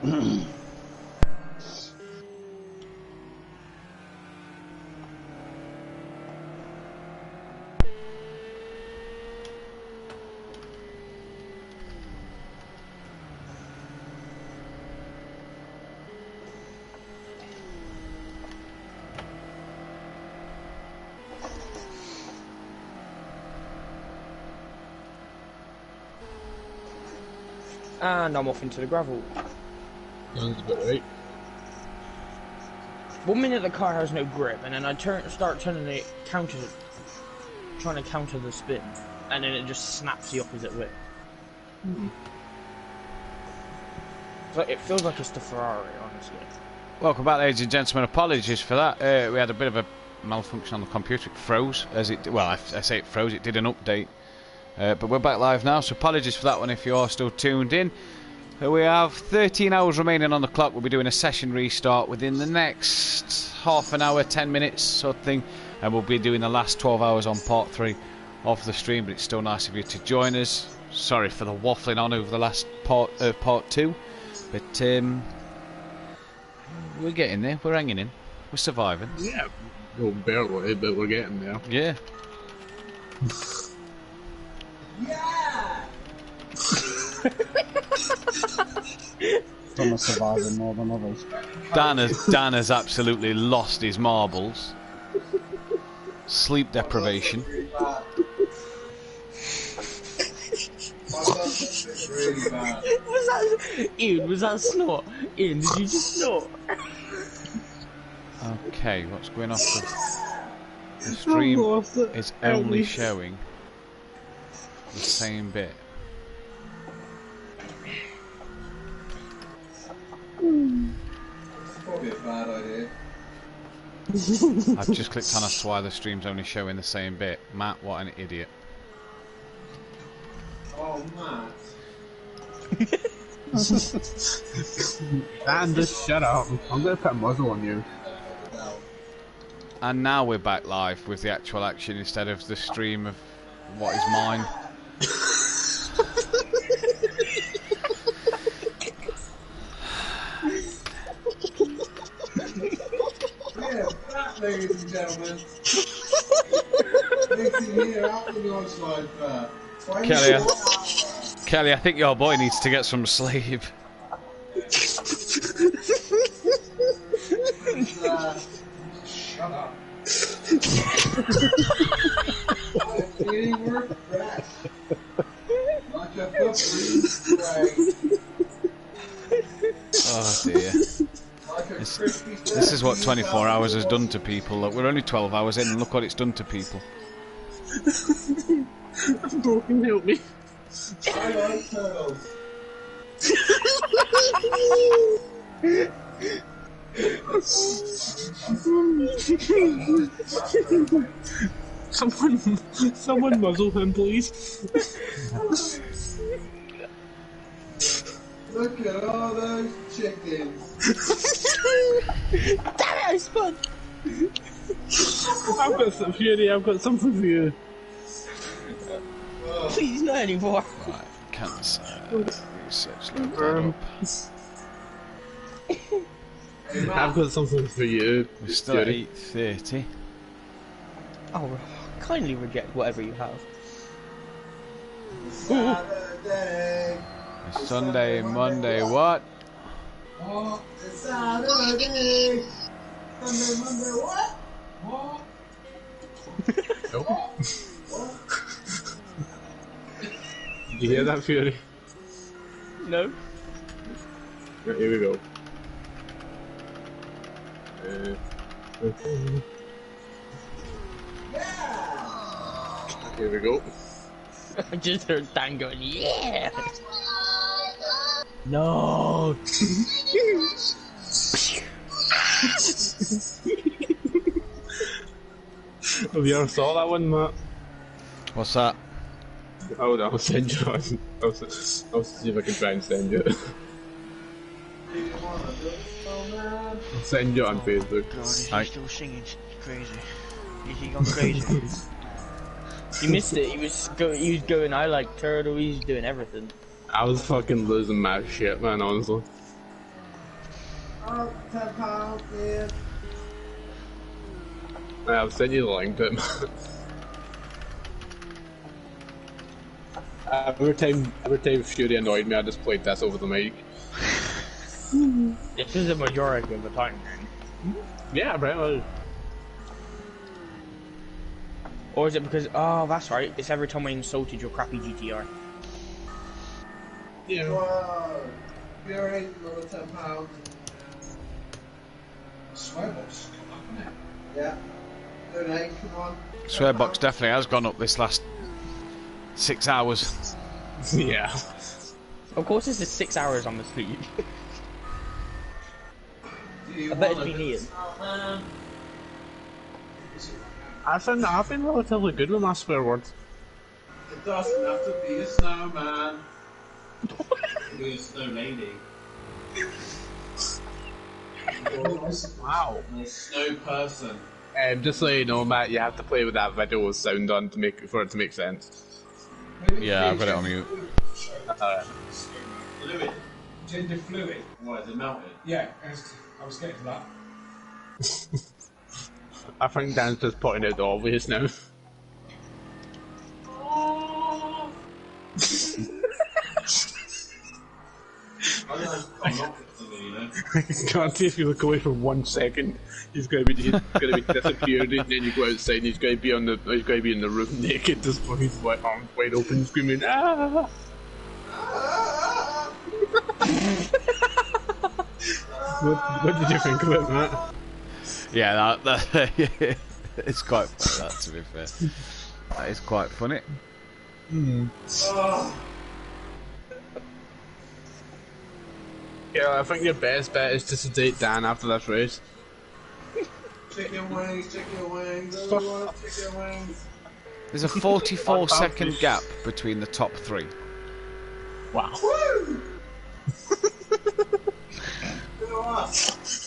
And I'm off into the gravel. Sounds about right. 1 minute the car has no grip, and then I start turning it trying to counter the spin, and then it just snaps the opposite way. So it feels like it's the Ferrari, honestly. Welcome back, ladies and gentlemen. Apologies for that. We had a bit of a malfunction on the computer. It froze as it. Well, I say it froze. It did an update. But we're back live now, so apologies for that one if you are still tuned in. We have 13 hours remaining on the clock. We'll be doing a session restart within the next half an hour, 10 minutes sort of thing. And we'll be doing the last 12 hours on part 3 of the stream, but it's still nice of you to join us. Sorry for the waffling on over the last part 2. But we're getting there, we're hanging in, we're surviving. Yeah, well, barely, but we're getting there. Yeah. Yeah! Some are surviving more than others. Dan has absolutely lost his marbles. Sleep deprivation. Really bad. Was that snort? Ian, did you just snort? Okay, what's going on? The stream is only showing the same bit. It's probably a bad idea. I've just clicked on as to why the stream's only showing the same bit. Matt, what an idiot. Oh, Matt. Dan, just shut up. I'm gonna put a muzzle on you. And now we're back live with the actual action instead of the stream of what is mine. Yeah, that, ladies and gentlemen. Makes it here out the launch line for Kelly, I think your boy needs to get some sleep. Shut up. I'm feeling refreshed. Like a breeze spray. Oh dear. Like a This is what 24 hours has done to people. Look, we're only 12 hours in and look what it's done to people. I'm broken, help me. I like turtles. Someone muzzle him, please. Look at all those chickens. Damn it, I spun! I've got some fury, I've got something for you. Please, not anymore. Right, cancer. Research load that up. I've got something for you. We're still at 8:30. Oh, kindly reject whatever you have. Saturday. Sunday, Monday, what? Oh, it's Saturday. Sunday, Monday, what? What? Nope. What? Did you hear that, Fury? No? Right, here we go. Here we go. I just heard Dan going, yeah! No! Have you ever saw that one, Matt? What's that? I'll send you on. I'll see if I can try and send you. I'll send you on Facebook. God, is Hi. he still singing? Crazy. Is he gone crazy? You missed it, he was going, I like turtle, he's doing everything. I was fucking losing my shit, man, honestly. Oh, £10, man. I'll send you the link to it. Every time Fury annoyed me, I just played this over the mic. This is the majority of the time, then. Yeah, pretty much. Or is it because, oh, that's right, it's every time I insulted your crappy GTR. Yeah. Whoa. Fury, another £10. Swearbox come up, isn't it? Yeah. Donate, come on. Swearbox definitely has gone up this last 6 hours. Yeah. Of course, this is 6 hours on the sleep. I bet it's been eaten. I've been relatively good with my swear words. It doesn't have to be a snowman. Be a snow lady. Wow. Or a snow person. Just so you know, Matt, you have to play with that video with sound on to make for it to make sense. Yeah, I've got it on mute. Fluid. Gender fluid. Why, is it melted? Yeah, I was getting to that. I think Dan's just pointing out the obvious now. Can't see if you look away for 1 second, he's gonna be disappeared, and then you go outside, and he's gonna be in the room naked, just with his arms wide open, screaming, ah! What did you think of it, Matt? Yeah, that it's quite funny, that, to be fair. That is quite funny. Yeah, I think your best bet is just to date Dan after this race. Chicken wings, everyone, chicken wings. There's a 44-second gap between the top three. Wow.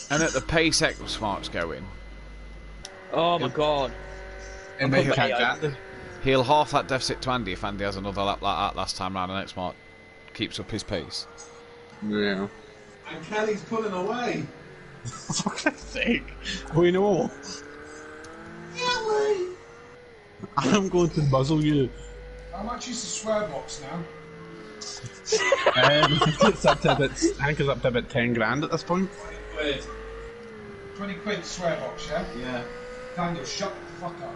And at the pace X Mark's going, Oh my god. And make that. he'll half that deficit to Andy if Andy has another lap like that last time round and X Mark keeps up his pace. Yeah. And Kelly's pulling away. For fuck's sake. We know. Kelly! I'm going to muzzle you. How much is the swear box now? It's up to about, I think it's up to about 10 grand at this point. 20 quid. 20 quid swear box, yeah? Yeah. Daniel, shut the fuck up.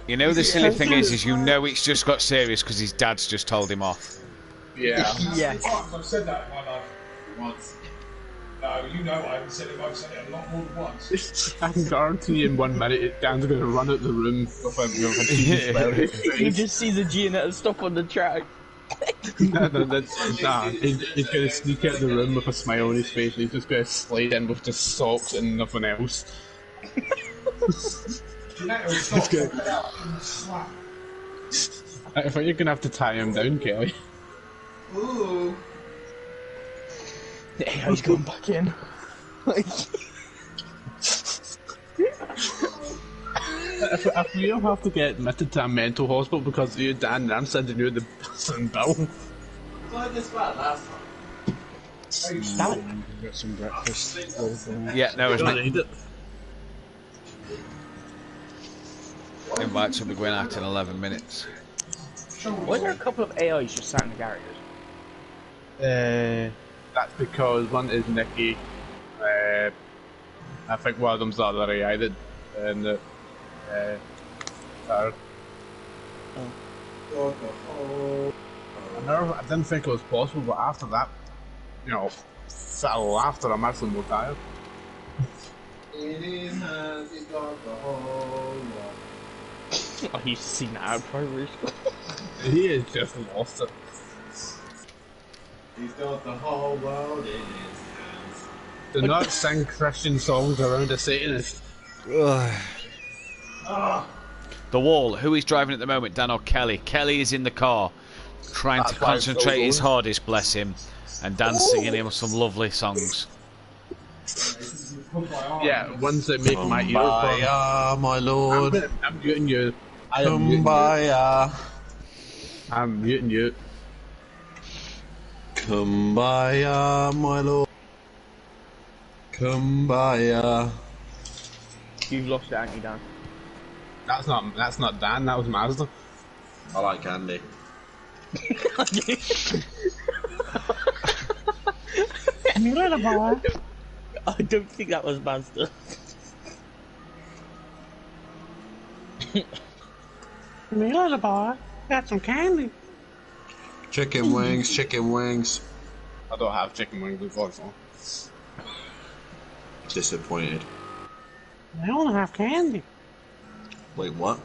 You know the silly thing is you know it's just got serious because his dad's just told him off. Yeah. Yeah. Times I've said that in my life. Once. No, you know I haven't said it, I've said it a lot more than once. I can guarantee you in 1 minute Dan's going to run out the room with a You just see the Gianetta stop on the track. he's going to sneak out the room with a smile on his face and he's just going to slide in with just socks and nothing else. Gianetta will stop good. out and slap. I think you're going to have to tie him down, Kelly. Ooh. The AI's going back in. If we all have to get admitted to a mental hospital because you, Dan, and I'm sending you the bill. Like this bad last time. Get some breakfast. Yeah, no, it's Don't not. need it. Invites will be going out in 11 minutes. Why are there a couple of AIs just sat in the garage? That's because one is Nikki. I think one of them's the other AI that, and the third. I didn't think it was possible, but after that, you know, settle after I'm actually more tired. In his hands, he's got the whole lot. I used to see that out of primary school. He is just lost it. He's got the whole world in his hands. Do not sing Christian songs around a Satanist. The Wall, who is driving at the moment, Dan or Kelly? Kelly is in the car, trying to concentrate his hardest, bless him, and Dan's singing him some lovely songs. Yeah, ones that make my ears burn. Kumbaya, my lord. I'm muting you. I am muting you. Kumbaya. I'm muting you. Kumbaya, my lord. Kumbaya. You've lost it, haven't you, Dan? That's not Dan, that was Mazda. I like candy. Little boy. I don't think that was Mazda. Little boy, got some candy. Chicken wings, chicken wings. I don't have chicken wings unfortunately. Disappointed. I only have candy. Wait, what?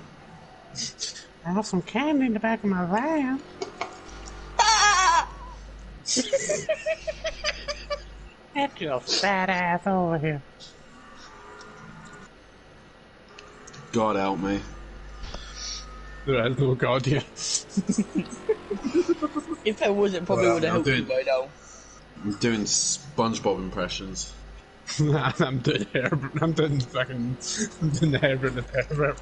I have some candy in the back of my van. Get your fat ass over here. God help me. There is no God here. If there was, it probably would have helped you by now. I'm doing SpongeBob impressions. I'm doing Herbert. I'm doing the Herbert the pervert.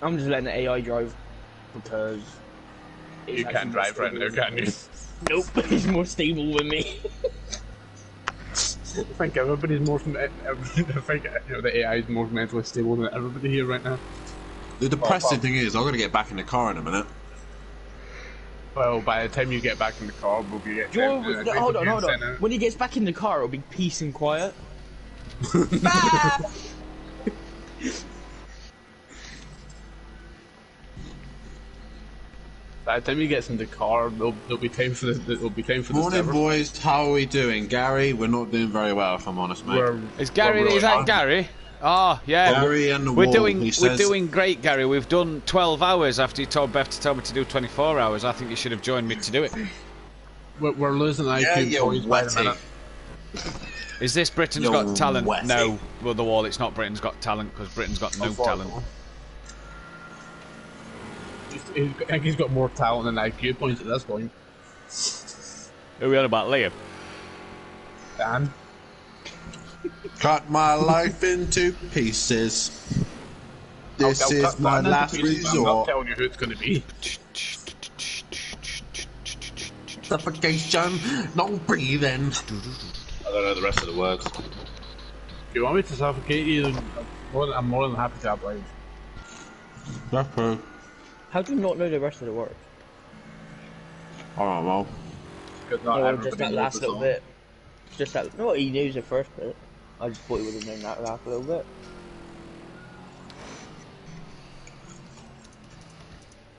I'm just letting the AI drive because You can't drive right now, can you? Nope, he's more stable with me. I think everybody's more. I think the AI is more mentally stable than everybody here right now. The depressing thing is, I'm gonna get back in the car in a minute. Well, by the time you get back in the car, we'll be getting. Hold on. When he gets back in the car, it'll be peace and quiet. By the time he gets in the car, there'll be time for the. Morning, boys. How are we doing, Gary? We're not doing very well, if I'm honest, mate. Is that Gary? Oh, yeah. Gary and the we're wall, we're doing great, Gary. We've done 12 hours after you told Beth to tell me to do 24 hours. I think you should have joined me to do it. We're losing IQ points by the minute. Is this Britain's Got Talent? No, well, the wall. It's not Britain's Got Talent because Britain's got no talent. I think he's got more talent than IQ points at this point. Who are we on about, Liam? Dan. Cut my life into pieces. This is my last resort. I'm not telling you who it's going to be. Suffocation, no breathing. I don't know the rest of the words. If you want me to suffocate you, then I'm more than happy to oblige. How do you not know the rest of the words? Alright, well. No, just that last little bit. Just that. No, he knows the first bit. I just thought he would have known that last little bit.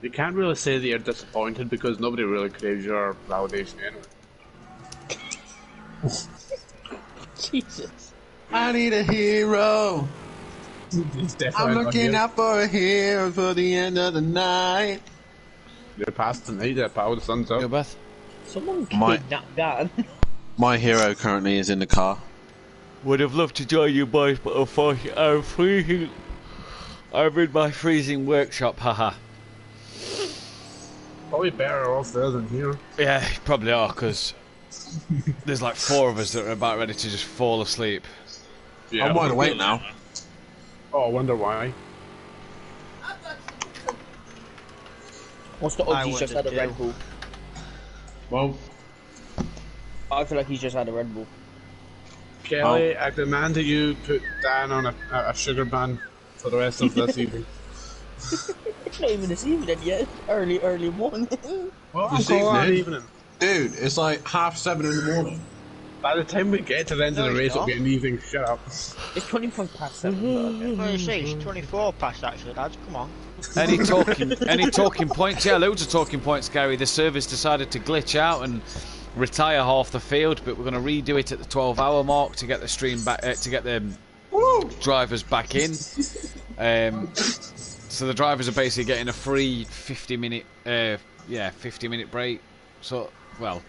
You can't really say that you're disappointed because nobody really craves your validation anyway. Jesus. I need a hero. I'm looking out for a hero for the end of the night. You're past tonight, that power, the sun's up. Go, Beth. Someone kidnapped Dan. My hero currently is in the car. Would have loved to join you boys, but unfortunately I'm freezing. I'm in my freezing workshop, haha. Probably better off there than here. Yeah, probably are, because there's like 4 of us that are about ready to just fall asleep. Yeah, I'm wide awake now. Oh, I wonder why. What's the odds he's just had a Red Bull? Well, I feel like he's just had a Red Bull. Kelly, I demand that you put Dan on a sugar ban for the rest of this evening. It's not even this evening yet. Early morning. Well, This evening? Dude, it's like 7:30 in the morning. By the time we get to the end of the race, it'll be an evening. Shut up. It's 25 past 7. What do you say? It's 24 past actually, lads. Come on. Any talking points? Yeah, loads of talking points, Gary. The service decided to glitch out and retire half the field, but we're going to redo it at the 12-hour mark to get the stream back, to get the drivers back in. So the drivers are basically getting a free 50-minute, 50-minute break. So, well,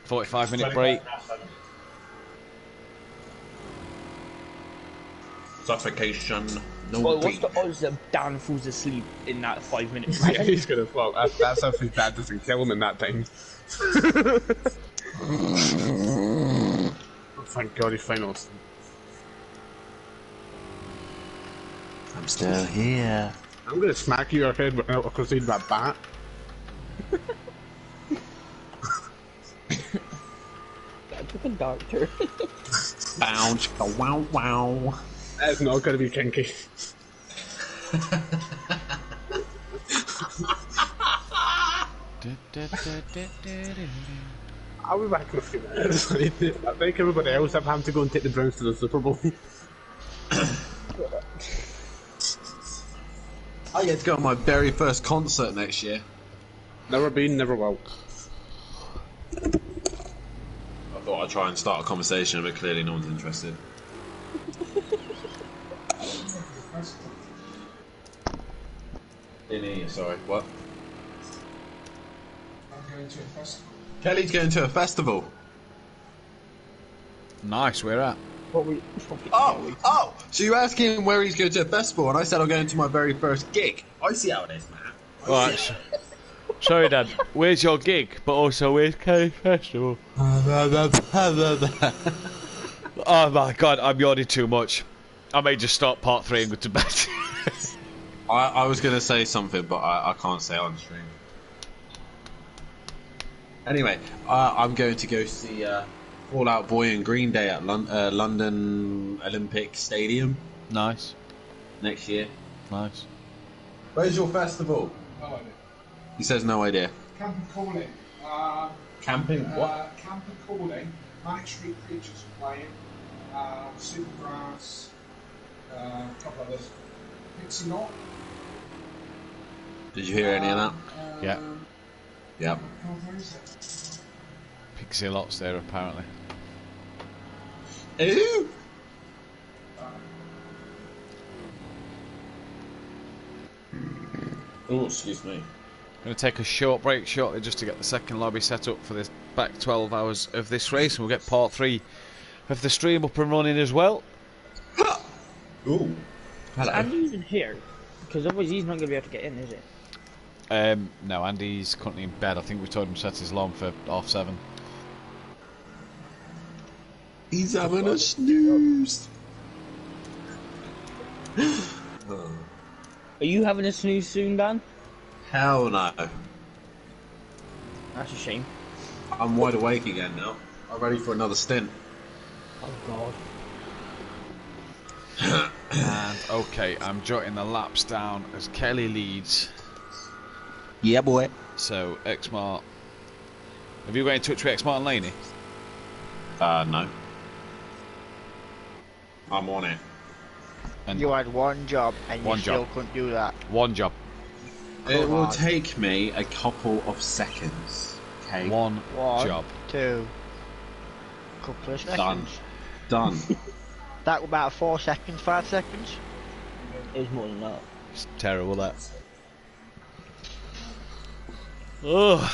45-minute break. Suffocation. No Well, what's the odds that Dan falls asleep in that 5-minute break? Yeah, he's gonna fall. That's if his dad doesn't kill him in that time. Oh, thank God he's finally asleep. I'm still here. I'm gonna smack your head with a crusade that bat. That took a dark turn. Bounce. Wow, wow. That's not gonna be kinky. I'll be back in a few minutes. I think everybody else have had to go and take the Browns to the Super Bowl. I get to go to my very first concert next year. Never been, never will. I thought I'd try and start a conversation, but clearly no one's interested. Didn't hear you, sorry. What? I'm going to a festival. Kelly's going to a festival. Nice, where at? Oh! So you're asking where he's going to a festival, and I said I'm going to my very first gig. I see how it is, man. Right. Sorry, Dad. Where's your gig? But also, where's Kelly's festival? Oh my God, I'm yawning too much. I may just start part 3 and go to bed. I was going to say something, but I can't say on stream. Anyway, I'm going to go see Fall Out Boy and Green Day at London Olympic Stadium Nice. next year. Nice. Where's your festival? No idea. He says no idea. Camp and Calling. Camping? Camp and Calling. Manic Street Preachers are playing. Supergrass. A couple others. Pixie Knot. Did you hear any of that? Yeah. Yep. Where is it? Pixie lots there, apparently. Ooh! Oh, excuse me. Going to take a short break shortly just to get the second lobby set up for this back 12 hours of this race, and we'll get part 3 of the stream up and running as well. Ooh. Hello. Andy even here? Because otherwise he's not going to be able to get in, is it? No, Andy's currently in bed. I think we told him to set his alarm for 7:30. He's having a snooze. Are you having a snooze soon, Dan? Hell no. That's a shame. I'm wide awake again now. I'm ready for another stint. Oh God. And okay, I'm jotting the laps down as Kelly leads. Yeah, boy. So Xmart, have you got in touch with Xmart and Laney? No. I'm on it. And You had one job and One you still job. couldn't do that. one job. It will on. take me a couple of seconds. Okay. One job. 2. Couple of seconds. Done. That was about 4 seconds, 5 seconds. It was more than that. It's terrible, that. Ugh.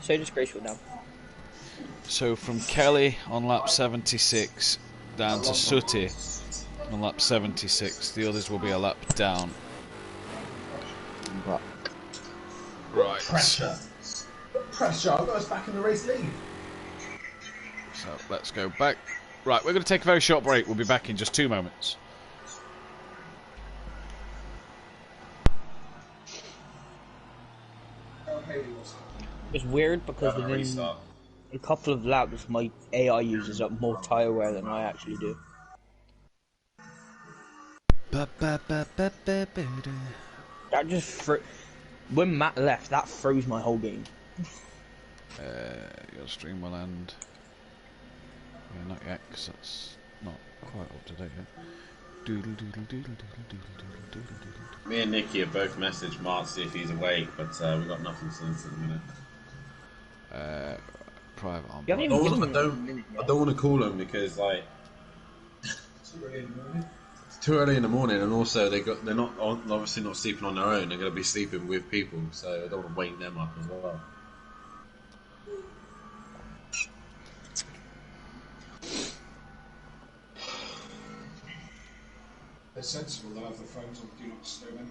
So disgraceful now. So from Kelly on lap 76 down to Sooty on lap 76. The others will be a lap down. Right. Pressure. Pressure. I've got us back in the race lead. So let's go back. Right, we're going to take a very short break. We'll be back in just 2 moments. It's weird because within a couple of laps my AI uses up more tyre wear than I actually do. That just when Matt left, that froze my whole game. Your stream will end. Yeah, not yet, because that's not quite up to date yet. Doodle doodle doodle doodle doodle doodle doodle. Me and Nikki have both messaged Mark to see if he's awake, but we've got nothing since at the minute. Private on. You haven't even given him a minute I yet. don't want to call him because like Too early in the morning. it's too early in the morning, and also they're not obviously not sleeping on their own. They're going to be sleeping with people, so I don't want to wake them up as well. They're sensible. They'll have the phones on Do Not Disturb anyway.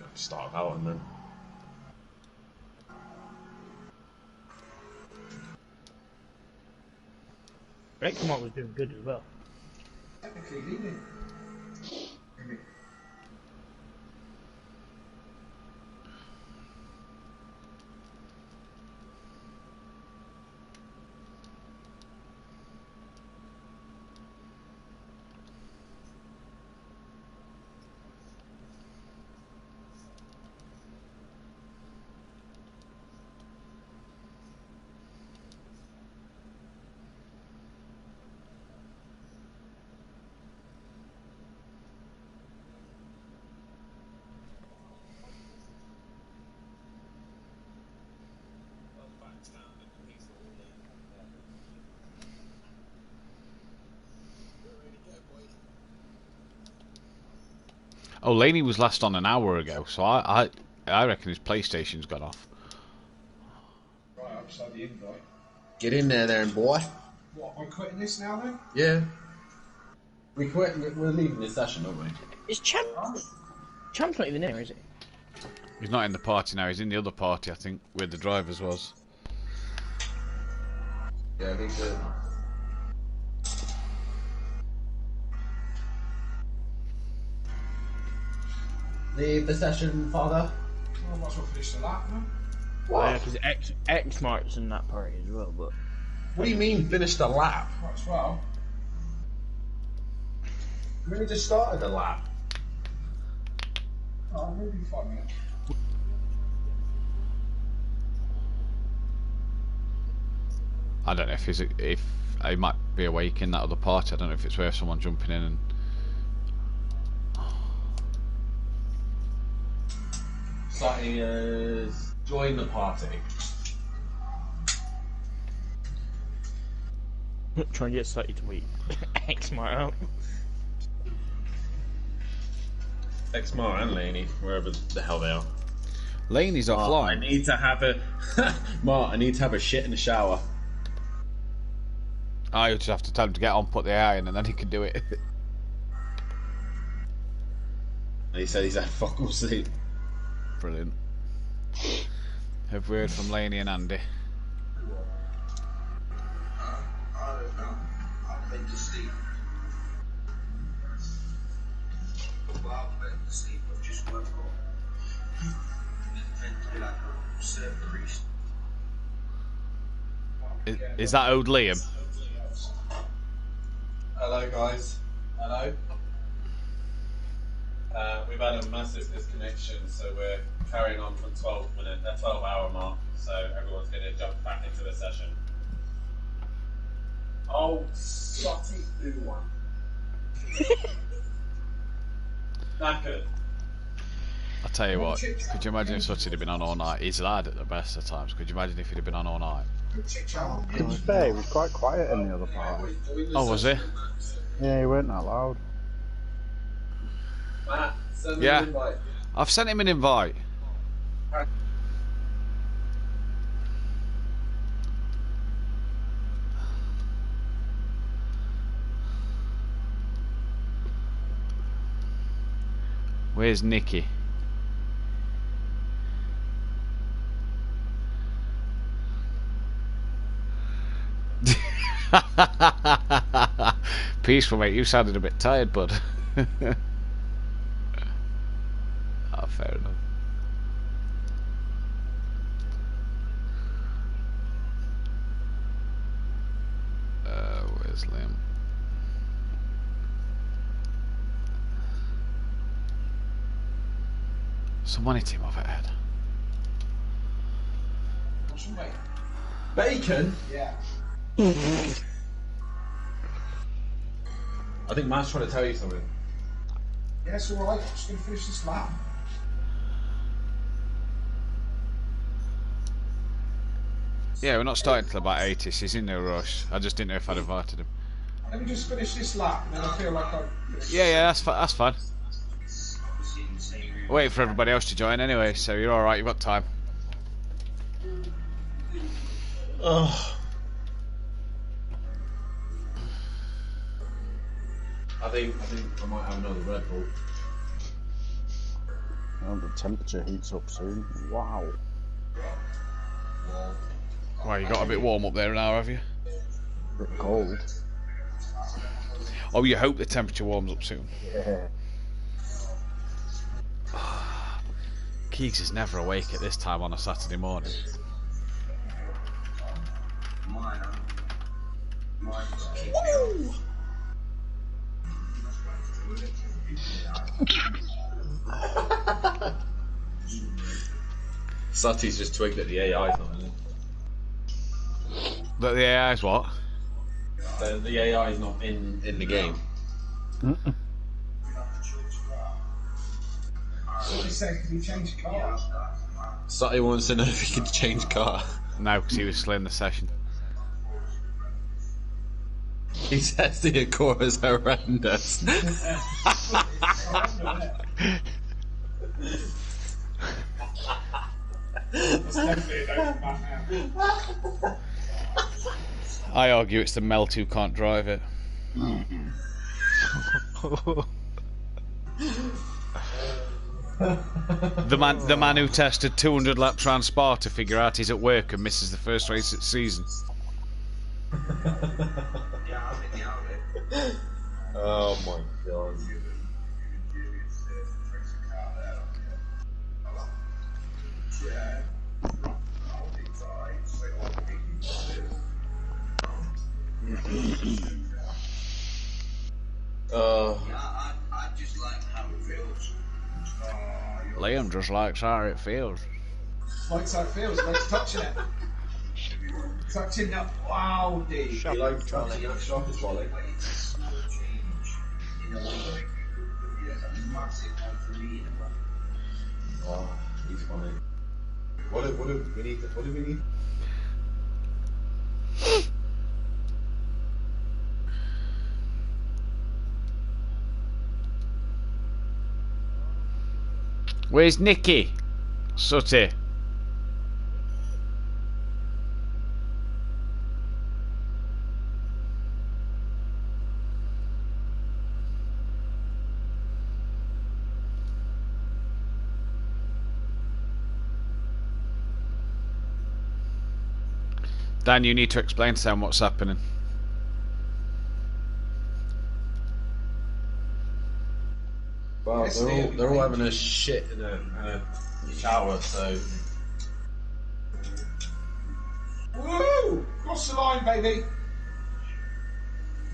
Got to start out and then. Breakmont was doing good as well. Technically leading. Oh, Laney was last on an hour ago, so I reckon his PlayStation's gone off. Right, I've just had the invite. Get in there, boy. What, I'm quitting this now then? Yeah. We quit. We're leaving this session, aren't we? Is Champ's not even there, is he? He's not in the party now. He's in the other party, I think, where the drivers was. Yeah, I think so. Leave the session, father. Well, I might as well finish the lap, no? Oh, yeah, because X Mark's in that party as well, but... What do you mean, finish the lap? Might as well. We only just started the lap. Oh, maybe 5 minutes. I don't know if he might be awake in that other party. I don't know if it's worth someone jumping in and... Satyrs, join the party. Trying to get Sati to eat X Mark out. Exmar and Laney, wherever the hell they are. Laney's I offline. need to have a... Mark, I need to have a shit in the shower. I just have to tell him to get on, put the AI in, and then he can do it. And he said he's had fuck all sleep. Brilliant. Have we heard from Laney and Andy? I don't know. I've been to sleep. Well, I've been to sleep. I've just woke up. Meant to be like a serve priest. Is that old Liam? Hello, guys. Hello. We've had a massive disconnection, so we're carrying on from 12-hour mark. So everyone's going to jump back into the session. Oh, Sotty do one. Knackered. I'll tell you what, could you imagine if Sutty had been on all night? He's lad at the best of times. Could you imagine if he'd have been on all night? To be fair, he was quite quiet in the other party. Oh, was he? Yeah, he weren't that loud. Matt, send me Yeah. an invite. I've sent him an invite. Where's Nikki? Peaceful, mate. You sounded a bit tired, bud. Oh, fair enough. Where's Liam? Someone hit him overhead. What's your mate? Bacon? Yeah. I think Matt's trying to tell you something. Yeah, it's alright. I'm just going to finish this lap. Yeah, we're not starting till about 80, so he's in no rush. I just didn't know if I'd invited him. Let me just finish this lap, and then I feel like I'm... Yeah, that's fine. Waiting for everybody else to join anyway, so you're alright, you've got time. Oh. I think I might have another Red Bull. Oh, the temperature heats up soon. Wow. Well, you got a bit warm up there now, have you? A bit cold. Oh, you hope the temperature warms up soon. Yeah. Keegs is never awake at this time on a Saturday morning. Sutty's just twigged at the AI's not in it. But the AI's what? The AI is not in the game. So he said, can you change cars? Sutty wants to know if he can change car. No, because he was still in the session. He says the Accord is horrendous. It's definitely a no from that now. I argue it's the Melt who can't drive it. The man who tested 200 laps round Spa to figure out he's at work and misses the first race of the season. Oh my god. I just like how it feels. Liam just likes how it feels. Likes how it feels, likes touching it. Touching that, wow, dude. He likes touching that shop as well. Oh, he's funny. What do we need? Where's Nicky? Sutty. Dan, you need to explain to them what's happening. Well, they're all having a shit in a shower, so. Woo! Cross the line, baby.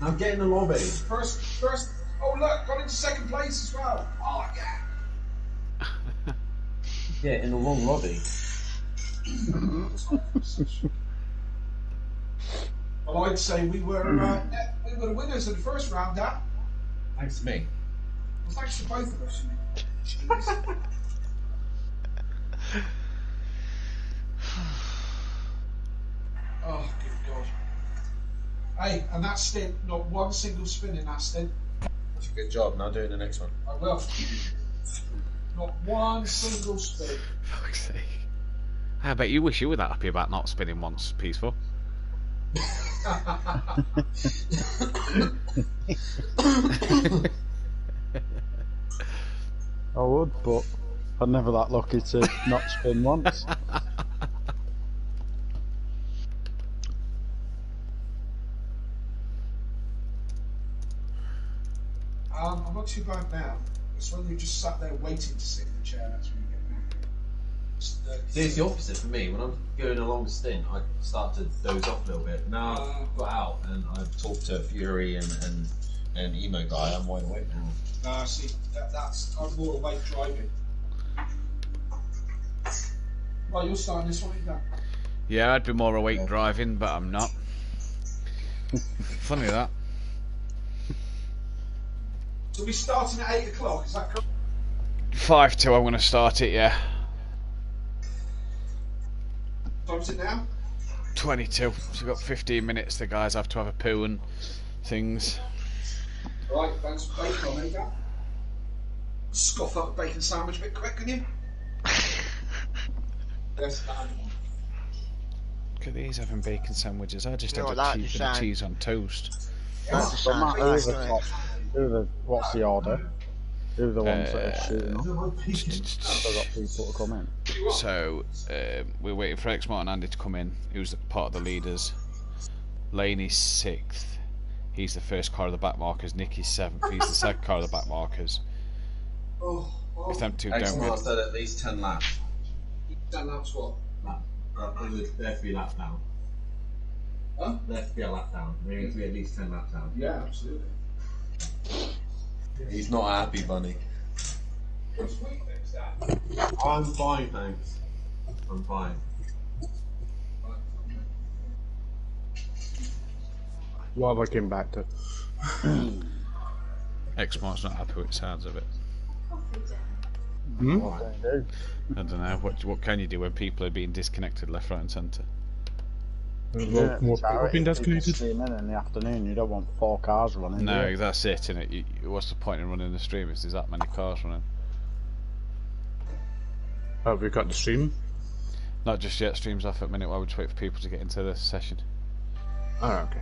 Now get in the lobby. First. Oh look, got into second place as well. Oh yeah. Yeah, in the wrong lobby. Well, I'd say we were the winners of the first round, Dan. Thanks to me. Well, thanks to both of us. Jeez. Oh, good God. Hey, and that stint, not one single spin in that stint. That's a good job. Now doing the next one. I will. Not one single spin. Fuck's sake. I bet you wish you were that happy about not spinning once, Peaceful. I would, but I'm never that lucky to not spin once. I'm not too bad now. It's when you just sat there waiting to sit in the chair, that's when you get mad. See, it's the opposite for me. When I'm going a long stint, I start to doze off a little bit. Now I've got out and I've talked to Fury and Emo guy. I'm wide awake now. See, that's I'm more awake driving. Right, you're starting this one, Dan. Yeah, I'd be more awake driving, but I'm not. Funny that. So we're starting at 8 o'clock, is that correct? 5 to, I'm going to start it, yeah. What time is it now? 22. So we've got 15 minutes. The guys have to have a poo and things. Right, thanks for bacon on me, Dan. Scoff up a bacon sandwich a bit quick, can you? Yes, Dan. Look at these having bacon sandwiches. I just You know had what a that cheap bit of cheese on toast. That's So Matt, who are nice, the isn't top? it? Who are the, what's the order? Who are the ones that are shooting off? I've got people to come in. So we're waiting for X Martin and Andy to come in. Who's part of the leaders? Laney's 6th. He's the first car of the back markers. Nicky's 7th. He's the second car of the back markers. Oh. It's them two don't X-Mark get. said at least 10 laps. 10 laps what? There have to be a lap down. Huh? There has to be a lap down. There needs to be at least 10 laps down. Yeah, absolutely. He's not happy, Bunny. I'm fine, thanks. I'm fine. What have I came back to? X-Mark's not happy with the sounds of it. Hmm? What can you do? I don't know. What can you do when people are being disconnected left, right, and centre? More people have been disconnected. Streaming in the afternoon, you don't want 4 cars running. No, do you? that's it, innit? What's the point in running the stream if there's that many cars running? Oh, have we got the stream? Not just yet. Stream's off at the minute. While we just wait for people to get into the session. Oh, okay.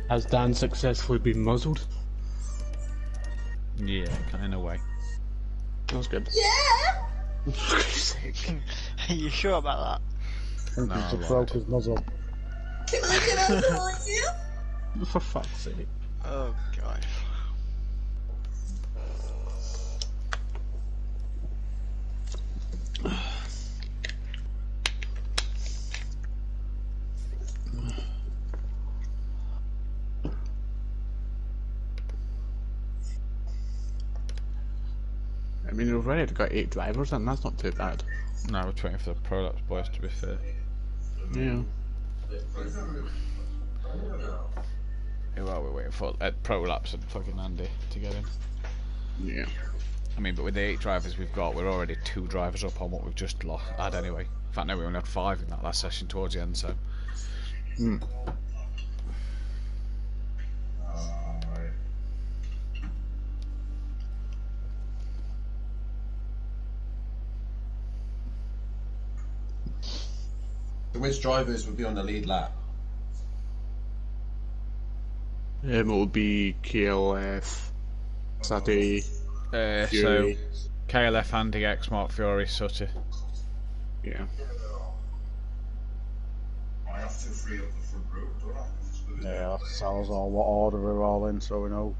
Has Dan successfully been muzzled? Yeah, kind of in a way. That's good. Yeah! For Christ's sake. Are you sure about I think No, he's just Lord. broke his muzzle. Can I get out behind you? For fuck's sake. that? Oh, God. I mean, we've already got 8 drivers, and that's not too bad. No, we're waiting for the pro laps boys, to be fair. Yeah. Who are we waiting for? Pro laps and fucking Andy to get in. Yeah. I mean, but with the 8 drivers we've got, we're already 2 drivers up on what we've just had anyway. In fact, no, we only had 5 in that last session towards the end, so. Hmm. Which drivers would be on the lead lap? It will be KLF, Saturday, So, Fury. KLF, Andy, X-Mark, Fury, Sutter. Yeah. I have to free up the front row, don't I? Yeah, that tells all what order we're all in, so we know.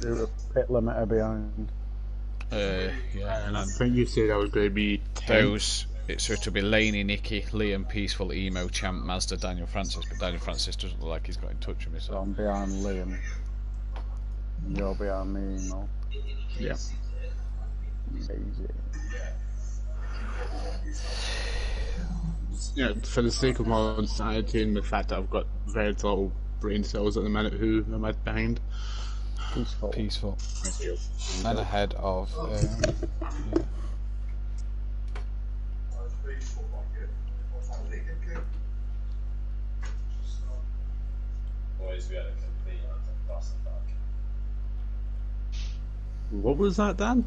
Do the pit limiter behind. Yeah, and I then think you said I was going to be 10. those. So it'll be Laney, Nicky, Liam, Peaceful, Emo, Champ, Mazda, Daniel Francis, but Daniel Francis doesn't look like he's got in touch with me, So so. I'm behind Liam. You're behind me, you know. Yeah. Easy. Yeah, for the sake of my own sanity and the fact that I've got very little brain cells at the minute, who am I behind? Peaceful. And ahead of. Yeah. Boys, we had a complete bust back. What was that, Dan?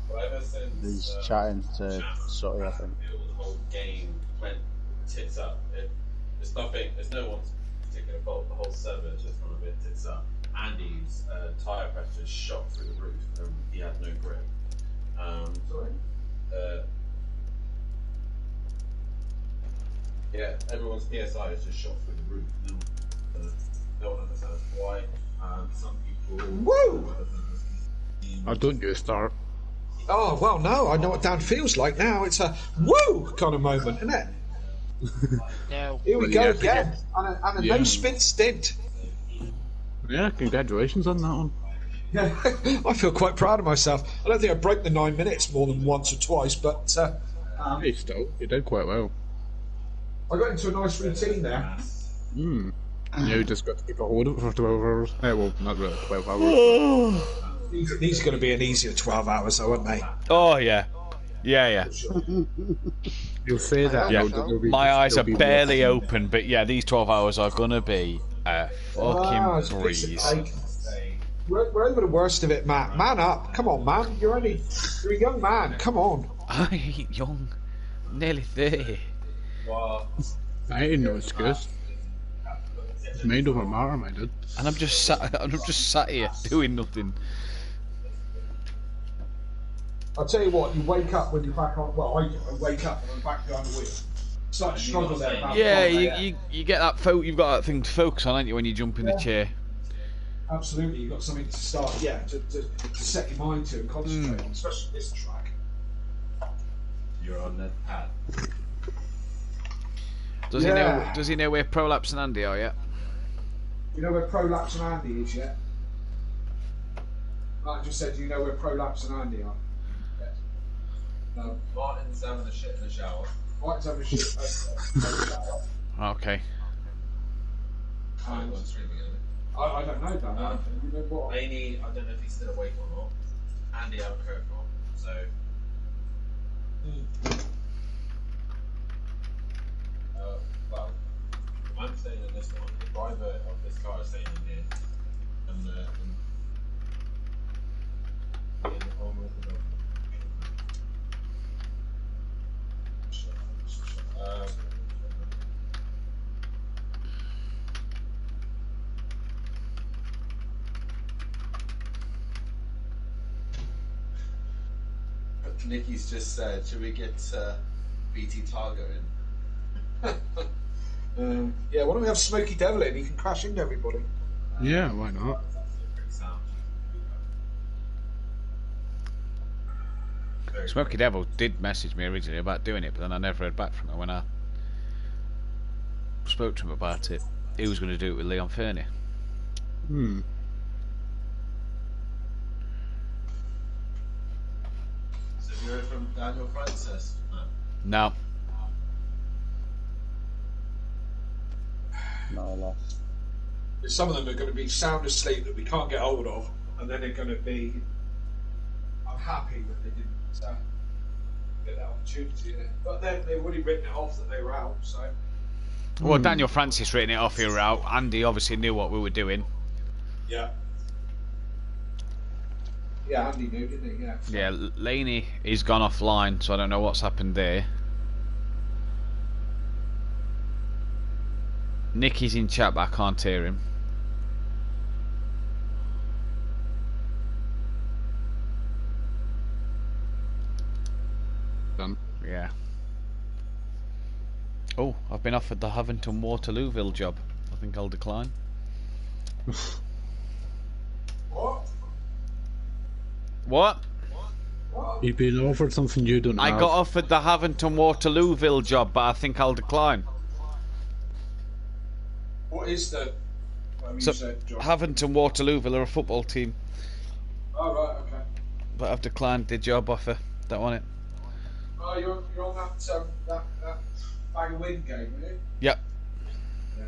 Well, ever since He's chatting to Sutty, I think. the whole game went tits up. It's nothing. There's no one's particular fault. The whole server just gone a bit tits up. Andy's tyre pressure shot through the roof, and he had no grip. Yeah, everyone's PSI is just shot through the roof. No one understands why. Some people. Woo! I don't get a start. Oh, well, no, I know what Dan feels like now. It's a woo kind of moment, isn't it? No. Here we Well, go yeah, again. And a yeah. no-spin stint. Yeah, congratulations on that one. Yeah, I feel quite proud of myself. I don't think I broke the 9 minutes more than once or twice, but Hey, still, you did quite well. I got into a nice routine there. Hmm. Yeah, we just got to keep a hold of it for 12 hours. Well, not really 12 hours. These are going to be an easier 12 hours, though, aren't they? Oh, yeah. Yeah. You'll say that. Yeah. no, there'll be- My eyes are there'll be barely more. open, but yeah, these 12 hours are gonna be a it's fucking a piece of breeze. cake. We're over the worst of it, Matt. Man up. Come on, man. You're a young man. Come on. I ain't young. Nearly 30. I ain't no excuse. It's made over matter, my dude. And I'm just sat here doing nothing. I'll tell you what, you wake up when you're back on. Well, I wake up when I'm back behind the wheel. Start to struggle there. About Yeah, 5 a.m. you get that you've got that thing to focus on, haven't you, when you jump in the chair? Absolutely, you've got something to start, to set your mind to and concentrate on, especially this track. You're on the pad. Does he know where Prolapse and Andy are yet? You know where Prolapse and Andy is yet? Martin just said, do you know where Prolapse and Andy are? Yes. No. Martin's having a shit in the shower. Martin's having a shit in the shower. Okay. And Streaming it. I don't know, Dan. You know what? Laney, I don't know if he's still awake or not. Andy, I haven't heard from. So. Well, I'm staying in this one. The driver of this car is staying in here. And in the home with the dog. Nikki's just said, should we get BT Targo in? Yeah, why don't we have Smoky Devil in? He can crash into everybody. Yeah, why not? Smoky Devil did message me originally about doing it, but then I never heard back from her. When I spoke to him about it, he was going to do it with Leon Fernie. So have you heard from Daniel Francis? No. No loss. Some of them are going to be sound asleep that we can't get hold of, and then they're going to be. I'm happy that they didn't get that opportunity, but they've already written it off that they were out. So. Well, Daniel Francis written it off he were out. Andy obviously knew what we were doing. Yeah. Yeah, Andy knew, didn't he? Yeah. Yeah, Laney is gone offline, so I don't know what's happened there. Nicky's in chat, but I can't hear him. Done. Yeah. Oh, I've been offered the Havington Waterlooville job. I think I'll decline. What? What? You've been offered something you don't I have. got offered the Havington Waterlooville job, but I think I'll decline. What is the? You So, said, John. Havington Waterlooville are a football team, Oh right, okay. but I've declined the job offer. Don't want it. Oh, you're on that bag of wind game, are you? Yep. Yeah.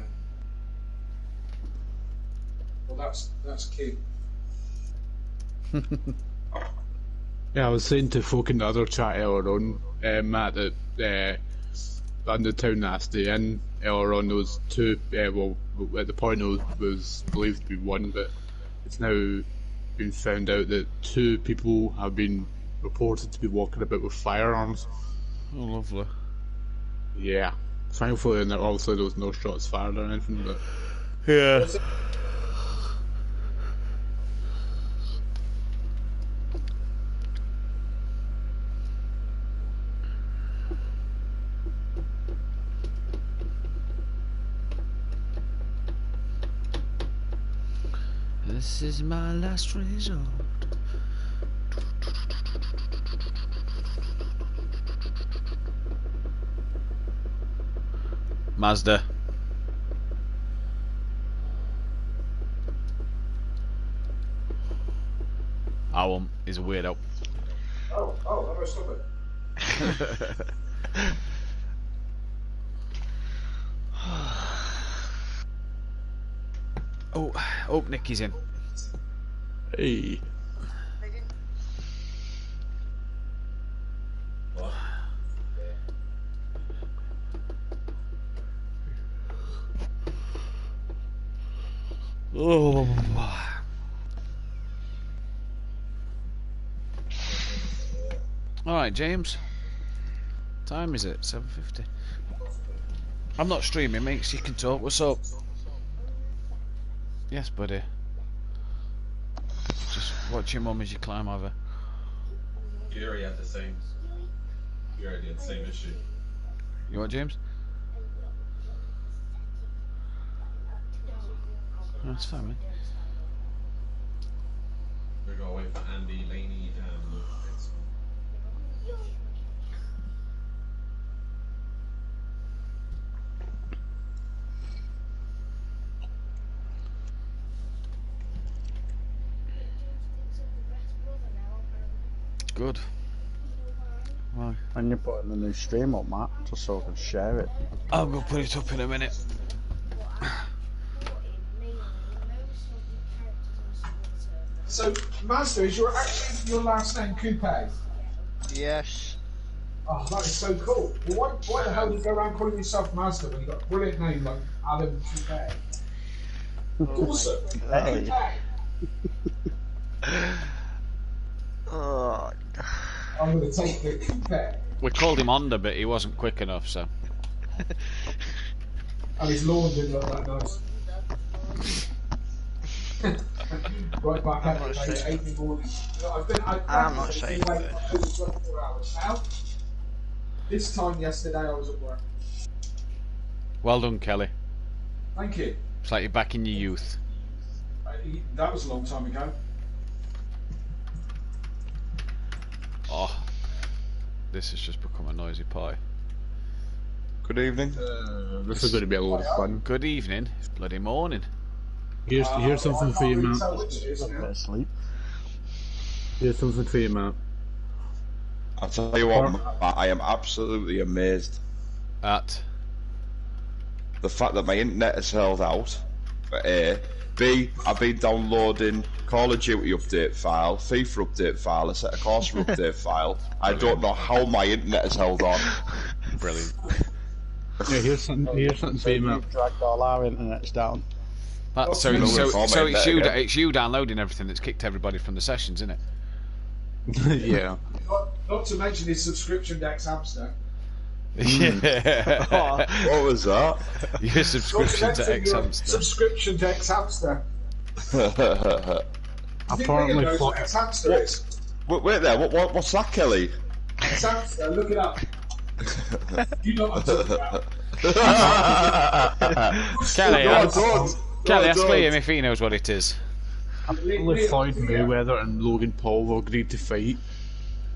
Well, that's cute. Yeah, I was saying to folk in the other chat earlier on, Matt, that under town nasty in earlier on those two, well, at the point it was believed to be one, but it's now been found out that two people have been reported to be walking about with firearms. Oh, lovely. Yeah. Thankfully, and obviously there was no shots fired or anything, but... Yeah. This is my last resort. Mazda. Owl is a weirdo. Oh, how do I stop it? Oh, Nicky's in. Hey. What? Oh. Alright, James. Time is it? 7:50. I'm not streaming, mate, so you can talk. What's up? Yes, buddy. Just watch your mum as you climb over. Fury had the same. Fury had the same issue. You what, James? No, that's fine, man. We're gonna wait for Andy, Laney, and Luke. Good. Why? And you're putting the new stream up, Matt, just so I can share it. I'll go put it up in a minute. So, Master, is your last name Coupe? Yes. Oh, that is so cool. Well, why the hell do you go around calling yourself Master when you've got a brilliant name like Adam Coupe? Awesome. Hey. Oh. I'm going to take the Coupe. We called him Honda, but he wasn't quick enough, so. And his lawn didn't look that nice. Right back at it, mate, 8 in the morning. I'm not saying late it. over 24 hours now. This time yesterday I was at work. Well done, Kelly. Thank you. It's like you're back in your youth. That was a long time ago. Oh, this has just become a noisy pie. Good evening. This is going to be a lot of fun. Good evening. It's bloody morning. Here's something for you, Matt. A bit of sleep. Here's something for you, Matt. I'll tell you what, Matt, I am absolutely amazed At the fact that my internet has held out. A. B. I've been downloading Call of Duty update file, FIFA update file, a set of Corsa update file. I don't know how my internet has held on. brilliant. Yeah, here's something for you, Matt. You've dragged all our internets down. So it's you downloading everything that's kicked everybody from the sessions, isn't it? Yeah. Not to mention his subscription to X-Hamster. Yeah. What was that? Your subscription to X-Hamster. Subscription to X-Hamster. Apparently, what X-Hamster is? Wait there, what's that, Kelly? X-Hamster, look it up. You know what I'm talking about. Kelly, ask don't. Liam if he knows what it is. apparently Floyd Mayweather and Logan Paul have agreed to fight.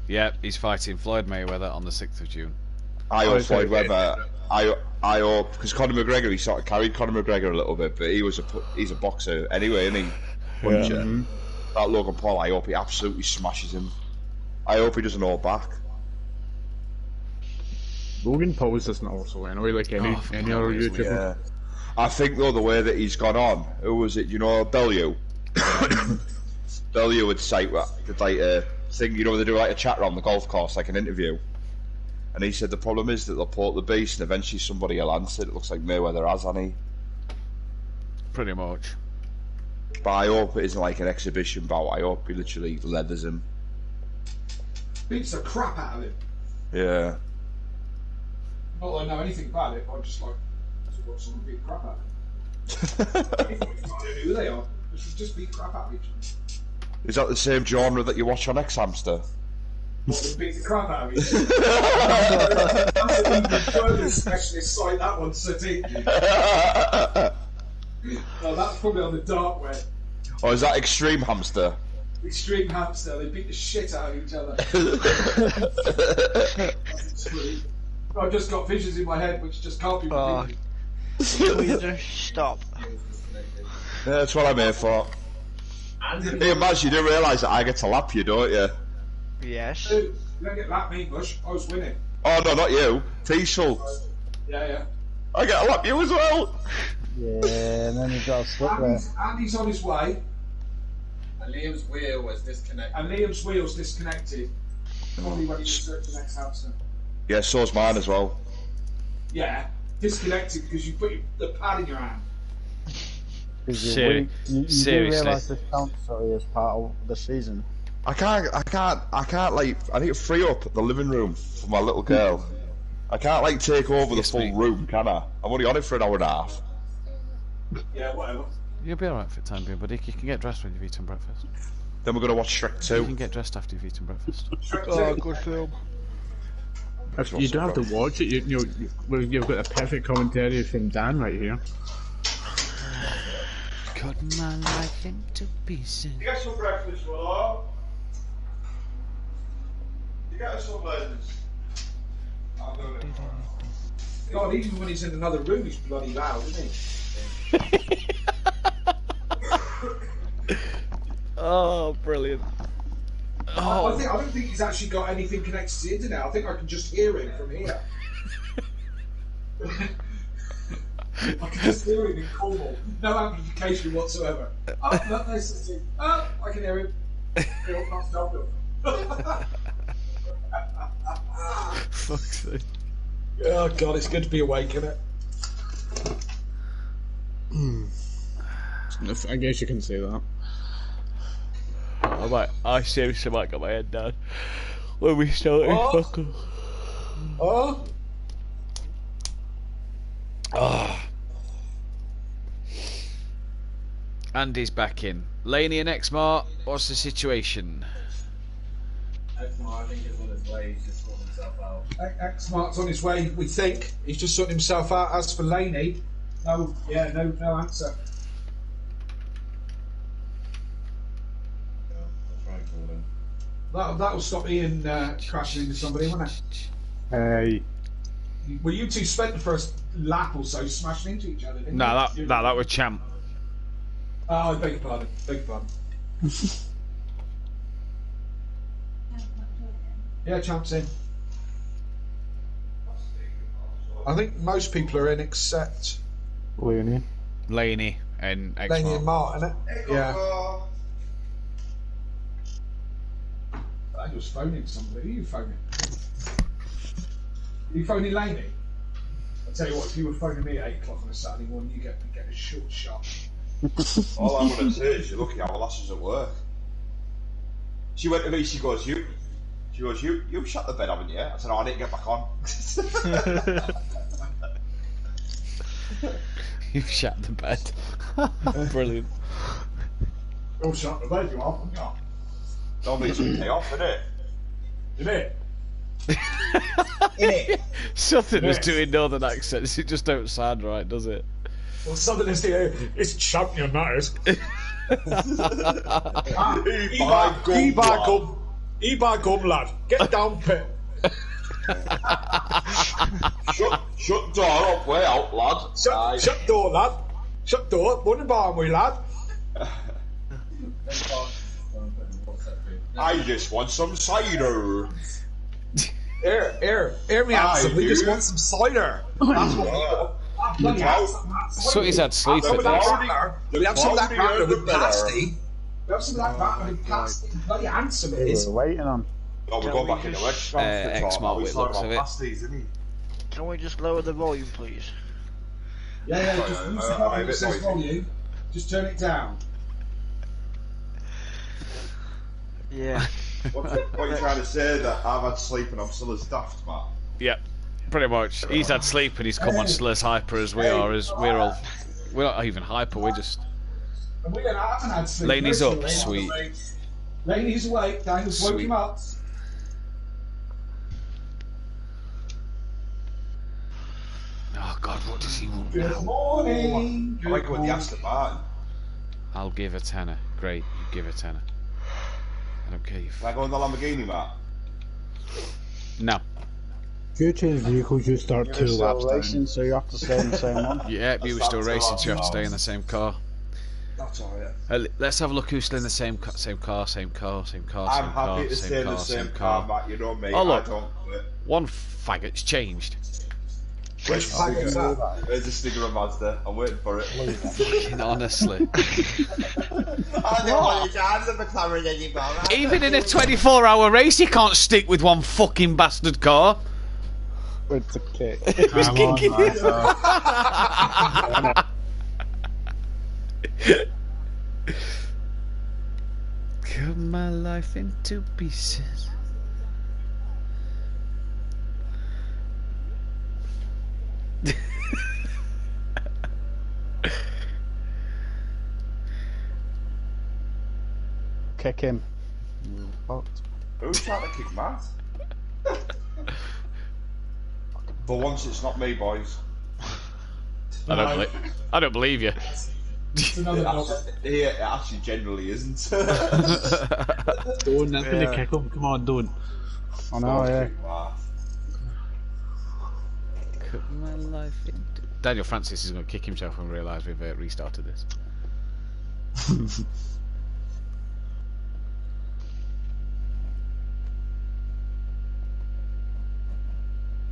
Yeah, he's fighting Floyd Mayweather on the 6th of June. I hope Floyd Mayweather. I hope, because Conor McGregor, he sort of carried Conor McGregor a little bit, but he's a boxer anyway, isn't he? Puncher. Yeah. That Logan Paul, I hope he absolutely smashes him. I hope he doesn't hold back. Logan Paul doesn't also anyway, like any other YouTuber. Yeah. I think though the way that he's gone on, who was it? You know, Bellew. Bellew would say did like a thing. You know, they do like a chat around the golf course, like an interview. And he said the problem is that they'll pull up the beast, and eventually somebody will answer. It looks like Mayweather has, hasn't he? Pretty much. But I hope it isn't like an exhibition bout. I hope he literally leathers him. Beats the crap out of him. Yeah. Not that I know anything about it, I just like to watch someone beat the crap out of him. I don't know who they are. They should just beat the crap out of each other. Is that the same genre that you watch on X-Hamster? What, they beat the crap out of each other? That's an English further specialist site, that one, City. Oh, that's probably on the dark web. Or is that Extreme Hamster? Extreme Hamster, they beat the shit out of each other. That's extreme. I've just got visions in my head which just can't be repeated. Please just stop. Yeah, that's what I'm here for. Hey, Maz, you do realise that I get to lap you, don't you? Yes. Dude, you don't get lap me, Bush. I was winning. Oh, no, not you. Teasel. Yeah. I get to lap you as well. Yeah, and then he got stuck there. Andy's on his way. And Liam's wheel was disconnected. And Liam's wheel's disconnected. Probably when he was searching the next hamster. Yeah, so's mine as well. Yeah, disconnected because you put the pad in your hand. You Seriously. do realise this counts as part of the season. I can't, like, I need to free up the living room for my little girl. I can't, like, take over the full room, can I? I'm only on it for an hour and a half. Yeah, whatever. You'll be alright for the time being, buddy. You can get dressed when you've eaten breakfast. Then we're going to watch Shrek 2. You can get dressed after you've eaten breakfast. Oh, good film. You don't have to watch it. You've got a perfect commentary from Dan right here. Cut my life into pieces. You get some breakfast, Willow? You get us some lens? God, even when he's in another room, he's bloody loud, isn't he? Oh, brilliant. I don't think he's actually got anything connected to the internet. I think I can just hear him from here. I can just hear him in Cornwall. No amplification whatsoever. Oh, no, nice to see. Oh, I can hear him. Phil, not stop him. Fuck's sake. Oh God, it's good to be awake, isn't it? I guess you can say that. I seriously might get my head down when we started. Oh. Andy's back in. Laney and Xmart, what's the situation? Xmart, I think, is on his way. He's just sorting himself out. Xmart's on his way, we think. He's just sorting himself out. As for Laney, no answer. That'll stop Ian crashing into somebody, won't it? Hey. Well, you two spent the first lap or so smashing into each other, didn't No, you? that was Champ. Oh, I beg your pardon. Yeah, Champ's in. I think most people are in except Laney and Xmart. Laney and Martin. Yeah. I was phoning somebody. Who are you phoning? Are you phoning Laney? I tell you what, if you were phoning me at 8 o'clock on a Saturday morning, you get a short shot. All I'm going to say is, you're lucky our lass is at work. She went to me, she goes, you shut the bed, haven't you? I said, oh, I didn't get back on. You shut the bed. Brilliant. Oh, shut the bed, you are, haven't you? Don't need some pay off, innit? Innit? Southerners doing northern accents, it just don't sound right, does it? Well, Southerners here, it's champion, that is. E-bar gum, lad. Get down, pit. Shut door up, way out, lad. Shut door, lad. Shut door. One barn, we lad. I just want some cider. Here, me handsome. We just want some cider. That's what we want. So he's had sleep at this. We have some of that batter with pasty. We have some of that batter with pasty. Bloody handsome it is. We're waiting on. Oh, we're going back in the restaurant. Xmart with looks of it. Pasties, isn't he? Can we just lower the volume, please? Yeah, just use the button that says volume. Just turn it down. Yeah. What are you trying to say? That I've had sleep and I'm still as daft, Matt? Yep, pretty much. He's had sleep and he's come on still as hyper as we are. We're not even hyper. We're just. And we haven't had sleep. Laney's up, sweet. Laney's awake. Daniel's woke him up. Oh God, what does he want Good now? morning. I like it when they asked Martin. I'll give a tenner. Great, you give a tenner. I don't care. Can I go in the Lamborghini, Matt? No. If you change vehicles, you start two laps racing, so you have to stay in the same one. Yeah, you were still racing, so you have to stay in the same car. That's alright. Let's have a look who's still in the same car. I'm happy to stay in the same car, Matt. You know me. Oh look, I don't quit. one faggot's changed. Which fag is that? There's a sticker of Mazda. I'm waiting for it. Fucking honestly. I don't want to drive the McLaren anymore. Even in a 24-hour race, you can't stick with one fucking bastard car. It's a kick. Who's kicking it? Cut my life into pieces. kick him. Fucked. Who's trying to kick Matt? For once, it's not me, boys. I don't believe you. It actually generally isn't. Don't, that's gonna kick him. Come on, don't. I know, yeah. Cut my life into... Daniel Francis is going to kick himself and realise we've restarted this.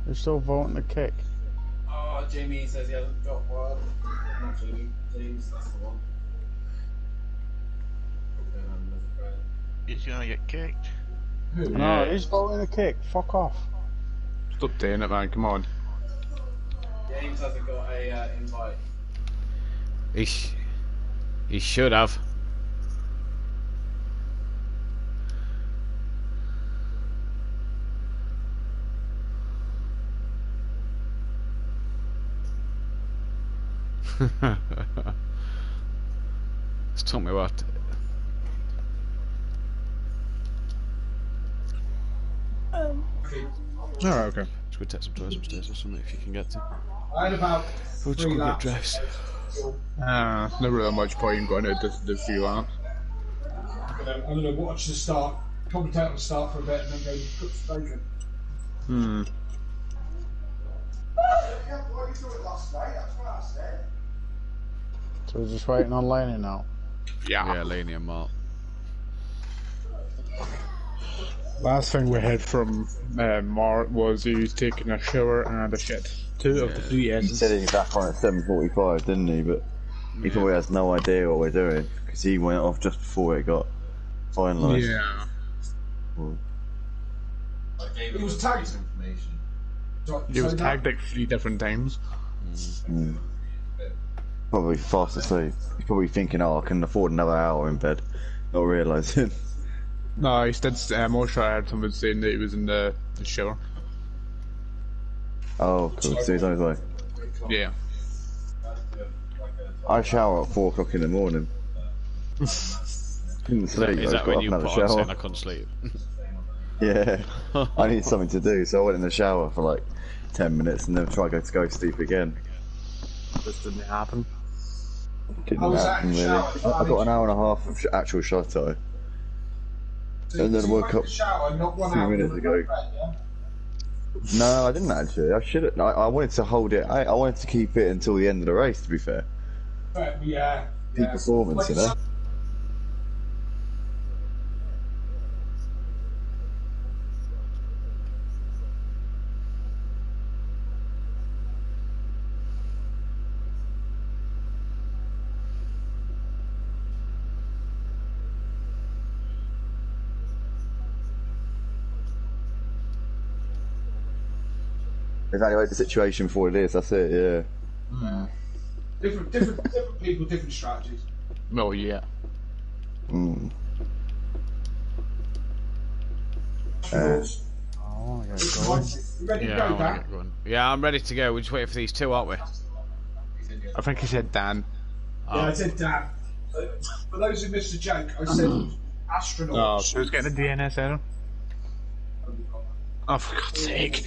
They're still voting to kick. Oh, Jamie says he hasn't got one. Not Jamie, James, that's the one. He's gonna get kicked. No, he's voting to kick. Fuck off. Stop doing it, man. Come on. James hasn't got a invite. He should have. It's took me what. Alright, okay. Should we take some toys upstairs or something if you can get to? I had about We'll just 3 go get laps. dressed. Never really much point going out the few laps. I'm gonna watch the start, commentate on the start for a bit, and then go cook some bacon. So we're just waiting on Laney now. Yeah, Laney and Mark. Last thing we heard from Mark was he was taking a shower and a shit. 2 of the 3 He ends. said he's back on at 7:45, didn't he? But he probably has no idea what we're doing because he went off just before it got finalised. Yeah. Well, I gave him He was all tagged. this information. He was tagged like 3 different times. probably fast asleep. He's probably thinking, "Oh, I can afford another hour in bed," not realising. No, he did. Also, I heard someone saying that he was in the shower. Oh, cool. So he's on his way. Yeah. I shower at 4 o'clock in the morning. Couldn't sleep. Is I that got when up you and put had a on shower. saying I couldn't sleep? Yeah, I need something to do, so I went in the shower for like 10 minutes and then tried to go sleep again. This didn't happen. Didn't I was happen, at the really. shower. I got an hour and a half of actual shut eye. So And then you woke went up to the shower, not 1 a few hour minutes before ago. you went to bed, yeah? No, I didn't actually. I should have. I wanted to hold it. I wanted to keep it until the end of the race. To be fair, But, yeah. peak performance, you know. Evaluate the situation for what it is. That's it. Yeah. Different people, different strategies. Oh yeah. Mm. I want to get going. You ready to Yeah, I go, want to Dan? get going. Yeah, I'm ready to go. We're just waiting for these 2, aren't we? I think he said Dan. Yeah, I said Dan. For those who missed the joke, I said astronauts. Oh, so he's getting a DNS error. Oh, for God's sake!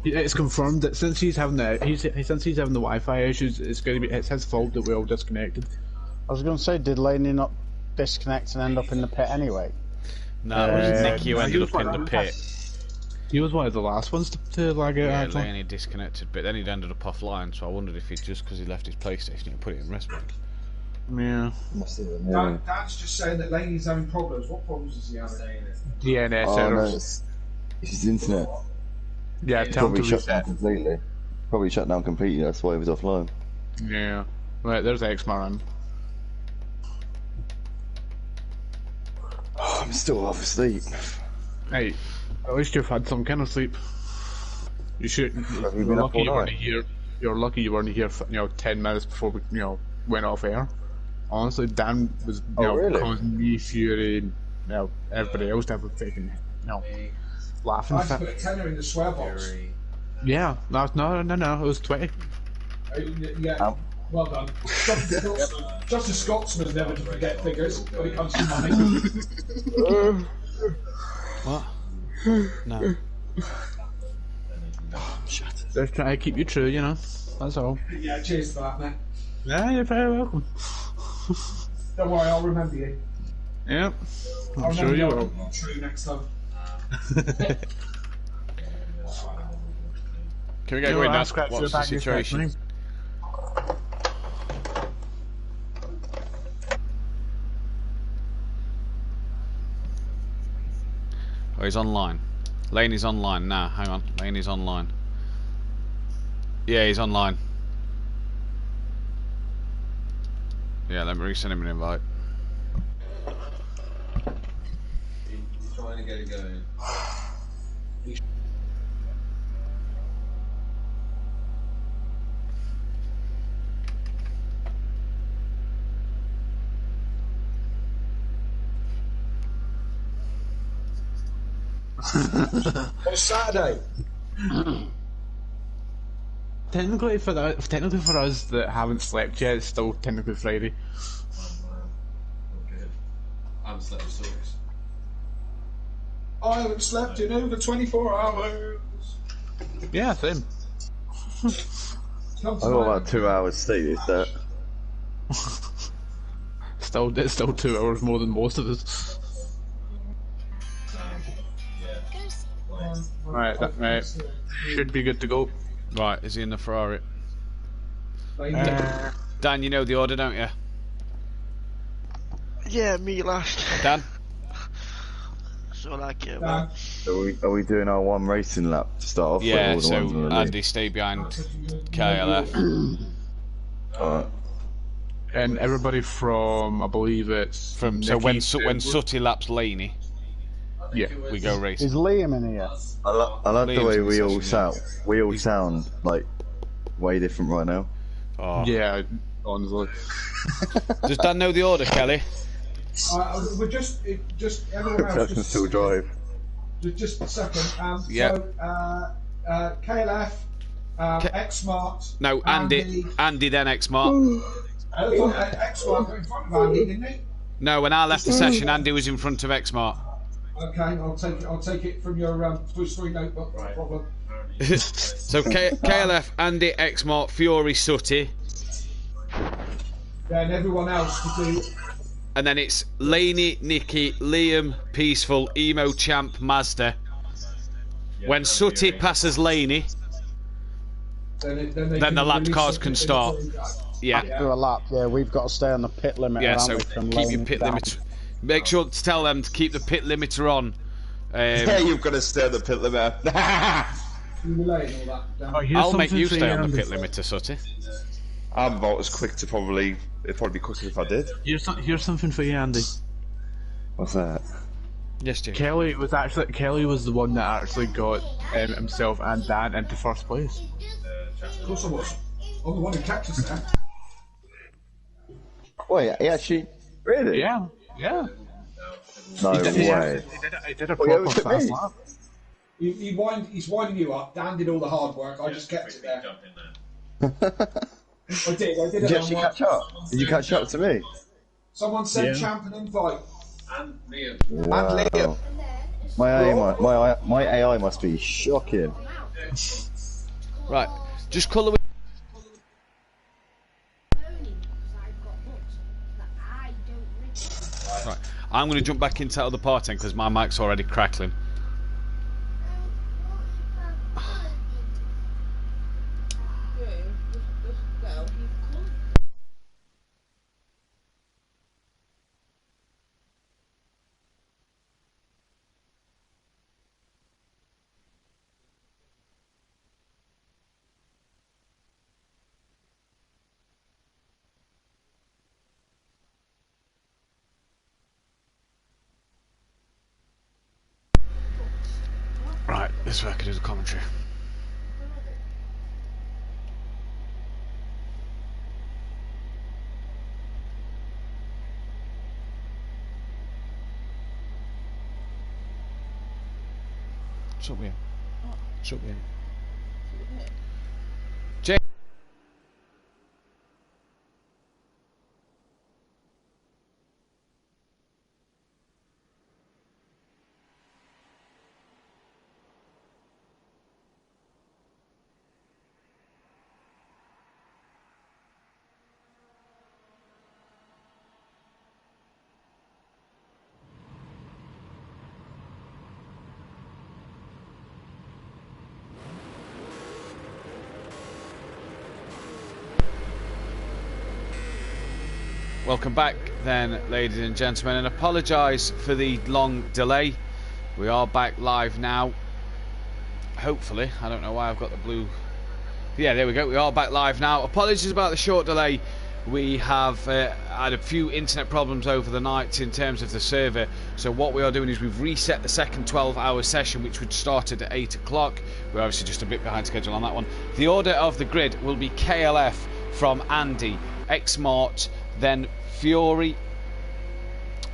Yeah, it's confirmed that since he's having the Wi-Fi issues, it's his fault that we're all disconnected. I was going to say, did Laney not disconnect and end up in the pit anyway? No, it was Nicky who ended up in the pit. He was one of the last ones to lag out. Yeah, actually. Laney disconnected, but then he'd ended up offline, so I wondered if he'd just because he left his PlayStation, he'd put it in rest mode. Yeah. Dan's just saying that Laney's having problems. What problems is he having? DNS Oh no, errors. it's his internet. Yeah, tell him Probably to shut down reset. completely. Probably shut down completely. That's why he was offline. Yeah. Right, there's X-Man. I'm still half asleep. Hey, at least you've had some kind of sleep. You should. Have you You're been up lucky all you weren't night? here. You're lucky you weren't here. 10 minutes before we, went off air. Honestly, Dan was, really? causing me fury. And, everybody else to have a freaking, laughing I had to fit. put a tenner in the swear box. Yeah, no, it was 20. Yeah. Well done. Just a Scotsman never to forget figures when it comes to money. What? No. Just trying to keep you true, you know. That's all. Yeah, cheers for that, mate. Yeah, you're very welcome. Don't worry, I'll remember you. Yep. I'll I'm sure you will. Be true next time. Can we get going now? What's the situation? situation? Oh, he's online. Lane is online now. Hang on. Lane is online. Yeah, he's online. Yeah, let me resend him an invite. He's trying to get it going. On Saturday. Technically for us that haven't slept yet, it's still technically Friday. Okay. I haven't slept with stories. I haven't slept in over 24 hours. Yeah, same. I got about 2 hours sleep, is that? It's still 2 hours more than most of us. Right, right. Should be good to go. Right, is he in the Ferrari? Dan, you know the order, don't you? Yeah, me last. Dan? So like it. Well. Are we doing our one racing lap to start off with? Yeah, or the so ones on the Andy, stay behind KLF. Alright. And everybody from, I believe it's So when Sutty laps Laney, yeah, we go racing. Is Liam in here? I love the way we all sound. We all He's... sound like way different right now. Oh. Yeah, honestly. Does Dan know the order, Kelly? We're just everyone else. Can still drive. Just a second. Yeah. So, KLF, X-Smart. No, Andy then X-Smart. X-Smart got in front of Andy, didn't he? No, when I left the session, Andy was in front of X-Smart. Okay, I'll take it from your full-screen notebook. No problem. So KLF, Andy, X-Mart, Fury, Sutty. Then everyone else to do. And then it's Laney, Nicky, Liam, Peaceful, Emo, Champ, Mazda. When Sutty passes Laney, then the lap cars can start. Yeah. After a lap, yeah, we've got to stay on the pit limit. Yeah, so keep your pit limit. Make sure to tell them to keep the pit limiter on. Yeah, you've got to stay on the pit limiter. I'll make you stay on the pit limiter, Sutty. I'm about as quick to probably. It'd probably be quicker if I did. Here's something for you, Andy. What's that? Yes, Jim. Kelly was the one that actually got himself and Dan into first place. Of course I was. I'm the one who kept us there. Wait, he actually really? Yeah. No way. He did a proper fast lap. He's winding you up. Dan did all the hard work. I just kept it there. I did. Did you actually catch up? Did you catch up to me? Someone sent Champ an invite. And Liam. Wow. And Liam. My AI must be shocking. Right, just colour. Right, I'm going to jump back into that other part then because my mic's already crackling. Right, this way I can do the commentary. What's up, Ian? What's up, Ian? Jay. welcome back then, ladies and gentlemen, and apologise for the long delay. We are back live now. Hopefully, I don't know why I've got the blue. Yeah, there we go. We are back live now. Apologies about the short delay. We have had a few internet problems over the night in terms of the server. So what we are doing is we've reset the second 12-hour session, which would started at 8 o'clock. We're obviously just a bit behind schedule on that one. The order of the grid will be KLF from Andy, Xmart, then Fury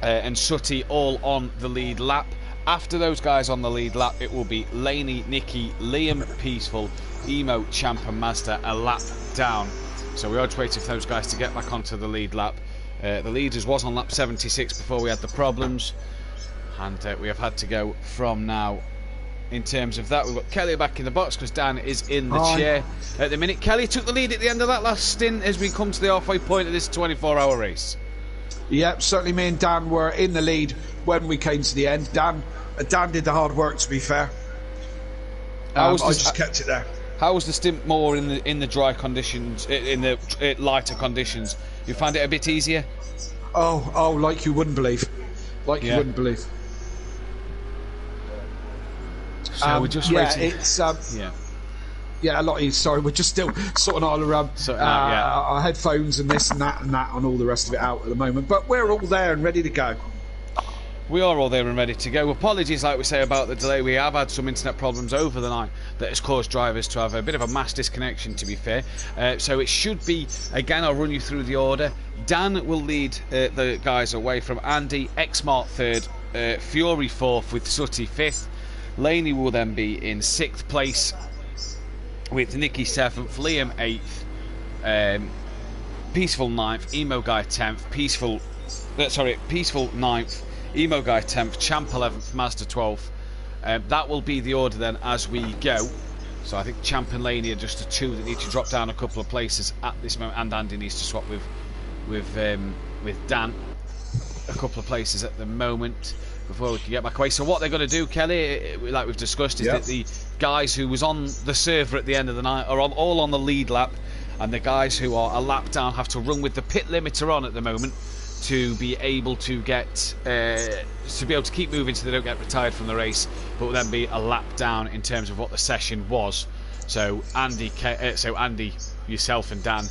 and Sutty all on the lead lap. After those guys on the lead lap, it will be Laney, Nicky, Liam, Peaceful, Emo, Champ and Mazda a lap down. So we are just waiting for those guys to get back onto the lead lap. The leaders was on lap 76 before we had the problems, and we have had to go from now. In terms of that, we've got Kelly back in the box because Dan is in the chair at the minute. Kelly took the lead at the end of that last stint as we come to the halfway point of this 24-hour race. Yep, certainly me and Dan were in the lead when we came to the end. Dan did the hard work, to be fair. I just kept it there. How was the stint more in the dry conditions, in the lighter conditions? You find it a bit easier? Oh, like you wouldn't believe. You wouldn't believe. So we're just waiting. Yeah, a lot easier. Sorry, we're just still sorting all around our headphones and this and that and all the rest of it out at the moment. But we're all there and ready to go. We are all there and ready to go. Apologies, like we say, about the delay. We have had some internet problems over the night that has caused drivers to have a bit of a mass disconnection, to be fair. So it should be, again, I'll run you through the order. Dan will lead the guys away from Andy, Xmart third, Fury fourth with Sutty fifth. Laney will then be in sixth place with Nicky seventh, Liam eighth, Peaceful ninth, Emo Guy 10th, Peaceful ninth, Emo Guy 10th, Champ 11th, Mazda 12th. That will be the order then as we go. So I think Champ and Laney are just the two that need to drop down a couple of places at this moment, and Andy needs to swap with Dan a couple of places at the moment before we can get back away. So what they're going to do, Kelly, like we've discussed, is that the guys who was on the server at the end of the night are all on the lead lap, and the guys who are a lap down have to run with the pit limiter on at the moment to be able to get to keep moving so they don't get retired from the race, but will then be a lap down in terms of what the session was. So Andy, yourself and Dan,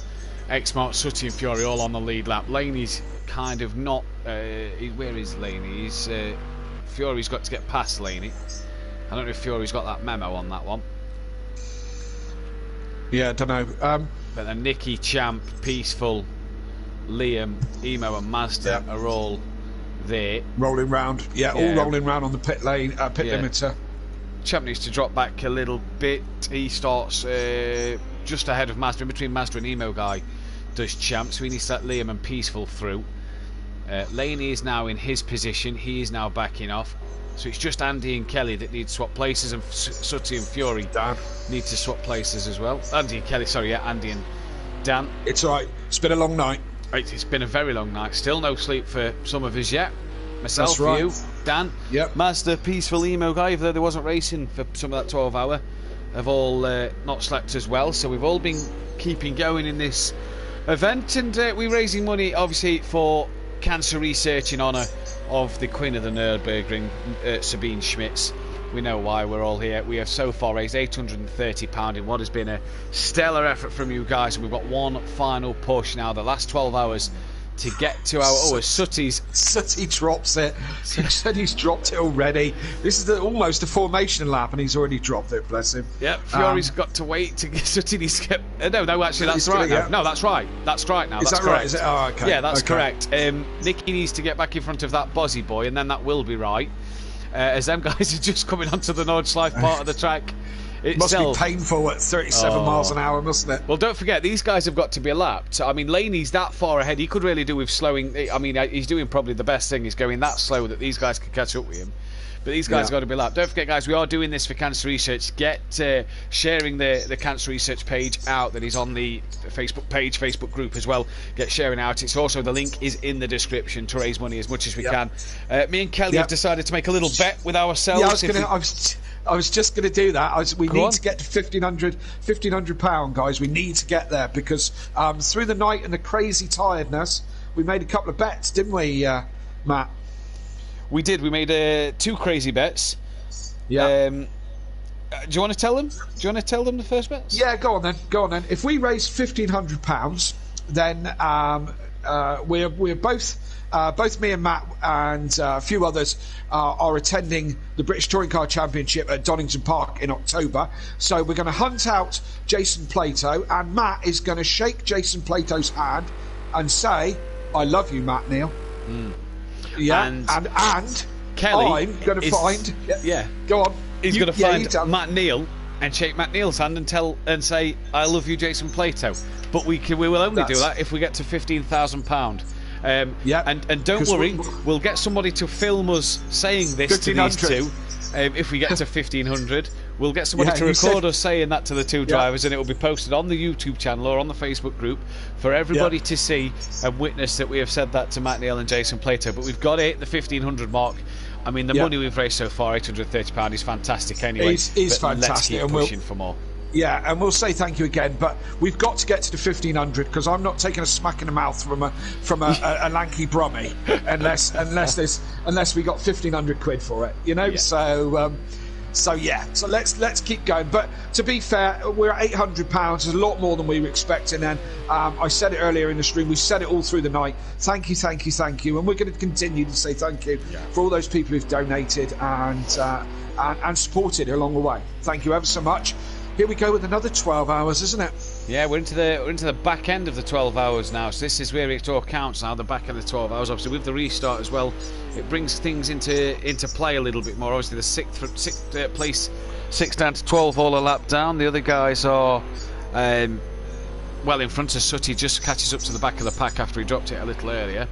Xmart, Sutty and Fury all on the lead lap. Laney's kind of not where is Laney? Fury's got to get past Laney. I don't know if Fury's got that memo on that one. Yeah, I don't know. But then Nicky, Champ, Peaceful, Liam, Emo and Mazda are all there. Rolling round. All rolling round on the pit limiter. Champ needs to drop back a little bit. He starts just ahead of Mazda, in between Mazda and Emo Guy does Champ, so he needs to let Liam and Peaceful through. Laney is now in his position. He is now backing off. So it's just Andy and Kelly that need to swap places, and Sutty and Fury need to swap places as well. Andy and Dan. It's alright. It's been a long night. It's been a very long night. Still no sleep for some of us yet. Myself, That's right. you, Dan, Mazda, Peaceful, Emo Guy, even though there wasn't racing for some of that 12 hour, have all not slept as well. So we've all been keeping going in this event, and we're raising money, obviously, for cancer research in honour of the Queen of the Nürburgring, Sabine Schmitz. We know why we're all here. We have so far raised £830 in what has been a stellar effort from you guys. We've got one final push now, the last 12 hours, to get to our... Sutty drops it. He said he's dropped it already. This is almost a formation lap, and he's already dropped it, bless him. Yep, Fury's got to wait to get... Sutty needs to get... no, actually, that's right now. No, that's right. That's right now. Is that right? Is it? Oh, okay. Yeah, that's correct. Nicky needs to get back in front of that Bozzy boy, and then that will be right. As them guys are just coming onto the Nordschleife part of the track. It must be painful at 37 miles an hour, mustn't it? Well, don't forget, these guys have got to be lapped. I mean, Laney's that far ahead. He could really do with slowing. I mean, he's doing probably the best thing, is going that slow that these guys can catch up with him. But these guys have got to be lapped. Don't forget, guys, we are doing this for cancer research. Get sharing the cancer research page out that is on the Facebook page, Facebook group as well. Get sharing out. It's also, the link is in the description to raise money as much as we can. Me and Kelly have decided to make a little bet with ourselves. I was just going to do that. We need to get to £1,500, guys. We need to get there because through the night and the crazy tiredness, we made a couple of bets, didn't we, Matt? We did. We made 2 crazy bets. Yeah. Do you want to tell them? Do you want to tell them the first bets? Yeah, go on then. If we raise £1,500, then we're both me and Matt and a few others are attending the British Touring Car Championship at Donington Park in October. So we're going to hunt out Jason Plato, and Matt is going to shake Jason Plato's hand and say, "I love you, Matt Neal." Yeah, and Kelly I'm going to find. Yeah, go on. He's going to find Matt Neal and shake Matt Neal's hand and say, "I love you, Jason Plato." But we will only do that if we get to £15,000. And don't worry, we'll get somebody to film us saying this to these two. If we get to 1,500, we'll get somebody to record us saying that to the 2 drivers, and it will be posted on the YouTube channel or on the Facebook group for everybody to see and witness that we have said that to Matt Neal and Jason Plato. But we've got to hit the 1,500 mark. I mean, the money we've raised so far, £830, is fantastic anyway. It's fantastic. Let's keep pushing for more. Yeah, and we'll say thank you again, but we've got to get to the 1,500 because I'm not taking a smack in the mouth from a lanky Brummie unless we got 1,500 quid for it, you know. Yeah. So let's keep going. But to be fair, we're at £800. It's a lot more than we were expecting. And I said it earlier in the stream. We said it all through the night. Thank you, and we're going to continue to say thank you for all those people who've donated and supported along the way. Thank you ever so much. Here we go with another 12 hours, isn't it? Yeah, we're into the back end of the 12 hours now. So this is where it all counts now. The back end of the 12 hours, obviously with the restart as well, it brings things into play a little bit more. Obviously the sixth place, 6 down to 12, all a lap down. The other guys are well in front of Sutty. Just catches up to the back of the pack after he dropped it a little earlier.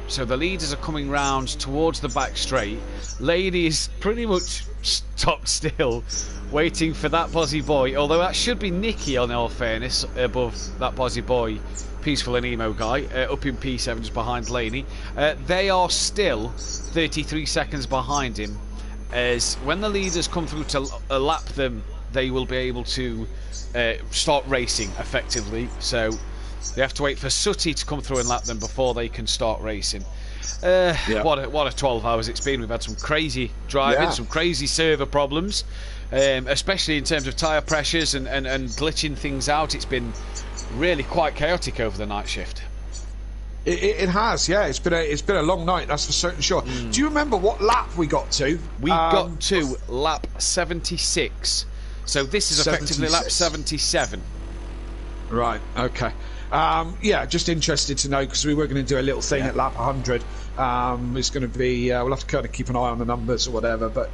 So the leaders are coming round towards the back straight. Lady is pretty much stopped still, waiting for that Bozzy Boy, although that should be Nicky, on all fairness, above that Bozzy Boy, Peaceful and Emo guy, up in P7 just behind Laney. They are still 33 seconds behind him, as when the leaders come through to lap them, they will be able to start racing effectively. So they have to wait for Sutty to come through and lap them before they can start racing. What a 12 hours it's been. We've had some crazy driving, some crazy server problems, especially in terms of tyre pressures and glitching things out. It's been really quite chaotic over the night shift. It has, yeah. It's been a long night, that's for certain sure. Do you remember what lap we got to? We got to lap 76. So this is effectively lap 77. Right, okay. Just interested to know, because we were going to do a little thing at lap 100. It's going to be we'll have to kind of keep an eye on the numbers or whatever, but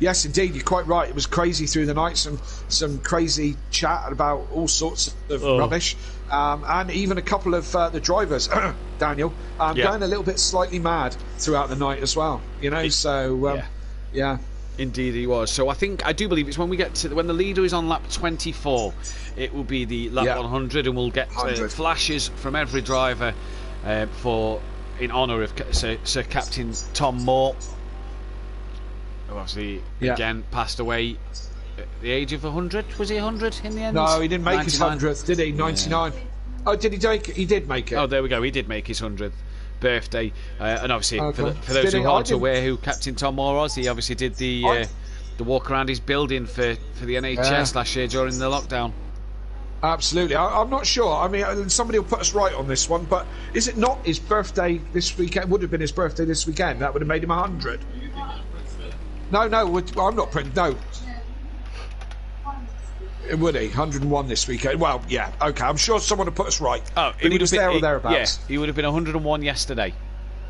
yes, indeed, you're quite right. It was crazy through the night, some crazy chat about all sorts of rubbish, and even a couple of the drivers Daniel going a little bit slightly mad throughout the night as well, you know. Indeed he was. So I do believe it's when the leader is on lap 24, it will be the lap 100, and we'll get flashes from every driver in honour of Sir Captain Tom Moore, who obviously again passed away at the age of 100. Was he 100 in the end? No, he didn't make his 100th, did he? 99. Yeah. Oh, did he make it? He did make it. Oh, there we go. He did make his 100th birthday, and obviously for those who aren't aware who Captain Tom Moore was, he obviously did the walk around his building for the NHS last year during the lockdown. Absolutely. I'm not sure. I mean, somebody will put us right on this one, but is it not his birthday this weekend? Would have been his birthday this weekend. That would have made him 100. No, I'm not Prince. No. Would he? 101 this weekend. Well, yeah, okay. I'm sure someone will put us right. Oh, but he was there or thereabouts. Yeah, he would have been 101 yesterday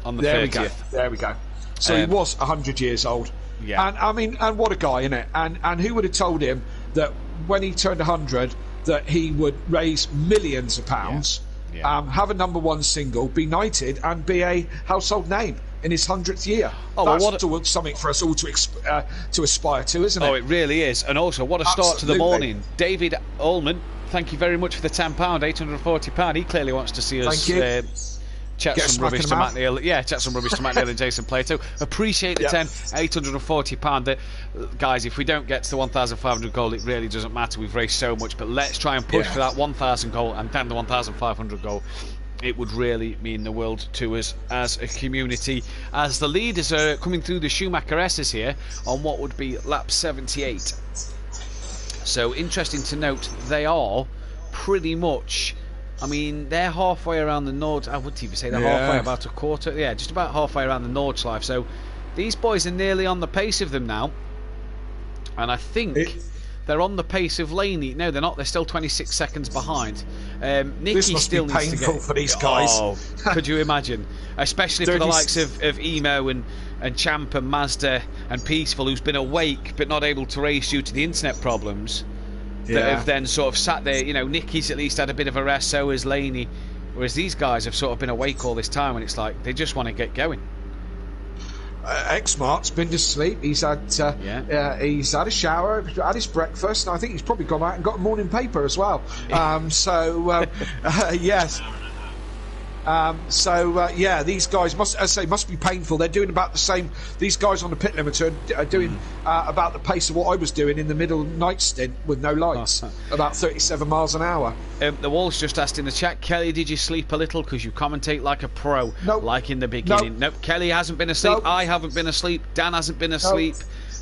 on the 30th. There we go. So he was 100 years old. Yeah. And I mean, and what a guy, innit? And who would have told him that when he turned 100 that he would raise millions of pounds, have a #1 single, be knighted, and be a household name in his 100th year? That's something for us all to aspire to, isn't it? Oh, it really is. And also, what a start to the morning. David Ullman, thank you very much for the £10, £840. He clearly wants to see us chat some rubbish to Matt Neal. Yeah, chat some rubbish to Matt Neal and Jason Plato. Appreciate the £840. Guys, if we don't get to the 1,500 goal, it really doesn't matter. We've raised so much, but let's try and push for that 1,000 goal and then the 1,500 goal. it would really mean the world to us as a community, as the leaders are coming through the Schumacher S's here on what would be lap 78. So interesting to note, they are pretty much, I mean, they're halfway around the Nord. I wouldn't even say they're halfway, about a quarter. Yeah, just about halfway around the Nordschleife. So these boys are nearly on the pace of them now. And I think they're on the pace of Laney. No, they're not. They're still 26 seconds behind. Nicky this must still be needs to painful get. for these guys. Oh, could you imagine? Especially for the likes of Emo and Champ and Mazda and Peaceful, who's been awake but not able to race due to the internet problems. That have then sort of sat there. You know, Nicky's at least had a bit of a rest, so has Laney. Whereas these guys have sort of been awake all this time, and it's like they just want to get going. X-Mart's been to sleep. He's had he's had a shower, had his breakfast, and I think he's probably gone out and got a morning paper as well. Yes. These guys must be painful. They're doing about the same. These guys on the pit limiter are doing about the pace of what I was doing in the middle night stint with no lights, about 37 miles an hour. The Walls just asked in the chat, Kelly, did you sleep a little because you commentate like a pro, like in the beginning? Nope. Kelly hasn't been asleep. Nope. I haven't been asleep. Dan hasn't been asleep.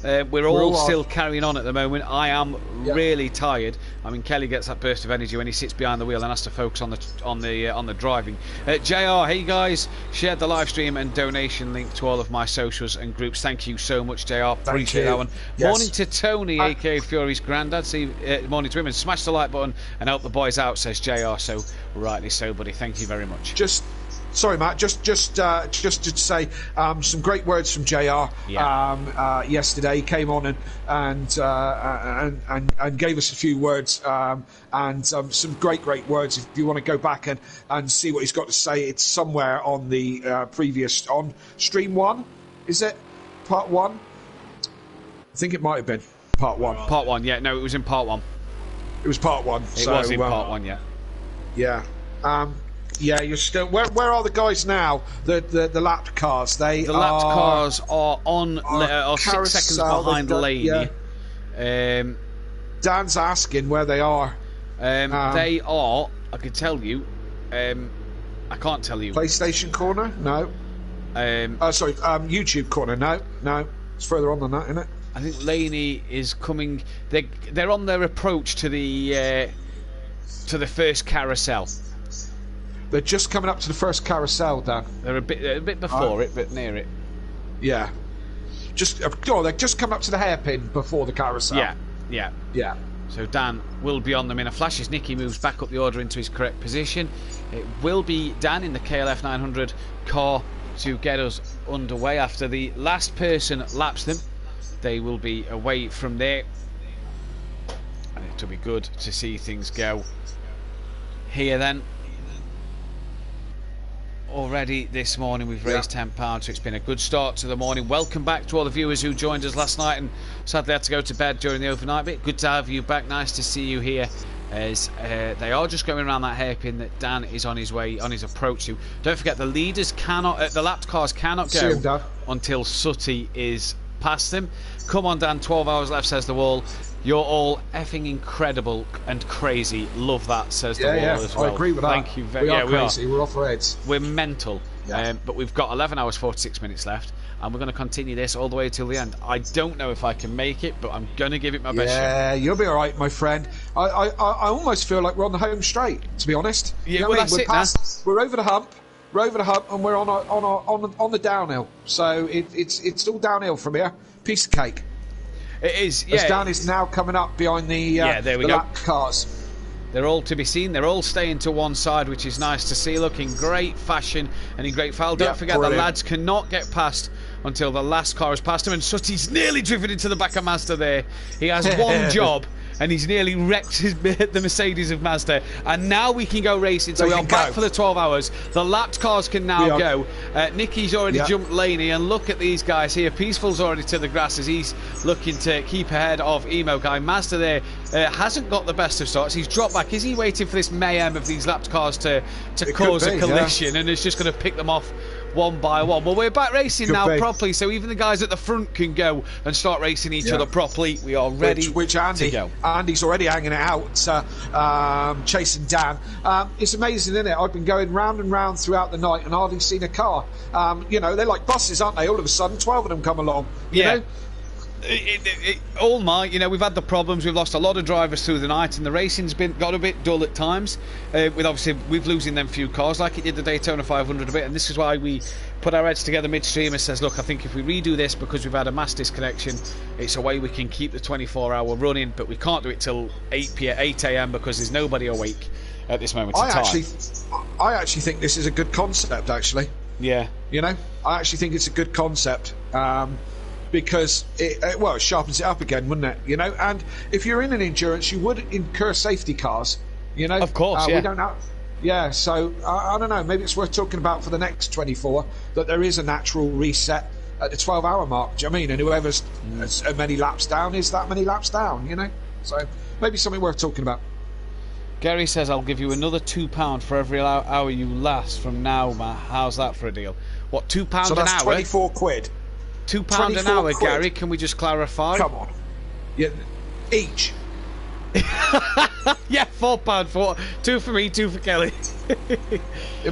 Nope. We're all still carrying on at the moment. I am really tired. I mean, Kelly gets that burst of energy when he sits behind the wheel and has to focus on the driving. JR, hey guys, shared the live stream and donation link to all of my socials and groups. Thank you so much, JR. Appreciate that one. Yes. Morning to Tony, aka Fury's granddad. Morning to him, and smash the like button and help the boys out, says JR. So rightly so, buddy. Thank you very much. Sorry, Matt. Just to say some great words from JR. Yesterday, he came on and gave us a few words and some great words. If you want to go back and see what he's got to say, it's somewhere on the on stream 1. Is it part 1? I think it might have been part 1. Part 1, yeah. No, it was in part 1. It was part 1. It was in part 1, yeah. Yeah. You're still. Where are the guys now? The lapped cars. The lapped cars are on. Are 6 seconds behind Laney. Yeah. Dan's asking where they are. They are. I can tell you. I can't tell you. PlayStation corner? No. YouTube corner? No. It's further on than that, isn't it? I think Laney is coming. They're on their approach to the first carousel. They're just coming up to the first carousel, Dan. They're a bit before it, but near it. Yeah. They're just coming up to the hairpin before the carousel. Yeah. So Dan will be on them in a flash as Nicky moves back up the order into his correct position. It will be Dan in the KLF 900 car to get us underway. After the last person laps them, they will be away from there. And it'll be good to see things go here then. Already this morning we've raised £10, so it's been a good start to the morning. Welcome back to all the viewers who joined us last night and sadly had to go to bed during the overnight bit. Good to have you back, nice to see you here as they are just going around that hairpin that Dan is on his approach to. Don't forget the leaders cannot, the lapped cars cannot go until Sutty is past them. Come on Dan, 12 hours left, says the Wall. You're all effing incredible and crazy. Love that, says the Wall as well. I agree with that. Thank you very much. We are crazy. We're off our heads. We're mental. But we've got 11 hours 46 minutes left, and we're going to continue this all the way till the end. I don't know if I can make it, but I'm going to give it my best shot. Yeah, you'll be all right, my friend. I almost feel like we're on the home straight, to be honest. Yeah, you know that's it now. We're over the hump. And we're on the downhill. So it's all downhill from here. Piece of cake. It is, yeah. As Dan is now coming up behind the lap cars. They're all to be seen. They're all staying to one side, which is nice to see. Look in great fashion and in great file. Don't forget, brilliant. The lads cannot get past until the last car has passed him. And Sutty's nearly driven into the back of Mazda there. He has one job, and he's nearly wrecked the Mercedes of Mazda. And now we can go racing. So we are back for the 12 hours. The lapped cars can now go. Nicky's already jumped Laney, and look at these guys here. Peaceful's already to the grass as he's looking to keep ahead of Emo Guy. Mazda there hasn't got the best of starts. He's dropped back. Is he waiting for this mayhem of these lapped cars to cause a collision, and it's just going to pick them off one by one. Well, we're back racing Could now be. properly, so even the guys at the front can go and start racing each other properly. We are ready which Andy, to go. Andy's already hanging it out, chasing Dan. It's amazing, isn't it? I've been going round and round throughout the night and hardly seen a car. You know, they're like buses, aren't they? All of a sudden, 12 of them come along. You know? All night, you know, we've had the problems. We've lost a lot of drivers through the night, and the racing's got a bit dull at times. With obviously we've losing them few cars, like it did the Daytona 500 a bit, and this is why we put our heads together midstream and says, look, I think if we redo this because we've had a mass disconnection, it's a way we can keep the 24-hour running, but we can't do it till 8 a.m. because there's nobody awake at this moment in time. I actually think this is a good concept. Actually, yeah, you know, I actually think it's a good concept. Because it sharpens it up again, wouldn't it? You know, and if you're in an endurance, you would incur safety cars. You know, of course, yeah. We don't have, yeah. So I don't know. Maybe it's worth talking about for the next 24 that there is a natural reset at the 12-hour mark. Do you know what I mean? And whoever's as many laps down is that many laps down. You know, so maybe something worth talking about. Gary says, I'll give you another £2 for every hour you last from now, Matt. How's that for a deal? What, £2 so an hour? that's 24 quid. £2 an hour, quid. Gary, can we just clarify? Come on. Yeah, each. Yeah, £4 for 2 for me, 2 for Kelly.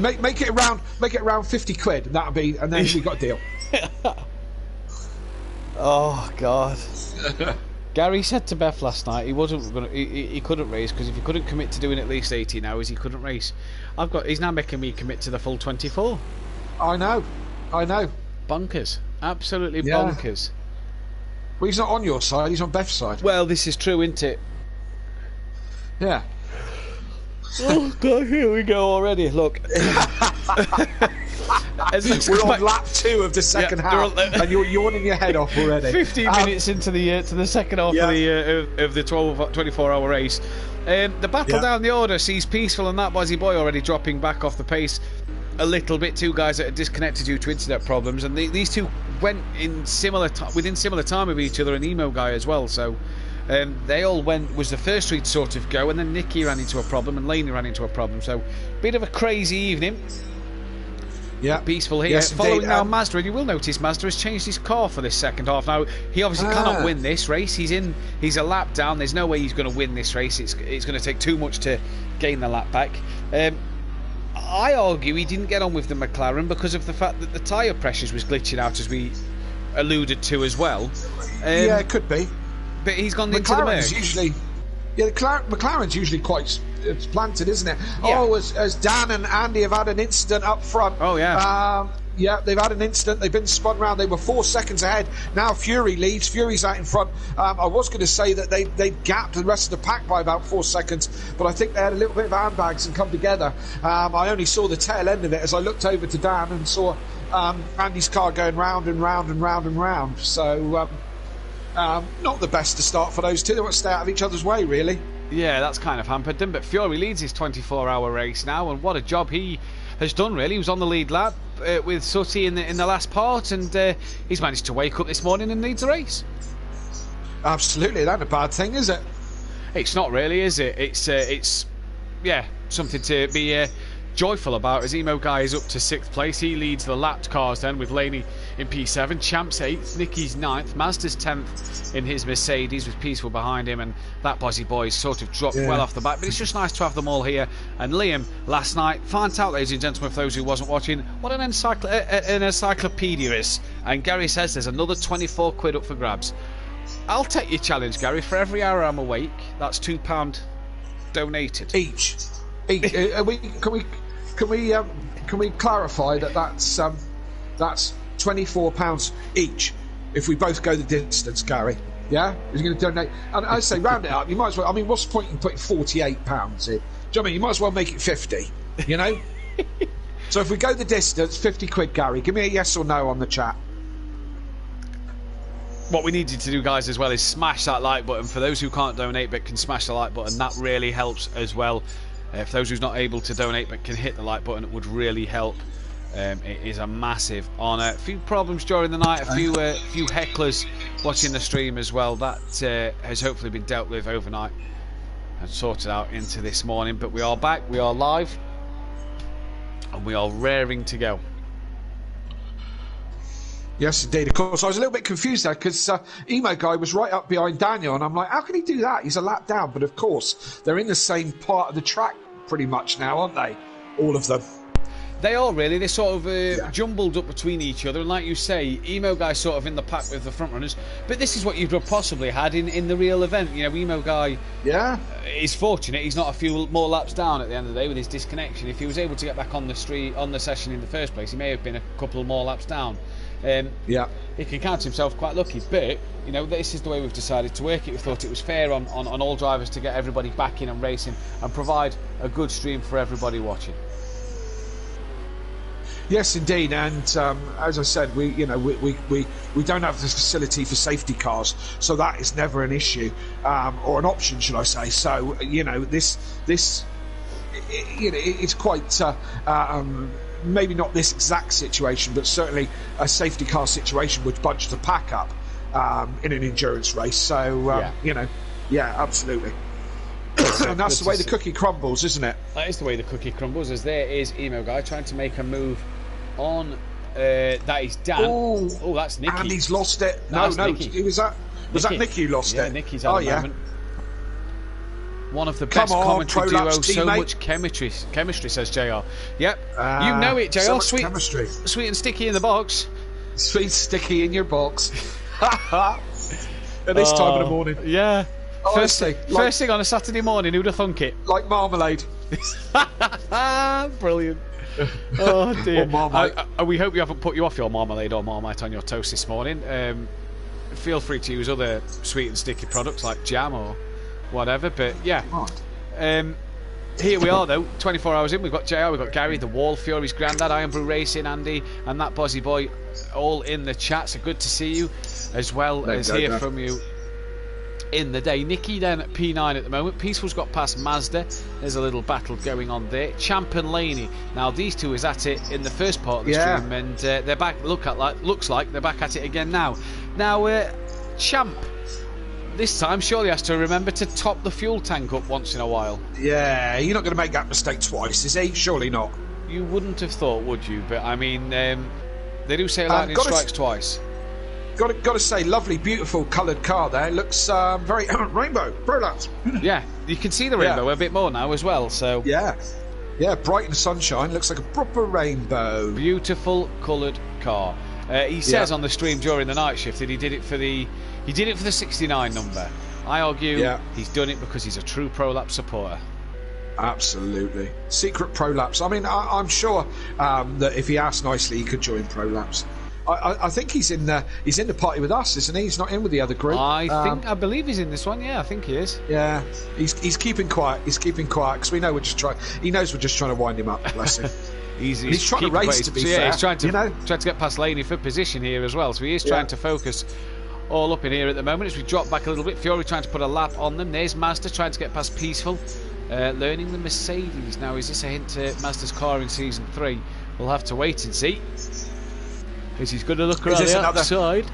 make it around 50 quid, and that'll be, and then we got a deal. Oh God. Gary said to Beth last night he wasn't gonna, he couldn't race because if he couldn't commit to doing at least 18 hours, he couldn't race. He's now making me commit to the full 24. I know. Bonkers. Absolutely bonkers. Well, he's not on your side, he's on Beth's side. Well, this is true, isn't it? Yeah. Oh God, here we go already. Look. We're on lap 2 of the second half, and you're yawning your head off already. 15 minutes into the second half of the 24-hour race. The battle down the order sees Peaceful and that Bozzy Boy already dropping back off the pace a little bit. Two guys that are disconnected due to internet problems, and these two went in within similar time of each other, and Emo Guy as well. So they all was the first three to sort of go, and then Nicky ran into a problem and Laney ran into a problem. So bit of a crazy evening. Yeah, Peaceful here. Yes, following now Mazda, and you will notice Mazda has changed his car for this second half. Now he obviously cannot win this race. He's a lap down. There's no way he's going to win this race. It's going to take too much to gain the lap back. I argue he didn't get on with the McLaren because of the fact that the tyre pressures was glitching out, as we alluded to as well. Yeah, it could be. But he's gone into the Merc. McLaren's usually quite planted, isn't it? Yeah. Oh, as Dan and Andy have had an incident up front. Oh, yeah. Yeah, they've had an incident. They've been spun round. They were 4 seconds ahead. Now Fury leads. Fury's out in front. I was going to say that they gapped the rest of the pack by about 4 seconds, but I think they had a little bit of handbags and come together. I only saw the tail end of it as I looked over to Dan and saw Andy's car going round and round and round and round. So not the best to start for those two. They want to stay out of each other's way, really. Yeah, that's kind of hampered them. But Fury leads his 24-hour race now, and what a job he has done, really. He was on the lead lap with Sutty in the last part, and he's managed to wake up this morning and leads the race. Absolutely, that's a bad thing, is it? It's not really, is it? It's something to be joyful about, as Emo Guy is up to 6th place. He leads the lapped cars then, with Laney in P7, Champ's 8th, Nicky's 9th, Mazda's 10th in his Mercedes with Peaceful behind him, and that Bozzy Boy's sort of dropped well off the back. But it's just nice to have them all here. And Liam last night, find out, ladies and gentlemen, for those who wasn't watching, what an encyclopedia is. And Gary says there's another 24 quid up for grabs. I'll take your challenge, Gary. For every hour I'm awake, that's £2 donated each. Can we clarify that that's £24 each if we both go the distance, Gary? Yeah, he's going to donate. And I say round it up. You might as well. I mean, what's the point in putting £48 in? Do you know what I mean? You might as well make it 50. You know. So if we go the distance, 50 quid, Gary. Give me a yes or no on the chat. What we need you to do, guys, as well, is smash that like button. For those who can't donate but can smash the like button, that really helps as well. For those who's not able to donate but can hit the like button, it would really help. It is a massive honour. A few problems during the night, a few hecklers watching the stream as well. That has hopefully been dealt with overnight and sorted out into this morning. But we are back, we are live, and we are raring to go. Yes, indeed. Of course, I was a little bit confused there because Emo Guy was right up behind Daniel, and I'm like, how can he do that? He's a lap down. But of course, they're in the same part of the track pretty much now, aren't they? All of them. They are really. They're sort of jumbled up between each other, and like you say, Emo Guy's sort of in the pack with the front runners. But this is what you'd have possibly had in the real event. You know, Emo Guy is fortunate. He's not a few more laps down at the end of the day with his disconnection. If he was able to get back on the session in the first place, he may have been a couple more laps down. He can count himself quite lucky, but you know, this is the way we've decided to work it. We thought it was fair on all drivers to get everybody back in and racing and provide a good stream for everybody watching. Yes, indeed, and as I said, we don't have the facility for safety cars, so that is never an issue or an option, should I say? So it's quite maybe not this exact situation, but certainly a safety car situation would bunch the pack up in an endurance race. So absolutely. And that's the way the cookie crumbles, isn't it? That is the way the cookie crumbles. As there is Emo Guy trying to make a move on. That is Dan. Oh, that's Nicky. And he's lost it. Was that Nicky who lost it? Nicky's had a moment. One of the best commentary duos. So much chemistry, says JR. Yep, you know it, JR. So sweet chemistry. Sweet and sticky in the box. Sweet sticky in your box. At this time of the morning. Yeah. Honestly, first thing on a Saturday morning, who'd have thunk it? Like marmalade. Brilliant. Oh dear. We hope you haven't put you off your marmalade or Marmite on your toast this morning. Feel free to use other sweet and sticky products like jam or whatever. But yeah, here we are though. 24 hours in, we've got JR, we've got Gary, the Wall Fury's granddad, Iron Brew Racing, Andy, and that Bozzy Boy, all in the chat. So good to see you, as well as hear from you in the day. Nicky then at P9 at the moment. Peaceful's got past Mazda. There's a little battle going on there. Champ and Laney. Now these two is at it in the first part of the stream, and they're back. Looks like they're back at it again now. Now Champ this time surely has to remember to top the fuel tank up once in a while. Yeah, you're not going to make that mistake twice, is he? Surely not. You wouldn't have thought, would you? But I mean, they do say lightning strikes twice. Got to say, lovely, beautiful coloured car there. It looks very rainbow, Prolapse. Yeah, you can see the rainbow a bit more now as well. So yeah, bright in the sunshine. Looks like a proper rainbow. Beautiful coloured car. He says on the stream during the night shift that he did it for the 69 number. I argue he's done it because he's a true Prolapse supporter. Absolutely, secret Prolapse. I mean, I'm sure that if he asked nicely, he could join Prolapse. I think he's in the party with us, isn't he? He's not in with the other group. I believe he's in this one. Yeah, I think he is. Yeah, he's keeping quiet. He's keeping quiet because we know he knows we're just trying to wind him up. Bless him. he's trying to race. To be fair, he's trying to get past Laney for position here as well. So he is trying to focus all up in here at the moment as we drop back a little bit. Fury trying to put a lap on them. There's Mazda trying to get past Peaceful, learning the Mercedes. Now, is this a hint to Mazda's car in Season 3? We'll have to wait and see. Because he's going to look around the outside.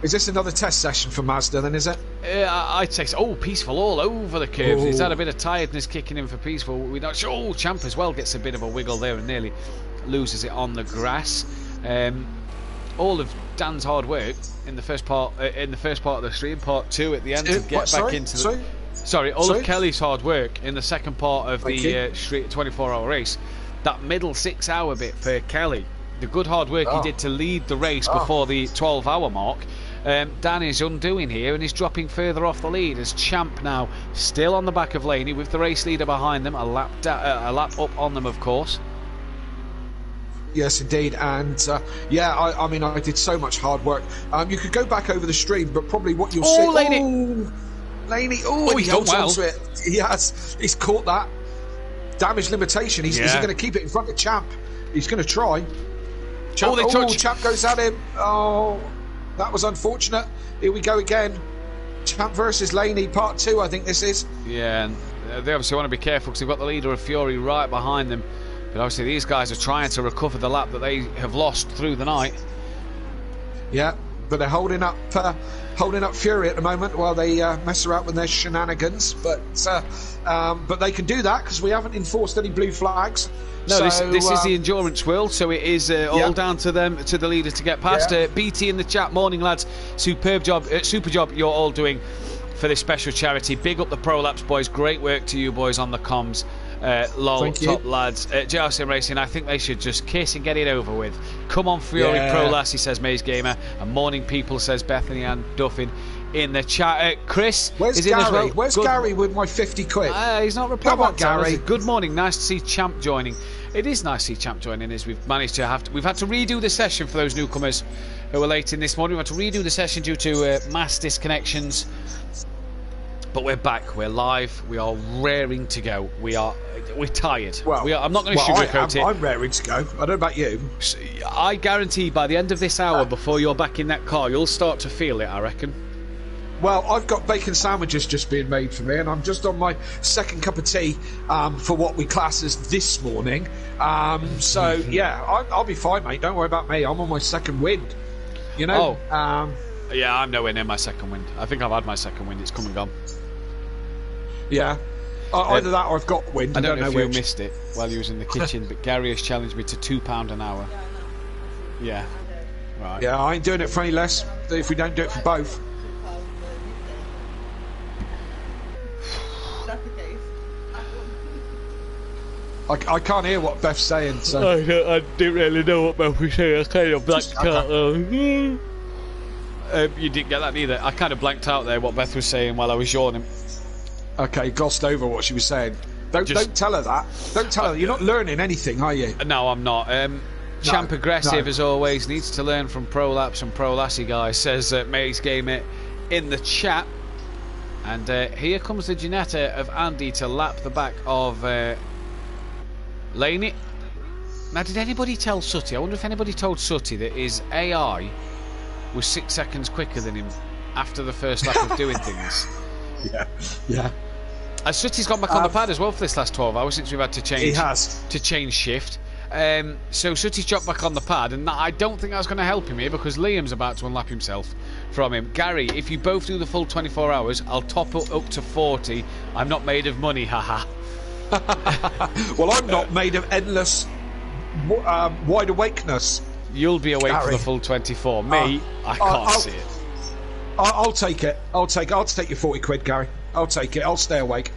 Is this another test session for Mazda then, is it? I'd say so. Oh, Peaceful all over the curves. He's had a bit of tiredness kicking in for Peaceful. We're not sure. Oh, Champ as well gets a bit of a wiggle there and nearly loses it on the grass. All of Dan's hard work in the first part of the stream, part 2 at the end to get back into the... Sorry, all of Kelly's hard work in the second part of the 24-hour race. That middle 6-hour bit for Kelly. The good hard work he did to lead the race before the 12-hour mark. Dan is undoing here and is dropping further off the lead as Champ now still on the back of Laney with the race leader behind them, a lap up on them, of course. Yes, indeed, and I mean, I did so much hard work. You could go back over the stream, but probably what you'll see... Laney! Laney! He's done well. Onto it. He's caught that damage limitation. Is he going to keep it in front of Champ? He's going to try. Champ goes at him. Oh, that was unfortunate. Here we go again. Champ versus Laney, part 2, I think this is. Yeah, and they obviously want to be careful because they've got the leader of Fury right behind them. But obviously these guys are trying to recover the lap that they have lost through the night. Yeah, but they're holding up Fury at the moment while they mess around with their shenanigans. But they can do that because we haven't enforced any blue flags. No, so, this is the endurance world, so it is all down to them, to the leader to get past. BT in the chat, morning lads, super job you're all doing for this special charity. Big up the Prolapse boys, great work to you boys on the comms. Lol, top lads. JRC Racing, I think they should just kiss and get it over with. Come on, Fury Pro Lassie, says Maze Gamer. And morning people, says Bethany Ann Duffin in the chat. Chris, where's is Gary? in as well. Where's Gary with my 50 quid? He's not replying. Come on, Gary. Good morning. Nice to see Champ joining. It is nice to see Champ joining, as we've managed to we've had to redo the session for those newcomers who were late in this morning. We've had to redo the session due to mass disconnections. But we're back. We're live. We are raring to go. We're tired. Well, I'm not going to sugarcoat it. I'm raring to go. I don't know about you. I guarantee by the end of this hour, before you're back in that car, you'll start to feel it, I reckon. Well, I've got bacon sandwiches just being made for me, and I'm just on my second cup of tea for what we class as this morning. So, yeah, I'll be fine, mate. Don't worry about me. I'm on my second wind. You know? Yeah, I'm nowhere near my second wind. I think I've had my second wind. It's come and gone. Yeah. Either that or I've got wind. I don't know if you which. missed it while you was in the kitchen, but Gary has challenged me to £2 an hour. Yeah. Right. Yeah, I ain't doing it for any less if we don't do it for both. I can't hear what Beth's saying, so... I didn't really know what Beth was saying. I kind of blanked out. You didn't get that either. I kind of blanked out there what Beth was saying while I was yawning. Okay, glossed over what she was saying. Don't tell her that. Don't tell her. You're not learning anything, are you? No, I'm not. Champ Aggressive, as always, needs to learn from Prolapse and Pro Lassie guys, says Maze Gamer in the chat. And here comes the Ginetta of Andy to lap the back of Laney. Now, did anybody tell Sutty? I wonder if anybody told Sutty that his AI was 6 seconds quicker than him after the first lap of doing things. Yeah. And Sutty's gone back on the pad as well for this last 12 hours since we've had to change. He has. To change shift. So Sutty's dropped back on the pad, and I don't think that's going to help him here because Liam's about to unlap himself from him. Gary, if you both do the full 24 hours, I'll top up to 40. I'm not made of money, haha. Well, I'm not made of endless wide awakeness. You'll be awake for the full 24. Me, I can't see it. I'll take it. I'll take your 40 quid, Gary. I'll take it. I'll stay awake.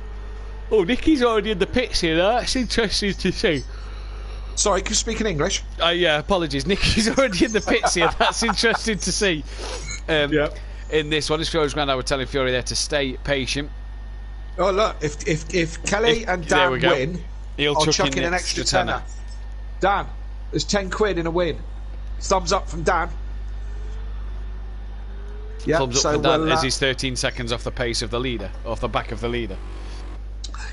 Oh, Nicky's already in the pits here. That's interesting to see. Sorry, can you speak in English? Yeah, apologies. Nicky's already in the pits here. That's interesting to see. In this one, as Fury's grand, I was telling Fury there to stay patient. Oh, look, if Kelly and Dan win, I'll chuck in an extra tenner. Dan, there's 10 quid in a win. Thumbs up from Dan. Yeah, thumbs up for Dan as he's 13 seconds off the pace of the leader, off the back of the leader.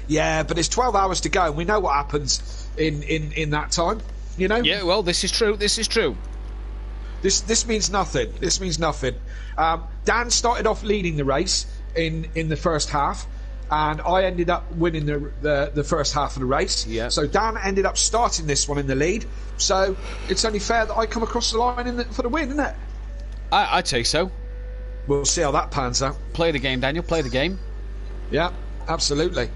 Yeah, but it's 12 hours to go, and we know what happens in that time. You know. Yeah, well, this is true. This is true. This means nothing. This means nothing. Dan started off leading the race in the first half, and I ended up winning the first half of the race. Yeah. So Dan ended up starting this one in the lead. So it's only fair that I come across the line for the win, isn't it? I'd say so. We'll see how that pans out. Play the game, Daniel. Play the game. Yeah, absolutely.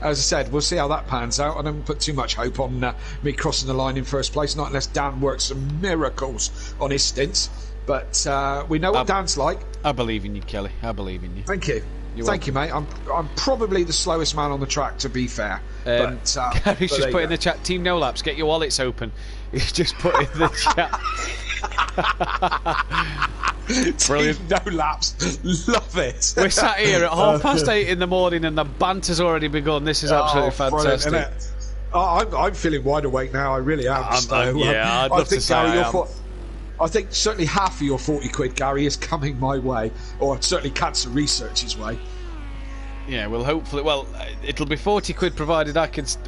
As I said, we'll see how that pans out. I don't put too much hope on me crossing the line in first place, not unless Dan works some miracles on his stints. But we know what Dan's like. I believe in you, Kelly. I believe in you. Thank you. Thank you, mate. I'm probably the slowest man on the track, to be fair. Gary's just put in the chat, Team No Laps, get your wallets open. He's just put in the chat. Brilliant. Team No Laps. Love it. We're sat here at 8:30 in the morning and the banter's already begun. This is absolutely fantastic. I'm feeling wide awake now. I really am. I'd love to say I think certainly half of your 40 quid, Gary, is coming my way, or certainly Cancer Research's way. Yeah, well, hopefully, it'll be 40 quid provided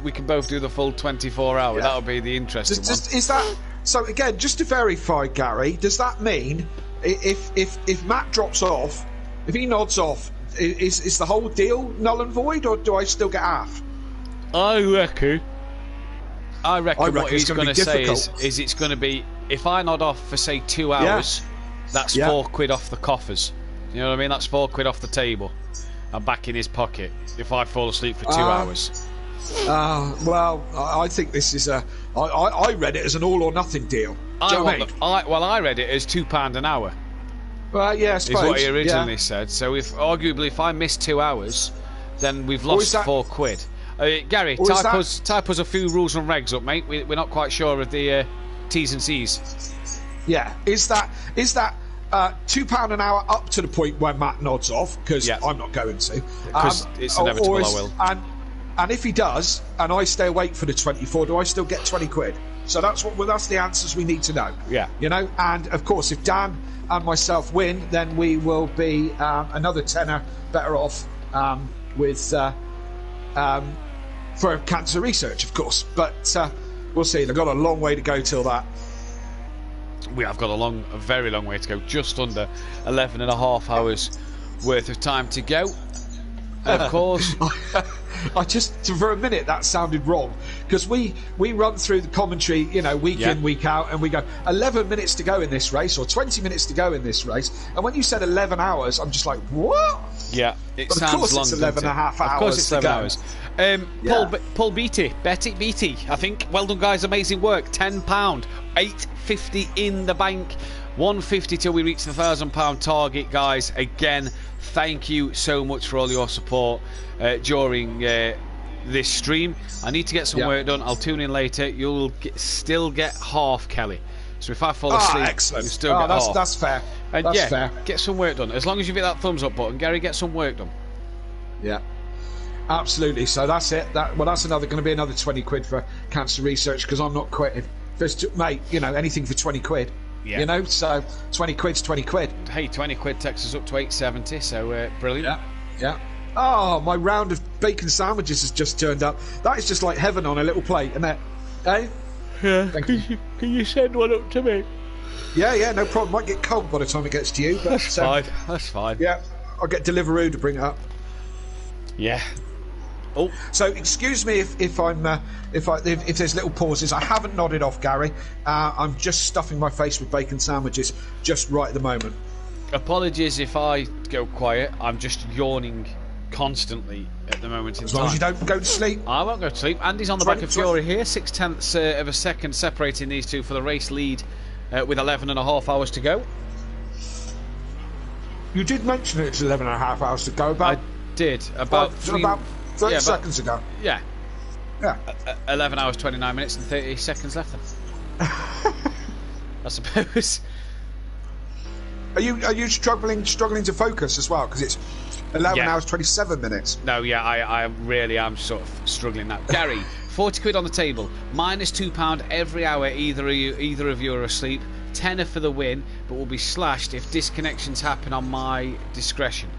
we can both do the full 24 hour. Yeah. That'll be the interesting one. Is that so? Again, just to verify, Gary, does that mean if Matt drops off, if he nods off, is the whole deal null and void, or do I still get half? I reckon what he's going to say is it's going to be, if I nod off for say 2 hours, That's Yeah. £4 off the coffers. You know what I mean? That's £4 off the table. I'm back in his pocket if I fall asleep for 2 hours. Well, I think this is I read it as an all or nothing deal. Do you know what I mean? I read it as £2 an hour. Well, yeah, I Is suppose. what he originally said. So if I miss 2 hours, then we've lost £4. Gary, type us a few rules and regs up, mate. We're not quite sure of the T's and C's. Yeah, is that £2 an hour up to the point where Matt nods off? Because I'm not going to. Because it's inevitable. I will. And if he does, and I stay awake for the 24, do I still get £20? So that's the answers we need to know. Yeah. You know, and of course, if Dan and myself win, then we will be another tenner better off for cancer research, of course. But we'll see. They've got a long way to go till that. We have got a very long way to go. Just under 11 and a half hours worth of time to go. And of course, I just for a minute that sounded wrong because we run through the commentary, you know, week in, week out, and we go 11 minutes to go in this race or 20 minutes to go in this race. And when you said 11 hours, I'm just like, what? Yeah, it but sounds of course long. It's 11 and a half hours. Of course, it's 11 hours. Paul Beatty, I think. Well done, guys. Amazing work. £10, £850 in the bank. 150 till we reach the £1,000 target, guys. Again, thank you so much for all your support during this stream. I need to get some work done. I'll tune in later. You'll still get half, Kelly. So if I fall asleep, excellent. you still get half. That's fair. And that's fair. Get some work done. As long as you hit that thumbs up button, Gary, get some work done. Yeah. Absolutely. So that's it. That's going to be another £20 for cancer research because I'm not quitting. Mate, you know, anything for £20. Yeah. You know, so £20's £20. Hey, £20 takes us up to 870. So brilliant. Yeah. Oh, my round of bacon sandwiches has just turned up. That is just like heaven on a little plate, isn't it? Eh? Yeah. Can you send one up to me? Yeah, no problem. Might get cold by the time it gets to you, but that's fine. That's fine. Yeah, I'll get Deliveroo to bring it up. Yeah. Oh, so excuse me if there's little pauses. I haven't nodded off, Gary. I'm just stuffing my face with bacon sandwiches just right at the moment. Apologies if I go quiet. I'm just yawning constantly at the moment in time. As long as you don't go to sleep. I won't go to sleep. Andy's on the back of Fury here. 0.6 of a second separating these two for the race lead with 11 and a half hours to go. You did mention it's 11 and a half hours to go. I did. About 30 seconds ago. Yeah. Yeah. 11 hours, 29 minutes and 30 seconds left then. I suppose. Are you struggling to focus as well? Because it's 11 hours, 27 minutes. No, I really am sort of struggling now. Gary, £40 on the table, minus £2 every hour. Either of you are asleep. Tenner for the win, but will be slashed if disconnections happen on my discretion.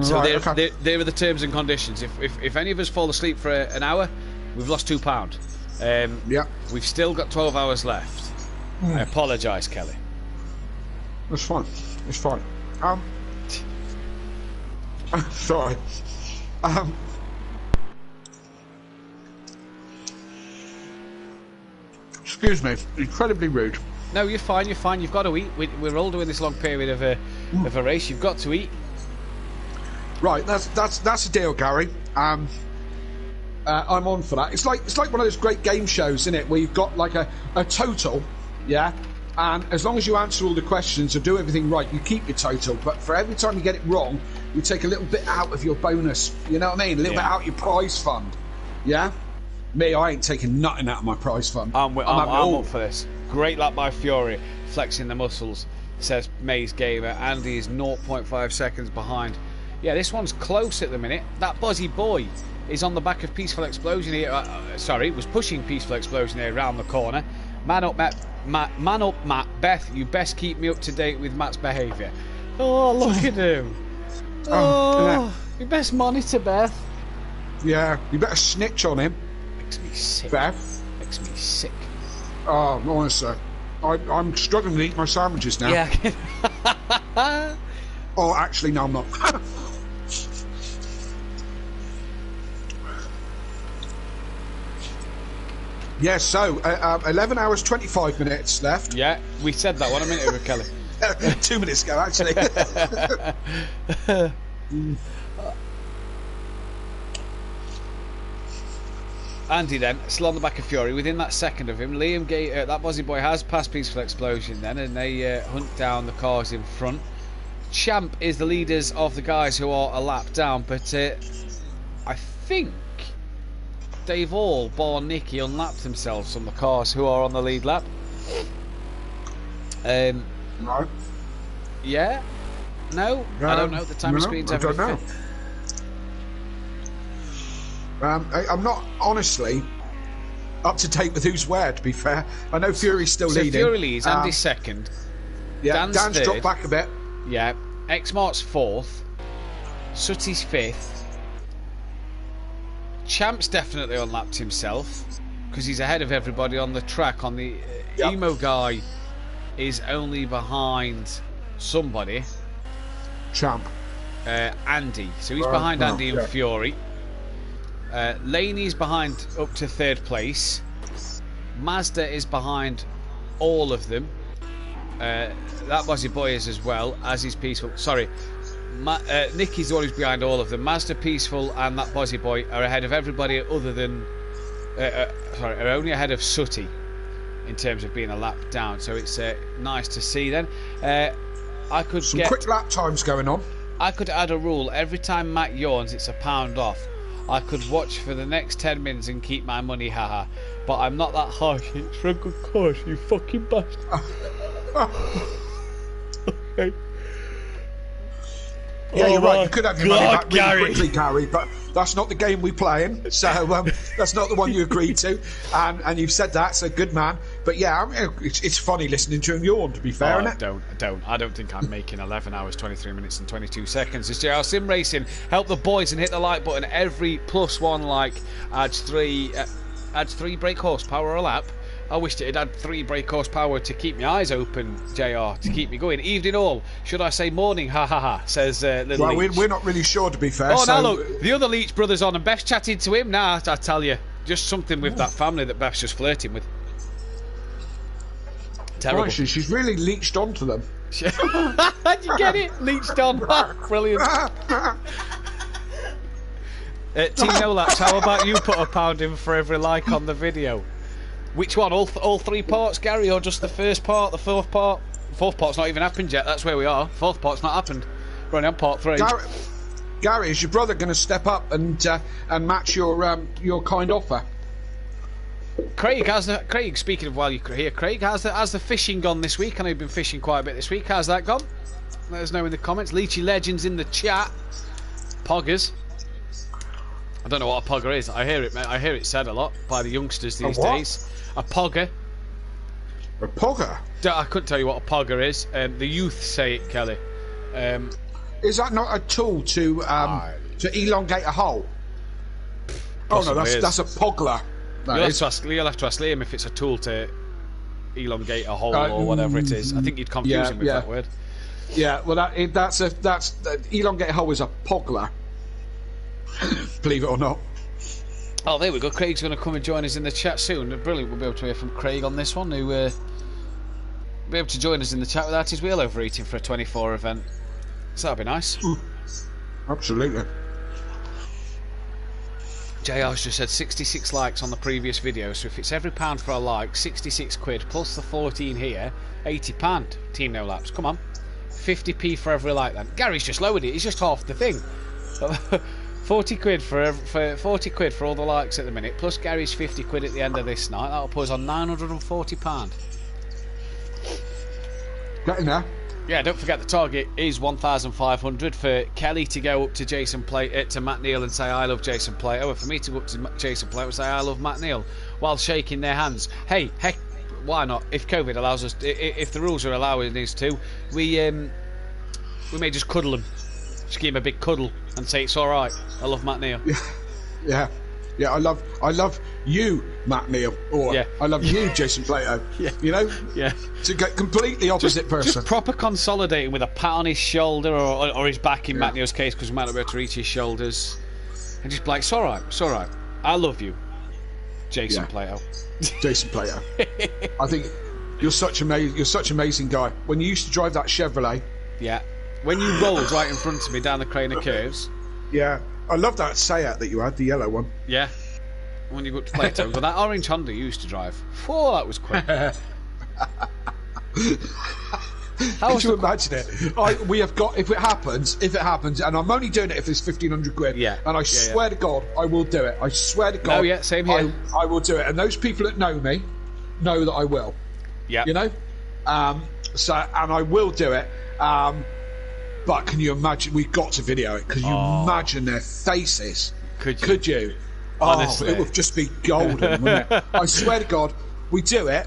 So there are the terms and conditions. If any of us fall asleep for an hour, we've lost £2. We've still got 12 hours left. I apologise, Kelly. It's fine. It's fine. Sorry. Excuse me. Incredibly rude. No, you're fine. You're fine. You've got to eat. We're all doing this long period of a race. You've got to eat. Right. That's a deal, Gary. I'm on for that. It's like one of those great game shows, isn't it? Where you've got like a total. Yeah, and as long as you answer all the questions or do everything right, you keep your total. But for every time you get it wrong, you take a little bit out of your bonus. You know what I mean? A little bit out of your prize fund. Yeah. Me, I ain't taking nothing out of my prize fund. I'm up for this. Great lap by Fury, flexing the muscles. Says Maze Gamer. Andy is 0.5 seconds behind. Yeah, this one's close at the minute. That Buzzy boy is on the back of Peaceful Explosion here. Was pushing Peaceful Explosion here around the corner. Man up, Matt. Beth, you best keep me up to date with Matt's behaviour. Oh, look at him. You best monitor Beth. Yeah, you better snitch on him. Makes me sick. Beth. Makes me sick. Oh, honestly. I'm struggling to eat my sandwiches now. Yeah. Oh, actually, no, I'm not. Yeah, so 11 hours 25 minutes left. Yeah, we said that 1 minute ago, Kelly. 2 minutes ago, actually. Andy then, still on the back of Fury. Within that second of him, Liam that Bozzy boy has passed Peaceful Explosion then, and they hunt down the cars in front. Champ is the leaders of the guys who are a lap down, but I think they've all, bar Nicky, unlapped themselves from the cars who are on the lead lap. No. Yeah? No? I don't know. The time screen's over the fifth. I'm not honestly up to date with who's where, to be fair. I know Fury's still leading. Fury leads, Andy's second. Yeah, Dan's third. dropped back a bit. Yeah, X-Mart's fourth. Sutty's fifth. Champ's definitely unlapped himself because he's ahead of everybody on the track. On the emo guy is only behind somebody. Champ. Andy. So he's behind Andy and Fury. Laney's behind up to third place. Mazda is behind all of them. That Bozzy boy is as well, as is Peaceful. Sorry, Nicky's the one who's behind all of them. Mazda, Peaceful and that Bozzy boy are ahead of everybody other than are only ahead of Sutty in terms of being a lap down, so it's nice to see then. I could some quick lap times going on. I could add a rule: every time Matt yawns it's £1 off. I could watch for the next 10 minutes and keep my money, haha. But I'm not that harsh. It's for a good cause, you fucking bastard. Okay. Yeah, you're right. You could have your money back really Gary. quickly, Gary, but that's not the game we play in. So that's not the one you agreed to, and you've said that. So good man. But yeah, I mean, it's funny listening to him yawn. To be fair, isn't it? I don't think I'm making 11 hours, 23 minutes and 22 seconds. It's JR Sim Racing. Help the boys and hit the like button. Every +1 like adds 3 brake horsepower a lap. I wished it had 3 brake horsepower to keep my eyes open, JR, to keep me going. Evening all. Should I say morning? Ha ha ha, says Little Leach. We're not really sure, to be fair. Oh, now look, the other Leach brother's on and Beth's chatting to him. Nah, I tell you, just something with that family that Beth's just flirting with. Terrible. Right, she's really leached onto them. Did you get it? Leached on. Brilliant. Team No Laps, how about you put £1 in for every like on the video? Which one? All 3 parts, Gary, or just the first part, the fourth part? Fourth part's not even happened yet, that's where we are. Fourth part's not happened. We're only on part 3. Gary, is your brother going to step up and match your kind offer? Craig, speaking of while you're here, Craig, how's the fishing gone this week? I know you've been fishing quite a bit this week. How's that gone? Let us know in the comments. Leachy Legends in the chat. Poggers. I don't know what a pogger is. I hear it said a lot by the youngsters these days. A pogger. A pogger? I couldn't tell you what a pogger is. The youth say it, Kelly. Is that not a tool to elongate a hole? Oh no, that's a pogler. You'll have to ask Liam if it's a tool to elongate a hole or whatever it is. I think you'd confuse him with that word. Yeah, well that's elongate a hole is a pogler. Believe it or not. Oh, there we go. Craig's going to come and join us in the chat soon. Brilliant. We'll be able to hear from Craig on this one, who will be able to join us in the chat without his wheel overeating for a 24 event. So that'd be nice. Absolutely. JR's just said 66 likes on the previous video, so if it's every £1 for a like, 66 quid plus the 14 here, £80. Team No Laps. Come on. 50p for every like then. Gary's just lowered it. He's just half the thing. 40 quid for 40 quid for all the likes at the minute, plus Gary's 50 quid at the end of this night. That'll put us on £940. Getting there. Yeah, don't forget the target is 1,500 for Kelly to go up to to Matt Neal and say I love Jason Plato, or for me to go up to Jason Plato and say I love Matt Neal while shaking their hands. Hey, heck, why not? If COVID allows us, if the rules are allowing us to, we may just cuddle him. Just give him a big cuddle and say it's all right. I love Matt Neal. Yeah. I love you, Matt Neal, or I love you, Jason Plato. Yeah. You know. Yeah. To get completely opposite person. Just proper consolidating with a pat on his shoulder or his back in Matt Neal's case, because we might not be able to reach his shoulders, and just be like, it's all right. I love you. Jason Plato. Jason Plato. I think you're such an amazing guy. When you used to drive that Chevrolet. Yeah. When you rolled right in front of me down the Craner curves. Yeah. I love that Seat that you had, the yellow one. Yeah. When you got to Plato, but that orange Honda you used to drive. Oh, that was quick. Could you imagine it? We have got, if it happens, and I'm only doing it if it's 1,500 quid. Yeah. And I swear to God, I will do it. I swear to God. Oh yeah, same here. I will do it. And those people that know me know that I will. Yeah. You know? And I will do it. But can you imagine? We've got to video it. Can you imagine their faces? Could you? Honestly. It would just be golden, wouldn't it? I swear to God, we do it.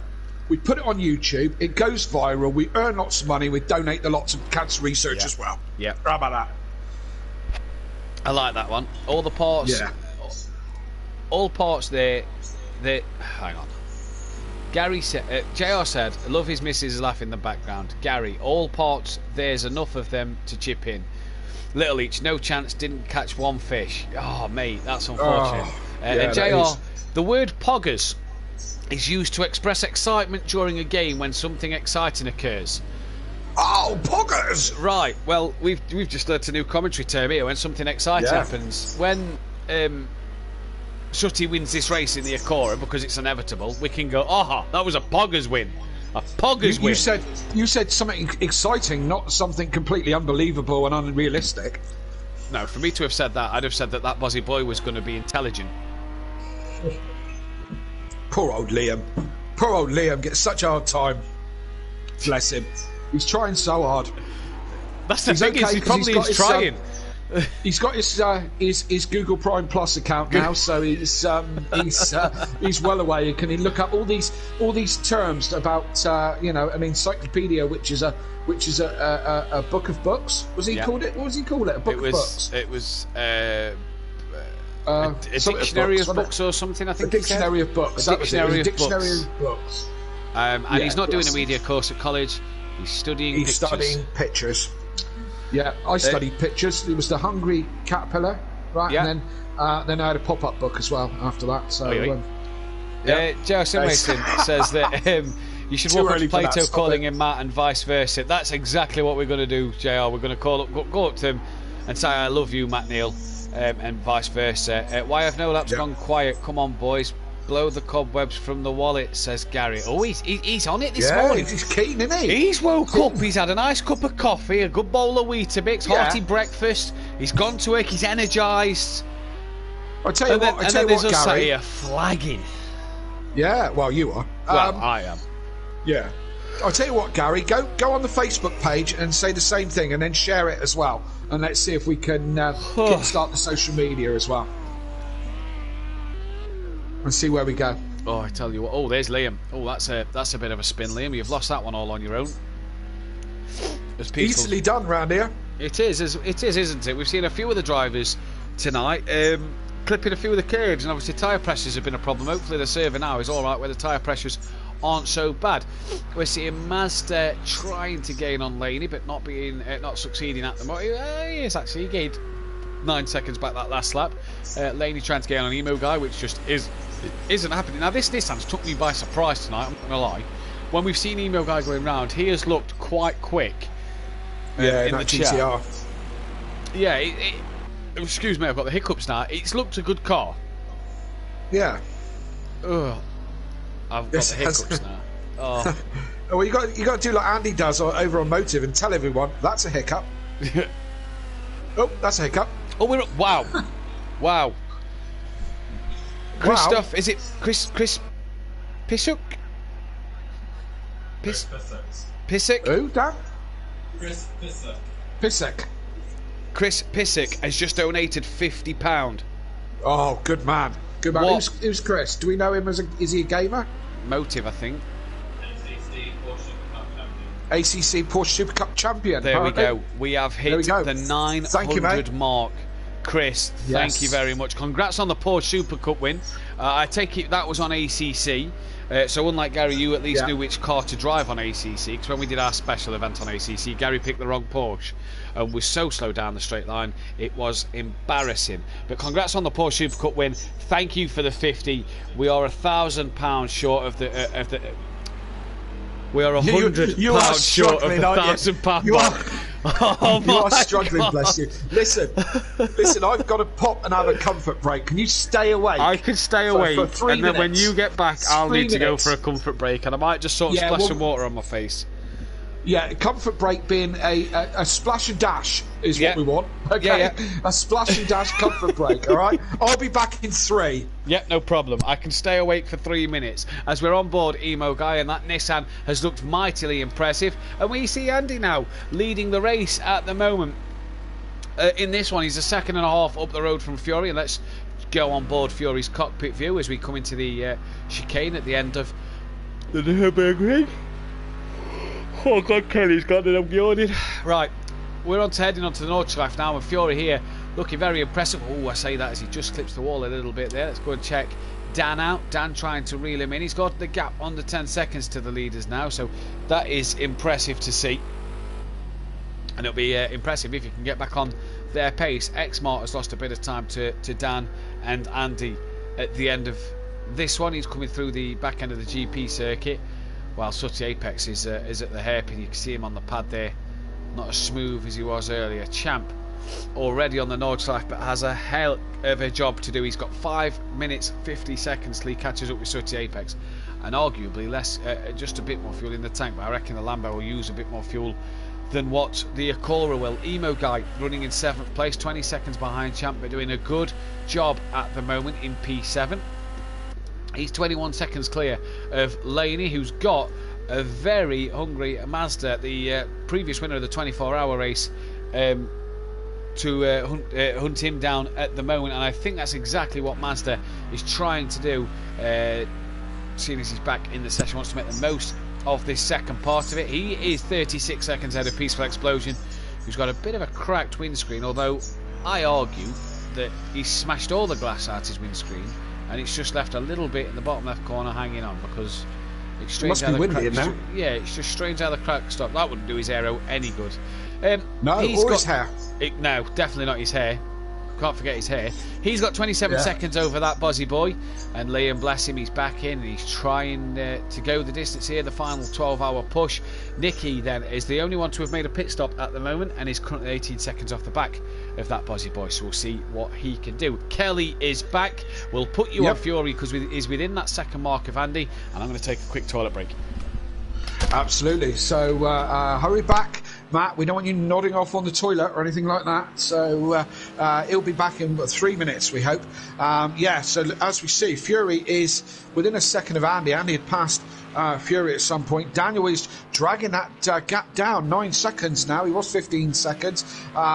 We put it on YouTube. It goes viral. We earn lots of money. We donate to lots of cancer research as well. Yeah. How about that? I like that one. All the parts. Yeah. All parts there. Hang on. Gary said. JR said, "I love his missus laugh in the background." Gary, all parts. There's enough of them to chip in. Little each, no chance. Didn't catch one fish. Oh, mate, that's unfortunate. JR, the word poggers is used to express excitement during a game when something exciting occurs. Oh, poggers! Right. Well, we've just learnt a new commentary term here. When something exciting happens, when Sutty wins this race in the Acora because it's inevitable, we can go, "Aha, that was a poggers win." A poggers win. You said something exciting, not something completely unbelievable and unrealistic. No, for me to have said that, I'd have said that Bozzy boy was going to be intelligent. Poor old Liam. Poor old Liam gets such a hard time. Bless him. He's trying so hard. That's the thing, he probably is trying. He's got his Google Prime Plus account now, so he's well away. Can he look up all these terms about an encyclopedia, which is a book of books? Called it? What was he call it? A book of books. It was a dictionary of books or something. I think a dictionary of books. A dictionary of books. And he's not doing a media course at college. He's studying. He's studying pictures. Yeah, I studied pictures. It was the Hungry Caterpillar, right? Yeah. And then I had a pop-up book as well after that. So, Joe Simwayson says that you should walk up to Plato calling him Matt and vice versa. That's exactly what we're going to do, JR. We're going to go up to him and say, "I love you, Matt Neal," and vice versa. Why have no laps gone quiet? Come on, boys. Blow the cobwebs from the wallet, says Gary. Oh, he's on it this morning. He's keen, isn't he? He's woke up, he's had a nice cup of coffee, a good bowl of Weetabix, hearty breakfast. He's gone to work, he's energised. I'll tell you what, Gary. Sat here flagging. Yeah, well, you are. Well, I am. Yeah. I'll tell you what, Gary. Go on the Facebook page and say the same thing, and then share it as well. And let's see if we can start the social media as well. And see where we go. Oh, I tell you what. Oh, there's Liam. Oh, that's a bit of a spin, Liam. You've lost that one all on your own. Easily done round here. It is, isn't it? We've seen a few of the drivers tonight clipping a few of the curves, and obviously tyre pressures have been a problem. Hopefully the server now is all right, where the tyre pressures aren't so bad. We're seeing Mazda trying to gain on Laney, but not succeeding at the moment. Yes, actually, he gained 9 seconds back that last lap. Laney trying to gain on Emo Guy, which just isn't happening. Now this Nissan's took me by surprise tonight, I'm not gonna lie. When we've seen Emo Guy going round, he has looked quite quick. In the GTR. Yeah, excuse me, I've got the hiccups now. It's looked a good car. Yeah. Ugh. I've got the hiccups now. Oh. Well, you got to do like Andy does over on Motive and tell everyone that's a hiccup. Oh, that's a hiccup. Oh, wow. Wow. Christoph, is it Chris Pisuk? Pisik? Who, Dan? Chris Pisek. Pisek. Chris Pisik has just donated £50. Oh, good man. Good man. Who's Chris? Do we know him is he a gamer? Motive, I think. ACC Porsche Super Cup champion. There we go. We have hit the 900 mark. Chris, thank you very much. Congrats on the Porsche Super Cup win. I take it that was on ACC. So unlike Gary, you at least knew which car to drive on ACC, because when we did our special event on ACC, Gary picked the wrong Porsche and was so slow down the straight line, it was embarrassing. But congrats on the Porsche Super Cup win. Thank you for the 50. We are £1,000 short of the... we are £100 short of the £1,000 mark. Oh, you are struggling, God. Bless you. Listen, I've got to pop and have a comfort break. Can you stay awake? I can stay awake, for 3 and minutes. then when you get back, I'll need to go for a comfort break, and I might just sort of splash some water on my face. Yeah, comfort break being a splash and dash is what we want. Okay, a splash and dash comfort break. All right, I'll be back in 3. Yep, no problem. I can stay awake for 3 minutes as we're on board Emo Guy, and that Nissan has looked mightily impressive. And we see Andy now leading the race at the moment. In this one, he's a second and a half up the road from Fury, and let's go on board Fury's cockpit view as we come into the chicane at the end of the Nürburgring. Oh God, Kelly's got it, I'm yawning. Right, we're heading onto the Nordschleife now, and Fury here looking very impressive. Oh, I say that as he just clips the wall a little bit there. Let's go and check Dan out. Dan trying to reel him in. He's got the gap under 10 seconds to the leaders now, so that is impressive to see. And it'll be impressive if you can get back on their pace. Xmart has lost a bit of time to Dan and Andy at the end of this one. He's coming through the back end of the GP circuit, while Sooty Apex is at the hairpin. You can see him on the pad there, not as smooth as he was earlier. Champ already on the Nordschleife, but has a hell of a job to do. He's got 5 minutes 50 seconds till he catches up with Sooty Apex, and arguably less, just a bit more fuel in the tank, but I reckon the Lambo will use a bit more fuel than what the Acura will. Emo Guy running in 7th place, 20 seconds behind Champ, but doing a good job at the moment in P7. He's 21 seconds clear of Laney, who's got a very hungry Mazda, the previous winner of the 24-hour race, to hunt him down at the moment. And I think that's exactly what Mazda is trying to do, seeing as he's back in the session, wants to make the most of this second part of it. He is 36 seconds ahead of Peaceful Explosion, who's got a bit of a cracked windscreen, although I argue that he's smashed all the glass out his windscreen, and it's just left a little bit in the bottom left corner hanging on, because it's strange how the crack, yeah, it's just strange how the crack stopped. That wouldn't do his aero any good. No, he's or got, his hair. No, definitely not his hair. Can't forget his hair. He's got 27 seconds over that Bozzy boy, and Liam, bless him, he's back in and he's trying to go the distance here, the final 12-hour push. Nicky then is the only one to have made a pit stop at the moment, and is currently 18 seconds off the back of that Bozzy boy, so we'll see what he can do. Kelly is back. We'll put you on Fury because he's within that second mark of Andy, and I'm going to take a quick toilet break. Absolutely. So hurry back, Matt. We don't want you nodding off on the toilet or anything like that. So he'll be back in 3 minutes, we hope. So as we see, Fury is within a second of Andy. Andy had passed Fury at some point. Daniel is dragging that gap down. 9 seconds now. He was 15 seconds.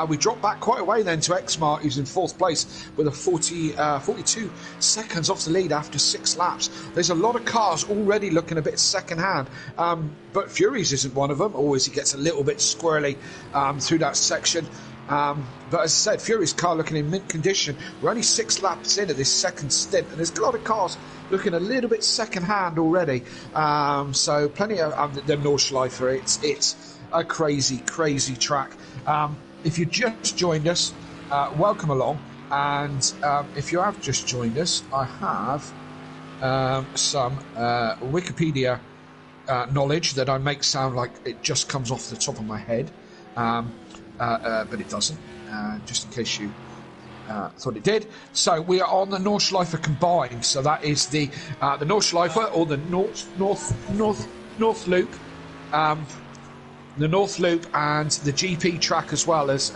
We dropped back quite a way then to Xmart, who's in 4th place with a 42 seconds off the lead after 6 laps. There's a lot of cars already looking a bit second hand, but Fury's isn't one of them. Always he gets a little bit squirrely through that section. But as I said, Fury's car looking in mint condition. We're only 6 laps into this second stint, and there's a lot of cars looking a little bit second hand already. So plenty of them Nordschleife. It's a crazy track. If you just joined us, welcome along. And if you have just joined us, I have some Wikipedia knowledge that I make sound like it just comes off the top of my head. But it doesn't, just in case you thought it did. So we are on the Nordschleife combined. So that is the Nordschleife, or the North Loop, the North Loop, and the GP track as well. As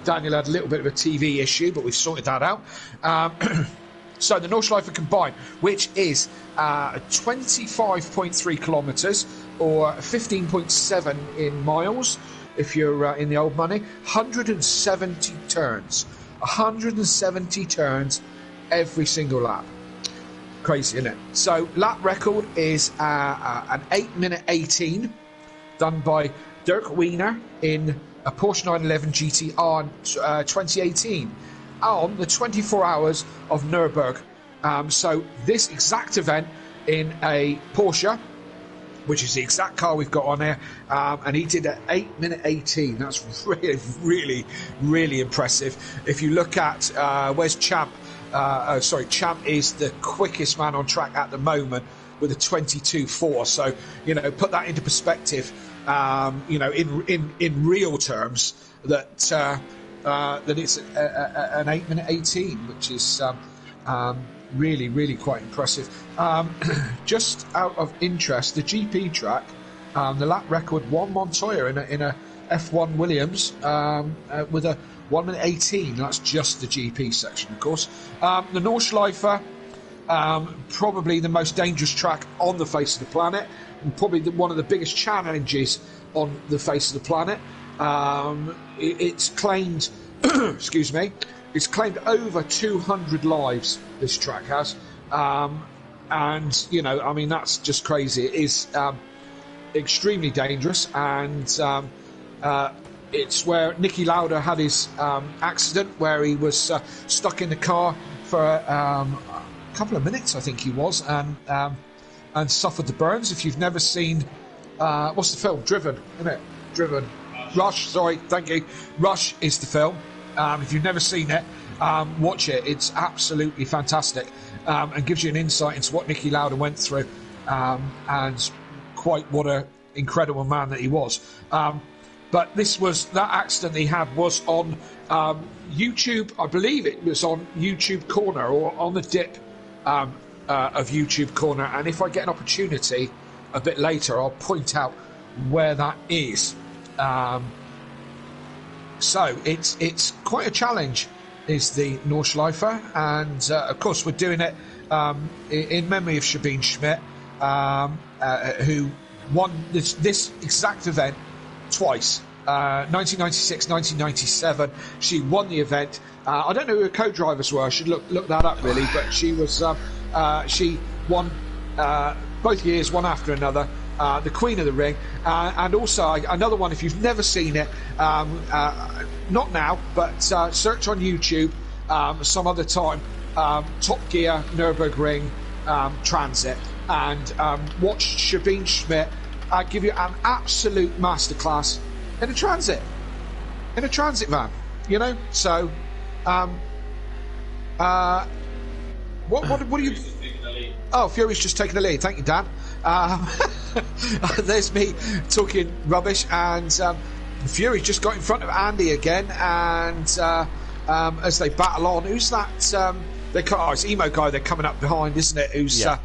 Daniel had a little bit of a TV issue, but we've sorted that out. So the Nordschleife combined, which is 25.3 kilometres, or 15.7 in miles. If you're in the old money, 170 turns. 170 turns every single lap. Crazy, isn't it? So, lap record is an 8-minute 18, done by Dirk Wiener in a Porsche 911 GTR 2018 on the 24 hours of Nürburgring. So, this exact event in a Porsche, which is the exact car we've got on there, and he did an 8 minute 18. That's really, really, really impressive. If you look at where's Champ? Champ is the quickest man on track at the moment with a 22.4. So put that into perspective. In real terms, that it's an 8 minute 18, which is really, really quite impressive. Just out of interest, the GP track, the lap record, won Montoya in a F1 Williams with a 1 minute 18. That's just the GP section, of course. The Nordschleife, probably the most dangerous track on the face of the planet, and probably one of the biggest challenges on the face of the planet. It's claimed, excuse me, it's claimed over 200 lives. This track has, and that's just crazy. It is extremely dangerous, and it's where Niki Lauda had his accident, where he was stuck in the car for a couple of minutes, I think he was, and suffered the burns. If you've never seen, what's the film? Driven, isn't it? Driven. Rush, sorry, thank you. Rush is the film. If you've never seen it, watch it. It's absolutely fantastic, and gives you an insight into what Niki Lauda went through, and quite what an incredible man that he was. But that accident he had was on YouTube. I believe it was on YouTube Corner, or on the dip of YouTube Corner. And if I get an opportunity a bit later, I'll point out where that is. So it's quite a challenge, is the Nordschleife, and of course we're doing it in memory of Sabine Schmidt, who won this exact event twice. 1996, 1997. She won the event. I don't know who her co-drivers were. I should look that up really, but she was she won both years, one after another. The Queen of the Ring, and also another one, if you've never seen it, not now, but search on YouTube some other time, Top Gear Nürburgring Transit, and watch Sabine Schmidt give you an absolute masterclass in a transit van, so what are you? Oh, Fury's just taking the lead. Thank you, Dan. There's me talking rubbish, and Fury's just got in front of Andy again, and as they battle on, who's that? It's Emo Guy they're coming up behind, isn't it? Who's a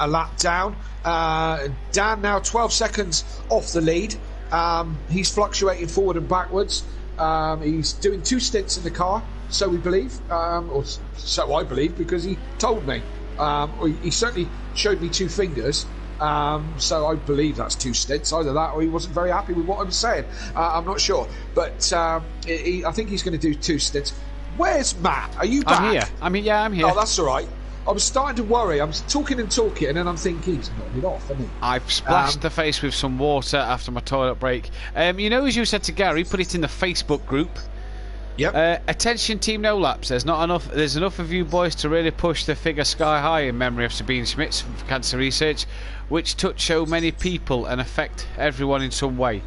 lap down. Dan now 12 seconds off the lead. He's fluctuating forward and backwards. He's doing 2 stints in the car, so we believe, or so I believe, because he told me. He certainly showed me 2 fingers, so I believe that's 2 stints. Either that, or he wasn't very happy with what I was saying. I'm not sure, but I think he's going to do 2 stints. Where's Matt? Are you back? I'm here. I'm here. Oh, that's all right. I was starting to worry. I'm talking, and then I'm thinking, he's not it off, isn't he? I've splashed the face with some water after my toilet break. As you said to Gary, put it in the Facebook group. Yep. Attention Team No Laps. There's enough of you boys to really push the figure sky high in memory of Sabine Schmidt from Cancer Research, which touch so many people and affect everyone in some way.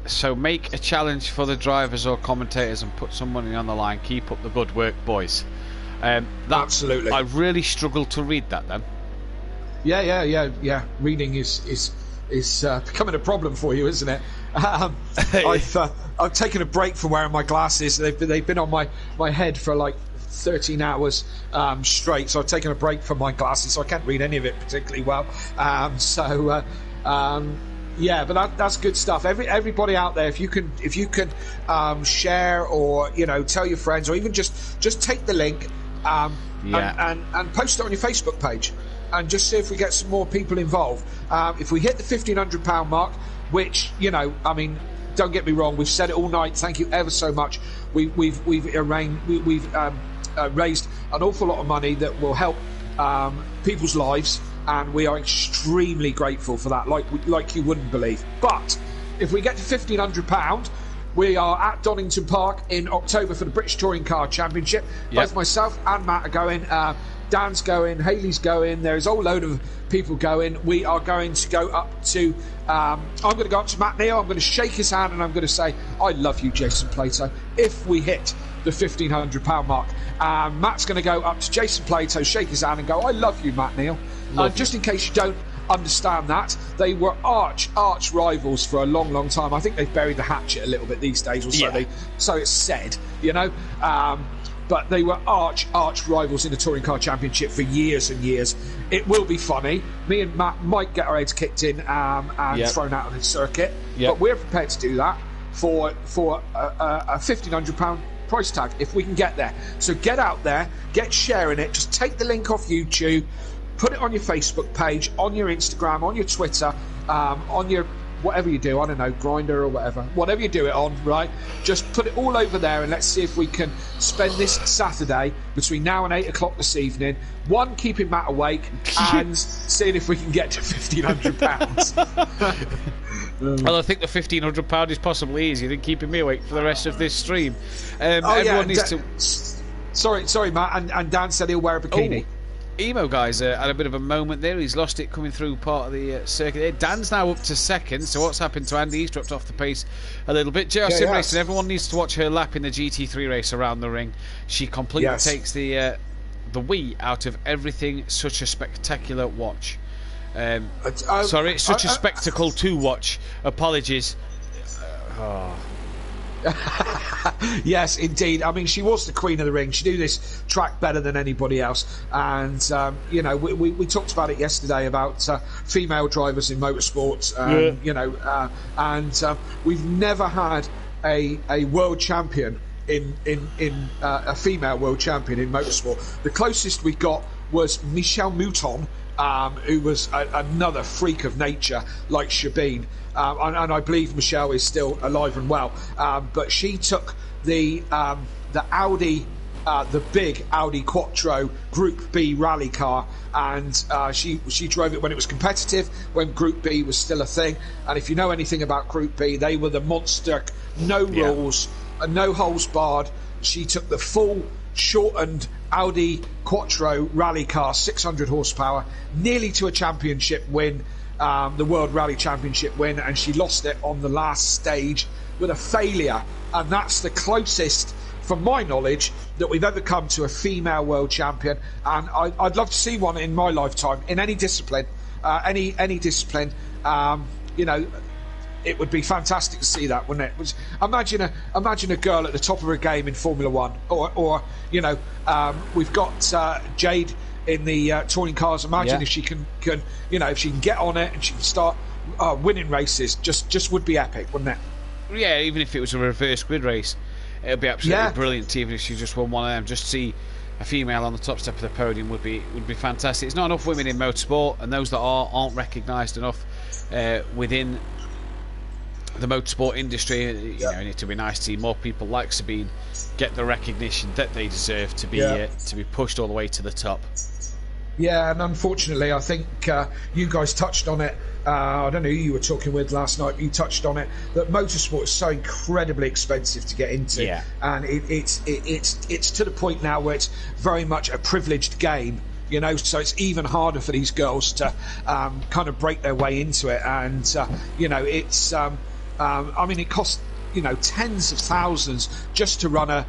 So make a challenge for the drivers or commentators and put some money on the line. Keep up the good work, boys. Absolutely. I really struggled to read that then. Yeah. Reading is becoming a problem for you, isn't it? I've taken a break from wearing my glasses. They've been on my head for like 13 hours straight, so I've taken a break from my glasses, so I can't read any of it particularly well. Yeah, but that's good stuff. Everybody out there, if you can share, or tell your friends, or even just take the link and post it on your Facebook page, and just see if we get some more people involved. If we hit the £1,500 mark, which don't get me wrong, we've said it all night. Thank you ever so much. We've raised an awful lot of money that will help people's lives, and we are extremely grateful for that, like you wouldn't believe. But if we get to £1,500, we are at Donington Park in October for the British Touring Car Championship. Both myself and Matt are going. Dan's going, Haley's going, there's a whole load of people going. We are going to go up to, I'm going to go up to Matt Neal, I'm going to shake his hand and I'm going to say, I love you, Jason Plato, if we hit the £1,500 mark. Matt's going to go up to Jason Plato, shake his hand and go, I love you, Matt Neal. Just in case you don't understand that, they were arch rivals for a long time. I think they've buried the hatchet a little bit these days, or so it's said, you know. But they were arch rivals in the Touring Car Championship for years and years. It will be funny. Me and Matt might get our heads kicked in and thrown out of the circuit, but we're prepared to do that for a £1,500 price tag if we can get there. So get out there, get sharing it. Just take the link off YouTube, put it on your Facebook page, on your Instagram, on your Twitter, on your whatever you do, I don't know, Grinder or whatever you do it on, right? Just put it all over there and let's see if we can spend this Saturday between now and 8 o'clock this evening, one, keeping Matt awake, and seeing if we can get to £1,500. Well, I think the £1,500 is possibly easier than keeping me awake for the rest of this stream. Everyone needs to... Sorry, Matt, and Dan said he'll wear a bikini. Emo guys had a bit of a moment there. He's lost it coming through part of the circuit there. Dan's now up to second, so what's happened to Andy? He's dropped off the pace a little bit. JR Sim Racing, everyone needs to watch her lap in the GT3 race around the ring. She completely takes the wee out of everything. Such a spectacular watch. Sorry, such a spectacle to watch. Apologies. Yes, indeed. I mean, she was the queen of the ring. She knew this track better than anybody else. And, you know, we talked about it yesterday about female drivers in motorsports. You know, and we've never had a world champion in a female world champion in motorsport. The closest we got was Michelle Mouton, who was another freak of nature like Shabine. And I believe Michelle is still alive and well. But she took the Audi, the big Audi Quattro Group B rally car, and she drove it when it was competitive, when Group B was still a thing. And if you know anything about Group B, they were the monster, no rules, no holes barred. She took the full shortened Audi Quattro rally car, 600 horsepower, nearly to a championship win. The World Rally Championship win, and she lost it on the last stage with a failure, and that's the closest, from my knowledge, that we've ever come to a female world champion. And I'd love to see one in my lifetime in any discipline, any discipline. You know, it would be fantastic to see that, wouldn't it? Imagine a girl at the top of her game in Formula One, or you know, we've got Jade in the touring cars. Imagine if she can, you know, if she can get on it and she can start winning races, just would be epic, wouldn't it? Yeah, even if it was a reverse grid race, it would be absolutely brilliant. Even if she just won one of them, just see a female on the top step of the podium would be fantastic. There's not enough women in motorsport, and those that aren't recognised enough within the motorsport industry. You know, it needs to be nice to see more people like Sabine get the recognition that they deserve to be pushed all the way to the top. Yeah, and unfortunately, I think you guys touched on it. I don't know who you were talking with last night. You touched on it, that motorsport is so incredibly expensive to get into, and it's to the point now where it's very much a privileged game. You know, so it's even harder for these girls to kind of break their way into it. And you know, it's I mean, it costs, you know, tens of thousands just to run a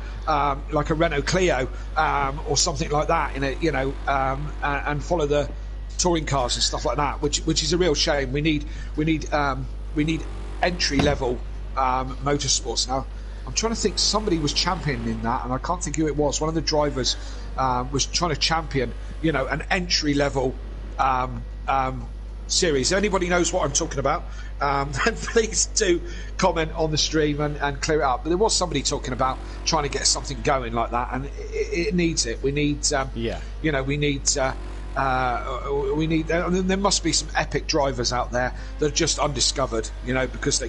like a Renault Clio or something like that in a, you know, and follow the touring cars and stuff like that, which is a real shame. We need entry level motorsports now. I'm trying to think, somebody was championing that, and I can't think who it was. One of the drivers was trying to champion, you know, an entry level series. If anybody knows what I'm talking about, then please do comment on the stream and clear it up. But there was somebody talking about trying to get something going like that, and it needs it. We need, you know, we need. There must be some epic drivers out there that are just undiscovered, you know, because they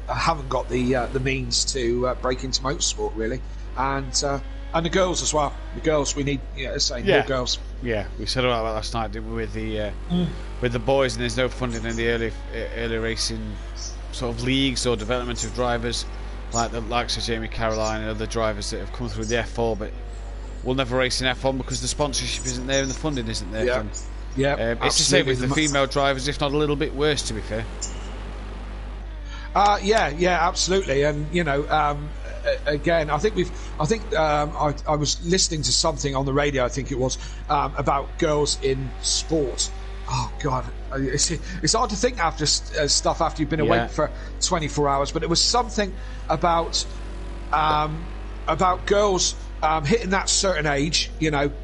haven't got the means to break into motorsport, really. And the girls as well. The girls, we need, more girls. Yeah, we said about that last night, didn't we, with the boys, and there's no funding in the early racing sort of leagues or development of drivers like the likes of Jamie Caroline and other drivers that have come through the F4, but we'll never race in F1 because the sponsorship isn't there and the funding isn't there. Yeah. Yeah, it's the same with the female drivers, if not a little bit worse, to be fair. Yeah, absolutely. And again, I think I was listening to something on the radio. I think it was about girls in sport. Oh God, it's hard to think after stuff after you've been awake for 24 hours. But it was something about girls hitting that certain age,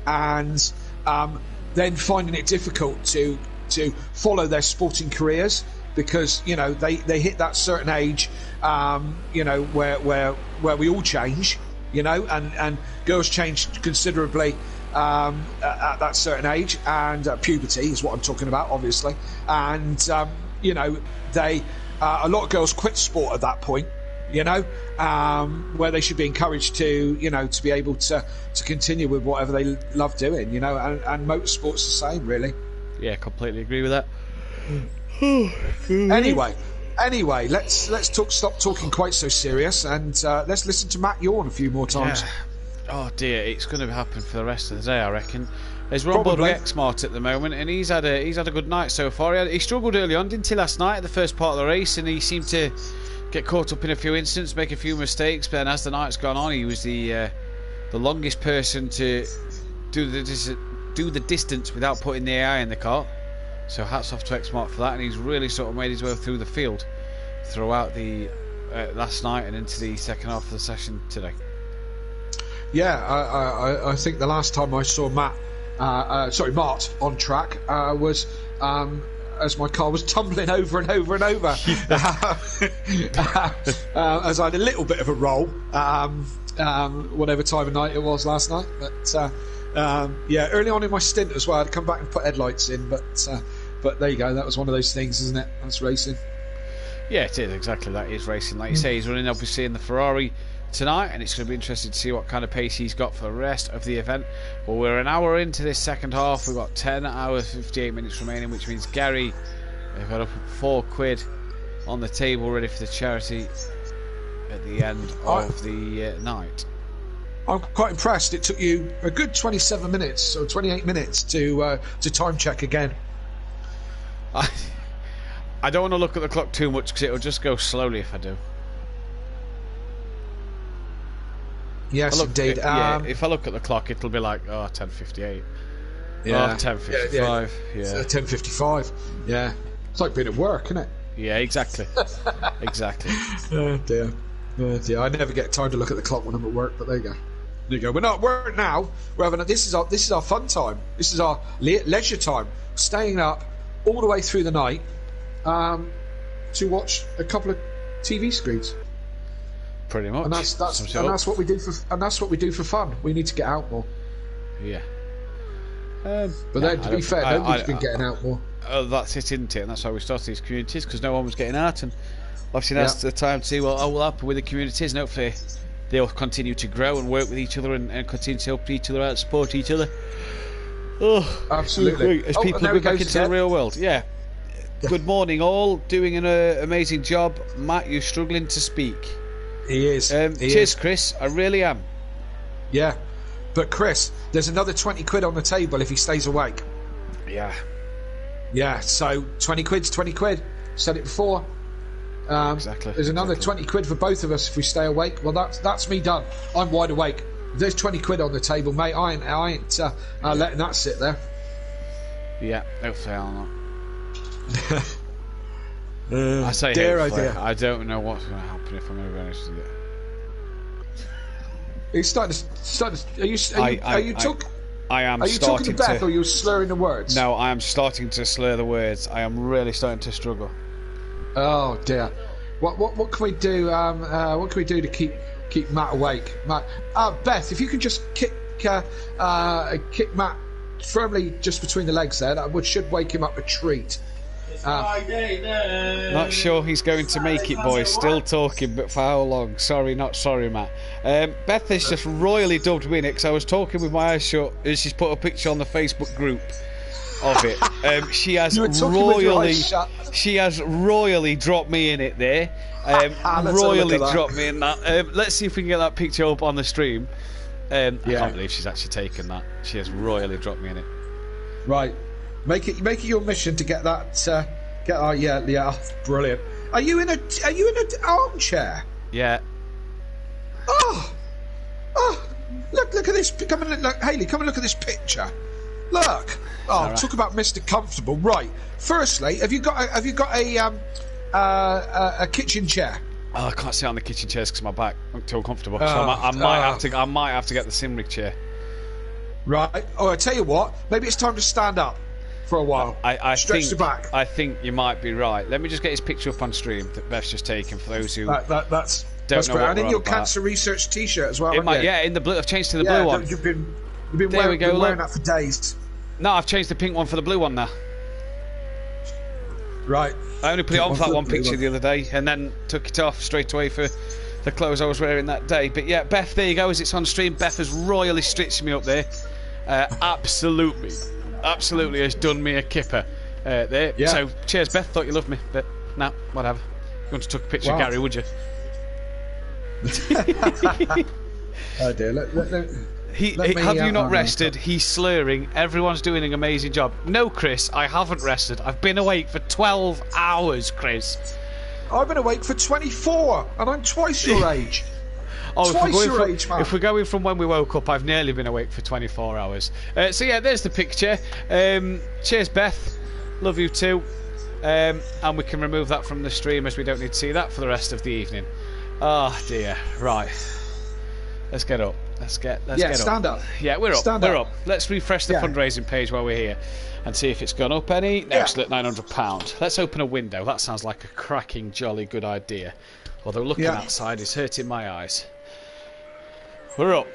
and then finding it difficult to follow their sporting careers because they hit that certain age, where we all change, and girls change considerably at that certain age, and puberty is what I'm talking about, obviously, and they a lot of girls quit sport at that point. Where they should be encouraged to be able to continue with whatever they love doing, and motorsport's the same, really. Yeah, completely agree with that. Anyway, let's stop talking quite so serious, and let's listen to Matt yawn a few more times. Yeah. Oh dear, it's going to happen for the rest of the day, I reckon. We're on board with X-Mart at the moment, and he's had a good night so far. He struggled early on, didn't he, last night at the first part of the race, and he seemed to get caught up in a few incidents, make a few mistakes, but then as the night's gone on, he was the longest person to do the distance without putting the AI in the car. So hats off to X-Mart for that, and he's really sort of made his way through the field throughout the last night and into the second half of the session today. Yeah, I think the last time I saw Mart on track was as my car was tumbling over and over and over as I had a little bit of a roll, whatever time of night it was last night. But early on in my stint as well, I had to come back and put headlights in. But there you go, that was one of those things, isn't it? That's racing. Yeah, it is, exactly. That is racing. Like you say, he's running obviously in the Ferrari tonight, and it's going to be interesting to see what kind of pace he's got for the rest of the event. Well, we're an hour into this second half. We've got 10 hours 58 minutes remaining, which means Gary have got up £4 on the table ready for the charity at the end of the night. I'm quite impressed. It took you a good 27 minutes or 28 minutes to time check again. I don't want to look at the clock too much because it'll just go slowly if I do. Yes, indeed. If I look at the clock, it'll be like 10:58. Yeah, 10:55. Yeah, 10:55. Yeah, it's like being at work, isn't it? Yeah, exactly. Exactly. Oh dear. I never get time to look at the clock when I'm at work, but there you go. There you go. We're not at work now. We're having this is our fun time. This is our leisure time. Staying up all the way through the night to watch a couple of TV screens. Pretty much. And that's what we do for fun. We need to get out more. Yeah. But then, to be fair, nobody's been getting out more. That's it, isn't it? And that's why we started these communities, because no one was getting out, and obviously now's the time to see what will happen with the communities, and hopefully they'll continue to grow and work with each other and continue to help each other out, support each other. Oh, absolutely. As people go back into the real world. Yeah. Good morning, all. Doing an amazing job. Matt, you're struggling to speak. He is. Cheers, Chris. I really am. Yeah. But Chris, there's another 20 quid on the table if he stays awake. Yeah. Yeah, so 20 quid's 20 quid. Said it before. Exactly. There's another 20 quid for both of us if we stay awake. Well, that's me done. I'm wide awake. If there's 20 quid on the table, mate, I ain't letting that sit there. Yeah, hopefully I'll not. I say hopefully. I don't know what's going to happen if I'm going to be honest with you. Are you starting to? Are you talking? I am. Are you talking to Beth, or are you slurring the words? No, I am starting to slur the words. I am really starting to struggle. Oh dear. What can we do? What can we do to keep Matt awake? Beth, if you could just kick Matt firmly just between the legs there, that should wake him up a treat. Not sure he's going to make it, boys. Still talking, but for how long? Not sorry, Matt. Beth has just royally dubbed me in it because I was talking with my eyes shut, and she's put a picture on the Facebook group of it. She has royally dropped me in it there. Royally dropped me in that. Let's see if we can get that picture up on the stream. I can't believe she's actually taken that. She has royally dropped me in it. Right, make it your mission to get that. Brilliant. Are you in an armchair? Yeah. Oh, look at this. Come and look, Hayley. Come and look at this picture. Look. Oh, right. Talk about Mr. Comfortable. Right. Firstly, have you got a kitchen chair? Oh, I can't sit on the kitchen chairs because my back I'm too uncomfortable. So I might have to get the Simrig chair. Right. Oh, I tell you what. Maybe it's time to stand up for a while. I stretch think the back. I think you might be right. Let me just get his picture up on stream that Beth's just taken for those who that's don't great. know what And in we're your on about. cancer research T-shirt as well. In the blue. I've changed to the blue one. You've been wearing that for days. No, I've changed the pink one for the blue one now. Right. I only put it on for that one picture the other day, and then took it off straight away for the clothes I was wearing that day. But yeah, Beth, there you go. As it's on stream, Beth has royally stitched me up there. Absolutely has done me a kipper there. Yeah. So cheers, Beth. Thought you loved me, but no, whatever. You want to take a picture of Gary, would you? Oh dear. Have you not rested? He's slurring. Everyone's doing an amazing job. No, Chris, I haven't rested. I've been awake for 12 hours, Chris. I've been awake for 24, and I'm twice your age. If we're going from when we woke up, I've nearly been awake for 24 hours. So yeah, there's the picture. Cheers, Beth. Love you too. And we can remove that from the stream as we don't need to see that for the rest of the evening. Oh dear. Right. Let's get up. Let's get stand up. Yeah, we're up. Let's refresh the fundraising page while we're here and see if it's gone up any. No, it's at £900. Let's open a window. That sounds like a cracking, jolly good idea. Although looking outside is hurting my eyes. We're up.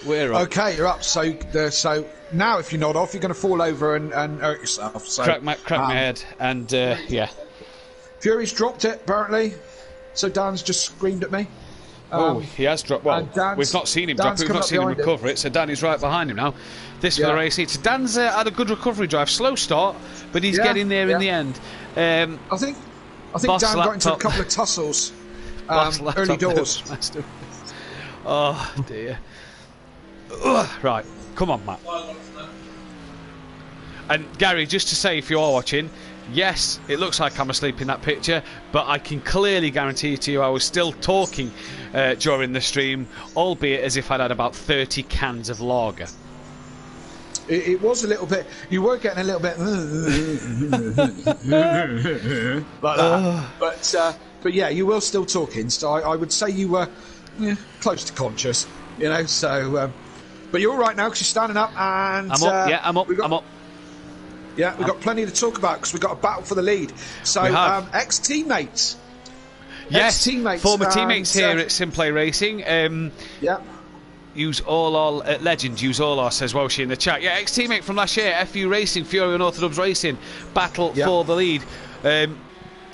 We're up. Okay, you're up. So now, if you nod off, you're going to fall over and hurt yourself. So, crack my head, and yeah. Fury's dropped it apparently. So Dan's just screamed at me. He has dropped. Well, we've not seen him drop it. We've not seen him recover it. So Danny's right behind him now. This for the race. Dan's had a good recovery drive. Slow start, but he's getting there in the end. I think Dan got into a couple of tussles early doors. Oh dear. Right, come on, Matt. And Gary, just to say, if you are watching, yes, it looks like I'm asleep in that picture, but I can clearly guarantee to you I was still talking during the stream, albeit as if I'd had about 30 cans of lager. It was a little bit. You were getting a little bit like that, but yeah, you were still talking. So I would say you were close to conscious, you know. So, but you're all right now because you're standing up, and I'm up. Yeah, I'm up. I'm up. Yeah, we've got plenty to talk about because we've got a battle for the lead. So, ex-teammates. Yes, former teammates here at Simplay Racing. Use all our Legend. Use all our says Welshie in the chat. Yeah, ex-teammate from last year, FU Racing, Fury and Orthodox Racing, battle for the lead.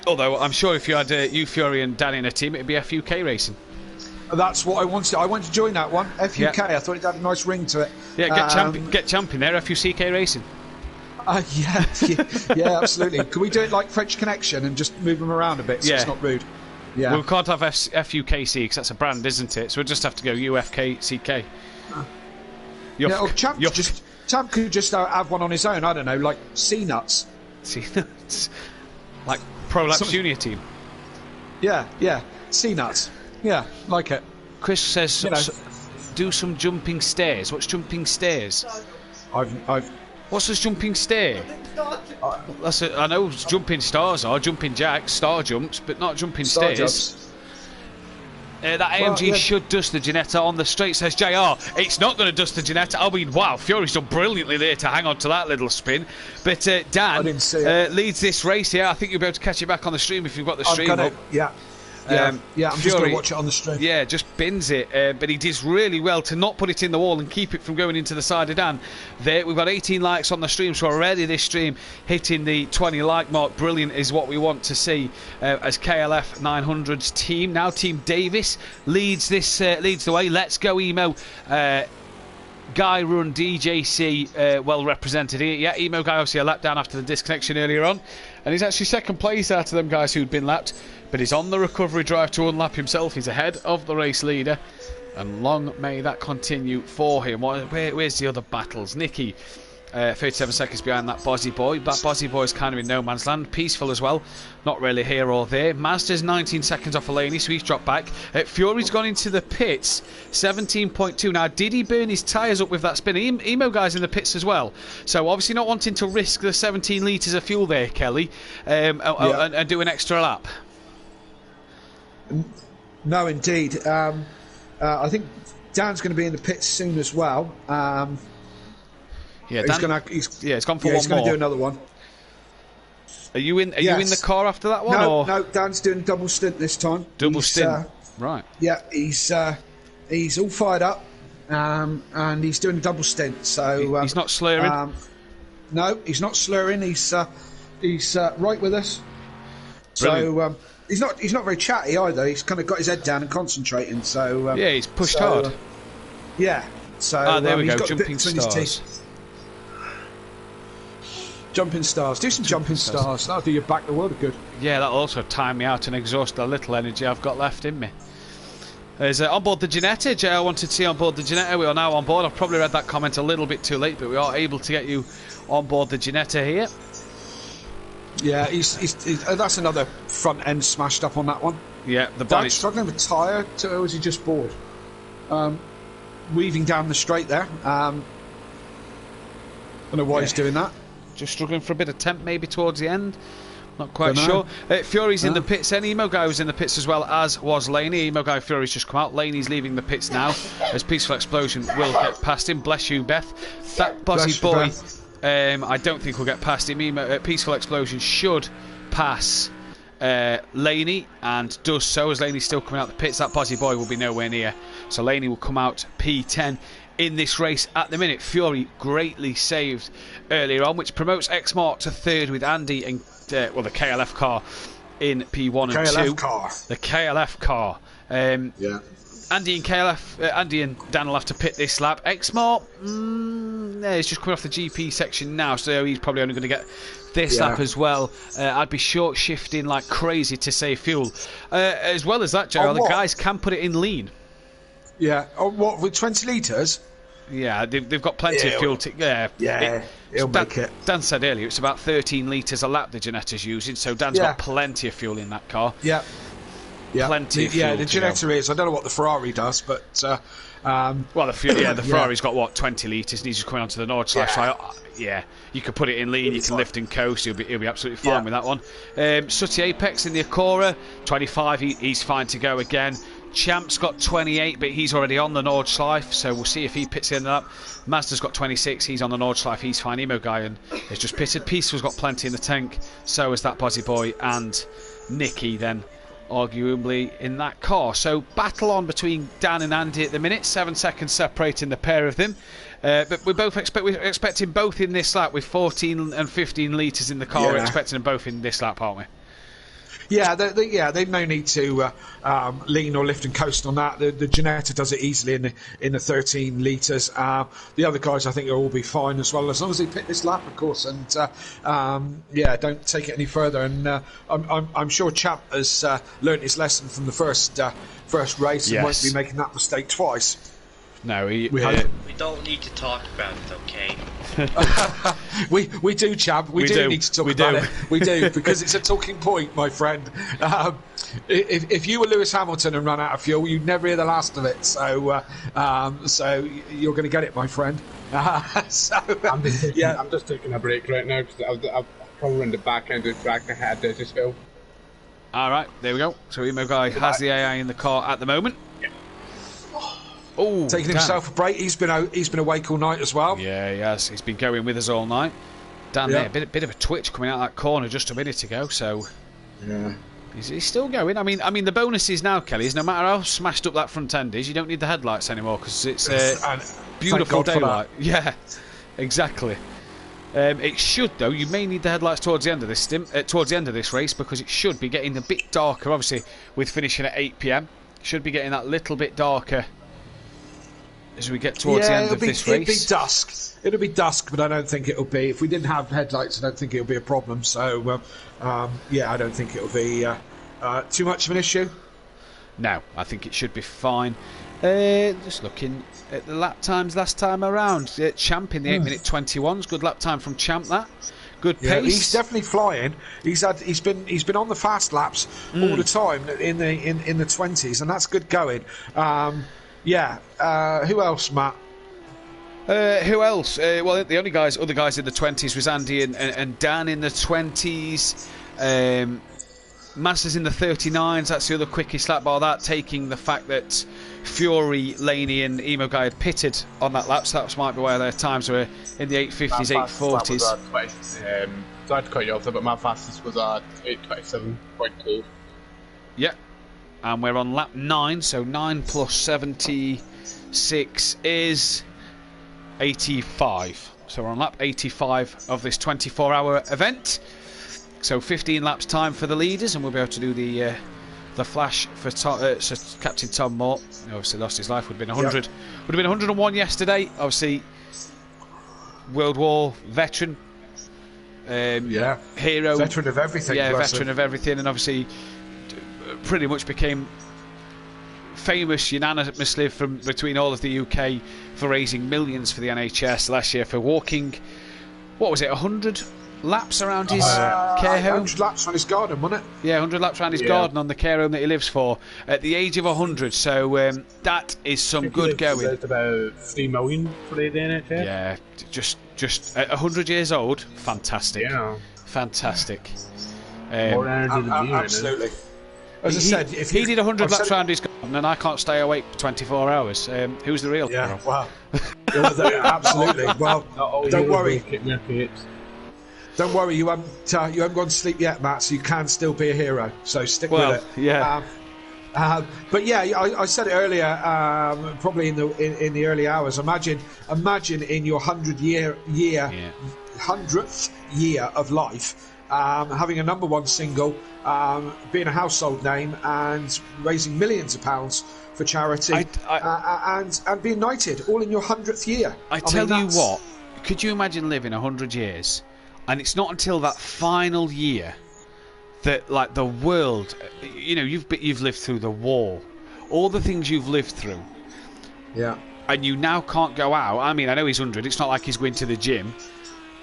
Although I'm sure if you had you, Fury and Danny in a team, it'd be FUK Racing. That's what I wanted. I wanted to join that one. FUK. I thought it had a nice ring to it. Yeah, get champion there. FUCK Racing. Yeah, absolutely. Can we do it like French Connection and just move them around a bit so it's not rude? Yeah. Well, we can't have FUKC because that's a brand, isn't it? So we'll just have to go UFKCK. Champ could just have one on his own. I don't know, like C-Nuts. C-Nuts? Like Prolapse Junior team? Yeah. C-Nuts. Yeah, like it. Chris says, do some jumping stairs. What's jumping stairs? What's this jumping stair? I know jumping stars are jumping jacks, star jumps, but not jumping stairs. That AMG should dust the Ginetta on the straight, says JR. It's not going to dust the Ginetta. I mean, wow, Fury's done brilliantly there to hang on to that little spin. But Dan leads this race here. I think you'll be able to catch it back on the stream if you've got the stream up. I'm just going to watch it on the stream. Yeah, just bins it, but he does really well to not put it in the wall and keep it from going into the side of Dan. There, we've got 18 likes on the stream, so already this stream hitting the 20 like mark. Brilliant is what we want to see as KLF 900's team. Now Team Davis leads the way. Let's go, Emo. Guy Run DJC well represented here. Yeah, Emo Guy obviously a lap down after the disconnection earlier on, and he's actually second place out of them guys who'd been lapped. but he's on the recovery drive to unlap himself. He's ahead of the race leader, and long may that continue for him. Where's the other battles? Nicky, 37 seconds behind that Bozzy Boy. That Bozzy Boy is kind of in no man's land. Peaceful as well, not really here or there. Mazda's 19 seconds off Elaney, so he's dropped back. Fury's gone into the pits, 17.2. Now, did he burn his tyres up with that spin? Emo guy's in the pits as well, so obviously not wanting to risk the 17 litres of fuel there, Kelly, and do an extra lap. No, indeed. I think Dan's going to be in the pits soon as well. Yeah, he's gone for one more. He's going to do another one. Are you in? Are you in the car after that one? No, Dan's doing a double stint this time. Double stint, right? Yeah, he's all fired up, and he's doing a double stint. So he's not slurring. No, he's not slurring. He's right with us. Brilliant. So he's not very chatty either. He's kind of got his head down and concentrating. So yeah, he's pushed hard. Yeah. So there we go. Got Jumping stars. Jumping stars. Do some jumping stars. That'll do your back the world of good. Yeah, that'll also time me out and exhaust the little energy I've got left in me. There's on board the Ginetta. JL wanted to see on board the Ginetta. We are now on board. I've probably read that comment a little bit too late, but we are able to get you on board the Ginetta here. Yeah, he's that's another front end smashed up on that one. Yeah, the bonnet. Struggling with tyre, or was he just bored? Weaving down the straight there. Don't know why he's doing that. Just struggling for a bit of temp maybe towards the end. Not quite sure. Fury's in the pits. And Emo Guy was in the pits as well, as was Laney. Emo Guy Fury's just come out. Laney's leaving the pits now, as Peaceful Explosion will get past him. Bless you, Beth. That Bozzy Boy, I don't think we'll get past him. Peaceful Explosion should pass Laney, and does so, as Laney's still coming out the pits. That Bozzy Boy will be nowhere near, so Laney will come out P10 in this race at the minute. Fury greatly saved earlier on, which promotes X-Mark to third with Andy and the KLF car in P1 and 2. The KLF car. Yeah. Andy and Dan will have to pit this lap. X-Mark, he's just coming off the GP section now, so he's probably only going to get this lap as well. I'd be short shifting like crazy to save fuel. As well as that, Joe, the guys can put it in lean. Yeah. Oh, what, with 20 litres? Yeah, they've got plenty of fuel to... He'll make it. Dan said earlier it's about 13 litres a lap the Ginetta's using, so Dan's got plenty of fuel in that car. Yeah. Plenty of fuel. Yeah, the Ginetta is. I don't know what the Ferrari does, but... the Ferrari's got, what, 20 litres, and he's just coming onto the Nordschleife. So, you could put it in lean, you can lift and coast, he'll be absolutely fine with that one. Sooty Apex in the Acura, 25, he's fine to go again. Champ's got 28, but he's already on the Nordschleife, so we'll see if he pits in that. Mazda's got 26, he's on the Nordschleife, he's fine. Emo Guy and has just pitted. Peaceful's got plenty in the tank, so has that Bozzy Boy, and Nicky then arguably in that car. So battle on between Dan and Andy at the minute, 7 seconds separating the pair of them. But we're expecting both in this lap with 14 and 15 litres in the car. We're expecting them both in this lap, aren't we? Yeah, they've no need to lean or lift and coast on that. The Ginetta does it easily in the 13 litres. The other guys, I think, will all be fine as well, as long as they pit this lap, of course. And don't take it any further. And I'm sure Champ has learnt his lesson from the first race and won't be making that mistake twice. No, we don't need to talk about it, okay? we do, Champ. We do need to talk about it. We do, because it's a talking point, my friend. If you were Lewis Hamilton and run out of fuel, you'd never hear the last of it. So you're going to get it, my friend. I'm just taking a break right now because I'll probably run the back end of the track ahead there just go. All right, there we go. So Emo Guy has the AI in the car at the moment. Oh, taking himself a break. He's been awake all night as well. Yeah, he has. He's been going with us all night. Dan there, bit of a twitch coming out of that corner just a minute ago. So he's still going. I mean, the bonus is now, Kelly, is no matter how smashed up that front end is, you don't need the headlights anymore because it's beautiful daylight. Yeah, exactly. It should, though. You may need the headlights towards the end of this towards the end of this race, because it should be getting a bit darker. Obviously, with finishing at 8 PM, it should be getting that little bit darker as we get towards the end of this race. It'll be dusk. It'll be dusk, but I don't think it'll be. If we didn't have headlights, I don't think it'll be a problem. So, I don't think it'll be Too much of an issue? No, I think it should be fine. Just looking at the lap times last time around. Champ in the 8 minute 21s. Good lap time from Champ. That good pace. Yeah, he's definitely flying. He's been on the fast laps all the time in the 20s, and that's good going. Who else, Matt? Who else? Well, the other guys in the 20s was Andy and Dan in the 20s. Masters in the 39s. That's the other quickest lap. By that, taking the fact that Fury, Laney, and Emo Guy had pitted on that lap, so that might be why their times were in the 850s, 840s. So I had to cut you off there, but my fastest was at 8:27.2. Yeah, and we're on lap 9, so 9 plus 76 is 85. So we're on lap 85 of this 24-hour event. So 15 laps time for the leaders, and we'll be able to do the flash for Captain Tom Moore. He obviously lost his life. Would have been 100. Would have been 101 yesterday. Obviously, World War veteran. Hero. Veteran of everything. Yeah, veteran of everything, and obviously pretty much became famous unanimously from between all of the UK for raising millions for the NHS last year for walking. What was it? 100 laps around his care home? 100 laps around his garden, wasn't it? Yeah, 100 laps around his garden on the care home that he lives for at the age of 100. So that is some good going. It's about 3 million for the NHS. Yeah, just at 100 years old, fantastic. Yeah. Fantastic. More energy than you, absolutely. As I said, if he did 100 laps around his garden, and I can't stay awake for 24 hours. Who's the real hero? Wow. Absolutely. Well, don't worry. Don't worry, you haven't gone to sleep yet, Matt, so you can still be a hero. So stick with it. Yeah. But yeah, I said it earlier, probably in the early hours. Imagine in your 100th year of life, having a #1 single, being a household name, and raising millions of pounds for charity, and being knighted all in your 100th year. I tell you what, could you imagine living 100 years? And it's not until that final year that, like, the world, you know, you've lived through the war, all the things you've lived through. Yeah. And you now can't go out. I mean, I know he's 100. It's not like he's going to the gym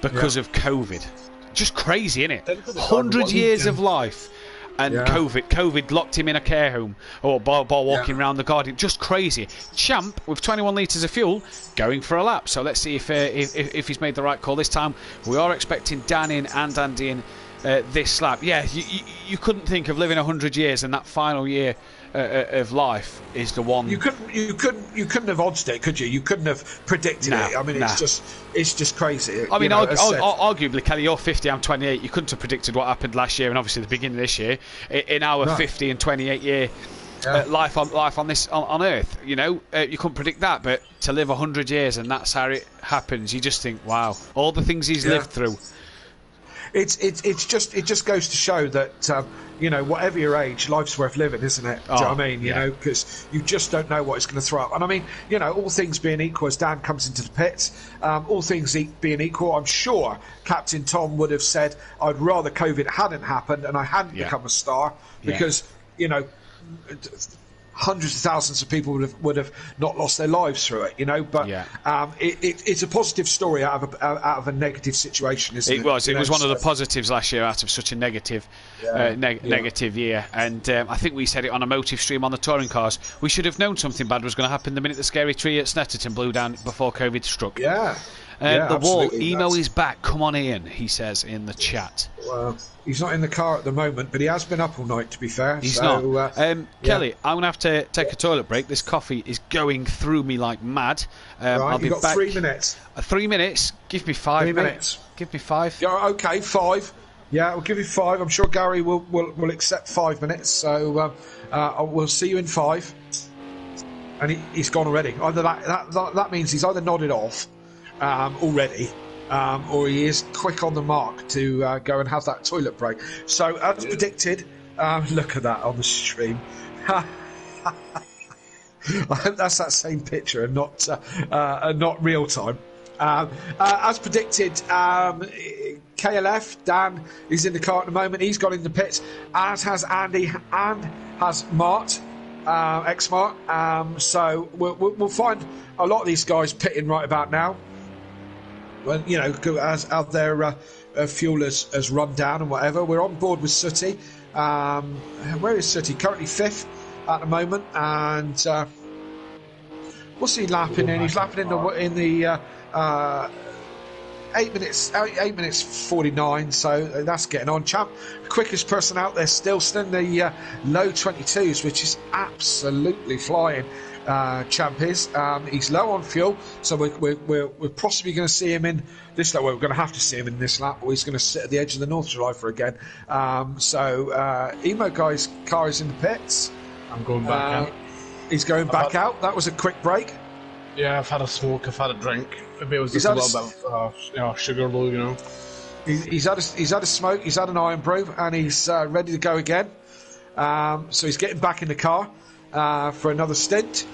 because of COVID. Just crazy, isn't it? 100 years of life. And COVID locked him in a care home or by walking around the garden. Just crazy. Champ, with 21 litres of fuel, going for a lap. So let's see if he's made the right call this time. We are expecting Dan in and Andy in this lap. Yeah, you couldn't think of living 100 years, and that final year of life is the one. You couldn't have odds it, could you? You couldn't have predicted it. I mean, it's just crazy. I mean, arguably, Kelly, you're 50, I'm 28. You couldn't have predicted what happened last year, and obviously the beginning of this year. In our 50 and 28 year life on this on Earth, you know, you couldn't predict that. But to live 100 years and that's how it happens, you just think, wow, all the things he's lived through. It just goes to show that you know, whatever your age, life's worth living, isn't it? Do you know what I mean? You know, because you just don't know what it's going to throw up. And I mean, you know, all things being equal, as Dan comes into the pits, all things being equal, I'm sure Captain Tom would have said, I'd rather COVID hadn't happened and I hadn't become a star, because you know, hundreds of thousands of people would have not lost their lives through it, you know. But it's a positive story out of a negative situation, isn't it? It was one of the positives last year out of such a negative negative year. And I think we said it on a motive stream on the touring cars. We should have known something bad was going to happen the minute the scary tree at Snetterton blew down before COVID struck. The wall, Emo is back. Come on in, he says in the chat. Well, he's not in the car at the moment, but he has been up all night, to be fair. He's not. Kelly, I'm going to have to take a toilet break. This coffee is going through me like mad. I'll be got back. 3 minutes. 3 minutes? Give me 5 3 minutes. Give me 5. Yeah, okay, 5. Yeah, we'll give you 5. I'm sure Gary will accept 5 minutes. So we'll see you in 5. And he's gone already. Either that means he's either nodded off already, or he is quick on the mark to go and have that toilet break. So, as predicted, look at that on the stream. I hope that's that same picture and not real time. As predicted, KLF, Dan is in the car at the moment. He's gone in the pits, as has Andy and has Mart, X-Mart. So we'll find a lot of these guys pitting right about now. Well, you know, as their fuel has run down and whatever. We're on board with Sooty. Where is Sooty? Currently 5th at the moment, and what's he lapping in? He's lapping in the 8 minutes 49, so that's getting on. Champ, quickest person out there still in the low 22s, which is absolutely flying. Champ is. He's low on fuel, so we're possibly going to see him in this lap. Well, we're going to have to see him in this lap, or he's going to sit at the edge of the North Driver again. Emo Guy's car is in the pits. I'm going back out. He's going back out. That was a quick break. Yeah, I've had a smoke, I've had a drink. Maybe it was just a little bit of sugar low, you know. He's had a smoke, he's had an iron brew, and he's ready to go again. So he's getting back in the car for another stint.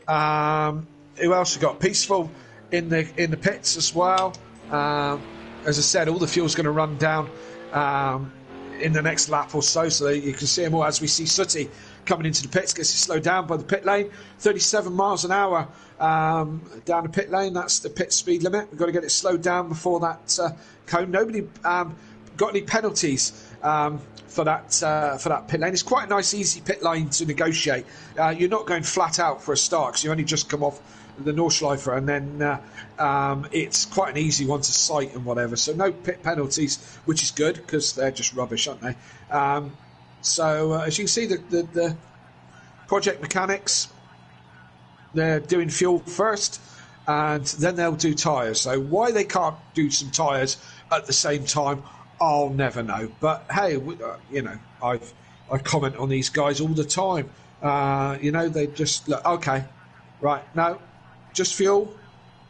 Who else we got? Peaceful in the pits as well. As I said, all the fuel's going to run down in the next lap or so you can see them all. As we see Sooty coming into the pits, gets slowed down by the pit lane. 37 miles an hour down the pit lane. That's the pit speed limit. We've got to get it slowed down before that cone. Nobody got any penalties for that pit lane. It's quite a nice, easy pit lane to negotiate. You're not going flat out for a start because you only just come off the Nordschleife, and then it's quite an easy one to sight and whatever. So no pit penalties, which is good because they're just rubbish, aren't they? As you can see, the project mechanics, they're doing fuel first, and then they'll do tyres. So why they can't do some tyres at the same time, I'll never know. But hey, you know, I comment on these guys all the time. You know, they just look, okay, right, no, just fuel.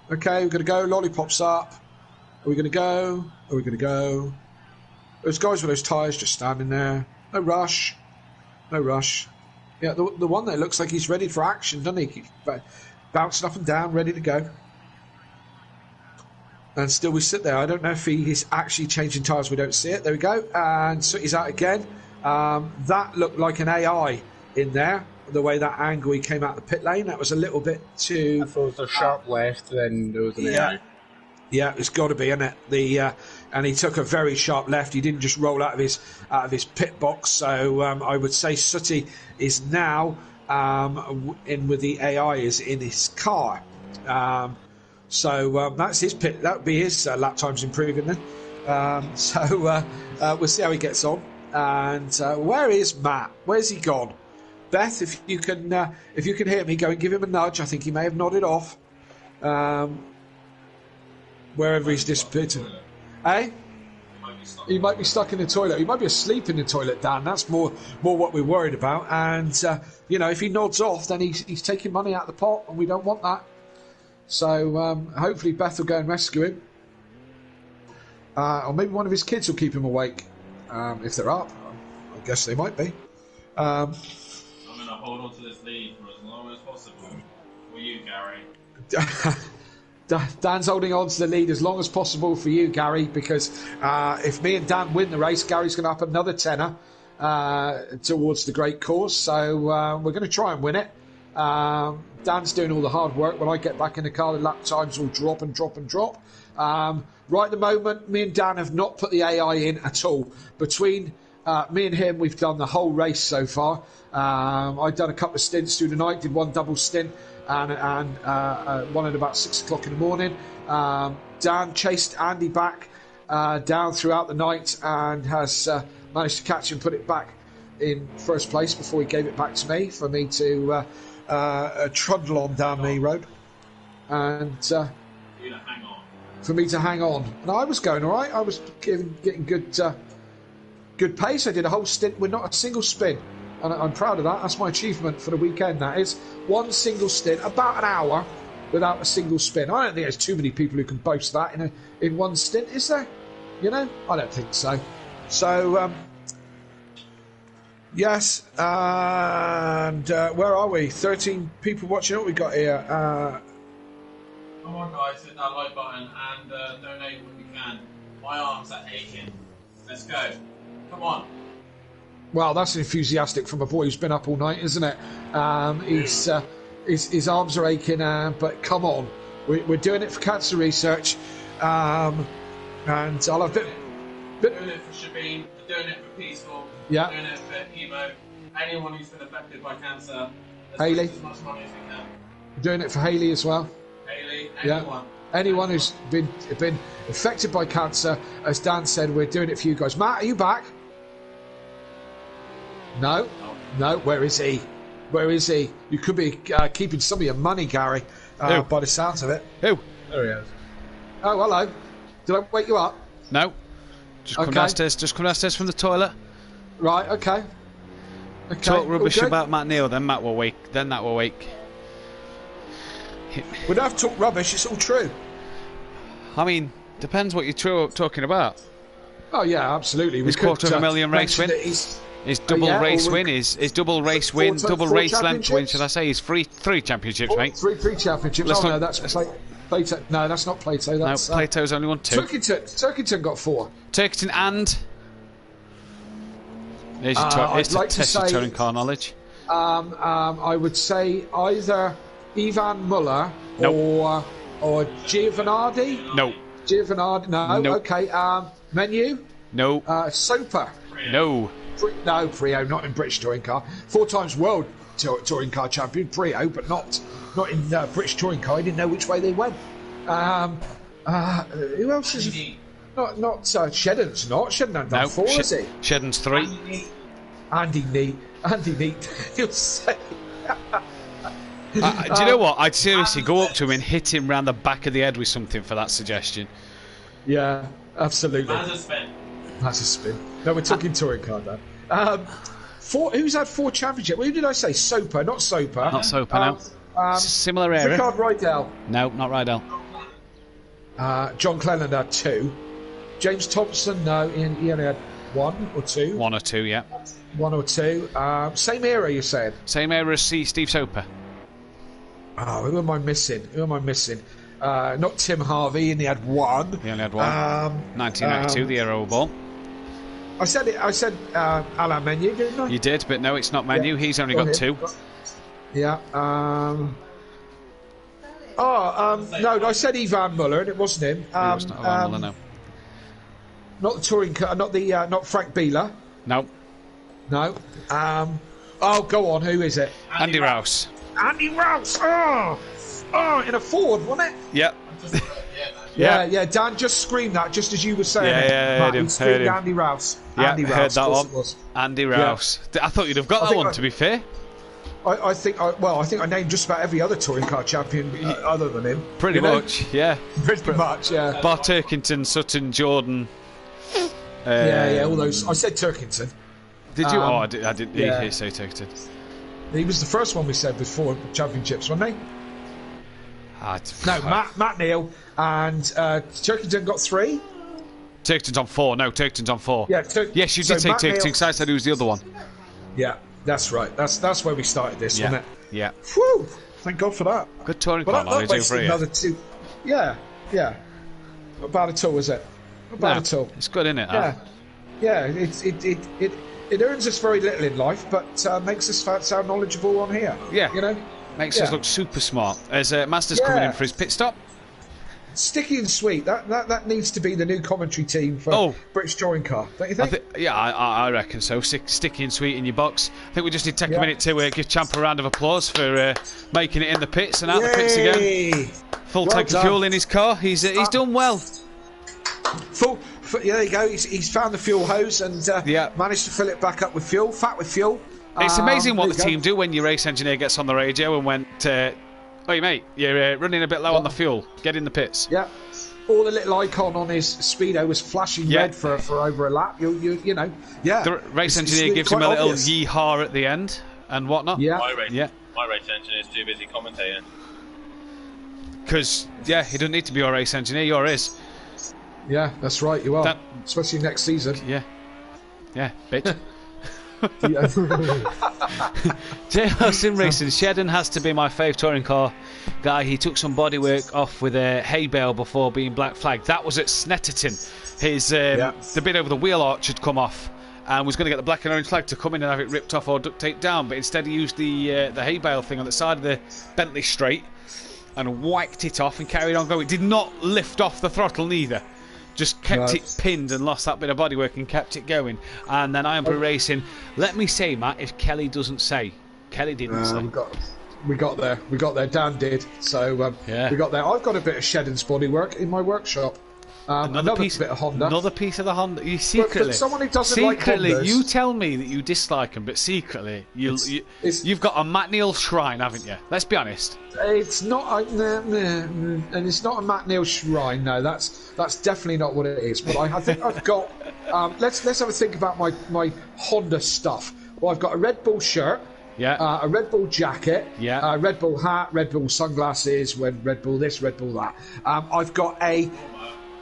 Okay, we're going to go. Lollipops up. Are we going to go? Are we going to go? Those guys with those tyres just standing there. No rush. No rush. Yeah, the one that looks like he's ready for action, doesn't he? Keeps bouncing up and down, ready to go. And still we sit there. I don't know if he's actually changing tyres. We don't see it. There we go. And so he's out again. That looked like an AI in there. The way that angle he came out of the pit lane, that was a little bit too... I thought it was a sharp left, then there was an AI. Yeah, it's got to be, isn't it? And he took a very sharp left. He didn't just roll out of his pit box. So I would say Sooty is now in with the AI is in his car. That's his pit. That would be his lap times improving then. We'll see how he gets on. And where is Matt? Where's he gone? Beth, if you can hear me, go and give him a nudge. I think he may have nodded off. Wherever he's disappeared. Eh? He might be stuck in the toilet. He might be asleep in the toilet, Dan. That's more what we're worried about. And you know, if he nods off, then he's taking money out of the pot, and we don't want that. So hopefully Beth will go and rescue him, or maybe one of his kids will keep him awake if they're up. I guess they might be. I'm going to hold on to this lead for as long as possible for you, Gary. Dan's holding on to the lead as long as possible for you, Gary, because if me and Dan win the race, Gary's going to up another tenner towards the great cause. So we're going to try and win it. Dan's doing all the hard work. When I get back in the car, the lap times will drop and drop and drop. Right at the moment, me and Dan have not put the AI in at all. Between me and him, we've done the whole race so far. I've done a couple of stints through the night, did one double stint, and one at about 6 o'clock in the morning. Dan chased Andy back down throughout the night and has managed to catch him, put it back in first place before he gave it back to me for me to trundle on down the road, and for me to hang on. And I was going all right. I was getting good pace. I did a whole stint with not a single spin, and I'm proud of that. That's my achievement for the weekend. That is one single stint, about an hour without a single spin. I don't think there's too many people who can boast that in one stint, is there? You know, I don't think so. So yes, and where are we? 13 people watching. What we got here? Come on, guys, hit that like button and donate what you can My arms are aching. Let's go. Come on. Well, that's enthusiastic from a boy who's been up all night, isn't it? His arms are aching, but come on. We're doing it for cancer research. And I'll have We're doing it for Shabine. We're doing it for Peaceful. Yeah. We're doing it for Emo. Anyone who's been affected by cancer. Hayley. As much money as we can. We're doing it for Hayley as well. Hayley, Yeah. anyone. Anyone who's been affected by cancer, as Dan said, we're doing it for you guys. Matt, are you back? No. Where is he? Where is he? You could be keeping some of your money, Gary, by the sounds of it. Who? There he is. Oh, hello. Did I wake you up? No. Just come downstairs. Just come downstairs from the toilet. Right. Okay. Talk rubbish about Matt Neal, then Matt will wake. Then that will wake. We don't have to talk rubbish. It's all true. I mean, depends what you're talking about. Oh yeah, absolutely. His $250,000 race win. His double race win. His double race win. Double race length win. Should I say? His three championships, mate. Three championships. Let's No, not- that's Plato. No, that's not Plato. That's No, Plato's only won 2. Turkington got 4. Turkington and. Here's your I'd like to test your say- touring car knowledge. I would say either Ivan Muller Nope. or Giovanardi. No. Giovanardi. No. Nope. Okay. Menu. No. Soper. No. No, Prio, not in British touring car. 4 times world touring car champion, Prio, but not in British touring car. He didn't know which way they went. Who else is? Not Shedden's not. Shedden hadn't done 4, is he? Shedden's 3. Andy Neat. He'll say. Do you know what? I'd seriously go up to him and hit him round the back of the head with something for that suggestion. Yeah, absolutely. That's a spin. No, we're talking touring car, Dan. 4. Who's had 4 championships? Who did I say? Soper, not Soper. Not Soper, no. Similar area. Rickard Rydell. No, not Rydell. John Cleland had 2. James Thompson, no, he only had 1 or 2. 1 or 2, yeah. 1 or 2. Same era, you said? Same era as Steve Soper. Oh, who am I missing? Not Tim Harvey, and he had 1. He only had 1. 1992, the Aero Ball. I said Alain Menu, didn't I? You did, but no, it's not Menu. Yeah. He's only got 2. Yeah. No, I said Ivan Muller, and it wasn't him. It was not Ivan Muller, no. Not the touring car. Not Frank Bieler. No. No. Go on. Who is it? Andy Rouse. Andy Rouse. Oh, in a Ford, wasn't it? Yep. Yeah. Dan just screamed that just as you were saying. Yeah, Matt, heard him. he screamed Andy Rouse. Yeah, Andy heard Rouse, that of course one. it was. Andy Rouse. Yeah. I thought you'd have got that one. To be fair. I think I named just about every other touring car champion other than him. Pretty much, yeah. Pretty much, yeah. Bar Turkington, Sutton, Jordan. All those. I said Turkington. Did you? I didn't hear say Turkington. He was the first one we said before championships, wasn't he? Matt Neal and Turkington got 3. Turkington's on 4. No, Turkington's on 4. Yeah. Yes, you did say Turkington because I said he was the other one. Yeah, that's right. That's where we started this, wasn't it? Yeah. Whew! Thank God for that. Good touring car knowledge over here. Another 2. Yeah. Not bad at all, is it? Not bad at all. It's good, isn't it? Yeah. It earns us very little in life, but makes us sound knowledgeable on here. Yeah. You know. Makes us look super smart. As Master's coming in for his pit stop. Sticky and sweet. That needs to be the new commentary team for British Touring Car, don't you think? I reckon so. Sticky and sweet in your box. I think we just need to take a minute to give Champ a round of applause for making it in the pits and out the pits again. Full tank of fuel in his car. He's done well. There you go. He's found the fuel hose and managed to fill it back up with fuel, fat with fuel. It's amazing what the team do when your race engineer gets on the radio and went, "Hey mate, you're running a bit low on the fuel. Get in the pits." Yeah. All the little icon on his speedo was flashing red for over a lap. You know. Yeah. The race engineer gives him a little yee-haw at the end and whatnot. Yeah. My race engineer's too busy commentating. Because he doesn't need to be your race engineer. You're his. Yeah, that's right. You are. Especially next season. Yeah, bitch. JR Sim Racing, Shedden has to be my fave touring car guy. He took some bodywork off with a hay bale before being black flagged. That was at Snetterton. His the bit over the wheel arch had come off and was going to get the black and orange flag to come in and have it ripped off or duct taped down, but instead he used the hay bale thing on the side of the Bentley straight and whacked it off and carried on going. It did not lift off the throttle neither. Just kept it pinned and lost that bit of bodywork and kept it going. And then Iron Brew Racing. Let me say, Matt, if Kelly doesn't say. Kelly didn't say. We got there. We got there. Dan did. So we got there. I've got a bit of Shedden's bodywork in my workshop. Another bit of Honda. Another piece of the Honda. You secretly. But someone who doesn't like Hondas, you tell me that you dislike them, but secretly you've got a Matt Neal shrine, haven't you? Let's be honest. It's not, and it's not a Matt Neal shrine. No, that's definitely not what it is. But I think I've got. Let's have a think about my Honda stuff. Well, I've got a Red Bull shirt. Yeah. A Red Bull jacket. Yeah. Red Bull hat. Red Bull sunglasses. Red Bull this. Red Bull that. I've got a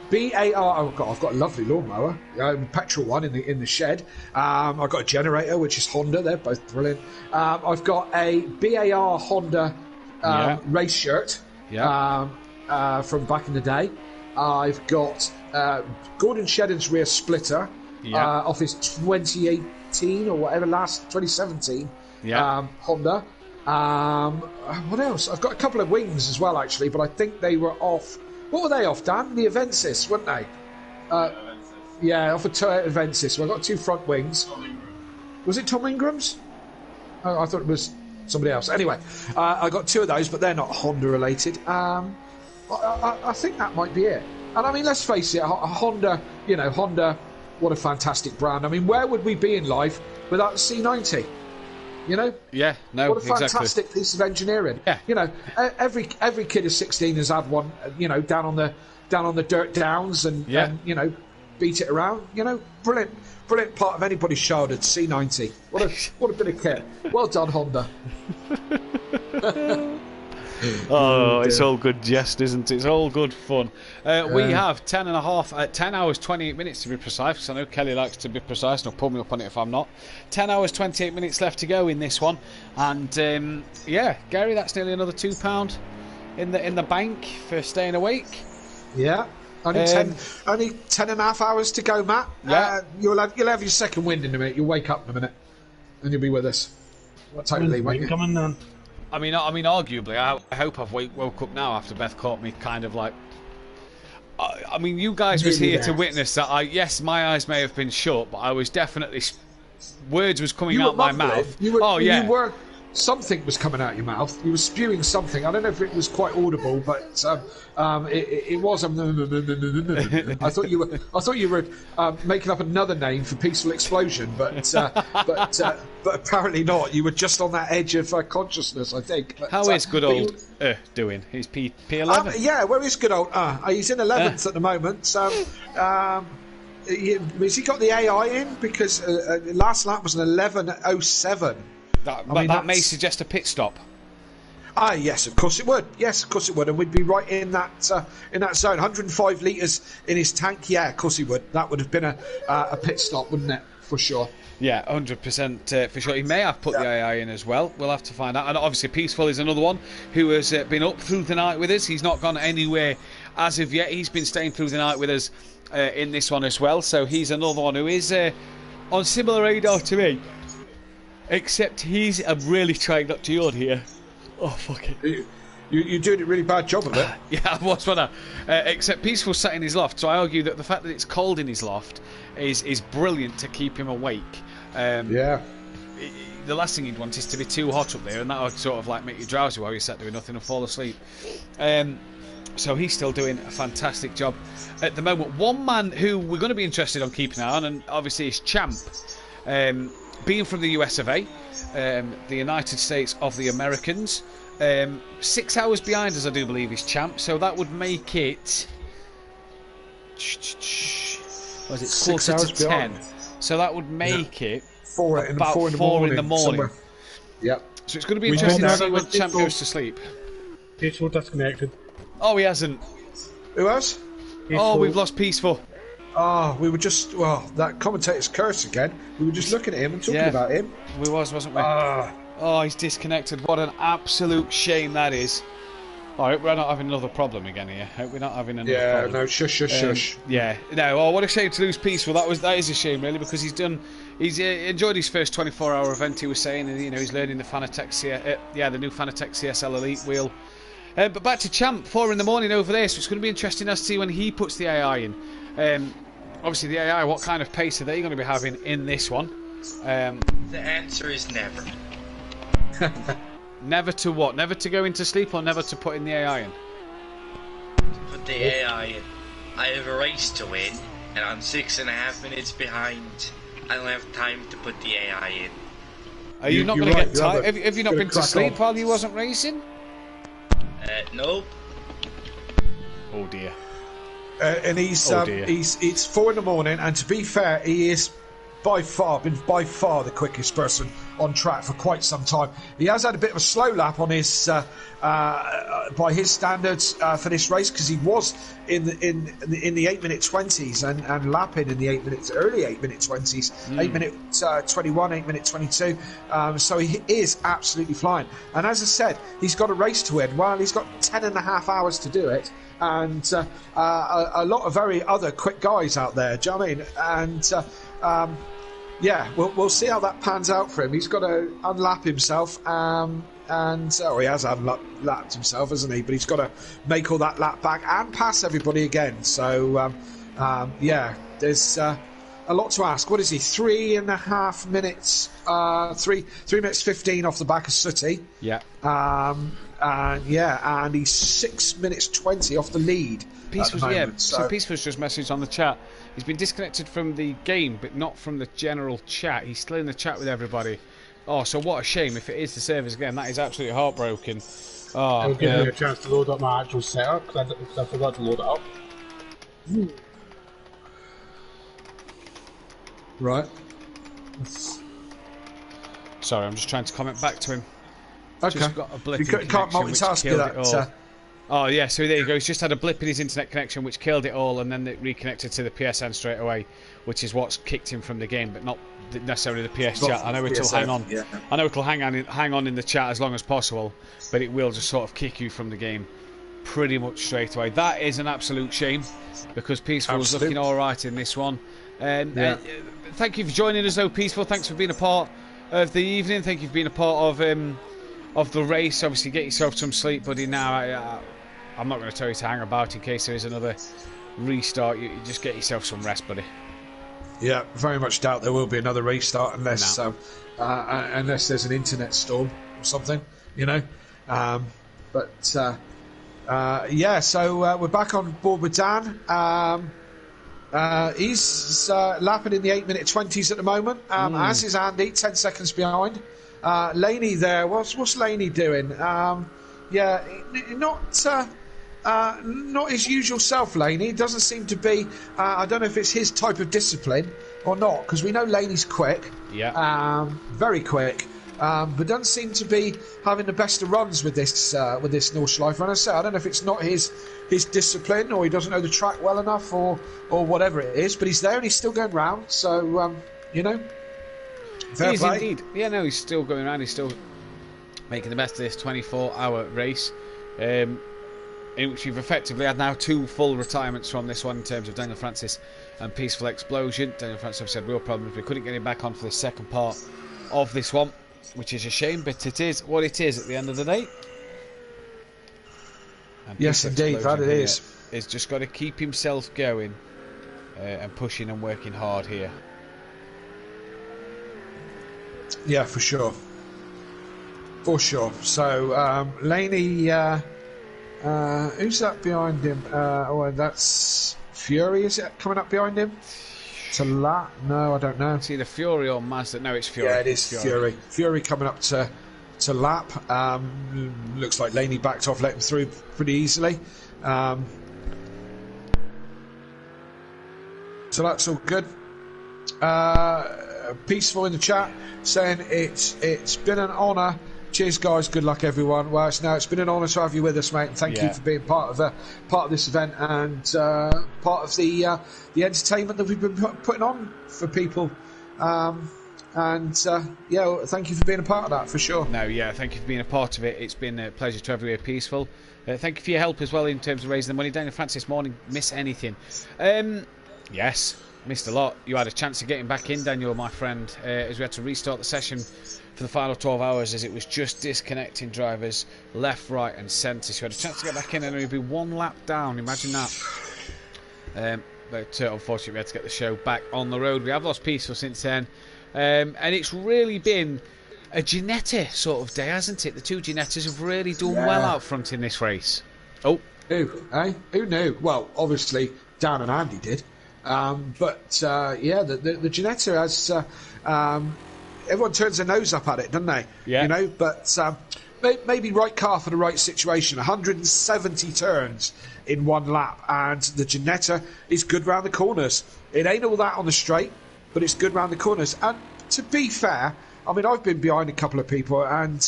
BAR. I've got a lovely lawnmower, petrol one in the shed. I've got a generator, which is Honda. They're both brilliant. I've got a BAR Honda race shirt from back in the day. I've got Gordon Shedden's rear splitter off his 2018 or whatever, 2017 Honda. What else? I've got a couple of wings as well, actually, but I think they were off. What were they off, Dan? The Avensis, weren't they? Yeah, off a Toyota Avensis. So I got two front wings. Was it Tom Ingram's? Oh, I thought it was somebody else. Anyway, I got two of those, but they're not Honda related. I think that might be it. And I mean, let's face it, Honda. Honda. What a fantastic brand. I mean, where would we be in life without the C90? Yeah, no, what a fantastic piece of engineering. Yeah. Every kid of 16 has had one. Down on the dirt downs and beat it around. Brilliant part of anybody's childhood. C90. What a bit of kit. Well done, Honda. Oh, it's all good jest, isn't it? It's all good fun. We have 10 hours 28 minutes to be precise, because I know Kelly likes to be precise and he'll pull me up on it if I'm not. 10 hours 28 minutes left to go in this one, and Gary, that's nearly another £2 in the bank for staying awake. Yeah. Only 10 and a half hours to go, Matt. Yeah. You'll have your second wind in a minute. You'll wake up in a minute and you'll be with us. Totally, won't you? Coming then. I mean, arguably, I hope I've woke up now after Beth caught me kind of like... I mean, you guys was here to witness that. Yes, my eyes may have been shut, but I was definitely... Words was coming out my mouth. You were... Something was coming out your mouth. You were spewing something. I don't know if it was quite audible, but it was. I thought you were making up another name for peaceful explosion, but apparently not. You were just on that edge of consciousness, I think. But, how is good old doing? He's P11. Yeah, where is good old? He's in 11th at the moment. So. Has he got the AI in? Because last lap was an 11:07. That may suggest a pit stop. Yes, of course it would. Yes, of course it would, and we'd be right in that zone. 105 litres in his tank. Yeah, of course he would. That would have been a pit stop, wouldn't it? For sure. Yeah, 100% for sure. He may have put the AI in as well. We'll have to find out. And obviously, Peaceful is another one who has been up through the night with us. He's not gone anywhere as of yet. He's been staying through the night with us in this one as well. So he's another one who is on similar radar to me. Except he's really trying not to yawn here. Oh, fuck it. You're doing a really bad job of it. Yeah, I was, wasn't I? Except Peaceful sat in his loft, so I argue that the fact that it's cold in his loft is brilliant to keep him awake. The last thing you'd want is to be too hot up there, and that would sort of like make you drowsy while you sat doing nothing and fall asleep. So he's still doing a fantastic job at the moment. One man who we're going to be interested on keeping an eye on, and obviously is Champ. Being from the US of A, the United States of the Americans, 6 hours behind us, I do believe, is Champ. So that would make it. Was it 6 hours to 10? Behind. So that would make it about 4 in the morning. Yep. So it's going to be interesting to see when Champ goes to sleep. Peaceful disconnected. Oh, he hasn't. Who has? Peaceful. Oh, we've lost Peaceful. we were just, that commentator's curse again. We were just looking at him and talking about him. We wasn't we? Oh, he's disconnected. What an absolute shame that is. I hope we're not having another problem again here. I hope we're not having another problem. No, shush. Yeah, no. Oh, what a shame to lose Peaceful. That is a shame, really, because he's enjoyed his first 24-hour event. He was saying, and he's learning the Fanatec the new Fanatec CSL Elite wheel. But back to Champ, 4 in the morning over there. So it's going to be interesting to see when he puts the AI in. Obviously, the AI. What kind of pace are they going to be having in this one? The answer is never. Never to what? Never to go into sleep or never to put in the AI in? Put the AI in. I have a race to win, and I'm 6.5 minutes behind. I don't have time to put the AI in. Are you not going to get tired? Have you not been to sleep while you wasn't racing? No. Oh dear. And it's 4 in the morning, and to be fair, he is by far the quickest person on track for quite some time. He has had a bit of a slow lap on his by his standards for this race, because he was in the 8-minute 20s and lapping in the early 8-minute 20s, 8-minute 21, 8-minute 22. So he is absolutely flying. And as I said, he's got a race to win. Well, he's got 10.5 hours to do it. And a lot of very other quick guys out there. Do you know what I mean? And we'll see how that pans out for him. He's got to unlap himself, he has unlapped himself, hasn't he? But he's got to make all that lap back and pass everybody again. So there's a lot to ask. What is he? 3.5 minutes? 3 minutes 15 off the back of Sooty. Yeah. And he's 6 minutes 20 off the lead. So Peaceful's just messaged on the chat. He's been disconnected from the game, but not from the general chat. He's still in the chat with everybody. Oh, so what a shame if it is the servers again. That is absolutely heartbroken. Oh, I'll give me a chance to load up my actual setup, because I forgot to load it up. Right. Sorry, I'm just trying to comment back to him. Okay. Just got a blip you can't multitask that. Oh yeah, so there you go. He's just had a blip in his internet connection, which killed it all, and then it reconnected to the PSN straight away, which is what's kicked him from the game, but not necessarily the PS chat. I know it'll hang on. Yeah. I know it'll hang on in the chat as long as possible, but it will just sort of kick you from the game pretty much straight away. That is an absolute shame, because Peaceful was looking all right in this one. Thank you for joining us, though, Peaceful. Thanks for being a part of the evening. Thank you for being a part of the race. Obviously, get yourself some sleep, buddy. Now, I'm not going to tell you to hang about in case there is another restart. You just get yourself some rest, buddy. Yeah, very much doubt there will be another restart unless there's an internet storm or something, So we're back on board with Dan. He's lapping in the 8-minute 20s at the moment, as is Andy, 10 seconds behind. Laney there, what's Laney doing? Not his usual self, Laney. It doesn't seem to be. I don't know if it's his type of discipline or not, because we know Laney's quick. Yeah. Very quick. But doesn't seem to be having the best of runs with this Nordschleife. And I say, I don't know if it's not his discipline, or he doesn't know the track well enough, or whatever it is. But he's there and he's still going round. So fair he is play. Indeed. Yeah, no, he's still going around. He's still making the best of this 24-hour race, in which we've effectively had now 2 full retirements from this one in terms of Daniel Francis and Peaceful Explosion. Daniel Francis had real problems. We couldn't get him back on for the second part of this one, which is a shame, but it is what it is at the end of the day. And yes, indeed, that it is. He's just got to keep himself going and pushing and working hard here. Yeah, for sure. For sure. So, Laney, who's that behind him? That's Fury, is it, coming up behind him? To lap? No, I don't know. It's either Fury or Mazda. No, it's Fury. Yeah, it is Fury. Fury coming up to lap. Looks like Laney backed off, let him through pretty easily. So that's all good. Peaceful in the chat saying it's been an honour Cheers, guys. Good luck, everyone. Well, it's been an honour to have you with us, mate. And thank you for being part of this event and part of the entertainment that we've been putting on for people. Thank you for being a part of that, for sure. No, yeah, thank you for being a part of it. It's been a pleasure to have you here, Peaceful. Thank you for your help as well in terms of raising the money. Daniel Francis Morning, miss anything? Yes, missed a lot. You had a chance of getting back in, Daniel, my friend, as we had to restart the session for the final 12 hours as it was just disconnecting drivers left, right and centre. So you had a chance to get back in and it would be one lap down. Imagine that. But unfortunately we had to get the show back on the road. We have lost Peaceful since then. And it's really been a Ginetta sort of day, hasn't it? The two Ginettas have really done well out front in this race. Oh. Who? Eh? Who knew? Well, obviously Dan and Andy did. The Ginetta has... everyone turns their nose up at it, doesn't they? Yeah. You know, but maybe right car for the right situation. 170 turns in one lap, and the Ginetta is good round the corners. It ain't all that on the straight, but it's good round the corners. And to be fair, I mean, I've been behind a couple of people, and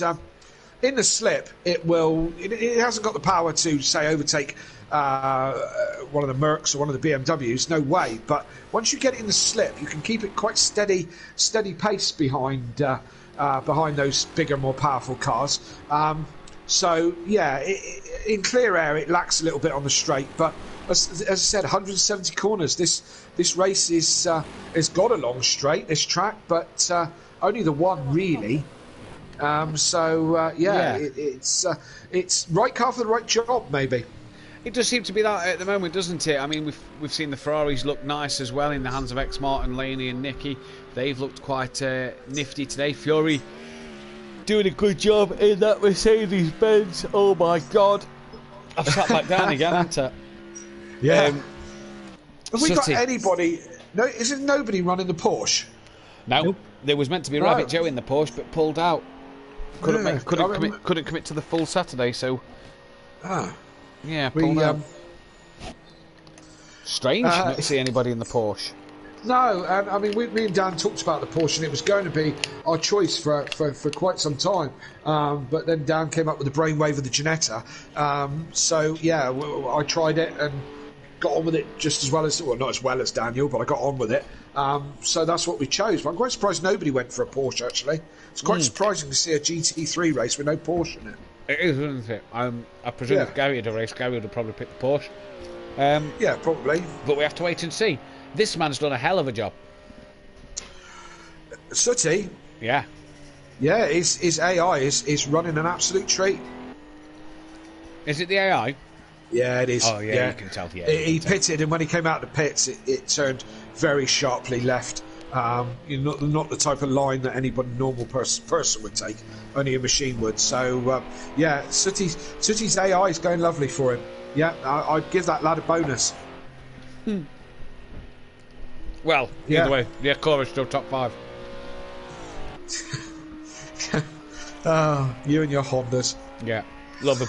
in the slip, it hasn't got the power to, say, overtake one of the Mercs or one of the BMWs, no way. But once you get it in the slip, you can keep it quite steady pace behind those bigger, more powerful cars. In clear air, it lacks a little bit on the straight. But as I said, 170 corners. This race has got a long straight, this track, but only the one really. It's right car for the right job, maybe. It does seem to be that at the moment, doesn't it? I mean, we've seen the Ferraris look nice as well in the hands of X Martin, Laney and Nicky. They've looked quite nifty today. Fury doing a good job in that Mercedes-Benz. Oh my God. I've sat back down again, haven't I? Yeah. Have we got anybody... No, is there nobody running the Porsche? No. Nope. There was meant to be Rabbit Joe in the Porsche, but pulled out. Couldn't commit to the full Saturday, so... Yeah, pulled out. Strange not to see anybody in the Porsche. No, and I mean, me and Dan talked about the Porsche, and it was going to be our choice for quite some time. But then Dan came up with the brainwave of the Ginetta. I tried it and got on with it just as well as, well, not as well as Daniel, but I got on with it. So that's what we chose. But I'm quite surprised nobody went for a Porsche, actually. It's quite surprising to see a GT3 race with no Porsche in it. It is, isn't it? I presume if Gary had a race, Gary would have probably picked the Porsche. Yeah, probably. But we have to wait and see. This man's done a hell of a job. Sooty? Yeah. Yeah, his AI is running an absolute treat. Is it the AI? Yeah, it is. Oh, yeah, you can tell. Yeah, he pitted, and when he came out of the pits, it turned very sharply left. Not the type of line that any normal person would take. Only a machine would. So, Sooty's AI is going lovely for him. Yeah, I'd give that lad a bonus. Well, either way, yeah, Cora's still top 5. You and your Hondas. Yeah, love them.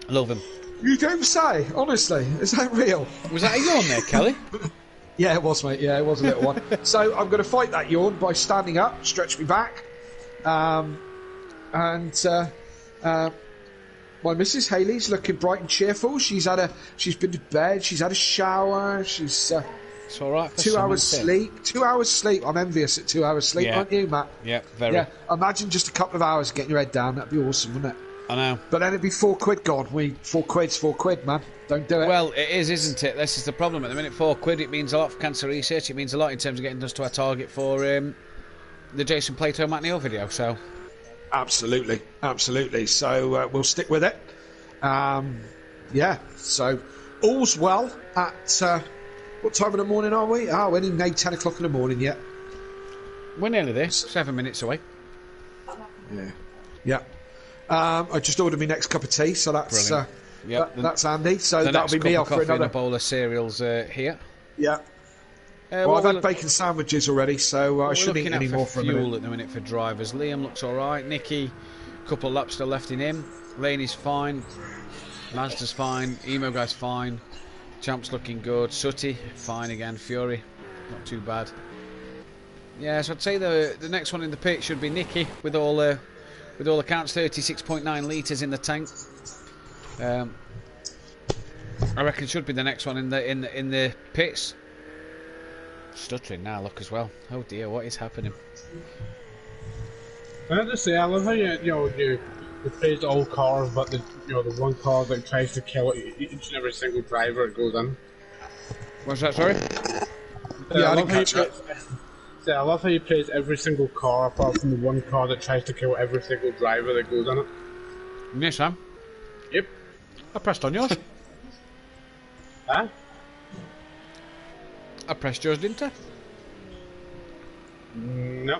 Love them. You don't say, honestly. Is that real? Was that a yawn there, Kelly? Yeah, it was, mate. Yeah, it was a little one. So I'm going to fight that yawn by standing up, stretch me back. My Mrs. Haley's looking bright and cheerful. She's been to bed. She's had a shower. She's it's all right. 2 hours sleep. 2 hours sleep. I'm envious at 2 hours sleep, aren't you, Matt? Yeah, very. Yeah. Imagine just a couple of hours getting your head down. That'd be awesome, wouldn't it? I know. But then it'd be £4 gone. £4, man. Don't do it. Well, it is, isn't it? This is the problem. At the minute, £4, it means a lot for cancer research. It means a lot in terms of getting us to our target for the Jason Plato Matt Neal video. So, absolutely. So we'll stick with it. So all's well at what time of the morning are we? Oh, we ain't even 10 o'clock in the morning yet. We're nearly there. 7 minutes away. Yeah. I just ordered my next cup of tea, so that's that's handy. So that'll be me off for another bowl of cereals here. Yeah. I've had bacon sandwiches already, so I shouldn't eat any more for a minute. Fuel at the minute for drivers. Liam looks all right. Nicky, a couple of laps still left in him. Laney's fine. Mazda's fine. Emo Guy's fine. Champ's looking good. Sooty fine again. Fury not too bad. Yeah, so I'd say the next one in the pit should be Nicky with all with all accounts, 36.9 litres in the tank. I reckon should be the next one in the pits. Stuttering now, look as well. Oh dear, what is happening? I have to say, I love how you praise all cars, but the one car that tries to kill each and every single driver it goes in. What's that? Sorry. I love how you praise every single car apart from the one car that tries to kill every single driver that goes in it. Yes, Sam. Yep. I pressed on yours. Huh? I pressed yours, didn't I? No.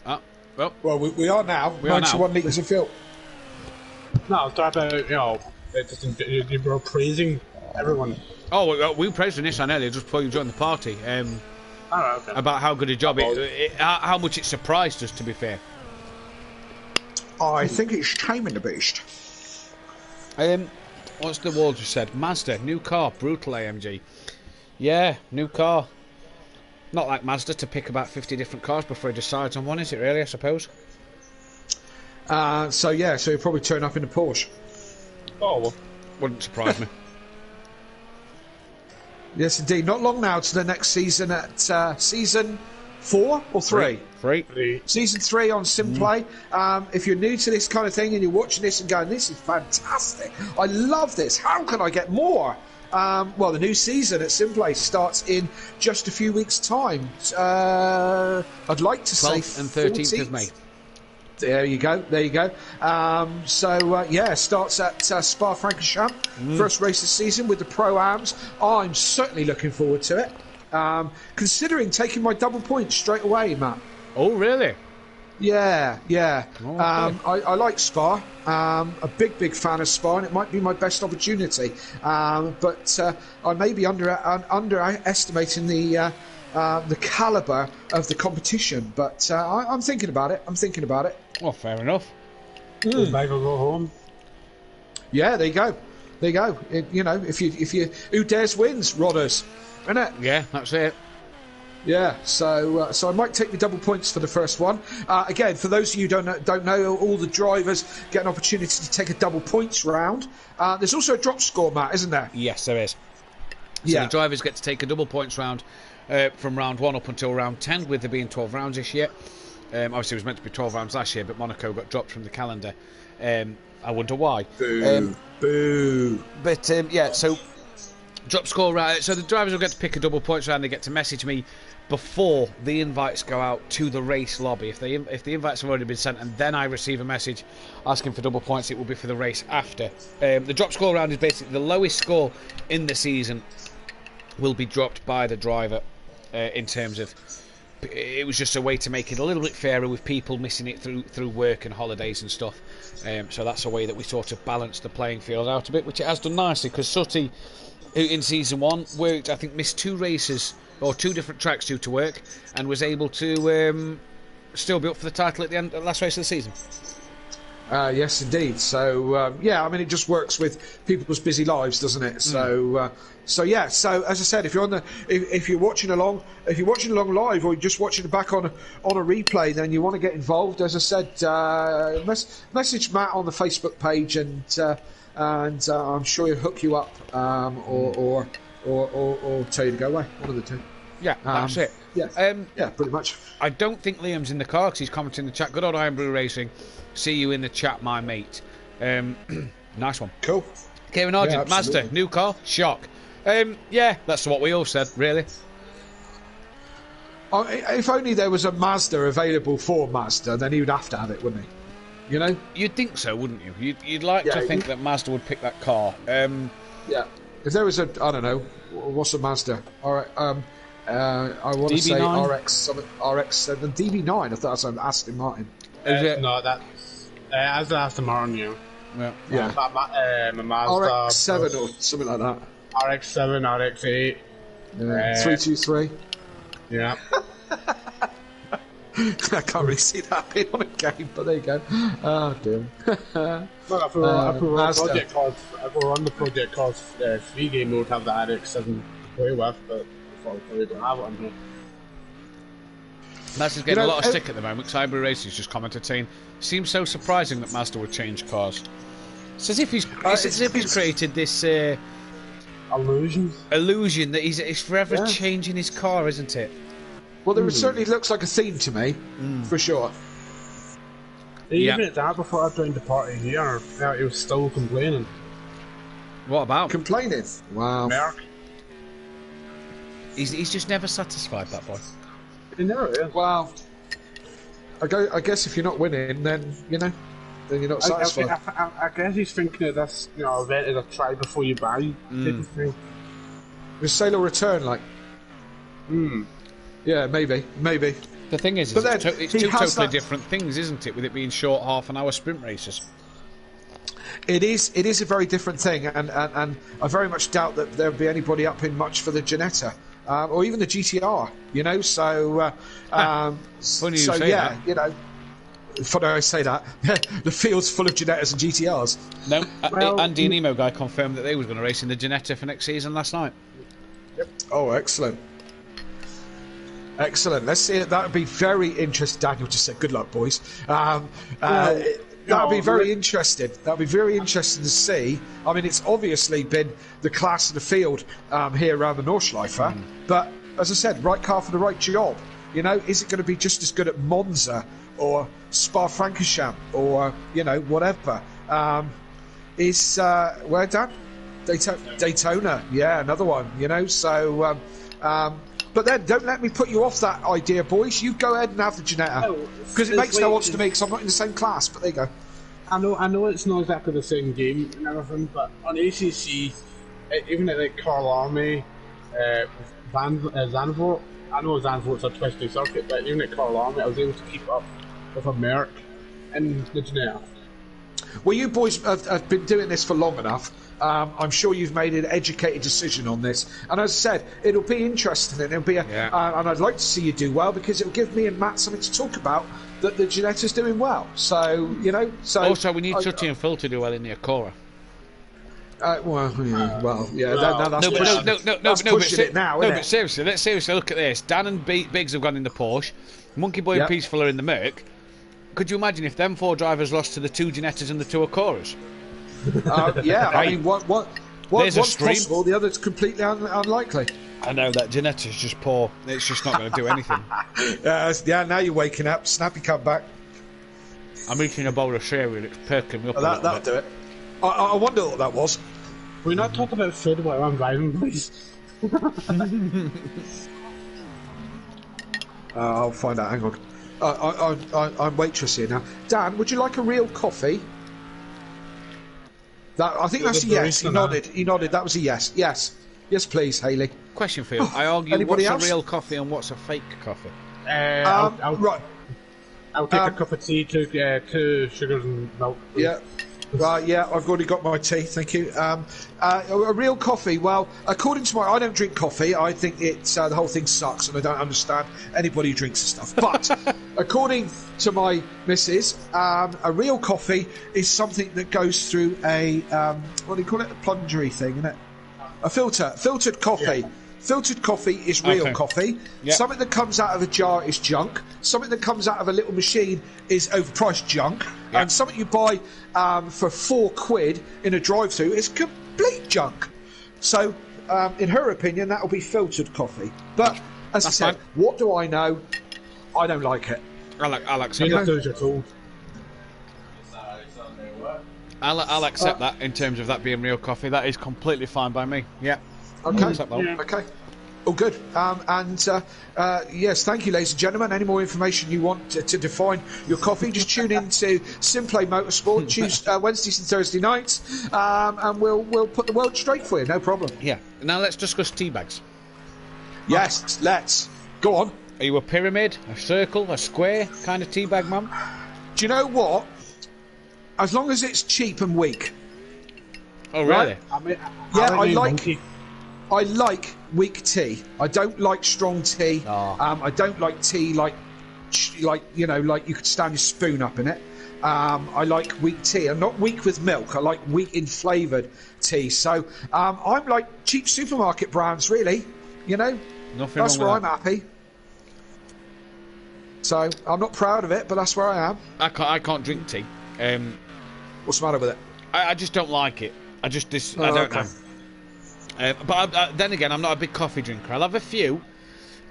Ah, well. Well, we are now. We are 91 litres of fuel. No, I was talking about, you were praising everyone. Oh, we praised the Nissan earlier just before you joined the party. Okay. About how good a job how much it surprised us, to be fair. I think it's shaming the beast. What's the wall just said? Mazda, new car, brutal AMG. Yeah, new car. Not like Mazda to pick about 50 different cars before he decides on one, is it really, I suppose? So he'll probably turn up in a Porsche. Oh, well. Wouldn't surprise me. Yes, indeed. Not long now to the next season at season 4 or 3? 3. Season 3 on Simplay. If you're new to this kind of thing and you're watching this and going, this is fantastic, I love this, how can I get more? Well, the new season at Simplay starts in just a few weeks' time. I'd like to say 12th and 13th of May. There you go. Starts at Spa-Francorchamps. First race this season with the Pro-Ams. I'm certainly looking forward to it. Considering taking my double points straight away, Matt. Oh, really? Yeah. Oh, okay. I like Spa. A big fan of Spa, and it might be my best opportunity. But I may be underestimating the calibre of the competition. But I'm thinking about it. Oh, fair enough. Go back or go home. Yeah, there you go. If you who dares wins, Rodders, isn't it? Yeah, that's it. Yeah, so I might take the double points for the first one. Again, for those of you who don't know, all the drivers get an opportunity to take a double points round. There's also a drop score, Matt, isn't there? Yes, there is. So the drivers get to take a double points round from round 1 up until round 10, with there being 12 rounds this year. Obviously, it was meant to be 12 rounds last year, but Monaco got dropped from the calendar. I wonder why. Boo. But so drop score round. So the drivers will get to pick a double points round. They get to message me before the invites go out to the race lobby. If the invites have already been sent and then I receive a message asking for double points, it will be for the race after. The drop score round is basically the lowest score in the season will be dropped by the driver. In terms of, it was just a way to make it a little bit fairer with people missing it through work and holidays and stuff. So that's a way that we sort of balance the playing field out a bit, which it has done nicely, because Sutty, who in season 1 worked, I think missed 2 races or 2 different tracks due to work, and was able to still be up for the title at the end, last race of the season. Yes, indeed. So it just works with people's busy lives, doesn't it? So as I said, if you're watching along live, or you're just watching it back on a replay, then you want to get involved. As I said, message Matt on the Facebook page, and I'm sure he'll hook you up, or tell you to go away. One of the two. Yeah, that's it. Yeah, pretty much. I don't think Liam's in the car because he's commenting in the chat. Good old Iron Brew Racing. See you in the chat, my mate. Nice one. Cool. Kevin Argent, Mazda, new car, shock. That's what we all said, really. If only there was a Mazda available for Mazda, then he would have to have it, wouldn't he? You know? You'd think so, wouldn't you? You'd like to think that Mazda would pick that car. Yeah. If there was I don't know, what's a Mazda? All right. I want to say RX7, DB9. I thought that was an Aston Martin. No, that's Aston Martin, Yeah. My Mazda, RX7 or something like that. RX7, RX8. 323. Yeah. I can't really see that being on a game, but there you go. Oh, dear. Well, if we were on the Project Cars 3 game, we would have the RX7 to play with, but unfortunately we don't have it on here. Mazda's getting a lot of stick at the moment. Cyber Racing's just commented saying, "Seems so surprising that Mazda would change cars." It's as if he's created this illusion that he's forever changing his car, isn't it? Well, there certainly looks like a theme to me, for sure. Even at that, before I joined the party here, he was still complaining. What about? Complaining? Wow. Merc. He's just never satisfied, that boy. He never is. Well, I guess if you're not winning, then, then you're not satisfied. I guess he's thinking of this, event as a try before you buy type of thing. With sale or return, like? Yeah, maybe. The thing is it's two totally different things, isn't it, with it being short half-an-hour sprint races? It is a very different thing, and I very much doubt that there'll be anybody up in much for the Ginetta, or even the GTR, so... Funny you say that. Funny I say that. The field's full of Ginettas and GTRs. No, Andy and Emo Guy confirmed that they was going to race in the Ginetta for next season last night. Yep. Oh, excellent. Excellent. Let's see. That would be very interesting. Daniel just said, "Good luck, boys." That would be very interesting. That would be very interesting to see. I mean, it's obviously been the class of the field here around the Nordschleife, but as I said, right car for the right job. Is it going to be just as good at Monza or Spa-Francorchamps or whatever? Where, Dan? Daytona. Yeah, another one. So. But then, don't let me put you off that idea, boys. You go ahead and have the Ginetta. Because it makes no odds to me, because I'm not in the same class, but there you go. I know it's not exactly the same game and everything, but on ACC, even at like Carl Army, Zandvoort, I know Zandvoort's a twisty circuit, but even at Carl Army, I was able to keep up with a Merc in the Ginetta. Well, you boys have been doing this for long enough. I'm sure you've made an educated decision on this, and as I said, it'll be interesting, and it'll be and I'd like to see you do well, because it'll give me and Matt something to talk about that the Ginetta's doing well. So also we need Sutty and Phil to do well in the Acura. That's pushing it now. But seriously, let's look at this. Dan and Biggs have gone in the Porsche. Monkey Boy and Peaceful are in the Merc. Could you imagine if them four drivers lost to the two Ginettas and the two Acuras? I mean, one's possible, the other's completely unlikely. I know that Ginetta's just poor. It's just not going to do anything. Now you're waking up. Snappy comeback. I'm eating a bowl of cereal. It's perking me up. That'll do it. I wonder what that was. We're not talking about food while I'm driving, please. I'll find out. Hang on. I'm waitress here now. Dan, would you like a real coffee? I think that's a yes. He nodded. That was a yes. Yes, please, Hayley. Question for you. I argue. What's a real coffee and what's a fake coffee? Right. I'll take a cup of tea, two sugars and milk. Please. Yeah. I've already got my tea, thank you. A real coffee, well, according to I don't drink coffee. I think it's the whole thing sucks, and I don't understand anybody who drinks the stuff. But according to my missus, a real coffee is something that goes through a what do you call it? A plungery thing, isn't it? A filtered coffee. Yeah. Filtered coffee is real coffee. Yep. Something that comes out of a jar is junk. Something that comes out of a little machine is overpriced junk. Yep. And something you buy for £4 in a drive-thru is complete junk. So, in her opinion, that will be filtered coffee. But, as I said, what do I know? I don't like it. I'll accept that. I'll accept that in terms of that being real coffee. That is completely fine by me. Yeah. Okay. Okay. Oh, good. Yes, thank you, ladies and gentlemen. Any more information you want to define your coffee, just tune in to Simplay Motorsport Wednesdays and Thursday nights, and we'll put the world straight for you. No problem. Yeah. Now let's discuss tea bags. Yes, let's. Go on. Are you a pyramid, a circle, a square kind of tea bag, man? Do you know what? As long as it's cheap and weak. Oh, really? Right? I like weak tea. I don't like strong tea. Oh. I don't like tea like you could stand your spoon up in it. I like weak tea. I'm not weak with milk. I like weak in flavoured tea. So I'm like cheap supermarket brands, really. Nothing that's wrong where with I'm happy. So I'm not proud of it, but that's where I am. I can't drink tea. What's the matter with it? I just don't like it. I don't know. But then again, I'm not a big coffee drinker. I'll have a few.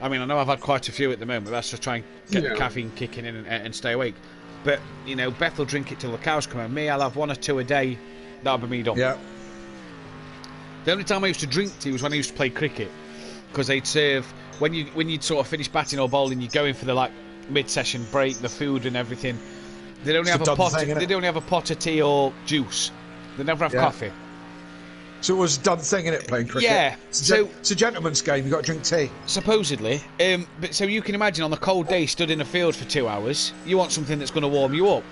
I mean, I know I've had quite a few at the moment. That's to try and get the caffeine kicking in and stay awake. But, you know, Beth will drink it till the cows come home. Me, I'll have 1 or 2 a day. That'll be me done. Yeah. The only time I used to drink tea was when I used to play cricket. Because they'd serve... When you'd sort of finish batting or bowling, you go in for the, like, mid-session break, the food and everything. They'd only have a pot of tea or juice. They'd never have coffee. So it was a done thing, innit, playing cricket? Yeah. It's a gentleman's game, you've got to drink tea. Supposedly. But so you can imagine on a cold day, stood in a field for 2 hours, you want something that's going to warm you up.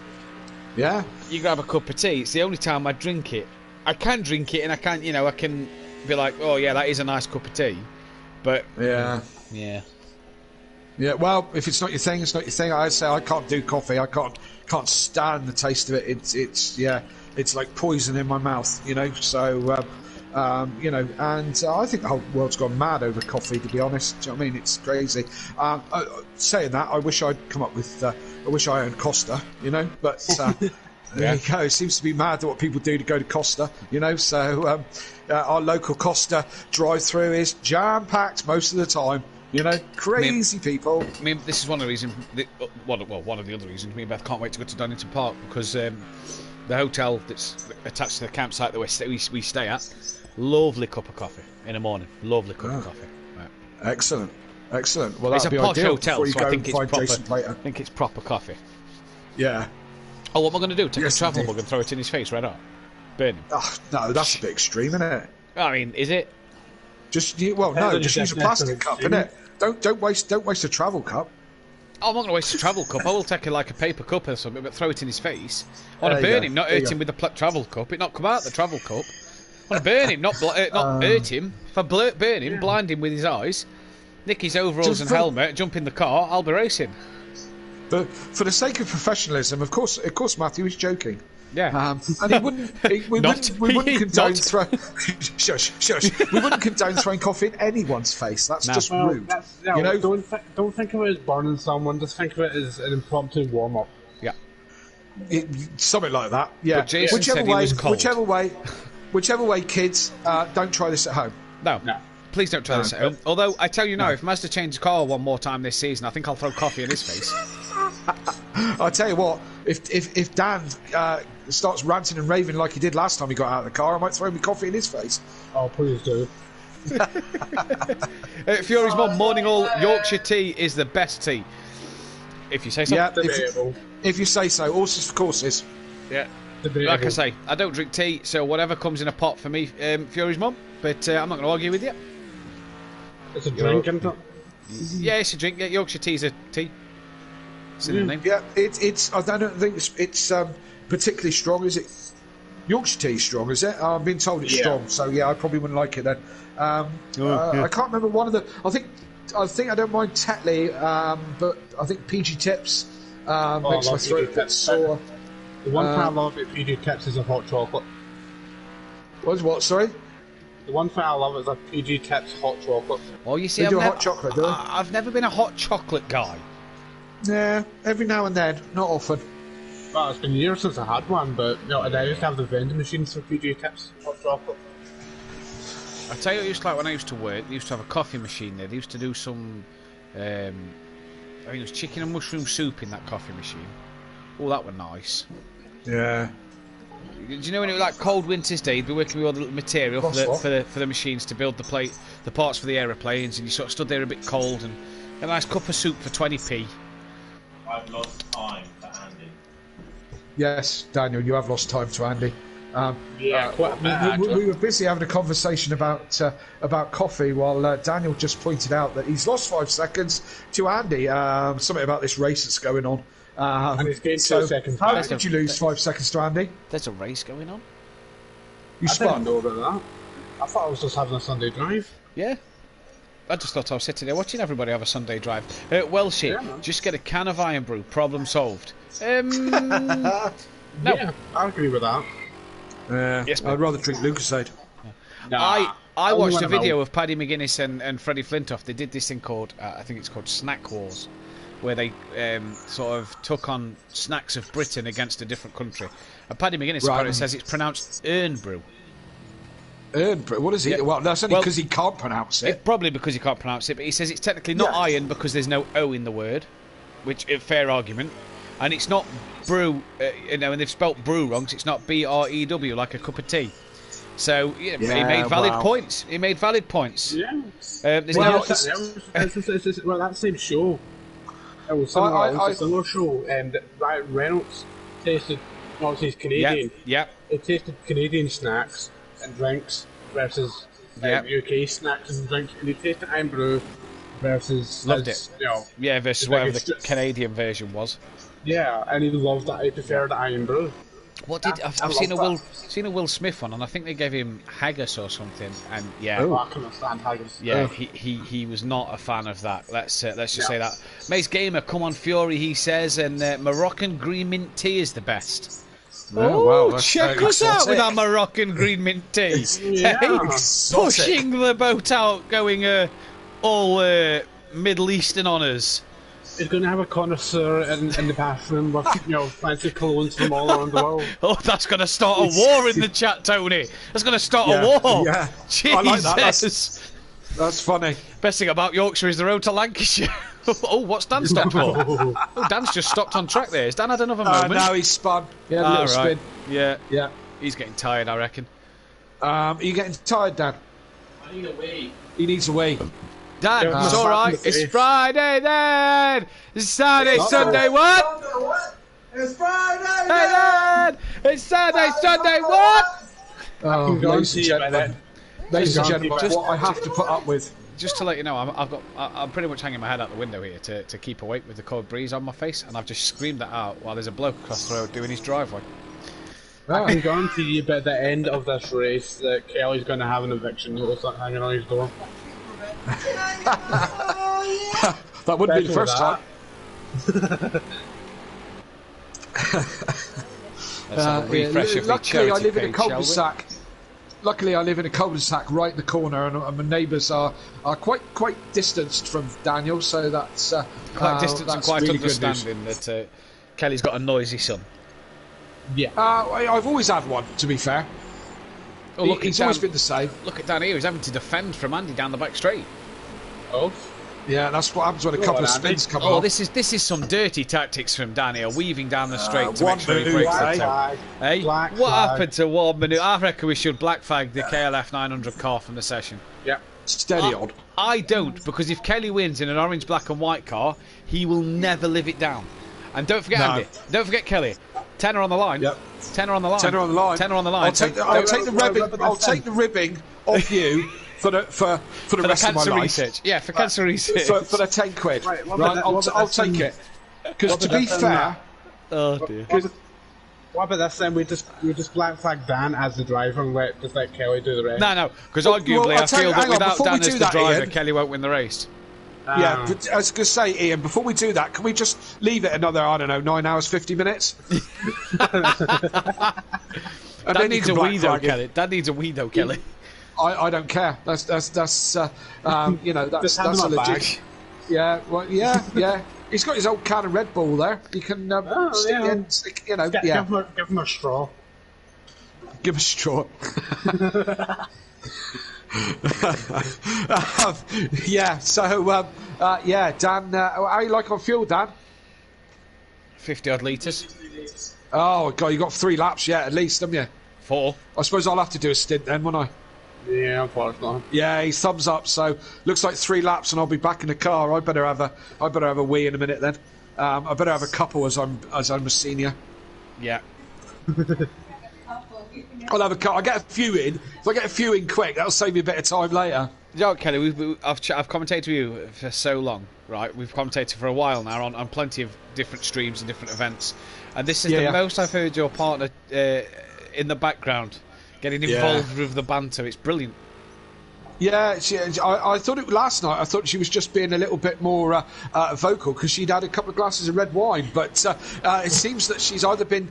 Yeah. You grab a cup of tea, it's the only time I drink it. I can drink it and I can be like, oh yeah, that is a nice cup of tea. But... Yeah. Yeah, well, if it's not your thing, it's not your thing. I say I can't do coffee. I can't stand the taste of it. It's like poison in my mouth, you know. So, you know, and I think the whole world's gone mad over coffee. To be honest, do you know what I mean? It's crazy. Saying that, I wish I'd come up with. I wish I owned Costa, you know. But there you go. It seems to be mad at what people do to go to Costa, you know. So our local Costa drive-through is jam-packed most of the time. You know, crazy people. I mean, this is one of the reasons. One of the other reasons me and Beth can't wait to go to Donington Park because the hotel that's attached to the campsite that we stay at, lovely cup of coffee in the morning. Lovely cup of coffee. Right. Excellent. Well, it's a be posh ideal hotel, so I think it's proper. I think it's proper coffee. Yeah. Oh, what am I going to do? Take a travel mug and throw it in his face right out? Burn him? Oh, no, that's a bit extreme, isn't it? I mean, is it? Just use a plastic cup, innit? Don't waste a travel cup. Oh, I'm not going to waste a travel cup. I will take a paper cup or something, but throw it in his face. I want to burn him, not hurt him with the travel cup. It not come out the travel cup. I want to burn him, not hurt him. If I burn him, blind him with his eyes, nick his overalls and helmet, jump in the car, I'll be racing. But for the sake of professionalism, of course, Matthew is joking. Yeah, and we wouldn't condone throwing. Shush. We wouldn't condone throwing coffee in anyone's face. That's just rude. You know, don't think of it as burning someone. Just think of it as an impromptu warm up. Yeah, something like that. Yeah, but Jason said he was cold. Whichever way, kids, don't try this at home. No. Please don't try this at home. Although I tell you now, if Mazda changes car one more time this season, I think I'll throw coffee in his face. I'll tell you what, if Dan starts ranting and raving like he did last time he got out of the car, I might throw me coffee in his face. Oh, please do. Fury's mum, morning all, Yorkshire tea is the best tea. If you say so. Yeah, if you say so. Horses for courses. Yeah. Like I say, I don't drink tea, so whatever comes in a pot for me, Fury's mum. But I'm not going to argue with you. It's a drink, isn't it? Yeah, it's a drink. Yeah, Yorkshire tea's a tea. It's in the name. Yeah, it's. I don't think it's particularly strong, is it? Yorkshire tea is strong, is it? I'm being told it's strong, so yeah, I probably wouldn't like it then. I can't remember one of the. I think I don't mind Tetley, but I think PG Tips makes my throat a bit sore. The one thing I love about PG Tips is a hot chocolate. What? Sorry. The one thing I love is a PG Tips hot chocolate. Oh, you see, hot chocolate, do they? I've never been a hot chocolate guy. Yeah, every now and then, not often. Well, it's been years since I had one, but I used to have the vending machines for PG Tips hot chocolate. I tell you what it used to like when I used to work. They used to have a coffee machine there. They used to do some, it was chicken and mushroom soup in that coffee machine. Oh, that were nice. Yeah. Do you know when it was like cold winter's day, you'd be working with all the material for the machines to build the parts for the aeroplanes, and you sort of stood there a bit cold, and a nice cup of soup for 20p. I've lost time to Andy. Yes, Daniel, you have lost time to Andy. Quite bad. We were busy having a conversation about coffee while Daniel just pointed out that he's lost 5 seconds to Andy. Something about this race that's going on. And it's gained 2 seconds. How did you lose 5 seconds to Andy? There's a race going on. You I spun? didn't know about that. I thought I was just having a Sunday drive. Yeah. I just thought I was sitting there watching everybody have a Sunday drive. Welshie, just get a can of Iron Brew. Problem solved. No. Yeah, I agree with that. Yes, I'd rather drink Lucasade. Nah, I watched a video of Paddy McGuinness and Freddie Flintoff. They did this thing called, I think it's called Snack Wars. where they sort of took on snacks of Britain against a different country. And Paddy McGuinness apparently says it's pronounced Urn Brew. Urn Brew? What is he? Yeah. Well, that's only because he can't pronounce it. Probably because he can't pronounce it, but he says it's technically not iron because there's no O in the word, which a fair argument. And it's not brew, and they've spelt brew wrong, so it's not B-R-E-W, like a cup of tea. So, he made valid points. He made valid points. Yeah. That same show. It was a similar show, and Ryan Reynolds tasted, obviously he's Canadian. Yeah. It tasted Canadian snacks and drinks versus UK snacks and drinks, and he tasted Iron Brew versus... Loved it. Versus whatever the Canadian version was. Yeah, and he loved that. He preferred the Iron Brew. I've seen a Will Smith one, and I think they gave him haggis or something. And I couldn't stand haggis. Yeah, he was not a fan of that. Let's just say that. Mace Gamer, come on Fury, he says, and Moroccan green mint tea is the best. Check us out with our Moroccan green mint tea. Pushing the boat out, going all Middle Eastern honours. He's going to have a connoisseur in the bathroom with fancy clothes from all around the world. Oh, that's going to start a war in the chat, Tony. That's going to start a war. Yeah, Jesus. I like that. That's funny. Best thing about Yorkshire is the road to Lancashire. Oh, what's Dan stopped for? Oh, Dan's just stopped on track there. Has Dan had another moment? No, he's spun. Yeah, a little spin. Yeah. He's getting tired, I reckon. Are you getting tired, Dan? I need a wee. He needs a wee. Dan, it's alright. It's Friday then. It's Saturday, Sunday, what? It's Friday then. It's Saturday, Sunday, what? Ladies and gentlemen, what I have to put up with. Just to let you know, I'm pretty much hanging my head out the window here to keep awake with the cold breeze on my face, and I've just screamed that out while there's a bloke across the road doing his driveway. I can guarantee you by the end of this race that Kelly's going to have an eviction notice hanging on his door. That wouldn't be the first time. Luckily, I live in a cul-de-sac. Luckily, I live in a cul-de-sac right in the corner, and my neighbours are quite distanced from Daniel, so that's quite distant and quite really understanding that Kelly's got a noisy son. Yeah, I've always had one. To be fair, he's always been the same. Look at Dan here; he's having to defend from Andy down the back straight. Oh. Yeah, that's what happens when a couple of spins come on. off. This is some dirty tactics from Danny, weaving down the straight to make sure he breaks the toe. Hey, what happened to 1 minute? I reckon we should black flag the KLF 900 car from the session. Yeah, steady on. I don't, because if Kelly wins in an orange, black and white car, he will never live it down. And don't forget Andy, don't forget Kelly. Tenner on the line. Yep. Tenner on the line. Tenner on the line. Tenner on the line. I'll take the ribbing off you. For the rest of my life. Research. Yeah, for cancer research. For the 10 quid. Right, I'll take it. Because to be fair... Oh dear. What about this then? We just black flag Dan as the driver and just let Kelly do the race? No, because arguably I feel that without Dan as the driver, Kelly won't win the race. Yeah, but I was going to say, Ian, before we do that, can we just leave it another, 9 hours, 50 minutes? Dad needs a wee though, Kelly. Dad needs a wee though, Kelly. I don't care. That's a legit. Yeah, well, yeah. He's got his old can of Red Bull there. He can stick in. Give him a straw. Give him a straw. Yeah. So Dan. How you like on fuel, Dan? 50 odd litres. Oh God, you got 3 laps yet at least, haven't you? 4. I suppose I'll have to do a stint then, won't I? Yeah, unfortunately. Yeah, he's thumbs up. So looks like 3 laps, and I'll be back in the car. I better have a wee in a minute then. I better have a couple as I'm a senior. Yeah. I'll have a couple. I get a few in. If I get a few in quick, that'll save me a bit of time later. You know, Kelly, I've commentated with you for so long, right? We've commentated for a while now on plenty of different streams and different events, and this is the most I've heard your partner in the background. Getting involved with the banter, it's brilliant. Yeah, I thought it last night. I thought she was just being a little bit more vocal because she'd had a couple of glasses of red wine. But it seems that she's either been,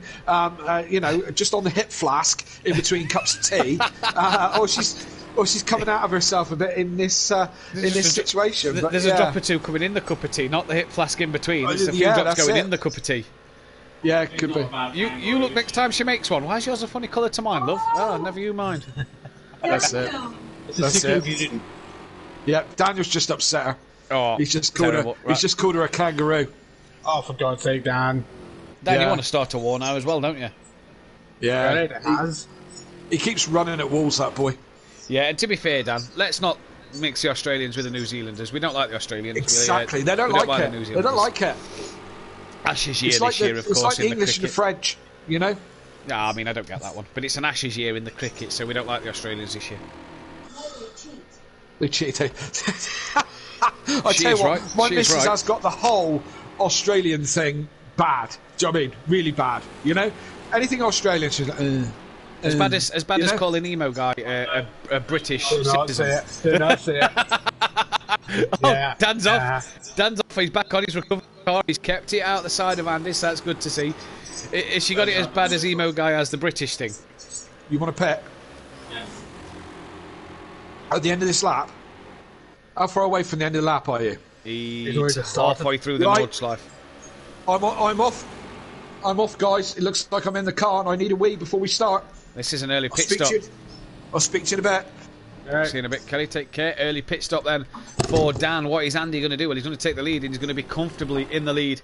just on the hip flask in between cups of tea, or or she's coming out of herself a bit in this situation. But there's a drop or two coming in the cup of tea, not the hip flask in between. There's a few drops going in the cup of tea. Yeah, it could be. You look next time she makes one. Why is yours a funny colour to mine, love? Oh, never you mind. That's it. That's it. Yeah, Daniel's just upset her. Oh, he's just called her. He's just called her a kangaroo. Oh, for God's sake, Dan. Dan, you want to start a war now as well, don't you? Yeah, he keeps running at walls, that boy. Yeah, and to be fair, Dan, let's not mix the Australians with the New Zealanders. We don't like the Australians. Exactly, they don't like it. They don't like it. Ashes year this year, of course. It's like the English and the French, you know. No, I mean I don't get that one, but it's an Ashes year in the cricket, so we don't like the Australians this year. They cheated. I tell you what, my missus has got the whole Australian thing bad. Do you know what I mean? Really bad. You know, anything Australian, she's like, as bad as calling emo guy a British citizen. Do not say it. Oh, Dan's off. Dan's off. He's back on his recovery car. He's kept it out the side of Andy, so that's good to see. Has she got it as bad as emo guy as the British thing? You want a pet? Yeah. At the end of this lap? How far away from the end of the lap are you? He's halfway through the Nordschleife. I'm off. I'm off, guys. It looks like I'm in the car and I need a wee before we start. This is an early pit stop. I'll speak to you in a bit. Right. See you in a bit, Kelly. Take care. Early pit stop then for Dan. What is Andy going to do? Well, he's going to take the lead and he's going to be comfortably in the lead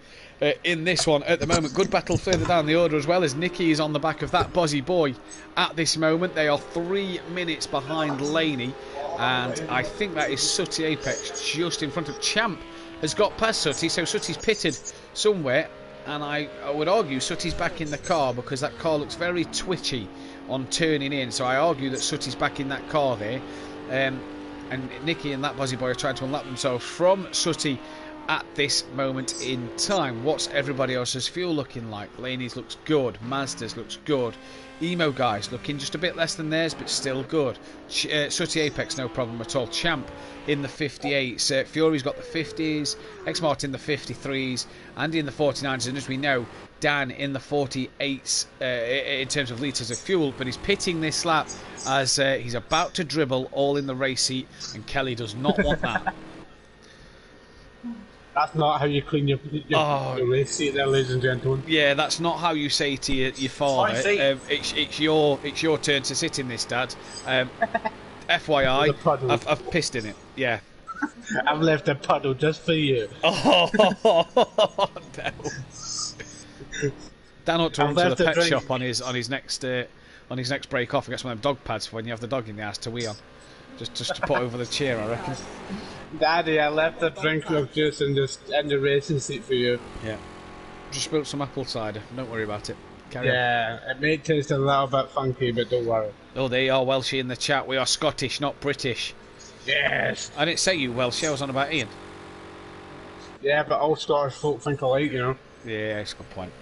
in this one at the moment. Good battle further down the order as well as Nicky is on the back of that Bozzy boy at this moment. They are 3 minutes behind Laney and I think that is Sooty Apex just in front of Champ. Has got past Sooty, so Sooty's pitted somewhere and I would argue Sooty's back in the car because that car looks very twitchy on turning in, so I argue that Sooty's back in that car there and Nicky and that Bozzy boy are trying to unlap themselves from Sooty at this moment in time. What's everybody else's fuel looking like? Laney's looks good, Mazda's looks good, Emo guys looking just a bit less than theirs but still good. Sooty Apex no problem at all. Champ in the 58s, Fury's got the 50s, X-Martin the 53s, Andy in the 49s, and as we know Dan in the 48s in terms of litres of fuel, but he's pitting this lap as he's about to dribble all in the race seat and Kelly does not want that. That's not how you clean your race seat there, ladies and gentlemen. Yeah, that's not how you say to your father, it's your turn to sit in this, Dad. FYI, I've pissed in it, yeah. I've left a puddle just for you. Oh, no. Dan ought to run to the pet shop on his next break off and get some of them dog pads for when you have the dog in the house to wee on. Just to put over the chair, I reckon. Daddy, I left a drink of juice in the racing seat for you. Yeah. Just spilled some apple cider. Don't worry about it. Carry on. It may taste a little bit funky, but don't worry. Oh, they are Welshie in the chat. We are Scottish, not British. Yes. I didn't say you Welsh. I was on about Ian. Yeah, but all Scottish folk think alike, you know. Yeah, it's a good point.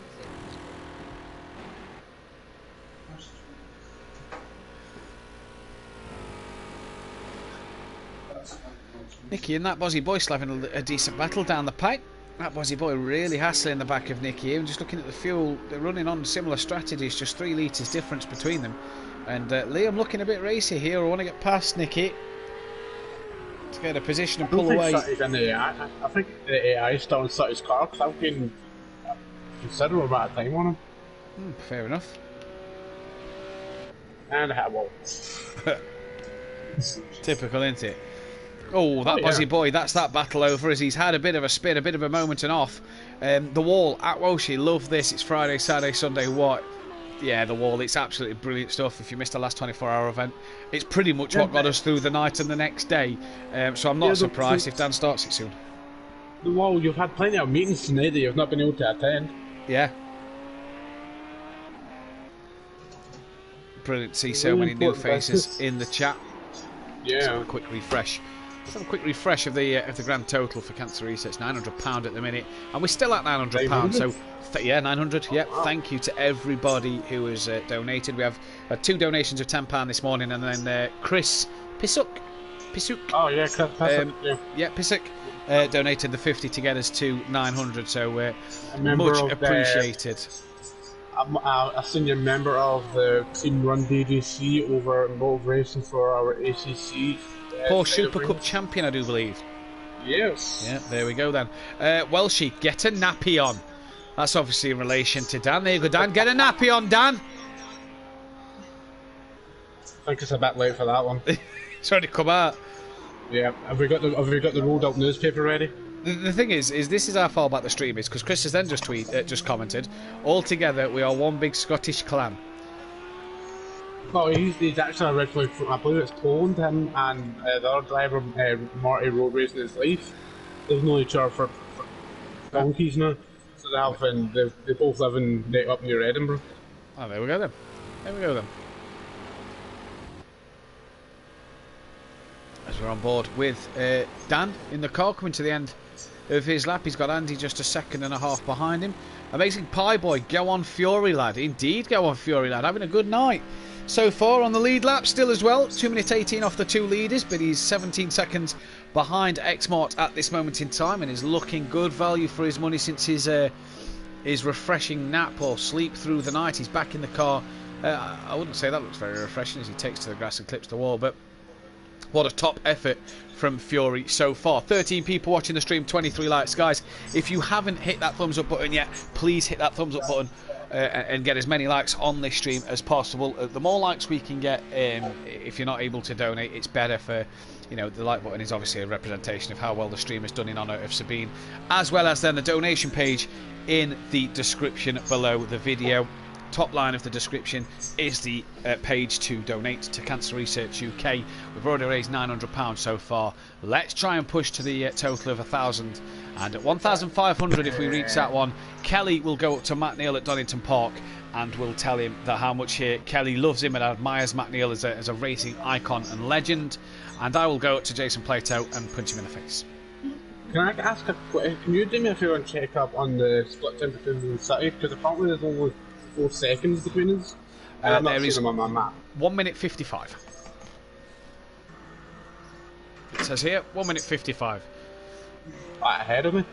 Nicky and that Bozzy boy still having a decent battle down the pipe. That Bozzy boy really hassling the back of Nicky. And just looking at the fuel, they're running on similar strategies, just 3 litres difference between them. And Liam looking a bit racy here. I want to get past Nicky to get a position and pull away. I think the AI is still in Sutty's car because I've been a considerable amount of time on him. Fair enough. And I well. Typical, isn't it? Oh, that Bozzy boy, that's that battle over as he's had a bit of a spin, a bit of a moment and off. The wall at Welshie, love this. It's Friday, Saturday, Sunday, what? Yeah, the wall, it's absolutely brilliant stuff. If you missed the last 24-hour event, it's pretty much what got us through the night and the next day. So I'm not surprised if Dan starts it soon. The wall, you've had plenty of meetings tonight that you've not been able to attend. Yeah. Brilliant to see so many new faces in the chat. Yeah. Let's have a quick refresh. Let's have a quick refresh of the grand total for Cancer Research. £900 at the minute, and we're still at £900. So yeah, 900. Yep. Wow. Thank you to everybody who has donated. We have 2 donations of £10 this morning, and then Chris Pisuk. Oh yeah, Pisuk. Yeah, Pisuk donated the 50 to get us to 900. So much appreciated. I'm a senior member of the Team Run DDC over in Motor Racing for our ACC. Porsche Super Cup champion, I do believe. Yes. Yeah, there we go then. Welshie, get a nappy on. That's obviously in relation to Dan. There you go, Dan. Get a nappy on, Dan. I think it's a bit late for that one. It's already come out. Yeah. Have we got the rolled up newspaper ready? The thing is this is how far back the stream is, because Chris has then just commented, all together we are one big Scottish clan. No, he's actually originally from, I believe it's Poland, him and the other driver, Marty, road racing his life. They've known each other for donkeys now. So they both live up near Edinburgh. Oh, there we go then. There we go then. As we're on board with Dan in the car, coming to the end of his lap. He's got Andy just a second and a half behind him. Amazing Pie Boy, go on Fury lad. Indeed, go on Fury lad. Having a good night so far on the lead lap still as well. 2 minutes 18 off the two leaders, but he's 17 seconds behind Xmart at this moment in time and is looking good value for his money since his refreshing nap or sleep through the night. He's back in the car. I wouldn't say that looks very refreshing as he takes to the grass and clips the wall, but what a top effort from Fury so far. 13 people watching the stream, 23 likes. Guys, if you haven't hit that thumbs up button yet, please hit that thumbs up button and get as many likes on this stream as possible. The more likes we can get, if you're not able to donate, it's better for, you know, the like button is obviously a representation of how well the stream is done in honour of Sabine, as well as then the donation page in the description below the video. Top line of the description is the page to donate to Cancer Research UK. We've already raised £900 so far. Let's try and push to the total of 1,000. And at 1,500, if we reach that one, Kelly will go up to Matt Neal at Donington Park and will tell him that how much Kelly loves him and admires Matt Neal as a racing icon and legend. And I will go up to Jason Plato and punch him in the face. Can I ask can you do me a favour and check up on the split time between the city? Because apparently there's only 4 seconds between us. I'm not seeing them on my map. 1 minute 55. It says here 1 minute 55. Ahead of me?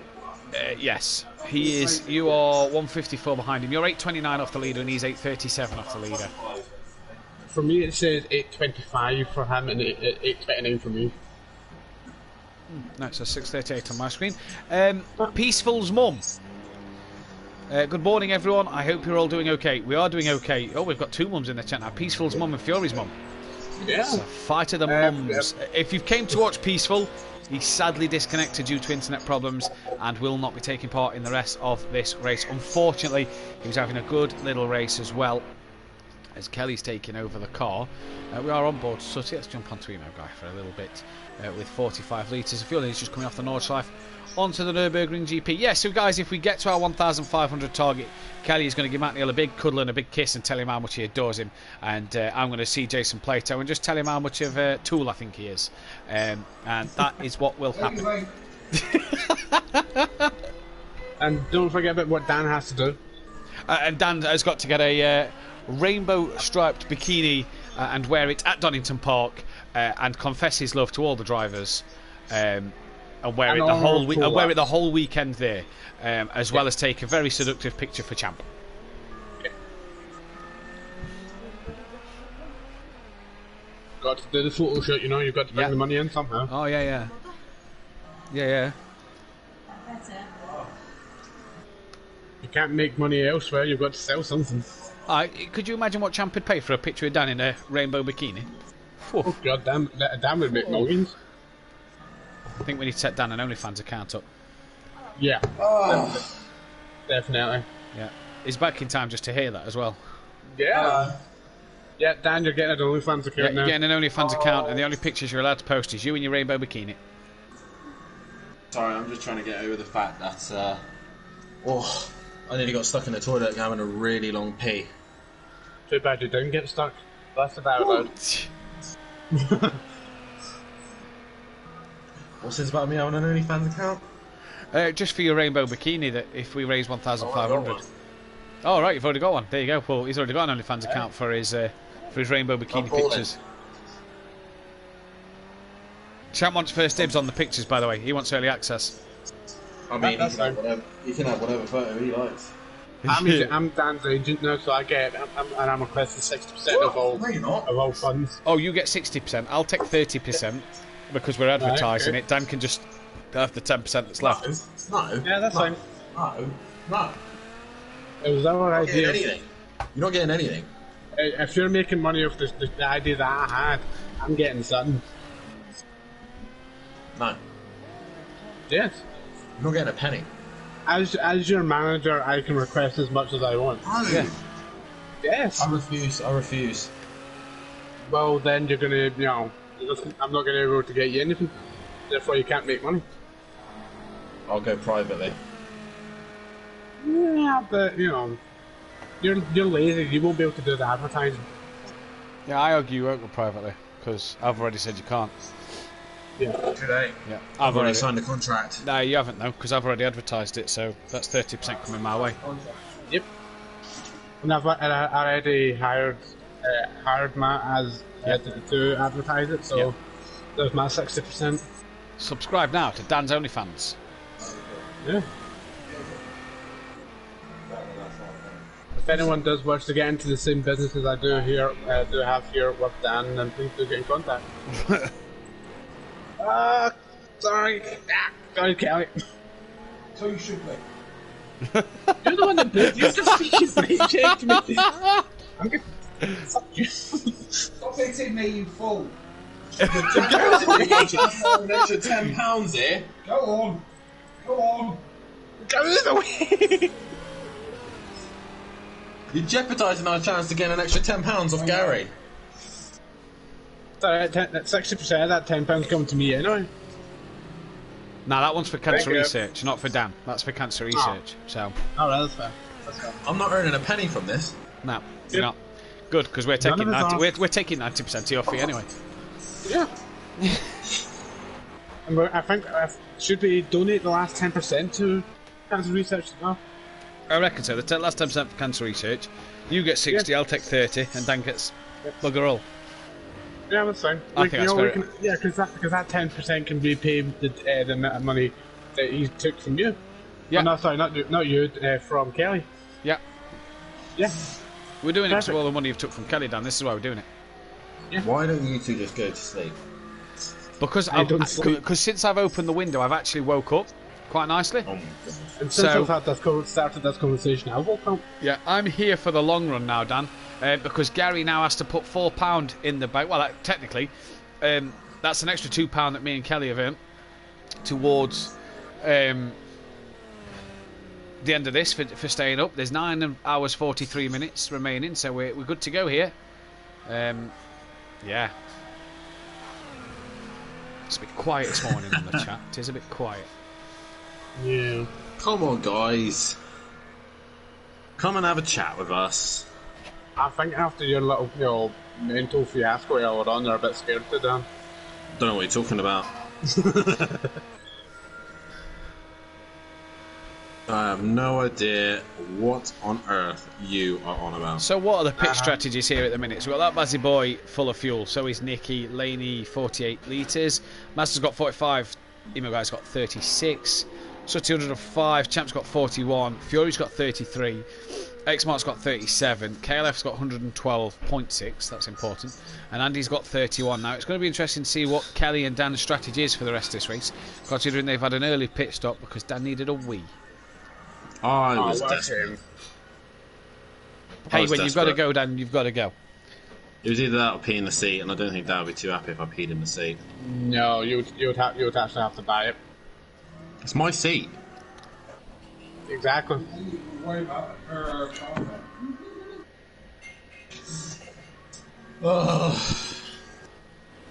Yes, he is. You are 154 behind him. You're 8:29 off the leader, and he's 8:37 off the leader. For me, it says 8:25 for him and 8:29 for me. No, it says 6:38 on my screen. Peaceful's mum. Good morning, everyone. I hope you're all doing okay. We are doing okay. Oh, we've got 2 mums in the chat now. Peaceful's mum and Fury's mum. Yeah. It's a fight of the mums. If you've came to watch Peaceful, he's sadly disconnected due to internet problems and will not be taking part in the rest of this race. Unfortunately, he was having a good little race as well, as Kelly's taking over the car. We are on board, so let's jump onto Emo Guy for a little bit with 45 litres of fuel. He's just coming off the Nordschleife onto the Nürburgring GP. Yeah, so guys, if we get to our 1,500 target, Kelly is going to give Matt Neal a big cuddle and a big kiss and tell him how much he adores him. And I'm going to see Jason Plato and just tell him how much of a tool I think he is. And that is what will happen. And don't forget about what Dan has to do. And Dan has got to get a rainbow striped bikini and wear it at Donington Park and confess his love to all the drivers. And wear it the whole weekend there, as well as take a very seductive picture for Champ. Got to do the photo shoot, you know. You've got to bring the money in somehow. Oh yeah. You can't make money elsewhere. You've got to sell something. Could you imagine what Champ would pay for a picture of Dan in a rainbow bikini? Oh god damn! Dan would make millions. I think we need to set Dan an OnlyFans account up. Yeah. Definitely. Yeah. He's back in time just to hear that as well. Yeah. Yeah, Dan, you're getting an OnlyFans account now. You're getting an OnlyFans account, and the only pictures you're allowed to post is you in your rainbow bikini. Sorry, I'm just trying to get over the fact that, I nearly got stuck in the toilet having a really long pee. Too bad you didn't get stuck. That's about loud. What's this about me having an OnlyFans account? Just for your rainbow bikini, that if we raise 1,500. Oh, right, you've already got one. There you go. Well, he's already got an OnlyFans account for his rainbow bikini pictures. Champ wants first dibs on the pictures, by the way. He wants early access. I mean, he can have whatever photo he likes. I'm Dan's agent now, so I'm requesting 60% of all funds. Oh, you get 60%. I'll take 30% because we're advertising it. Dan can just have the 10% that's left. No. Yeah, that's fine. No. It was our idea. You're not getting anything. If you're making money off the idea that I had, I'm getting something. No. Yes. You're not getting a penny. As your manager, I can request as much as I want. No. Yeah. Yes. I refuse. Well, then you're gonna, I'm not gonna be able to get you anything. Therefore, you can't make money. I'll go privately. Yeah, but you're lazy. You won't be able to do the advertising. Yeah, I argue you won't go privately because I've already said you can't. Yeah. Today. Yeah. I've already signed the contract. No, you haven't though, because I've already advertised it. So that's 30% coming my way. Yep. And I already hired Matt as to advertise it. So there's my 60%. Subscribe now to Dan's OnlyFans. Yeah. If anyone does wish to get into the same business as I do have here with Dan, then please do get in contact. Sorry, Kelly. So you should play. You're the one that bit. You're just speaking checked me. I'm gonna fuck you. Stop hitting me, you fool. An extra £10 here. Go on. Go the way. You're jeopardising our chance to get an extra £10 off Gary. Sorry, that 60% of that £10 coming to me anyway. No, that one's for cancer research, not for Dan. That's for cancer research. So. All right, that's fair. I'm not earning a penny from this. No, you're not. Good, because we're taking 90%. We're taking 90% of your fee anyway. Yeah. And I think should we donate the last 10% to cancer research as well? I reckon so. The last 10% for cancer research. You get 60, I'll take 30, and Dan gets bugger all. Yeah, that's fine. I think that's fair. Because that 10% can repay the amount of money that he took from you. Yeah. Oh, no, sorry, not you, from Kelly. Yeah. Yeah. We're doing it for all the money you've took from Kelly, Dan. This is why we're doing it. Yeah. Why don't you two just go to sleep? Because since I've opened the window, I've actually woke up quite nicely. Oh my God. And since I've started this conversation, I woke up. Yeah, I'm here for the long run now, Dan. Because Gary now has to put £4 in the bank. Well, technically, that's an extra £2 that me and Kelly have earned towards the end of this for staying up. There's 9 hours 43 minutes remaining, so we're good to go here. Yeah. It's a bit quiet this morning on the chat. It is a bit quiet. Yeah. Come on, guys. Come and have a chat with us. I think after your little, mental fiasco earlier on, they're a bit scared to Dan. Don't know what you're talking about. I have no idea what on earth you are on about. So what are the pit strategies here at the minute? So we've got that Bazzy Boy full of fuel. So is Nicky. Laney 48 litres. Master's got 45. Emo Guy's got 36. So 205. Champ's got 41. Fury's got 33. X-Mark's got 37. KLF's got 112.6. That's important. And Andy's got 31. Now, it's going to be interesting to see what Kelly and Dan's strategy is for the rest of this race, considering they've had an early pit stop because Dan needed a wee. I was desperate. Hey, when you've got to go, Dan, you've got to go. It was either that or pee in the seat, and I don't think Dad would be too happy if I peed in the seat. No, you would actually have to buy it. It's my seat. Exactly. Oh,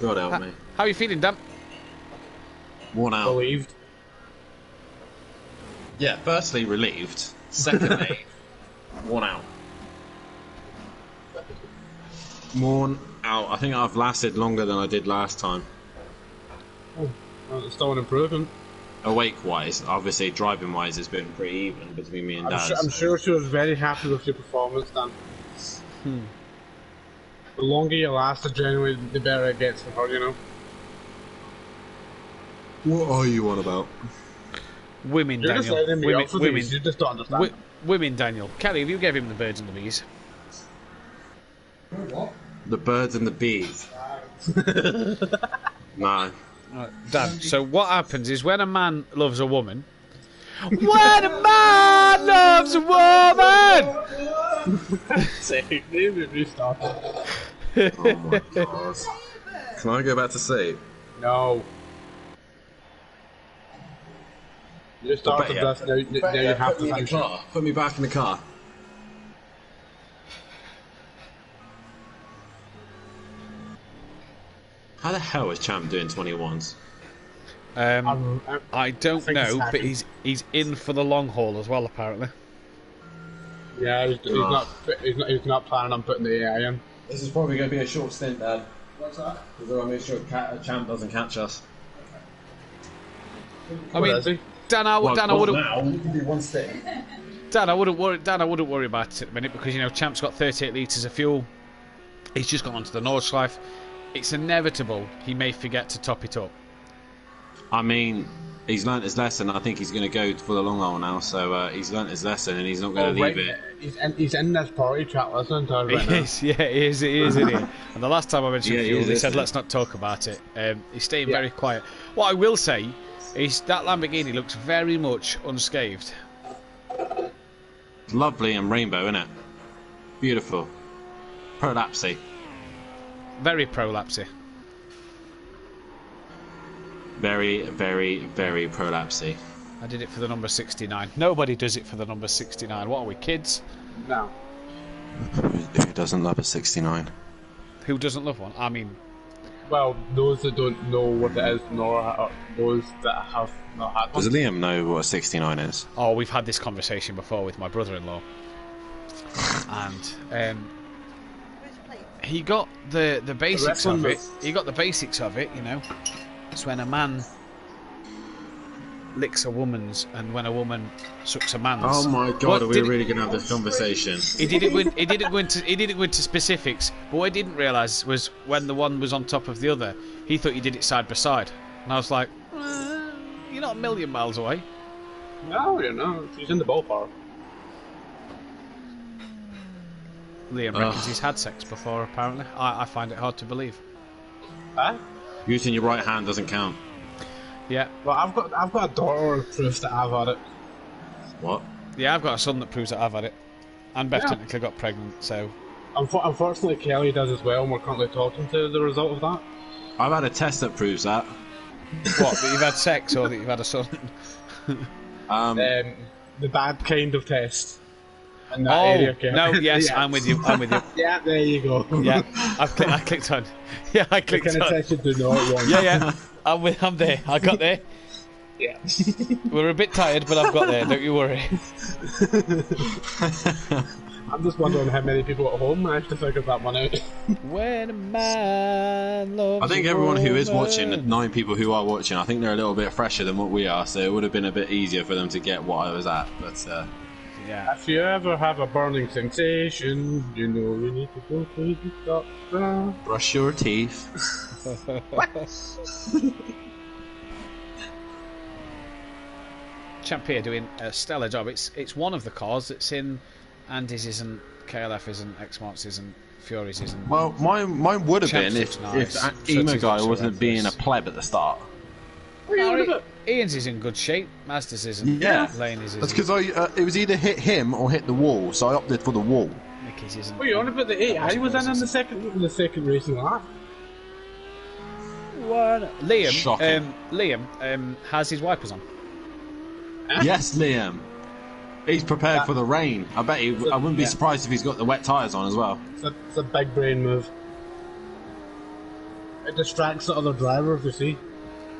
God help me. How are you feeling, Dan? Worn out. Relieved. Yeah, firstly, relieved. Secondly, worn out. Worn out. I think I've lasted longer than I did last time. Oh, well, it's still an improvement. Awake-wise, obviously, driving-wise, it's been pretty even between me and Dad. I'm sure she was very happy with your performance, Dan. The longer you last, generally, the better it gets for her, What are you on about? Women, You're Daniel. Just letting me off for women. these. You just don't understand. women, Daniel. Kelly, have you gave him the birds and the bees? What? The birds and the bees. No. Dan, so what happens is when a man loves a woman... When a man loves a woman! Say, maybe restart. Oh my god. Can I go back to sleep? No. You started this, now you have to finish it. Put me back in the car. How the hell is Champ doing 21s? I don't know, but he's in for the long haul as well, apparently. Yeah, he's not planning on putting the AI in. This is probably going to be a short stint, Dad. What's that? Because I want to make sure Champ doesn't catch us. I mean, Dan, I wouldn't. Now you can do one stint. Dan, I wouldn't worry about it at the minute because Champ's got 38 litres of fuel. He's just gone onto the Nordschleife. It's inevitable he may forget to top it up. I mean, he's learnt his lesson. I think he's going to go for the long haul now. So he's learnt his lesson, and he's not going to leave it. He's in this party chat listening to us right He now. is, yeah, he is, isn't he? And the last time I mentioned fuel, he said, "Let's not talk about it." He's staying very quiet. What I will say is that Lamborghini looks very much unscathed. Lovely and rainbow, isn't it? Beautiful. Prolapsy. Very prolapsy. Very, very, very prolapsy. I did it for the number 69. Nobody does it for the number 69. What are we, kids? No. Who doesn't love a 69? Who doesn't love one? I mean... Well, those that don't know what it is, nor those that have not had one. Does Liam know what a 69 is? Oh, we've had this conversation before with my brother-in-law. And he got the basics of it. He got the basics of it, It's when a man licks a woman's and when a woman sucks a man's. Oh my god, are we really going to have this conversation? He didn't go into specifics, but what I didn't realise was when the one was on top of the other, he thought you did it side by side. And I was like, you're not a million miles away. No, you're not. He's in the ballpark. Liam reckons he's had sex before, apparently. I find it hard to believe. Huh? Using your right hand doesn't count. Yeah. Well, I've got a daughter who proves that I've had it. What? Yeah, I've got a son that proves that I've had it. And Beth technically got pregnant, so... Unfortunately, Kelly does as well, and we're currently talking to the result of that. I've had a test that proves that. What, that you've had sex or that you've had a son? The bad kind of test. In that area, Kelly. No, yes, yeah. I'm with you. Yeah, there you go. Yeah, I clicked on. Yeah, I clicked on. The kind of test you do not want. Yeah. I'm there. I got there. Yeah. We're a bit tired, but I've got there. Don't you worry. I'm just wondering how many people at home managed to figure that one out. When a man loves I think everyone who is watching, the 9 people who are watching, I think they're a little bit fresher than what we are, so it would have been a bit easier for them to get what I was at. But yeah. If you ever have a burning sensation, you know you need to go to the doctor. Brush your teeth. Champ here doing a stellar job. It's one of the cars that's in Andy's isn't, KLF isn't, X-Marks isn't, Fury's isn't. Well, mine would have been if Emo Guy wasn't being a pleb at the start. Ian's is in good shape. Mazda's isn't. Yeah. Laney's isn't. That's because it was either hit him or hit the wall, so I opted for the wall. Mickey's isn't. What are you on about the 8? I was in the second racing lap. Liam has his wipers on. Yes, Liam. He's prepared for the rain. I bet I wouldn't be surprised if he's got the wet tyres on as well. It's a big brain move. It distracts the other drivers, you see.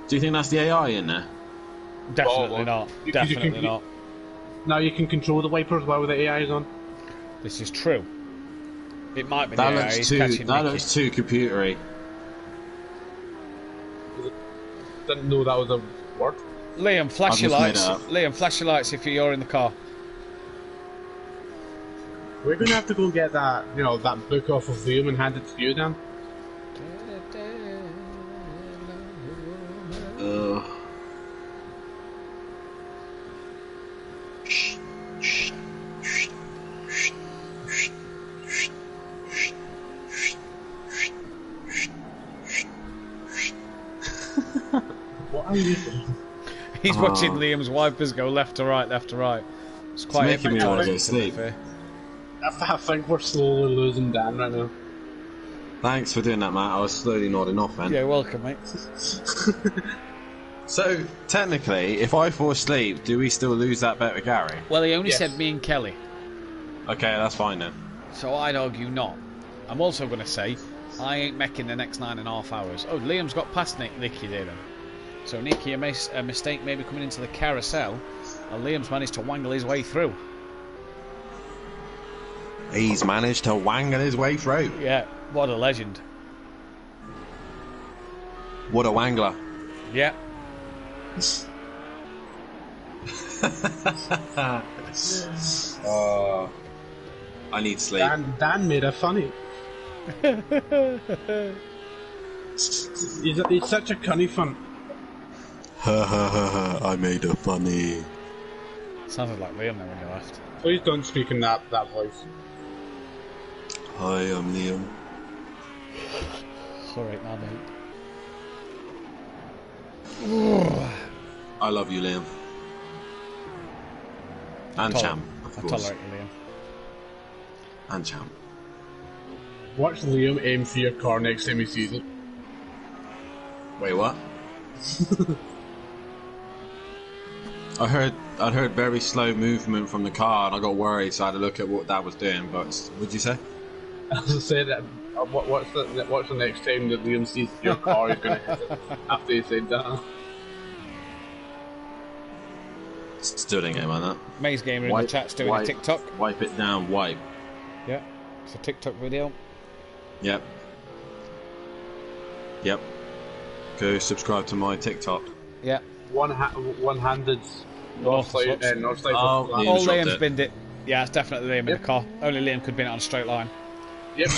Do you think that's the AI in there? Definitely not. Definitely not. Now you can control the wipers while the AI is on. This is true. It might be that the AI. That looks too computery. Didn't know that was a word. Liam, flash your lights. Liam, flash your lights if you're in the car. We're going to have to go get that, that book off of Liam and hand it to you, Dan. What are you doing? He's watching Liam's wipers go left to right, left to right. It's quite making me want to go to sleep. I think we're slowly losing Dan right now. Thanks for doing that, Matt. I was slowly nodding off then. Yeah, welcome, mate. So, technically, if I fall asleep, do we still lose that bet with Gary? Well, he only said me and Kelly. Okay, that's fine then. So I'd argue not. I'm also going to say, I ain't mecking the next 9.5 hours. Oh, Liam's got past Nicky there then. So Nicky, a mistake maybe coming into the carousel, and Liam's managed to wangle his way through. He's managed to wangle his way through. Yeah, what a legend. What a wangler. Yeah. I need sleep. Dan made it funny. He's such a cunny fun. Ha ha ha ha, I made a funny. Sounded like Liam there when you left. Please don't speak in that voice. Hi, I'm Liam. Alright, now mate. I love you, Liam. And Champ, of course. I tolerate you, Liam. And Champ. Watch Liam aim for your car next time he sees it. Wait, what? I heard very slow movement from the car, and I got worried, so I had to look at what that was doing. But what'd you say? I was saying that. What's the next time that Liam sees your car is going to hit it after you said that? Still didn't get him on that. Maze Gamer in the chat's doing a TikTok. Wipe it down, wipe. Yeah, it's a TikTok video. Yep. Yep. Go subscribe to my TikTok. Yeah. One-handed. North All Liam's binned it. Yeah, it's definitely Liam in the car. Only Liam could bin it on a straight line. Yep.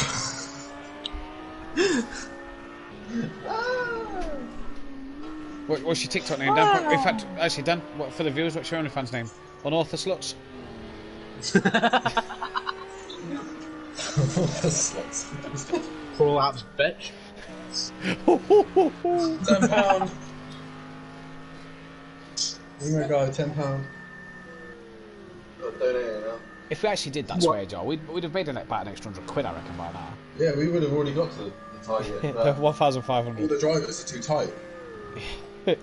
What's your TikTok name, Dan? In fact, actually, Dan, for the viewers, what's your OnlyFans name? Unorthodox Sluts? Prolapse bitch. £10. Oh my god, £10. If we actually did that swear jar, we'd have made about an extra £100, I reckon, by now. Yeah, we would have already got to the target. But 1,500. all the drivers are too tight. It's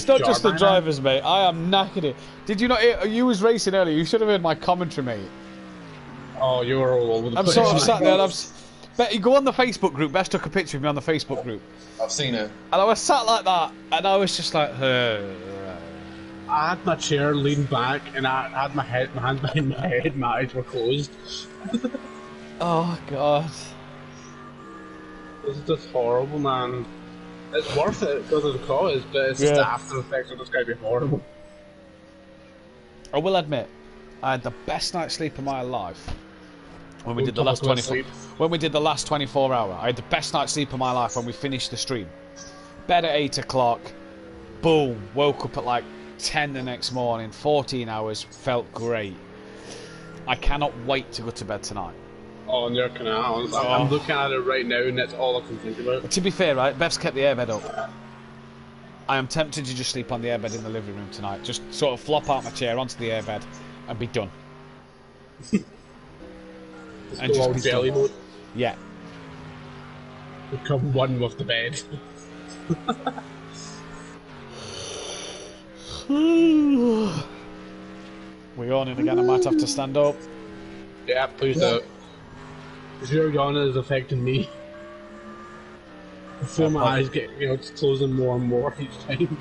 not just the drivers, mate. I am knackered. Did you not? You was racing earlier. You should have heard my commentary, mate. Oh, you were all over the place. I'm sort of sat there. Betty, go on the Facebook group. Best took a picture of me on the Facebook group. I've seen it. And I was sat like that, and I was just like, I had my chair leaned back, and I had my hands behind my head. My eyes were closed. Oh god. This is just horrible, man. It's worth it because of the cause, but it's just the after effects of it's going to be horrible. I will admit, I had the best night's sleep of my life when we did the last 24. When we did the last 24 hour, I had the best night's sleep of my life when we finished the stream. Bed at 8 o'clock. Boom. Woke up at like 10 the next morning. 14 hours. Felt great. I cannot wait to go to bed tonight. Oh, and your canals. I'm looking at it right now, and that's all I can think about. To be fair, right, Bev's kept the airbed up. I am tempted to just sleep on the airbed in the living room tonight. Just sort of flop out my chair onto the airbed and be done. And just be jelly mode. Yeah. Become one with the bed. We're yawning again. I might have to stand up. Yeah, please do. Because your yawn is affecting me. I feel my eyes get, it's closing more and more each time.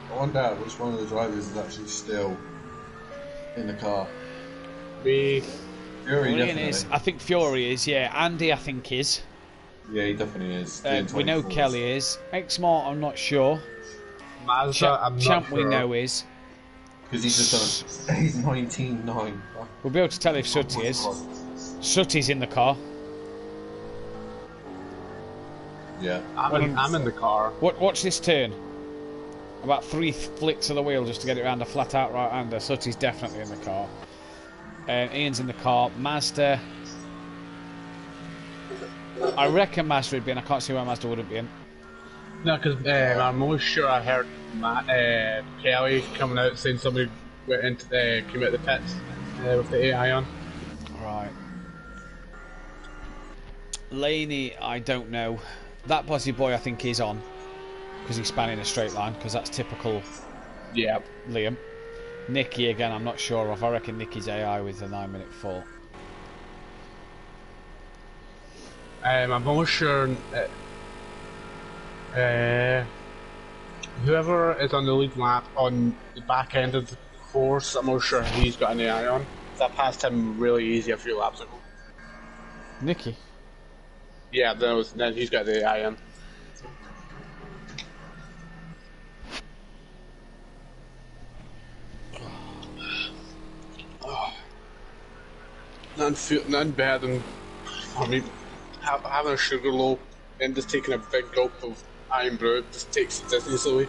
I wonder which one of the drivers is actually still in the car. Me. Fury definitely. Is. I think Fury is, yeah. Andy, I think, is. Yeah, he definitely is. We know Kelly is. X-Mart, I'm not sure. Mazda, I'm not Champ sure. we know is. Because he's just done he's 19.9. We'll be able to tell if Sutty is. Sutty's in the car. Yeah. I'm in the car. Watch this turn. About 3 flicks of the wheel just to get it around a flat out right-hander. Sutty's definitely in the car. Ian's in the car. Mazda. I reckon Mazda would be in. I can't see why Mazda wouldn't be in. No, because I'm almost sure I heard Kelly coming out saying somebody went into came out the pits with the AI on. Right. Laney, I don't know. That Bossy Boy, I think, is on because he's spanning a straight line because that's typical. Yeah. Liam. Nicky again, I'm not sure of. I reckon Nicky's AI with a 9-minute fall. I'm almost sure whoever is on the lead lap on the back end of the course, I'm almost sure he's got an AI on. I passed him really easy a few laps ago. Nicky? Yeah, then he's got the AI on. None better than, I mean, having a sugar low and just taking a big gulp of iron brew just takes the distance away.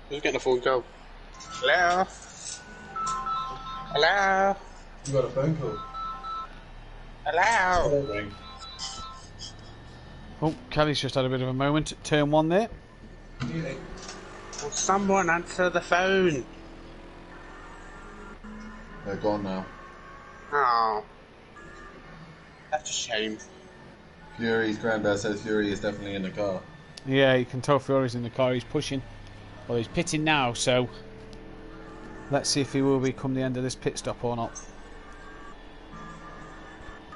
Who's getting a phone call? Hello? Hello? You got a phone call? Hello? Oh, Kelly's just had a bit of a moment at turn 1 there. Will someone answer the phone? They're gone now. Oh. That's a shame. Fury's granddad says Fury is definitely in the car. Yeah, you can tell Fury's in the car. He's pushing. Well, he's pitting now, so let's see if he will be come the end of this pit stop or not.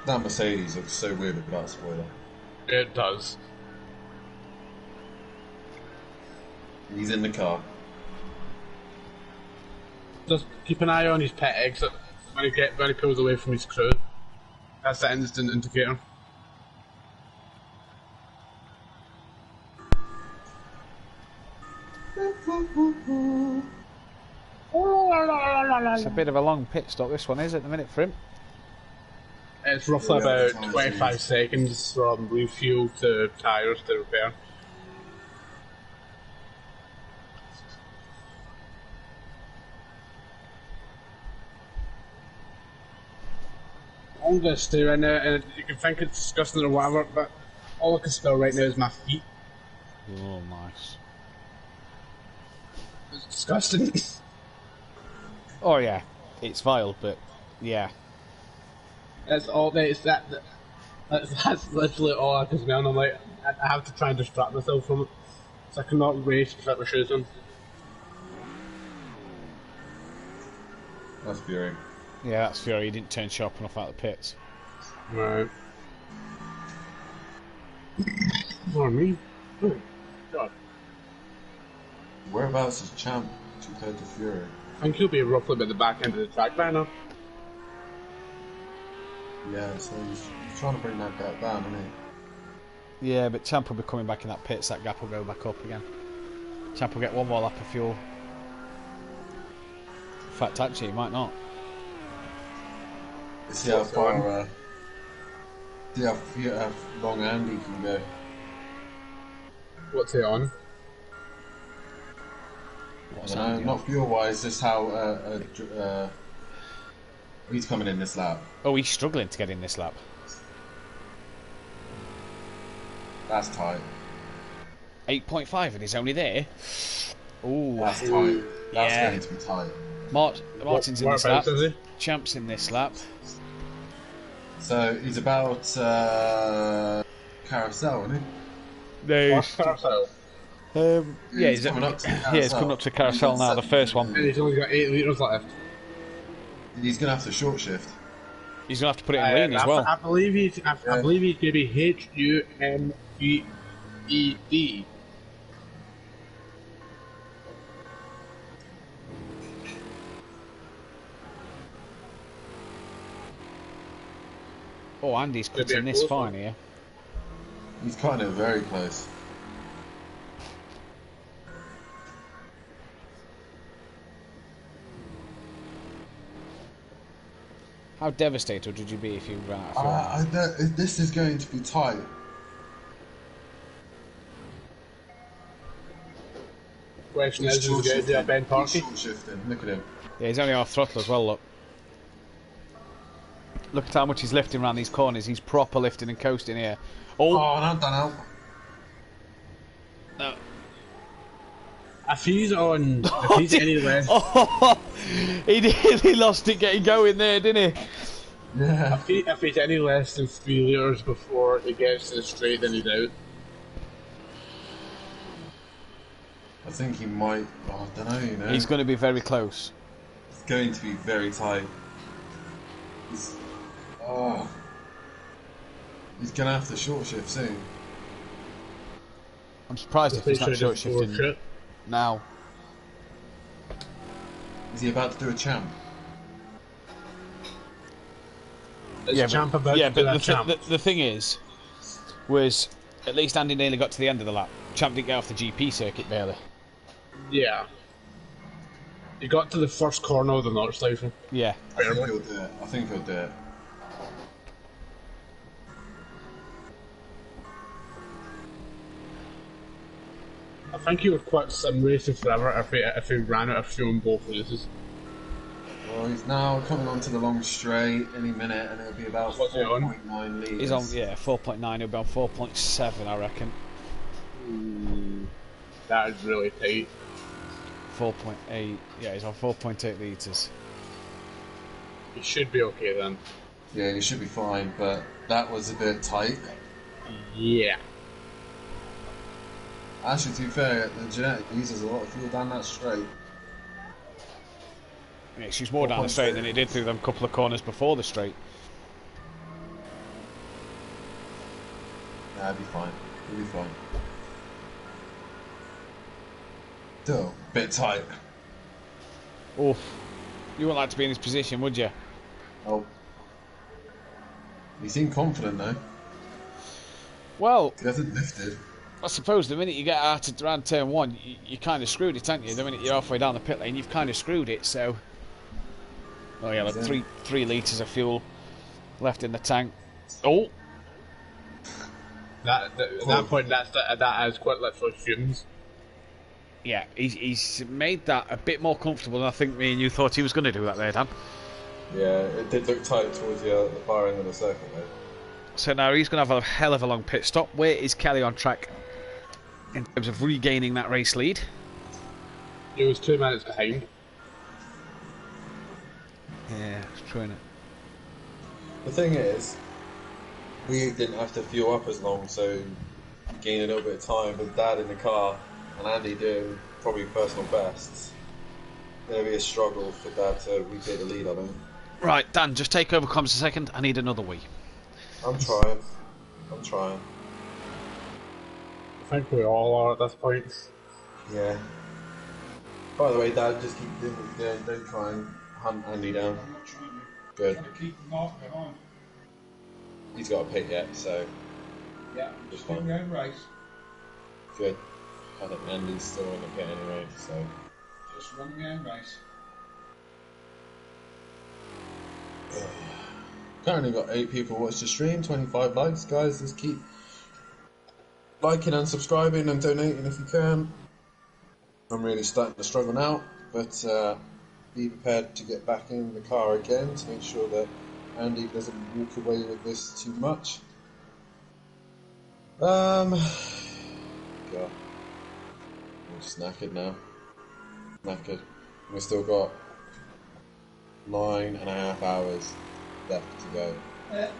That Mercedes looks so weird without a spoiler. It does. He's in the car. Just keep an eye on his pit exit when he pulls away from his crew. That's the instant indicator. It's a bit of a long pit stop, this one is at the minute for him. It's roughly about 25 seconds from refuel to tyres to repair. I'm gonna stay right now, and you can think it's disgusting or whatever, but all I can smell right now is my feet. Oh, nice. It's disgusting. Oh yeah, it's vile, but yeah. That's all. That's literally all I can smell. And I'm like, I have to try and distract myself from it, so I cannot race without my shoes on. That's Fury. Yeah, that's Fury. He didn't turn sharp enough out of the pits. Right. Oh, me? Oh, God. Whereabouts is Champ compared to Fury? I think he'll be roughly by the back end of the track by now. Yeah, so he's trying to bring that gap down, isn't he? Yeah, but Champ will be coming back in that pit, so that gap will go back up again. Champ will get one more lap of fuel. In fact, actually, he might not. Let's see how far, see how long Andy can go. What's he on? Not fuel-wise, just how he's coming in this lap. Oh, he's struggling to get in this lap. That's tight. 8.5 and he's only there. Ooh. That's tight. That's yeah. going to be tight. Martin's in this lap. Champ's in this lap. So he's about Carousel, isn't he? No. Carousel? Yeah, he's coming up to Carousel. Yeah, he's coming up to Carousel now, the first one. And he's only got 8 litres left. He's going to have to short shift. He's going to have to put it in lane as well. I believe he's going to be HUMEED. Oh, Andy's cutting this fine here. He's cutting it very close. How devastated would you be if you ran out of fuel? This is going to be tight. Question is he going to do a Ben Parky? He's short shifting. Look at him. Yeah, he's only half throttle as well, look. Look at how much he's lifting around these corners. He's proper lifting and coasting here. Oh, no, done out. No. If he's any less... He nearly lost it getting going there, didn't he? Yeah. If he's any less than 3 litres before he gets to the straight, then he's out. I think he might... Oh, I don't know, you know. He's going to be very close. It's going to be very tight. He's going to have to short shift soon. I'm surprised if he's not short shifting now. Is he about to do a champ? Yeah, champ but, about yeah, to do but that champ? the thing is, at least Andy nearly got to the end of the lap. Champ didn't get off the GP circuit barely. Yeah. He got to the first corner of the North Station. Yeah. I think he'll do it. I think he'll do it. I think he would quit sim racing forever if he ran out of fuel in both races. Well, he's now coming onto the long straight any minute, and it'll be about 4.9 litres. He's on 4.9. He'll be on 4.7, I reckon. That is really tight. 4.8. Yeah, he's on 4.8 litres. He should be okay then. Yeah, he should be fine, but that was a bit tight. Yeah. Actually, to be fair, the genetic uses a lot of fuel down that straight. Yeah, she's more down the straight than he did through them couple of corners before the straight. Nah, he'll be fine. He'll be fine. Still, a bit tight. Oof. You wouldn't like to be in his position, would you? Oh. He seemed confident though. Well, he hasn't lifted. I suppose the minute you get out of around turn 1, you kind of screwed it, haven't you? The minute you're halfway down the pit lane, you've kind of screwed it, so... Oh yeah, like 3 litres of fuel left in the tank. Oh! At that point, that is quite literally fumes. Yeah, he's made that a bit more comfortable than I think me and you thought he was going to do that there, Dan. Yeah, it did look tight towards the far end of the circuit though. So now he's going to have a hell of a long pit stop. Where is Kelly on track in terms of regaining that race lead? He was 2 minutes behind. Yeah, it's true, innit? The thing is, we didn't have to fuel up as long, so gained a little bit of time with Dad in the car and Andy doing probably personal bests. There'll be a struggle for Dad to retake the lead, I think. Right, Dan, just take over comms a second. I need another wee. I'm trying. I think we all are at this point. Yeah. By the way, Dad, just keep doing what you're doing. Don't try and hunt Andy down. Good. Keep Mark behind. He's got a pit yet, so... Yeah, just doing your own race. Good. I think Andy's still in the pit anyway, so... Just running your own race. Currently got 8 people watch the stream, 25 likes, guys. Just keep liking and subscribing and donating if you can. I'm really starting to struggle now, but be prepared to get back in the car again to make sure that Andy doesn't walk away with this too much. God. I'm just knackered now. Knackered. We've still got 9.5 hours left to go. Yeah.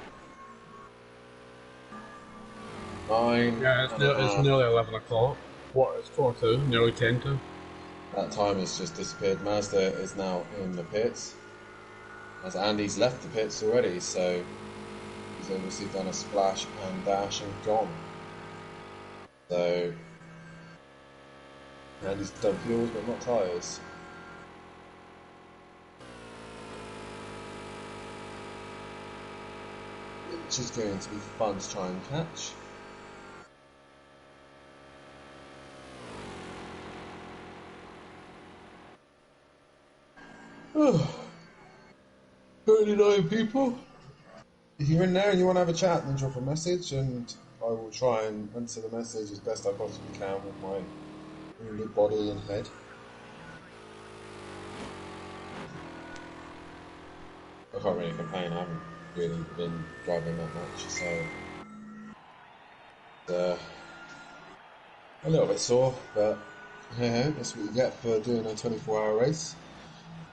9. Yeah, it's nearly 11 o'clock. What, it's 4:02, nearly 10 to. That time has just disappeared. Mazda is now in the pits. As Andy's left the pits already, so he's obviously done a splash and dash and gone. So Andy's done fuels but not tyres. Which is going to be fun to try and catch. Oh, 39 people. If you're in there and you want to have a chat, then drop a message and I will try and answer the message as best I possibly can with my Only body and head. I can't really complain. I haven't really been driving that much, so a little bit sore, but hey, that's what you get for doing a 24-hour race.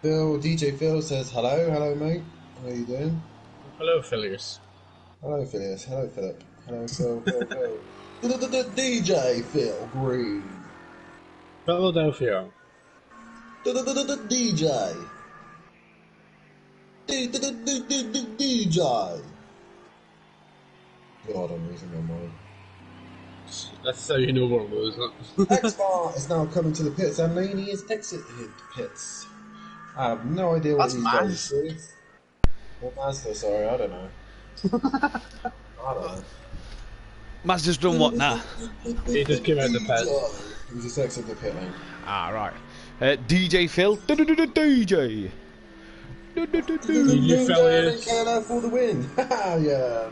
DJ Phil says hello mate. How are you doing? Hello, Phileas. Hello Phileas. Hello Philip. Hello Phil. DJ Phil Green. Philadelphia. DJ. DJ. God, I'm losing my mind. That's how you know we're losing. X-Bar is now coming to the pits, and Laney is exited the pits. I have no idea what these guys do. What Mazda? Sorry, I don't know. I don't know. Mazda's done what now? He just came out the pit. He just exited the pit lane. Ah, right. DJ Phil. DJ. DJ Phileas. KLF for the win. Yeah.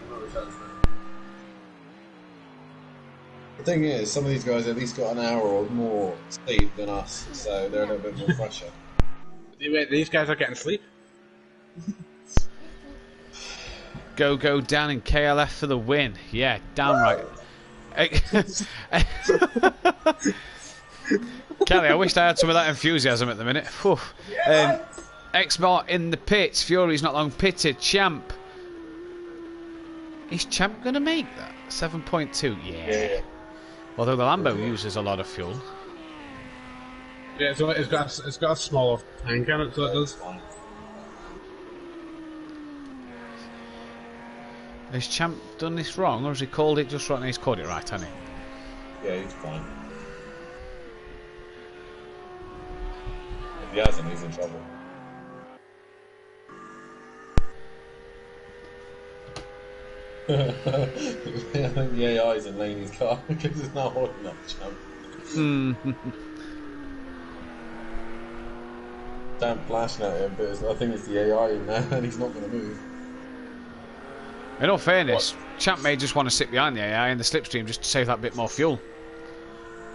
The thing is, some of these guys at least got an hour or more sleep than us, so they're a little bit more fresher. These guys are getting sleep. Go Dan and KLF for the win. Yeah, damn right. Kelly, I wished I had some of that enthusiasm at the minute. X-Mart in the pits. Fury's not long pitted. Champ. Is Champ going to make that? 7.2? Yeah. Although the Lambo uses a lot of fuel. Yeah, so it's got a smaller tank on it, so it does. Has Champ done this wrong, or has he called it just right? And he's called it right, hasn't he? Yeah, he's fine. If he hasn't, he's in trouble. I think the AI's in Laney's car because it's not holding up Champ. Champ flashing at him, but I think it's the AI in there and he's not going to move. In all fairness, Champ may just want to sit behind the AI in the slipstream just to save that bit more fuel.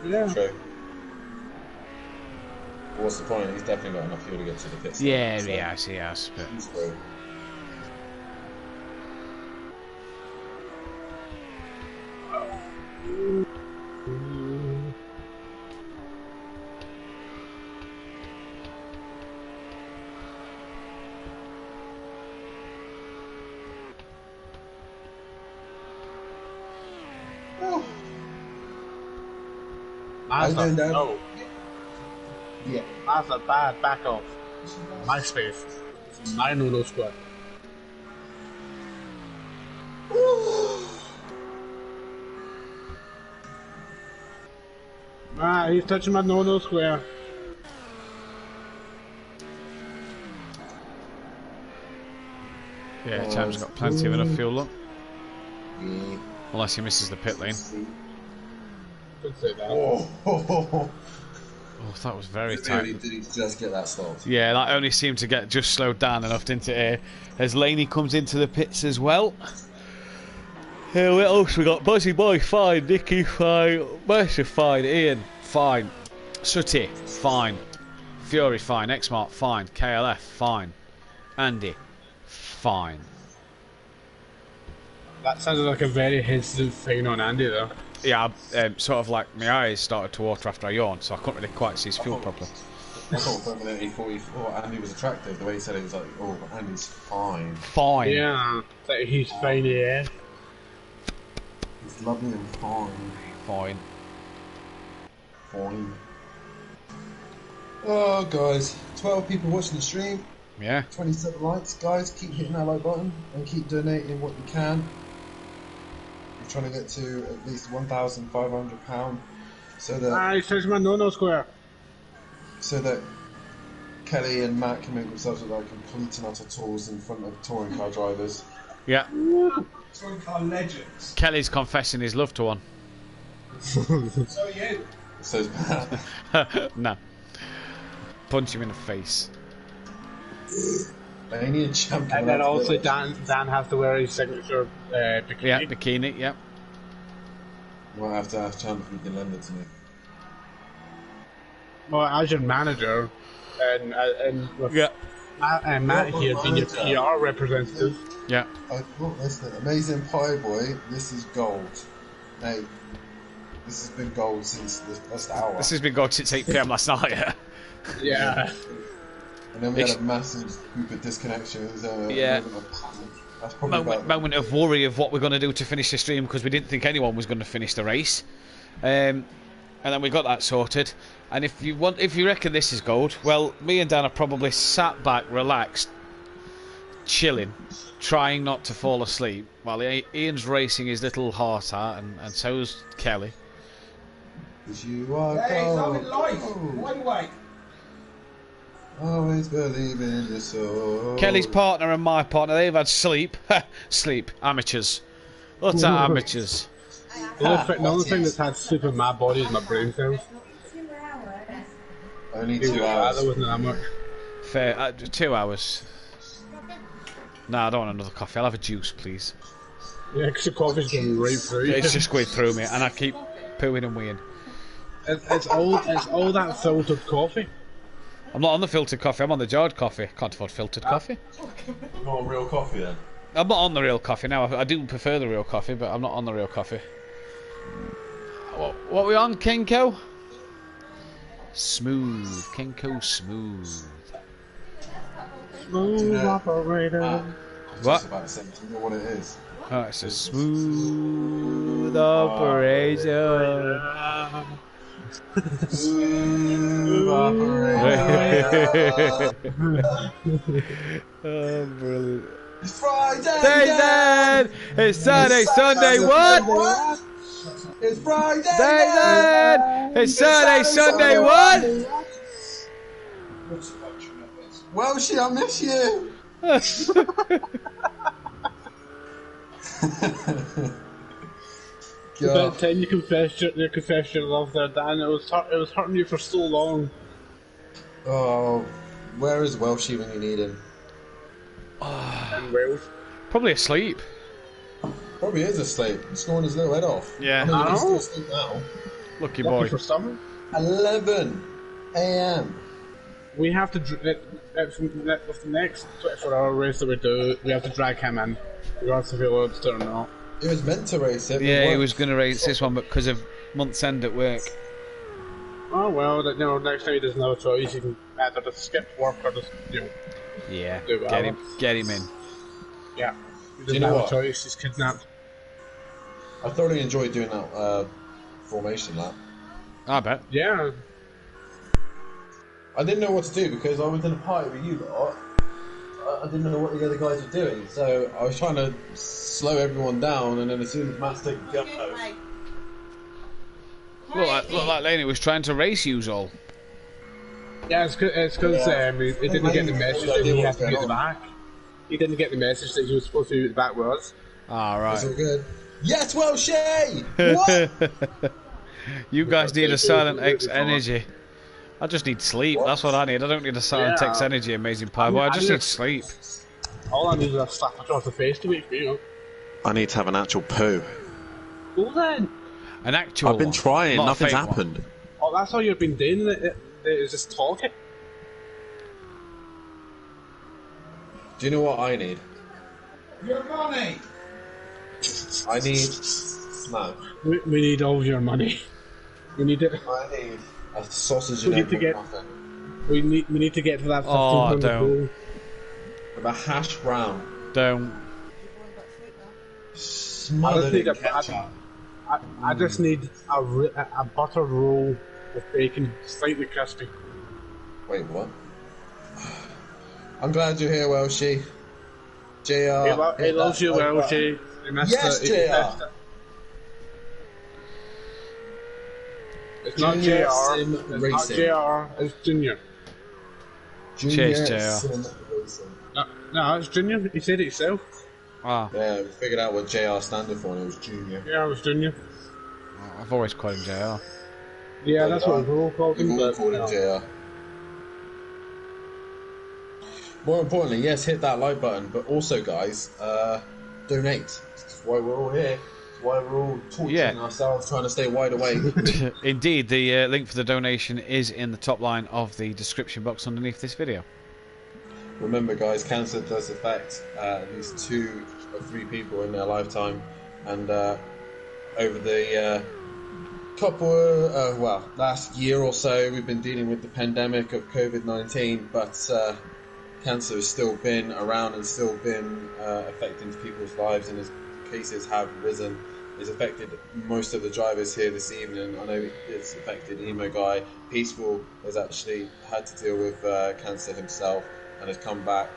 Yeah. True. What's the point? He's definitely got enough fuel to get to the pits. Yeah, so he has. But... He's great. Mazda, no. Yeah. Mazda, bad, back off. MySpace. 900 square. He's touching my no square. Yeah, Champ's got plenty of enough fuel up. Unless he misses the pit lane. Could say that. Oh, that was very tight. Did he just get that stopped? Yeah, that only seemed to get just slowed down enough, didn't it? As Laney comes into the pits as well. What else we got? Buzzy Boy, fine. Nicky, fine. Mercer, fine. Ian, fine. Sooty, fine. Fury, fine. X-Mart, fine. KLF, fine. Andy, fine. That sounded like a very hesitant thing on Andy, though. Yeah, sort of like my eyes started to water after I yawned, so I couldn't really quite see his fuel properly. I thought for a minute he thought Andy was attractive. The way he said it, he was like, oh, Andy's fine. Fine. Yeah, like he's fine, yeah. He's lovely and fine. Fine. Fine. Oh, guys. 12 people watching the stream. Yeah. 27 likes. Guys, keep hitting that like button and keep donating what you can. We're trying to get to at least £1,500 so that... he's touching my no square. So that Kelly and Matt can make themselves look like complete and utter tools in front of touring car drivers. Yeah. Touring car legends. Kelly's confessing his love to one. So are you. So's Matt. No. Punch him in the face. Laney and Champ. And then also Dan has to wear his signature bikini. Yeah, bikini, yeah. Might have to ask Champ if he can lend it to me. well, as your manager, and with Matt here being your PR representative. Yeah. Look, listen, Amazing Pie Boy, this is gold. Hey, this has been gold since the first hour. This has been gold since 8 PM last night, yeah. Yeah. And then we had a massive group of disconnections. Yeah. That's probably Moment of worry of what we're going to do to finish the stream because we didn't think anyone was going to finish the race. And then we got that sorted. And if you reckon this is gold, well, me and Dan are probably sat back, relaxed, chilling, trying not to fall asleep, while Ian's racing his little heart out, and so's Kelly. You are Hey, gold. I'm in life. Why wait? Always believe in your soul. Kelly's partner and my partner, they've had sleep. Sleep. Amateurs. What's that, amateurs? The only thing that's had sleep in my body is my brain cells. Only 2 hours. That wasn't that much. Fair. 2 hours. No, I don't want another coffee. I'll have a juice, please. Yeah, because the coffee's going right through you. It's just going through me, and I keep pooing and weeing. It's all that filtered coffee. I'm not on the filtered coffee, I'm on the jarred coffee. Can't afford filtered coffee. You want real coffee then? I'm not on the real coffee now. I do prefer the real coffee, but I'm not on the real coffee. What are we on, Kenko? Smooth. Kenko smooth. Smooth operator. What? Do you know what it is? Oh, it's a smooth operator. Smooth operator. Oh, brilliant. It's Friday then! It's Saturday, Sunday, what? It's Friday then! It's Saturday, Sunday, what? Well, shit, I miss you. About time you confessed your love there, Dan. It was hurting you for so long. Oh, where is Welshie when you need him? And Wales. Probably asleep. Probably is asleep. Snoring his little head off. Yeah. I mean, he's still asleep now. Lucky boy. For summer. 11 a.m. We have to. With the next 24-hour race that we do, we have to drag him in, regardless if he loves it or not. He was meant to race it. Yeah, he was going to race this one, but because of month's end at work. Oh well, next time he doesn't have a choice. He can either just skip work or just, Yeah, do whatever. get him in. Yeah, he Do doesn't you know have what? a choice. He's kidnapped. I thoroughly enjoyed doing that formation lap. I bet. Yeah. I didn't know what to do because I was in a party with you lot. I didn't know what the other guys were doing, so I was trying to slow everyone down, and then as soon as Matt's taking go, Look like Laney was trying to race yous all. Yeah, it's because he didn't get the message that he had to be at the back. He didn't get the message that he was supposed to be at the back with us. Ah, right. It's all good. Yes, Welshie! What? You guys need a silent X energy. I just need sleep. That's what I need. I don't need a silent X energy, Amazing Pie Boy. I just need sleep. All I need is a slap across the face to wait for you. I need to have an actual poo. Well then. An actual. I've been trying. not a Nothing's fake happened. one. Oh, that's all you've been doing. It is just talking. Do you know what I need? Your money. I need... No. We need all of your money. We need it. I need a sausage We and need to egg get. muffin. We need to get to that. Oh, 1500 don't. goal. With a hash brown. Don't. Smothered in ketchup. I just need a butter roll with bacon, slightly crispy. Wait, what? I'm glad you're here, Welshie. JR. He loves you, Welshie. Yes, JR. It's not Junior JR. Sim It's Racing. not JR. It's Junior. Cheers, JR. Sim Racing. No, it's Junior. He said it himself. Ah, Yeah, we figured out what JR standard for, and it was Junior. Yeah, it was Junior. I've always called him JR. Yeah, that's what we've all called him. We've all But, called him JR. More importantly, yes, hit that like button, but also, guys, donate. That's why we're all here. That's why we're all torturing ourselves trying to stay wide awake. Indeed, the link for the donation is in the top line of the description box underneath this video. Remember, guys, cancer does affect at least 2 or 3 people in their lifetime, and over the last year or so, we've been dealing with the pandemic of COVID-19, but cancer has still been around and still been affecting people's lives, and as cases have risen, it's affected most of the drivers here this evening. I know it's affected Emo Guy. Peaceful has actually had to deal with cancer himself and has come back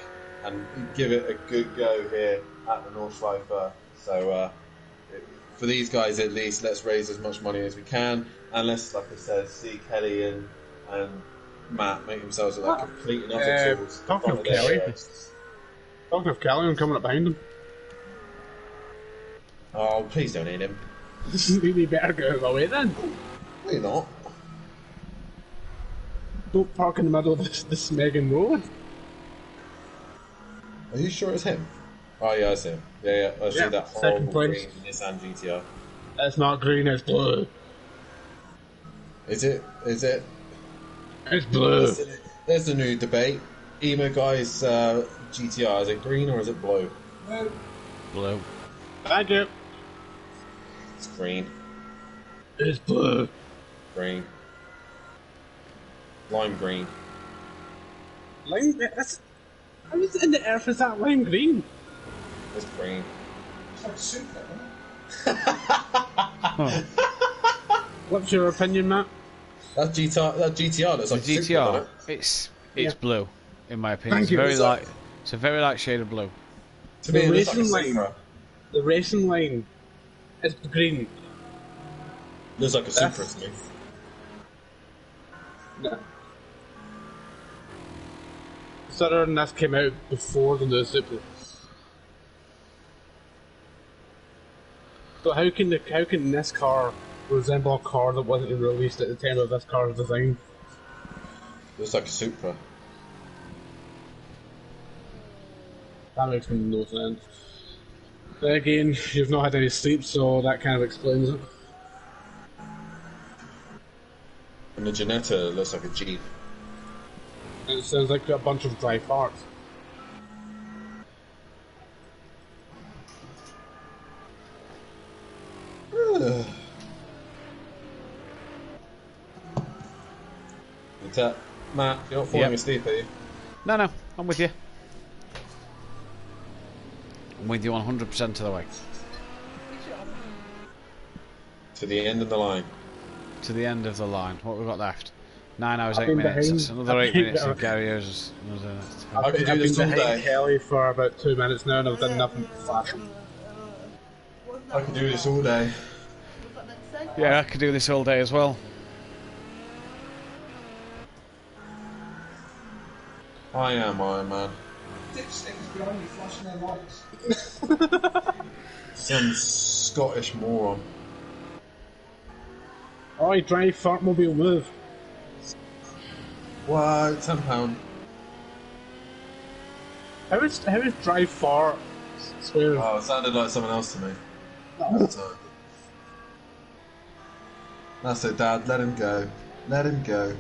and give it a good go here at the Nordschleife. So for these guys at least, let's raise as much money as we can, and let's, like I said, see Kelly and Matt make themselves look like complete and utter tools. Talking of Kelly, I'm coming up behind him. Oh, please don't hit him. You better get out of the way then. No, you're not. Don't park in the middle of this Megan road. Are you sure it's him? Oh yeah, I see him. Yeah, I see that horrible green Nissan GTR. It's not green, it's blue. Is it? It's blue. There's the new debate. Emo Guy's GTR, is it green or is it blue? Blue. Thank you. It's green. It's blue. Green. Lime green. Lime? That's... How in the earth is that lime green? It's green. It's like super, What's your opinion, Matt? That GTR looks like the GTR. It's blue, in my opinion. It's a very light shade of blue. To me, it looks like a Supra. The racing line is green. Looks like a Supra to me. No. Southern this came out before the new Supra. So how can this car resemble a car that wasn't even released at the time of this car's design? Looks like a Supra. That makes no sense. Then again, you've not had any sleep, so that kind of explains it. And the Janetta looks like a Jeep. And it sounds like a bunch of dry farts. Matt, you're not falling asleep, are you? No, I'm with you. I'm with you 100% of the way. To the end of the line. To the end of the line. What have we got left? 9 hours, 8 minutes. That's another 8 minutes of Gary O's. I could do this all day. Kelly for about 2 minutes now and I've done nothing but flashing. I could do this all day. Yeah, I could do this all day as well. I am Iron Man. Dipsticks behind you flashing their lights. Some Scottish moron. Alright, drive Fartmobile, move. What? £10. How is drive fart swearing? Oh, it sounded like someone else to me. That's it, Dad. Let him go. Let him go.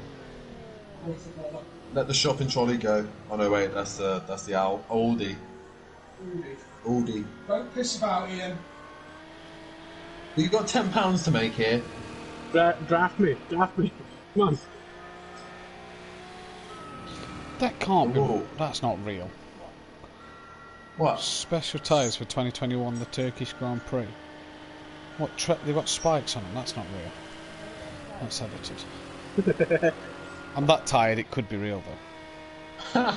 Let the shopping trolley go. Oh no, wait. That's the Aldi. Aldi. Don't piss about, Ian. You got £10 to make here. Draft me. Come on. That can't be. That's not real. What? Special tyres for 2021, the Turkish Grand Prix. What? They've got spikes on them. That's not real. That's edited. I'm that tired. It could be real though.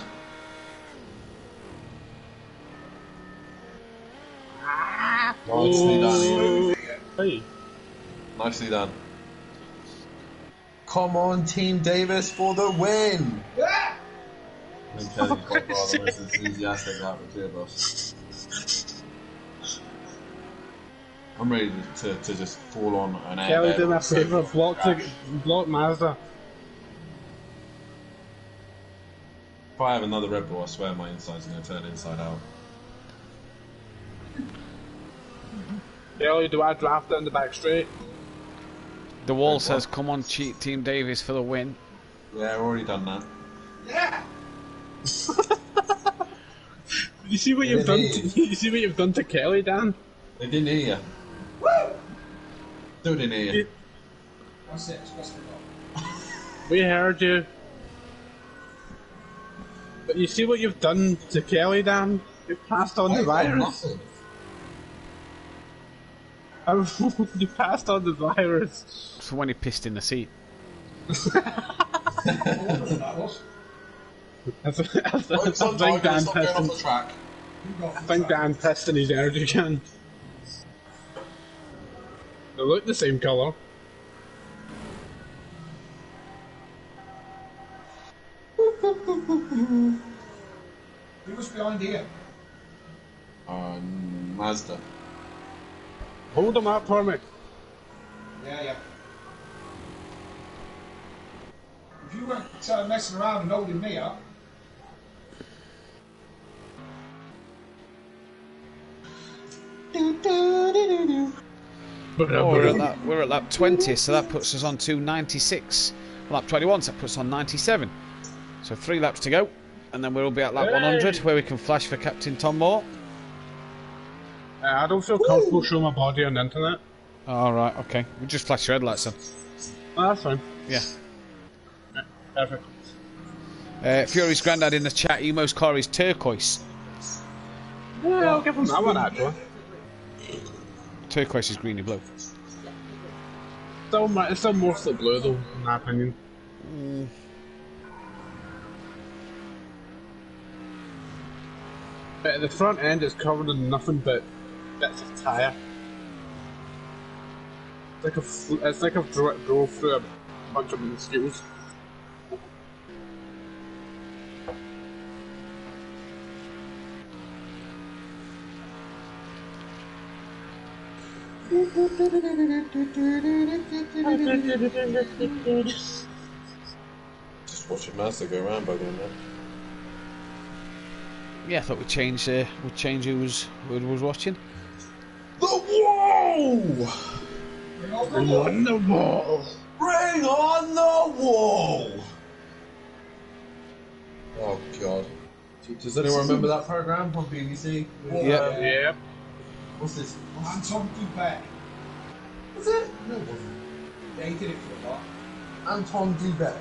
Nicely done, Ian. Hey. Nicely done. Come on, Team Davis, for the win! I think Kelly's by far the most enthusiastic out of the two of us. I'm ready to just fall on an airbag. Kelly, do me a favour, block Mazda. If I have another Red Bull, I swear my inside's going to turn inside out. Kelly, do I draft it in the back straight? The wall says, "Come on, cheat Team Davies for the win." Yeah, I've already done that. Yeah. You see what you've done? You see what you've done to Kelly, Dan? They didn't hear you. Woo! Still didn't hear you. What's it? What's it got? We heard you. But you see what you've done to Kelly, Dan? You've passed on the virus. You passed on the virus. So when he pissed in the seat. I think Dan pissed. I think Dan pissed in his energy can. They look the same colour. Who's behind here? Mazda. Hold them up for me. Yeah. If you weren't messing around and holding me up. Oh, we're at lap 20, so that puts us on to 96. Lap 21, so that puts us on 97. So 3 laps to go, and then we'll be at lap 100, where we can flash for Captain Tom Moore. I don't feel comfortable showing my body on the internet. Alright, okay. We'll just flash your headlights then. Oh, that's fine. Yeah. Perfect. Fury's granddad in the chat, Emo's car is turquoise. Yeah, I'll give him that one actually. Turquoise is greeny blue. It's still mostly blue though, in my opinion. But the front end is covered in nothing but bits of tyre. It's like I've drove through a bunch of mosquitoes. Just watching Mazda go around by then. Yeah, I thought we'd change who was watching. The wall! Bring on the wall! Bring on the wall! Oh god. Does anyone remember that program on BBC? Yeah. What's this? Anton Dubek. Was it? No, it wasn't. Yeah, he did it for a while. Anton Dubek.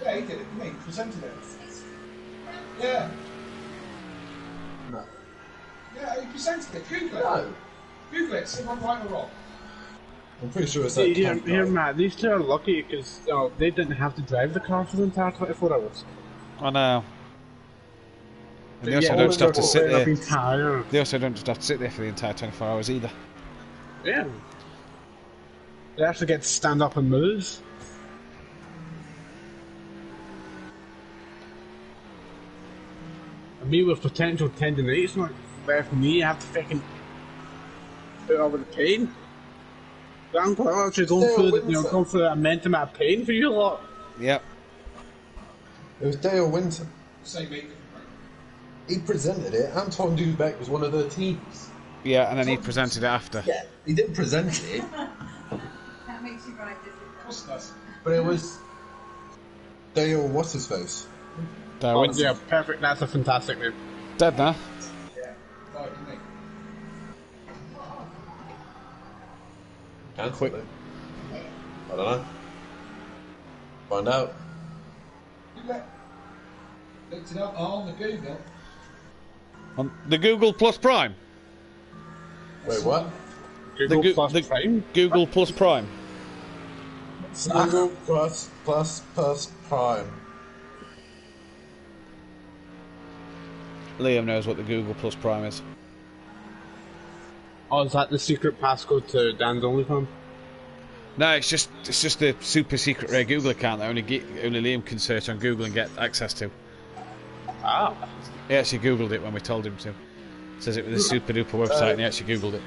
Yeah, he did it, didn't he? He presented it. Yeah. No. Yeah, he presented it. Google it. No. Google it, see if I'm right or wrong. I'm pretty sure it's that. Here, Matt, these two are lucky because they didn't have to drive the car for the entire 24 hours. I know. And they also don't just have to sit there. Tired. They also don't just have to sit there for the entire 24 hours either. Yeah. They actually get to stand up and move. And me with potential tendinitis, like left knee, I have to fucking put over the pain. I'm actually going through a immense amount of pain for you lot. Yep. It was Dale Winton. Same mate. He presented it. Anton Dubek was one of the teams. Yeah, and then he presented it after. Yeah, he didn't present it. That makes you right, doesn't it? Of course it does. But it was Dale, what's his face? Darwin. Yeah, perfect. That's a fantastic name. Dead now. Yeah, right, didn't he? Quick. I don't know. Find out. Looked it up on the Google. On the Google Plus Prime. Wait, what? Google Plus Prime? Google Plus Prime. Google Plus Prime. Liam knows what the Google Plus Prime is. Oh, is that the secret passcode to Dan's OnlyFans? No, it's just the super secret rare Google account that only Liam can search on Google and get access to. Ah. He actually Googled it when we told him to. It says it was a super duper website and he actually Googled it.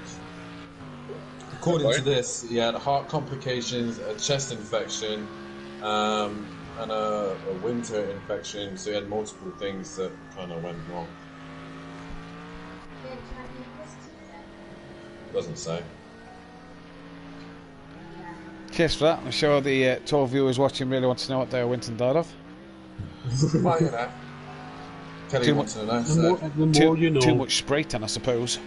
According to this, he had heart complications, a chest infection, and a winter infection, so he had multiple things that kind of went wrong. Yeah, can I be a question then? Doesn't say. Cheers for that. I'm sure the 12 viewers watching really want to know what Dale Winton died of. Well, you know. Kelly wants to know. Too much spray tan, I suppose.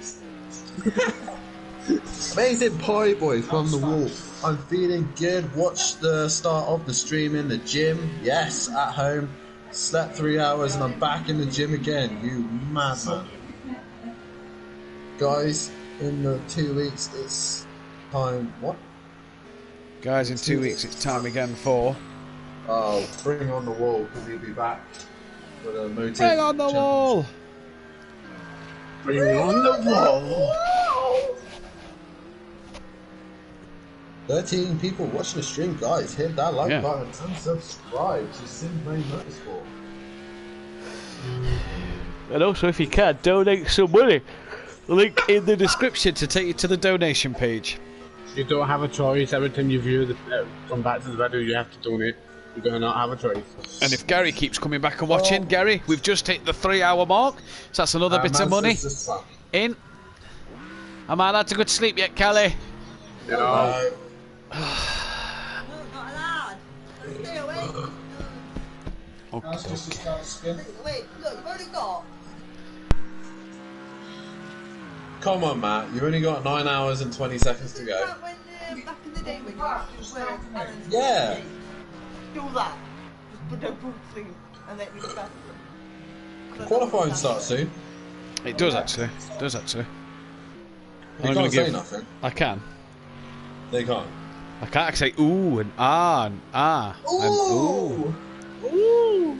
Amazing pie boy from the wall. I'm feeling good. Watched the start of the stream in the gym. Yes, at home. Slept 3 hours and I'm back in the gym again. You madman. Guys, in the 2 weeks it's time. What? Guys, in 2 weeks it's time again for. Oh, bring on the wall because he'll be back with a motive. Bring on the wall! Bring on the wall! 13 people watching the stream, guys. Hit that like Yeah. button and subscribe to Simplane Motorsport. And also, if you can, donate some money. Link in the description to take you to the donation page. You don't have a choice. Every time you view the come back to the video, you have to donate. You do not have a choice. And if Gary keeps coming back and watching, Gary, we've just hit the 3 hour mark, so that's another bit of money in. Am I allowed to go to sleep yet, Kelly? No. Wait, look, you've only got. Come on, Matt. You've only got 9 hours and 20 seconds to go. When back in the day when you used to work and Yeah. do that, just put the boot thing and then you start. Qualifying starts soon. It does actually. It does actually. You can't say nothing. I can. They can't. I can't say ooh and ah and ah and ooh. Ooh.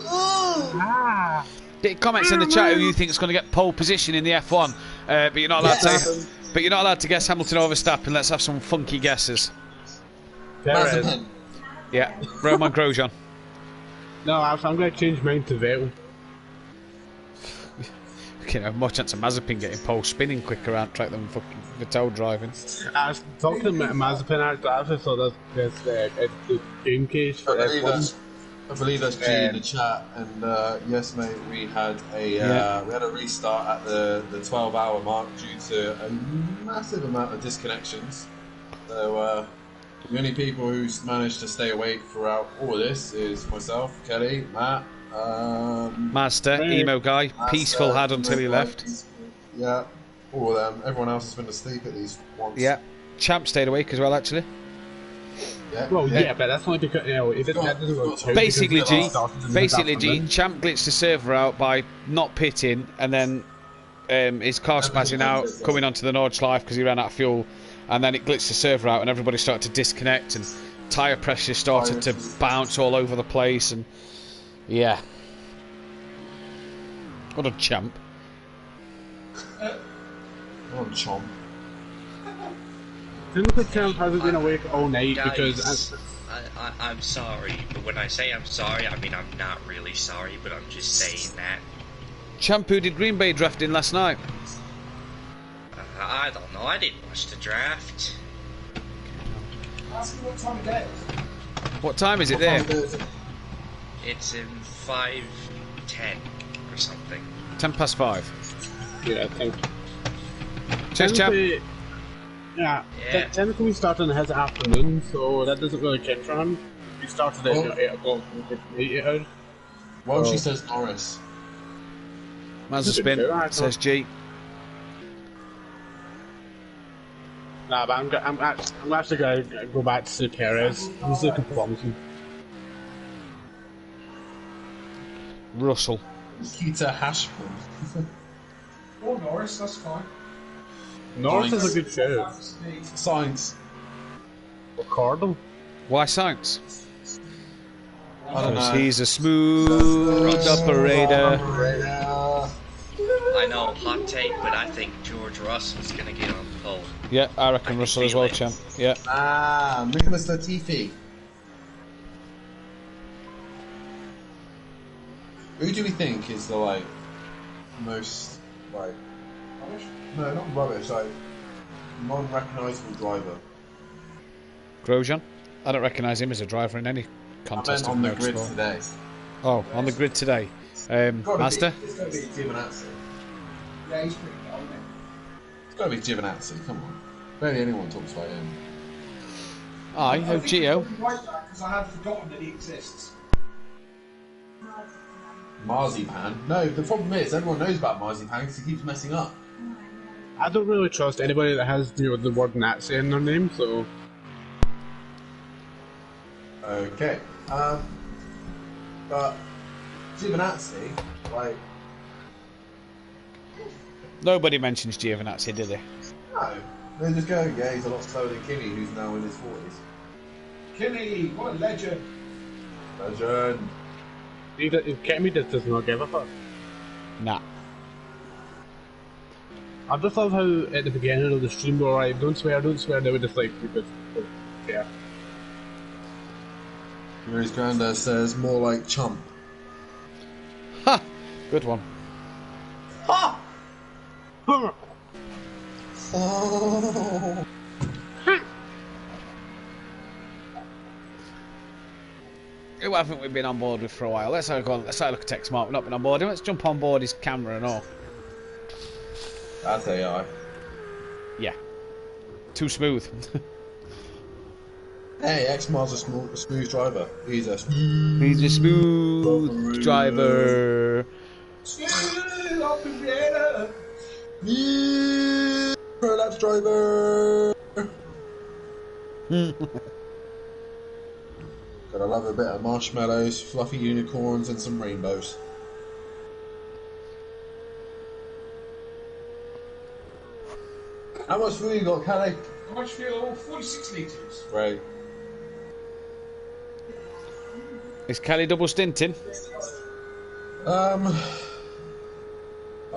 Ah. Get comments in the chat who you think is going to get pole position in the F1, but you're not allowed to. But you're not allowed to guess Hamilton or Verstappen. Let's have some funky guesses. Perez. Yeah, Roman Grosjean. No, I'm going to change mine to Vettel. You can have more chance of Mazepin getting pole spinning quicker around track than fucking Vettel driving. I was talking about Mazepin actually, so that's the game case for F1. I believe that's G in the chat, and yes, mate, we had a restart at the 12-hour mark due to a massive amount of disconnections. So the only people who's managed to stay awake throughout all of this is myself, Kelly, Matt, Master, emo guy, peaceful had until he left. Yeah, all of them. Everyone else has been asleep at least once. Yeah, Champ stayed awake as well, actually. Yeah. Well, yeah, but that's only because that doesn't go through Basically, because G, Champ glitched the server out by not pitting, and then his car spazzing out, coming onto the Nordschleife because he ran out of fuel, and then it glitched the server out, and everybody started to disconnect, and tyre pressure started to bounce all over the place, and yeah. What a Champ. What a chomp. Didn't Champ hasn't been awake all night because I'm sorry, but when I say I'm sorry, I mean I'm not really sorry, but I'm just saying that. Champ, who did Green Bay drafting last night? I don't know, I didn't watch the draft. Ask me what time it is. What time is it there? It's in 5:10 or something. 5:10. Yeah, I think. Cheers, Champ. Yeah, technically we started in his afternoon, so that doesn't really count for him. We started at 8 o'clock, 8 hours. Well, she says Norris. Mazda spin, says G. Nah, but I'm actually going to go back to see Perez. He's looking promising. Russell. Keita Hashman. Or Norris, that's fine. Norris is a good show. Science. Ricardo. Why Science? I don't know. He's a smooth operator. I know, hot take, but I think George Russell's gonna get on pole. Yeah, I reckon Russell as well, Champ. Yeah. Ah, Nicholas Latifi. Who do we think is the most rubbish? No, not rubbish. Non-recognisable driver. Grosjean. I don't recognise him as a driver in any contest. I meant on the grid today. Oh, on the grid today. Mazda. It's got to be Giovinazzi. Yeah, he's pretty good, isn't he? It's got to be Giovinazzi. Come on. Barely anyone talks about him. Aye, how Geo? Because I had forgotten that he exists. Marzipan? No, the problem is everyone knows about Marzipan because he keeps messing up. I don't really trust anybody that has the word Nazi in their name, so. Okay. But Giovinazzi, like. Nobody mentions Giovinazzi, did they? No. They just go, yeah, he's a lot slower than Kimi, who's now in his 40s. Kimi, what a legend. Legend. Kimi just does not give a fuck. Nah. I just love how at the beginning of the stream, alright, don't swear, they were just like, yeah. Mary's granddad says, more like chump. Ha! Good one. Ha! Oh. Who haven't we been on board with for a while? Let's have a look at Tech Smart. We've not been on board. Let's jump on board his camera and all. That's AI. Yeah. Too smooth. Hey, X-Mar's a smooth driver. He's a smooth driver. Smooth operator. Yeah, prolapse driver. Gotta love a bit of marshmallows, fluffy unicorns, and some rainbows. How much fuel you got, Callie? How much fuel? 46 litres. Great. Is Kelly double stinting? I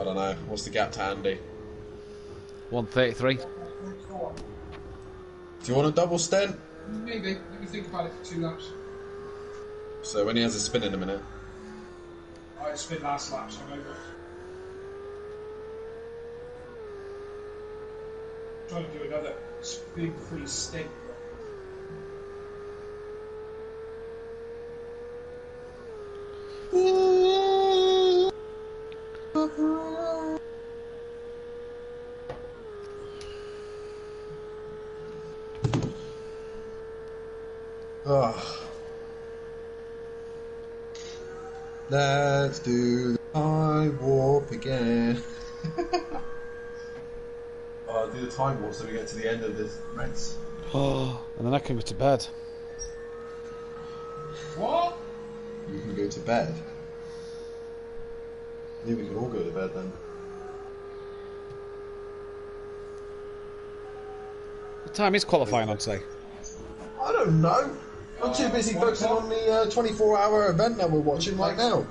don't know. What's the gap to Andy? 133. Do you want a double stint? Maybe. Let me think about it for 2 laps. So when he has a spin in a minute. I spin last lap, so I'm over. Trying to do another big free stint. Let's do the time warp again. Do the time warp so we get to the end of this race. Oh, and then I can go to bed. What? You can go to bed. Maybe we can all go to bed then. What time is qualifying on today? I don't know. I'm too busy focusing on the 24-hour event that we're watching right now.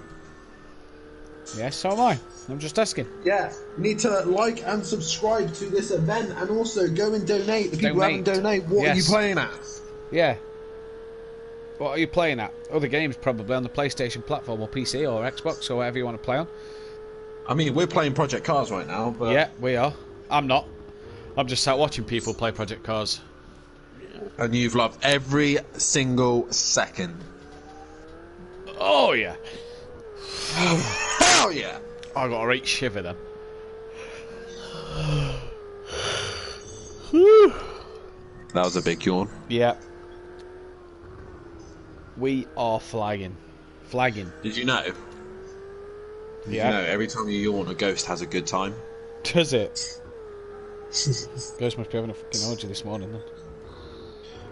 Yes, so am I. I'm just asking. Yeah, you need to like and subscribe to this event and also go and donate. The people who haven't donate, what are you playing at? Yeah. What are you playing at? Other games probably on the PlayStation platform or PC or Xbox or whatever you want to play on. I mean, we're playing Project Cars right now, but... Yeah, we are. I'm not. I'm just sat watching people play Project Cars. And you've loved every single second. Oh, yeah. Hell yeah! I got a right shiver then. That was a big yawn. Yeah. We are flagging. Did you know? Did you know every time you yawn, a ghost has a good time? Does it? Ghost must be having a fucking orgy this morning then.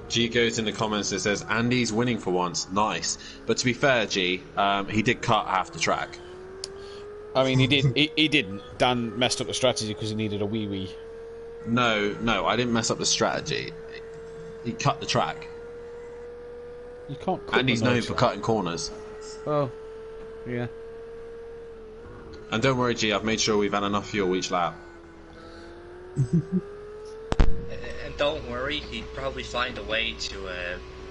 G goes in the comments and says, Andy's winning for once. Nice. But to be fair, G, he did cut half the track. I mean, he did. He didn't. Dan messed up the strategy because he needed a wee. No, I didn't mess up the strategy. He cut the track. You can't cut Andy's known for cutting corners. Oh, yeah. And don't worry, G, I've made sure we've had enough fuel each lap. And don't worry, he'd probably find a way to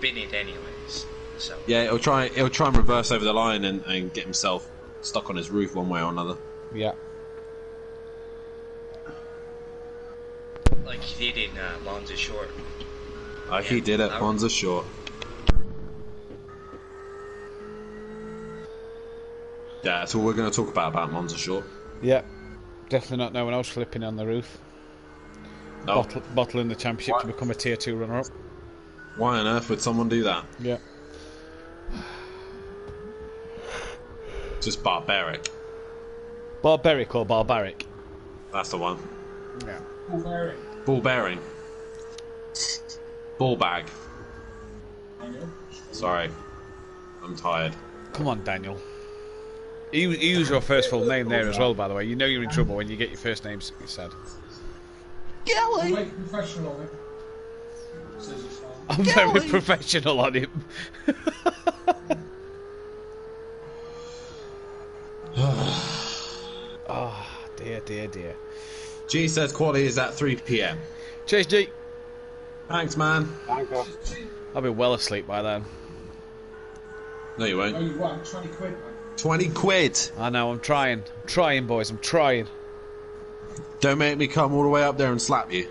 bin it anyways. So yeah, he'll try and reverse over the line and get himself stuck on his roof one way or another. Yeah. like he did in Monza Short. Like he did at Monza Short. Yeah, that's all we're going to talk about Monza Short. Yeah, definitely not no one else flipping on the roof. No. Bottling the championship to become a tier 2 runner-up. Why on earth would someone do that? Yeah. Just barbaric. Barbaric or barbaric? That's the one. Yeah. Ball bearing. Ball bag. Sorry. I'm tired. Come on, Daniel. Use your first full name there as well, by the way. You know you're in trouble when you get your first name said. Gelly! I'm very professional on him. Oh, dear, dear, dear. G says quality is at 3 PM. Cheers, G. Thanks, man. I'll be well asleep by then. No, you won't. Oh, you won 20 quid, man. 20 quid. I know, I'm trying. I'm trying, boys, I'm trying. Don't make me come all the way up there and slap you.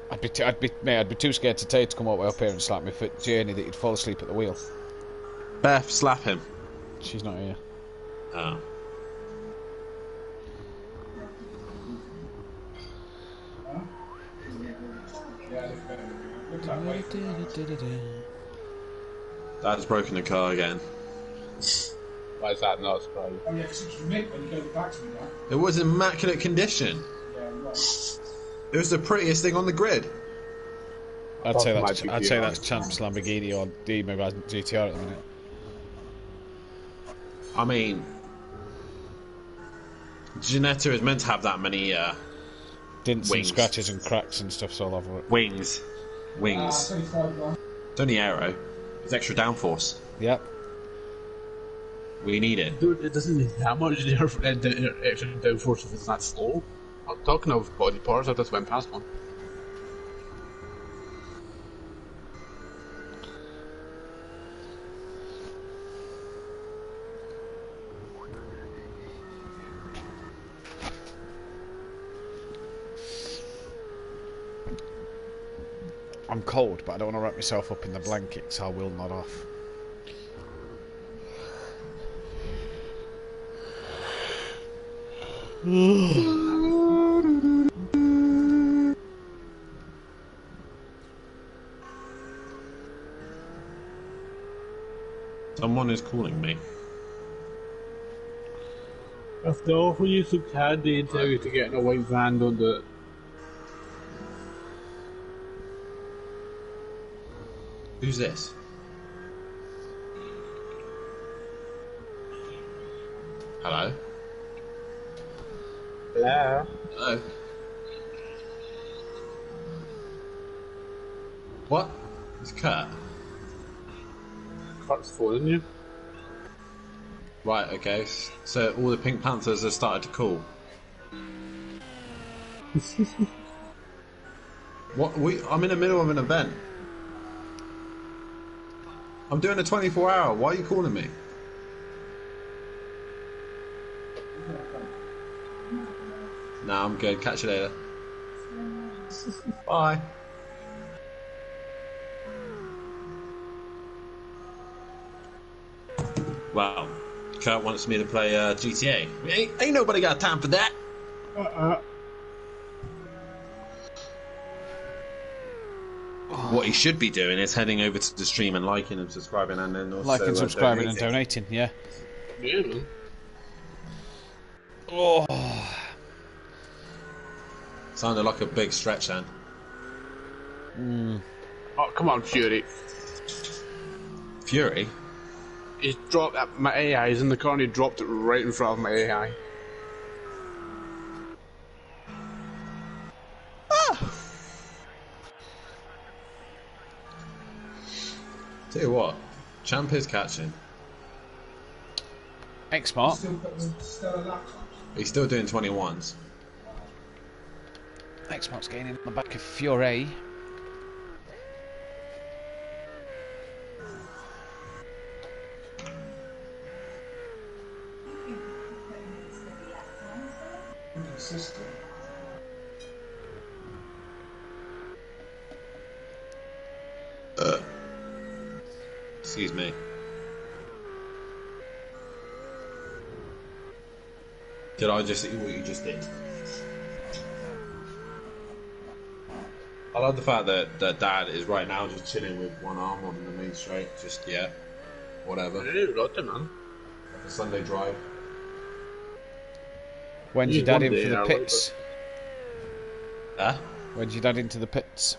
I'd be too scared to Tate to come all the way up here and slap me for journey that you'd fall asleep at the wheel. Beth, slap him. She's not here. Oh. Dad's broken the car again. Why is that not surprising? Oh, yeah, because it was mint when you gave it back to me, man. It was in immaculate condition. Yeah, right. It was the prettiest thing on the grid. I'd say that's Champ's Lamborghini or the GTR at the minute. I mean, Ginetta is meant to have that many dents wings. and scratches and cracks and stuff's all over it. Wings. It's only 5 grand. It's only aero. It's extra downforce. Yep. We need it. Dude, it doesn't need that much extra downforce if it's not slow. I'm talking of body parts, I just went past one. I'm cold, but I don't want to wrap myself up in the blanket, so I will nod off. Someone is calling me. If the offer you took had they tell you to get in a white van, don't do it. Who's this? Hello? Hello? Hello? What? It's Kurt. Kurt's phoning you. Right, okay. So all the Pink Panthers have started to call. What? I'm in the middle of an event. I'm doing a 24-hour. Why are you calling me? Nah, I'm good. Catch you later. Bye. Well, Kurt wants me to play GTA. Ain't nobody got time for that. What he should be doing is heading over to the stream and liking and subscribing, and then also Liking, subscribing, and donating. Yeah. Yeah, man. Oh. Sounded like a big stretch, then. Oh, come on, Fury. Fury? He's dropped that. My AI is in the car and he dropped it right in front of my AI. Tell you what, Champ is catching. X-Mart. He's still doing 21s. X-Mart's getting in the back of Fury. Excuse me. Did I just see what you just did? I love the fact that Dad is right now just chilling with one arm on the main straight. Just, yeah, whatever. Man. Like a Sunday drive. When's your dad in for the pits? Huh? When's your dad into the pits?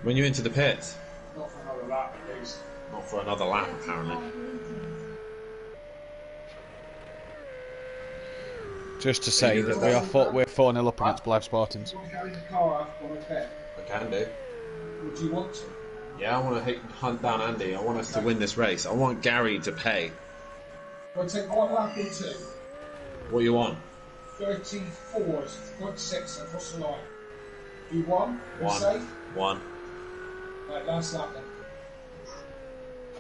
When you're into the pits? Not for another lap, at least. Not for another lap, apparently. Just to say that we're 4-0 up against Blythe Spartans. Want to carry the car up on a pit? I can do. Would you want to? Yeah, I want to hunt down Andy. I want us to win this race. I want Gary to pay. I'll take one lap or two. What do you want? 34, 36, across the line. You won? You One. safe? One. Right, last lap then.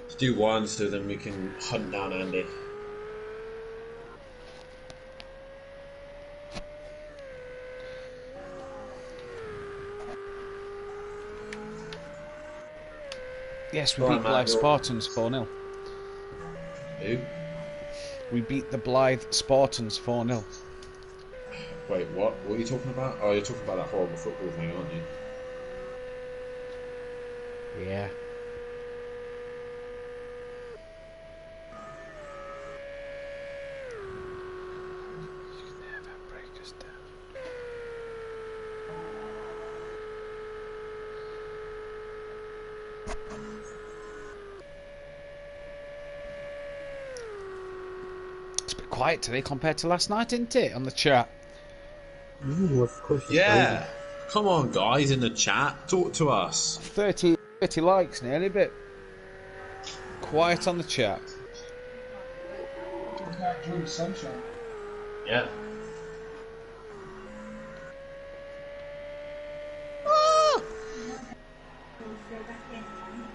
Let's do one so then we can hunt down Andy. Yes, we beat Blythe Spartans 4-0. Who? We beat the Blythe Spartans 4-0. Wait, what? What are you talking about? Oh, you're talking about that horrible football thing, aren't you? Yeah. It's a bit quiet today compared to last night, isn't it? On the chat. Of course. Yeah. Come on, guys, in the chat. Talk to us. 30 likes nearly, but quiet on the chat. Talking about enjoying the sunshine. Yeah.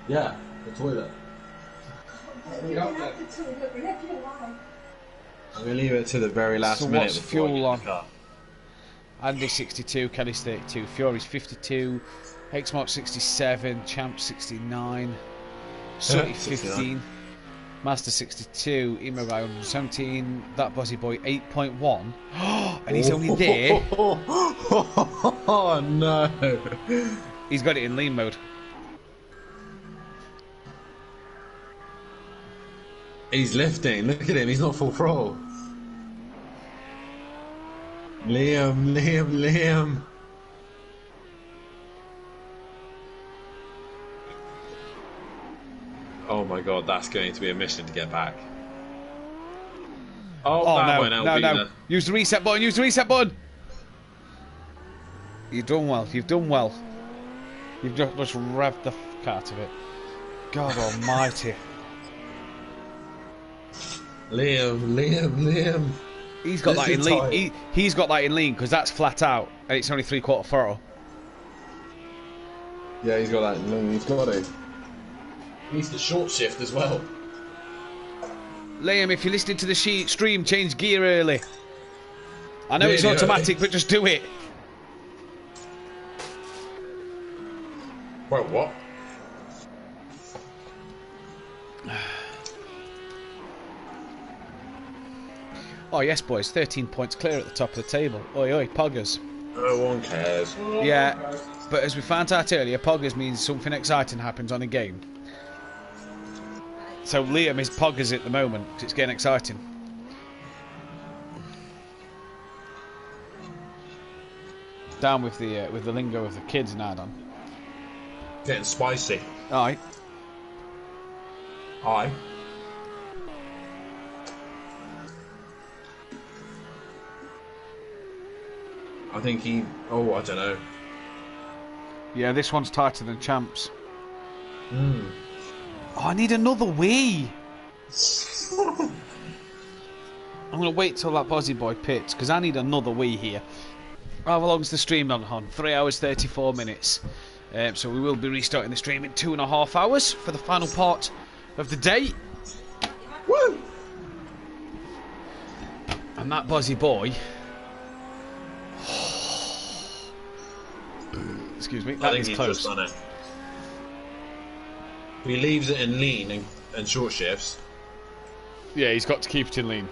Yeah, the toilet. I'm going to leave it to the very last So minute. what's before fuel I on? get the car. Andy 62, Kelly's 32, Fury's 52, Hexmark 67, Champ 69, Sooty 15, Master 62, Emo Rai 117, That Bossy Boy 8.1, and he's only there. Oh no! He's got it in lean mode. He's lifting. Look at him. He's not full throttle. Liam. Oh my god, that's going to be a mission to get back. Oh, that went out. No. Use the reset button. You've done well. You've just revved the fuck out of it. God almighty. Liam. He's got that in lean. He's got that in lean because that's flat out and it's only 3/4 throttle. Yeah, he's got that in lean. He's got it. He needs the short shift as well. Liam, if you're listening to the stream, change gear early. I know it's automatic, but just do it. Well, what? Oh yes, boys, 13 points clear at the top of the table. Oi, poggers. No one cares. Yeah, but as we found out earlier, poggers means something exciting happens on a game. So Liam is poggers at the moment, 'cause it's getting exciting. Down with the lingo of the kids now, Don. Getting spicy. Aye. Aye. I think he... Oh, I don't know. Yeah, this one's tighter than Champs. Hmm. Oh, I need another wee. I'm going to wait till that Bozzy Boy pits, because I need another wee here. How long's the stream on, Hon? 3 hours, 34 minutes. So we will be restarting the stream in 2.5 hours for the final part of the day. Woo! And that Bozzy Boy... Excuse me, that is close. Just done it. He leaves it in lean and short shifts. Yeah, he's got to keep it in lean.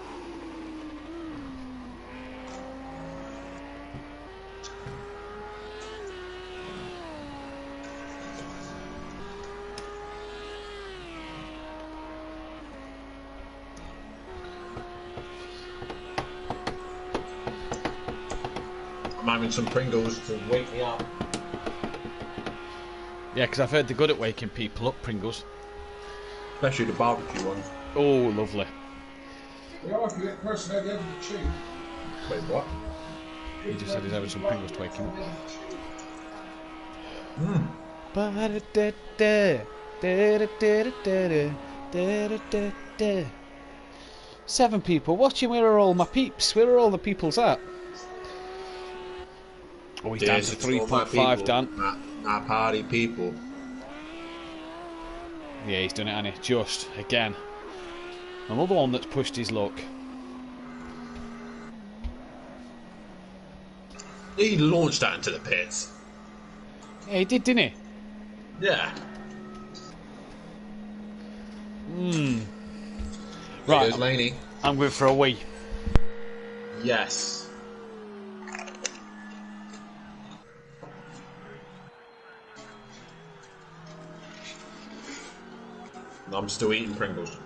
I'm having some Pringles to wake me up. Yeah, because I've heard they're good at waking people up, Pringles. Especially the barbecue ones. Oh, lovely. They are if you get the person at the end of the tube. Wait, what? He just said he's having some Pringles to wake him up. 7 people watching. Where are all my peeps? Where are all the peoples at? Oh, he's down to 3.5, Dan. My party people. Yeah, he's done it, hasn't he? Just again. Another one that's pushed his luck. He launched that into the pits. Yeah, he did, didn't he? Yeah. Right, Goes Laney. I'm going for a wee. Yes. I'm still eating Pringles. To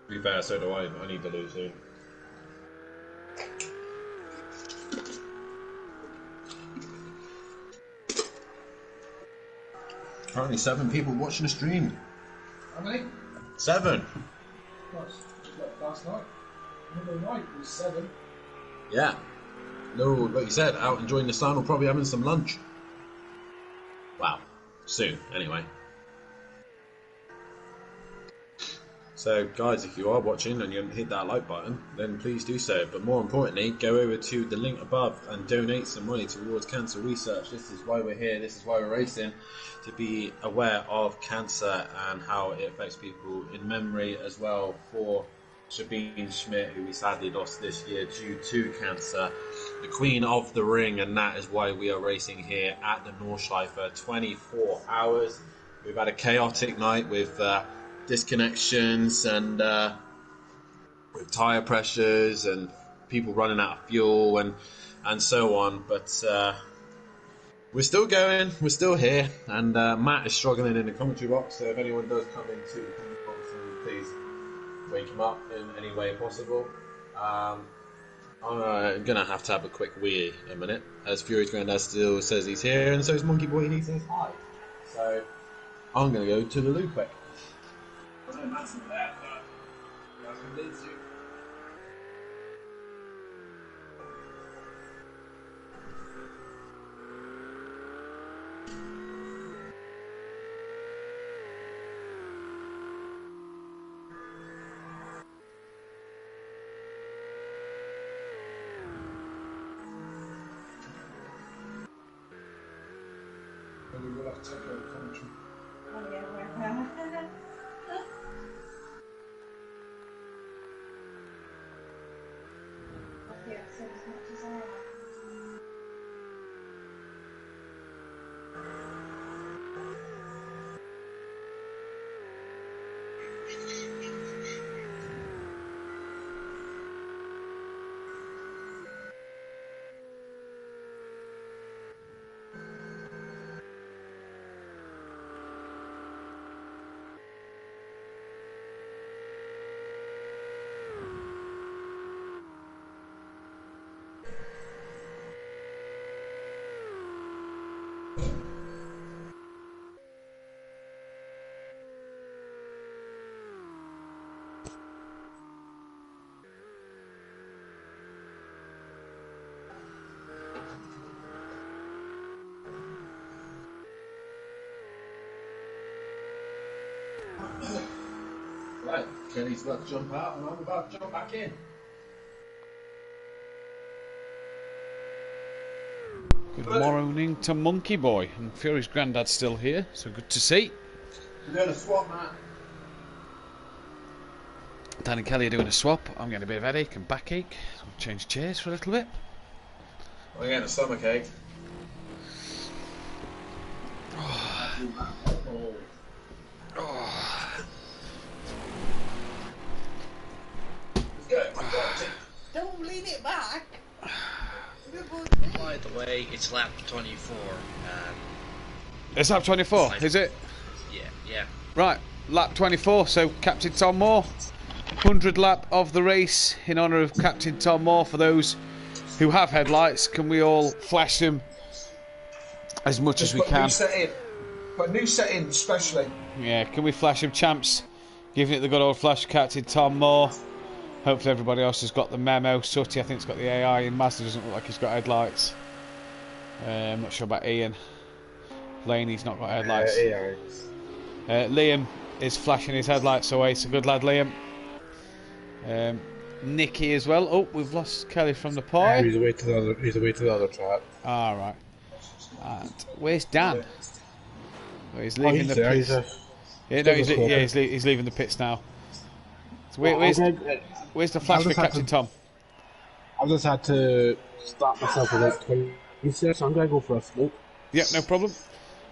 be fair, so do I. I need to lose soon. Currently 7 people watching the stream. How many? 7. Nice. Like last night. Monday night was 7. Yeah. No, like you said, out enjoying the sun or probably having some lunch. Wow. Soon, anyway. So, guys, if you are watching and you haven't hit that like button, then please do so. But more importantly, go over to the link above and donate some money towards cancer research. This is why we're here. This is why we're racing, to be aware of cancer and how it affects people, in memory as well for Sabine Schmidt, who we sadly lost this year due to cancer, the Queen of the Ring, and that is why we are racing here at the Nordschleife 24 hours. We've had a chaotic night with disconnections and with tyre pressures and people running out of fuel and so on, but we're still going, we're still here, and Matt is struggling in the commentary box, so if anyone does come into the commentary box, then please wake him up in any way possible. I'm gonna have to have a quick wee in a minute, as Fury's Granddad still says he's here, and so is Monkey Boy and he says hi. So I'm gonna go to the loo quick. That's not that, but that's what it is. And we will have to take over commentary. Oh, yeah, yeah, so as much as I am. Right, Kenny's about to jump out and I'm about to jump back in. Good morning to Monkey Boy, and Fury's Granddad's still here, so good to see. We're doing a swap, Matt. Dan and Kelly are doing a swap. I'm getting a bit of headache and backache. So I'll change chairs for a little bit. I'm getting a stomachache. Don't lean it back. By the way, it's lap 24. It's lap 24, is it? Yeah. Right, lap 24, so Captain Tom Moore. 100 lap of the race in honour of Captain Tom Moore. For those who have headlights, can we all flash them as much as we can? Put a new set in, especially. Yeah, can we flash them, champs? Giving it the good old flash, Captain Tom Moore. Hopefully everybody else has got the memo. Sooty, I think, has got the AI, and Mazda doesn't look like he's got headlights. I'm not sure about Ian. Laney's not got headlights. Liam is flashing his headlights away, so good lad, Liam. Nicky as well. Oh, we've lost Kelly from the party. He's away to the other track. All right. And where's Dan? Oh, he's leaving the pits. He's leaving the pits now. So where's the flash for Captain Tom? I've just had to start myself with like 20 so I'm going to go for a smoke. Yep, no problem.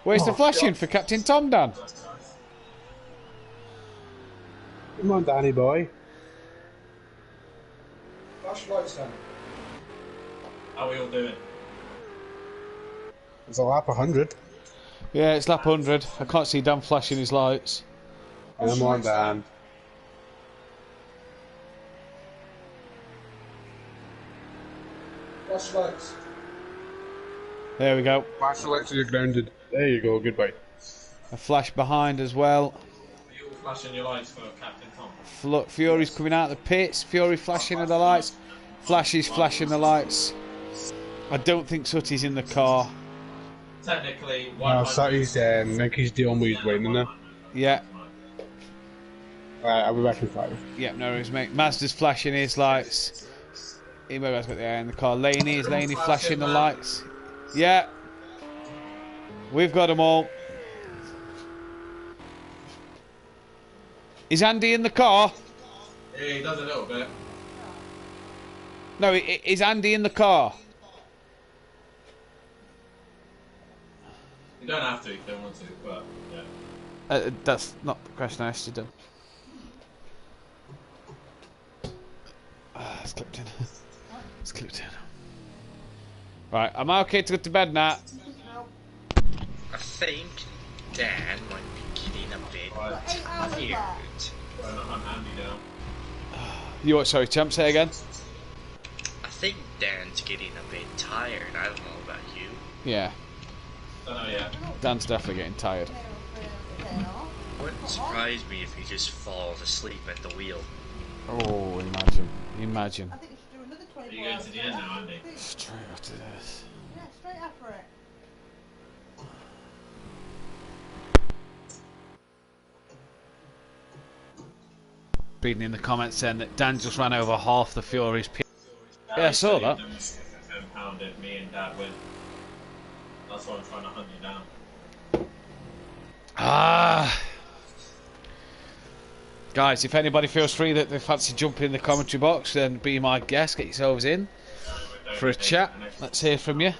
Where's the flashing for Captain Tom, Dan? Come on, Danny boy. Flashlights then. How are we all doing? It's a lap 100. Yeah, it's lap 100. I can't see Dan flashing his lights. Come on, Dan. Flashlights. There we go. Flashlights, you're grounded. There you go, goodbye. A flash behind as well. Are you all flashing your lights for Captain Tom? Fury's coming out of the pits. Fury flashing the lights. Flashy's flashing the lights. I don't think Sooty's in the car. Technically, no, Sooty's Nicky's dealing with his win, isn't it? Yeah. Alright, I'll be back in 5. Yep, no worries, mate. Mazda's flashing his lights. Emo-Guy's got the air in the car. Laney flashing the lights. Yeah. We've got them all. Is Andy in the car? Yeah, he does a little bit. No, is Andy in the car? You don't have to if you don't want to, but yeah. That's not the question I asked you, Dan. It's clipped in. It's clipped in. Right, am I okay to go to bed now? I think Dan might be getting a bit tired. You what? Sorry, champ. Say again. I think Dan's getting a bit tired. I don't know about you. Yeah. Don't know yet. Dan's definitely getting tired. Wouldn't surprise me if he just falls asleep at the wheel. Oh, imagine. Are you going to the end now, Andy? Straight after this. Yeah, straight after it. Reading in the comments saying that Dan just ran over half the Fury's P. Yeah, I saw that. £10 if me and Dad win. That's why I'm trying to hunt you down. Ah. Guys, if anybody feels free that they fancy jumping in the commentary box, then be my guest. Get yourselves in for a chat. Let's hear from you.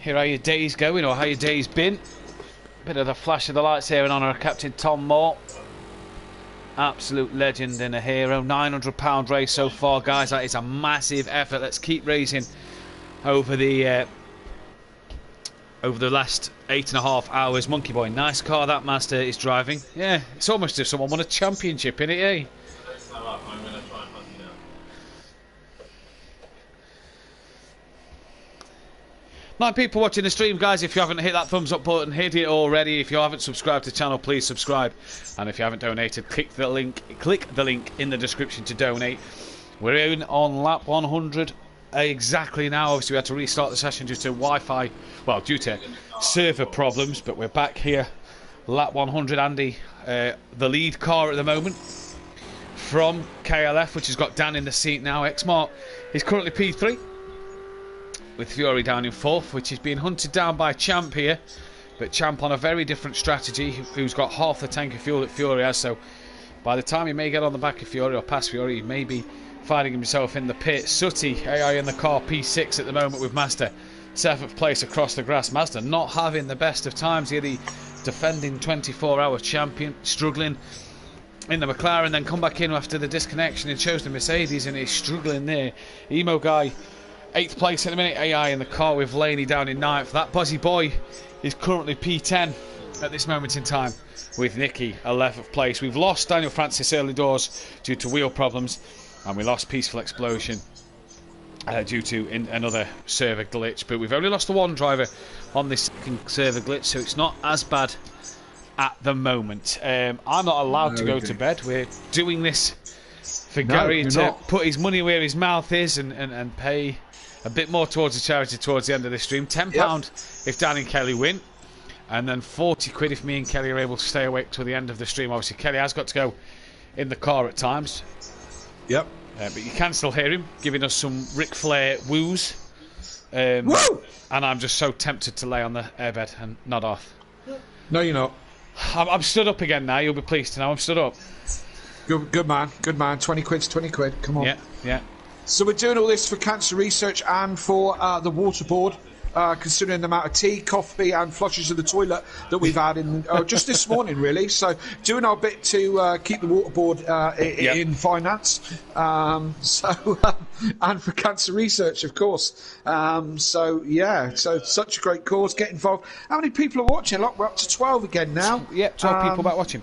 Hear how your day's going or how your day's been. Bit of the flash of the lights here in honour of Captain Tom Moore. Absolute legend and a hero. £900 raise so far, guys. That is a massive effort. Let's keep raising over the last 8.5 hours. Monkey Boy, nice car that Master is driving. Yeah, it's almost as if someone won a championship in it, eh? I'm going to try and hunt you down. 9 people watching the stream, guys. If you haven't hit that thumbs up button, hit it already. If you haven't subscribed to the channel, please subscribe. And if you haven't donated, click the link in the description to donate. We're in on lap 100 exactly now. Obviously we had to restart the session due to Wi-Fi, well, due to server problems, but we're back here. Lap 100, Andy, the lead car at the moment from KLF, which has got Dan in the seat now. Xmark is currently P3 with Fury down in 4th, which is being hunted down by Champ here, but Champ on a very different strategy, who's got half the tank of fuel that Fury has, so by the time he may get on the back of Fury or past Fury, he may be finding himself in the pit. Sooty, AI in the car, P6 at the moment with Mazda 7th place across the grass. Mazda not having the best of times here, the defending 24-hour champion, struggling in the McLaren, then come back in after the disconnection and chose the Mercedes and is struggling there. Emo Guy 8th place at the minute, AI in the car with Laney down in 9th. That Buzzy Boy is currently P10 at this moment in time with Nicky 11th place. We've lost Daniel Francis early doors due to wheel problems, and we lost Peaceful Explosion due to another server glitch. But we've only lost the one driver on this second server glitch, so it's not as bad at the moment. I'm not allowed to go to bed. We're doing this for Gary to put his money where his mouth is and pay a bit more towards the charity towards the end of this stream. £10 if Dan and Kelly win, and then 40 quid if me and Kelly are able to stay awake till the end of the stream. Obviously, Kelly has got to go in the car at times. Yep. But you can still hear him giving us some Ric Flair woos. Woo! And I'm just so tempted to lay on the airbed and nod off. No, you're not. I'm stood up again now. You'll be pleased to know I'm stood up. Good man. 20 quid's 20 quid. Come on. Yeah. So we're doing all this for cancer research and for the water board, considering the amount of tea, coffee and flushes of the toilet that we've had in just this morning, really. So doing our bit to keep the water board in finance. And for cancer research, of course. So such a great cause. Get involved. How many people are watching? Look, we're up to 12 again now. Yeah, 12 people back watching.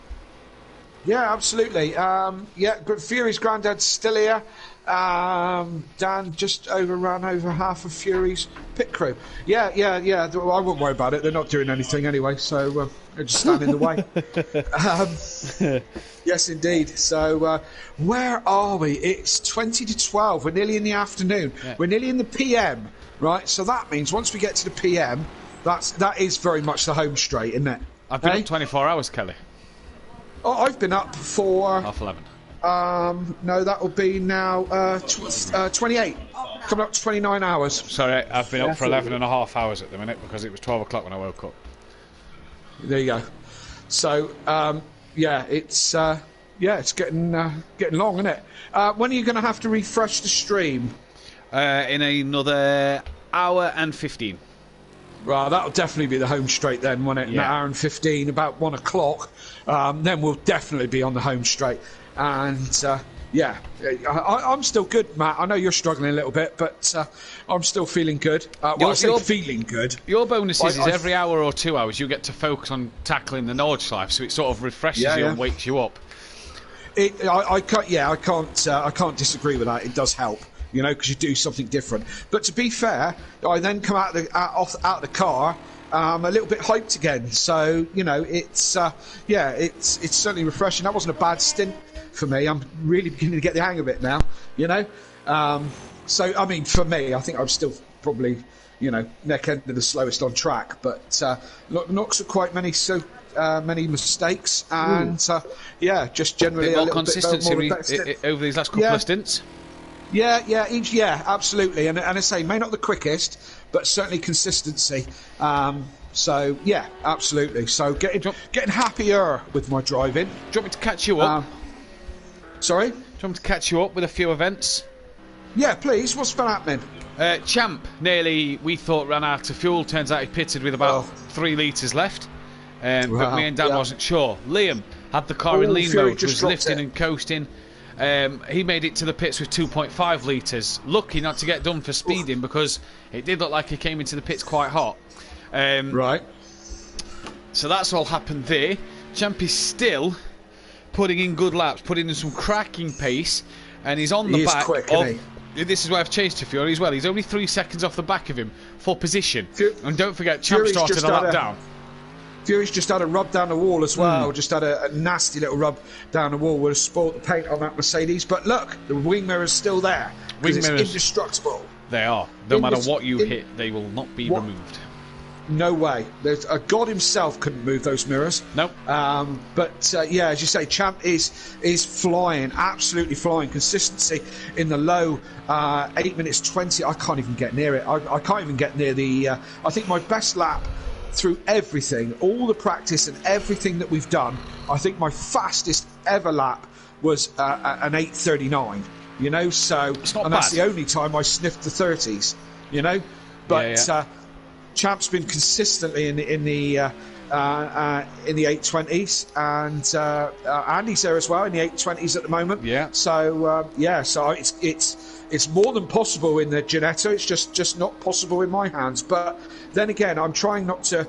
Yeah, absolutely. But Fury's granddad's still here. Dan just ran over half of Fury's pit crew. Yeah. Well, I wouldn't worry about it. They're not doing anything anyway, so they're just standing in the way. Yes, indeed. So where are we? It's 20 to 12. We're nearly in the afternoon. Yeah. We're nearly in the PM, right? So that means once we get to the PM, that is very much the home straight, isn't it? I've been up 24 hours, Kelly. Oh, I've been up for... Half 11. No, that will be now 28. Coming up to 29 hours. Sorry, I've been up for 11 and a half hours at the minute because it was 12 o'clock when I woke up. There you go. So, it's getting long, isn't it? When are you going to have to refresh the stream? In another hour and 15. Right, that'll definitely be the home straight then, won't it? Yeah. An hour and 15, about 1 o'clock. Then we'll definitely be on the home straight. And, I'm still good, Matt. I know you're struggling a little bit, but I'm still feeling good. Feeling good. Your bonus is every hour or 2 hours you get to focus on tackling the Nordge life, so it sort of refreshes you and wakes you up. I can't disagree with that. It does help. Because you do something different. But to be fair, I then come out of the car a little bit hyped again. So it's certainly refreshing. That wasn't a bad stint for me. I'm really beginning to get the hang of it now. So I mean, for me, I think I'm still probably neck end of the slowest on track. But not so quite many many mistakes, and just generally a little consistency over these last couple of stints. Yeah, absolutely. And I say, may not the quickest, but certainly consistency. Absolutely. So getting happier with my driving. Do you want me to catch you up? Sorry? Do you want me to catch you up with a few events? Yeah, please. What's been happening? Champ we thought ran out of fuel. Turns out he pitted with about 3 litres left. But me and Dan wasn't sure. Liam had the car in lean mode, was lifting and coasting. He made it to the pits with 2.5 litres. Lucky not to get done for speeding because it did look like he came into the pits quite hot. Right. So that's all happened there. Champ is still putting in good laps, putting in some cracking pace, and he's on the back of... This is why I've chased to Fury as well. He's only 3 seconds off the back of him for position. And don't forget, Champ started a lap down. Fury's just had a rub down the wall as well. Just had a nasty little rub down the wall. Would have spoiled the paint on that Mercedes. But look, the wing mirror's still there. Wing mirrors, indestructible. They are. No matter what you hit, they will not be removed. No way. There's God himself couldn't move those mirrors. Nope. But as you say, Champ is flying, absolutely flying. Consistency in the low 8 minutes 20. I can't even get near it. I can't even get near the. I think my best lap through everything, all the practice and everything that we've done, I think my fastest ever lap was an 8:39. So and that's the only time I sniffed the 30s. But Champ's been consistently in the 8:20s, and Andy's there as well in the 8:20s at the moment. So it's more than possible in the Ginetta. It's just not possible in my hands. But then again, I've been trying not to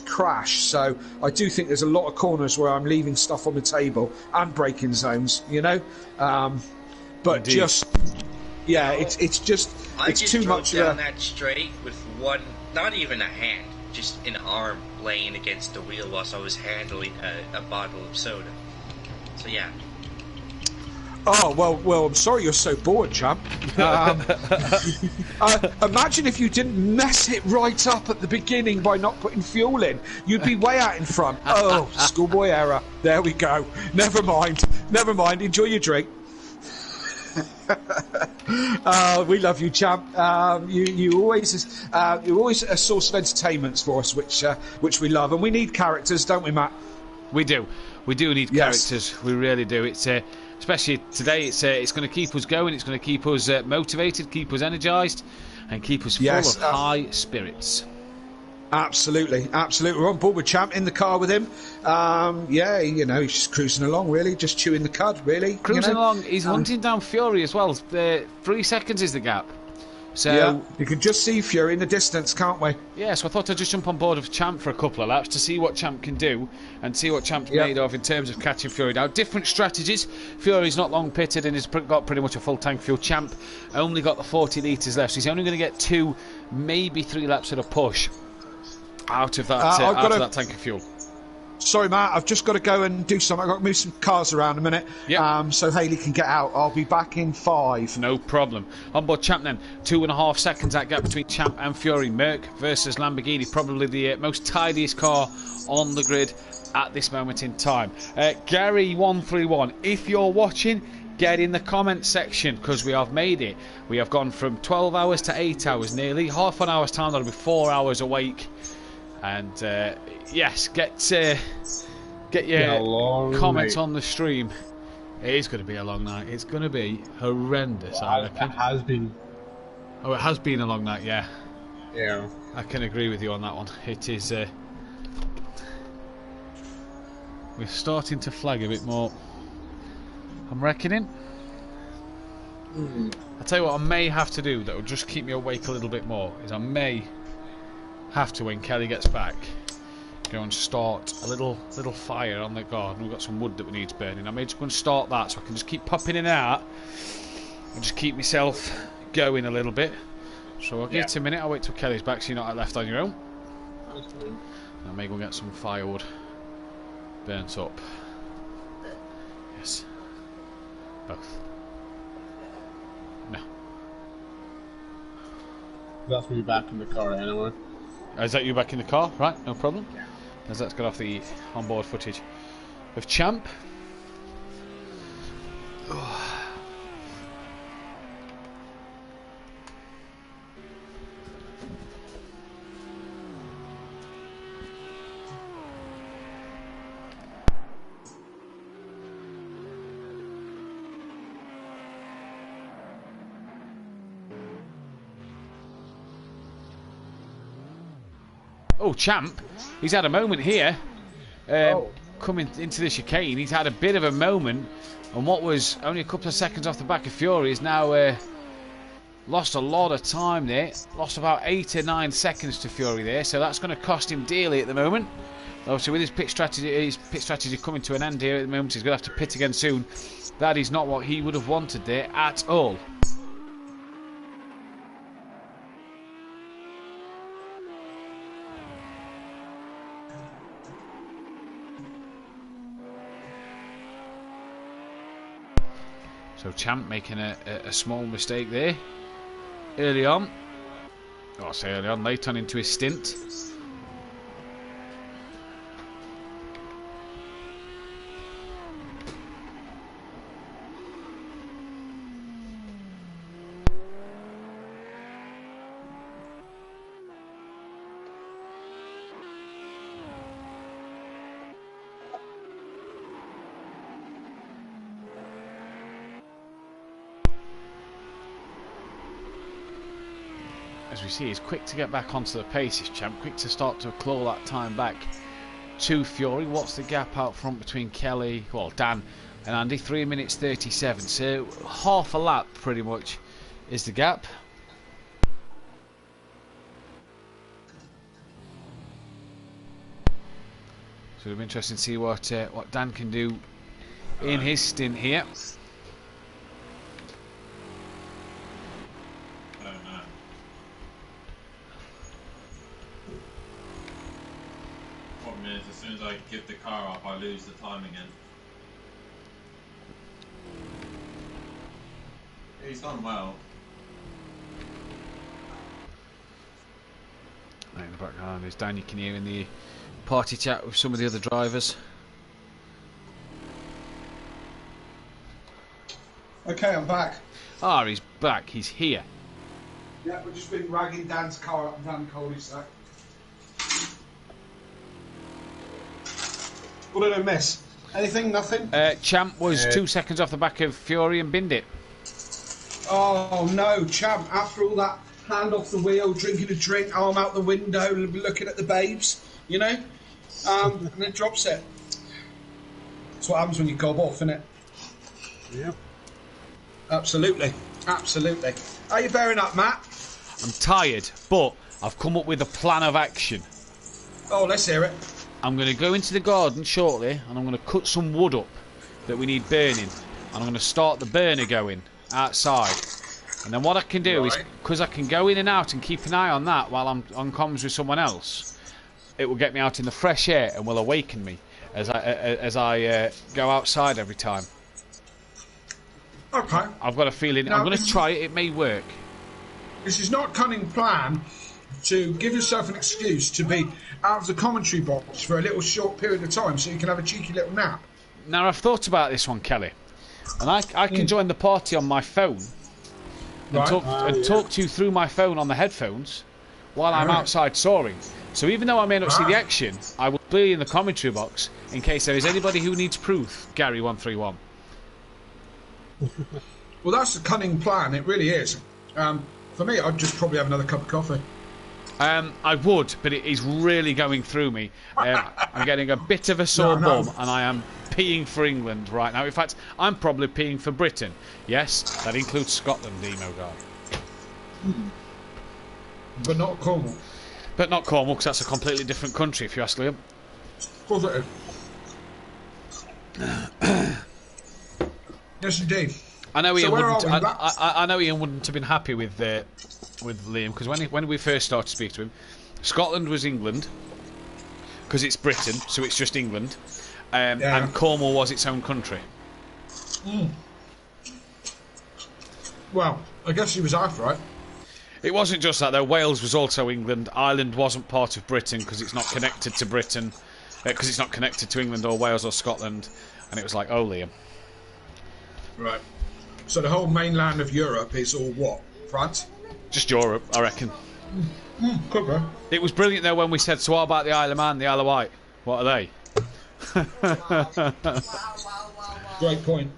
crash. So I do think there's a lot of corners where I'm leaving stuff on the table and braking zones. But Indeed. Yeah, it's just I it's just too drove much down of a. that straight with one, not even a hand, just an arm laying against the wheel whilst I was handling a bottle of soda. So yeah. Oh well. I'm sorry you're so bored, champ. Imagine if you didn't mess it right up at the beginning by not putting fuel in. You'd be way out in front. Oh, schoolboy error. There we go. Never mind. Enjoy your drink. We love you, champ. You're always a source of entertainment for us, which we love, and we need characters, don't we, Matt? We do need characters. We really do. It's especially today. It's going to keep us going. It's going to keep us motivated, keep us energised, and keep us full of high spirits. Absolutely. We're on board with Champ, in the car with him. He's just cruising along, really, just chewing the cud, really. Cruising along. He's hunting down Fury as well. 3 seconds is the gap. So yeah, you can just see Fury in the distance, can't we? Yeah, so I thought I'd just jump on board with Champ for a couple of laps to see what Champ can do and see what Champ's made of in terms of catching Fury. Now, different strategies. Fury's not long pitted and has got pretty much a full tank fuel. Champ only got the 40 litres left, so he's only going to get 2, maybe 3 laps at a push out of that tank of fuel. Sorry, Matt, I've just got to go and do something. I've got to move some cars around a minute, so Hayley can get out. I'll be back in 5. No problem. On board Champ then. 2.5 seconds that gap between Champ and Fury. Merc versus Lamborghini, probably the most tidiest car on the grid at this moment in time. Gary131, if you're watching, get in the comment section, because we have made it. We have gone from 12 hours to 8 hours nearly. Half an hour's time, that'll be 4 hours awake. And yes, get your comments on the stream. It is going to be a long night. It's going to be horrendous. I reckon. It has been. Oh, it has been a long night. Yeah. Yeah. I can agree with you on that one. It is. We're starting to flag a bit more. I'm reckoning. I'll tell you what I may have to do that will just keep me awake a little bit more. Is I may have to, when Kelly gets back, go and start a little fire on the garden. We've got some wood that we need burning. I may just go and start that so I can just keep popping in and out and just keep myself going a little bit. So I'll give it a minute. I'll wait till Kelly's back so you're not left on your own. I may go get some firewood burnt up. Yes. Both. No. That's me back in the car anyway. Is that you back in the car? Right, no problem. As that's got off the onboard footage of Champ. Oh, Champ, he's had a moment here. Coming into the chicane, he's had a bit of a moment, and what was only a couple of seconds off the back of Fury is now lost a lot of time there. Lost about 8 or 9 seconds to Fury there, so that's going to cost him dearly at the moment. Obviously, with his pit strategy coming to an end here at the moment, he's going to have to pit again soon. That is not what he would have wanted there at all. So Champ making a small mistake there early on. Oh, I say early on, late on into his stint. As we see, he's quick to get back onto the pace, this Champ, quick to start to claw that time back to Fury. What's the gap out front between Kelly, well, Dan and Andy? 3 minutes 37, so half a lap pretty much is the gap. So it'll be interesting to see what Dan can do in his stint here. is as soon as I give the car up, I lose the time again. He's done well. In the background is Dan. You can hear in the party chat with some of the other drivers. Okay, I'm back. Ah, he's back. He's here. Yeah, we've just been ragging Dan's car up and down the cul-de-sac. What did I miss? Anything? Nothing? Champ was 2 seconds off the back of Fury and binned it. Oh no, Champ, after all that hand off the wheel, drinking a drink, arm out the window, looking at the babes, you know? And then drops it. That's what happens when you gob off, innit? Yeah. Absolutely. Absolutely. How you bearing up, Matt? I'm tired, but I've come up with a plan of action. Oh, let's hear it. I'm going to go into the garden shortly and I'm going to cut some wood up that we need burning. And I'm going to start the burner going outside. And then what I can do is, because I can go in and out and keep an eye on that while I'm on comms with someone else, it will get me out in the fresh air and will awaken me as I go outside every time. Okay. I've got a feeling. Now, I'm going to try it. It may work. This is not a cunning plan to give yourself an excuse to be out of the commentary box for a little short period of time so you can have a cheeky little nap. Now, I've thought about this one, Kelly. And I can join the party on my phone and, talk to you through my phone on the headphones while I'm outside soaring. So even though I may not see the action, I will be in the commentary box in case there is anybody who needs proof. Gary131. Well, that's a cunning plan. It really is. For me, I'd just probably have another cup of coffee. I would, but it is really going through me. I'm getting a bit of a sore bum, and I am peeing for England right now. In fact, I'm probably peeing for Britain. Yes, that includes Scotland, emo guy. But not Cornwall. But not Cornwall, because that's a completely different country, if you ask Liam. Of course it is. Yes, indeed. I know Ian wouldn't. I know Ian wouldn't have been happy with Liam, because when we first started to speak to him, Scotland was England because it's Britain, so it's just England, and Cornwall was its own country. Well, I guess he was half right. It wasn't just that though. Wales was also England. Ireland wasn't part of Britain because it's not connected to Britain, because it's not connected to England or Wales or Scotland, and it was like, oh, Liam. Right. So the whole mainland of Europe is all what? France? Just Europe, I reckon. Could be. It was brilliant though when we said, so what about the Isle of Man, the Isle of Wight? What are they? Great point.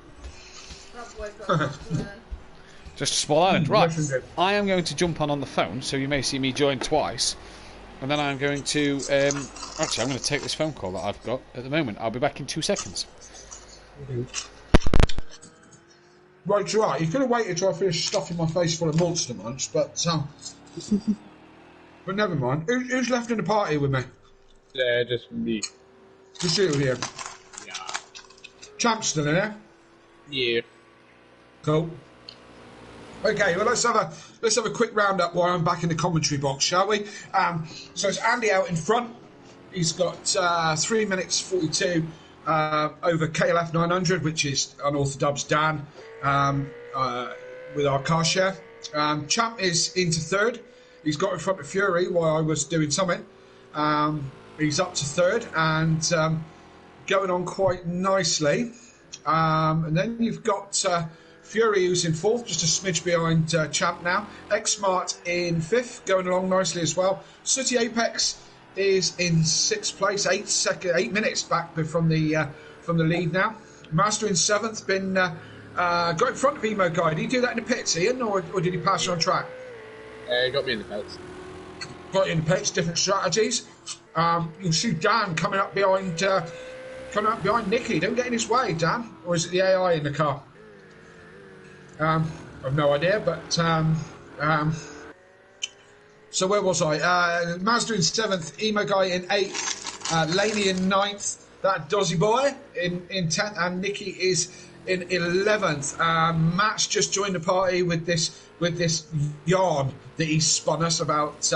Just a small island. Right. I am going to jump on the phone, so you may see me join twice. And then I'm going to... actually, I'm going to take this phone call that I've got at the moment. I'll be back in 2 seconds. Right, you're right. You could have waited till I finished stuffing my face full of Monster Munch, but but never mind. Who's left in the party with me? Yeah, just me. Just you here. Yeah. Champ's still in there? Yeah. Cool. Okay, well let's have a quick roundup while I'm back in the commentary box, shall we? So it's Andy out in front. He's got 3 minutes 42 over KLF 900, which is Unorthodox Dan, with our car share. Champ is into third. He's got in front of Fury while I was doing something. He's up to third and going on quite nicely. And then you've got Fury, who's in fourth, just a smidge behind Champ now. X-Smart in fifth, going along nicely as well. Sooty Apex is in sixth place, 8 minutes back from the lead now. Master in seventh, been got in front of Emo Guy. Did he do that in the pits, Ian, or did he pass you on track? He got me in the pits. Got you in the pits, different strategies. You can see Dan coming up behind Nicky. Don't get in his way, Dan. Or is it the AI in the car? I've no idea, but so where was I? Mazda in seventh, Emo Guy in eighth, Laney in ninth, that Dozzy Boy in 10th, and Nicky is in 11th. Matt's just joined the party with this yarn that he spun us about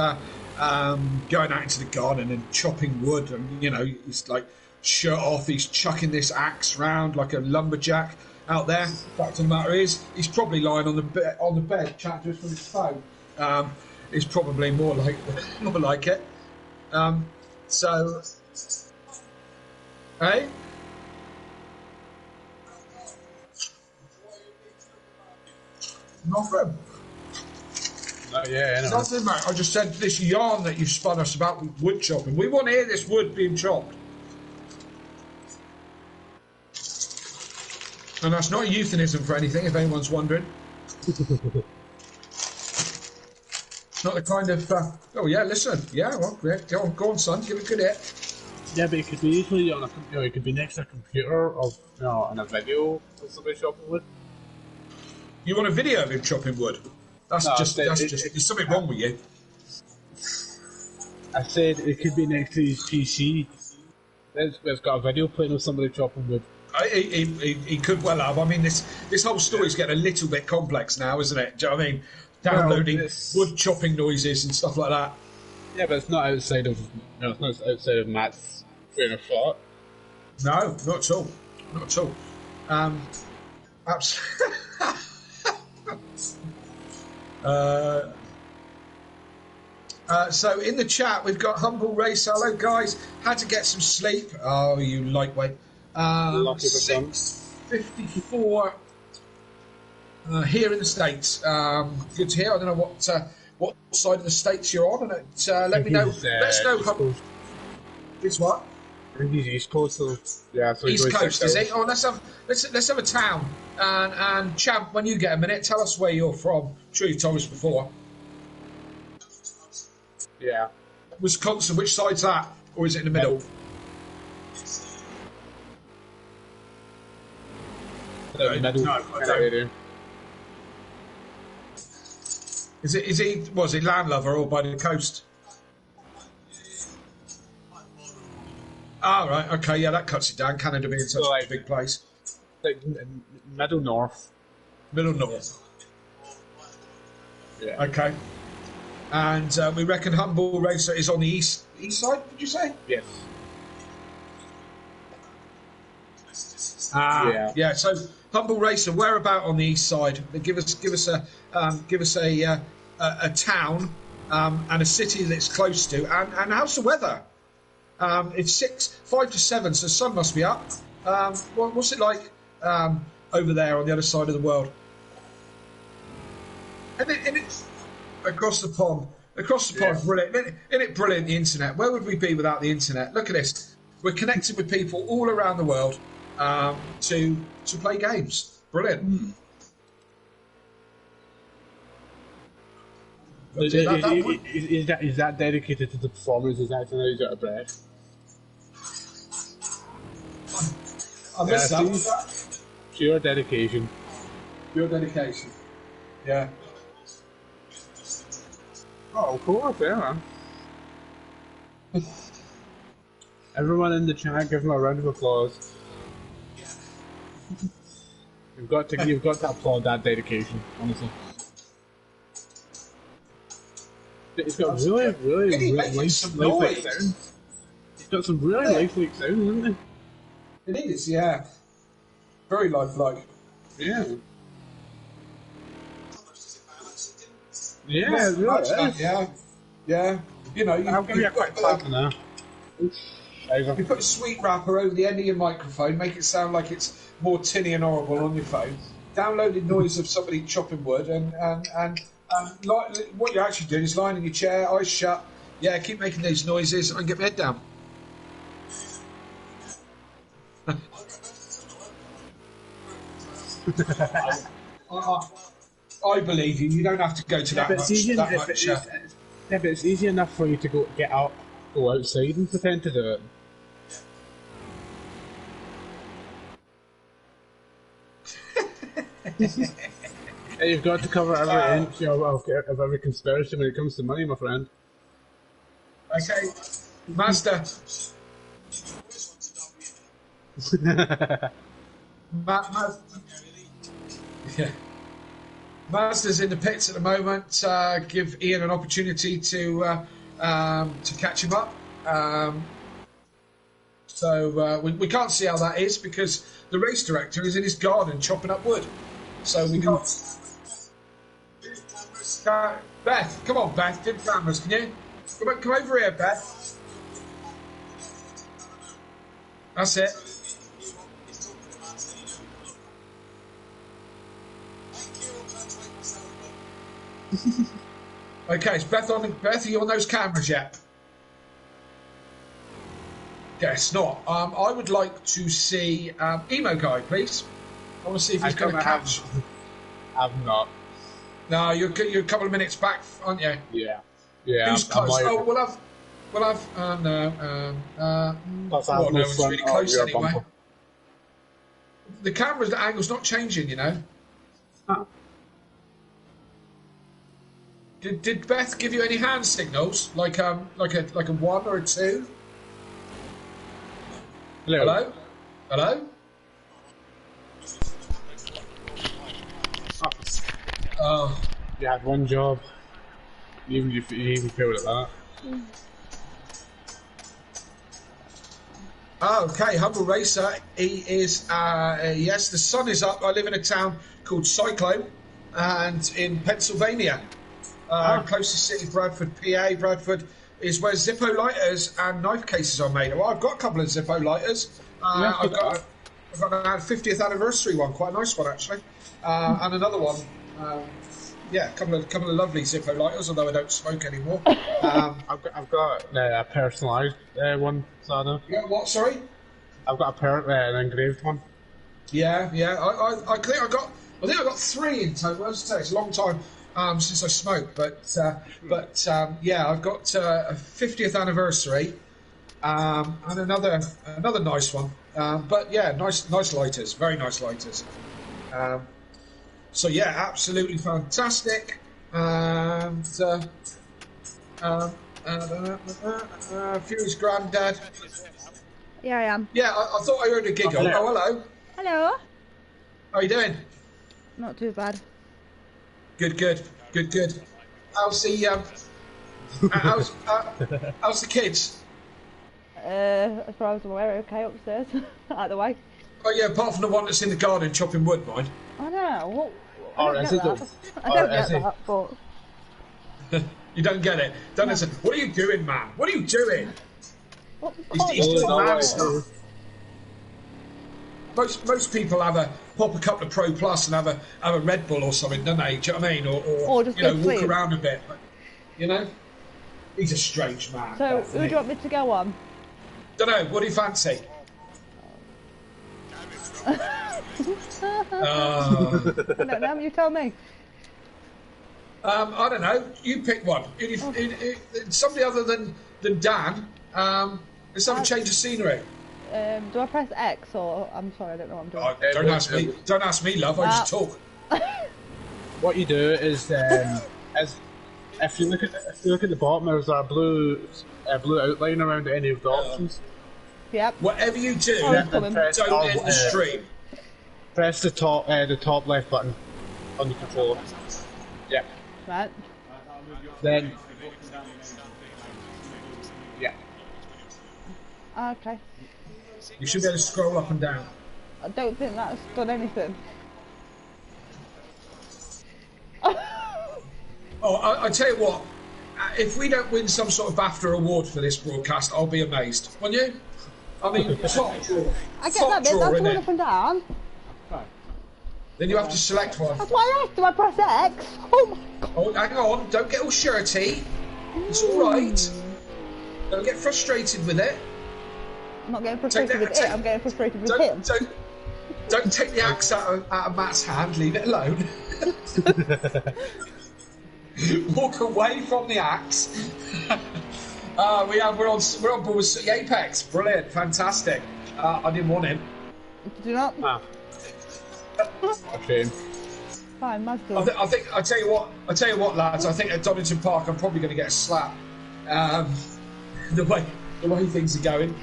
going out into the garden and chopping wood, and he's like shirt off, he's chucking this axe round like a lumberjack out there. Fact of the matter is, he's probably lying on the bed chatting to us from his phone. Is probably more like it. So, hey. Nothing. Yeah, Nothing, mate. I just said this yarn that you spun us about wood chopping. We want to hear this wood being chopped. And that's not a euphemism for anything, if anyone's wondering. It's not the kind of... oh, yeah, listen. Yeah, well, yeah, go on, son. Give it a good hit. Yeah, but it could be easily on a... it could be next to a computer or, in a video of somebody chopping wood. You want a video of him chopping wood? That's just... There's something wrong with you. I said it could be next to his PC. It's got a video playing of somebody chopping wood. He could well have. I mean, this whole story's getting a little bit complex now, isn't it? Do you know what I mean? Downloading wood chopping noises and stuff like that. Yeah, but it's not outside of Matt's train of thought. No, not at all. Not at all. So in the chat we've got Humble Race. Hello guys, had to get some sleep. Oh, you lightweight. 6:54 here in the States. Good to hear. I don't know what side of the States you're on, and let me know. Let us know. It's what? I think he's East Coast, so yeah. So East Coast, is he? Oh, let's have a town. And Champ, when you get a minute, tell us where you're from. I'm sure you've told us before. Yeah. Wisconsin, which side's that? Or is it in the middle? Is he landlubber or by the coast? Ah, right, okay, yeah, that cuts it down. Canada being such a big place. Like middle north. Middle north. Yeah. Okay. And we reckon Humble Racer is on the east side, did you say? Yes. Yeah. So Humble Racer, where about on the east side? Give us a town and a city that's close to, and how's the weather? It's 5 to 7, so the sun must be up. What's it like over there on the other side of the world? And it's across the pond. Brilliant. Isn't it brilliant, the internet? Where would we be without the internet? Look at this. We're connected with people all around the world to play games. Brilliant. Is that dedicated to the performers? Is that he's out of breath? I missed that. Pure dedication. Pure dedication. Yeah. Oh, of course, yeah. Everyone in the chat, give him a round of applause. You've got to applaud that dedication, honestly. It's got really lifelike sound. It's got some really lifelike sound, isn't it? It is, yeah. Very lifelike. Yeah. Yeah, it really is. Yeah. You know, I'll give you a quick clap now. You put a sweet wrapper over the end of your microphone, make it sound like it's more tinny and horrible on your phone. Downloaded noise of somebody chopping wood, and what you're actually doing is lying in your chair, eyes shut. Yeah, keep making these noises and get my head down. I believe you. You don't have to go to that much. Yeah, but it's easy enough for you to go outside and pretend to do it. And you've got to cover every inch of every conspiracy when it comes to money, my friend. Okay, Master. Yeah. Master's in the pits at the moment. Give Ian an opportunity to to catch him up. So we can't see how that is because the race director is in his garden chopping up wood. So we can't. Beth, come on, Beth, dip cameras, can you? Come over here, Beth. That's it. Okay, is Beth on? Beth, are you on those cameras yet? Guess not. I would like to see Emo Guy, please. I want to see if he's going to catch. I'm not. No, you're a couple of minutes back, aren't you? Yeah. Yeah. Who's close? Oh, we'll have. No, it's really close anyway. The camera's angle's not changing, you know. Huh. Did Beth give you any hand signals, like a 1 or a 2? Hello. Hello. Oh. You had one job. You even failed at that. Okay, Humble Racer. He is. Yes, the sun is up. I live in a town called Cyclone, and in Pennsylvania. Closest city, Bradford, PA. Bradford is where Zippo lighters and knife cases are made. Well, I've got a couple of Zippo lighters. I've got a 50th anniversary one, quite a nice one actually, and another one. Yeah, a couple of lovely Zippo lighters, although I don't smoke anymore. I've got a personalised one, Sada. Yeah, what? Sorry. I've got an engraved one. Yeah. I think I got 3 in total. As I say, it's a long time since I smoked, but yeah, I've got a 50th anniversary and another nice one. But yeah, nice lighters, very nice lighters. So yeah, absolutely fantastic. And Fury's granddad. Here I am. Yeah, I thought I heard a giggle. Oh, hello. Hello. How you doing? Not too bad. Good. How's the how's the kids? As far as I'm aware, okay upstairs, out of the way. Oh yeah, apart from the one that's in the garden chopping wood, mind. I don't know. I don't get that, but you don't get it. Don't listen. What are you doing, man? What are you doing? He's doing mad stuff. Most people pop a couple of Pro Plus and have a Red Bull or something, don't they? Do you know what I mean? Or just walk around a bit. You know, he's a strange man. So who do you want me to go on? Don't know. What do you fancy? I don't know. You tell me. I don't know. You pick one. Somebody other than Dan. Let's have a change of scenery. Do I press X or I'm sorry, I don't know what I'm doing. Don't ask me. Don't ask me, love. I just talk. What you do is, if you look at the bottom, there's a blue outline around any of the options. Yep. Whatever you do, don't end the stream. Press the top left button on the controller. Yeah. Right. Then. Yeah. Okay. You should be able to scroll up and down. I don't think that's done anything. I tell you what, if we don't win some sort of BAFTA award for this broadcast, I'll be amazed. Won't you? I mean, top draw. I get that bit, that's going up and down. Then you have to select one. That's why I asked, do I press X? Oh my god. Oh, hang on, don't get all shirty. It's alright. Don't get frustrated with it. I'm not getting frustrated with it, I'm getting frustrated with him. Don't take the axe out of Matt's hand, leave it alone. Walk away from the axe. We're on board with Apex. Brilliant, fantastic. I didn't want him. Did you not? Ah. Okay. Fine, my good. I tell you what, lads. I think at Donington Park, I'm probably going to get a slap. The way things are going.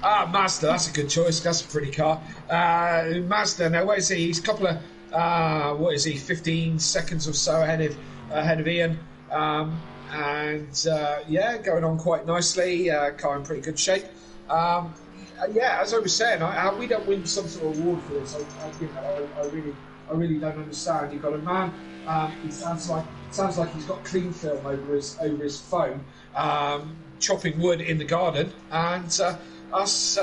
Mazda, that's a good choice. That's a pretty car. Mazda. Now, where is he? He's a couple of 15 seconds or so ahead of Ian. And yeah, going on quite nicely. Car in pretty good shape. Yeah, as I was saying, we don't win some sort of award for this. I really don't understand. You've got a man. It sounds like he's got clean film over his phone, chopping wood in the garden, and us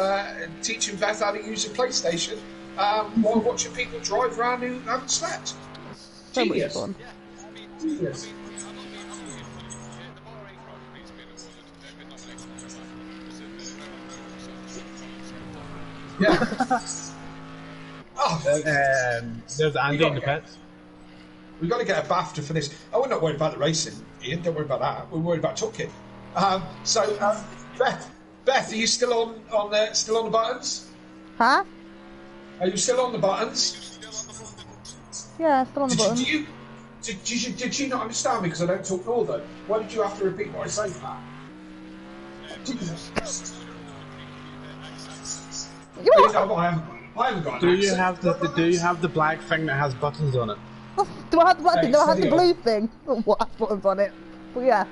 teaching Beth how to use a PlayStation while watching people drive around who haven't slept. So much Genius. fun. Genius. Yeah. There's Andy in the pits. We've got to get a BAFTA for this. Oh, we're not worried about the racing, Ian. Don't worry about that. We're worried about talking. Beth, are you still on the buttons? Huh? Are you still on the buttons? Yeah, still on the buttons. Did she not understand me because I don't talk Northern? Why did you have to repeat what I say for that? I haven't got an Do you accent. have the black thing that has buttons on it? Do I have the black thing? No, I have the Steady blue thing. What has buttons on it? But yeah.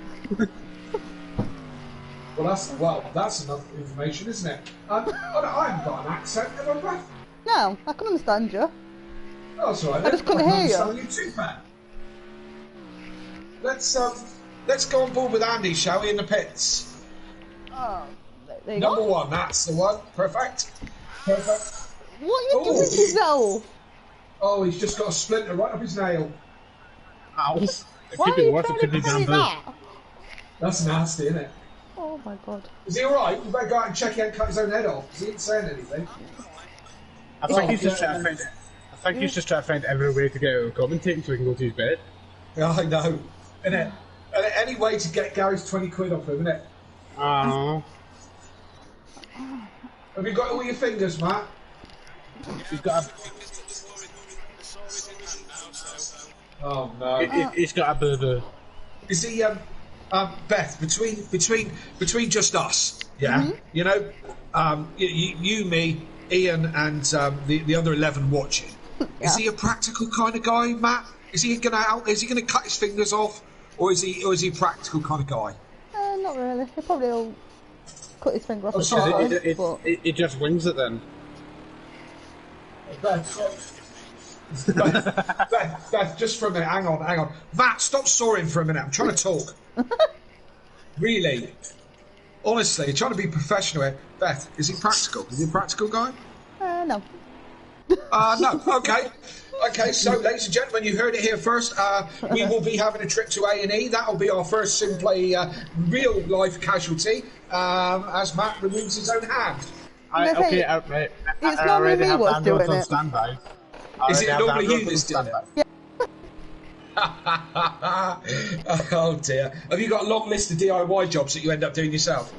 Well, that's enough information, isn't it? I haven't got an accent, have I, Beth? No, I can understand you. Oh, that's all right. I just couldn't hear you. I can understand you too, man. Let's go on board with Andy, shall we, in the pits? Oh, there you Number go. 1, that's the one. Perfect. What are you doing to yourself? Oh, he's just got a splinter right up his nail. Ow. It Why could are be you worse, it trying could to be bury bamboo. that? That's nasty, isn't it? Oh my god. Is he alright? You better go out and check he ain't cut his own head off, because he ain't saying anything. I think he's just trying to find every way to get out of commentating so he can go to his bed. Yeah, I know. Innit? And any way to get Gary's 20 quid off him, innit? Oh. Have you got all your fingers, Matt? He's got a... Oh no. He's got a boo-boo. Is he, Beth, between just us, yeah? Mm-hmm. You know, you, me, Ian, and the other 11 watching. Is he a practical kind of guy, Matt? Is he gonna cut his fingers off, or is he a practical kind of guy? Not really. He probably will cut his finger off. Oh, at sorry, some point, but He just wings it then. Beth, just for a minute, hang on. Matt, stop soaring for a minute. I'm trying to talk. Really? Honestly, trying to be professional here. Beth, is he practical? Is he a practical guy? no. No. Okay, so ladies and gentlemen, you heard it here first. We will be having a trip to A&E. That'll be our first Simply real life casualty as Matt removes his own hand. It's normally me what's doing it. Standby. Is it normally you that's doing it? Yeah. Oh dear. Have you got a long list of DIY jobs that you end up doing yourself?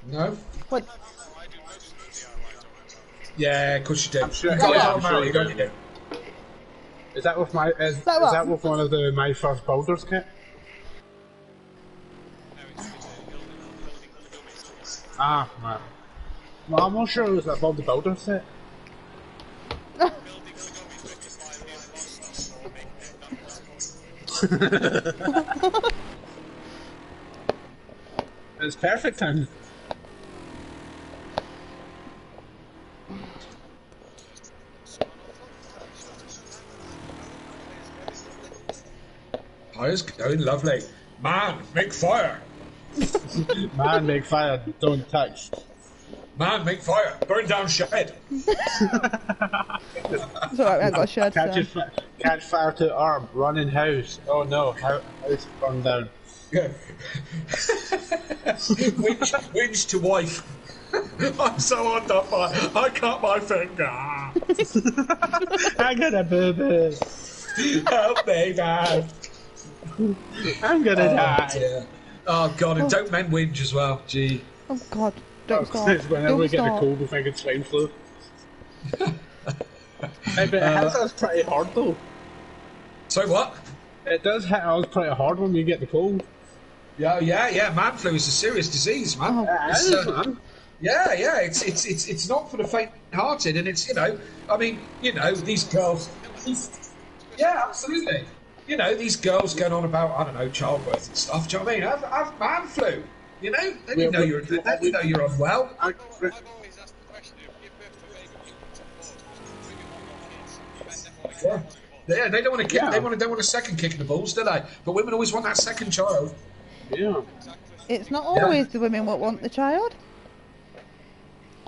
No? What? Yeah, of course you do. I'm sure You do. Is that with that with one of the My First Builders kit? Ah, right. Well, I'm not sure it was that Bob the Builder set. It's perfect time. Fire's going lovely. Man, make fire. Man, make fire, don't touch. Man, make fire. Burn down shed. It's alright, I've got a shed. Catch fire to arm, run in house. Oh no, house burned down. Yeah. winch to wife. I'm so under fire. I cut my finger. I got a boo-boo. Help me, man. I'm gonna die. Dear. Oh god, and don't men whinge as well. Gee. Oh god, don't stop. Whenever we get the cold, we think it's swine flu. Hey, but it hits us pretty hard though. So what? It does hit us pretty hard when we get the cold. Yeah. Man flu is a serious disease, man. Man. Yeah. It's not for the faint-hearted, and it's I mean these girls. Yeah, absolutely. You know, these girls going on about, I don't know, childbirth and stuff. Do you know what I mean? Have man flu. You know, they didn't know you're unwell. Yeah, they don't want to kick. They don't want a second kick in the balls, do they? But women always want that second child. Yeah. It's not always the women what want the child.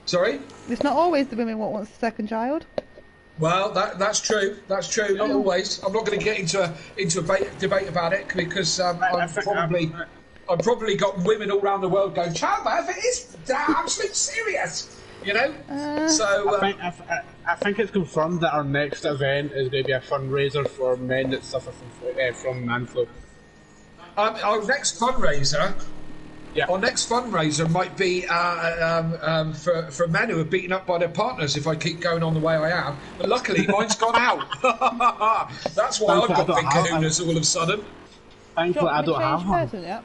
Sorry? It's not always the women what wants the second child. Well, that's true. That's true. Not always. I'm not going to get into a debate about it because I've probably got women all around the world going, childbirth, it is absolutely serious. You know. I think it's confirmed that our next event is going to be a fundraiser for men that suffer from man flu. Our next fundraiser. Yeah. Our next fundraiser might be for men who are beaten up by their partners if I keep going on the way I am. But luckily, mine's gone out. That's why I've got big kahunas all of a sudden. Thankfully, I don't have one. Person yet?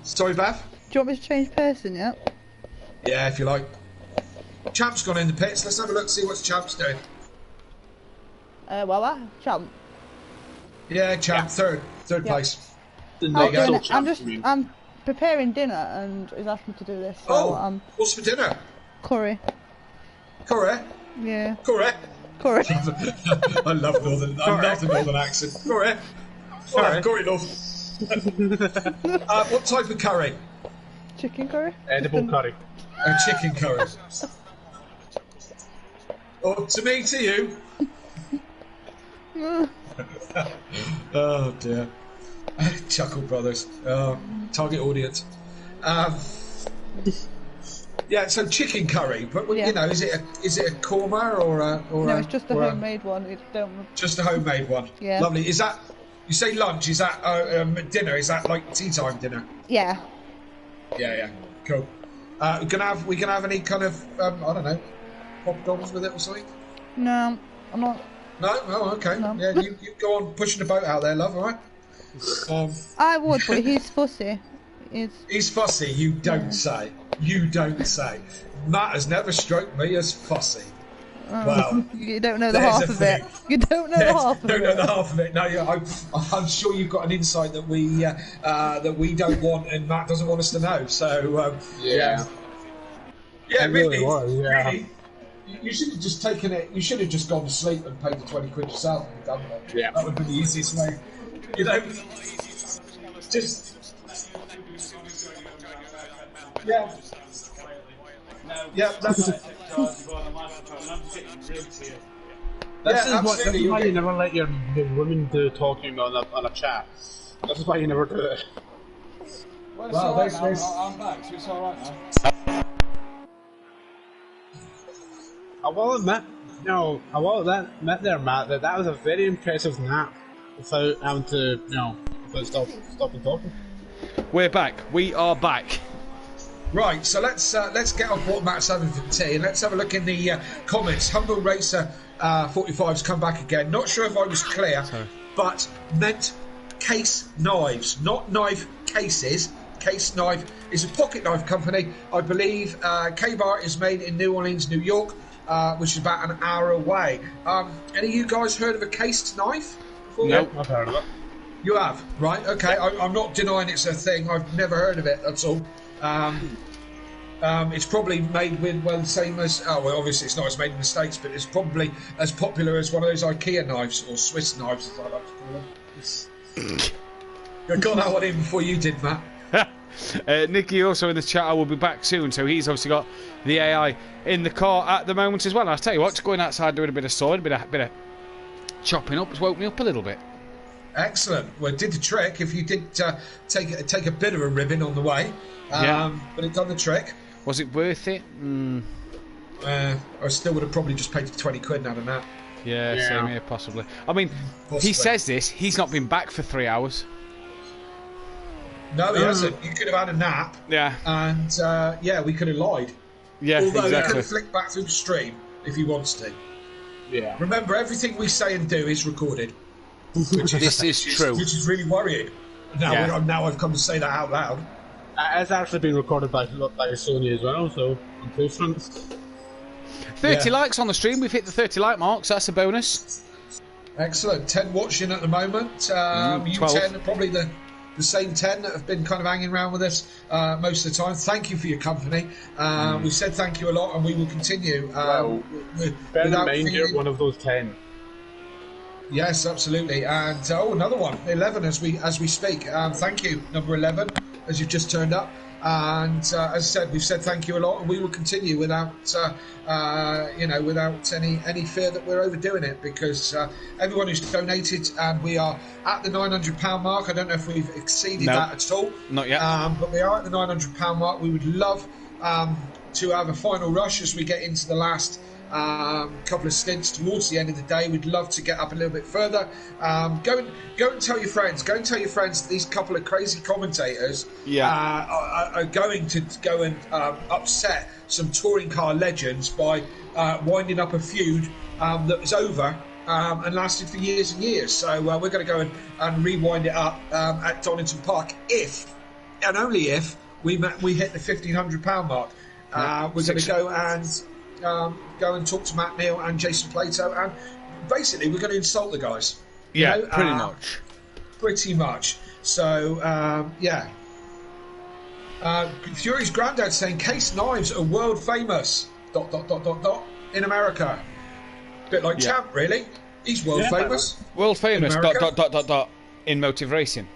Sorry, Beth? Do you want me to change person yet? Yeah, if you like. Champ's gone in the pits. Let's have a look, see what Champ's doing. Champ. Yeah, Champ, third place. I'm preparing dinner and he's asked me to do this. So what's for dinner? Curry. Curry? Yeah. Curry? Curry. I love the northern accent. Curry? Curry, love. What type of curry? Chicken curry. Edible curry. Chicken curry. To me, to you. Oh dear. Chuckle Brothers. Target audience. Yeah, so chicken curry, but you know, is it a korma or no? It's just a homemade one. Just a homemade one. Yeah. Lovely. Is that, you say lunch? Is that dinner? Is that like tea time dinner? Yeah. Yeah. Cool. We can have any kind of I don't know, popcorns with it or something? No, I'm not. No. Oh, okay. No. Yeah, you go on pushing the boat out there, love. All right. I would, but he's fussy. He's fussy. You don't say. You don't say. Matt has never stroked me as fussy. Well, you don't know the half of it. You don't know the half of it. Don't know the half of it. No, I'm sure you've got an insight that we don't want, and Matt doesn't want us to know. So yeah, really. You should have just taken it. You should have just gone to sleep and paid the 20 quid yourself and done that. Yeah, that would be the easiest way. You know, just yeah. That's it. This is why you never let your women do talking on a chat. This is why you never do it. Well, it's alright now. I'm back, so it's alright now. I will admit there, Matt, that was a very impressive nap without having to, without stopping talking. We're back. We are back. Right, so let's get off what Matt's having for tea and let's have a look in the comments. Humble Racer 45's come back again. Not sure if I was clear, but meant case knives, not knife cases. Case Knife is a pocket knife company. I believe K-Bar is made in New Orleans, New York, which is about an hour away. Any of you guys heard of a cased knife before? No, I've heard of it. You have? Right, okay. I'm not denying it's a thing. I've never heard of it, that's all. It's probably made with, the same as... Oh, well, obviously it's not as made in the States, but it's probably as popular as one of those IKEA knives, or Swiss knives, as I like to call them. I got that one in before you did, Matt. Nicky also in the chat. I will be back soon, so he's obviously got the AI in the car at the moment as well. And I'll tell you what, just going outside doing a bit of sawing, a bit of chopping up has woke me up a little bit. Excellent. Well, it did the trick. If you did take a bit of a ribbon on the way, but it done the trick. Was it worth it? I still would have probably just paid 20 quid out of that. Yeah, same here, possibly. I mean, he says this. He's not been back for 3 hours. No, he hasn't. You could have had a nap. Yeah. And, we could have lied. Yeah, Although exactly. he could have flicked back through the stream if he wants to. Yeah. Remember, everything we say and do is recorded. This is true. Which is really worrying. Now I've come to say that out loud. It's actually been recorded by Sony as well, so on two fronts. 30 likes on the stream. We've hit the 30 like mark, so that's a bonus. Excellent. 10 watching at the moment. You 12. 10 are probably the same 10 that have been kind of hanging around with us most of the time. Thank you for your company. We've said thank you a lot, and we will continue. Bear in mind you're one of those 10. Yes, absolutely. And another one, 11 as we speak. Thank you, number 11, as you've just turned up. And as I said, we've said thank you a lot, and we will continue without without any fear that we're overdoing it, because everyone who's donated, and we are at the £900 mark. I don't know if we've exceeded that at all. Not yet. But we are at the £900 mark. We would love to have a final rush as we get into the last couple of stints towards the end of the day. We'd love to get up a little bit further. Go and tell your friends. Go and tell your friends that these couple of crazy commentators are going to go and upset some touring car legends by winding up a feud that was over and lasted for years and years. So we're going to go and rewind it up at Donington Park if, and only if, we hit the £1,500 mark. We're going to go and talk to Matt Neal and Jason Plato, and basically we're going to insult the guys. Pretty much. Pretty much. So, Fury's granddad saying Case knives are world famous. ... in America. Bit like Champ, really. He's world famous. World famous. ... in motive racing.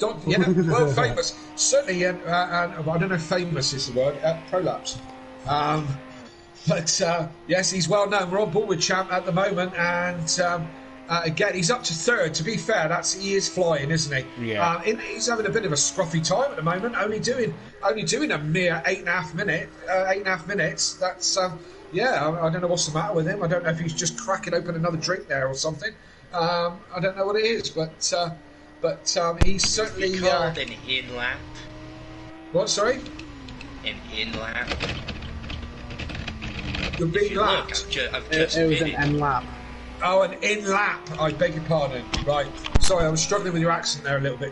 World famous. Certainly, and I don't know if famous is the word. Prolapse. But yes, he's well known. We're on board with Champ at the moment, and again, he's up to third. To be fair, he is flying, isn't he? Yeah. He's having a bit of a scruffy time at the moment. Only doing a mere 8.5 minutes. That's I don't know what's the matter with him. I don't know if he's just cracking open another drink there or something. I don't know what it is, but he's certainly He called an in-lap. What? Sorry. An in-lap. You're being lapped. It was an in-lap. Oh, an in-lap. I beg your pardon. Right. Sorry, I was struggling with your accent there a little bit,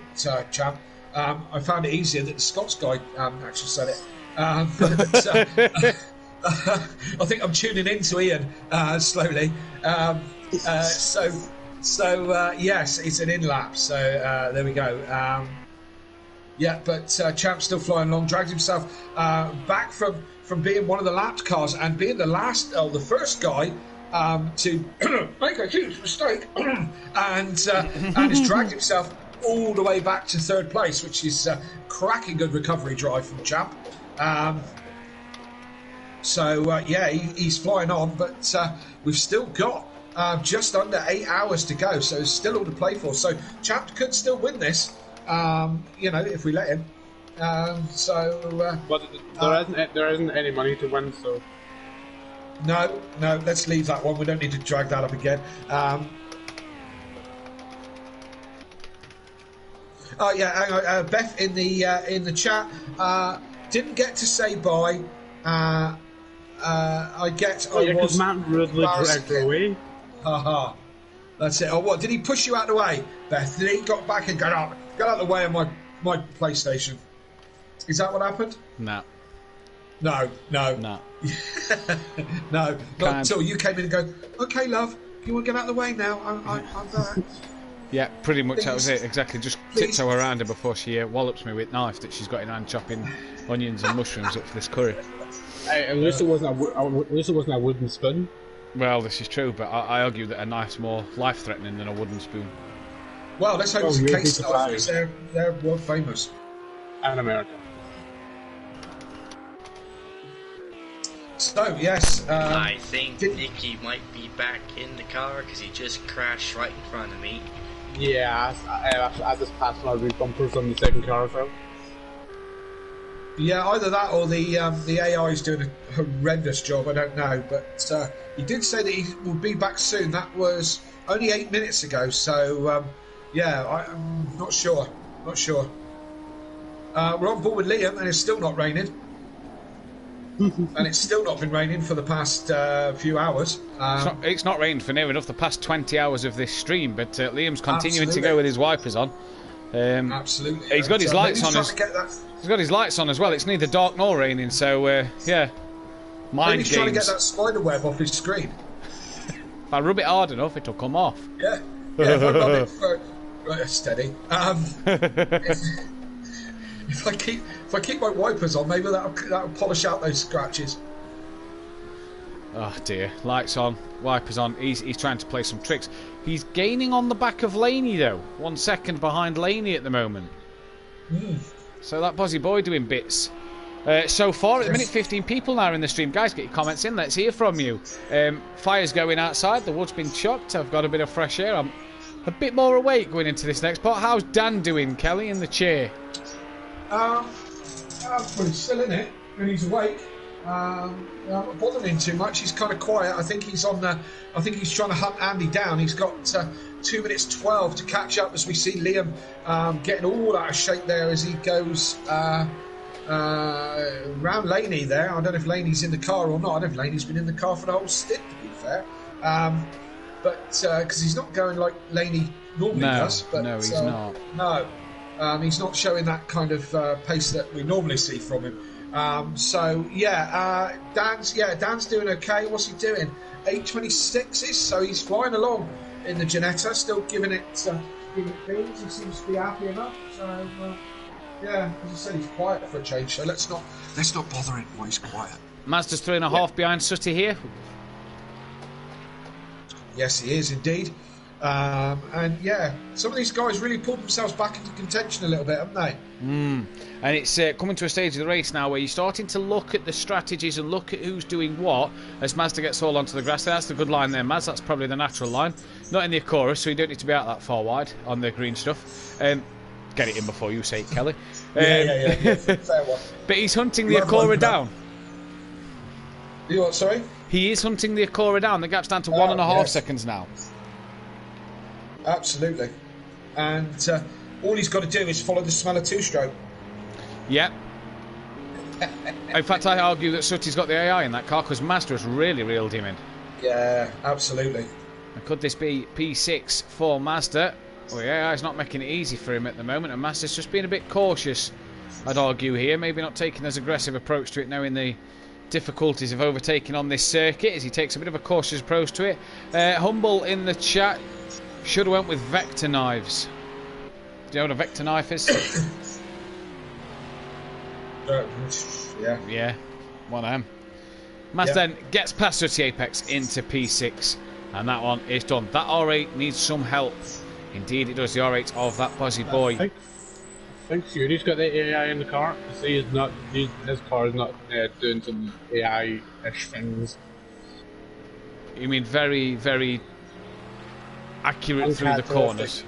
Champ. I found it easier that the Scots guy actually said it. I think I'm tuning into Ian slowly. Yes, it's an in-lap. So there we go. But Champ's still flying along. Dragged himself back from being one of the lapped cars and being the first guy to make a huge mistake, and has dragged himself all the way back to third place, which is a cracking good recovery drive from Champ. He's flying on, but we've still got just under 8 hours to go, so still all to play for. So Champ could still win this, if we let him. But there isn't any money to win, so. No, let's leave that one. We don't need to drag that up again. Beth in the chat didn't get to say bye. Because Matt Ridley dragged her away. Haha. That's it. Oh, what? Did he push you out of the way, Beth? Did he got back and got out of the way of my PlayStation? Is that what happened? No. No. No, not until you came in and go, okay, love, you want to get out of the way now? I'm there. Yeah, pretty much that was it, exactly. Just tiptoe around her before she wallops me with knife that she's got in hand chopping onions and mushrooms up for this curry. At least it wasn't a wooden spoon. Well, this is true, but I argue that a knife's more life-threatening than a wooden spoon. Well, let's hope it's a case knife, because they're world famous. And America. So, yes. I think Nicky might be back in the car because he just crashed right in front of me. Yeah, I just passed my roof bumpers on the second carousel. Yeah, either that or the AI is doing a horrendous job, I don't know. But he did say that he will be back soon. That was only 8 minutes ago, so I'm not sure. We're on board with Liam, and it's still not raining. And it's still not been raining for the past few hours. It's not rained for near enough the past 20 hours of this stream, but Liam's continuing to go with his wipers on. Absolutely. He's got his lights on. He's got his lights on as well. It's neither dark nor raining, so Maybe he's trying to get that spider web off his screen. If I rub it hard enough, it'll come off. Yeah, if I rub it for steady. If I keep my wipers on, maybe that'll polish out those scratches. Oh dear, lights on, wipers on. He's trying to play some tricks. He's gaining on the back of Laney though. 1 second behind Laney at the moment. So that Bozzy Boy doing bits. So far at the minute, 15 people now in the stream. Guys, get your comments in. Let's hear from you. Fire's going outside. The wood's been chopped. I've got a bit of fresh air. I'm a bit more awake going into this next part. How's Dan doing, Kelly, in the chair? Well, he's still in it, and he's awake. I'm not bothering him too much. He's kind of quiet. I think he's trying to hunt Andy down. He's got 2 minutes 12 to catch up as we see Liam getting all out of shape there as he goes round Laney there. I don't know if Laney's in the car or not. I don't know if Laney's been in the car for the whole stint, to be fair. But because he's not going like Laney normally does. But, no, he's not. No. He's not showing that kind of pace that we normally see from him. Dan's doing okay. What's he doing? 8:26 is, so he's flying along in the Janetta, still giving it beans. He seems to be happy enough. So as I said, he's quiet for a change. So let's not bother him while he's quiet. Mazda's 3.5 behind Sutty here. Yes, he is indeed. Some of these guys really pulled themselves back into contention a little bit, haven't they? And it's coming to a stage of the race now where you're starting to look at the strategies and look at who's doing what as Mazda gets all onto the grass. That's the good line there, Maz. That's probably the natural line. Not in the Acura, so you don't need to be out that far wide on the green stuff. Get it in before you say it, Kelly. Fair one. But he's hunting the Acura down. You what, sorry? He is hunting the Acura down. The gap's down to 1.5 seconds now. Absolutely. And all he's got to do is follow the smell of two-stroke. Yep. In fact, I argue that Sutty's got the AI in that car because Master has really reeled him in. Yeah, absolutely. And could this be P6 for Master? Well, the AI's not making it easy for him at the moment, and Master's just being a bit cautious, I'd argue here. Maybe not taking as aggressive approach to it, knowing the difficulties of overtaking on this circuit, as he takes a bit of a cautious approach to it. Humble in the chat. Should have went with vector knives. Do you know what a vector knife is? Yeah, one of them. Mazda gets past Sutty Apex into P6, and that one is done. That R8 needs some help. Indeed, it does. The R8 of that Bozzy Boy. I think Fury's got the AI in the car. His car is not doing some AI-ish things. You mean very, very accurate through the corners?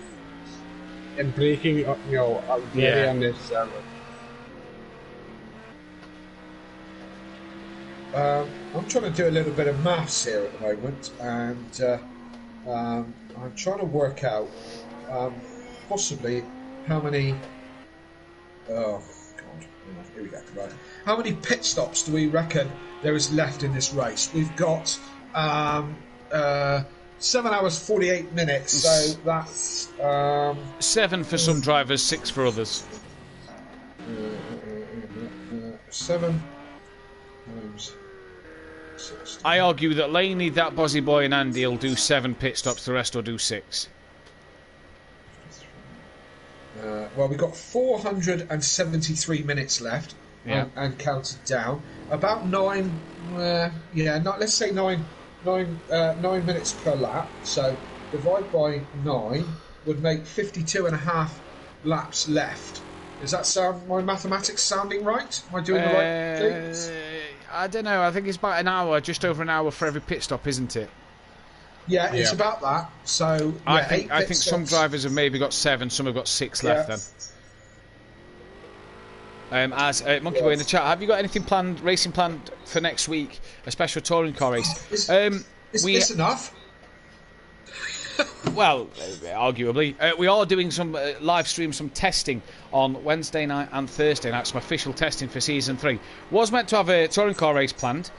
And braking, on this server. I'm trying to do a little bit of maths here at the moment, and I'm trying to work out possibly how many. Oh God! Here we go. Right. How many pit stops do we reckon there is left in this race? We've got 7 hours 48 minutes. So that's 7 for some drivers, 6 for others. 7 times. I argue that Laney, that Bozzy Boy, and Andy will do 7 pit stops. The rest will do 6. Well, we've got 473 minutes left, and counted down. About 9. Let's say 9 minutes per lap. So divide by 9 would make 52.5 laps left. Does that sound, my mathematics sounding right? Am I doing the right things? I don't know. I think it's about an hour, just over an hour for every pit stop, isn't it? Yeah, it's about that. So I think some drivers have maybe got 7, some have got 6 left. Then, as Monkey Boy in the chat, have you got anything planned, racing planned for next week? A special touring car race? Is this enough? Well, arguably, we are doing some live stream, some testing on Wednesday night and Thursday night. Some official testing for season 3. Was meant to have a touring car race planned.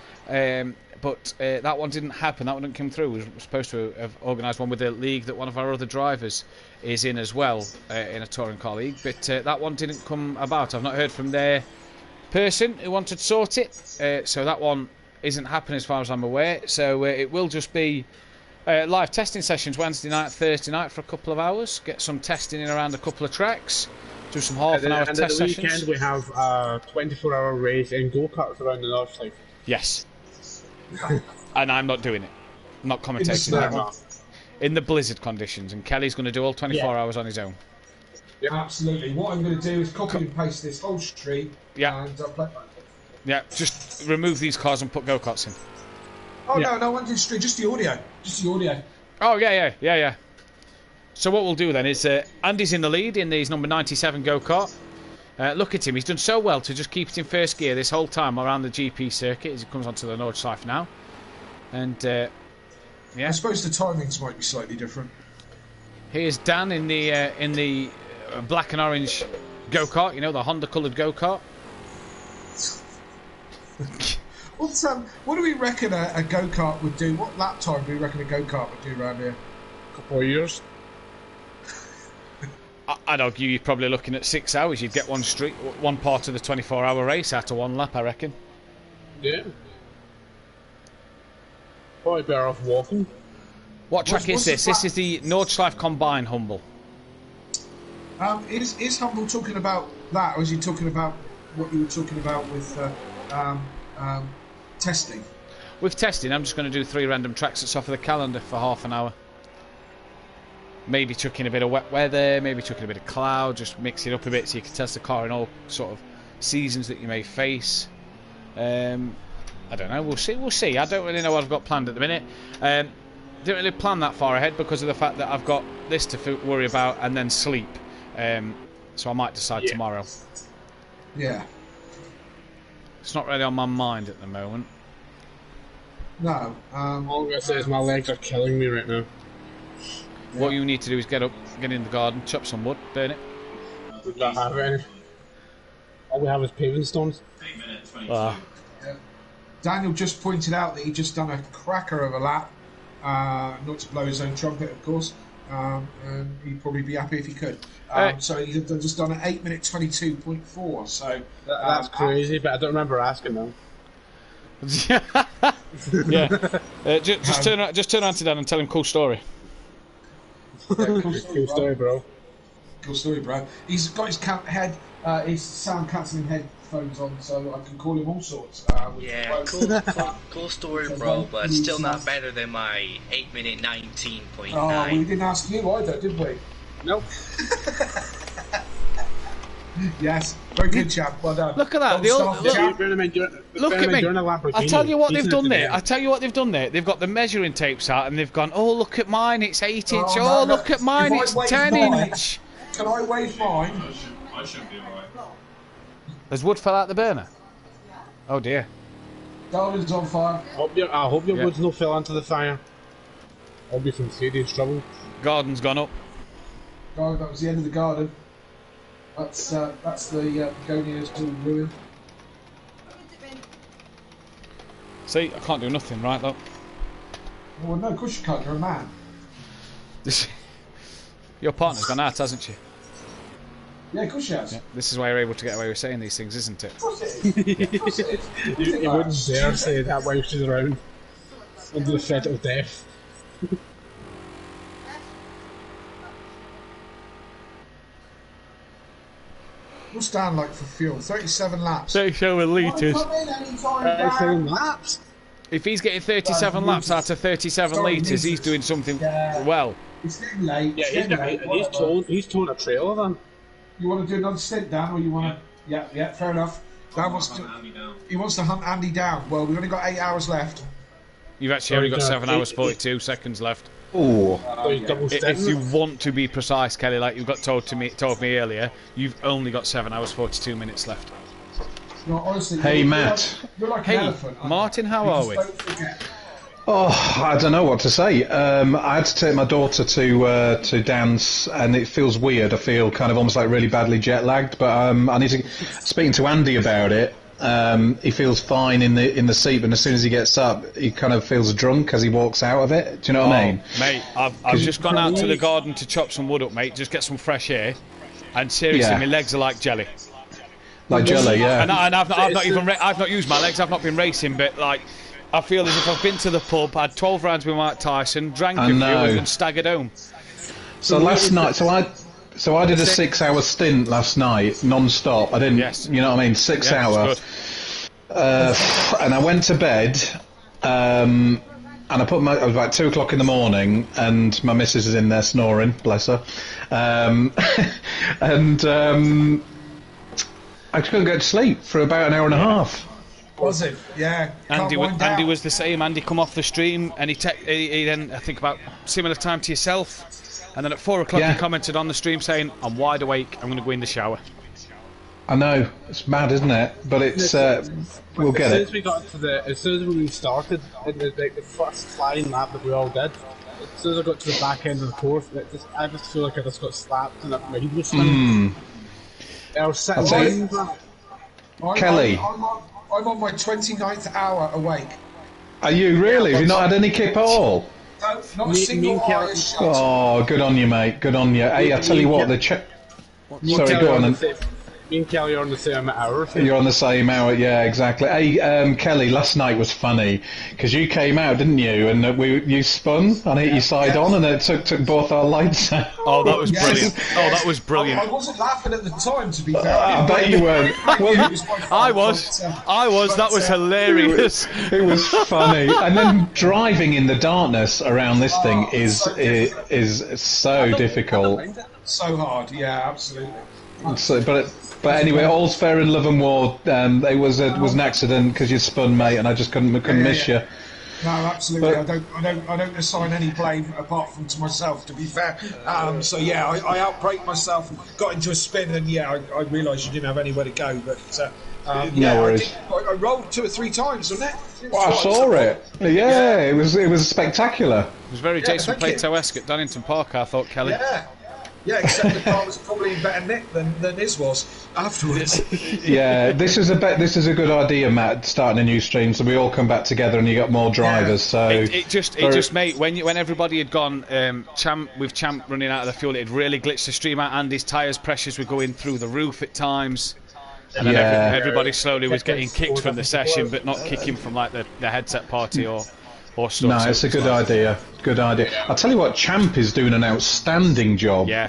But that one didn't happen. That one didn't come through. We were supposed to have organised one with the league that one of our other drivers is in as well, in a touring car league. But that one didn't come about. I've not heard from their person who wanted to sort it. So that one isn't happening as far as I'm aware. So it will just be Live testing sessions Wednesday night, Thursday night for a couple of hours. Get some testing in around a couple of tracks. Do some half-an-hour test sessions. And sessions. at the weekend we have a 24-hour race in go-karts around the North Side. Yes. And I'm not doing it. I'm not commentating that. In the blizzard conditions, and Kelly's going to do all 24 hours on his own. Yeah, absolutely. What I'm going to do is copy and paste this whole street. Yeah. And play. Yeah, just remove these cars and put go-karts in. Oh no, I want to do street, just the audio. Just the audio. Oh yeah. So what we'll do then is Andy's in the lead in his number 97 go-kart. Look at him, he's done so well to just keep it in first gear this whole time around the GP circuit as he comes onto the Nordschleife now. And yeah. I suppose the timings might be slightly different. Here's Dan in the black and orange go-kart, you know, the Honda coloured go-kart. What do we reckon a go-kart would do? What lap time do we reckon a go-kart would do around here? A couple of years. I'd argue you're probably looking at 6 hours. You'd get one part of the 24-hour race out of one lap, I reckon. Yeah. Probably better off walking. What track is this? This is the Nordschleife Combine Humble. Is Humble talking about that, or is he talking about what you were talking about with testing? With testing, I'm just going to do 3 random tracks that's off of the calendar for half an hour. Maybe chuck in a bit of wet weather, maybe chuck in a bit of cloud, just mix it up a bit so you can test the car in all sort of seasons that you may face. I don't know, we'll see. I don't really know what I've got planned at the minute. Didn't really plan that far ahead because of the fact that I've got this to worry about and then sleep. So I might decide tomorrow. Yeah. It's not really on my mind at the moment. No. All I'm going to say is my legs are killing me right now. What you need to do is get up, get in the garden, chop some wood, burn it. We don't have any. All we have is paving stones. 8 minutes, 22. Ah. Daniel just pointed out that he'd just done a cracker of a lap. Not to blow his own trumpet, of course. And he'd probably be happy if he could. So he's just done an 8 minute 22.4. So that's crazy, but I don't remember asking them. Yeah. Just turn around to Dan and tell him cool story. Cool story, bro. Cool story, bro. He's got his sound cancelling headphones on, so I can call him all sorts. Yeah, cool story, bro, but still not better than my 8 minute 19.9. Oh, we didn't ask you either, did we? Nope. Yes, very good, chap. Well done. Look at that. Look at me. I tell you what they've done there. They've got the measuring tapes out and they've gone, oh, look at mine, it's 8 inch. Oh, look at mine, it's 10 inch. Can I wave mine? I should be alright. Has wood fell out the burner? Oh dear. Garden's on fire. I hope your wood's not fell into the fire. I'll be some serious trouble. Garden's gone up. Garden, that was the end of the garden. That's the begonias all ruined. See, I can't do nothing, right, look. Well, no, of course you can't. You're a man. Your partner's gone out, hasn't she? Yeah, of course she has. Yeah, this is why you're able to get away with saying these things, isn't it? Of course it is. Of course it is. You wouldn't dare say that while she's around. Under the threat of death. What's Dan like for fuel? 37 laps. 37 litres. 37 laps? If he's getting 37 laps out of 37 litres, he's doing something well. It's getting late. Yeah, he's towing a trailer then. You want to do another stint, Dan, or you want to... Yeah, fair enough. Dan wants to... He wants to hunt Andy down. Well, we've only got 8 hours left. You've actually only got 7 hours 42 seconds left. Ooh. If you want to be precise, Kelly, like you got told me earlier, you've only got 7 hours 42 minutes left. No, honestly, hey, Matt. You're like hey, an elephant, Martin, how are we? Oh, I don't know what to say. I had to take my daughter to dance, and it feels weird. I feel kind of almost like really badly jet lagged. But I need to speaking to Andy about it. He feels fine in the seat, but as soon as he gets up, he kind of feels drunk as he walks out of it. Do you know what I mean? Mate, I've just gone out to the garden to chop some wood up, mate. Just get some fresh air, and seriously, my legs are like jelly. Like jelly, yeah. And I've not used my legs. I've not been racing, but like. I feel as if I've been to the pub, had 12 rounds with Mike Tyson, drank a few, and staggered home. So last night, so I did a 6-hour stint last night, non-stop. I didn't, you know what I mean, 6 hours. And I went to bed, and I put it was about 2 o'clock in the morning, and my missus is in there snoring, bless her. And I couldn't go to sleep for about an hour and a half. Was it? Yeah. Andy was the same. Andy come off the stream, and he then, I think about similar time to yourself, and then at 4 o'clock he commented on the stream saying, "I'm wide awake. I'm going to go in the shower." I know, it's mad, isn't it? But it's we'll get it. As soon as we restarted in the first flying lap that we all did, as soon as I got to the back end of the course, I just feel like I just got slapped and my head was spinning. I was sitting Kelly. I'm on my 29th hour awake. Are you really? Have you not had any kip at all? No, not a single eye is shut. Oh, good on you, mate. Good on you. Hey, I tell you what, Sorry, go on. Me and Kelly are on the same hour. You're on the same hour, yeah, exactly. Hey, Kelly, last night was funny because you came out, didn't you? And you spun and hit your side on, and it took both our lights out. Oh, that was brilliant! Oh, that was brilliant. I wasn't laughing at the time, to be fair. I bet you weren't. Well, I was. That was hilarious. It was funny. And then driving in the darkness around this thing is so difficult. So hard, yeah, absolutely. So, but anyway, all's fair in love and war. It was an accident because you spun, mate, and I just couldn't miss you. No, absolutely. I don't assign any blame apart from to myself, to be fair. So yeah, I outbraked myself, got into a spin, and yeah, I realised you didn't have anywhere to go. But no worries. I rolled 2 or 3 times, wasn't it? Well, I saw it. Yeah, it was spectacular. It was very Jason Plato-esque at Donington Park, I thought, Kelly. Yeah, except the car was probably in better nick than his was afterwards. Yeah, this is a good idea, Matt. Starting a new stream, so we all come back together, and you got more drivers. So it just mate, when everybody had gone, Champ running out of the fuel, it had really glitched the stream out. Andy's tyres pressures were going through the roof at times, and then everybody slowly was getting kicked from the session, but not kicking from like the headset party or stuff. No, it's a good idea. Good idea. I'll tell you what, Champ is doing an outstanding job. Yeah.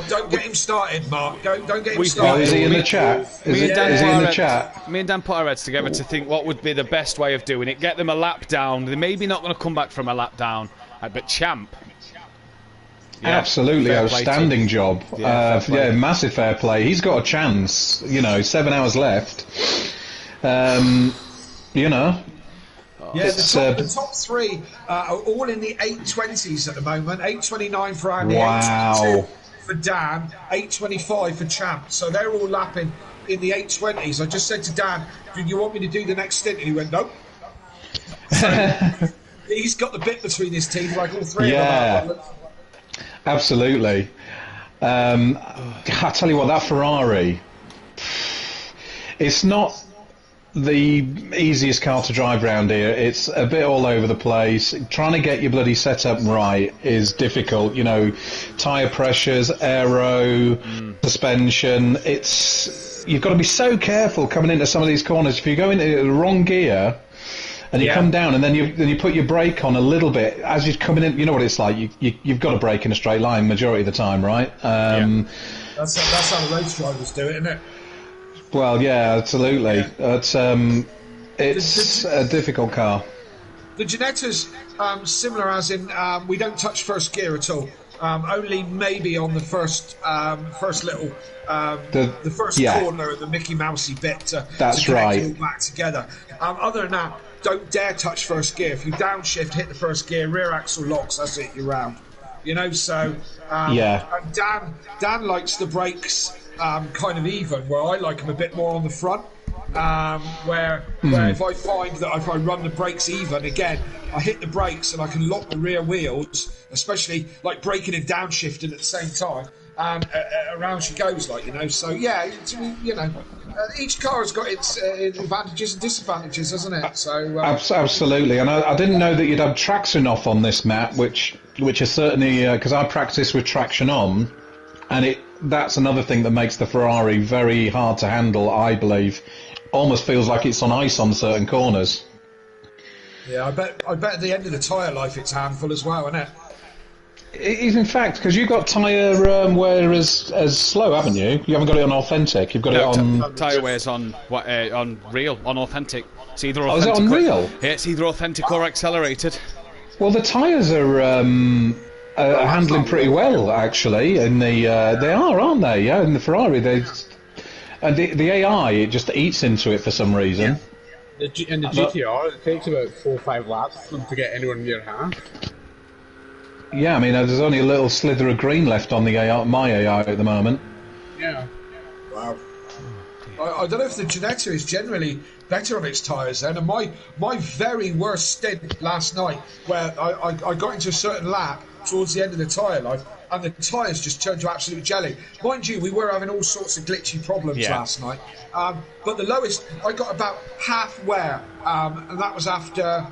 Don't get him started, Mark. Don't get him started. Oh, is he in the chat? Is he in the chat? Me and Dan put our heads together to think what would be the best way of doing it. Get them a lap down. They're maybe not going to come back from a lap down, but Champ. Yeah, absolutely outstanding job. Yeah, massive fair play. He's got a chance. 7 hours left. Yeah, the top 3 are all in the 820s at the moment. 829 for Andy, 822 for Dan, 825 for Champ. So they're all lapping in the 820s. I just said to Dan, "Do you want me to do the next stint?" And he went, "Nope." So he's got the bit between his teeth, like all 3 of them. Absolutely. I tell you what, that Ferrari, it's not the easiest car to drive around here. It's a bit all over the place. Trying to get your bloody setup right is difficult. Tyre pressures, aero, suspension. You've got to be so careful coming into some of these corners. If you go into the wrong gear and you come down and then you put your brake on a little bit as you're coming in, you know what it's like. You've got to brake in a straight line majority of the time, right? That's how the race drivers do it, isn't it? Well, yeah, absolutely. It's a difficult car. The Ginetta's similar, as in we don't touch first gear at all. Only maybe on the first little the first corner, the Mickey Mousey bit to connect it all back together. Other than that, don't dare touch first gear. If you downshift, hit the first gear, rear axle locks, that's it, you're round. So and Dan likes the brakes kind of even, where I like them a bit more on the front. Where if I find that if I run the brakes even, again, I hit the brakes and I can lock the rear wheels, especially like braking and downshifting at the same time. Around she goes, So yeah, each car has got its advantages and disadvantages, hasn't it? So absolutely. And I didn't know that you'd have traction off on this map, which is certainly because I practice with traction on, and that's another thing that makes the Ferrari very hard to handle, I believe. Almost feels like it's on ice on certain corners. Yeah, I bet at the end of the tyre life it's a handful as well, isn't it? It is, in fact, because you've got tyre wear as slow, haven't you? You haven't got it on authentic. You've got it on tyre wear's on real, on authentic. It's either Oh, is authentic. it on real? Yeah, it's either authentic or accelerated. Well, the tyres are handling pretty well, actually. In the they are, aren't they? Yeah, in the Ferrari, and the AI it just eats into it for some reason. Yeah. In the GTR, it takes about 4 or 5 laps for them to get anywhere near half. Yeah, I mean, there's only a little slither of green left on the AI, my AI at the moment. Yeah. Wow. I don't know if the Ginetta is generally better on its tyres then, and my very worst stint last night, where I got into a certain lap towards the end of the tyre life, and the tyres just turned to absolute jelly. Mind you, we were having all sorts of glitchy problems last night, but the lowest, I got about half wear, and that was after...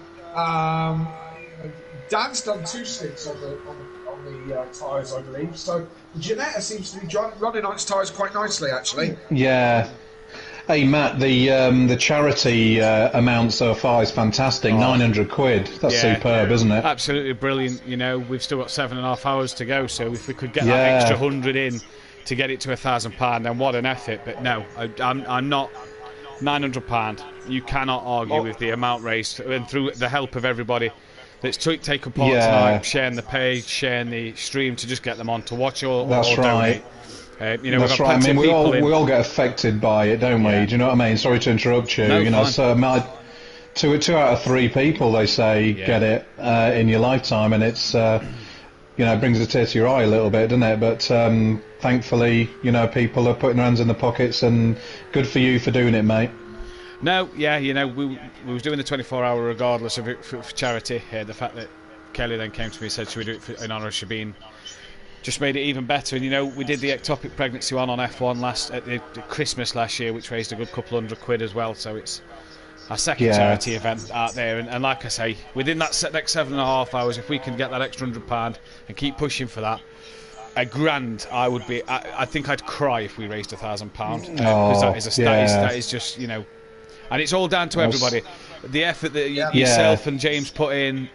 Dan's done 2 stints on the tyres, I believe. So the Ginetta seems to be running on its tyres quite nicely, actually. Yeah. Hey Matt, the charity amount so far is fantastic. 900 quid. That's superb, isn't it? Absolutely brilliant. You know, we've still got 7.5 hours to go. So if we could get that extra 100 in to get it to £1,000, then what an effort. But no, I'm not. £900. You cannot argue with the amount raised, and through the help of everybody that's taken part tonight, sharing the page, sharing the stream to just get them on to watch or donate. You know, that's right. I mean, we all get affected by it, don't we? Do you know what I mean? Sorry to interrupt you. No, you know, fine. So two out of 3 people, they say, get it in your lifetime, and it's you know, it brings a tear to your eye a little bit, doesn't it? But thankfully, you know, people are putting their hands in the pockets, and good for you for doing it, mate. No, yeah, you know, we was doing the 24-hour regardless of it for charity. The fact that Kelly then came to me and said, should we do it in honour of Shabine, just made it even better. And, you know, we did the ectopic pregnancy one on F1 at the Christmas last year, which raised a good couple £100 as well. So it's our second charity event out there. And like I say, within that next 7.5 hours, if we can get that extra £100 and keep pushing for that, £1,000, I would be. I think I'd cry if we raised £1,000 because that is just, you know. And it's all down to everybody. The effort that yourself and James put in,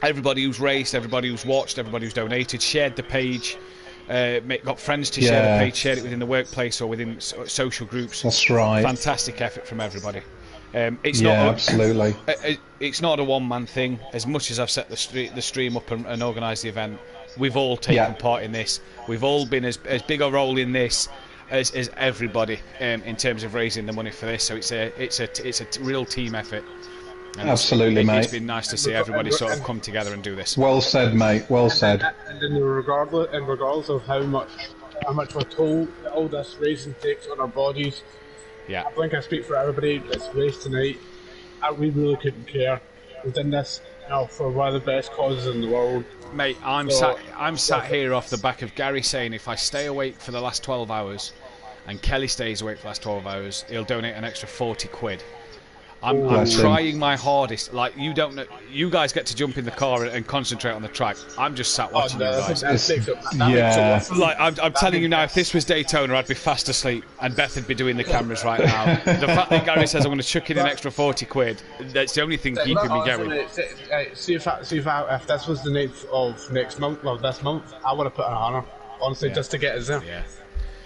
everybody who's raced, everybody who's watched, everybody who's donated, shared the page, got friends to share the page, shared it within the workplace or within social groups. That's right. Fantastic effort from everybody. It's absolutely. It's not a one-man thing. As much as I've set the stream up and organised the event, we've all taken part in this. We've all been as big a role in this as everybody in terms of raising the money for this. So it's a real team effort. And absolutely, mate. It's been nice to see everybody sort of come together and do this. Well said, mate. Well said. And regardless of how much we're told that all this raising takes on our bodies, I think I speak for everybody that's raised tonight. We really couldn't care. We've done this, you know, for one of the best causes in the world. Mate, I'm sat here off the back of Gary saying if I stay awake for the last 12 hours and Kelly stays awake for the last 12 hours, he'll donate an extra 40 quid. I'm trying my hardest. Like, you don't know, you guys get to jump in the car and concentrate on the track. I'm just sat watching you guys. Like, I'm telling you now, if this was Daytona, I'd be fast asleep and Beth would be doing the cameras right now. The fact that Gary says I'm going to chuck in an extra 40 quid, that's the only thing keeping me going. See if this was the night of next month, well, this month, I would have put an honour, honestly, just to get us there. Yeah.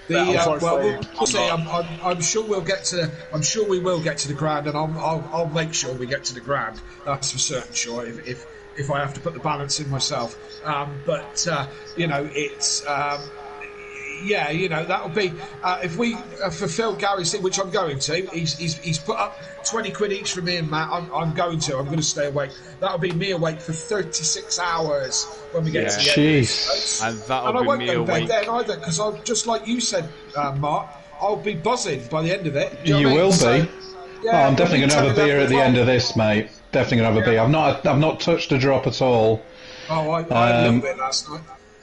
We'll see. I'm sure we'll get to. I'm sure we will get to the grand, and I'll make sure we get to the grand. That's for certain sure. If I have to put the balance in myself, but you know, it's you know, that'll be if we fulfil Gary's thing, which I'm going to. He's put up 20 quid each for me and Matt. I'm going to stay awake. That'll be me awake for 36 hours when we get to the end. And that'll be me awake then either, because I'll just like you said, Mark. I'll be buzzing by the end of it. You will be. I'm definitely going to have a beer at the end of this, mate. Definitely going to have a beer. I've not touched a drop at all. Oh, I had a little bit last night.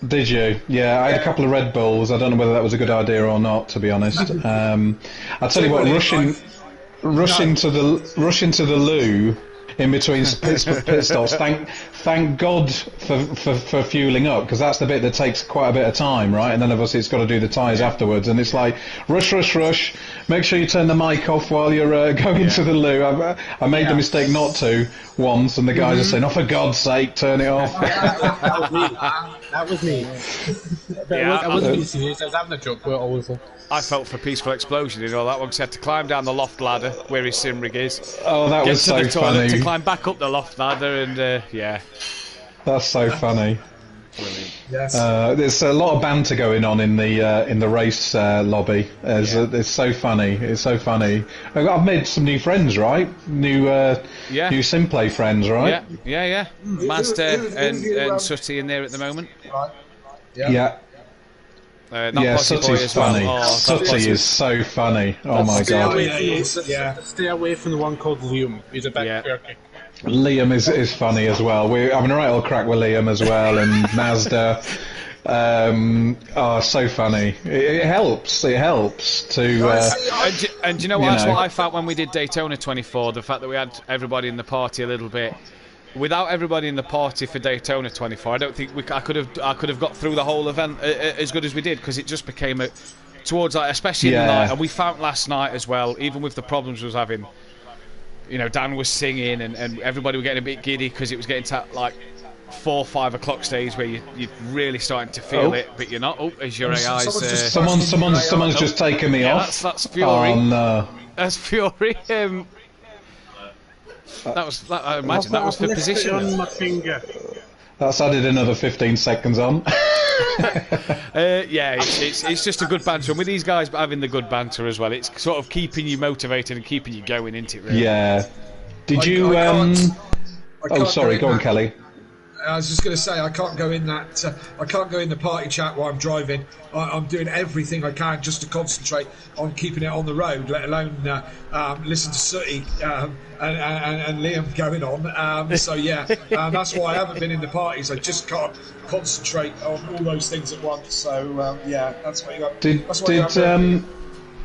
Did you? Yeah, I had a couple of Red Bulls. I don't know whether that was a good idea or not, to be honest. I'll tell you what, rushing to the loo in between pit stops. Thank God for fueling up, because that's the bit that takes quite a bit of time, right? And then obviously it's got to do the tyres afterwards, and it's like rush, Make sure you turn the mic off while you're going to the loo. I made the mistake not to once, and the guys are saying, "Oh, for God's sake, turn it off." That was me. I wasn't being serious. I was having a joke with it all. I felt for Peaceful Explosion, you know, that one, 'cause he had to climb down the loft ladder where his sim rig is. Oh, that was so Get to the toilet, funny. to climb back up the loft ladder, and yeah. That's so funny. Brilliant. Yes. There's a lot of banter going on in the race lobby. It's so funny. It's so funny. I've made some new friends, right? New sim play friends, right? Yeah. Master and Sooty in there at the moment. Right. Yeah. Sooty's funny. Sooty is so funny. Oh my god. Stay away from the one called Liam. He's a bit quirky. Liam is funny as well. We're having a right old crack with Liam as well, and Mazda. So funny. It helps. It helps to. And do you know what? That's what I felt when we did Daytona 24. The fact that we had everybody in the party a little bit. Without everybody in the party for Daytona 24, I don't think I could have got through the whole event as good as we did, because it just became towards like, especially in the night, and we found last night as well, even with the problems we was having. You know, Dan was singing, and everybody were getting a bit giddy because it was getting to like 4 or 5 o'clock stage where you're really starting to feel it, but you're not. Oh, as your AI's. Someone's just taken me off. That's Fury. Oh no. That's Fury. I imagine that was for position. On my finger. That's added another 15 seconds on. It's just a good banter, and with these guys having the good banter as well, it's sort of keeping you motivated and keeping you going into it. Really. Yeah. Did you? Sorry. Go on, Kelly. I was just going to say I can't go in that. I can't go in the party chat while I'm driving. I'm doing everything I can just to concentrate on keeping it on the road, let alone listen to Sooty and Liam going on. So yeah, that's why I haven't been in the parties. I just can't concentrate on all those things at once. So yeah, that's what you have.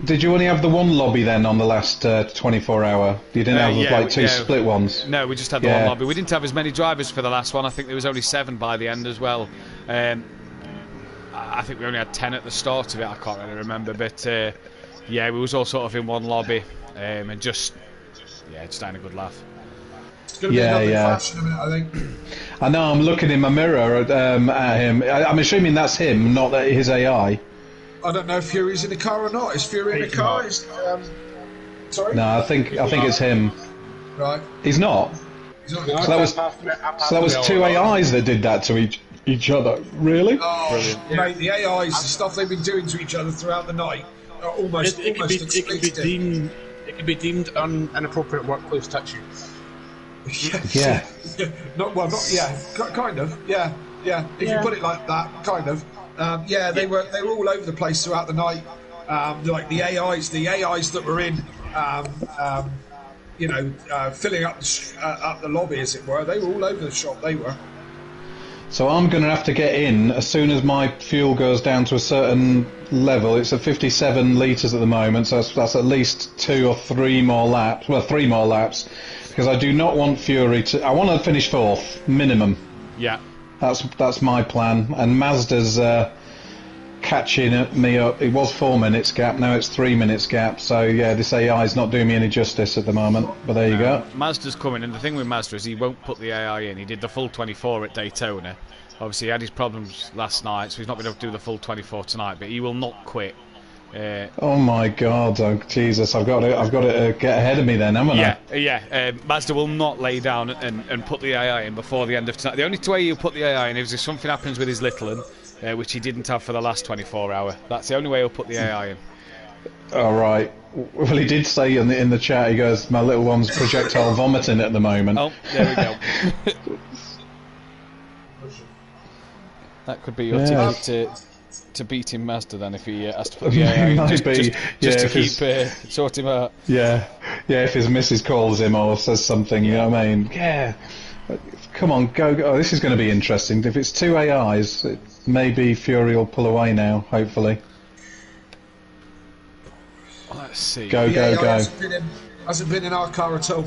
Did you only have the one lobby then on the last 24 hour? You didn't have two split ones? No, we just had the one lobby. We didn't have as many drivers for the last one. I think there was only 7 by the end as well. I think we only had 10 at the start of it. I can't really remember, but we was all sort of in one lobby and just having a good laugh. It's going to be another fashion in a minute, I think. I know. I'm looking in my mirror at him. I'm assuming that's him, not his AI. I don't know if Fury's in the car or not. Is Fury in the car? Sorry? No, I think it's him. Right. He's not? He's not. So that was 2 AIs that did that to each other. Really? Oh, brilliant. Mate, the AIs, the stuff they've been doing to each other throughout the night, are almost explicit. It could be deemed inappropriate workplace touching. Yeah. Kind of. Yeah. If you put it like that, kind of. They were all over the place throughout the night. Like the AIs that were in, filling up the lobby, as it were. They were all over the shop. They were. So I'm going to have to get in as soon as my fuel goes down to a certain level. It's at 57 litres at the moment, so that's at least 2 or 3 more laps. Well, 3 more laps, because I do not want Fury to. I want to finish 4th minimum. Yeah. That's my plan. And Mazda's catching me up. It was 4 minutes gap, now it's 3 minutes gap. So yeah, this AI is not doing me any justice at the moment. But there you go. Mazda's coming, and the thing with Mazda is he won't put the AI in. He did the full 24 at Daytona. Obviously, he had his problems last night, so he's not been able to do the full 24 tonight. But he will not quit. Oh my God! Oh, Jesus, I've got to get ahead of me then, haven't I? Yeah. Mazda will not lay down and put the AI in before the end of tonight. The only way he'll put the AI in is if something happens with his little one, which he didn't have for the last 24 hour. That's the only way he'll put the AI in. All right. Well, he did say in the chat, he goes, "My little one's projectile vomiting at the moment." Oh, there we go. That could be your ticket to beating Mazda then, if he has to put the AI in, just to keep sort him out. Yeah, if his missus calls him or says something, you know what I mean? Yeah, come on, go. Oh, this is going to be interesting. If it's 2 AIs, maybe Fury will pull away now, hopefully. Let's see. Go. Hasn't been in our car at all.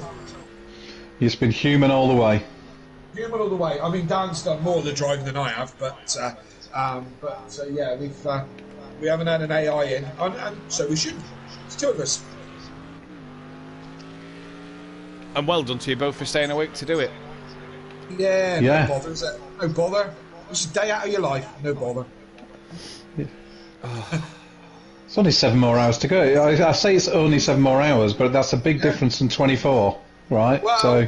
It's been human all the way. Human all the way. I mean, Dan's done more of the driving than I have, but we haven't had an AI in, and so we should. There's two of us. And well done to you both for staying awake to do it. Yeah, Yeah. no bother, is it? No bother. It's a day out of your life. No bother. It's only 7 more hours to go. I say it's only 7 more hours, but that's a big difference from 24, right? Well, so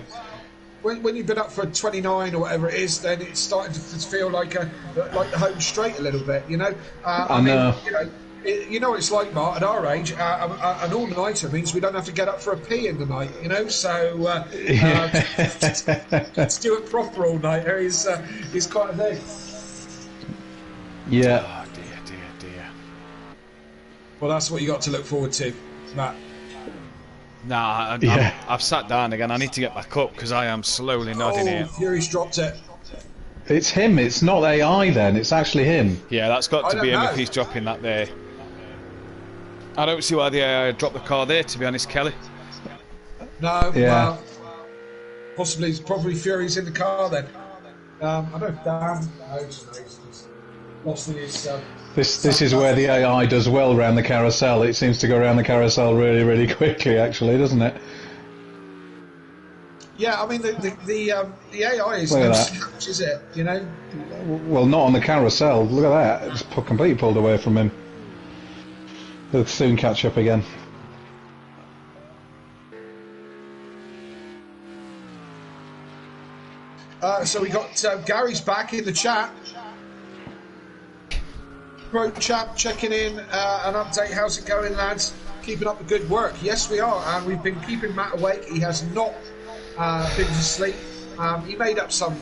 when you've been up for 29 or whatever it is, then it's starting to feel like the home straight a little bit, you know. I mean, you know what it's like, Mark. At our age, an all-nighter means we don't have to get up for a pee in the night, you know. So to do it proper all-nighter is quite a thing. yeah. Oh dear. Well, that's what you got to look forward to, Matt. Nah, I've sat down again. I need to get back up because I am slowly nodding here. Fury's dropped it. It's him. It's not AI then. It's actually him. Yeah, that's got to be him know. if he's dropping that there. I don't see why the AI dropped the car there, to be honest, Kelly. No, Yeah. well, probably Fury's in the car then. I don't damn. He's lost in his. This is where the AI does well around the carousel. It seems to go around the carousel really, really quickly, actually, doesn't it? Yeah, I mean the AI is Look at no that. slouch, is it? You know. Well, not on the carousel. Look at that. It's completely pulled away from him. He'll soon catch up again. So we got Gary's back in the chat. Pro chap checking in, an update. How's it going, lads? Keeping up the good work. Yes, we are, and we've been keeping Matt awake. He has not been to sleep. He made up some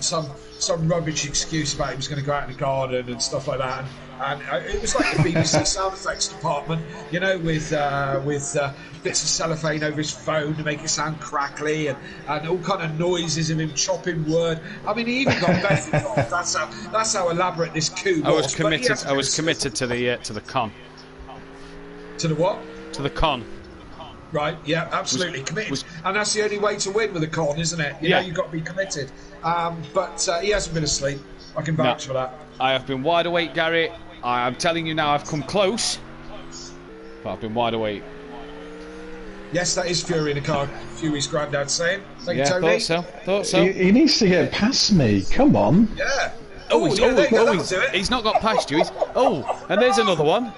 rubbish excuse about he was going to go out in the garden and stuff like that. And it was like the BBC sound effects department, you know, with bits of cellophane over his phone to make it sound crackly and all kind of noises of him chopping wood. I mean, he even got Beth involved. That's how elaborate this coup was. I was committed. But he I was committed to the con. To the what? To the con. Right, yeah, absolutely committed, and that's the only way to win with a con, isn't it? You know, you've got to be committed. But he hasn't been asleep. I can vouch for that. I have been wide awake, Gary. I'm telling you now, I've come close, but I've been wide awake. Yes, that is Fury in the car. Fury's granddad saying. Thank you, Tony. Thought so. He needs to get past me. Come on. Yeah. He's not got past you. And there's another one.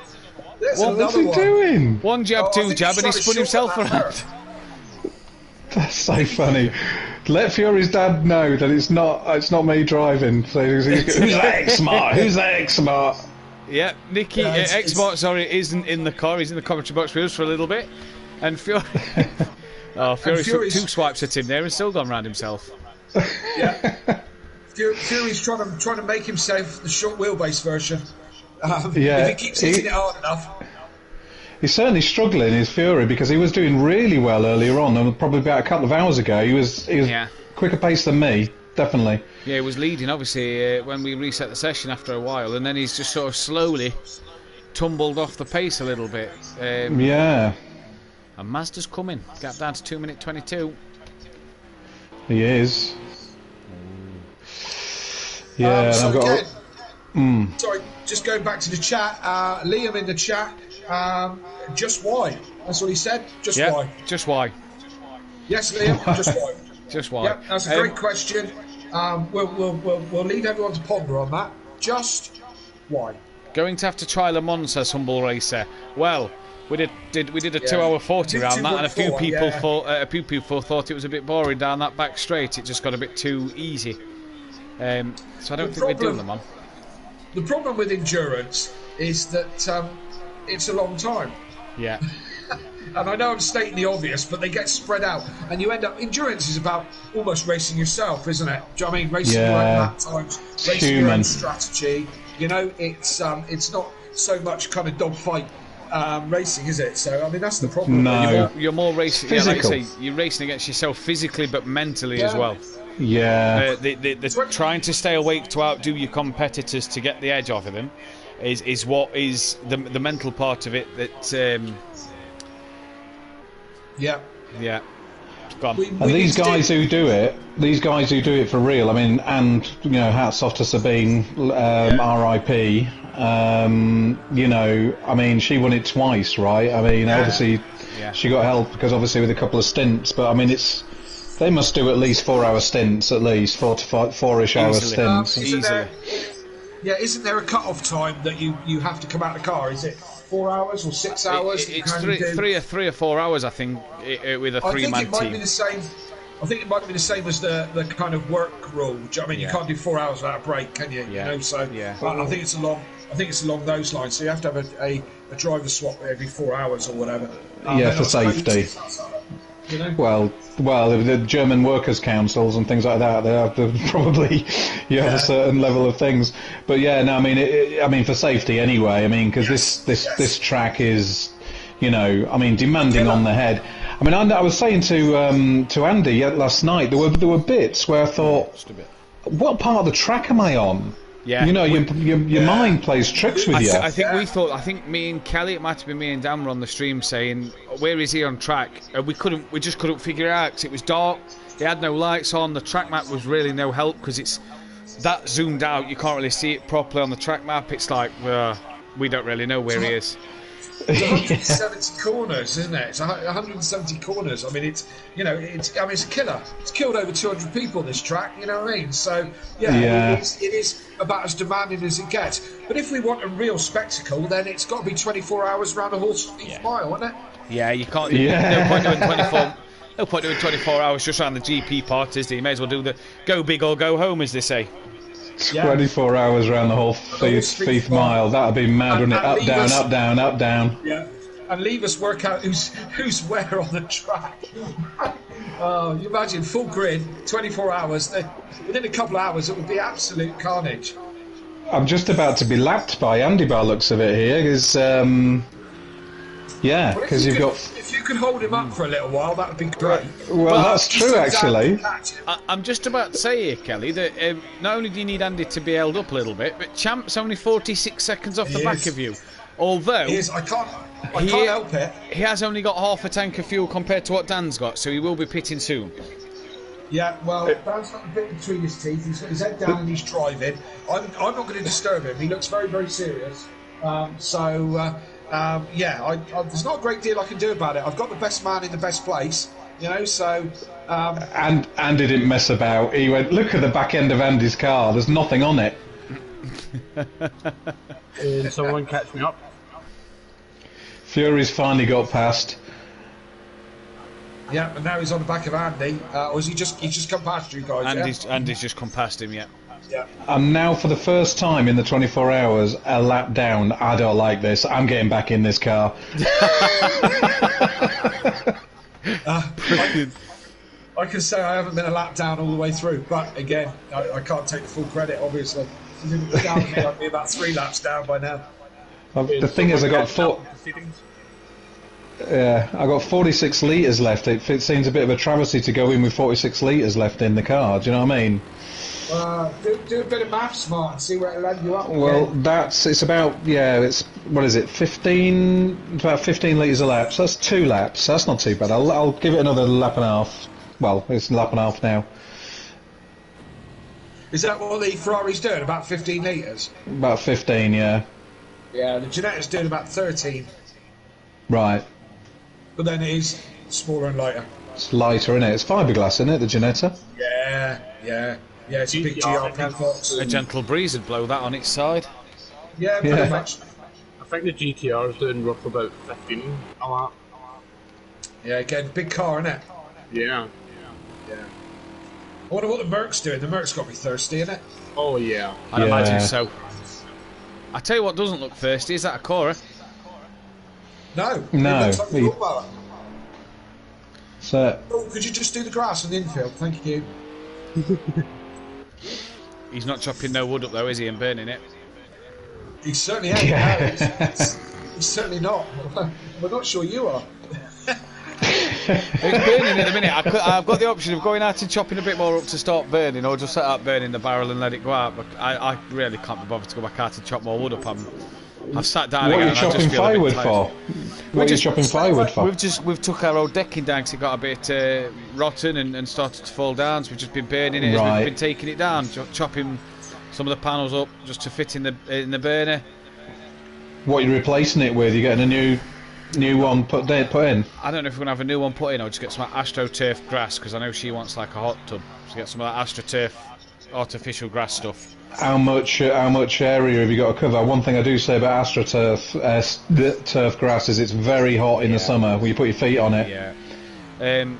What's he doing? One jab, two jab, and he spun himself around. That's so funny. Let Fury's dad know that it's not me driving. So who's that X-Smart? Who's that X-Smart? Yeah, Nicky, X-Smart, isn't in the car. He's in the commentary box with us for a little bit. And Fury... Fury took 2 swipes at him there and still gone round himself. Yeah. Fury's trying to make himself the short wheelbase version. If he keeps hitting it hard enough. He's certainly struggling, his Fury, because he was doing really well earlier on, and probably about a couple of hours ago. He was quicker pace than me, definitely. Yeah, he was leading, obviously, when we reset the session after a while, and then he's just sort of slowly tumbled off the pace a little bit. Yeah. And Mazda's coming. Gap down to 2 minute 22. He is. Yeah, so I've got. Sorry, just going back to the chat. Liam in the chat. Just why? That's what he said. Just why? Just why? Yes, Liam. Just why? Just why? Yep, that's a great question. We'll leave everyone to ponder on that. Just why? Going to have to try Le Mans, says Humble Racer. Well, we did a 2 hour 40 round that, and a few people thought it was a bit boring down that back straight. It just got a bit too easy. So I don't think we're doing Le Mans. The problem with endurance is that it's a long time. Yeah. And I know I'm stating the obvious, but they get spread out, and you end up. Endurance is about almost racing yourself, isn't it? Do you know what I mean? Racing your own lap times, racing your own strategy. You know, it's not so much kind of dogfight racing, is it? So I mean, that's the problem. No, you're more racing. Physical. Yeah, like you say, you're racing against yourself physically, but mentally as well. Yeah. The trying to stay awake to outdo your competitors to get the edge off of them is what is the mental part of it that. Yeah. Gone. And these guys who do it for real, I mean, and hats off to Sabine, RIP. You know, I mean, she won it twice, right? I mean, obviously, Yeah. she got help because obviously with a couple of stints, but I mean, they must do at least 4-hour stints, at least 4 to 4-ish hour stints. Isn't there a cut-off time that you have to come out of the car? Is it 4 hours or 6 hours? It's three or 4 hours, I think, with a three-man team. I think it might be the same. I think it might be the same as the kind of work rule. Do you know what I mean? You can't do 4 hours without a break, can you? Yeah. You know, so Yeah. I think it's along. I think it's along those lines. So you have to have a driver swap every 4 hours or whatever. Yeah, for safety. You know? Well, the German workers' councils and things like that, they have to probably have a certain level of things. But yeah, no, I mean, I mean for safety anyway. I mean, because this track is, you know, I mean, demanding on the head. I mean, I was saying to Andy last night, there were bits where I thought, what part of the track am I on? Yeah, you know, your mind plays tricks with you. I think me and Kelly, it might have been me and Dan, were on the stream saying, where is he on track? We just couldn't figure it out because it was dark. They had no lights on. The track map was really no help because it's that zoomed out. You can't really see it properly on the track map. It's like we don't really know where he is. It's 170 corners, isn't it? It's 170 corners. I mean, it's a killer. It's killed over 200 people, this track, you know what I mean? So, it is about as demanding as it gets. But if we want a real spectacle, then it's got to be 24 hours around a horse each mile, isn't it? Yeah, you can't. No point doing 24. No point doing 24 hours just around the GP part, is there? You may as well do the go big or go home, as they say. 24 hours around the whole Fife mile. That'd be mad, wouldn't it? Up, down, up, down, up, down. Yeah, and leave us work out who's where on the track. Oh, you imagine full grid, 24 hours. Within a couple of hours, it would be absolute carnage. I'm just about to be lapped by Andy by the looks of it here, because because you've got. If you could hold him up for a little while, that would be great. Well, that's true, actually. I'm just about to say here, Kelly, that not only do you need Andy to be held up a little bit, but Champ's only 46 seconds off the back of you. Although I can't help it. He has only got half a tank of fuel compared to what Dan's got, so he will be pitting soon. Yeah, well, Dan's got a bit between his teeth. He's got his head down and he's driving. I'm not going to disturb him. He looks very, very serious. There's not a great deal I can do about it. I've got the best man in the best place, you know, so... And Andy didn't mess about. He went, look at the back end of Andy's car, there's nothing on it. Can someone catch me up? Fury's finally got past. Yeah, and now he's on the back of Andy. Or is he's just come past you guys, Andy's just come past him, yeah. I'm now, for the first time in the 24 hours, a lap down. I don't like this. I'm getting back in this car. I can say I haven't been a lap down all the way through, but again, I can't take the full credit, obviously. I'd be about 3 laps down by now. The thing is, I got 46 litres left. It seems a bit of a travesty to go in with 46 litres left in the car. Do you know what I mean? Do a bit of maths, Mark, and see where it'll end you up. Well, it's about 15 litres a lap. So that's 2 laps. That's not too bad. I'll give it another lap and a half. Well, it's a lap and a half now. Is that what the Ferrari's doing? About 15 litres? About 15, yeah. Yeah, the Ginetta's doing about 13. Right. But then it is smaller and lighter. It's lighter, isn't it? It's fiberglass, isn't it, the Ginetta? Yeah, it's a big GRP box. A gentle breeze would blow that on its side. Yeah, pretty much. I think the GTR is doing roughly about 15 a lap. Yeah, again, big car, isn't it? Yeah. I wonder what the Merc's doing. The Merc's got to be thirsty, isn't it? Oh, yeah. I'd imagine so. I tell you what doesn't look thirsty, is that a Cora? No. So, could you just do the grass in the infield? Thank you. He's not chopping no wood up though, is he, and burning it? He certainly ain't. No, he's certainly not. We're not sure you are. It's burning at the minute. I've got the option of going out and chopping a bit more up to start burning, or just set up burning the barrel and let it go out. But I really can't be bothered to go back out and chop more wood up. I've sat down. What are you chopping firewood for? What are you chopping firewood for? We've took our old decking down because it got a bit rotten and started to fall down. So we've just been burning it. Right. We've been taking it down, chopping some of the panels up just to fit in the burner. what you're replacing it with? You're getting a new one put in? I don't know if we're going to have a new one put in or just get some AstroTurf grass, because I know she wants like a hot tub. So get some of that AstroTurf artificial grass stuff. How much area have you got to cover? One thing I do say about AstroTurf turf grass is it's very hot in the summer when you put your feet on it. Yeah.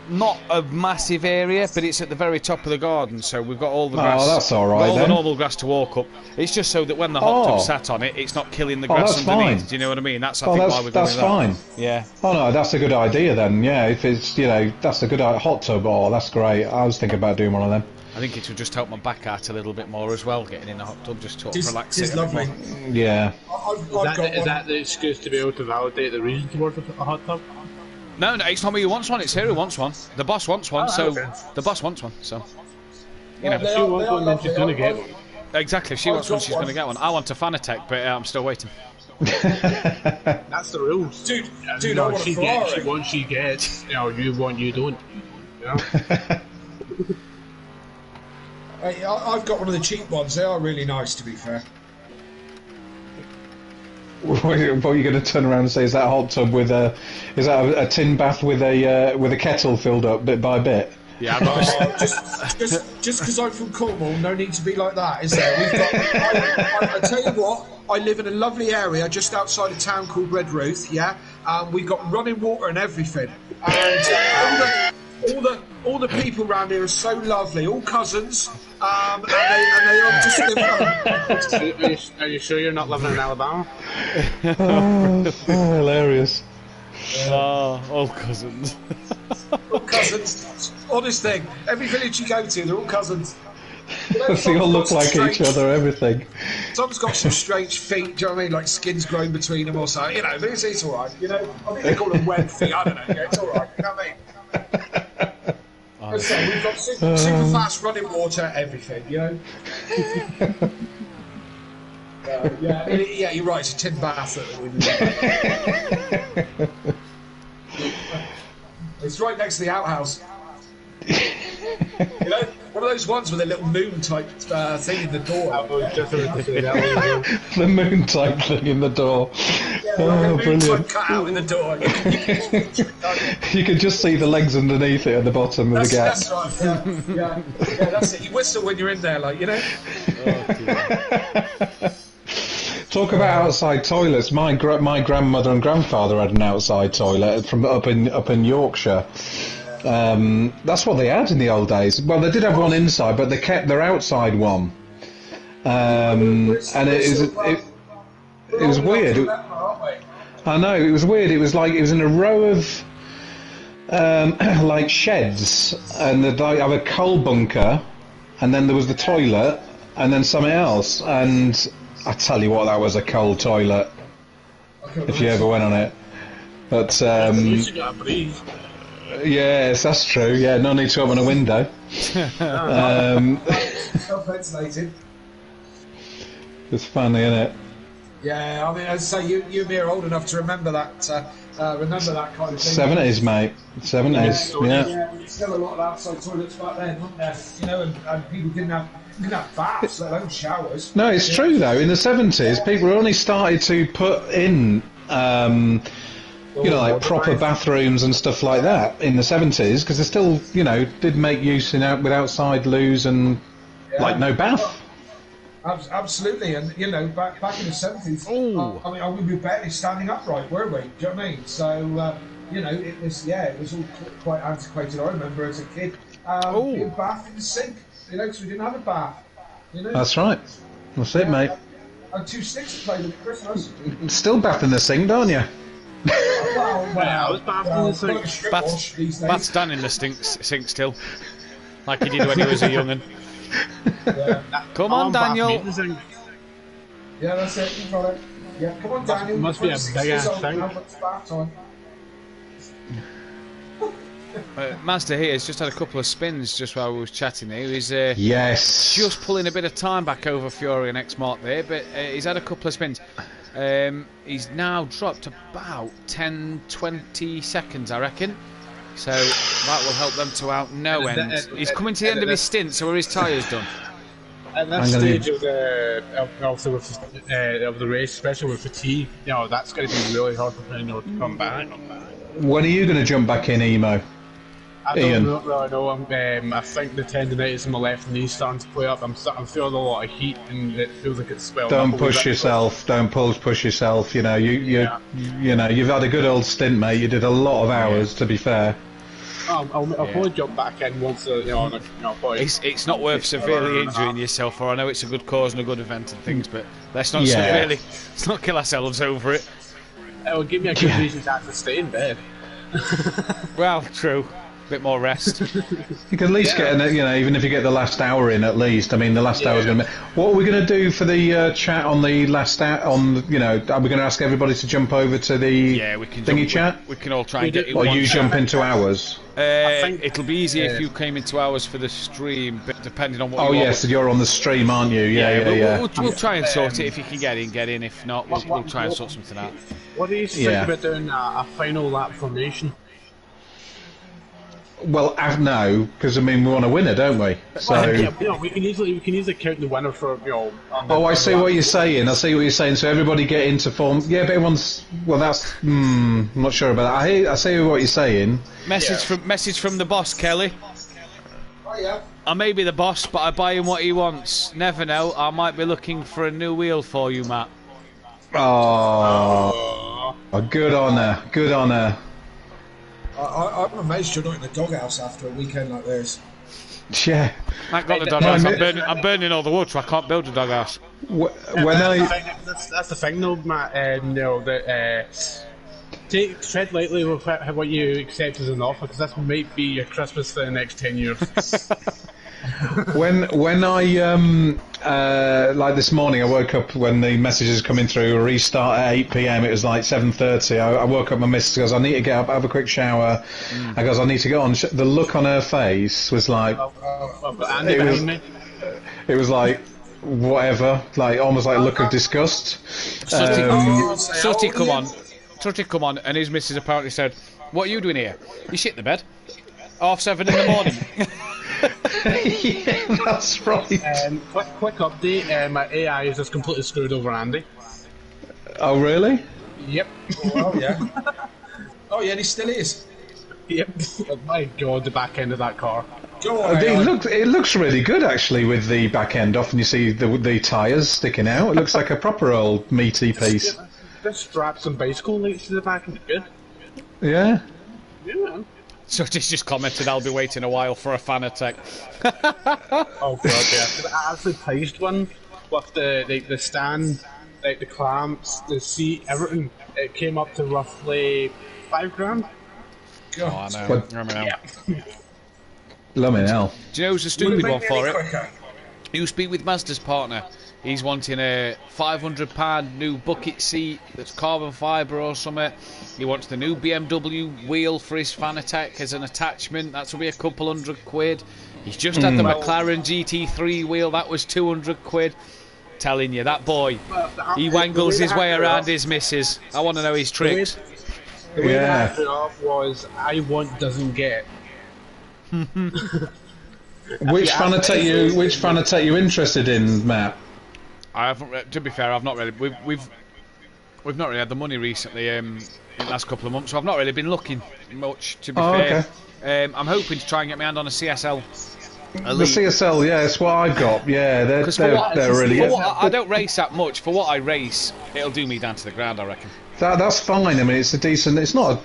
Not a massive area, but it's at the very top of the garden, so we've got all the grass. Oh, that's all right, all then. the normal grass to walk up. It's just so that when the hot tub sat on it, it's not killing the grass that's underneath. fine. Do you know what I mean? That's I think why we're going that's fine. Yeah. Oh no, that's a good idea then. Yeah, if it's that's a good hot tub. Oh, that's great. I was thinking about doing one of them. I think it would just help my back out a little bit more as well, getting in the hot tub, just to relax it. It's lovely. Yeah. Is that the excuse to be able to validate the reason towards a hot tub? No, it's not me who wants one, it's her who wants one. The boss wants one, the boss wants one, so... You know. If she wants one, then she's going to get one. Exactly, if she wants one, she's going to get one. I want a Fanatec, but I'm still waiting. That's the rules. Dude, I want a Ferrari. Once she gets, you want, you don't. Hey, I've got one of the cheap ones. They are really nice, to be fair. What are you going to turn around and say? Is that a hot tub with is that a tin bath with a kettle filled up bit by bit? Yeah, just because I'm from Cornwall, no need to be like that, is there? I tell you what, I live in a lovely area just outside a town called Redruth. Yeah, we've got running water and everything, and all the people around here are so lovely, all cousins, and they all just live. Are you sure you're not living in Alabama? Hilarious. All cousins. All cousins. Honest thing. Every village you go to, they're all cousins. They all look like each other, everything. Some's got some strange feet, do you know what I mean? Like skin's growing between them or something. But it's alright, I think they call them web feet, I don't know. Yeah, it's alright, you know what I mean? So we've got super fast running water, everything, yeah, you're right, it's a tin bath. It's right next to the outhouse. One of those ones with a little moon type thing in the door. The moon type thing in the door. Brilliant. Cut out in the door. You can just see the legs underneath it at the bottom of the gap. That's right. Yeah, that's it. You whistle when you're in there, Talk about outside toilets. My grandmother and grandfather had an outside toilet from up in Yorkshire. That's what they had in the old days. Well, they did have one inside, but they kept their outside one. And it was weird. I know, it was weird. It was in a row of like sheds, and they'd have a coal bunker, and then there was the toilet, and then something else. And I tell you what, that was a cold toilet. If you ever went on it, but yes, that's true. Yeah, no need to open a window. Self-ventilated. It's funny, isn't it? Yeah, I mean, I'd say you and me are old enough to remember that kind of thing. 70s, mate. 70s. Yeah. There's still a lot of outside toilets back then, weren't there? And people didn't have baths, let alone showers. No, it's true though. In the 70s, people only started to put in, like proper bathrooms and stuff like that in the 70s, because they still, did make use with outside loos and no bath. Absolutely, and back in the 70s, we were barely standing upright, were we? Do you know what I mean? So it was all quite antiquated. I remember as a kid, being bath in the sink, because we didn't have a bath. That's right. That's it, mate. And 2 sticks to play with at Christmas. Still bath in the sink, don't you? I was bathing in the sink. Matt's done in the sink still, like he did when he was a young'un. Come on, Daniel. Yeah, that's it. You got it. Yeah, come on, Daniel. Must be a big ass thing. Master here has just had a couple of spins just while we was chatting here. He's yes, just pulling a bit of time back over Fury and X-Mark there, but he's had a couple of spins. He's now dropped about 10-20 seconds, I reckon. So that will help them to out no end. He's coming to the end of his stint, so are his tyres done? At this stage of the race, especially with fatigue, that's going to be really hard for me to come back. When are you going to jump back in, Emo? I don't really know. I think the tendonitis in my left knee is starting to play up. I'm feeling a lot of heat, and it feels like it's swelling. Don't push yourself. Don't push yourself. You know, you've had a good old stint, mate. You did a lot of hours, to be fair. I'll probably jump back in once. It's not worth severely injuring yourself. Or I know it's a good cause and a good event and things, but let's not let's not kill ourselves over it. It will give me a good reason to actually stay in bed. Well, true. Bit more rest. You can at least get, even if you get the last hour in, at least. I mean, the last hour's going to be... What are we going to do for the chat on the last hour? Are we going to ask everybody to jump over to the thingy chat? We can all try and get it. Or you jump into ours? It'll be easier if you came into ours for the stream, but depending on what you want. Yes, you're on the stream, aren't you? Yeah. We'll try and sort it. If you can get in. If not, we'll try and sort something out. What do you think about doing a final lap formation? Well, no, because we want to win it, don't we? So we can easily count the winner for I see what you're saying. So everybody get into form. Yeah, but everyone's. Well, that's. I'm not sure about that. I see what you're saying. Message from the boss, Kelly. Oh yeah. I may be the boss, but I buy him what he wants. Never know. I might be looking for a new wheel for you, Matt. Oh, good on her. Good on her. I'm amazed you're not in the doghouse after a weekend like this. Yeah. I got the doghouse. I'm burning all the wood, so I can't build a doghouse. That's the thing, though, Matt. Tread lightly with what you accept as an offer, because this might be your Christmas for the next 10 years. when I like this morning, I woke up when the messages coming through. A restart at 8 PM. It was like 7:30. I woke up. My missus goes, "I need to get up, have a quick shower." I goes, "I need to go on." The look on her face was like, it was like whatever, like almost like a look of disgust. Sutty, come on, and his missus apparently said, "What are you doing here? You shit the bed? 7:30 in the morning." Yeah, that's right. Quick update. My AI is just completely screwed over Andy. Oh really? Yep. Oh yeah. Oh yeah, and he still is. Yep. Oh, my God, the back end of that car. It looks really good actually with the back end off, and you see the tyres sticking out. It looks like a proper old meaty piece. Just strap some bicycle lights to the back and good. Yeah. Yeah, man. So he's just commented, "I'll be waiting a while for a fan attack." Oh God, yeah. I actually placed one with the stand, like the clamps, the seat, everything. It came up to roughly $5,000. Oh, I know. Lummy hell. Do you know who's a stupid one for it? You speak with Mazda's partner. He's wanting a £500 new bucket seat that's carbon fibre or something. He wants the new BMW wheel for his fan attack as an attachment. That will be a couple £100. He's just had the McLaren GT3 wheel. That was £200. Telling you, that boy, he wangles his way around his missus. I want to know his tricks. The way that I put it off was, I want doesn't get. Which fan attack you interested in, Matt? I haven't. To be fair, I've not really. We've not really had the money recently. In the last couple of months, so I've not really been looking much. To be fair, okay. I'm hoping to try and get my hand on a CSL. Elite. The CSL, yeah, it's what I've got. Yeah, they're really good. I don't race that much. For what I race, it'll do me down to the ground, I reckon. That's fine. I mean, it's a decent. It's not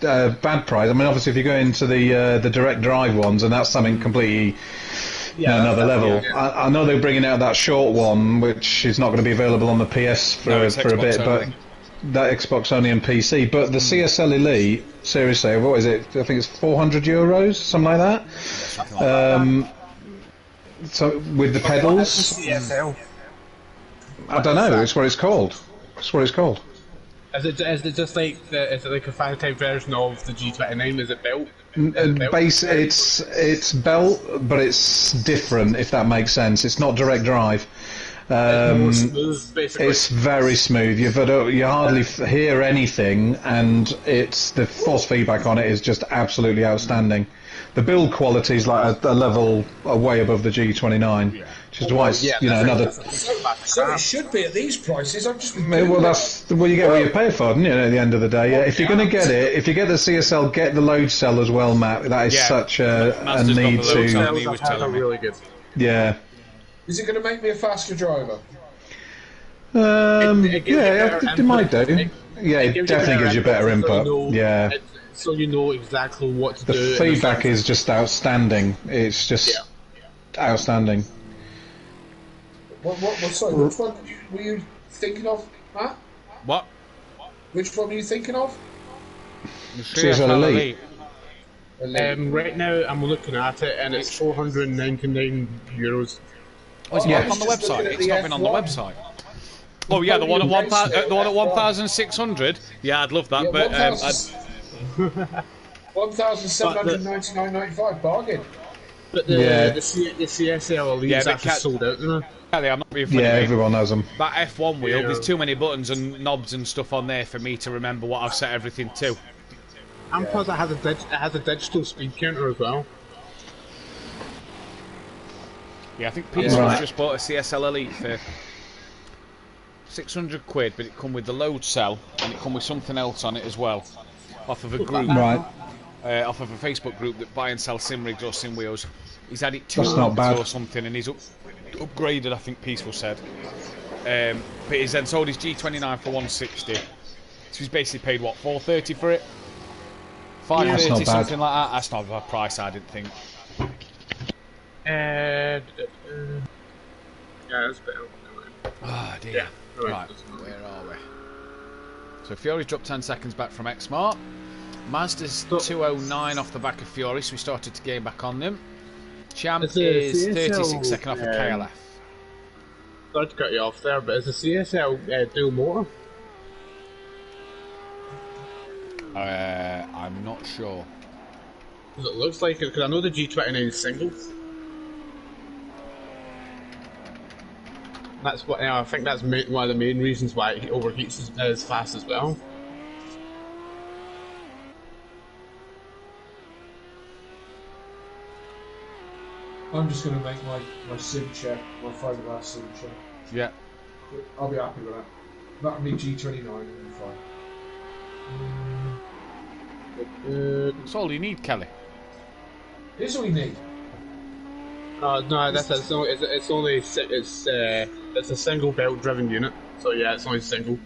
a bad price. I mean, obviously, if you go into the direct drive ones, and that's something completely. Another level. Yeah. I know they're bringing out that short one, which is not going to be available on the PS for a bit, but that Xbox only and PC. But the CSL Elite, seriously, what is it? I think it's €400, something like that. So with the pedals, I don't know. It's what it's called. Is it just like is it like a fan type version of the G29? Is it belt? It's belt, but it's different. If that makes sense, it's not direct drive. More smooth, basically. It's very smooth. You hardly hear anything, and the force feedback on it is just absolutely outstanding. The build quality is like a level way above the G29. which is why it's another. So it should be at these prices. I'm just. Well, that's you get what you pay for, don't you? At the end of the day, if you're going to get it, if you get the CSL, get the load cell as well, Matt. That is such a need to. Really good. Yeah. Is it going to make me a faster driver? It might do. It definitely gives you better input. So you know exactly what to do. The feedback is just outstanding. It's just outstanding. Sorry, which one were you thinking of, Matt? What? Which one were you thinking of? CSL Elite. Right now, I'm looking at it, and it's €499. Oh, is it on the website? It's not been on the website. Oh yeah, the one at 1,600. Yeah, I'd love that, but 1,799.95 bargain. But the CSL Elite is actually sold out, isn't it? Kelly, I'm not being funny. Yeah, everyone has them. That F1 wheel, there's too many buttons and knobs and stuff on there for me to remember what I've set everything to. And plus, it has a digital speed counter as well. Yeah, I think Peter's just bought a CSL Elite for £600, but it come with the load cell and it come with something else on it as well, off of a group, off of a Facebook group that buy and sell sim rigs or sim wheels. He's had it 2 months or something, and he's upgraded. I think Peaceful said, but he's then sold his G29 for 160. So he's basically paid what, 430 for it, 530 something like that. That's not a bad price, I didn't think. Yeah, that's better. Oh dear. Yeah. Right, where are we? So Fiori's dropped 10 seconds back from Xmart. Mazda's 209 off the back of Fiori, so we started to gain back on them. Champ is 36 seconds off of KLF. Sorry to cut you off there, but is the CSL dual motor? I'm not sure. Because it looks like it, because I know the G29 is single. That's what I think. That's one of the main reasons why it overheats as fast as well. I'm just going to make my sim check, my fiberglass sim check. Yeah. I'll be happy with that. That'll be G29 and fine. That's all you need, Kelly. It's all you need. No, it's a single belt driven unit, so yeah, it's only single.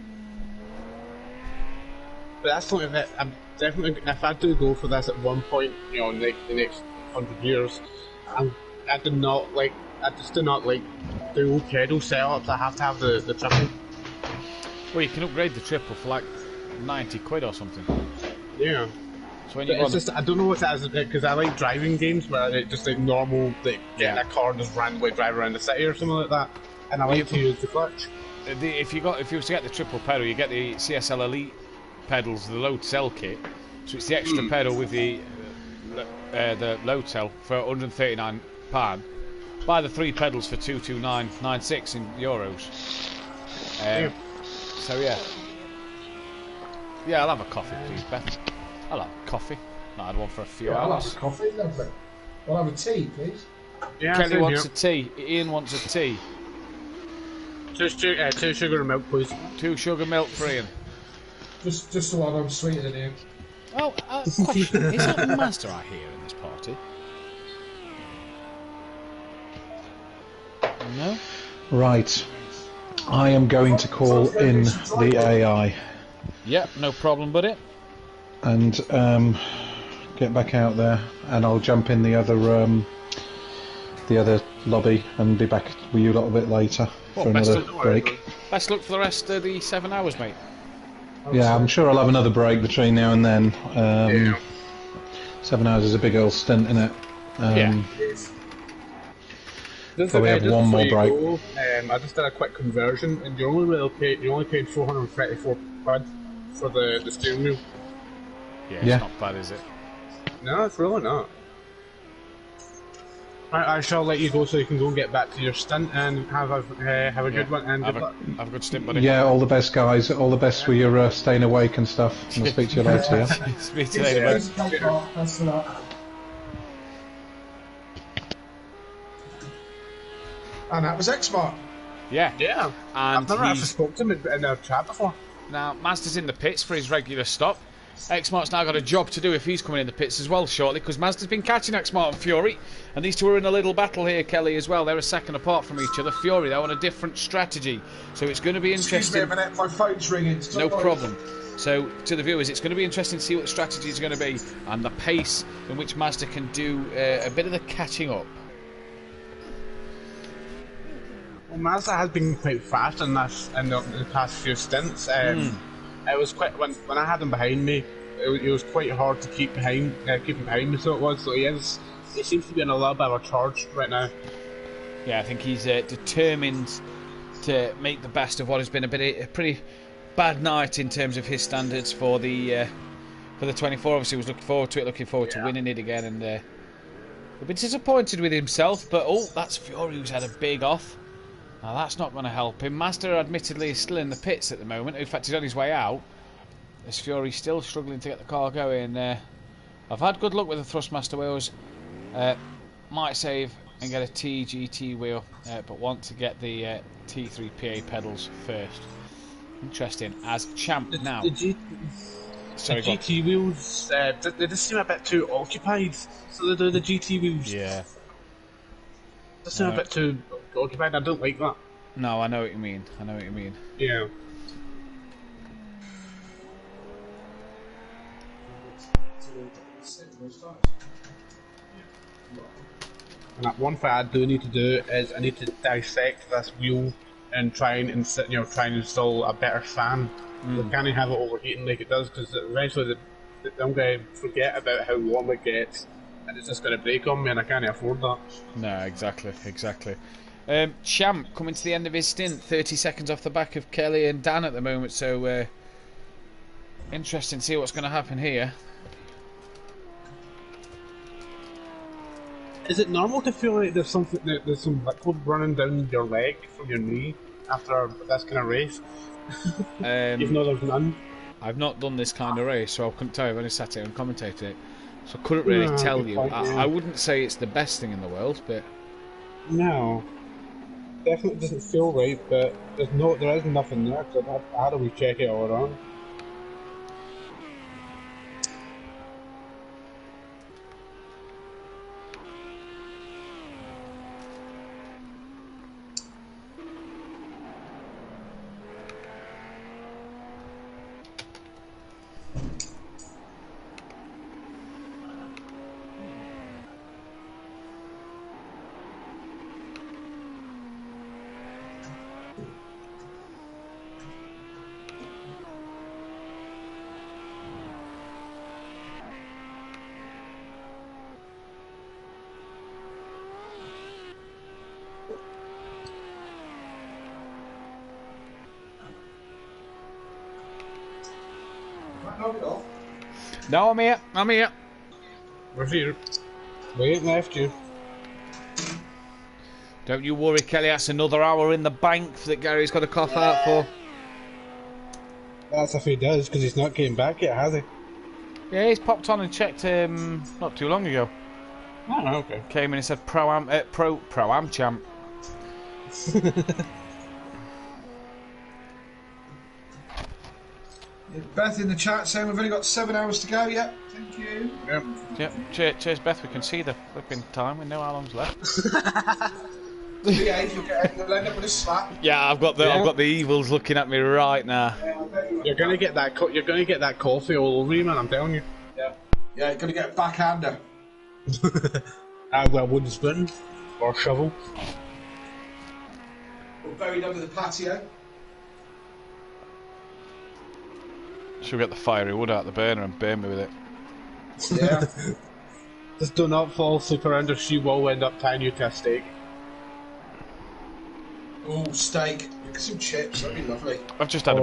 But that's something that I'm definitely, if I do go for this at one point, in the next 100 years, I just do not like dual pedal setups. I have to have the triple. Well, you can upgrade the triple for like £90 or something. Yeah. So when it's just, I don't know what that is, because I like driving games where it's just like normal, like getting a car and just randomly drive around the city or something like that, and I like to use the clutch. If you was to get the triple pedal, you get the CSL Elite pedals, the load cell kit. So it's the extra pedal with the load cell for £139. Buy the 3 pedals for 229.96 in euros. So yeah, I'll have a coffee, please, Beth. I'll have coffee. Not had one for a few hours. I'll have a coffee, lovely. I'll have a tea, please. Yeah, Kelly wants a tea. Ian wants a tea. 2 sugar and milk, please. 2 sugar milk for Ian. Just the one I'm sweeter than you. Oh, question. Is that Mazda I hear in this party? No? Right. I am going to call in the AI. Yep, no problem, buddy. And get back out there, and I'll jump in the other lobby and be back with you a little bit later for another break. Best luck for the rest of the 7 hours, mate. Yeah, I'm sure I'll have another break between now and then. 7 hours is a big old stint, isn't it? Probably have one more break. I just did a quick conversion, and you only paid £434 for the steering wheel. Yeah, it's not bad, is it? No, it's really not. I shall let you go so you can go and get back to your stint and have a good one and good luck. Have a good stint, buddy. Yeah, all the best, guys. All the best with your staying awake and stuff. And I'll speak to you later. Yeah. Speak to you later, mate. Thanks a lot. And that was Xmark. Yeah. Yeah. And I've never actually he's spoke to him in a chat before. now Mazda's in the pits for his regular stop. Xmark's now got a job to do if he's coming in the pits as well shortly, because Mazda's been catching Xmark and Fury, and these two are in a little battle here, Kelly, as well. They're a second apart from each other. Fury, they're on a different strategy, so it's going to be interesting. Excuse me a minute, my phone's ringing. No problem. So, to the viewers, it's going to be interesting to see what the strategy is going to be and the pace in which Mazda can do a bit of the catching up. Well, Mazda has been quite fast in the past few stints. It was quite when I had him behind me. It was quite hard to keep him behind me. So it was. So he seems to be in a little bit of a charge right now. Yeah, I think he's determined to make the best of what has been a pretty bad night in terms of his standards for the 24. Obviously, he was looking forward to winning it again, and a bit disappointed with himself. But that's Fury who's had a big off. Now that's not going to help him. Mazda admittedly is still in the pits at the moment. In fact, he's on his way out. As Fury's still struggling to get the car going. I've had good luck with the Thrustmaster wheels. Might save and get a TGT wheel, but want to get the T3PA pedals first. Interesting. As champ now. The GT wheels, they just seem a bit too occupied. So the GT wheels. Yeah. They seem a bit too occupied. I don't like that. No, I know what you mean. Yeah. And that one thing I do need to do is I need to dissect this wheel and try and install a better fan. We can't have it overheating like it does, because eventually I'm going to forget about how warm it gets, and it's just going to break on me, and I can't afford that. No, exactly. Champ coming to the end of his stint, 30 seconds off the back of Kelly and Dan at the moment, so interesting to see what's going to happen here. Is it normal to feel like there's some liquid running down your leg from your knee after this kind of race? Even though there's none. I've not done this kind of race, so I couldn't tell you. I've only sat here and commentated it, so I couldn't really tell you. I wouldn't say it's the best thing in the world, but no, definitely doesn't feel right. But there is nothing there. Cause how do we check it all around? No, I'm here. We're here. We ain't left you. Don't you worry, Kelly. That's another hour in the bank that Gary's got to cough out for. That's if he does, because he's not getting back yet, has he? Yeah, he's popped on and checked not too long ago. Oh, okay. Came in and said Pro-Am champ. Beth in the chat saying we've only got 7 hours to go. Yep, thank you. Yep. Cheers, Beth. We can see the flipping time. We know how long's left. You'll end up with a slap. Yeah, I've got the evils looking at me right now. You're gonna get that. You're gonna get that coffee all over you, man. I'm telling you. Yeah, you're gonna get a backhander. Well, wooden spoon or shovel. Or buried under the patio. Should we get the fiery wood out the burner and burn me with it? Yeah. Just do not fall asleep around, or she will end up tying you to a steak. Oh, steak. Get some chips. That'd be lovely. I've just had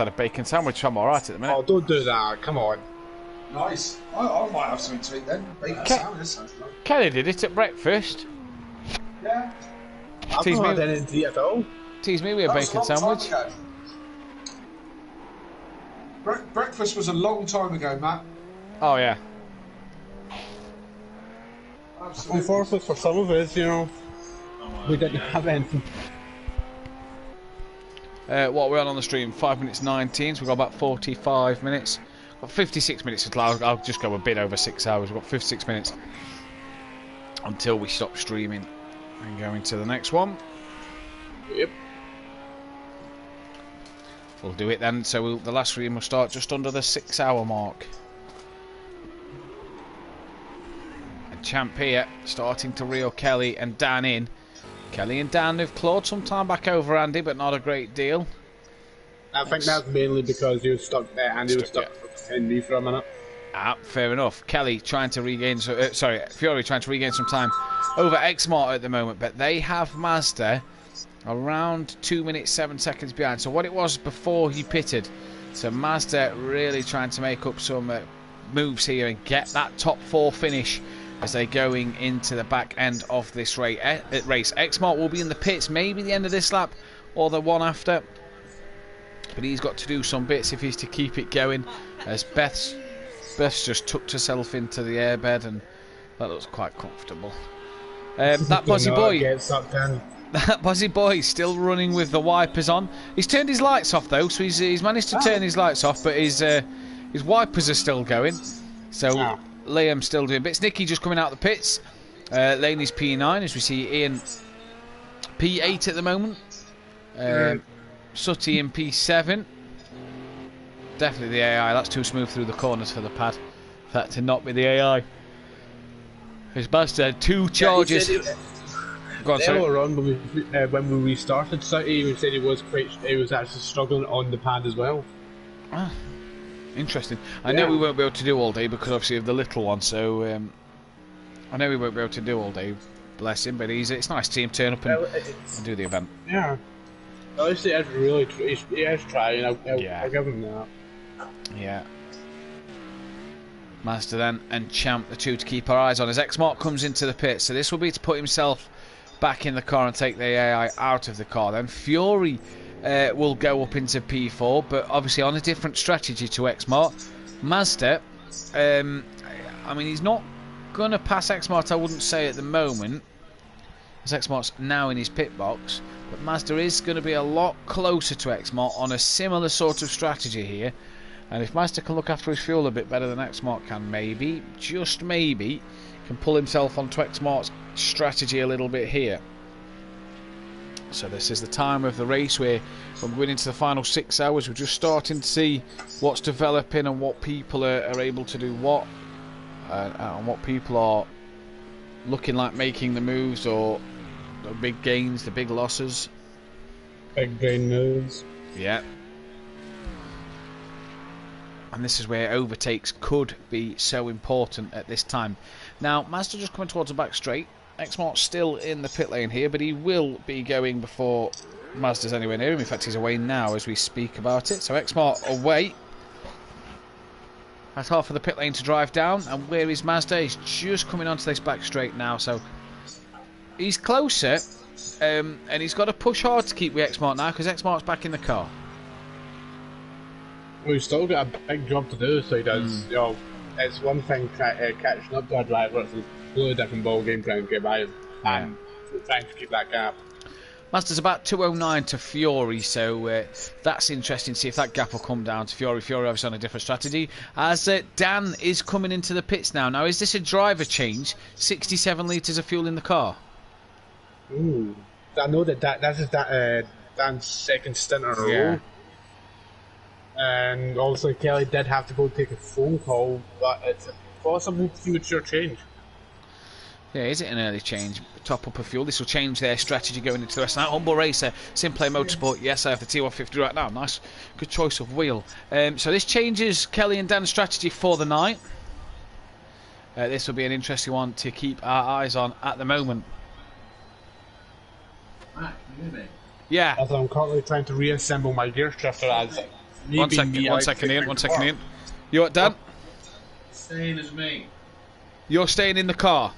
a bacon sandwich. I'm all right at the minute. Oh, don't do that. Come on. Nice. I might have something to eat then. Bacon sandwich. Sounds nice. Kelly did it at breakfast. Yeah. I've not had anything to eat at all. Tease me with a bacon sandwich. Breakfast was a long time ago, Matt. Oh yeah. Absolutely. Unfortunately for some of us, you know. We didn't have anything. What we're on the stream, 5 minutes 19, so we've got about 45 minutes. Got 56 minutes until I'll just go a bit over 6 hours. We've got 56 minutes until we stop streaming and go into the next one. Yep. We'll do it then, so the last stream will start just under the 6 hour mark. And Champ here, starting to reel Kelly and Dan in. Kelly and Dan have clawed some time back over Andy, but not a great deal. I think that's mainly because he was stuck there. Andy was stuck in me for a minute. Fair enough. Kelly trying to regain, Fury trying to regain some time over Xmart at the moment, but they have Mazda around 2 minutes 7 seconds behind. So what it was before he pitted. So Mazda really trying to make up some moves here and get that top 4 finish as they're going into the back end of this race. Xmart will be in the pits, maybe the end of this lap or the one after. But he's got to do some bits if he's to keep it going, as Beth's just tucked herself into the airbed, and that looks quite comfortable. That Bozzy boy, that Bozzy boy, still running with the wipers on. He's turned his lights off though, so he's managed to turn his lights off, but his wipers are still going. So Liam's still doing bits. Nicky just coming out of the pits. Laney's P9, as we see Ian P8 at the moment. Sutty in P7. Definitely the AI. That's too smooth through the corners for the pad. For that to not be the AI. His Mazda 2 charges. Go on, they sorry. were on when we restarted. So he said he was actually struggling on the pad as well. Ah, interesting. I know we won't be able to do all day because obviously of the little one. So I know we won't be able to do all day. Bless him, but it's nice to see him turn up and do the event. Yeah. At least he has tried. I'll give him that. Yeah. Mazda then and Champ, the two to keep our eyes on as Xmark comes into the pit. So this will be to put himself back in the car and take the AI out of the car. Then Fury will go up into P4, but obviously on a different strategy to Xmark. Mazda, I mean, he's not going to pass Xmark, I wouldn't say at the moment, as Xmark's now in his pit box. But Mazda is going to be a lot closer to Xmark on a similar sort of strategy here. And if Mazda can look after his fuel a bit better than Xmark can, maybe, just maybe, can pull himself onto Xmark's strategy a little bit here. So this is the time of the race where we're going into the final 6 hours. We're just starting to see what's developing and what people are able to do what. And what people are looking like making the moves or the big gains, the big losses. Big gain moves. Yeah. And this is where overtakes could be so important at this time. Now, Mazda just coming towards the back straight. Xmark's still in the pit lane here, but he will be going before Mazda's anywhere near him. In fact, he's away now as we speak about it. So Xmark away. That's half of the pit lane to drive down. And where is Mazda? He's just coming onto this back straight now. So he's closer. And he's got to push hard to keep with Xmark now because Xmark's back in the car. Well, he's still got a big job to do, so he does. You know, it's one thing catching up to a driver, it's a completely different ball game trying to get by him and trying to keep that gap. Mazda's about 209 to Fury, so that's interesting to see if that gap will come down to Fury. Fury obviously on a different strategy. As Dan is coming into the pits now. Now, is this a driver change? 67 litres of fuel in the car? Ooh. I know that is Dan's second stint in a row. And also Kelly did have to go take a phone call, but it's a possible future change. Yeah, is it an early change? Top up of fuel. This will change their strategy going into the rest of that. Humble Racer, Simplay Motorsport. Yes, I have the T150 right now. Nice, good choice of wheel. So this changes Kelly and Dan's strategy for the night. This will be an interesting one to keep our eyes on at the moment. Matt, can you hear me? Yeah. As I'm currently trying to reassemble my gear shifter as One second, Ian. You what, Dan? Staying as me. You're staying in the car?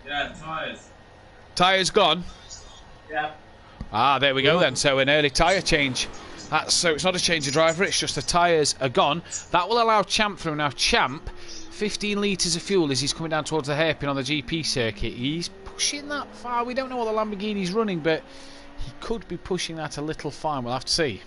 Yeah, tyres. Tyres gone? Yeah. Ah, there we go then. So an early tyre change. So it's not a change of driver, it's just the tyres are gone. That will allow Champ through. Now Champ, 15 litres of fuel as he's coming down towards the hairpin on the GP circuit. He's pushing that far? We don't know what the Lamborghini's running, but he could be pushing that a little far. We'll have to see.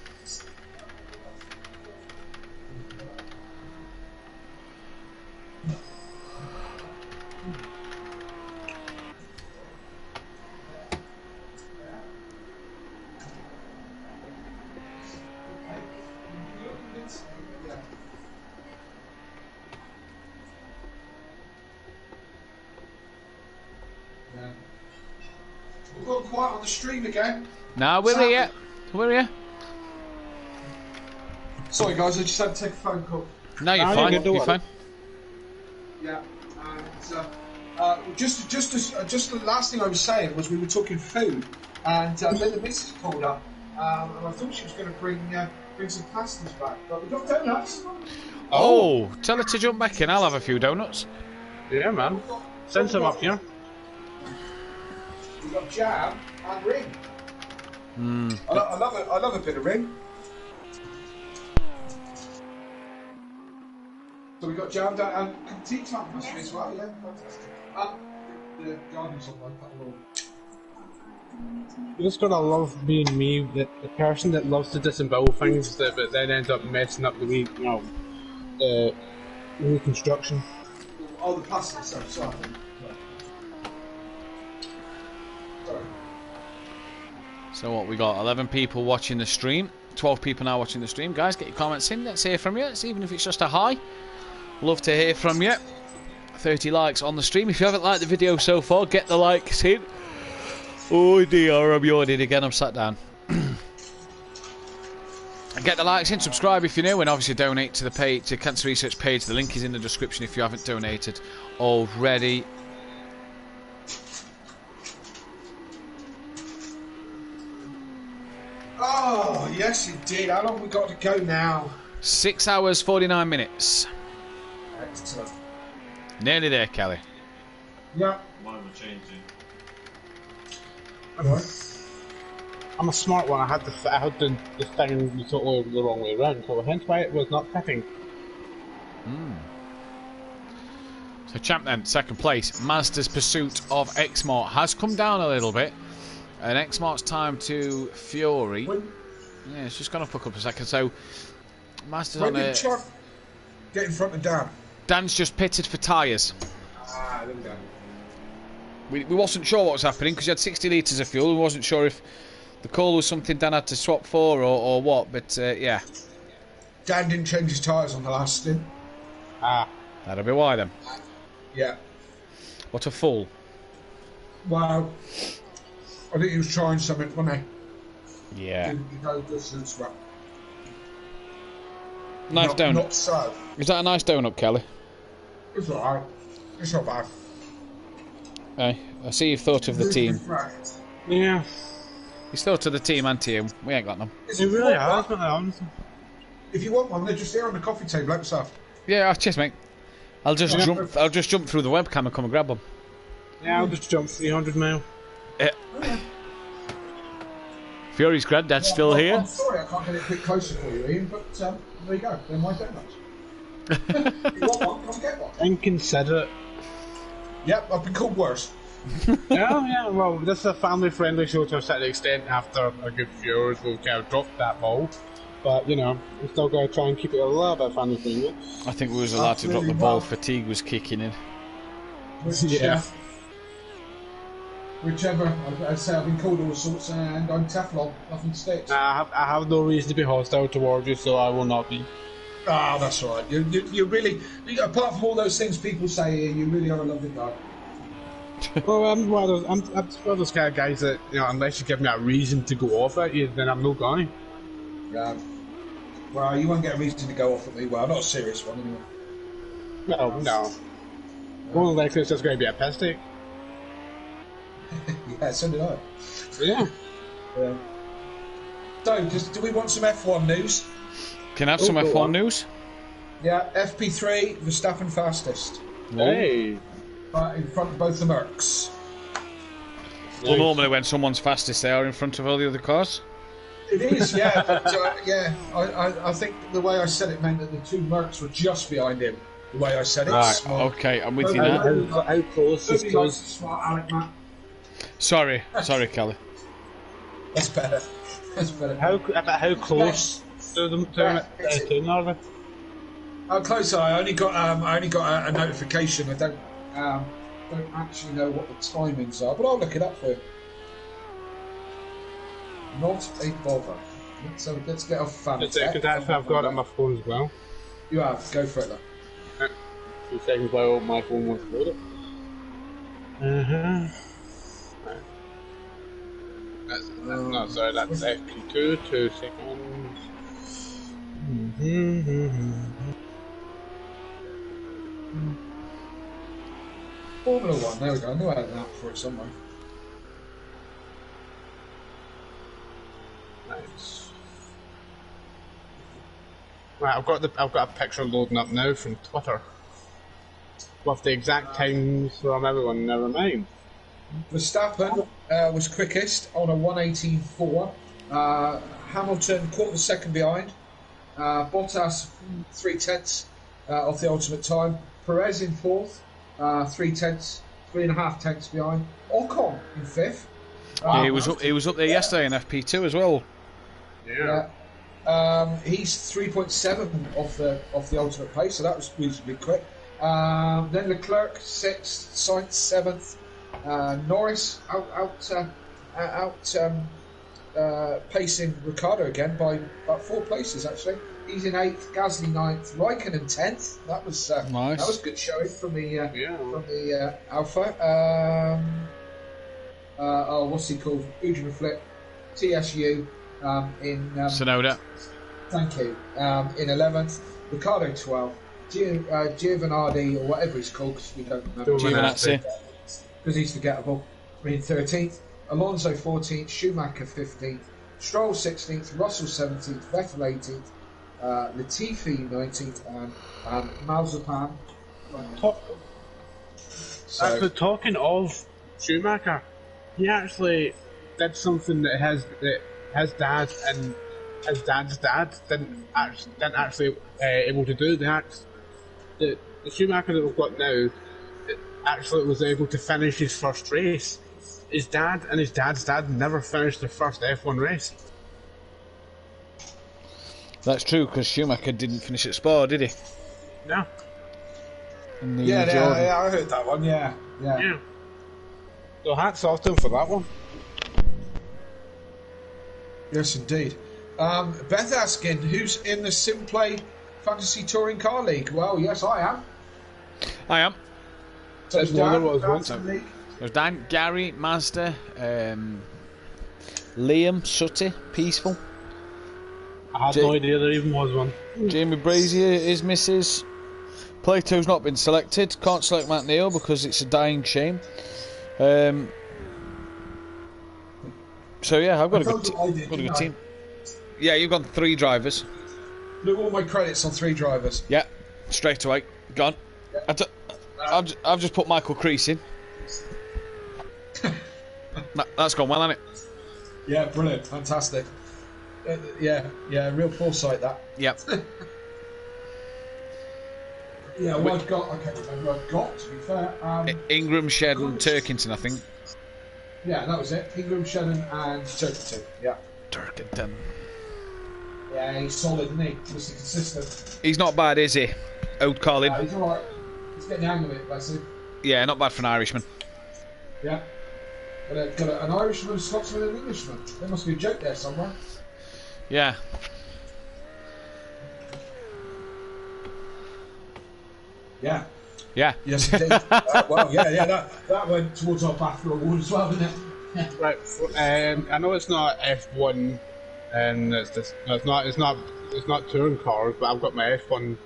We've gone quiet on the stream again. No, we're here. We're here. Sorry, guys, I just had to take a phone call. No, you're fine. You're fine. Yeah, and just the last thing I was saying was we were talking food, and then the missus called up, and I thought she was going to bring some pasties back, but we got donuts. Oh, tell her to jump back in. I'll have a few donuts. Yeah, man. Send some up here. We got jam and ring. Mm. I love a bit of ring. So we got jam down and tea time must be as well. Yeah, fantastic. The garden's on my You just gotta love being me, the person that loves to disembowel things, but then ends up messing up the reconstruction. Oh, the plastic stuff. Sorry. So what, we got 11 people watching the stream, 12 people now watching the stream. Guys, get your comments in, let's hear from you. Even if it's just a hi, love to hear from you. 30 likes on the stream. If you haven't liked the video so far, get the likes in. Oh dear, I'm yawning again, I'm sat down. Get the likes in, subscribe if you're new, and obviously donate to the page, to Cancer Research page. The link is in the description if you haven't donated already. Oh, yes indeed. How long have we got to go now? 6 hours, 49 minutes. Excellent. Nearly there, Kelly. Yeah. Mine were changing. I'm a smart one. I had the thing totally the wrong way around, so hence why it was not fitting. So champ then, second place. Mazda's pursuit of X-Mart has come down a little bit. And X-Mart's time to Fury. Yeah, it's just gone up a couple of seconds. So Mazda's on it. Get in front of Dan. Dan's just pitted for tyres. Ah, there we go. We wasn't sure what was happening because you had 60 litres of fuel. We wasn't sure if the coal was something Dan had to swap for or what, but yeah. Dan didn't change his tyres on the last stint. Ah, that'll be why then. Yeah. What a fool. Well, I think he was trying something, wasn't he? Yeah. Didn't go distance, but Nice donut. Not so. Is that a nice donut, Kelly? It's alright. It's not bad. Hey, I see you've thought of the team. Yeah. He's thought of the team and to you. We ain't got them. It really has, man. If you want one, they're just here on the coffee table outside. Yeah, cheers, mate. I'll just jump through the webcam and come and grab them. Yeah, I'll just jump 300 mile. Fury's granddad's still here. I'm sorry I can't get it a bit closer for you, Ian, but there you go. They're my donuts. If you want one, come get one. Inconsiderate. Yep, I've been called worse. Yeah, well, this is a family-friendly show to a certain extent. After a good few hours, we'll kind of drop that ball. But, you know, we're still going to try and keep it a little bit family-friendly. I think we was allowed to drop the ball. Fatigue was kicking in. Yeah. Whichever, I say I've been called all sorts, and I'm Teflon, nothing sticks. I have no reason to be hostile towards you, so I will not be. Ah, that's all right. You really, apart from all those things people say here, you really are a lovely guy. Well, I'm one of those kind of guys that, you know, unless you give me a reason to go off at you, then I'm no guy. Yeah. Well, you won't get a reason to go off at me. Well, not a serious one, anyway. No. More than likely, it's just going to be a piss take. Yeah, so did I. Yeah. Yeah. So, do we want some F1 news? Can I have some F1 news? Yeah, FP3, Verstappen fastest. Hey. In front of both the Mercs. Well, normally when someone's fastest, they are in front of all the other cars. It is, yeah. But, yeah, I think the way I said it meant that the two Mercs were just behind him. The way I said it. Right, okay, I'm with you now. How close is close? Smart Alec, Matt. Sorry, Kelly. That's better. That's better. How close to them to are they? How close are I? Only got a notification. I don't actually know what the timings are, but I'll look it up for you. Not a bother. So let's get off fan. Because I've got it on my phone as well. You have. Go for it then. 2 seconds while my phone wants to load it. No, sorry, that's FP2, 2 seconds. Formula 1, there we go. I knew I had an app for it somewhere. Nice. Right, I've got a picture loading up now from Twitter. With the exact times from everyone, never mind. Verstappen was quickest on a 1:18.4. Hamilton caught the second behind. Bottas 3/10 of the ultimate time. Perez in fourth, 3.5 tenths behind. Ocon in fifth. Yeah, he was up there yesterday in FP2 as well. Yeah. He's 3.7 off the ultimate pace, so that was reasonably quick. Then Leclerc 6th, Sainz 7th. Norris pacing Ricciardo again by about 4 places actually. He's in 8th, Gasly 9th, Raikkonen 10th. That was nice. That was good showing from the Alpha. What's he called? Udgen Flip, TSU in Sonoda. Thank you. In 11th, Ricciardo 12th, Giovinazzi or whatever he's called because we don't remember. Giovinazzi. Because he's forgettable. In 13th, Alonso 14th, Schumacher 15th, Stroll 16th, Russell 17th, Vettel 18th, Latifi 19th, and Mazepin. Actually, talking of Schumacher, he actually did something that his dad and his dad's dad didn't actually able to do. The Schumacher that we've got now actually was able to finish his first race. His dad and his dad's dad never finished their first F1 race. That's true, because Schumacher didn't finish at Spa, did he? No. Yeah, I heard that one, yeah. So hats off to him for that one. Yes, indeed. Beth asking, who's in the Simplay Fantasy Touring Car League? Well, yes, I am. I am. So there's Dan, Gary, Mazda, Liam, Sutty, Peaceful. I had no idea there even was one. Jamie Brazier, his missus. Plato's not been selected. Can't select Matt Neal because it's a dying shame. So yeah, I've got a good team. Yeah, you've got 3 drivers. Look all my credits on 3 drivers. Yeah, straight away. Gone. Yeah. I've just put Michael Crease in. That's gone well, hasn't it? Yeah, brilliant, fantastic. Yeah, real foresight that. Yep. Yeah, well, I can't remember who I got, to be fair. Ingram, Shedden, Turkington, I think. Yeah, that was it. Ingram, Shedden, and Turkington. Yeah. Turkington. Yeah, he's solid, isn't he? Mr. Consistent. He's not bad, is he? Old Colin. He's alright. He's getting the hang of it, bless him. Yeah, not bad for an Irishman. Yeah. Got an Irishman, a Scotsman, and an Englishman. There must be a joke there somewhere. Yeah. Yeah. Yeah. Yes, indeed. Well, yeah. That went towards our BAFTA award as well, didn't it? Right. I know it's not F1, and it's not touring cars, but I've got my F1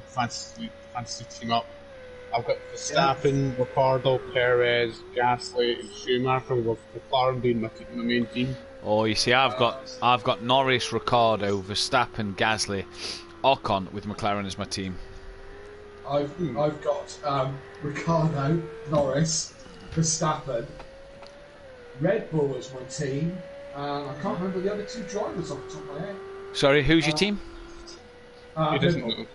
fantasy team up. I've got Verstappen, Ricciardo, Perez, Gasly, and Schumacher, with McLaren being my main team. Oh, you see, I've got Norris, Ricciardo, Verstappen, Gasly, Ocon with McLaren as my team. I've got Ricciardo, Norris, Verstappen, Red Bull as my team, and I can't remember the other 2 drivers off the top of my head. Sorry, who's your team? He doesn't know.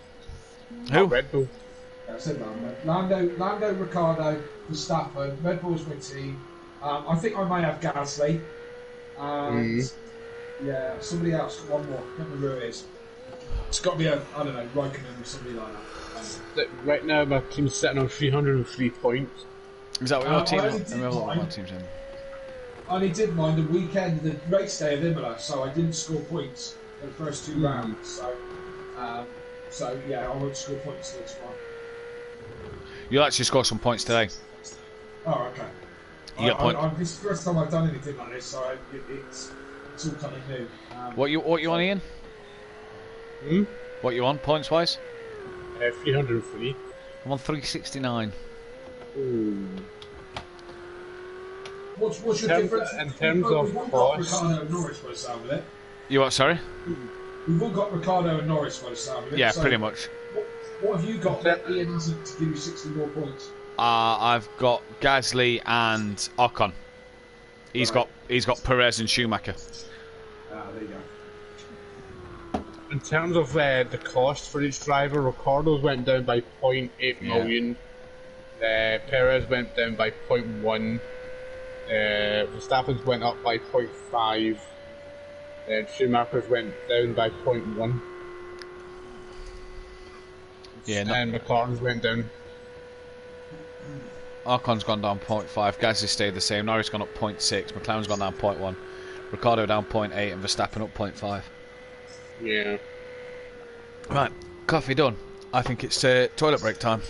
Who? Red Bull. That's it, Lando, Ricciardo, Verstappen, Red Bull's my team. I think I may have Gasly. And yeah, somebody else, one more. I can't remember who it is. It's got to be I don't know, Raikkonen or somebody like that. Right now, my team's sitting on 303 points. Is that what your team? My team's in. I only did mine the weekend, the race day of Imola, so I didn't score points in the first 2 rounds. So yeah, I won't score points till tomorrow. You'll actually score some points today. Oh, okay. You got point. This is the first time I've done anything like this, so it's all kind of new. What you on, Ian? What you on points wise? 303. I'm on 369. What's your difference? In terms of cost, Ricciardo and Norris by the sound of it. You what? Sorry. We've all got Ricciardo and Norris by the sound of it. Yeah, so pretty much. What have you got that Ian hasn't to give you 60 more points? I've got Gasly and Ocon. He's got Perez and Schumacher. There you go. in terms of the cost for each driver, Ricardo's went down by 0.8 million. Perez went down by 0.1. Verstappen's went up by 0.5. Schumacher's went down by 0.1. Yeah, and McLaren's went down. Ocon's gone down 0.5. Gasly stayed the same. Norris gone up 0.6. McLaren's gone down 0.1. Ricciardo down 0.8 and Verstappen up 0.5. Yeah. Right, coffee done. I think it's toilet break time.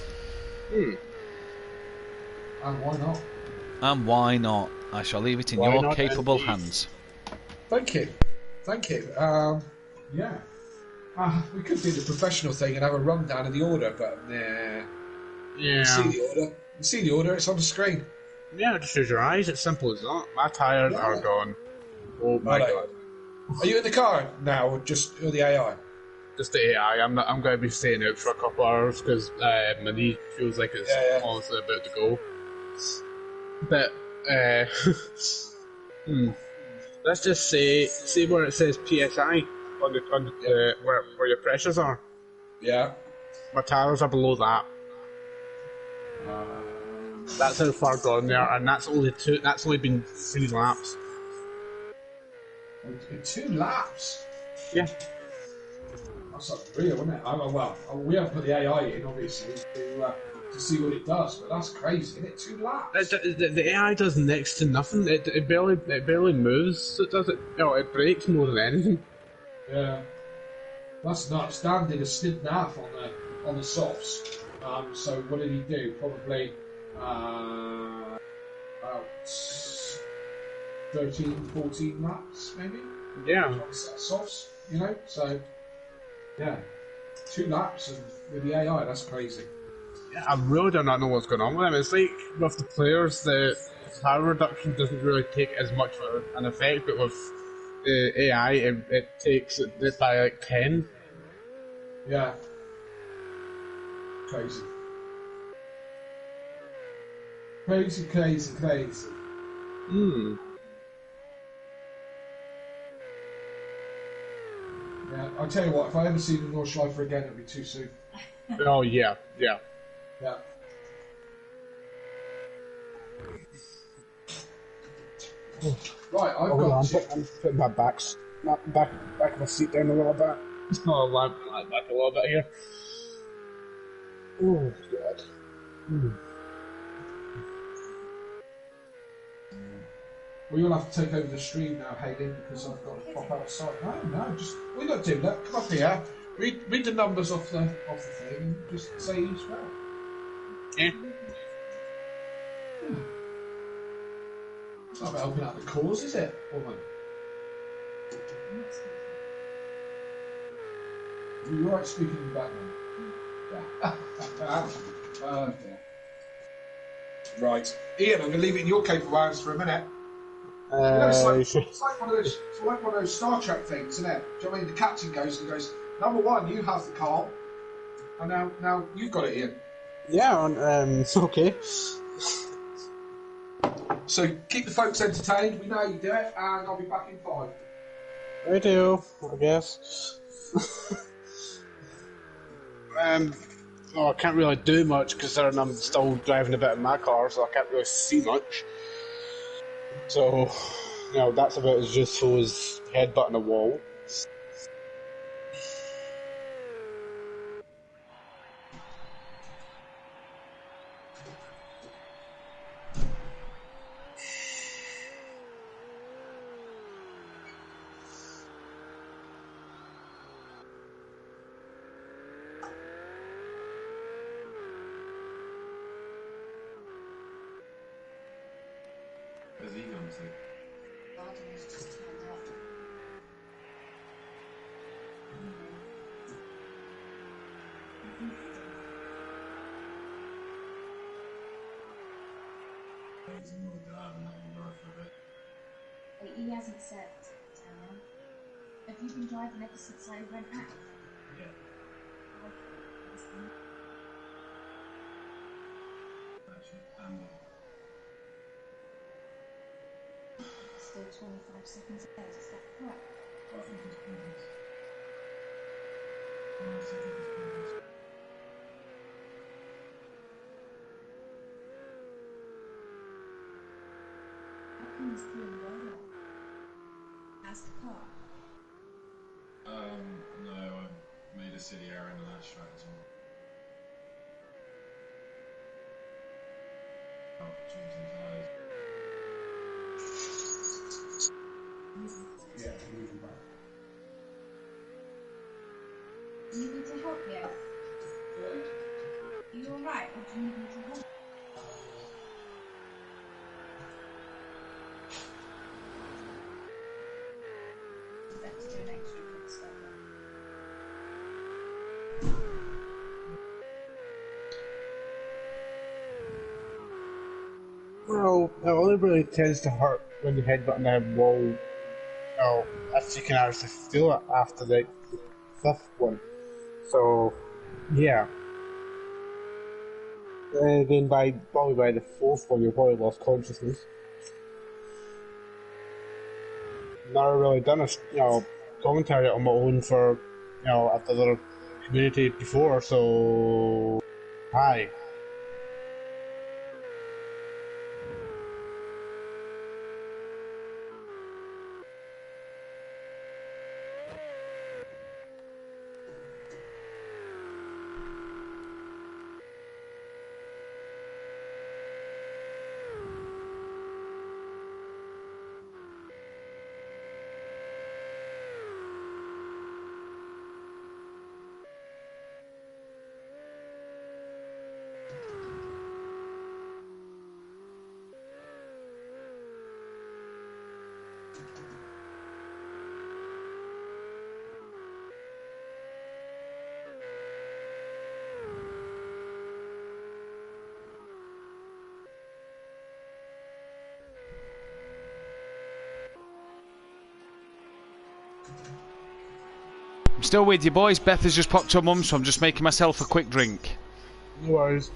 And why not? And why not? I shall leave it in Why your not, capable indeed. hands. Thank you. Thank you. Yeah. We could do the professional thing and have a rundown of the order, but nah. Yeah. See the order. You see the order, it's on the screen. Yeah, just use your eyes. It's simple as that. My tyres are gone. Oh my god. Are you in the car now, or just the AI? Just the AI. I'm going to be staying out for a couple hours because my knee feels like it's honestly about to go. But let's just see where it says PSI on the where your pressures are. Yeah. My tyres are below that. That's how far gone they are, and that's only been 3 laps. 2 laps? Yeah. That's unreal, isn't it? We haven't put the AI in, obviously, to see what it does, but that's crazy, isn't it? 2 laps? The AI does next to nothing. It barely moves. It does it. No, it breaks more than anything. Yeah. That's nuts. Dan did a stint and a half on the softs. So what did he do? Probably about 13, 14 laps, maybe? Yeah. Softs, you know? So, yeah. 2 laps and with the AI, that's crazy. Yeah, I really do not know what's going on with them. It's like with the players, the power reduction doesn't really take as much of an effect, but with the AI, it takes it by like 10. Yeah. Crazy. Crazy. Yeah, I'll tell you what, if I ever see the Nordschleifer again, it'll be too soon. Oh, yeah. Yeah. Right, I'm putting my back of my seat down a little bit. Oh, lie back a little bit here. Oh, God. Well, you'll have to take over the stream now, Hayden, because I've got to pop outside. No, just we're not doing that. Come up here, read the numbers off the thing, and just say each one. Yeah. It's not about helping out the cause, is it, woman? You're right speaking in the background. Yeah. Okay. Right, Ian, I'm going to leave it in your capable hands for a minute. It's like one of those Star Trek things, isn't it? Do you know what I mean? The captain goes, number 1, you have the car, and now you've got it, Ian. Yeah, okay. So keep the folks entertained. We know you do it, and I'll be back in 5. I do, I guess. I can't really do much considering I'm still driving a bit in my car, so I can't really see much. So, that's about as useful as headbutting a wall. Where's he gone to? Garden's just turned up. Wait, he hasn't said, Tanya. Have you been driving ever since I went out? Yeah. Still 25 seconds ahead, is that correct? I think it's pointless. How come he's doing well? How's the car? No, I made a silly error in the last track as well. Oh, changing tyres. Yeah, moving back. Do you need to help you? Are you alright, or do you need me to help? It's better to do an extra quick stop. Well, it only really tends to hurt when you headbutt a wall. If you can actually feel it after the fifth one. So, yeah. Then again, probably by the fourth one, you probably lost consciousness. Never really done a commentary on my own for at the other community before, so hi. I'm still with you, boys. Beth has just popped her mum, so I'm just making myself a quick drink. No worries.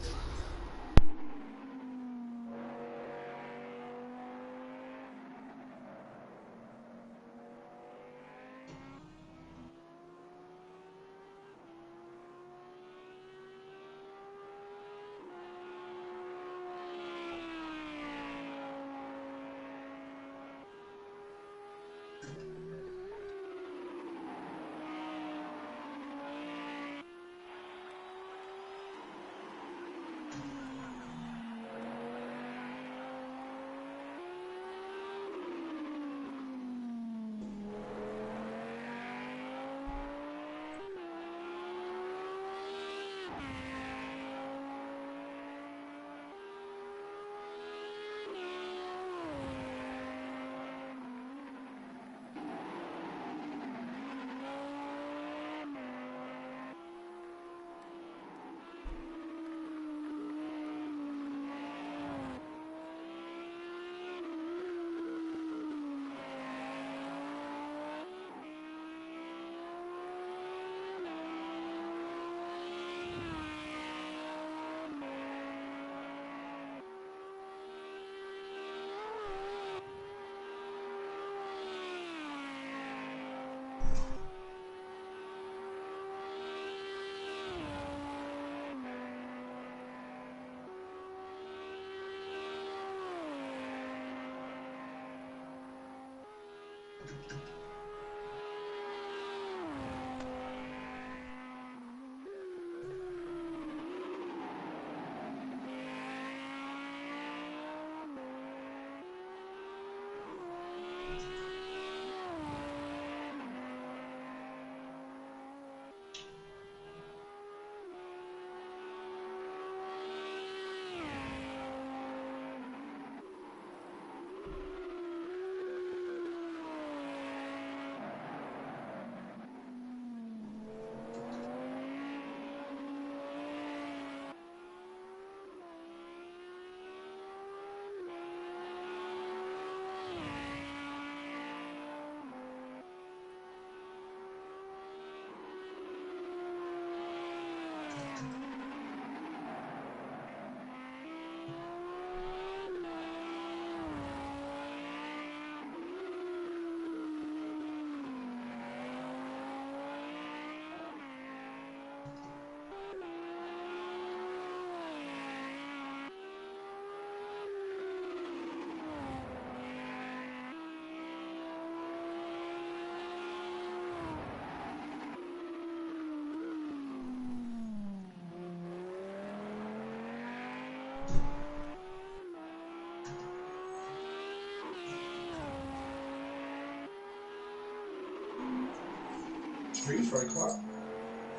Stream's very quiet.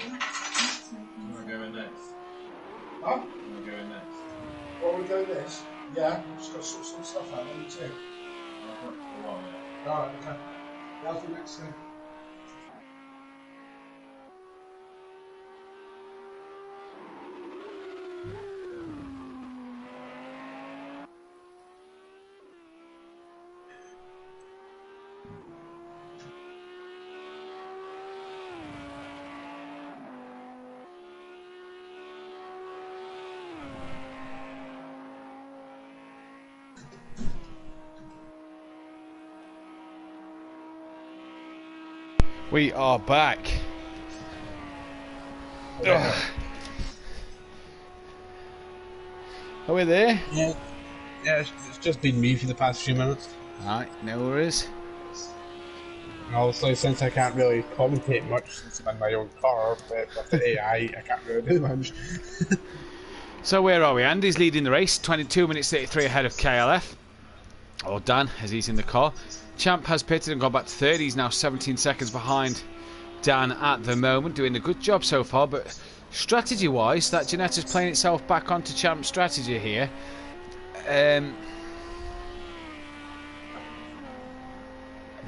I'm gonna go in next. Huh? I'm gonna go in next. Well, we go this. Yeah, I've just got to sort some stuff out. Me too. I've got a while yet. Alright, okay. How's the next thing? We are back. Ugh. Are we there? Yeah. Yeah, it's just been me for the past few minutes. Alright, no worries. And also, since I can't really commentate much since I'm in my own car, but with the AI, I can't really do much. So where are we? Andy's leading the race, 22 minutes 33 ahead of KLF. Or Dan, as he's in the car. Champ has pitted and gone back to third. He's now 17 seconds behind Dan at the moment, doing a good job so far, but strategy-wise, that Janetta's playing itself back onto Champ's strategy here.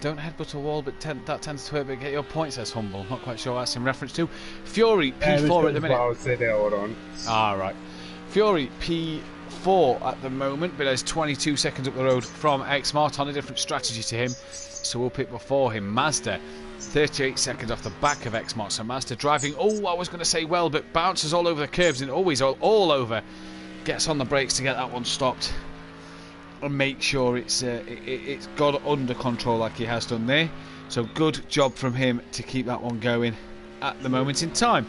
Don't headbutt a wall, but that tends to hurt, but get your point, says Humble. Not quite sure what that's in reference to. Fury, P4 at the minute. I would say they're all on. Ah, right. Fury, P4 at the moment, but there's 22 seconds up the road from X-Mart on a different strategy to him, so we'll pick before him. Mazda, 38 seconds off the back of X-Mart, so Mazda driving, oh, I was going to say well, but bounces all over the curbs and always all over. Gets on the brakes to get that one stopped and make sure it's got under control like he has done there. So good job from him to keep that one going at the moment in time.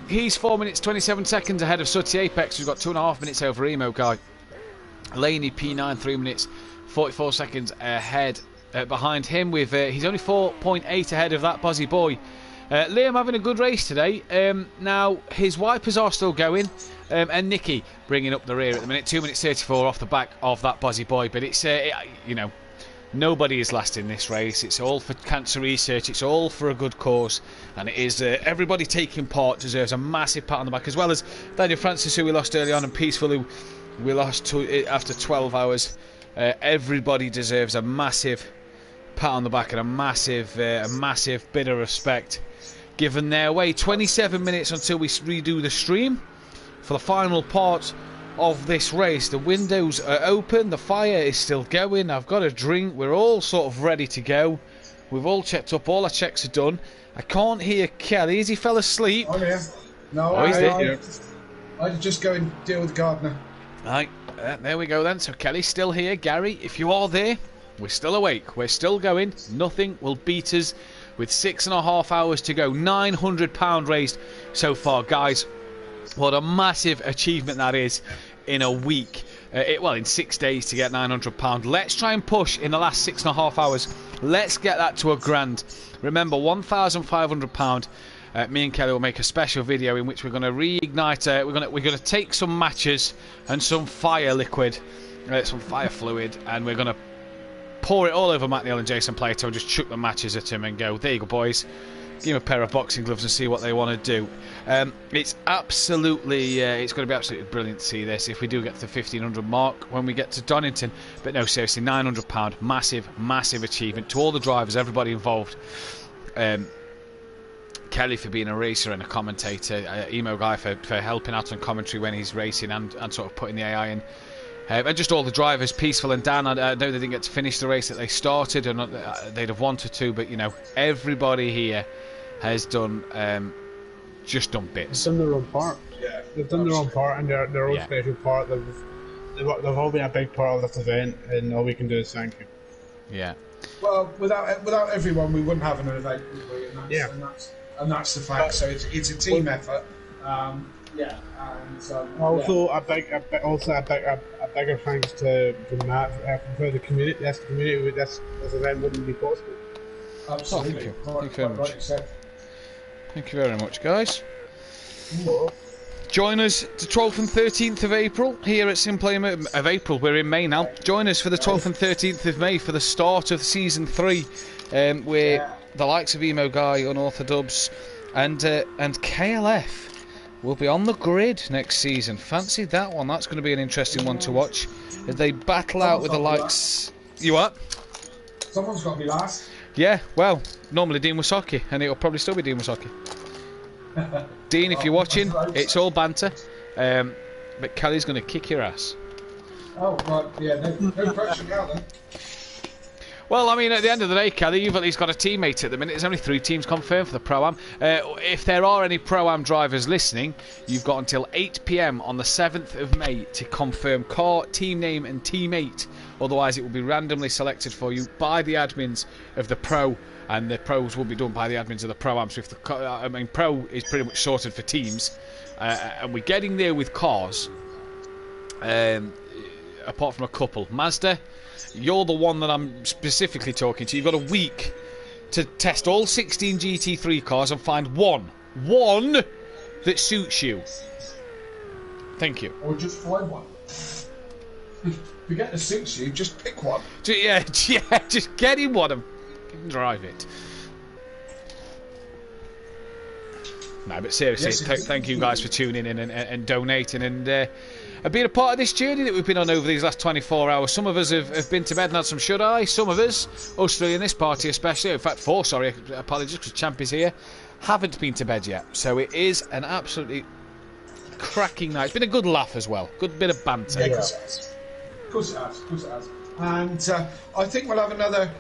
He's 4 minutes 27 seconds ahead of Sooty Apex, who's got 2.5 minutes over Emo Guy. Laney P9 3 minutes 44 seconds ahead behind him. With he's only 4.8 ahead of that Buzzy Boy. Liam having a good race today. Now his wipers are still going, and Nicky bringing up the rear at the minute. 2 minutes 34 off the back of that Buzzy Boy. But it's you know, nobody is last in this race. It's all for cancer research. It's all for a good cause, and it is everybody taking part deserves a massive pat on the back, as well as Daniel Francis, who we lost early on, and Peaceful, who we lost after 12 hours. Everybody deserves a massive pat on the back and a massive bit of respect given their way. 27 minutes until we redo the stream for the final part of this race. The windows are open, the fire is still going, I've got a drink, we're all sort of ready to go. We've all checked up, all our checks are done. I can't hear Kelly. Is he fell asleep? Oh yeah. No, he's there. I'd just go and deal with the gardener. Right, there we go then. So Kelly's still here. Gary, if you are there, we're still awake, we're still going. Nothing will beat us with 6.5 hours to go. £900 raised so far, guys. What a massive achievement that is in a week. In 6 days to get £900. Let's try and push in the last 6.5 hours. Let's get that to £1,000. Remember, £1,500. Me and Kelly will make a special video in which we're going to reignite. We're going to take some matches and some fire liquid, some fire fluid, and we're going to pour it all over Matt Neal and Jason Plato and just chuck the matches at him and go, there you go, boys. Give him a pair of boxing gloves and see what they want to do. It's absolutely, it's going to be absolutely brilliant to see this if we do get to the 1,500 mark when we get to Donington. But no, seriously, £900, massive achievement to all the drivers, everybody involved. Kelly for being a racer and a commentator, Emo Guy for helping out on commentary when he's racing and sort of putting the AI in. And just all the drivers, Peaceful and Dan. I know they didn't get to finish the race that they started, and they'd have wanted to, but you know, everybody here has done just done bits. They've done their own part. Yeah, they've done their own part and their own special part. They've all been a big part of this event, and all we can do is thank you. Yeah. Well, without everyone, we wouldn't have an event, would we? And that's the fact. So it's a team effort. Yeah, and also a bigger thanks to Matt for the community. That's the community. This event wouldn't be possible. Absolutely. Oh, thank you very much. Thank you very much, guys. Join us the 12th and 13th of April here at Simply of April. We're in May now. Join us for the 12th and 13th of May for the start of season 3. We're the likes of Emo Guy, Unorthodubs, and KLF will be on the grid next season. Fancy that one. That's going to be an interesting one to watch as they battle out with the likes. You what? Someone's got to be last. Yeah, well, normally Dean Wasaki, and it'll probably still be Dean Wasaki. Dean, if you're watching, it's all banter, but Kelly's going to kick your ass. Oh, right, yeah, no pressure now then. Well, I mean, at the end of the day, Kelly, you've at least got a teammate at the minute. There's only 3 teams confirmed for the Pro-Am. If there are any Pro-Am drivers listening, you've got until 8 PM on the 7th of May to confirm car, team name and teammate. Otherwise, it will be randomly selected for you by the admins of the Pro, and the Pros will be done by the admins of the Pro-Am. So if the Pro is pretty much sorted for teams, and we're getting there with cars, apart from a couple. Mazda, you're the one that I'm specifically talking to. You've got a week to test all 16 GT3 cars and find one that suits you. Thank you. Or just find one. Forget the suits you, just pick one. Yeah, just get in one and drive it. No, but seriously, thank you guys for tuning in and donating and being a part of this journey that we've been on over these last 24 hours. Some of us have been to bed and had some shut-eye. Some of us, us 3 in this party especially, in fact 4, sorry, apologies because Champ is here, haven't been to bed yet. So it is an absolutely cracking night. It's been a good laugh as well. Good bit of banter. Yeah, of course it has. And I think we'll have another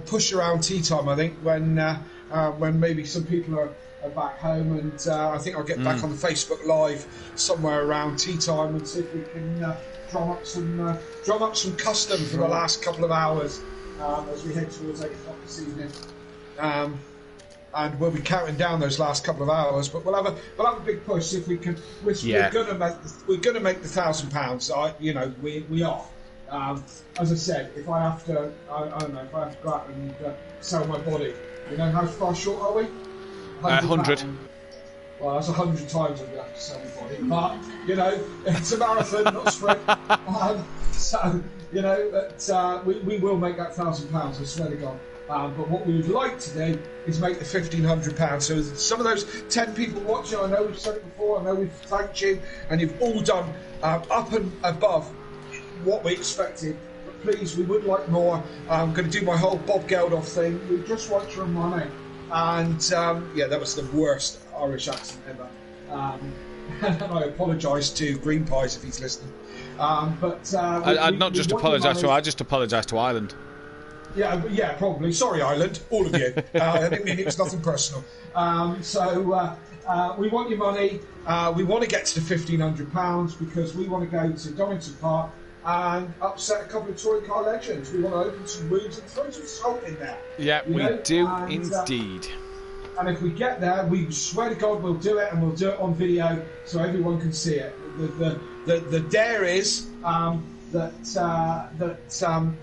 push around tea time, I think, when maybe some people are back home, and I think I'll get back on the Facebook Live somewhere around tea time and see if we can drum up some custom for the last couple of hours as we head towards 8 o'clock this evening. And we'll be counting down those last couple of hours, but we'll have a big push if we can. We're going to make the £1,000. We are. As I said, if I have to, I don't know, if I have to go out and sell my body, how far short are we? 100. Well, that's 100 times I'm going to have to sell my body. But, it's a marathon, not a sprint. So, we will make that £1,000, I swear to God. But what we would like to do is make the £1,500. So some of those 10 people watching, I know we've said it before, I know we've thanked you, and you've all done up and above what we expected. But please, we would like more. I'm going to do my whole Bob Geldof thing. We just want your money. And that was the worst Irish accent ever. And I apologise to Green Pies if he's listening. I'd not just apologise to him, I just apologise to Ireland. Yeah, probably. Sorry, Ireland, all of you. I didn't mean it was nothing personal. We want your money. We want to get to the £1,500 because we want to go to Donington Park and upset a couple of touring car legends. We want to open some wounds and throw some salt in there. Yeah, we do indeed. And if we get there, we swear to God we'll do it, and we'll do it on video so everyone can see it. The dare is that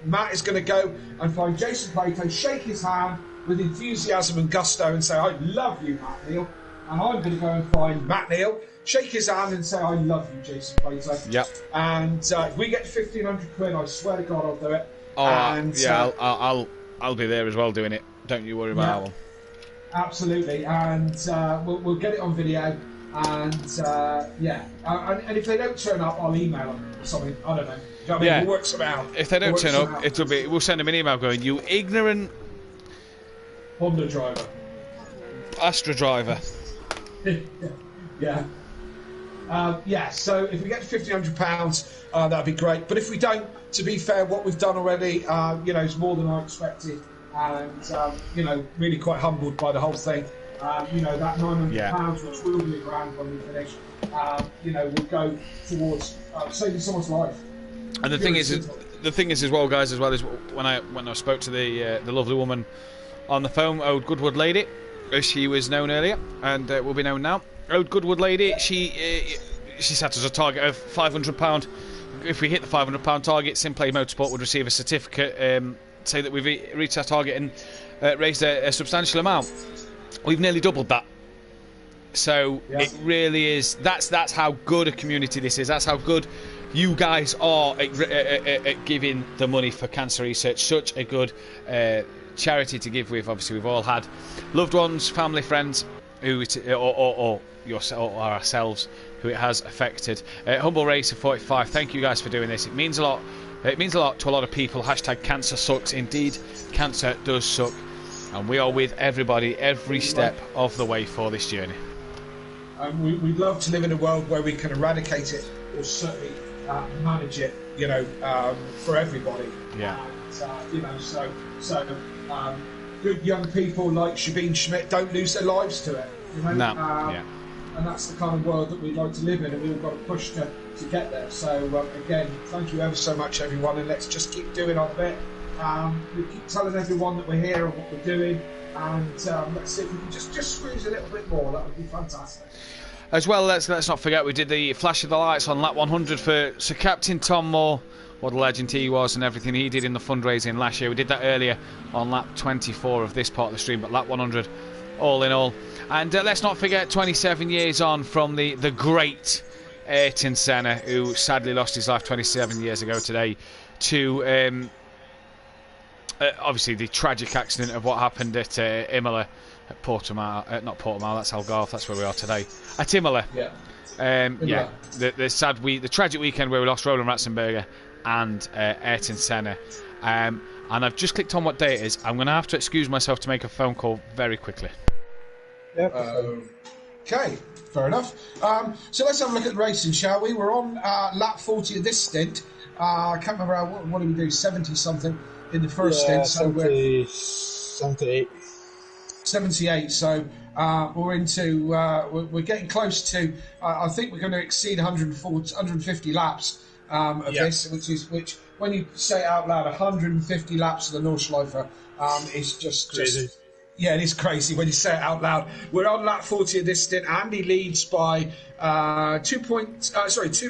Matt is going to go and find Jason Plato, shake his hand with enthusiasm and gusto and say, I love you, Matt Neal. And I'm going to go and find Matt Neal, shake his hand and say, I love you, Jason Plato. Yep. And if we get £1,500, I swear to God I'll do it. Oh, I'll be there as well doing it. Don't you worry about that one. Absolutely. And we'll get it on video. And and if they don't turn up, I'll email them or something. I don't know. We'll work some out. If they don't turn up, we'll send them an email going, you ignorant Honda driver, Astra driver. So if we get to £1,500, that'd be great. But if we don't, to be fair, what we've done already, is more than I expected, and really quite humbled by the whole thing. That £900, which will be £1,000 when we finish, will go towards saving someone's life. And the thing is as well, guys, is when I spoke to the lovely woman on the phone, Old Goodwood Lady, as she was known earlier, and will be known now. Old Goodwood Lady, she set us a target of £500. If we hit the £500 target, Simplay Motorsport would receive a certificate, say that we've reached our target and raised a substantial amount. We've nearly doubled that. So it really is. That's how good a community this is. That's how good you guys are at giving the money for cancer research. Such a good charity to give with. Obviously, we've all had loved ones, family, friends, or ourselves, who it has affected. Humble Racer 45, thank you guys for doing this. It means a lot. It means a lot to a lot of people. Hashtag cancer sucks. Indeed, cancer does suck. And we are with everybody every step of the way for this journey. We'd love to live in a world where we can eradicate it, or certainly manage it, for everybody. Yeah. And, so good young people like Shabine Schmidt don't lose their lives to it. No. Yeah. And that's the kind of world that we'd like to live in, and we've all got to push to get there. So again, thank you ever so much, everyone, and let's just keep doing our bit. We keep telling everyone that we're here and what we're doing, and let's see if we can just squeeze a little bit more. That would be fantastic. As well, let's not forget we did the flash of the lights on lap 100 for Sir Captain Tom Moore. What a legend he was, and everything he did in the fundraising last year. We did that earlier on lap 24 of this part of the stream, but lap 100 all in all. And let's not forget 27 years on from the great Ayrton Senna, who sadly lost his life 27 years ago today to obviously the tragic accident of what happened at Imola, at Portimao, not Portimao, that's Algarve, that's where we are today, at Imola. Yeah. The tragic weekend where we lost Roland Ratzenberger and Ayrton Senna. And I've just clicked on what day it is. I'm going to have to excuse myself to make a phone call very quickly. Okay, fair enough. So let's have a look at the racing, shall we? We're on lap 40 of this stint. I can't remember what did we do, 70 something in the first stint. So 78. 78. So we're into we're getting close to. I think we're going to exceed 150 laps of this, which when you say it out loud, 150 laps of the Nordschleife is just. Yeah, it is crazy when you say it out loud. We're on lap 40 of this stint. Andy leads by 2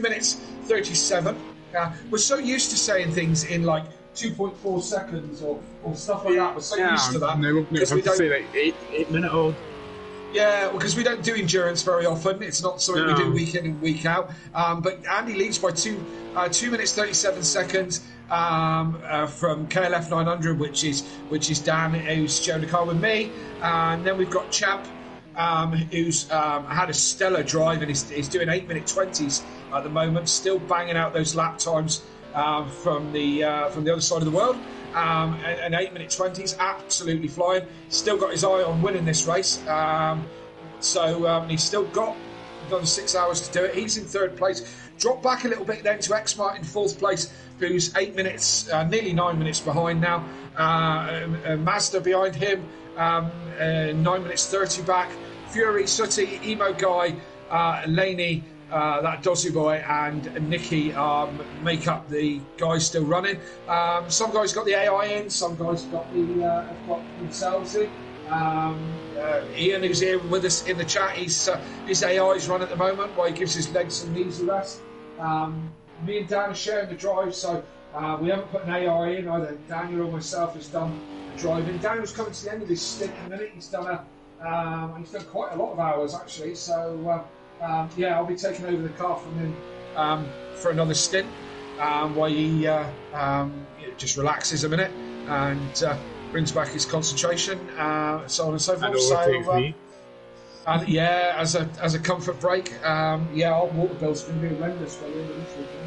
minutes 37. We're so used to saying things in like 2.4 seconds or stuff like that. We're so used to that. No, we have to say like 8 minute old. Yeah, because we don't do endurance very often. It's not something we do week in and week out. But Andy leads by 2 minutes 37 seconds from KLF 900, which is Dan, who's sharing the car with me, and then we've got Champ, who's had a stellar drive and is doing 8 minute 20s at the moment, still banging out those lap times from the other side of the world. And 8 minute 20s, absolutely flying. Still got his eye on winning this race. So he's still got another 6 hours to do it. He's in third place. Dropped back a little bit then to X-Mart in fourth place, who's 8 minutes, nearly 9 minutes behind now. Mazda behind him, 9 minutes 30 back. Fury, Sooty, Emo Guy, Laney, that Dozzy Boy and Nicky make up the guys still running. Some guys got the AI in, some guys got themselves in. Ian, who's here with us in the chat, his AI's run at the moment while he gives his legs and knees a rest. Me and Dan are sharing the drive, so we haven't put an AI in. Either Daniel or myself has done the driving. Daniel's coming to the end of his stint in a minute. He's done quite a lot of hours actually. So I'll be taking over the car from him for another stint while he just relaxes a minute and brings back his concentration, so on and so forth. And as a comfort break, our water bill's going to be horrendous by the end of this weekend.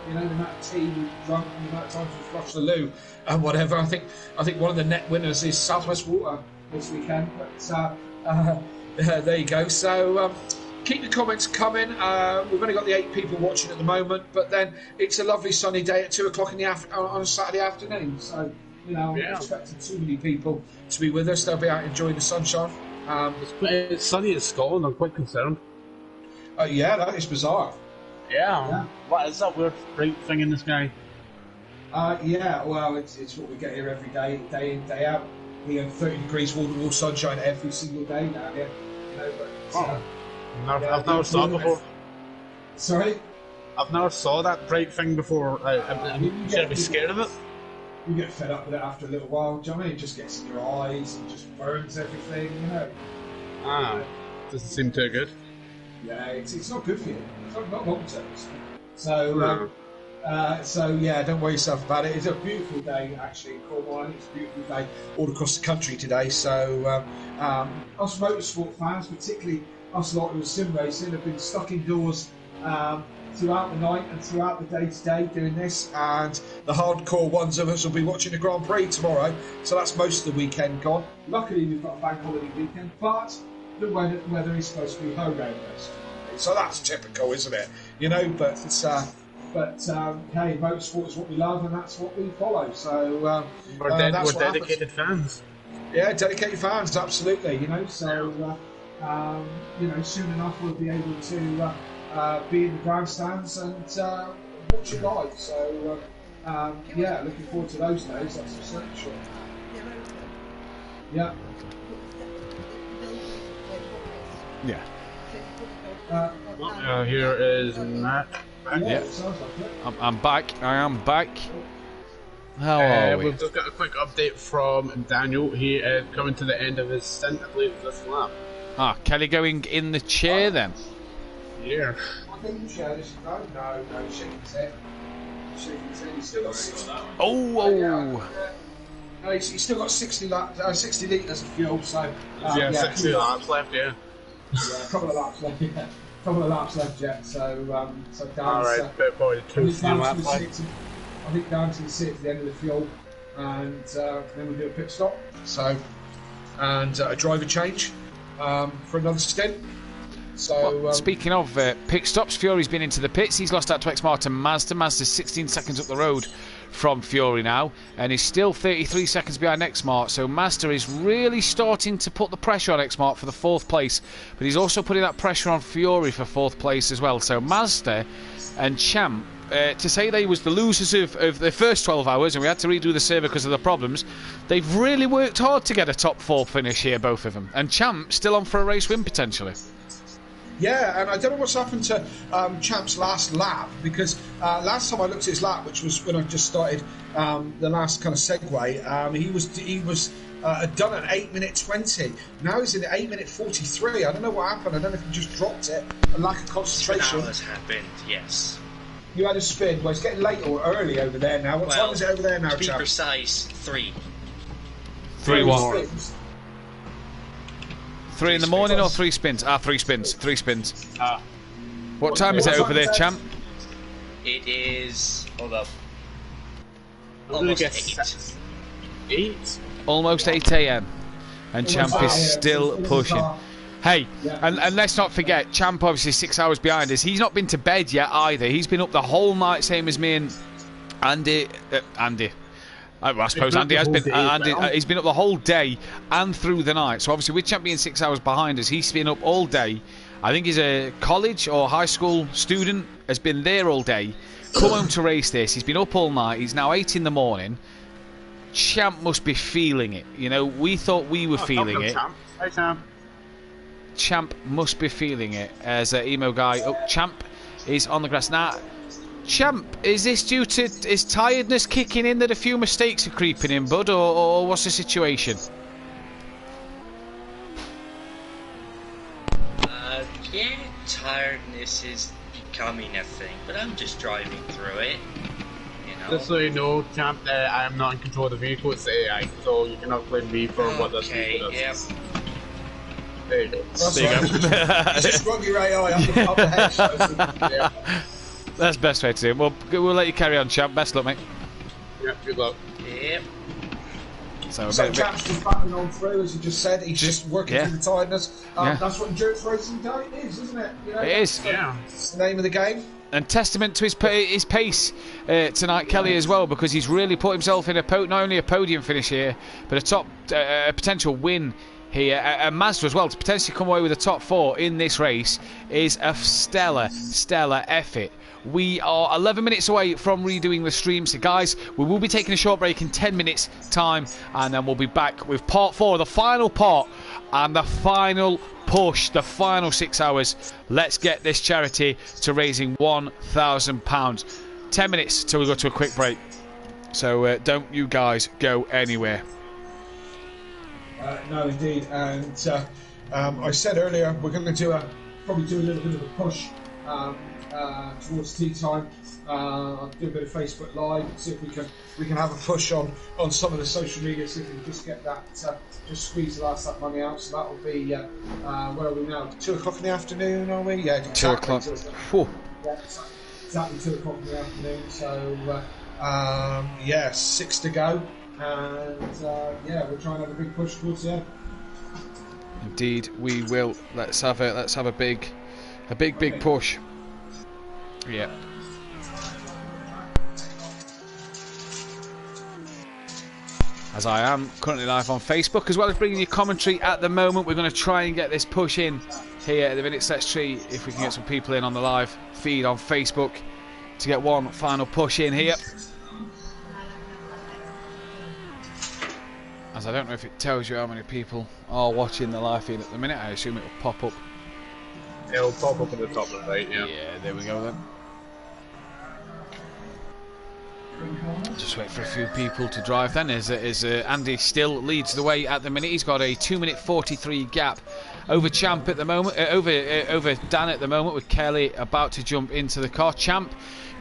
You know, the amount of tea we've drunk and the amount of times we've flushed the loo and whatever. I think one of the net winners is Southwest Water this weekend. But there you go. So keep the comments coming. We've only got the 8 people watching at the moment, but then it's a lovely sunny day at 2 o'clock on a Saturday afternoon. So I'm not expecting too many people to be with us. They'll be out enjoying the sunshine. It's sunny in Scotland. I'm quite concerned. That is bizarre. Yeah. What is that weird bright thing in the sky? Well, it's what we get here every day in, day out. We have 30 degrees wall-to-wall sunshine every single day down here. I've never saw it before. Sorry? I've never saw that bright thing before. I'm going to be scared of it. You get fed up with it after a little while. Do you know what I mean? It just gets in your eyes and just burns everything, Doesn't seem too good. Yeah, it's not good for you. It's not long term. So, So yeah, don't worry yourself about it. It's a beautiful day actually in Cornwall. It's a beautiful day all across the country today. So us motorsport fans, particularly us lot who are sim racing, have been stuck indoors throughout the night and throughout the day today doing this. And the hardcore ones of us will be watching the Grand Prix tomorrow. So that's most of the weekend gone. Luckily we've got a bank holiday weekend, but the weather is supposed to be horrendous. So that's typical, isn't it? You know, but hey, motorsport is what we love, and that's what we follow. So we're dedicated fans. Yeah, dedicated fans, absolutely. You know, so you know, soon enough we'll be able to be in the grandstands and watch it live. So yeah, looking forward to those days. That's for certain sure. Yeah. Yeah. Here is Matt. Yeah. I'm back. I am back. How are we? We've just got a quick update from Daniel. He is coming to the end of his stint, I believe, this lap. Ah, Kelly going in the chair then? Yeah. I think you share this. No, shaking his head. Shaking his head. He's still got 60. Oh. He's still got 60 litres of fuel. So yeah, 60 laps left. Yeah. Yeah, a couple of laps left. Yeah. Couple of laps left yet, so Dan's, alright, probably 2-3 laps left. I think Dan's going to sit at the end of the fuel, and then we'll do a pit stop. So, and a driver change for another stint. So, well, speaking of pit stops, Fury's been into the pits. He's lost out to ex-Martin Mazda. Mazda's 16 seconds up the road from Fury now, and is still 33 seconds behind X-Mart. So Mazda is really starting to put the pressure on X-Mart for the 4th place, but he's also putting that pressure on Fury for 4th place as well. So Mazda and Champ, to say they was the losers of the first 12 hours, and we had to redo the server because of the problems, they've really worked hard to get a top 4 finish here, both of them. And Champ still on for a race win potentially. Yeah, and I don't know what's happened to Champ's last lap, because last time I looked at his lap, which was when I just started the last kind of segue, he was done at 8:20. Now he's in 8:43. I don't know what happened. I don't know if he just dropped it, a lack of concentration. Spin has happened, yes. You had a spin. Well, it's getting late or early over there now. What time is it over there now, to be Champ? precise, 3. 3 what? 3 in the morning or 3 spins? 3 spins. 3 spins. What time is it over there, Champ? It is... hold up. Almost 8. 8? Almost 8 AM. And Champ is still pushing. Hey, and let's not forget, Champ obviously 6 hours behind us. He's not been to bed yet either. He's been up the whole night, same as me and Andy. I suppose Andy has been. He's been up the whole day and through the night. So obviously, with Champ being 6 hours behind us, he's been up all day. I think he's a college or high school student. Has been there all day. Come home to race this. He's been up all night. He's now 8 in the morning. Champ must be feeling it. You know, we thought we were feeling it. Champ. Hi, Champ. Champ must be feeling it as an emo guy. Oh, Champ is on the grass now. Champ, is this due to his tiredness kicking in that a few mistakes are creeping in, bud, or what's the situation? Yeah, tiredness is becoming a thing, but I'm just driving through it. You know. Just so you know, Champ, I am not in control of the vehicle. It's the AI, so you cannot blame me for what this vehicle does. Yep. There you go. Just run your AI up the hedge. That's the best way to do it. We'll let you carry on, Champ. Best luck, mate. Yeah, good luck. Yep. So Champ's just battling on through, as you just said. He's just working through the tiredness. That's what endurance racing is, isn't it? You know, it is. Yeah. It's the name of the game. And testament to his pace tonight, Kelly, as well, because he's really put himself in not only a podium finish here, but a top potential win here. And Mazda as well, to potentially come away with a top 4 in this race is a stellar effort. We are 11 minutes away from redoing the stream, so guys, we will be taking a short break in 10 minutes time, and then we'll be back with part 4, the final part, and the final push, the final 6 hours. Let's get this charity to raising £1,000. 10 minutes till we go to a quick break, so don't you guys go anywhere. No, indeed, and I said earlier we're going to probably do a little bit of a push towards tea time. I'll do a bit of Facebook Live and see if we can have a push on some of the social media, see if we can just get that, just squeeze the last that money out. So that'll be where are we now? 2 o'clock in the afternoon, are we? Yeah, exactly. 2 o'clock. Yeah, exactly 2 o'clock in the afternoon. So yeah, 6 to go, and yeah, we'll try and have a big push towards the end. Indeed, we will. Let's have a big push. Yeah. As I am currently live on Facebook, as well as bringing you commentary at the moment. We're going to try and get this push in here at the minute. Let's see if we can get some people in on the live feed on Facebook to get one final push in here. As I don't know if it tells you how many people are watching the live feed at the minute. I assume it will pop up. It'll pop up at the top of the right, yeah. Yeah, there we go then. Just wait for a few people to drive then, as Andy still leads the way at the minute. He's got a 2-minute 43 gap over Champ at the moment, over Dan at the moment, with Kelly about to jump into the car. Champ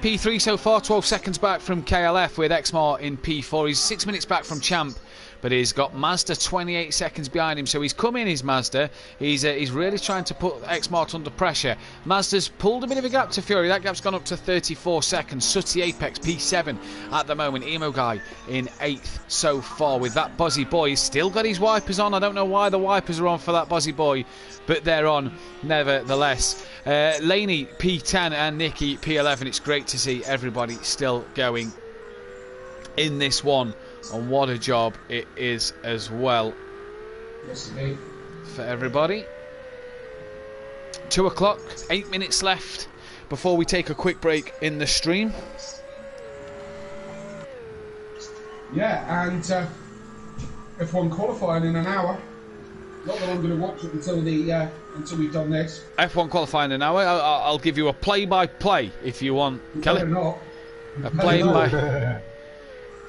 P3 so far, 12 seconds back from KLF, with Exmar in P4. He's 6 minutes back from Champ, but he's got Mazda 28 seconds behind him, so he's come in his Mazda. He's really trying to put Exmart under pressure. Mazda's pulled a bit of a gap to Fury. That gap's gone up to 34 seconds. Sooty Apex P7 at the moment. Emo Guy in 8th so far, with that Buzzy Boy. He's still got his wipers on. I don't know why the wipers are on for that Buzzy Boy, but they're on nevertheless. Laney P10 and Nicky P11. It's great to see everybody still going in this one, and what a job it is as well. Yes, indeed. For everybody. 2 o'clock, 8 minutes left before we take a quick break in the stream. Yeah, and F1 qualifying in an hour. Not that I'm going to watch it until we've done this. F1 qualifying in an hour. I'll give you a play-by-play if you want, Kelly. Not. A play-by.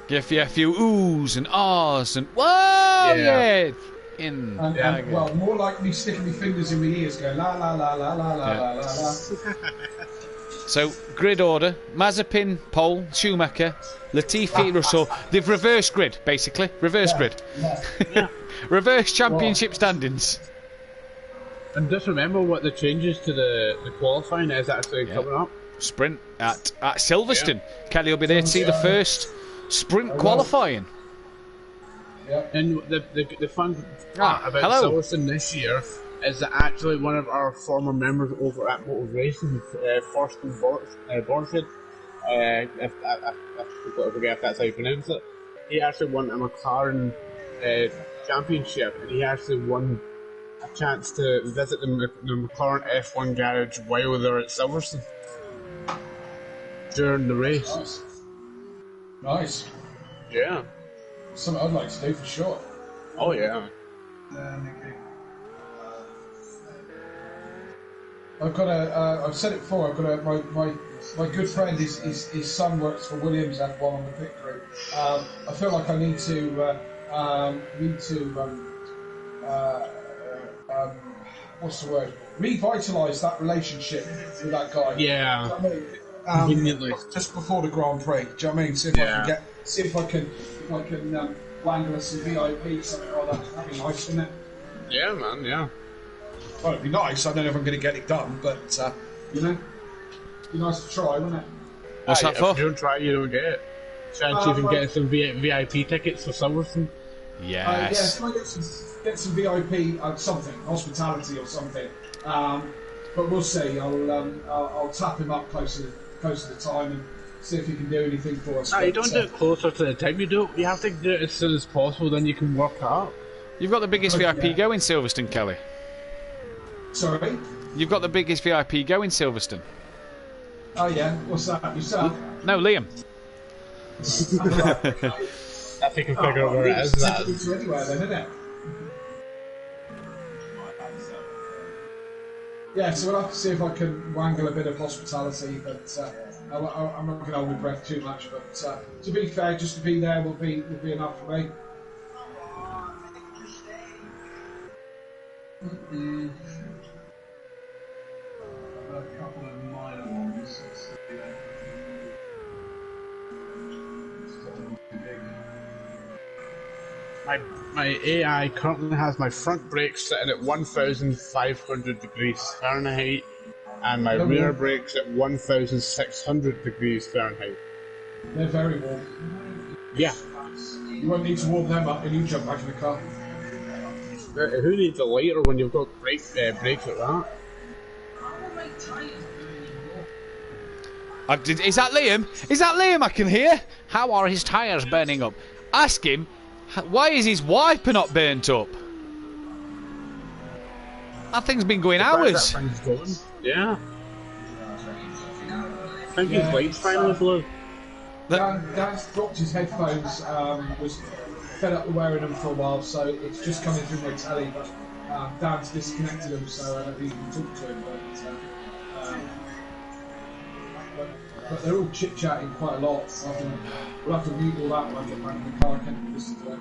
Give you a few oohs and ahs and whoa, yeah. In. And, well, more like me sticking my fingers in my ears, going la la la la la la la la la. So, grid order: Mazepin, Pole, Schumacher, Latifi, Russell. They've reversed grid, basically. Reverse grid. Yeah. Reverse championship standings. And just remember what the changes to the qualifying is actually coming up. Sprint at Silverstone. Yeah. Kelly will be there to see the first sprint qualifying. Yeah. And the fun part about Silverstone this year is that actually one of our former members over at Motor Racing, Forsten Borchid, I forget if that's how you pronounce it, he actually won a McLaren championship, and he actually won a chance to visit the McLaren F1 garage while they're at Silverstone during the race. Nice. Yeah. Something I'd like to do for sure. Oh yeah. I've got I've said it before. I've got my good friend. His son works for Williams F1 on the pit crew. I feel like I need to what's the word? Revitalise that relationship with that guy. Yeah. Do you know what I mean? Just before the Grand Prix. Do you know what I mean? See if I can wangle us some VIP, something like that. That'd be nice, wouldn't it? Yeah, man. Yeah. Well, it'd be nice. I don't know if I'm going to get it done, but you know, it'd be nice to try, wouldn't it? What's that for? If you don't try, you don't get it. Try and see if you can get some VIP tickets for Silverstone. Yes. Try and get some VIP, something, hospitality or something. But we'll see. I'll tap him up close to the time and see if he can do anything for us. You don't do it closer to the time. You have to do it as soon as possible. Then you can work it up. You've got the biggest VIP go in Silverstone, Kelly. Sorry? You've got the biggest VIP go in Silverstone. Oh yeah, what's that? Yourself? No, Liam. I think I can figure out where it is. Anywhere then, isn't it? Yeah, so we'll have to see if I can wangle a bit of hospitality, but I'm not going to hold my breath too much. But to be fair, just to be there will be enough for me. My AI currently has my front brakes sitting at 1,500 degrees Fahrenheit, and my rear brakes at 1,600 degrees Fahrenheit. They're very warm. Yeah. You won't need to warm them up when you jump back in the car. Who needs a lighter when you've got brakes like that? Is that Liam? Is that Liam I can hear? How are his tyres burning up? Ask him, why is his wiper not burnt up? That thing's been going hours. That thing's going. Yeah. I think his lights finally blew. Dan's dropped his headphones, was fed up with wearing them for a while, so it's just coming through my telly, but Dan's disconnected them, so I don't think you can talk to him, but they're all chit-chatting quite a lot. We'll have to mute all that when I get back in the car. I can't listen to it.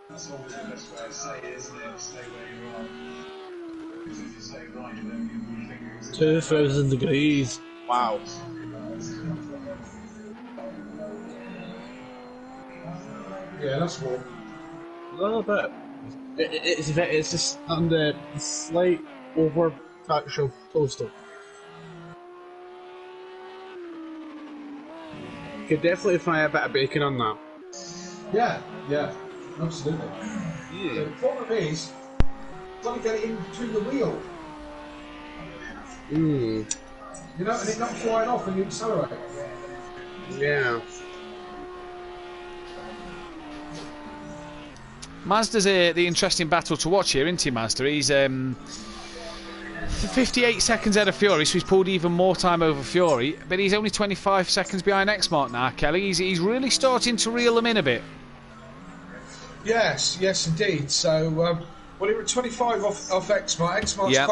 That's always the best way to say it, isn't it? Stay where you are. Because if you stay right, then you think it's 2,000 degrees. Wow. Yeah, that's warm. A little bit. It's just on the slight over-touch of toaster. Could definitely fry a bit of bacon on that. Yeah, absolutely. Yeah. The problem is, trying to get it in between the wheel. You know, and it not flying off when you accelerate. Yeah. Mazda's the interesting battle to watch here, isn't he, Mazda? He's 58 seconds ahead of Fury, so he's pulled even more time over Fury, but he's only 25 seconds behind X-Mark now, Kelly. He's really starting to reel them in a bit. Yes, indeed. So, well, he was 25 off X-Mark. X-Mark's Yep.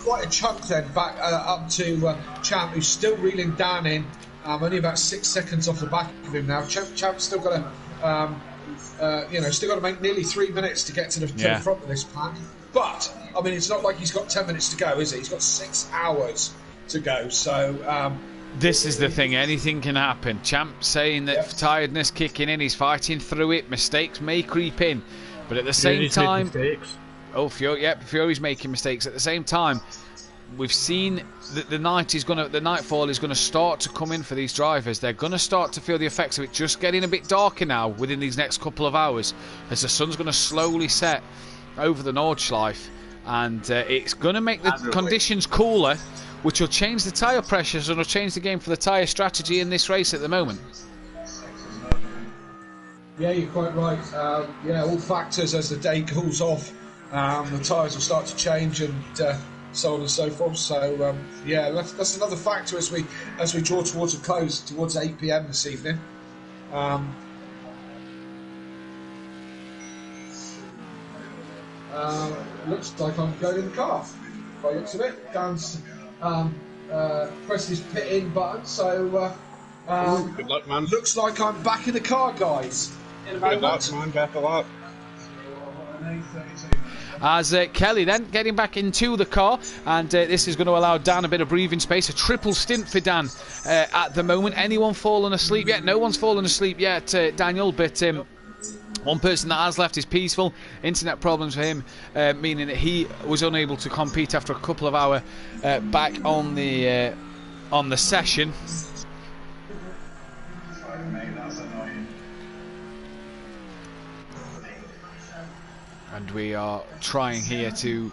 quite a chunk then, back up to Champ, who's still reeling down in. Only about 6 seconds off the back of him now. Champ's still got to, still got to make nearly 3 minutes to get to the front of this pack. But I mean, it's not like he's got 10 minutes to go, is it? He's got 6 hours to go. So. This is the thing, anything can happen. Champ saying that tiredness kicking in, he's fighting through it, mistakes may creep in, but at the same time, Fury's making mistakes. At the same time, we've seen that the nightfall is gonna start to come in for these drivers. They're gonna start to feel the effects of it just getting a bit darker now within these next couple of hours, as the sun's gonna slowly set over the Nordschleife, and it's gonna make the conditions cooler, which will change the tyre pressures and will change the game for the tyre strategy in this race at the moment. Yeah, you're quite right. All factors as the day cools off, the tyres will start to change and so on and so forth. So that's another factor as we draw towards a close, towards 8 PM this evening. Looks like I'm going in the car. By the looks of it, Dan's pressed his pit in button, so good luck, man. Looks like I'm back in the car, guys. In a good luck, man. Best of luck. As Kelly then getting back into the car, and this is going to allow Dan a bit of breathing space. A triple stint for Dan at the moment. Anyone fallen asleep yet? No one's fallen asleep yet, Daniel, but one person that has left is Peaceful. Internet problems for him, meaning that he was unable to compete after a couple of hours back on the session. And we are trying here to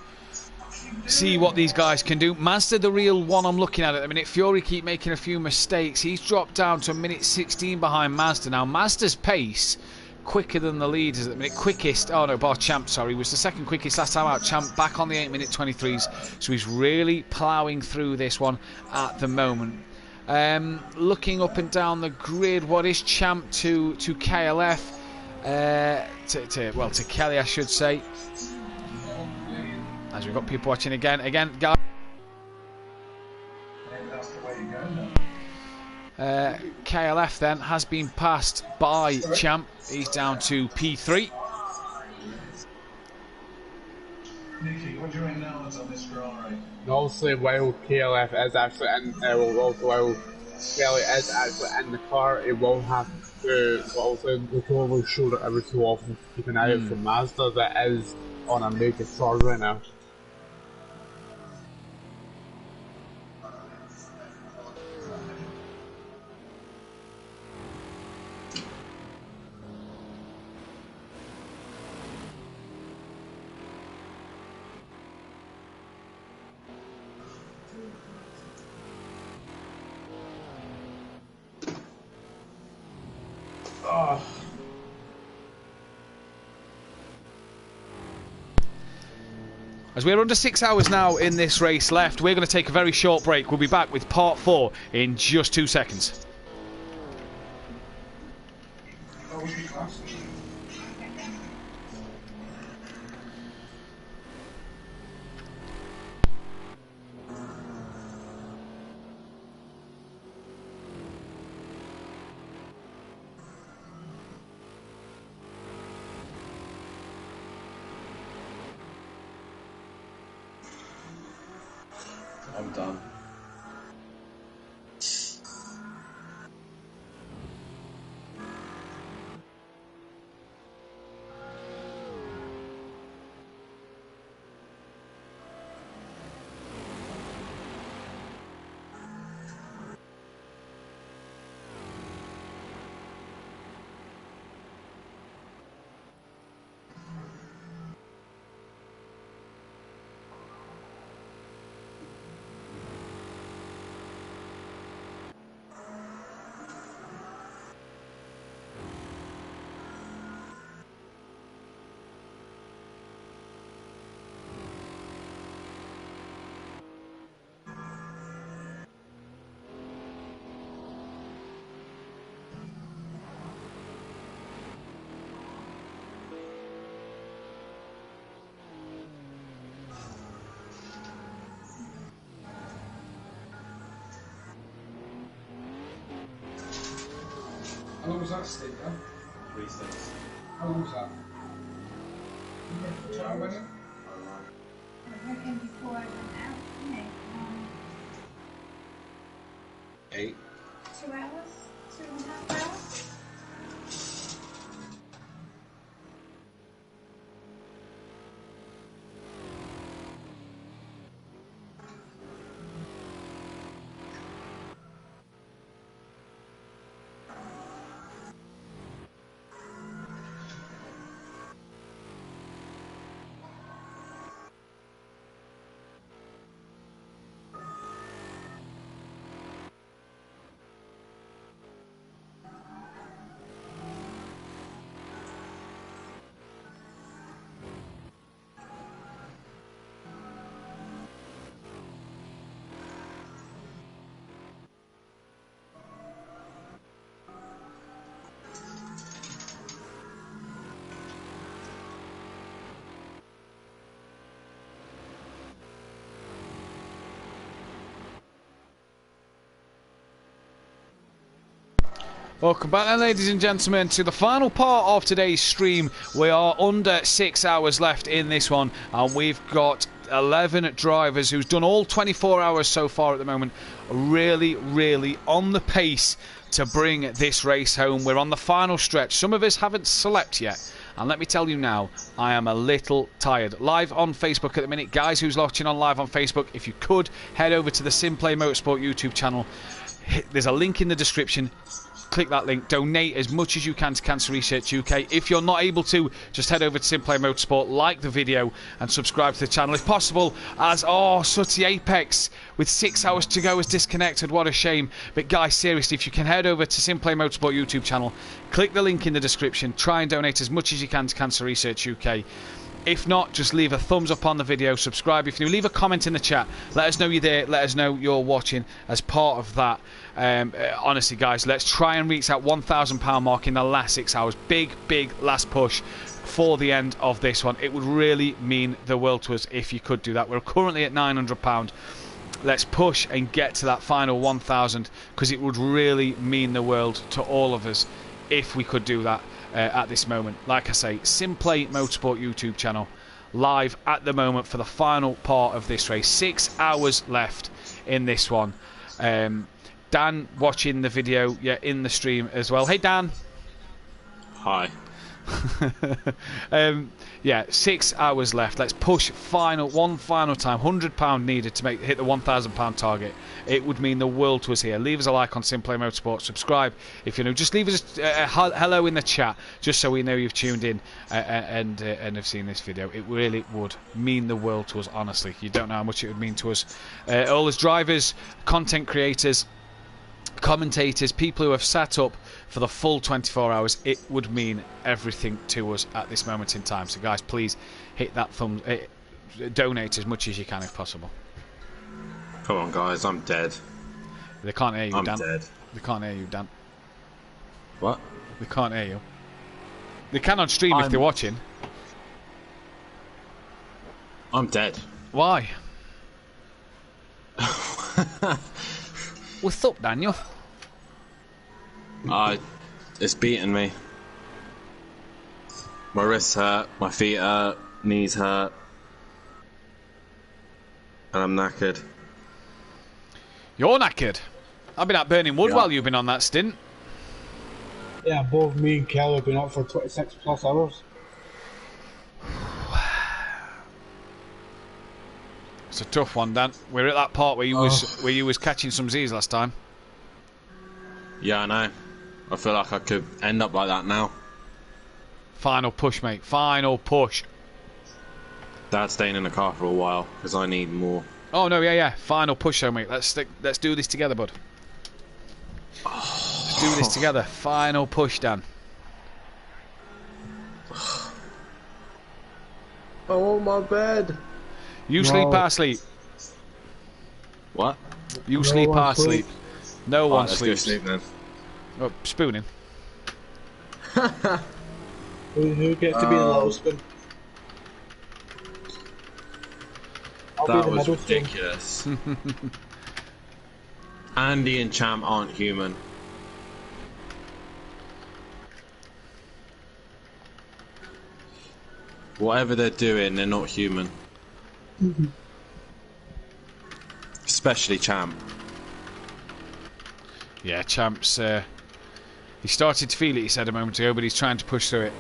see what these guys can do. Mazda, the real one I'm looking at the minute. Fury keep making a few mistakes. He's dropped down to a minute 16 behind Mazda. Now, Mazda's pace, quicker than the leaders at the minute. Champ, was the second quickest last time out. Champ back on the 8-minute 23s. So he's really ploughing through this one at the moment. Looking up and down the grid, what is Champ to KLF? To Kelly, I should say. As we've got people watching again, guys. KLF then has been passed by Champ. He's down to P3. Nicky, what do you reckon odds on this Ferrari? And obviously, while KLF is actually in, while Kelly is actually in the car, it will have to, also, we can always show that every so often to keep an eye out for Mazda that is on a major charge right now. As we're under 6 hours now in this race left, we're going to take a very short break. We'll be back with part 4 in just 2 seconds. I'm done. How long was that stick, though? 3 cents. How long was that? 2 hours, wasn't it? I went in before I went out, didn't it? 8. 2 hours? 2.5 hours? Welcome back then, ladies and gentlemen, to the final part of today's stream. We are under 6 hours left in this one, and we've got 11 drivers who's done all 24 hours so far at the moment. Really, really on the pace to bring this race home. We're on the final stretch. Some of us haven't slept yet, and let me tell you now, I am a little tired. Live on Facebook at the minute. Guys who's watching on live on Facebook, if you could, head over to the Simplay Motorsport YouTube channel. There's a link in the description. Click that link, donate as much as you can to Cancer Research UK. If you're not able to, just head over to Simplay Motorsport, like the video and subscribe to the channel if possible, as Sooty Apex with 6 hours to go is disconnected. What a shame. But guys, seriously, if you can head over to Simplay Motorsport YouTube channel, click the link in the description, try and donate as much as you can to Cancer Research UK. If not, just leave a thumbs up on the video, subscribe if you leave a comment in the chat, let us know you're there, let us know you're watching as part of that. Honestly guys, let's try and reach that £1,000 mark in the last 6 hours. Big last push for the end of this one. It would really mean the world to us if you could do that. We're currently at £900. Let's push and get to that final 1,000, because it would really mean the world to all of us if we could do that. At this moment, like I say, Simplay Motorsport YouTube channel, live at the moment for the final part of this race. 6 hours left in this one. Dan watching the video, in the stream as well. Hey Dan. Hi. 6 hours left. Let's push one final time. £100 needed to hit the £1,000 target. It would mean the world to us here. Leave us a like on Simplay Motorsport. Subscribe if you know. Just leave us a hello in the chat, just so we know you've tuned in and have seen this video. It really would mean the world to us. Honestly, you don't know how much it would mean to us. All as drivers, content creators, commentators, people who have sat up for the full 24 hours, it would mean everything to us at this moment in time. So guys, please hit that donate as much as you can if possible. Come on guys, I'm dead. They can't hear you, I'm Dan. dead. They can't hear you, Dan. What? They can't hear you. They can on stream if they're watching. I'm dead. Why? What's up, Daniel? It's beating me. My wrists hurt, my feet hurt, knees hurt, and I'm knackered. You're knackered? I've been out burning wood Yeah. while you've been on that stint. Yeah, both me and Kel have been up for 26 plus hours. It's a tough one, Dan. We're at that part where you was catching some Z's last time. Yeah, I know. I feel like I could end up like that now. Final push, mate. Final push. Dad's staying in the car for a while because I need more. Oh no, yeah. Final push, though, mate. Let's do this together, bud. Let's do this together. Final push, Dan. I want my bed. You sleep, I sleep. What? You sleep, I sleep. No one let's sleeps. go sleep then. Oh, spooning. Who gets to be the little spoon? I'll be That the was middle spoon. ridiculous. Andy and Champ aren't human. Whatever they're doing, they're not human. Especially Champ. Yeah, Champ's... he started to feel it, he said a moment ago, but he's trying to push through it.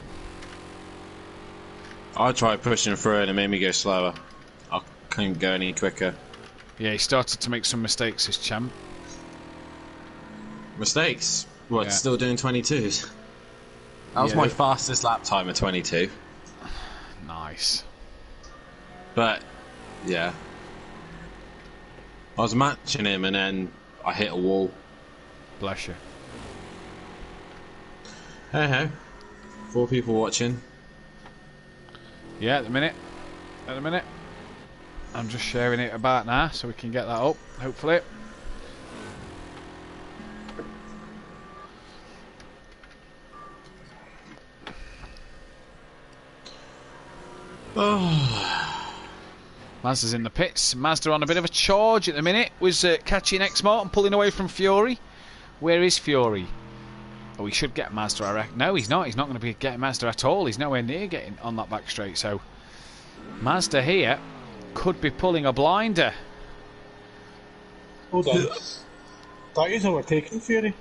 I tried pushing through and it made me go slower. I couldn't go any quicker. Yeah, he started to make some mistakes, this Champ. Mistakes? What, Yeah. still doing 22s? That was Yeah. my fastest lap time at 22. Nice. But, yeah. I was matching him and then I hit a wall. Bless you. Hey ho. 4 people watching. Yeah, at the minute. I'm just sharing it about now so we can get that up, hopefully. Mazda's in the pits. Mazda on a bit of a charge at the minute. Was catching X-Mart and pulling away from Fury. Where is Fury? Oh, he should get Mazda, I reckon. No, he's not. He's not going to be getting Mazda at all. He's nowhere near getting on that back straight. So, Mazda here could be pulling a blinder. Hold on. Thought he's overtaken Fury.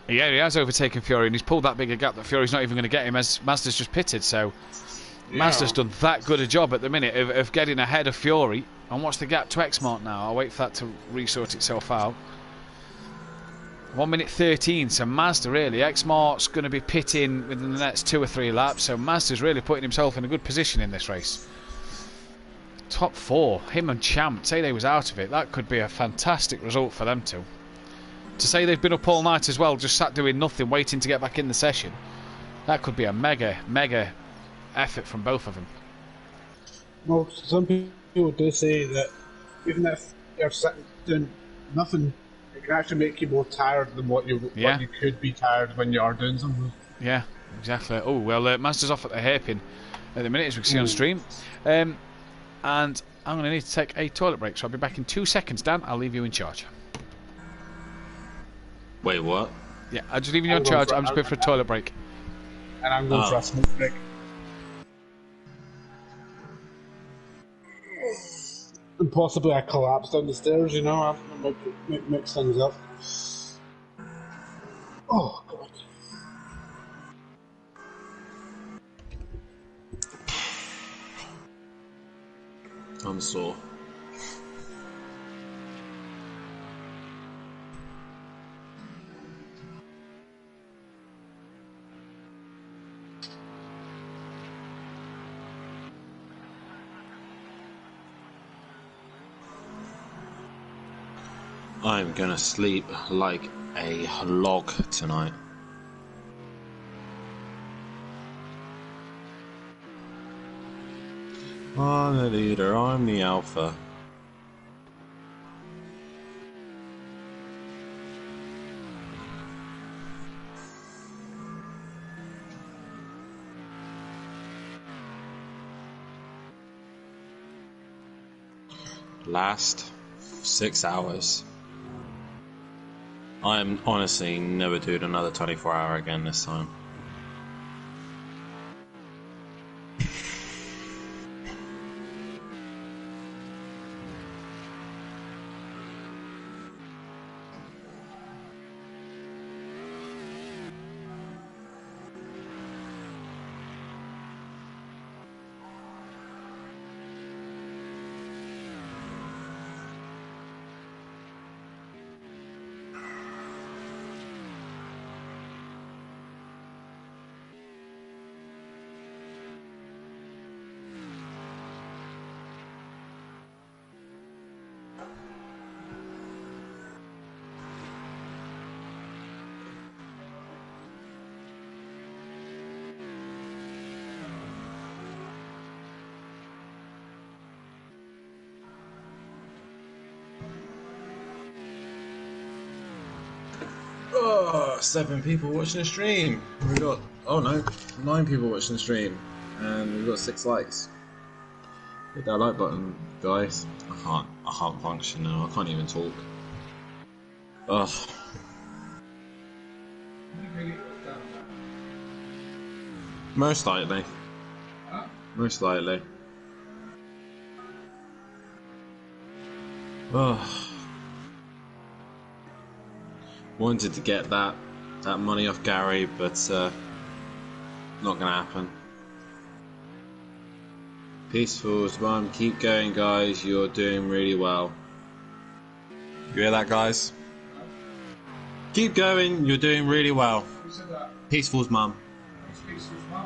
Yeah, he has overtaken Fury and he's pulled that big a gap that Fury's not even going to get him as Mazda's just pitted. So, Mazda's done that good a job at the minute of getting ahead of Fury. And what's the gap to X-Mart now? I'll wait for that to resort itself out. 1 minute 13, so Mazda really. X-Mart's going to be pitting within the next 2 or 3 laps, so Mazda's really putting himself in a good position in this race. Top 4, him and Champ, say they was out of it. That could be a fantastic result for them two. To say they've been up all night as well, just sat doing nothing, waiting to get back in the session. That could be a mega effort from both of them. Well, some people do say that even if you're sitting doing nothing, it can actually make you more tired than what you could be tired when you are doing something. Yeah, exactly. Oh, well, Mazda's off at the hairpin at the minute, as we can see on stream. And I'm going to need to take a toilet break, so I'll be back in 2 seconds. Dan, I'll leave you in charge. Wait, what? Yeah, I'll just leave you in charge. I'm just going for a toilet break. And I'm going for a smoke break. And possibly I collapse down the stairs, you know, I mix things up. Oh, God. I'm sore. I'm gonna sleep like a log tonight. I'm the leader, I'm the alpha. Last 6 hours. I'm honestly never doing another 24-hour again this time. Oh, 7 people watching the stream. We got, oh no, 9 people watching the stream, and we've got 6 likes. Hit that like button, guys. I can't function now. I can't even talk. Ugh. Most likely. Most likely. Ugh. Wanted to get that money off Gary, but not gonna happen. Peaceful's mum, keep going, guys. You're doing really well. You hear that, guys? Keep going. You're doing really well. Who said that? Peaceful's mum. It's Peaceful's mum.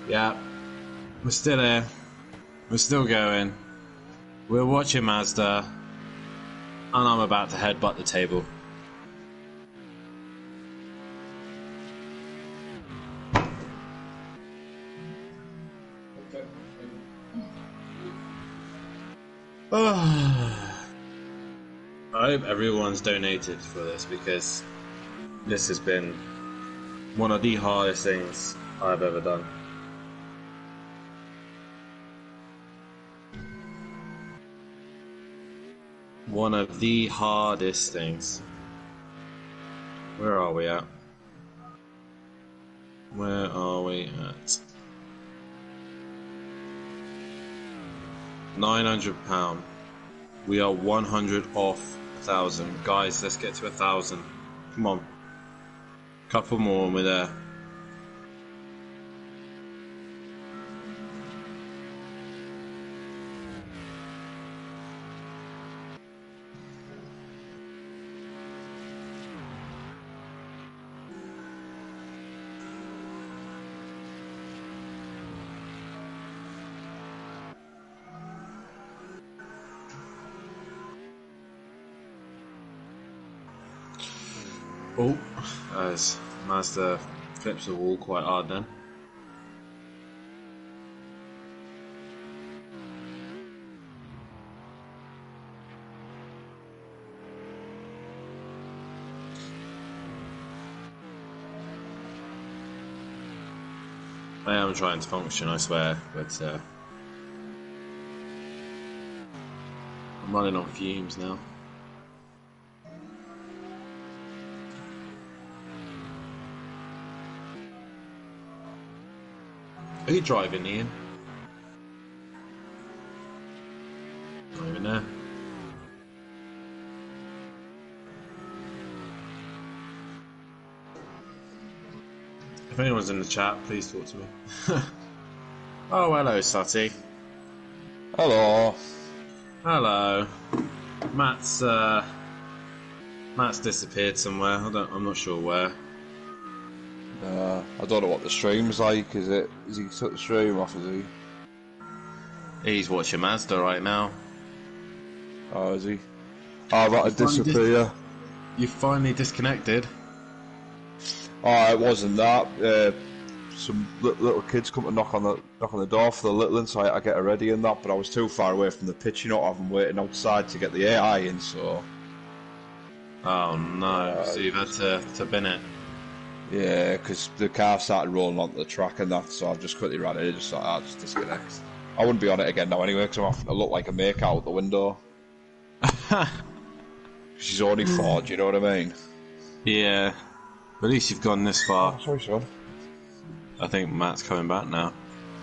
Yeah, we're still here. We're still going. We're watching Mazda. And I'm about to headbutt the table. I hope everyone's donated for this, because this has been one of the hardest things I've ever done. One of the hardest things. Where are we at? Where are we at? £900. We are 100 off 1,000. Guys, let's get to 1,000. Come on. Couple more and we're there. Oh, as Mazda flips the wall quite hard then. I am trying to function, I swear, but I'm running on fumes now. Are you driving, Ian? Someone's in the chat. Please talk to me. Oh, hello, Sati. Hello. Hello. Matt's disappeared somewhere. I'm not sure where. I don't know what the stream's like. Is he took the stream off? Is he? He's watching Mazda right now. Oh, is he? Oh, that disappear. You finally disconnected. Oh, it wasn't that. Some little kids come to knock on the door for the little one, so I get her ready and that. But I was too far away from the pitch, you know. I've been waiting outside to get the AI in, so. Oh no! So you've had to bin it. Yeah, because the car started rolling onto the track and that, so I've just quickly ran it. Just thought, I'll just disconnect. I wouldn't be on it again now anyway, because I'm having to look like a make out the window. She's only 4, do you know what I mean? Yeah. At least you've gone this far. Oh, sorry, son. I think Matt's coming back now.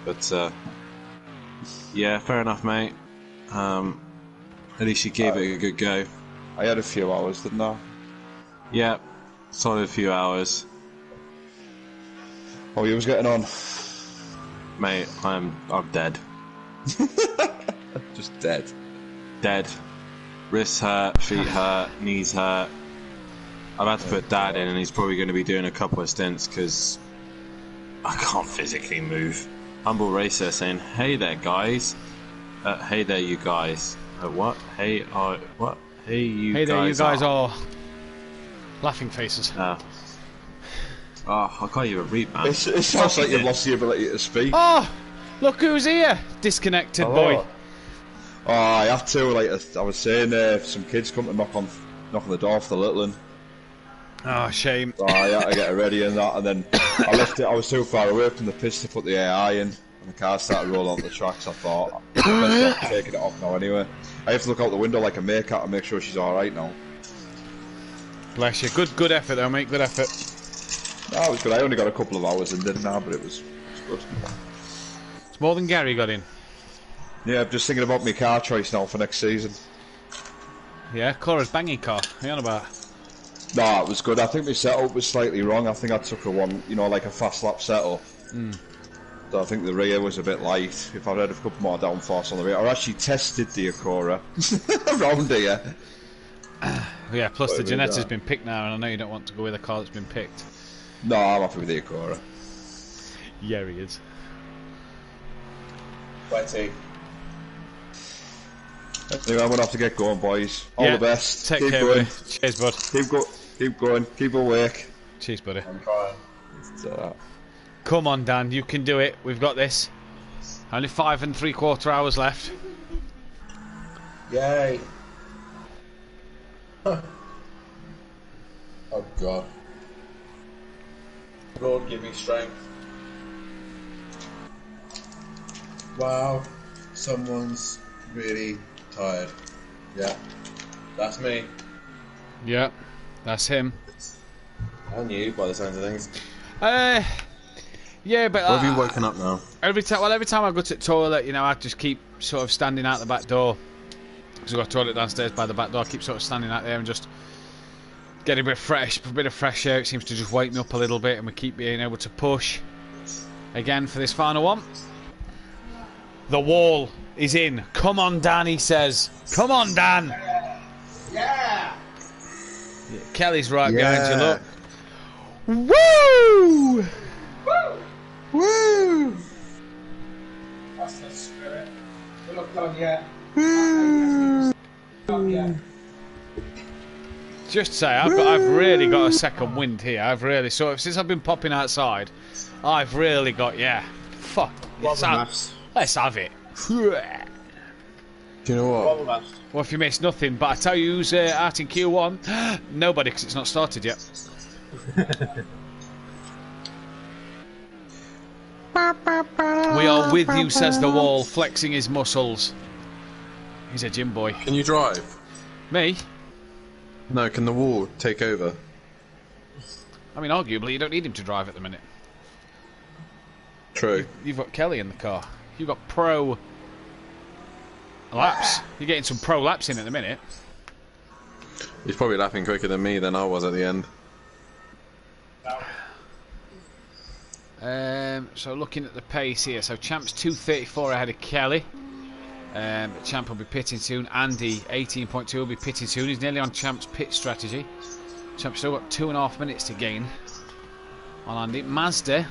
But, yeah, fair enough, mate. At least you gave it a good go. I had a few hours, didn't I? Yeah, solid few hours. Oh, you was getting on? Mate, I'm dead. Just dead. Dead. Wrists hurt, feet hurt, knees hurt. I've had to put Dad in, and he's probably going to be doing a couple of stints because I can't physically move. Humble Racer saying, "Hey there, guys. Hey there, you guys. What? Hey, what? Hey, you guys. Hey there, you guys are laughing faces." Oh, I can't even read, man. It sounds like you've lost the ability to speak. Oh, look who's here! Disconnected boy. Oh, I have to. Like I was saying, some kids come to knock on the door for the little one. Oh, shame. So I had to get her ready and that, and then I left it. I was too far away from the pitch to put the AI in, and the car started rolling onto the tracks. I thought, I'm taking it off now anyway. I have to look out the window like a make-out and make sure she's all right now. Bless you. Good effort, though, mate. Good effort. No, it was good. I only got a couple of hours in, didn't I? But it was good. It's more than Gary got in. Yeah, I'm just thinking about my car choice now for next season. Yeah, Cora's banging car. What are you on about? No, it was good. I think my setup was slightly wrong. I think I took a one, like a fast lap setup. So I think the rear was a bit light. If I'd had a couple more downforce on the rear, I actually tested the Acura around here. Yeah, plus the Geneta's been picked now, and I know you don't want to go with a car that's been picked. No, I'm happy with the Acura. Yeah, he is. Wetty. Anyway, I'm gonna have to get going, boys. All the best. Take Keep care, going. buddy. Cheers, bud. Keep going. Keep awake. Cheers, buddy. I'm trying. Come on, Dan. You can do it. We've got this. Only 5 3/4 hours left. Yay. Oh God. Lord, give me strength. Wow, someone's really tired. Yeah, that's me. Yeah, that's him. And you, by the sounds of things. Yeah, but have you woken up now? Every time I go to the toilet, I just keep sort of standing out the back door. Because I've got a toilet downstairs by the back door. I keep sort of standing out there and just getting a bit of fresh air. It seems to just wake me up a little bit, and we keep being able to push again for this final one. The wall is in. Come on, Dan, he says. Come on, Dan. Yeah. Kelly's right behind you, look. Woo! Woo! Woo! That's the spirit. We're not done yet. Just say, I've really got a second wind here. Since I've been popping outside, I've really got, fuck. Let's have it. Do you know what? Well, if you miss nothing, but I tell you who's out in Q1, nobody, because it's not started yet. We are with you, says the wall, flexing his muscles. He's a gym boy. Can you drive? Me? No, can the wall take over? I mean, arguably, you don't need him to drive at the minute. True. You've got Kelly in the car. You've got pro laps. You're getting some pro laps in at the minute. He's probably lapping quicker than me than I was at the end. So looking at the pace here, so Champ's 2:34 ahead of Kelly. Champ will be pitting soon. Andy 18.2 will be pitting soon. He's nearly on Champ's pit strategy. Champ's still got 2.5 minutes to gain on Andy. Mazda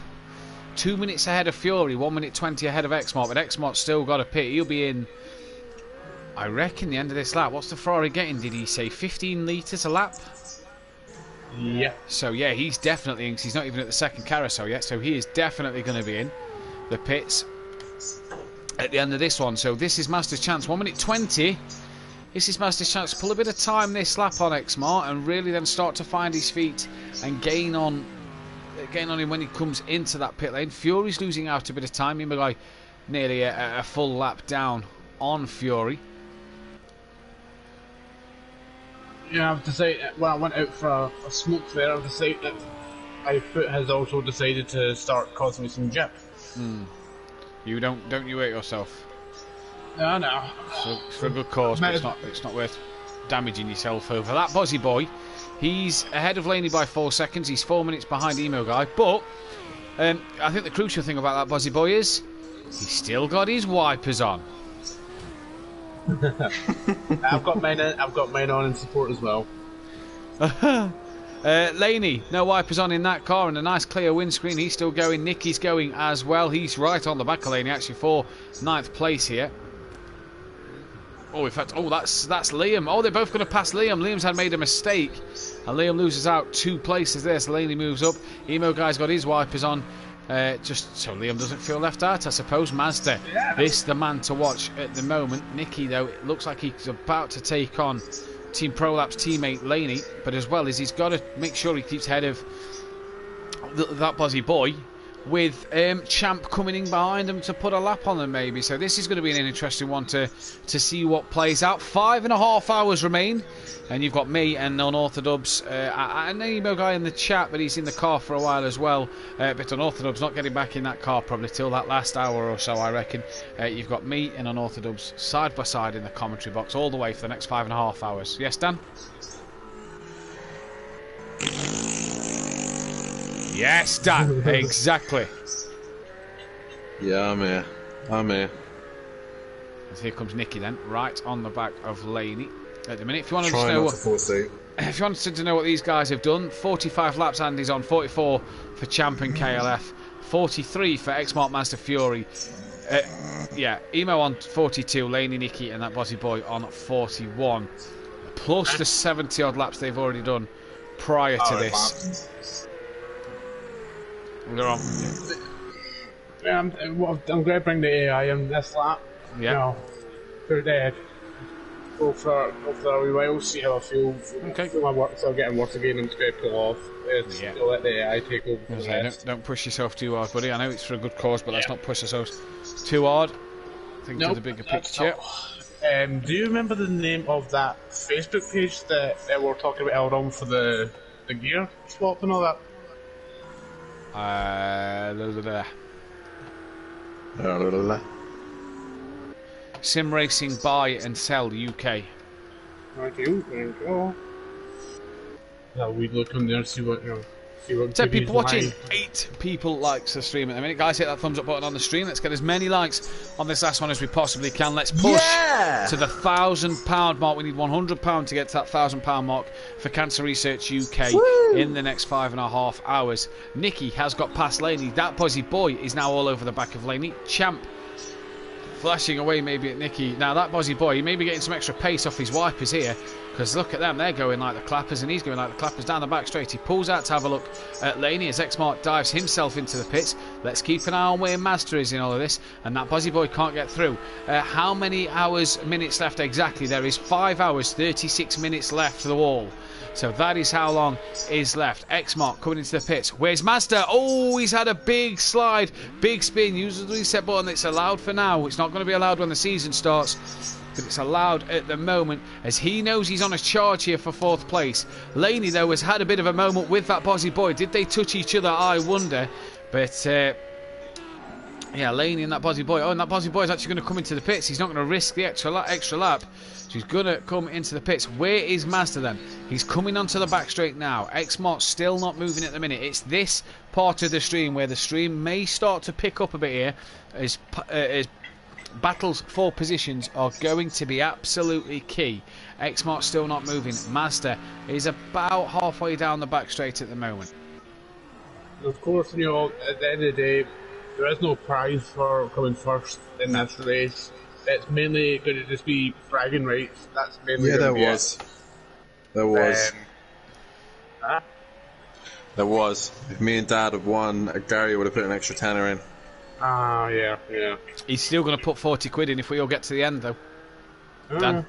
2 minutes ahead of Fury, 1 minute 20 ahead of Xmart, but Xmart's still got a pit. He'll be in, I reckon, the end of this lap. What's the Ferrari getting? Did he say 15 litres a lap? Yeah. So yeah, he's definitely in, 'cause he's not even at the second carousel yet, so he is definitely going to be in the pits at the end of this one. So this is Master's chance, 1 minute 20. This is Master's chance to pull a bit of time this lap on Xmart and really then start to find his feet and gain on him when he comes into that pit lane. Fury's losing out a bit of time. Imagai nearly a full lap down on Fury. Yeah, I have to say, when I went out for a smoke there, I have to say that my foot has also decided to start causing me some jip. You don't you hurt yourself? No. It's for a good cause, but it's not worth damaging yourself over. That Bozzy Boy, he's ahead of Laney by 4 seconds. He's 4 minutes behind Emo Guy, but I think the crucial thing about that Bozzy Boy is he's still got his wipers on. I've got mine on in support as well. Laney, no wipers on in that car and a nice clear windscreen. He's still going. Nicky's going as well. He's right on the back of Laney, actually, for 9th place here. Oh, in fact, that's Liam. Oh, they're both going to pass Liam. Liam's had made a mistake, and Liam loses out 2 places there. So Laney moves up. Emo Guy's got his wipers on. Just so Liam doesn't feel left out, I suppose. Mazda, this the man to watch at the moment. Nicky, though, it looks like he's about to take on Team ProLap's teammate Laney, but as well as he's got to make sure he keeps ahead of that Bozzy Boy, with Champ coming in behind him to put a lap on them maybe. So this is going to be an interesting one to see what plays out. 5.5 hours remain, and you've got me and Unorthodox, an Emo Guy in the chat, but he's in the car for a while as well. But Unorthodox not getting back in that car probably till that last hour or so, I reckon. You've got me and Unorthodox side by side in the commentary box all the way for the next 5.5 hours. Yes, Dan? Yes, Dan, exactly. Yeah, I'm here. And here comes Nicky then, right on the back of Laney at the minute. If you wanted to know what these guys have done, 45 laps Andy's on, 44 for Champ and KLF, 43 for Xmart Master Fury. Emo on 42, Laney, Nicky and that Bozzy Boy on 41. Plus the 70 odd laps they've already done prior to this. They're on. I'm going to bring the AI in this lap. Yeah. No, they're dead. Go for a wee while, see how I feel. Okay. Do my work, so I'll get work again and just going to pull off. I'll let the AI take over. Don't push yourself too hard, buddy. I know it's for a good cause, but let's not push ourselves too hard. Think of the bigger picture. Do you remember the name of that Facebook page that we're talking about Elron for the gear swap and all that? Sim Racing Buy and Sell UK. Thank you. Now we look on there, see what 10 people watching, 8 people likes the stream at the minute. Guys, hit that thumbs up button on the stream. Let's get as many likes on this last one as we possibly can. Let's push to the £1,000 mark. We need £100 to get to that £1,000 mark for Cancer Research UK in the next 5.5 hours. Nicky has got past Laney. That Bozzy Boy is now all over the back of Laney. Champ flashing away maybe at Nicky. Now that Bozzy Boy, he may be getting some extra pace off his wipers here, because look at them, they're going like the clappers and he's going like the clappers down the back straight. He pulls out to have a look at Laney as Xmart dives himself into the pits. Let's keep an eye on where Master is in all of this, and that Bozzy Boy can't get through. How many minutes left exactly? There is 5 hours 36 minutes left to the wall. So that is how long is left. Xmart coming into the pits. Where's Master? Oh, he's had a big slide, big spin. Uses the reset button. It's allowed for now. It's not going to be allowed when the season starts, but it's allowed at the moment as he knows he's on a charge here for 4th place. Laney, though, has had a bit of a moment with that Bozzy Boy. Did they touch each other? I wonder. But Yeah, Laney and that Bozzy Boy. Oh, and that Bozzy Boy is actually going to come into the pits. He's not going to risk the extra lap. So he's going to come into the pits. Where is Mazda then? He's coming onto the back straight now. Xmart's still not moving at the minute. It's this part of the stream where the stream may start to pick up a bit here as battles for positions are going to be absolutely key. Xmart's still not moving. Mazda is about halfway down the back straight at the moment. Of course, you know, at the end of the day, there is no prize for coming first in this race. It's mainly going to just be bragging rights. That's mainly Yeah, going to be there was. Huh? There was. If me and Dad had won, Gary would have put an extra tenner in. Ah, yeah. He's still going to put 40 quid in if we all get to the end, though. Dan?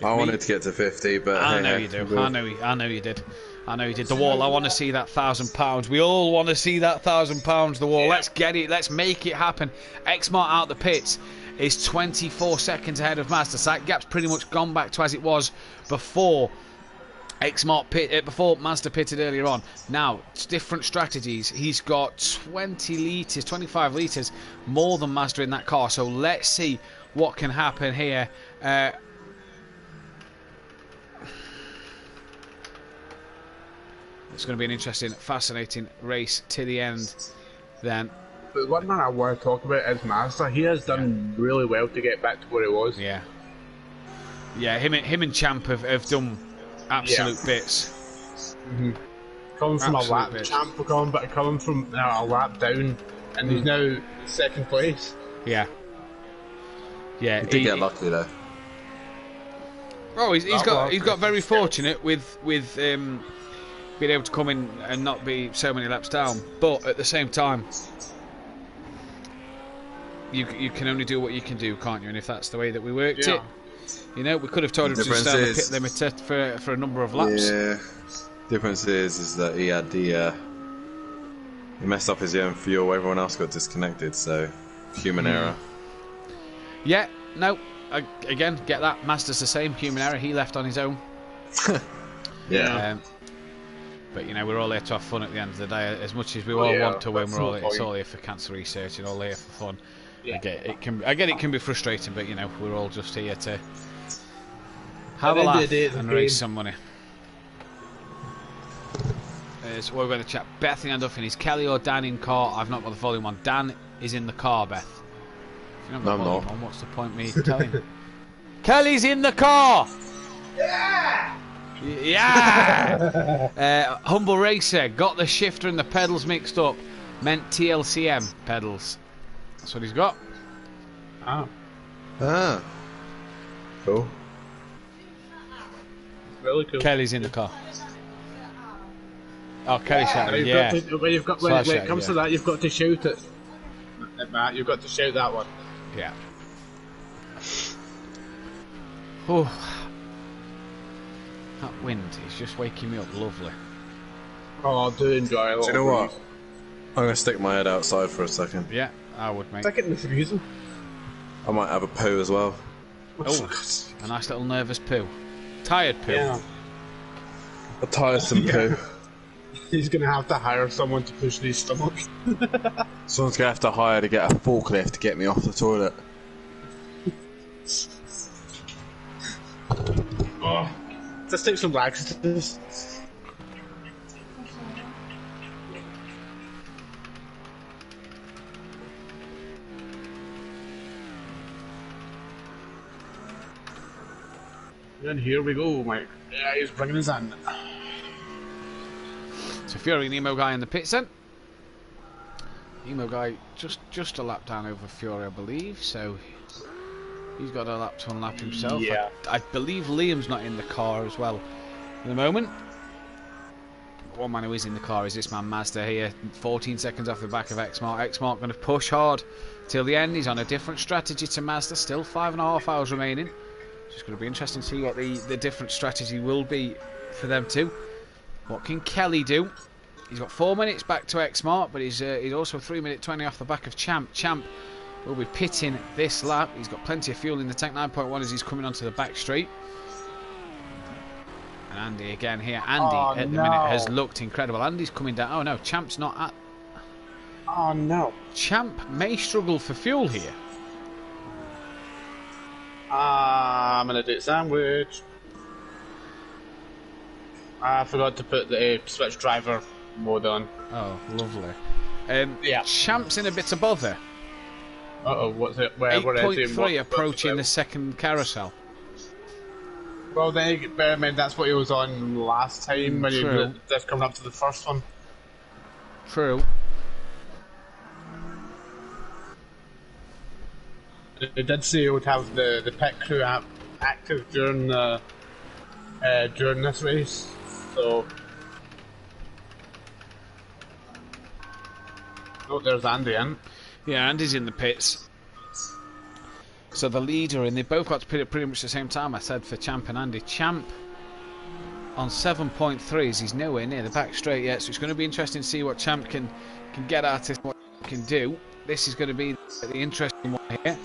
I wanted to get to 50, but I know you do. I know you did. I know you did. The wall. I want to see that £1,000. We all want to see that £1,000. The wall. Yeah. Let's get it. Let's make it happen. Xmart out the pits is 24 seconds ahead of Mazda. So that gap's pretty much gone back to as it was before before Mazda pitted earlier on. Now, it's different strategies. He's got 25 litres more than Mazda in that car. So let's see what can happen here. It's going to be an interesting, fascinating race to the end then. But one thing I want to talk about is Mazda. He has done really well to get back to where he was. Yeah. Yeah, him and Champ have done absolute bits. Mm-hmm. Coming from absolute a lap, bits. Champ coming from a lap down, and he's now second place. Yeah. Yeah. He did get lucky though. Oh, he's got very fortunate with being able to come in and not be so many laps down, but at the same time, you can only do what you can do, can't you? And if that's the way that we worked it, you know, we could have told him to stay on the pit limiter for a number of laps. Yeah. Difference is that he had he messed up his own fuel. Everyone else got disconnected, so human error. Yeah. No. Again, get that. Mazda's the same. Human error. He left on his own. Yeah. But you know, we're all here to have fun at the end of the day. As much as we all want to win, it's all here for cancer research and all here for fun. Yeah. I get it can be frustrating, but you know, we're all just here to have a laugh and raise some money. So we're going to chat. Bethany and Duffin, is Kelly or Dan in car? I've not got the volume on. Dan is in the car, Beth. If you've not got the volume on, what's the point me telling you? Kelly's in the car! Yeah! Humble Racer got the shifter and the pedals mixed up. Meant TLCM pedals. That's what he's got. Cool. Really cool. Kelly's in the car. Oh, Kelly's shouting. Yeah. When it comes to that, you've got to shout it. Matt, you've got to shout that one. Yeah. Oh. That wind is just waking me up lovely. Oh, I do enjoy it. Do you know what? I'm going to stick my head outside for a second. Yeah, I would, mate. Stick it in the freezer. I might have a poo as well. Oh, a nice little nervous poo. Tired poo. Yeah. A tiresome poo. He's going to have to hire someone to push these stomachs. Someone's going to have to hire to get a forklift to get me off the toilet. Oh. Let's take some laxatives. And here we go, Mike. Yeah, he's bringing his hand. So Fury and Emo Guy in the pits then. Emo Guy just a lap down over Fury, I believe. So he's got a lap to unlap himself. Yeah. I believe Liam's not in the car as well at the moment. One man who is in the car is this man Mazda here. 14 seconds off the back of Xmart. Xmart going to push hard till the end. He's on a different strategy to Mazda. Still 5.5 hours remaining. It's going to be interesting to see what the different strategy will be for them too. What can Kelly do? He's got 4 minutes back to Xmart, but he's also 3 minute 20 off the back of Champ. Champ will be pitting this lap. He's got plenty of fuel in the tank. 9.1 as he's coming onto the back straight. And Andy again here. Andy at the minute has looked incredible. Andy's coming down. Oh no, Champ's not at. Oh no. Champ may struggle for fuel here. I'm gonna do a sandwich. I forgot to put the switch driver mode on. Oh, lovely. Yeah. Champ's in a bit of bother. Uh-oh, what's it? Where 8.3 approaching the second carousel. Well, then, bear in mind, that's what he was on last time when he was just coming up to the first one. True. They did say he would have the pit crew app active during this race, so. Oh, there's Andy in. Yeah, Andy's in the pits. So the leader, and they both got to pit at pretty much the same time, I said, for Champ and Andy. Champ on 7.3s, he's nowhere near the back straight yet, so it's going to be interesting to see what Champ can get at it, what he can do. This is going to be the interesting one here.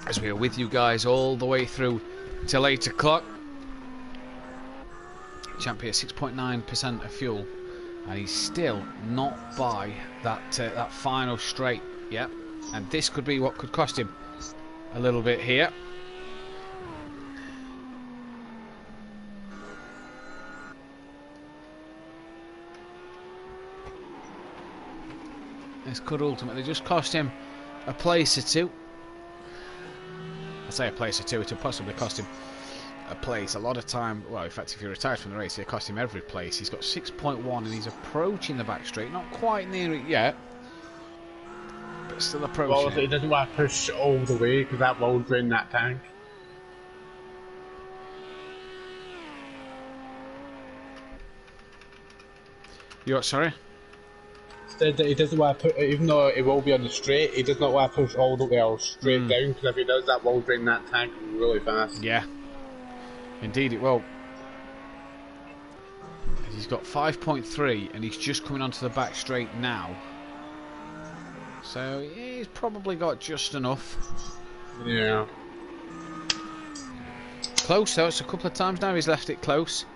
As we are with you guys all the way through till 8 o'clock. Champ here, 6.9% of fuel, and he's still not by that final straight yet. And this could be what could cost him a little bit here. This could ultimately just cost him a place or two. I say a place or two, it would possibly cost him a place. A lot of time, well, in fact, if he retires from the race, it'll cost him every place. He's got 6.1 and he's approaching the back straight. Not quite near it yet, but still approaching. Well, he doesn't want to push all the way because that will drain that tank. You what, sorry? Said that he doesn't want to put, even though it will be on the straight, he does not want to push all the way straight down because if he does, that will drain that tank really fast. Yeah, indeed it will. He's got 5.3 and he's just coming onto the back straight now. So yeah, he's probably got just enough. Yeah. Close though, it's a couple of times now he's left it close.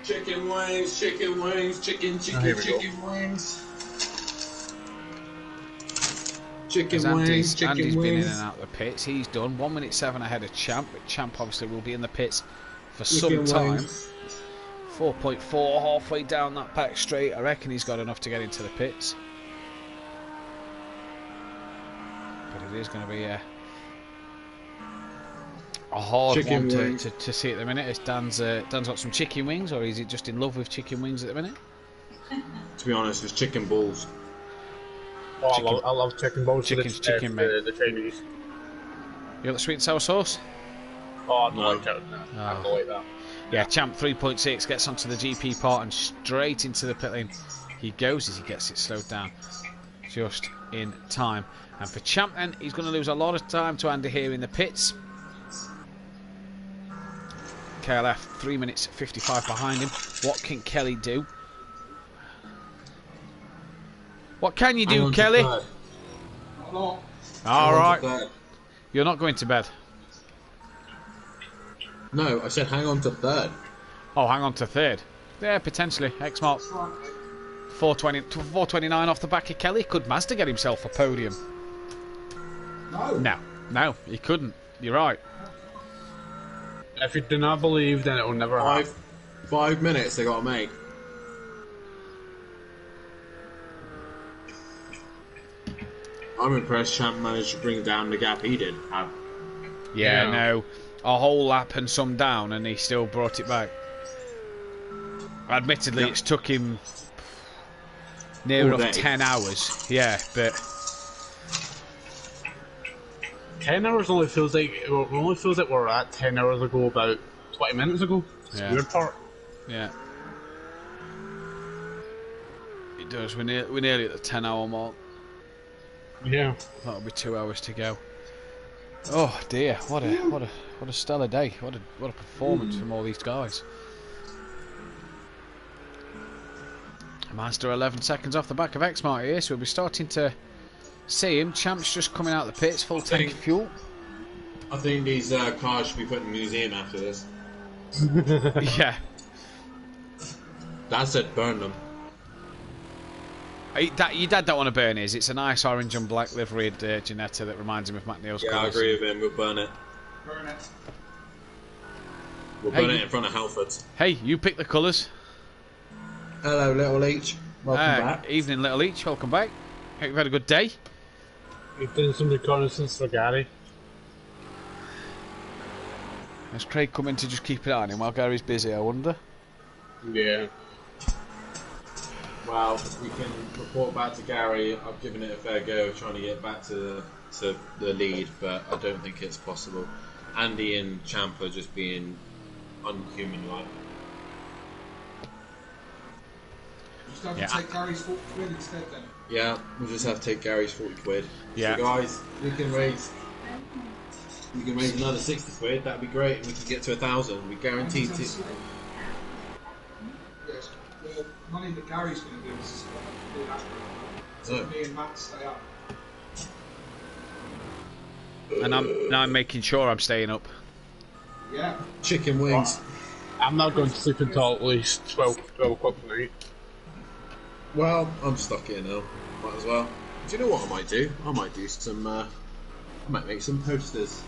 Chicken wings, chicken wings, chicken wings. Chicken wings, chicken Andy's wings. been in and out of the pits. He's done 1 minute 7 ahead of Champ, but Champ obviously will be in the pits for some time. 4.4 halfway down that back straight. I reckon he's got enough to get into the pits. But it is going to be a hard Chicken one to see at the minute. As Dan's got some chicken wings, or is he just in love with chicken wings at the minute? To be honest, it's chicken balls. Oh, I love chicken balls. Chicken, mate. The Chinese. You got the sweet and sour sauce? Oh, no, I don't. I don't like that. Yeah, Champ 3.6 gets onto the GP part and straight into the pit lane. He goes as he gets it slowed down just in time. And for Champ then, he's going to lose a lot of time to Andy here in the pits. KLF 3 minutes 55 behind him. What can Kelly do? What can you do, Kelly? Alright. You're not going to bed? No, I said hang on to third. Oh, hang on to third. Yeah, potentially. X-Mark 429 off the back of Kelly. Could Mazda get himself a podium? No, he couldn't. You're right. If you do not believe, then it will never happen. 5 minutes they got to make. I'm impressed Champ managed to bring down the gap he did have. Yeah, no. A whole lap and some down, and he still brought it back. Admittedly, it's took him near enough 10 hours. Yeah, but 10 hours only feels like we're at 10 hours ago about 20 minutes ago. It's the weird part. Yeah. It does. We're nearly at the 10-hour mark. Yeah. That'll be 2 hours to go. Oh dear! What a stellar day! What a performance from all these guys. Master 11 seconds off the back of X-Mark here, so we'll be starting to See him, Champ's just coming out of the pits, full tank of fuel. I think these cars should be put in the museum after this. Yeah. Dad said burn them. Your dad don't want to burn his. It's a nice orange and black liveried Ginetta that reminds him of McNeil's Yeah, colours. I agree with him. We'll burn it. Burn it. We'll burn it in front of Halfords. Hey, you pick the colours. Hello, Little H. Welcome back. Evening, Little H. Welcome back. Hope you've had a good day. We've done some reconnaissance for Gary. Has Craig come in to just keep it on him while Gary's busy, I wonder? Yeah. Well, we can report back to Gary. I've given it a fair go trying to get back to the lead, but I don't think it's possible. Andy and Champ are just being unhuman-like. Just have to take Gary's 40 quid instead then. Yeah, we'll just have to take Gary's 40 quid. Yeah. So guys, we can raise another 60 quid, that'd be great, and we can get to 1,000. We guaranteed to. Yes, the money that Gary's going to do is so me and Matt stay up. And I'm making sure I'm staying up. Yeah. Chicken wings. I'm not going to sleep until at least 12 o'clock tonight. Well, I'm stuck here now. Might as well. Do you know what I might do? I might do some. I might make some posters.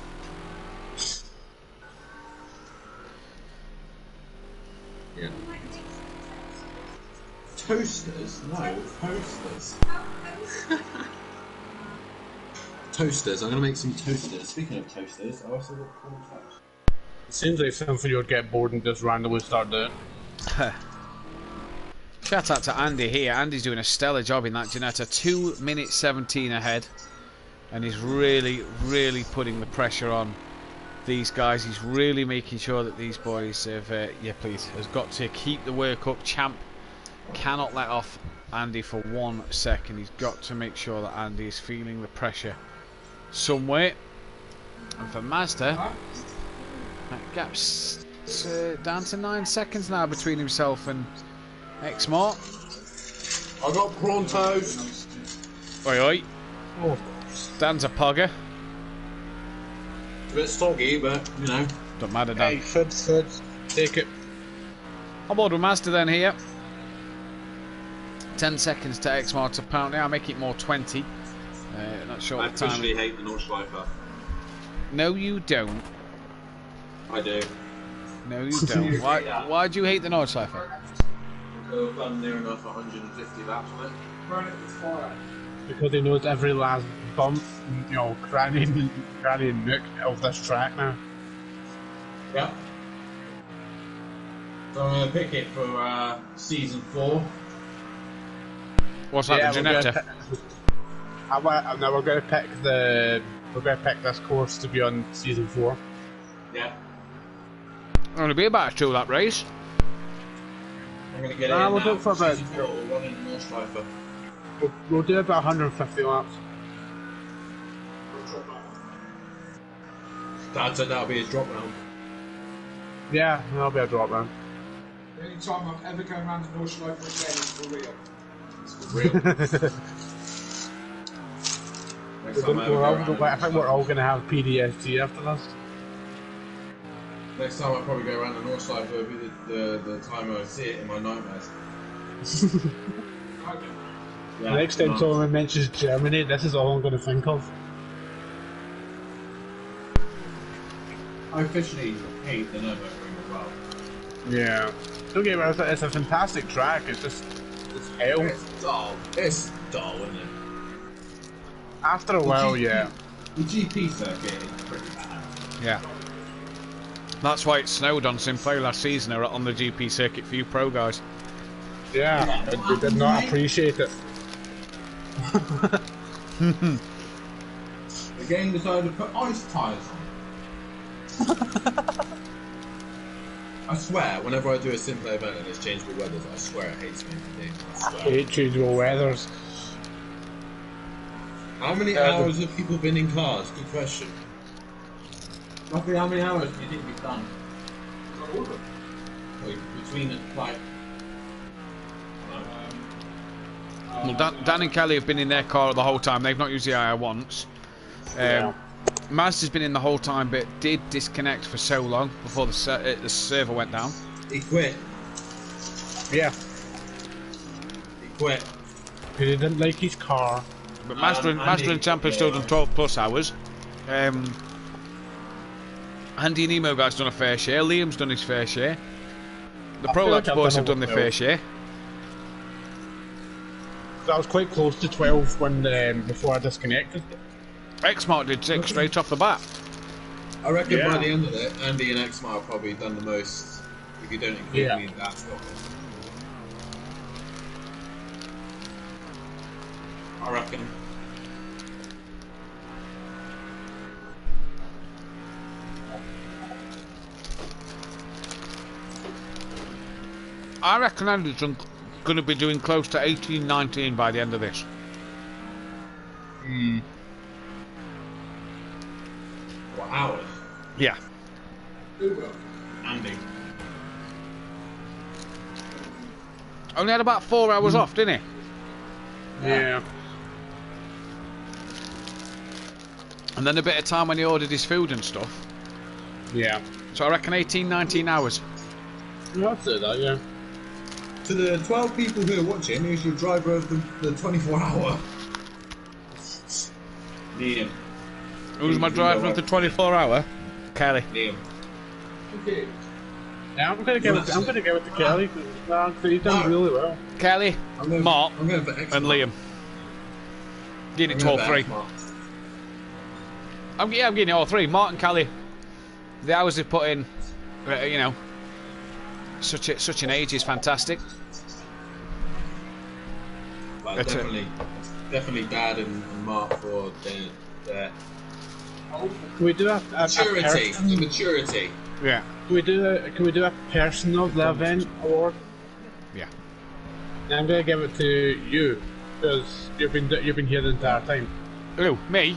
Yeah. Toasters? No, posters. Toasters. I'm going to make some toasters. Speaking of toasters, I also got corn toast. It seems like something you would get bored and just randomly start doing. Shout out to Andy here. Andy's doing a stellar job in that Ginetta. 2 minutes 17 ahead. And he's really, really putting the pressure on these guys. He's really making sure that these boys have, has got to keep the work up. Champ cannot let off Andy for 1 second. He's got to make sure that Andy is feeling the pressure somewhere. And for Mazda, that gap's down to 9 seconds now between himself and Exmore. I got prawn toast. Oi oi. Oh, of course. Dan's a pogger. It's a bit soggy, but you know. Don't matter, Dan. Hey, Fud, take it. I'm board with Mazda then here. 10 seconds to Exmore to pound now. Make it more 20. Not sure I what the time. officially hate the Nordschleifer. No, you don't. I do. No, you don't. Why do you hate the Nordschleifer? Because I've done near enough 150 laps on it. Burn it with fire. Because he knows every last bump, cranny and nook of this track now. Yeah. So I'm going to pick it for season 4. What's that, the Ginetta? Now we're going to pick this course to be on season 4. Yeah. Only be about a 2-lap race. I'm going to get it in we'll now. do it for about. Season 4, we'll run in the Nordschleifer. We'll do about 150 laps. Dad said that'll be his drop round. Yeah, that'll be a drop round. The only time I'm ever going around the Nordschleifer again is for real. I think we're all going to have PDST after this. Next time I probably go around the Nordschleifer will be the time I see it in my nightmares. The next time someone mentions Germany, this is all I'm going to think of. I officially hate the Nürburgring as well. Yeah. Don't get me wrong, it's a fantastic track, it's hell. It's dull. It's dull, isn't it? After a while, yeah. The GP circuit is pretty bad. Yeah. That's why it snowed on Simplay last season on the GP circuit for you pro guys. Yeah, we did not appreciate it. The game decided to put ice tyres on. I swear, whenever I do a simple event and it's changeable weathers, I swear it hates me for doing it. I swear. I hate changeable weathers. How many hours have people been in cars? Good question. Roughly how many hours do you think we've done? Between it, like... Well, Dan and Kelly have been in their car the whole time. They've not used the AI once. Mazda's been in the whole time, but did disconnect for so long before the server went down. He quit. Yeah. He quit. He didn't like his car. But Mazda and Champ have still done 12 plus hours. Andy and Emo Guy's done a fair share. Liam's done his fair share. The Prolapse boys have done their fair share. I was quite close to 12 when before I disconnected. X-Mark did 6 straight off the bat. I reckon by the end of it, Andy and X-Mark have probably done the most, if you don't include me in that stuff. I reckon. I reckon Andy's going to be doing close to 18, 19 by the end of this. What, hours? Yeah. Who will? Andy. Only had about 4 hours off, didn't he? Yeah. And then a bit of time when he ordered his food and stuff. Yeah. So I reckon 18, 19 hours. Yeah, I'd say that, yeah. To the 12 people who are watching, who's your driver of the 24-hour? Liam. Who's my driver of the 24-hour? Kelly. Liam. Okay. Yeah, I'm gonna give it to Kelly. He's done really well. Kelly, Mark, and Liam. Getting it to all three. I'm getting it all three. Mark and Kelly. The hours they've put in, you know, such an age is fantastic. Well, definitely Dad and Mark for their Can we do a maturity? The maturity. Yeah. Can we do a person of the event award? Yeah. And I'm gonna give it to you because you've been here the entire time. Who? Me?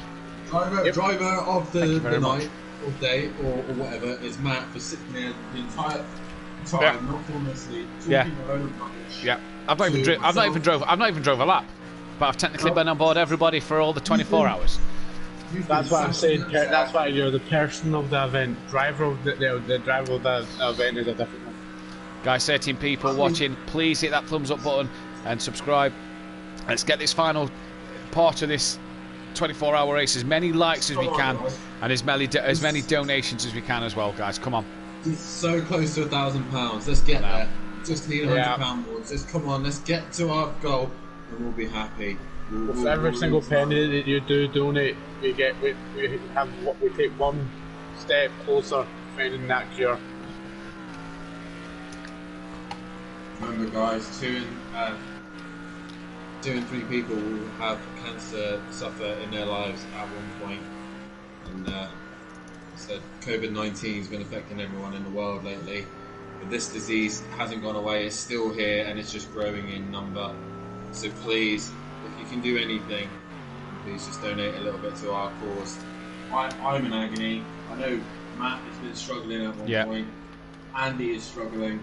Driver of the night or day or whatever is Matt for sitting there the entire time, not falling asleep, talking a load of rubbish. Yeah. I've not even drove a lap, but I've technically been on board everybody for all the 24 hours. That's what I'm saying. That's why you're the person of the event. Driver of the driver of the event is a different one. Guys, 13 people watching. Please hit that thumbs up button and subscribe. Let's get this final part of this 24-hour race as many likes as we can and as many donations as we can as well, guys. Come on. It's so close to £1,000. Let's get there. Just need £100 more. Just come on. Let's get to our goal, and we'll be happy. With every single penny that you do donate, we take one step closer to finding that cure. Remember, guys, two and three people will have cancer suffer in their lives at one point, and so COVID-19 has been affecting everyone in the world lately. But this disease hasn't gone away; it's still here, and it's just growing in number. So please, if you can do anything, please just donate a little bit to our cause. I'm in agony. I know Matt has been struggling at one point. Andy is struggling.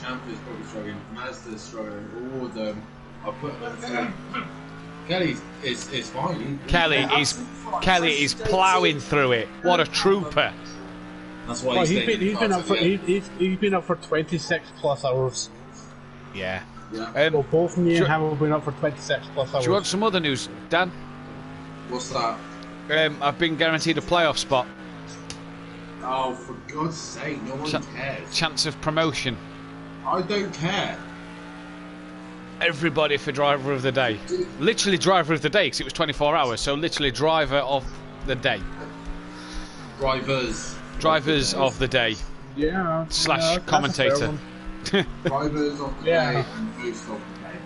Champ is probably struggling. Mazda's struggling. All of them. I'll put them through. Kelly is fine. Kelly is ploughing through it. What a trooper! That's why he's been up for 26 plus hours. Yeah. Well, both me and him have been up for 26 plus hours. Do you want some other news, Dan? What's that? I've been guaranteed a playoff spot. Oh, for God's sake, no one cares. Chance of promotion. I don't care. Everybody for driver of the day. Literally driver of the day, because it was 24 hours, so literally driver of the day. Drivers of the day. Yeah. / commentator. Drivers of the day and host of the day.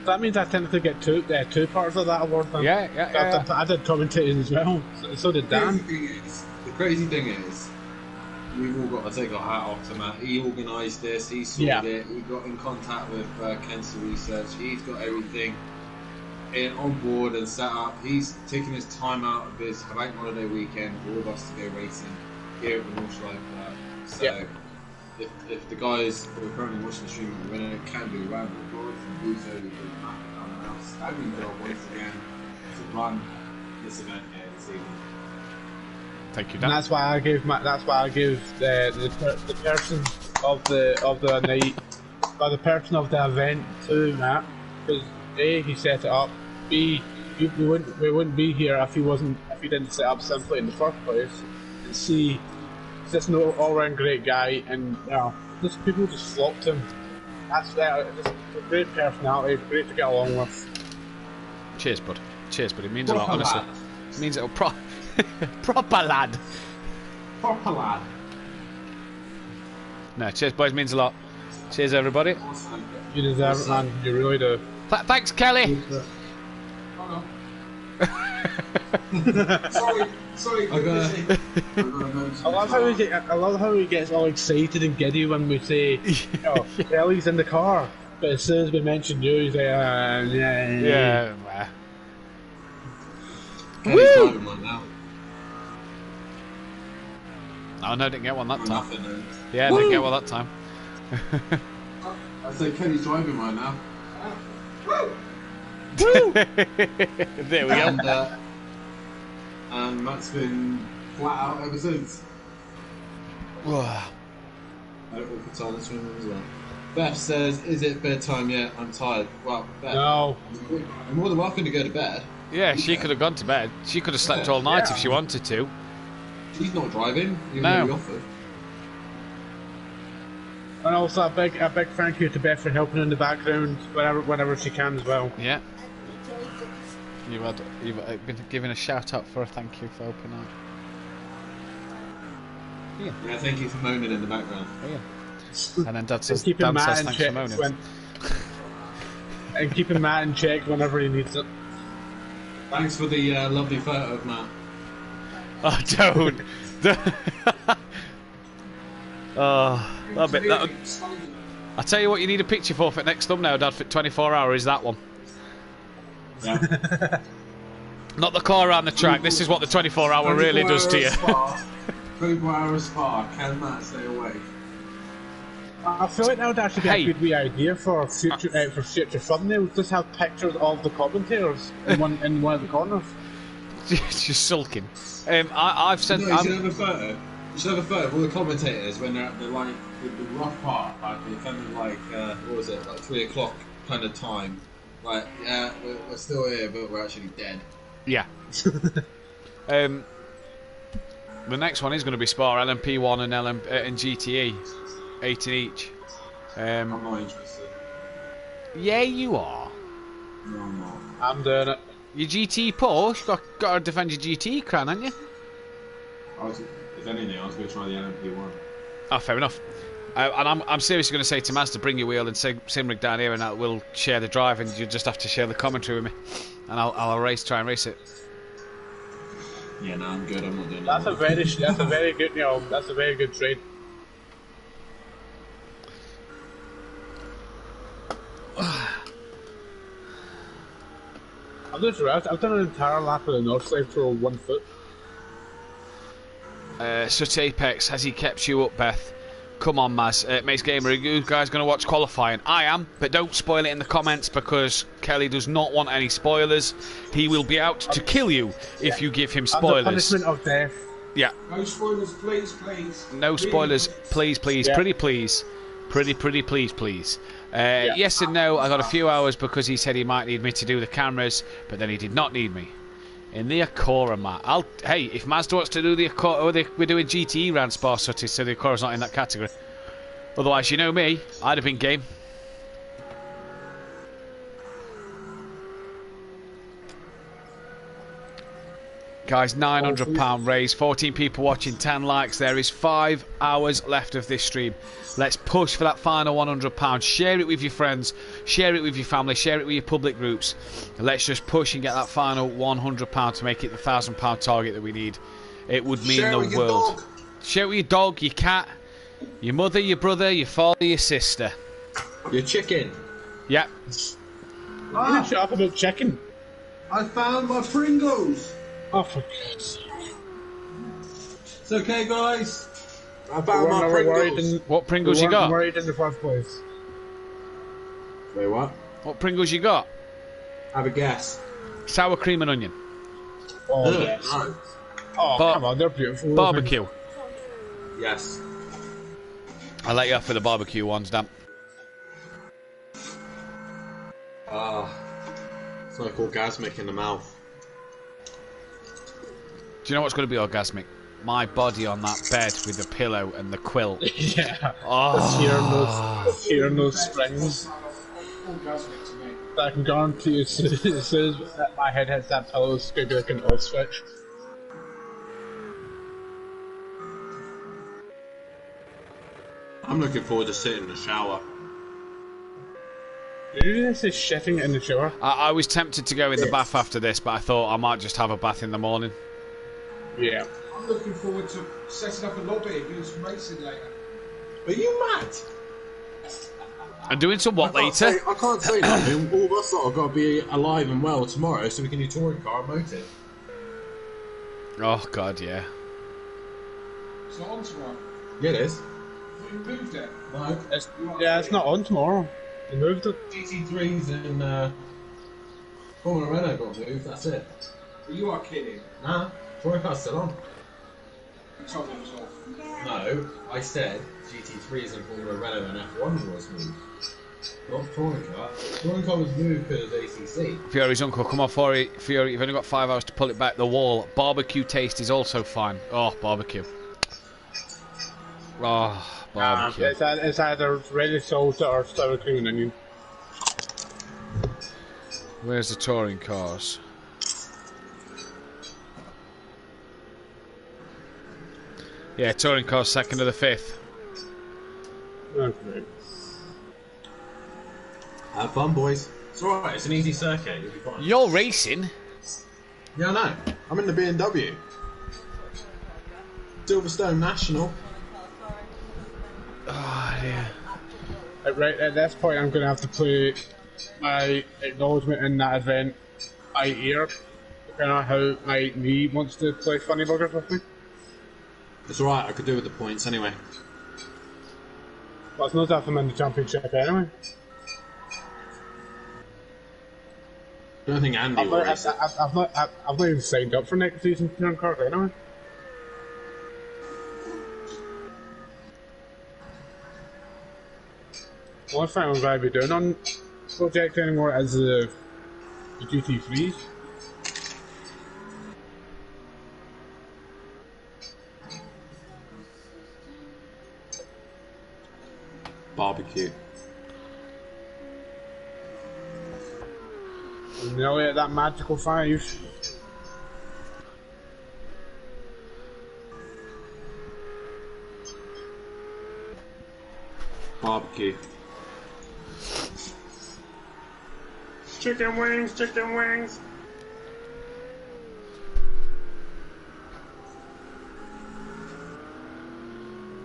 That means I technically get two parts of that award then. Yeah. I did commentating as well. So did Dan. The crazy thing is, we've all got to take our hat off to Matt. He organised this, he sorted it, he got in contact with Cancer Research, he's got everything on board and set up. He's taking his time out of his bank holiday weekend for all of us to go racing here at the North Life Park. So, if the guys who are currently watching the stream are winning, can do a round of applause and do so with Matt down the house. standing job once again to run this event here this evening. Thank you, And Dan. that's why I give the person of the night, or the person of the event to Matt, because A, he set it up. B, we wouldn't be here if he didn't set up simply in the first place. And C, he's just an all-round great guy, and just people just flocked him. That's just a great personality, great to get along with. Cheers, bud. Cheers, bud. It means a lot, honestly. It means a proper lad. Proper lad. No, cheers, boys. Means a lot. Cheers, everybody. You deserve it, man. You really do. Thanks, Kelly. Sorry. I love how he gets all excited and giddy when we say, Kelly's in the car. But as soon as we mention you, he's like, yeah. Kelly's driving one now. Oh no, didn't get one that time. Nothing, yeah, didn't get one that time. I say Kelly's driving one now. There we go. And Matt's been flat out ever since. Awkward silence from him as well. Beth says, "Is it bedtime yet? I'm tired." Well, Beth, no. You're more than welcome to go to bed. Yeah, she could have gone to bed. She could have slept all night if she wanted to. She's not driving. Even No. though we offered. And also a big thank you to Beth for helping in the background whenever she can as well. Yeah. You've been given a shout out for a thank you for helping out. Yeah, thank you for moaning in the background. And then Dad says, keeping Matt in thanks check for moaning. And keeping Matt in check whenever he needs it. Thanks for the lovely photo of Matt. Oh, don't. Oh, I'll tell you what you need a picture for next thumbnail, Dad, for 24 hours is that one. Yeah. Not the car around the track, this is what the 24 hour really does to you. 24 hours spa, can Matt stay awake? I feel like that would actually be a good wee idea for future thumbnails. Just have pictures of the commentators in one of the corners. Just sulking. I've sent. No, you should have a photo. You should have a photo of all the commentators when they're at the rough part, like the kind of like what was it, like 3 o'clock kind of time. Like, yeah, we're still here, but we're actually dead. Yeah. The next one is going to be Spa, LMP1 and GTE, 18 each. I'm not interested. Yeah, you are. No, I'm not. I'm doing it. Your GT Porsche, got to defend your GT crown, haven't you? If anything, I was going to try the LMP1. Oh, fair enough. And I'm seriously going to say to Maz to bring your wheel and Simrig down here, and we'll share the drive, and you just have to share the commentary with me, and I'll try and race it. Yeah, no, I'm good. I'm not doing that. That's a very good, that's a very good trade. I've done an entire lap of the North Side for 1 foot. Such Apex, has he kept you up, Beth? Come on, Maz. Mace Gamer, are you guys going to watch qualifying? I am, but don't spoil it in the comments because Kelly does not want any spoilers. He will be out to kill you if you give him spoilers. Under punishment of death. Yeah. No spoilers, please. No spoilers, please. Yeah. Pretty please. Pretty please. Yes and no, I got a few hours because he said he might need me to do the cameras, but then he did not need me. In the Acora, Matt. Hey, if Mazda wants to do the Acora, we're doing GTE round Spa Sutties, so the Acora's not in that category. Otherwise, you know me, I'd have been game. Guys, £900 raise, 14 people watching, 10 likes. There is 5 hours left of this stream. Let's push for that final £100. Share it with your friends, share it with your family, share it with your public groups. Let's just push and get that final £100 to make it the £1,000 target that we need. It would mean the world. Share it with your dog, your cat, your mother, your brother, your father, your sister. Your chicken. Yep. You didn't shut up about chicken. I found my Pringles. Oh, for God's sake. It's okay, guys. I found my Pringles. What Pringles you got? Worried in the first place. Wait, what? What Pringles you got? Have a guess. Sour cream and onion. Oh, Ugh, yes. no. Oh, come on, they're beautiful. Barbecue. Yes. I'll let you off for the barbecue ones, Dan. It's like orgasmic in the mouth. Do you know what's going to be orgasmic? My body on that bed with the pillow and the quilt. Yeah. Oh. Just hearing those springs. Orgasmic to me. I can guarantee you, as soon as my head hits that pillow, it's going to be like an off switch. I'm looking forward to sitting in the shower. Did you just say shitting in the shower? I was tempted to go in the bath after this, but I thought I might just have a bath in the morning. Yeah. I'm looking forward to setting up a lobby and doing some racing later. Are you mad? And doing some what later? I can't say nothing. All of us lot have got to be alive and well tomorrow so we can do touring car and motive. Oh, God, yeah. It's not on tomorrow. Yeah, it is. You moved it. No. It's not on tomorrow. They moved it. GT3s and Formula Renault got moved, that's it. You are kidding. Nah, touring car's still on. You told me it was off. No, I said GT3s and Formula Renault and F1 was moved. Not touring car. Touring car was moved because of ACC. Fury's uncle, come on, Fury, you've only got 5 hours to pull it back the wall. Barbecue taste is also fine. Oh, barbecue. Oh, barbecue. It's either ready salted or sour cream and onion. Where's the touring cars? Yeah, touring cars 2nd of the 5th. Okay. Have fun, boys. It's alright, it's an easy circuit, you'll be fine. You're racing? Yeah, I know. I'm in the BMW. Silverstone National. Oh, dear. Right at this point, I'm going to have to play my acknowledgement in that event by ear, depending on how my knee wants to play funny buggers with me. It's alright, I could do with the points anyway. Well, it's not that I'm in the championship anyway. I don't think Andy will race it. I've not even signed up for next season's touring cars anyway. The only thing I'm going to be doing on Project anymore is the GT3s. Barbecue. And nearly at that magical 5. Barbecue. Chicken wings, chicken wings.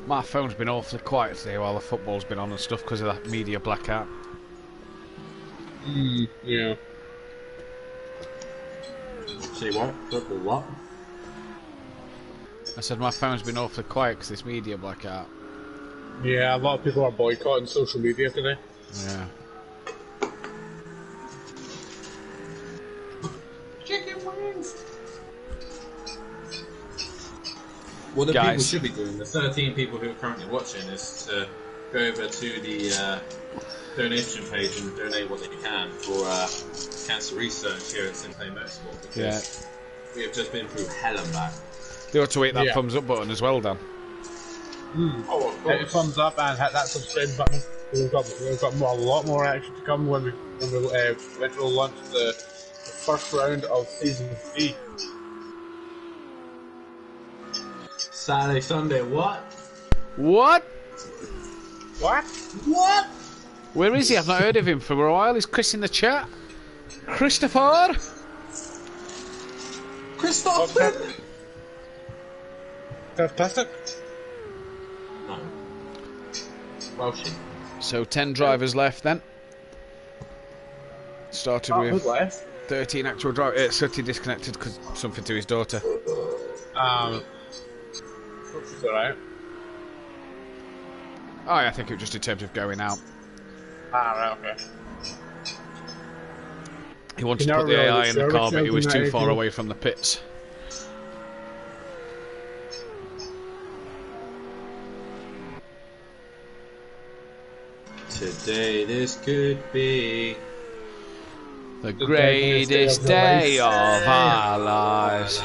My phone's been awfully quiet today while the football's been on and stuff because of that media blackout. Yeah. Say what? Football what? I said my phone's been awfully quiet because this media blackout. Yeah, a lot of people are boycotting social media today. Yeah. Chicken wings! What the Guys. people should be doing, the 13 people who are currently watching, is to go over to the donation page and donate what they can for cancer research here at Sinclair Motorsport, because we have just been through hell and back. They ought to hit that thumbs up button as well, Dan. Oh, of Hit the course. thumbs up and hit that subscribe button. We've got a lot more action to come when we eventually launch the first round of season 3. Saturday, Sunday, what? What? What? What? Where is he? I've not heard of him for a while. Is Chris in the chat? Christopher? Christopher? Fantastic. No. Welshie. So 10 drivers left then. Started who's with left? 13 actual drivers. Sutty disconnected because something to his daughter. It's alright. Oh, yeah, I think it was just in terms of going out. Ah, right, okay. He wanted to put the AI in the car, but he was too far away from the pits. Today this could be the greatest day of our lives.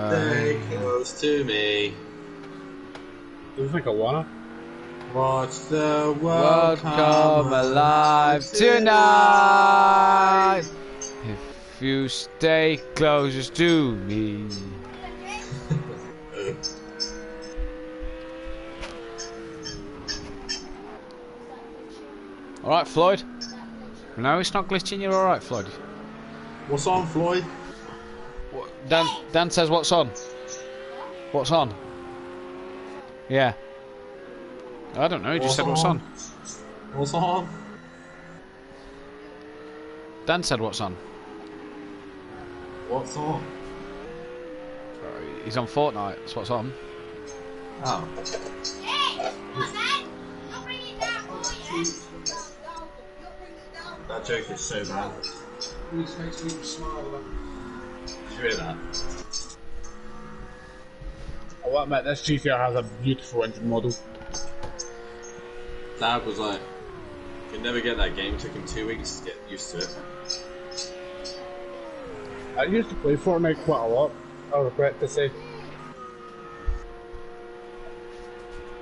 Day close to me. Do you think I wanna? Watch the world come alive tonight. If you stay closest to me. Alright, Floyd. No, it's not glitching. You're alright, Floyd. What's on, Floyd? Dan says what's on. What's on? Yeah. I don't know, he just said what's on. What's on? Dan said what's on. What's on? He's on Fortnite, that's what's on. Oh. That joke is so bad. Which makes me smile. Did you hear that? I'll admit, this GTR has a beautiful engine model. Dad was like, could never get that game, took him 2 weeks to get used to it. I used to play Fortnite quite a lot, I regret to say.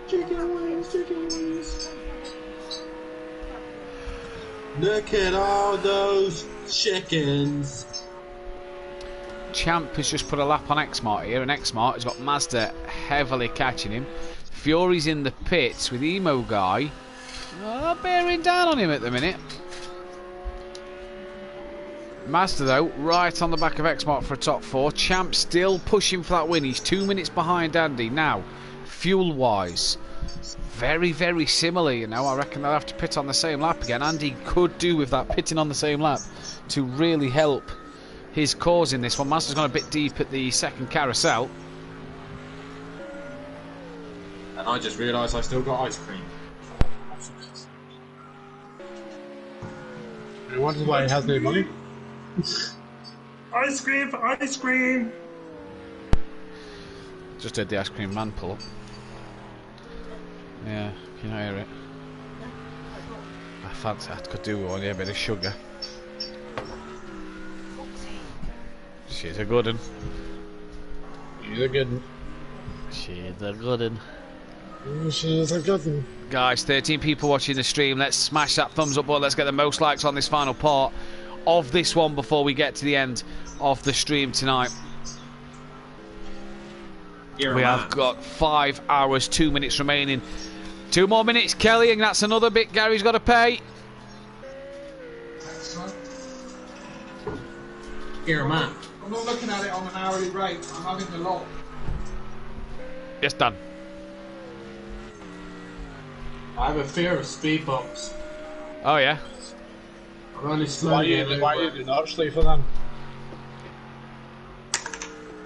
Chicken wings, chicken wings. Look at all those chickens. Champ has just put a lap on Xmart here, and Xmart has got Mazda heavily catching him. Fury's in the pits with Emo Guy. Bearing down on him at the minute. Mazda though, right on the back of Xmart for a top 4. Champ still pushing for that win. He's 2 minutes behind Andy. Now, fuel-wise, very, very similar, you know. I reckon they'll have to pit on the same lap again. Andy could do with that pitting on the same lap to really help his cause in this one. Mazda's gone a bit deep at the second carousel. And I just realised I still got ice cream. I wonder why he has no money. Ice cream for ice cream! Just heard the ice cream man pull up. Yeah, can you hear it? I fancy I could do with one, yeah, a bit of sugar. She's a good one. She's a good one. She's a good one. She's a good one. Guys, 13 people watching the stream. Let's smash that thumbs up button. Let's get the most likes on this final part of this one before we get to the end of the stream tonight. We have got 5 hours, 2 minutes remaining. 2 more minutes, Kelly, and that's another bit Gary's got to pay. Here, man. I'm not looking at it on an hourly rate, I'm having the lot. Yes, Dan. I have a fear of speed bumps. Oh, yeah? I'm only slowly getting over Why it. you do not sleep for them?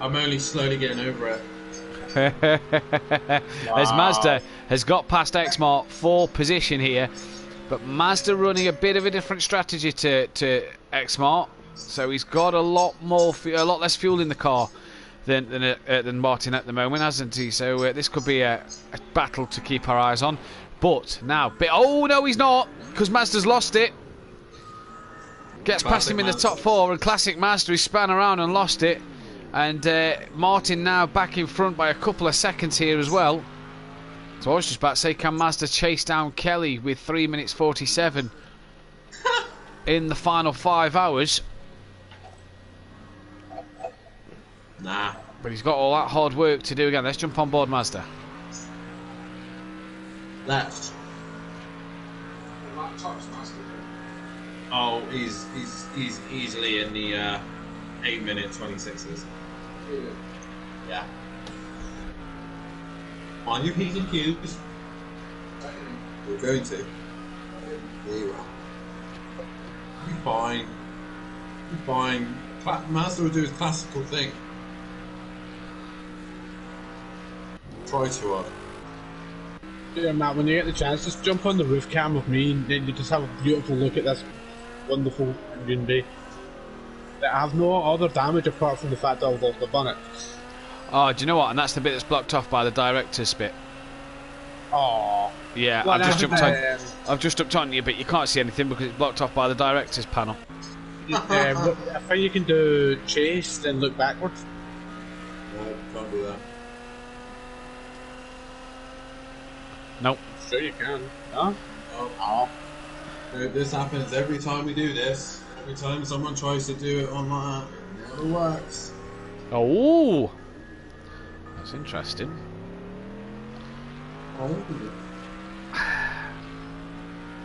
I'm only slowly getting over it. As Mazda has got past Xmart for position here, but Mazda running a bit of a different strategy to Xmart, so he's got a lot less fuel in the car than Martin at the moment, hasn't he? So this could be a battle to keep our eyes on. But now, oh no, he's not, because Mazda's lost it. Gets past him in the top 4, and Classic Mazda, he span around and lost it. And Martin now back in front by a couple of seconds here as well. So I was just about to say, can Mazda chase down Kelly with 3 minutes 47 in the final 5 hours? Nah. But he's got all that hard work to do again. Let's jump on board Mazda. Left. Oh, he's easily in the 8-minute 26s. Yeah. On your P's and Q's. You're going to. There you are. You're fine. You're fine. Mazda will do his classical thing. Try too hard. Yeah, Matt, when you get the chance, just jump on the roof cam with me, and then you just have a beautiful look at this wonderful engine bay. They have no other damage apart from the fact that I've lost the bonnet. Oh, do you know what? And that's the bit that's blocked off by the director's bit. Oh. Yeah, Well, I've just jumped on you, but you can't see anything because it's blocked off by the director's panel. I think you can do chase, then look backwards. No, can't do that. Nope. Sure you can. No? Oh. This happens every time we do this. Every time someone tries to do it on that, it never works. Oh, that's interesting. Oh.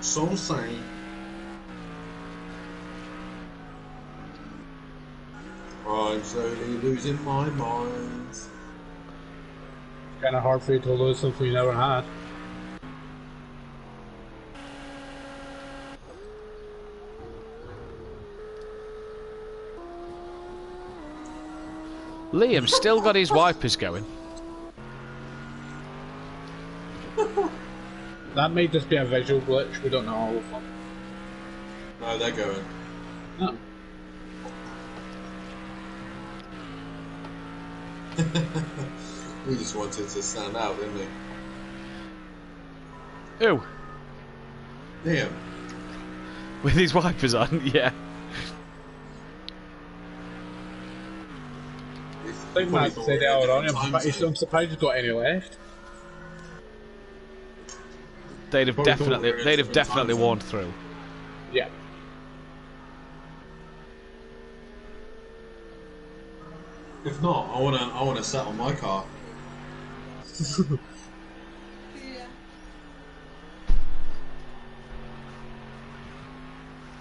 So say. I'm slowly losing my mind. It's kind of hard for you to lose something you never had. Liam's still got his wipers going. That may just be a visual glitch, we don't know all of them. No, they're going. No. We just wanted to stand out, didn't we? Who? Liam. With his wipers on, yeah. I think Matt said earlier on, I'm surprised he's got any left. They'd have definitely worn through. Yeah. If not, I wanna sat on my car.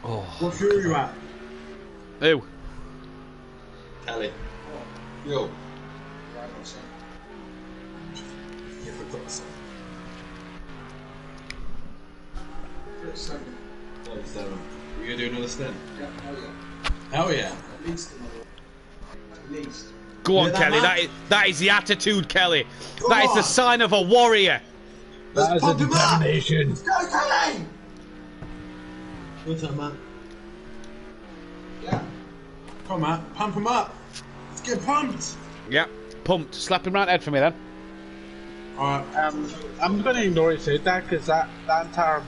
Oh. What fuel are you at? Who? Kelly. Yo. Yeah, for God's sake. 37. 37. Are you gonna do another stint? Yeah, hell yeah. Hell yeah. At least another. At least. Go on, Yeah, Kelly. that That is the attitude, Kelly. Come That is the on. sign of a warrior. That is a determination. Let's go, Kelly! What's up, Matt? Yeah. Come on, Matt. Pump him up. Let's get pumped. Yeah, pumped. Slap him right head for me then. Alright, I'm going to ignore you said that because that entire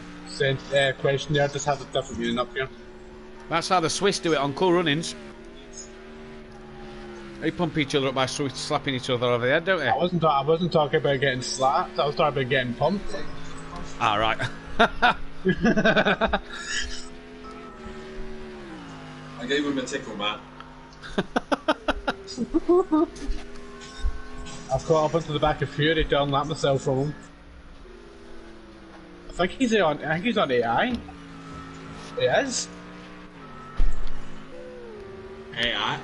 question there just has a different meaning up here. That's how the Swiss do it on Cool Runnings. They pump each other up by slapping each other over the head, don't they? I wasn't talking about getting slapped, I was talking about getting pumped. Alright. I gave him a tickle, Matt. I've caught up into the back of Fury to unlap myself from him. I think he's on AI. He is. AI?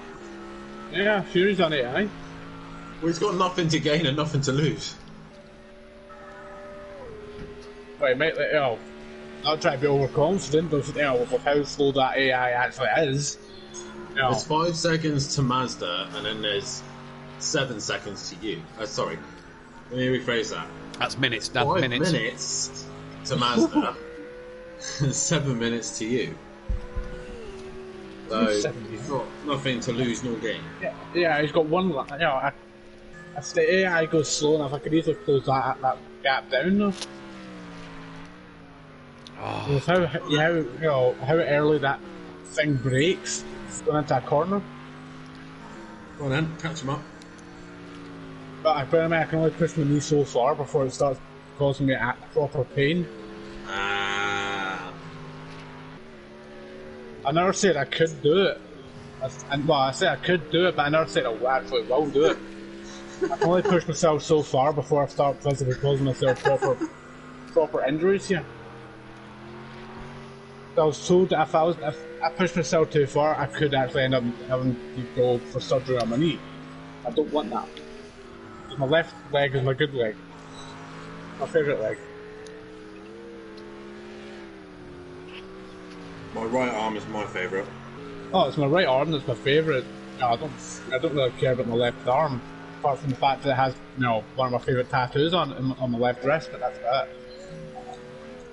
Yeah, Fury's on AI. Well, he's got nothing to gain and nothing to lose. Wait, mate, not trying to be overconfident, but with how slow that AI actually is. There's 5 seconds to Mazda, and then there's 7 seconds to you. Sorry, let me rephrase that. That's minutes, Dad. 5 Minutes. minutes to Mazda, and 7 minutes to you. So he's got nothing to lose nor gain. Yeah, he's got one. If the AI goes slow enough, I could easily close that gap down though. Oh. With how early that thing breaks going into a corner. Go on then, catch him up. But I can only push my knee so far before it starts causing me proper pain. I never said I could do it. I said I could do it, but I never said I actually will do it. I can only push myself so far before I start physically causing myself proper injuries here. I was told that if I pushed myself too far, I could actually end up having to go for surgery on my knee. I don't want that. My left leg is my good leg. My favourite leg. My right arm is my favourite. Oh, it's my right arm that's my favourite. No, I don't really care about my left arm, apart from the fact that it has, one of my favourite tattoos on my left wrist, but that's about it.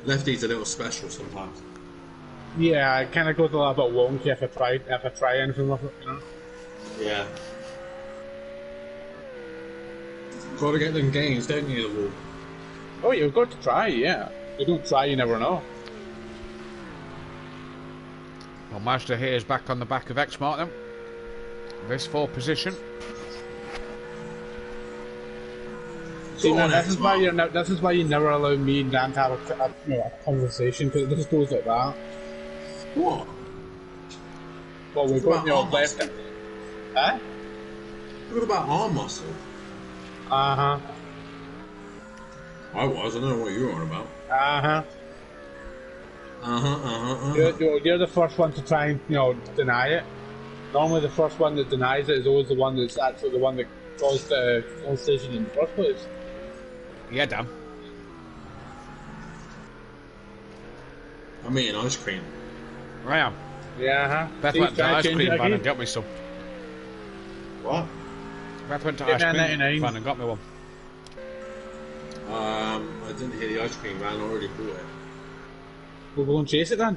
Lefty's a little special sometimes. Yeah, it kind of goes a little bit wonky if I try anything with it, you know. Yeah. Gotta get them gains, don't you, the wall? Oh, you've got to try, yeah. You don't try, you never know. Well, Mazda here is back on the back of X-Mark then. This 4th position. See, man, this is why you never allow me and Dan to have a conversation, because it just goes like that. What? Well, we're going to left. Huh? What about arm muscle? Uh-huh. I don't know what you were on about. Uh-huh. You're the first one to try and, deny it. Normally the first one that denies it is always the one that's actually the one that caused the conversation in the first place. Yeah, damn. I'm eating ice cream. I am. Yeah, huh? Beth went to ice cream van and got me some. What? Beth went to ice cream van and got me one. I didn't hear the ice cream van, I already bought it. We'll go and chase it then.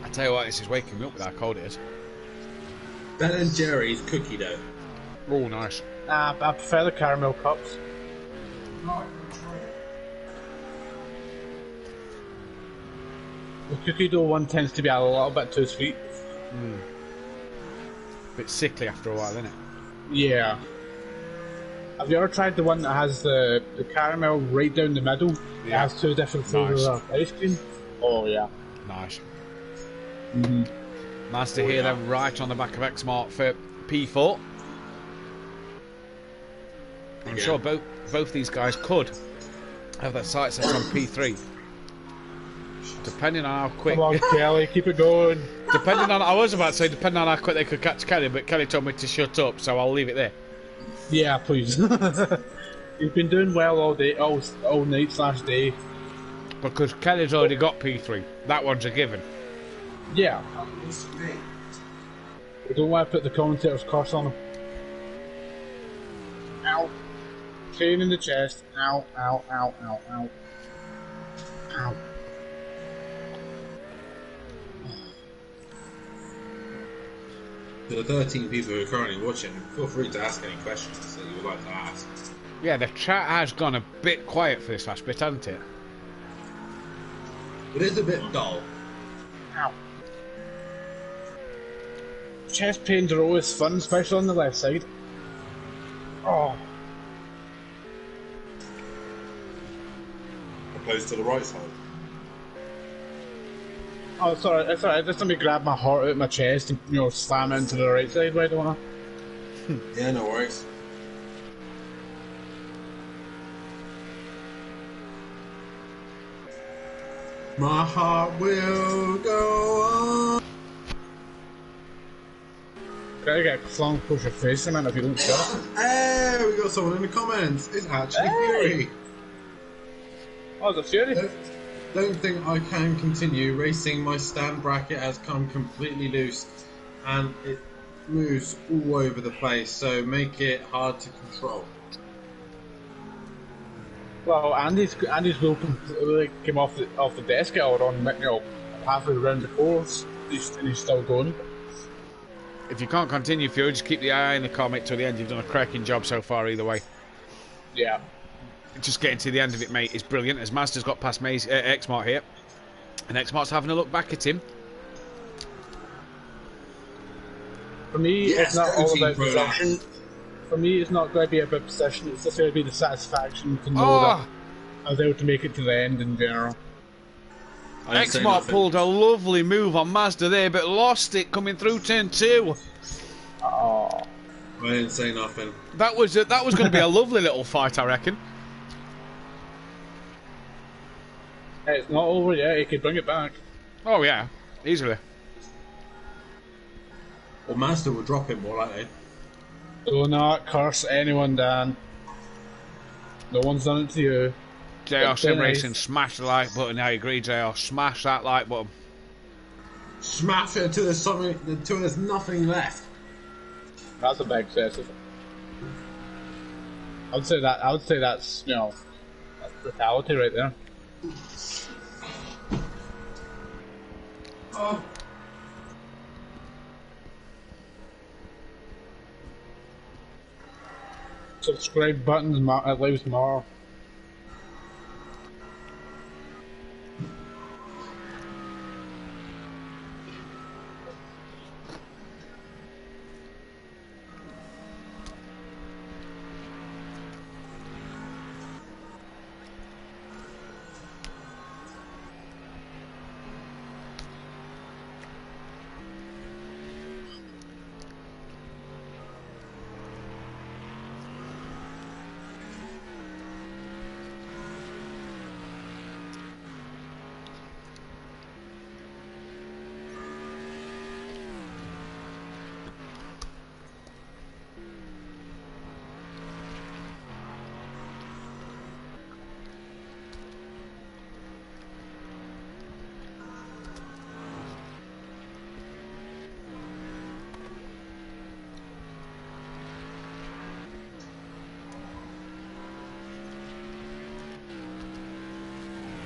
I tell you what, this is waking me up with how cold it is. Ben & Jerry's cookie dough. Oh, nice. I prefer the caramel cups. The cookie dough one tends to be a little bit too sweet. Bit sickly after a while, isn't it? Yeah. Have you ever tried the one that has the caramel right down the middle? Yeah. It has 2 different flavours of ice cream. Oh yeah. Nice. Mm-hmm. Nice to hear them right on the back of X-Mark for P4. I'm sure both these guys could have their sights set on P3. Depending on how quick... Come on, Kelly, keep it going. I was about to say, depending on how quick they could catch Kelly, but Kelly told me to shut up, so I'll leave it there. Yeah, please. You've been doing well all day, all night/day. Because Kelly's already got P3. That one's a given. Yeah. We don't want to put the commentator's curse on him. Ow. Pain in the chest. Ow, ow, ow, ow, ow. Ow. To the 13 people who are currently watching, feel free to ask any questions that you would like to ask. Yeah, the chat has gone a bit quiet for this last bit, hasn't it? It is a bit dull. Ow. Chest pains are always fun, especially on the left side. Oh. Opposed to the right side. Oh, sorry, it's alright. Just let me grab my heart out of my chest and, slam it into the right side, why don't I? Yeah, no worries. My heart will go on. Gotta get flung across your face a minute if you don't stop. Hey, we got someone in the comments. It's actually Fury. Oh, the Fury? Don't think I can continue. Racing my stand bracket has come completely loose and it moves all over the place, so make it hard to control. Well, Andy's wheel completely came off the desk out on halfway around the course, and he's still going. If you can't continue, Fury, just keep the eye on the comic till the end. You've done a cracking job so far, either way. Yeah. Just getting to the end of it, mate, is brilliant. As Master's got past X-Mark here, and X-Mark's having a look back at him. For me, it's not all about possession. For me, it's not going to be about possession. It's just going to be the satisfaction to know that I was able to make it to the end in general. X-Mark pulled a lovely move on Mazda there, but lost it coming through turn 2. Oh. I didn't say nothing. That was going to be a lovely little fight, I reckon. It's not over yet. He could bring it back. Oh yeah, easily. Well, Mazda will drop him more likely. Do not curse anyone, Dan. No one's done it to you. JR Sim Racing, smash the like button. I agree, JR. Smash that like button. Smash it until there's nothing left. That's a big excessive. I would say that's that's brutality right there. Oh. Subscribe buttons allows more.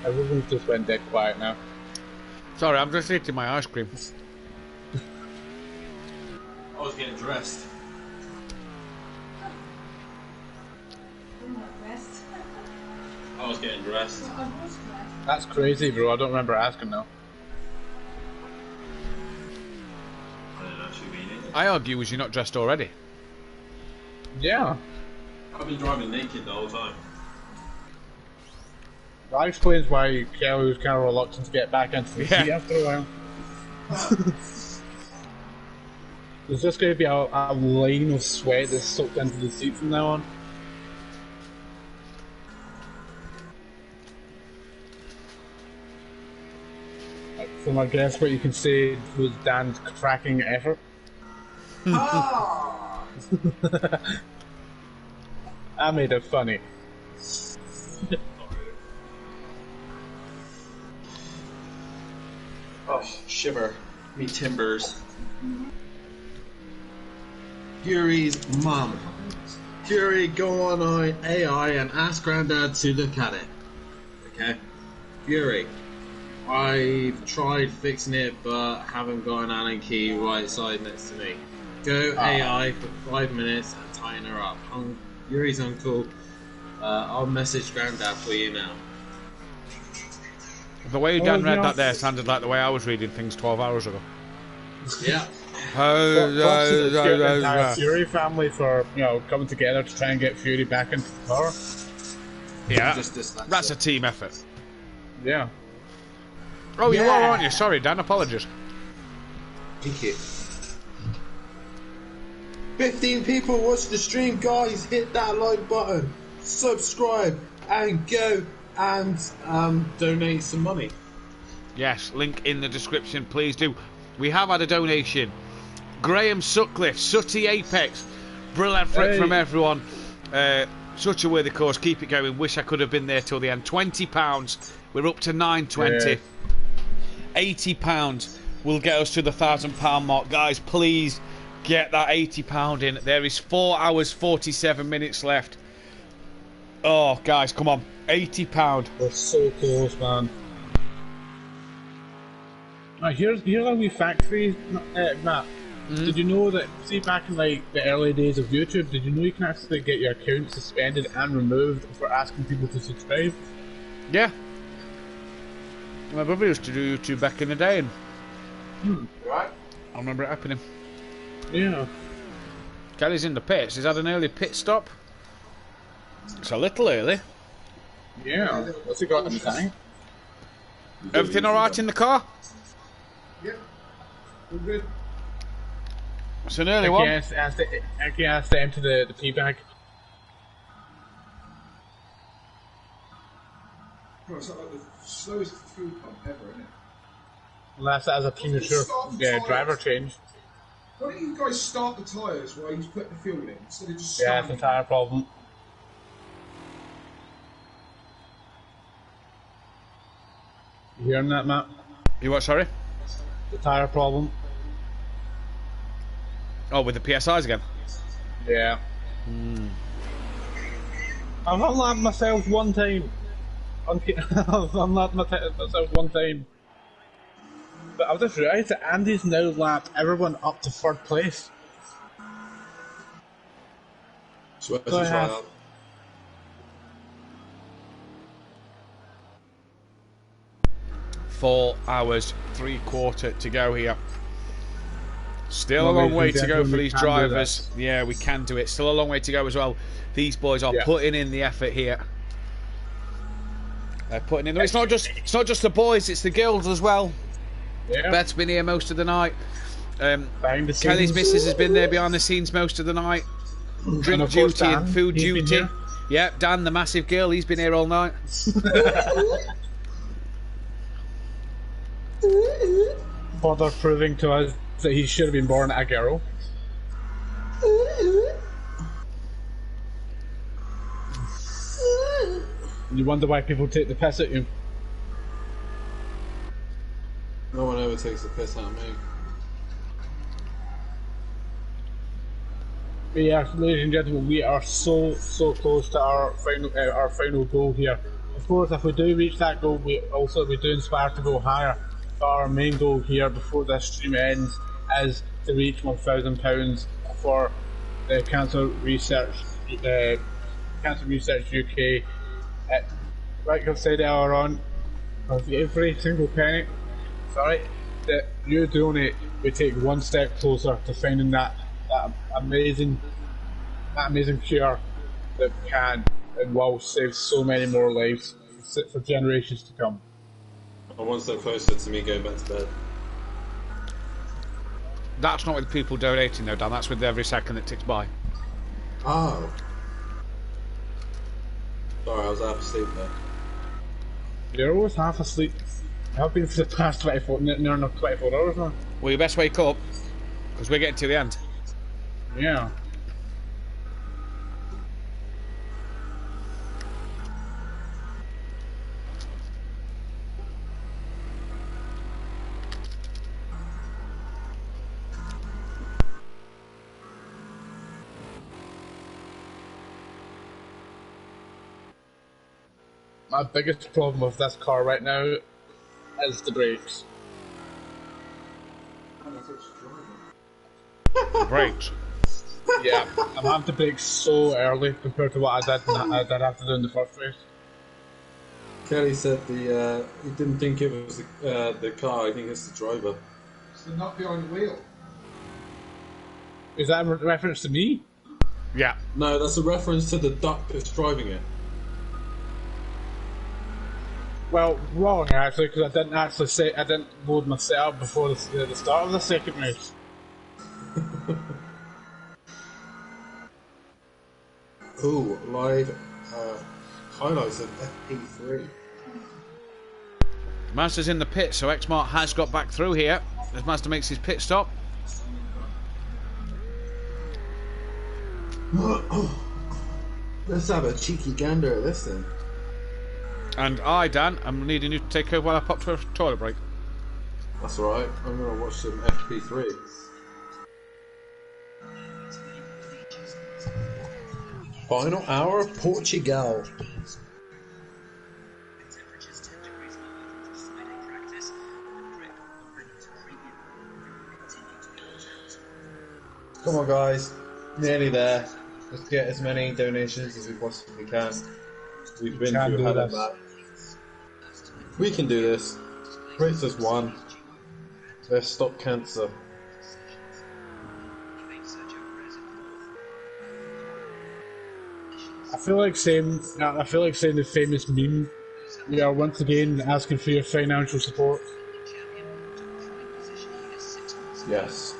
Everything just went dead quiet now. Sorry, I'm just eating my ice cream. I was getting dressed. I was getting dressed. That's crazy, bro. I don't remember asking now. I don't actually mean it. I argue, was you not dressed already? Yeah. I've been driving naked the whole time. That explains why Kelly was kind of reluctant to get back into the seat after a while. There's just going to be a line of sweat that's soaked into the seat from now on. From I guess what you can say was Dan's cracking effort. I made it funny. Oh, shiver. Me timbers. Fury's mum. Fury, go on AI and ask Grandad to look at it. Okay? Fury, I've tried fixing it but haven't got an Allen key right side next to me. Go AI for 5 minutes and tighten her up. Fury's uncle. I'll message Grandad for you now. The way Dan read that there sounded like the way I was reading things 12 hours ago. Yeah. Props to the entire Fury family for, coming together to try and get Fury back into the car. Yeah, that's a team effort. Yeah. Oh, you are, aren't you? Sorry, Dan, apologies. Thank you. 15 people watch the stream, guys. Hit that like button, subscribe, and go and donate some money. Yes, link in the description, please do. We have had a donation. Graham Sutcliffe, Sutty Apex, brilliant effort from everyone. Such a worthy cause. Keep it going. Wish I could have been there till the end. £20. We're up to £9.20. £80 will get us to the £1,000 mark. Guys, please get that £80 in. There is 4 hours 47 minutes left. Oh, guys, come on. £80. We're so close, man. Here's a wee fact for you, Matt. Did you know that, see, back in like the early days of YouTube, did you know you can actually get your account suspended and removed for asking people to subscribe? Yeah. My brother used to do YouTube back in the day, and right. I remember it happening. Yeah. Kelly's in the pits. He's had an early pit stop. It's a little early. Yeah. What's he got in the tank? Everything alright in the car? Yep. All good. It's an early one. I can ask to empty the pee bag. Bro, it's like the slowest fuel pump ever, isn't it? Unless that has a premature driver change. Why don't you guys start the tyres while he's putting the fuel in instead of just Yeah, it's a tyre problem. You hearing that, Matt? You what, sorry? The tyre problem. Oh, with the PSIs again? Yeah. I've unlocked myself one time. I've unlocked myself one time. But I've just realised that Andy's now lapped everyone up to third place. So So I have 4 hours 3/4 to go here. Still a long way to go for these drivers. Yeah, we can do it. Still a long way to go as well. These boys are putting in the effort here. They're putting in. It's not just the boys; it's the girls as well. Yeah. Beth's been here most of the night. Kelly's missus has been there behind the scenes most of the night. Drink duty and food duty. Yep, Dan, the massive girl, he's been here all night. Further proving to us that he should have been born a girl. You wonder why people take the piss at you. No one ever takes the piss out of me. But yeah, ladies and gentlemen, we are so close to our final goal here. Of course, if we do reach that goal, we do inspire to go higher. But our main goal here before this stream ends is to reach £1,000 for the Cancer Research UK. Like I've said earlier on, of every single penny, that you donate, we take one step closer to finding that amazing cure that can and will save so many more lives for generations to come. I'm one step closer to me going back to bed. That's not with people donating though, Dan. That's with every second that ticks by. Oh. Sorry, I was half asleep there. You're always half asleep. I've been for the past 24 hours now. Well, you best wake up, because we're getting to the end. Yeah. My biggest problem with this car right now is the brakes. Brakes? Yeah, I'm having to brake so early compared to what I did have to do in the first place. Kelly said he didn't think it was the car, I think it's the driver. It's the nut behind the wheel. Is that a reference to me? Yeah. No, that's a reference to the duck that's driving it. Well, wrong actually, because I didn't load my setup before the start of the second race. Ooh, live highlights of FP3. Master's in the pit, so Xmart has got back through here as Master makes his pit stop. Let's have a cheeky gander at this then. And I, Dan, I'm needing you to take over while I pop to a toilet break. That's alright, I'm going to watch some FP3. Final hour of Portugal. Come on guys, nearly there. Let's get as many donations as we possibly can. We've been through hell of that. We can do this. Race has won. Let's stop cancer. I feel like saying the famous meme. We are once again asking for your financial support. Yes.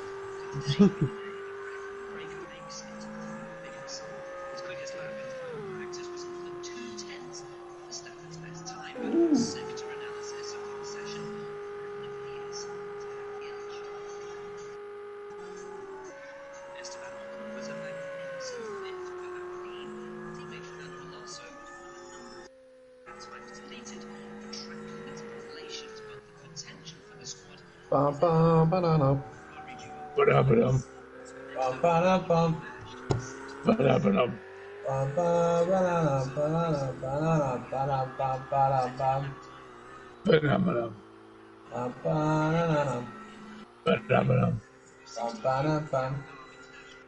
Bum bum ba-da-dum. Ba-da-ba-dum. Bum ba-da-bum. Ba-da-ba-dum. Bum ba-da-dum, ba-da-dum, ba-da-dum, ba-da-dum, ba-da-dum. Ba-da-ba-dum. Ba-ba-da-da-dum. Ba-dum-ba-dum. Ba-ba-da-bum.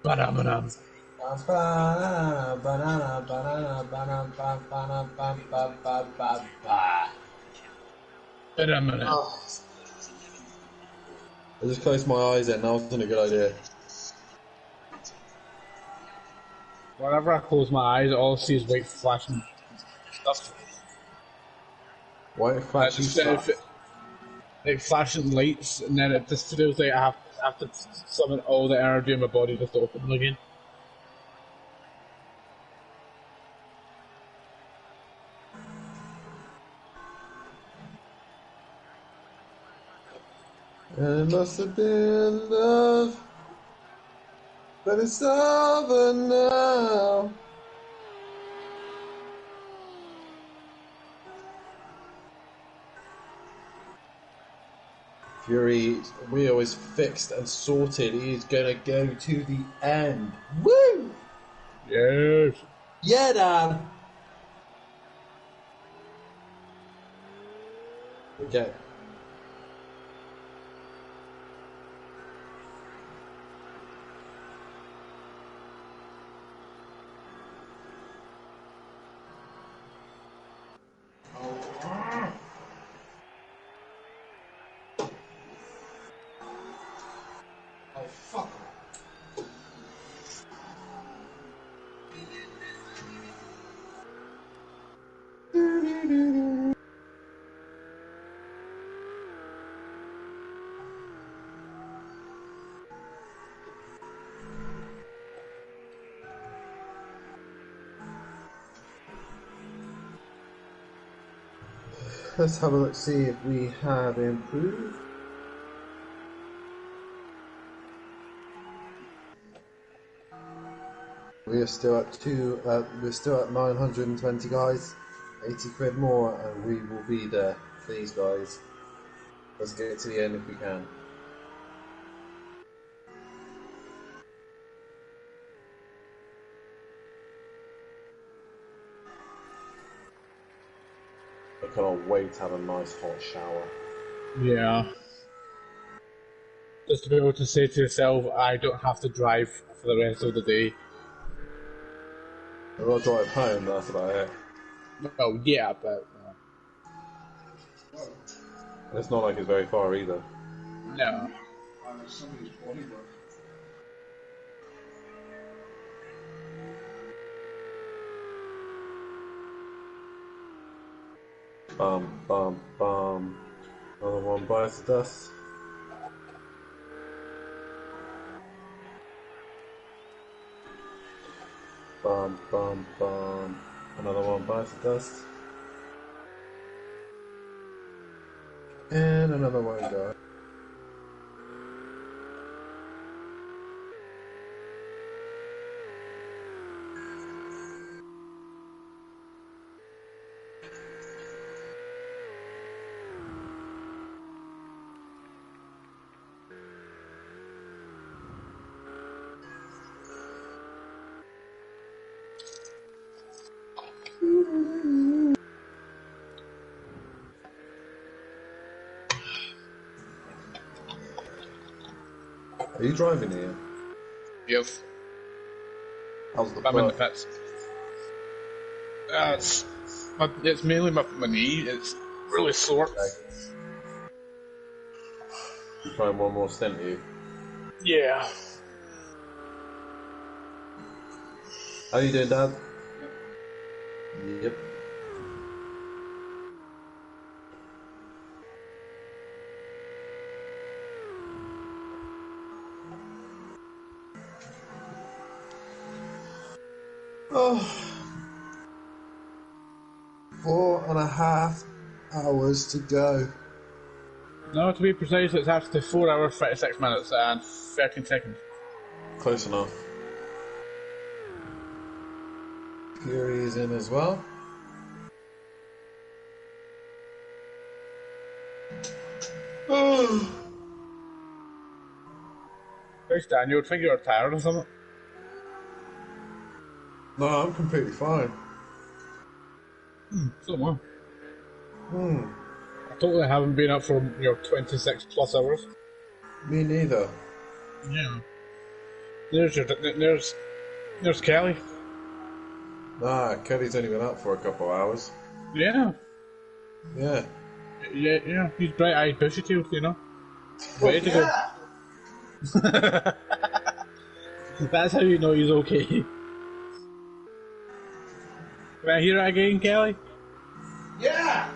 Ba-dum-ba-dum. Ba-ba-da-ba-da-ba-da-ba-ba-ba-ba-ba-ba-ba. Ba-dum-ba-dum. Oh. I just closed my eyes then, that wasn't a good idea. Whenever I close my eyes, all I see is white flashing stuff. White flashing stuff? Like flashing lights, and then it just feels like I have to summon all the energy in my body just to open them again. It must have been love, but it's over now. Fury, we always fixed and sorted. He is gonna go to the end. Woo! Yes. Yeah, Dan. Okay. Oh, fuck. Let's have a look, see if we have improved. We are still at we're still at 920 guys, 80 quid more, and we will be there. Please, guys, let's get to the end if we can. I cannot wait to have a nice hot shower. Yeah. Just to be able to say to yourself, I don't have to drive for the rest of the day. I've got to drive home, that's about it. Well, yeah, but... It's not like it's very far either. No. Somebody's body work. Bum, bum, bum. Another one bites the dust. Bum, bum, bum. Another one bites the dust. And another one goes. Are you driving here? Yes. How's the I'm in the foot? pits. It's mainly my knee. It's really sore. Okay. You trying one more stint, are you? Yeah. How you doing, Dad? Yep. Oh. 4.5 hours to go. No, to be precise, it's actually 4 hours, 36 minutes, and 13 seconds. Close enough. Fury is in as well. Oh. Where's Dan? You would think you were tired or something? No, I'm completely fine. So am I. totally haven't been up for 26 plus hours. Me neither. Yeah. There's Kelly. Nah, Kelly's only been up for a couple hours. Yeah. Yeah. Yeah. He's bright-eyed, bushy-tailed, Ready to go. That's how you know he's okay. Can I hear it again, Kelly? Yeah!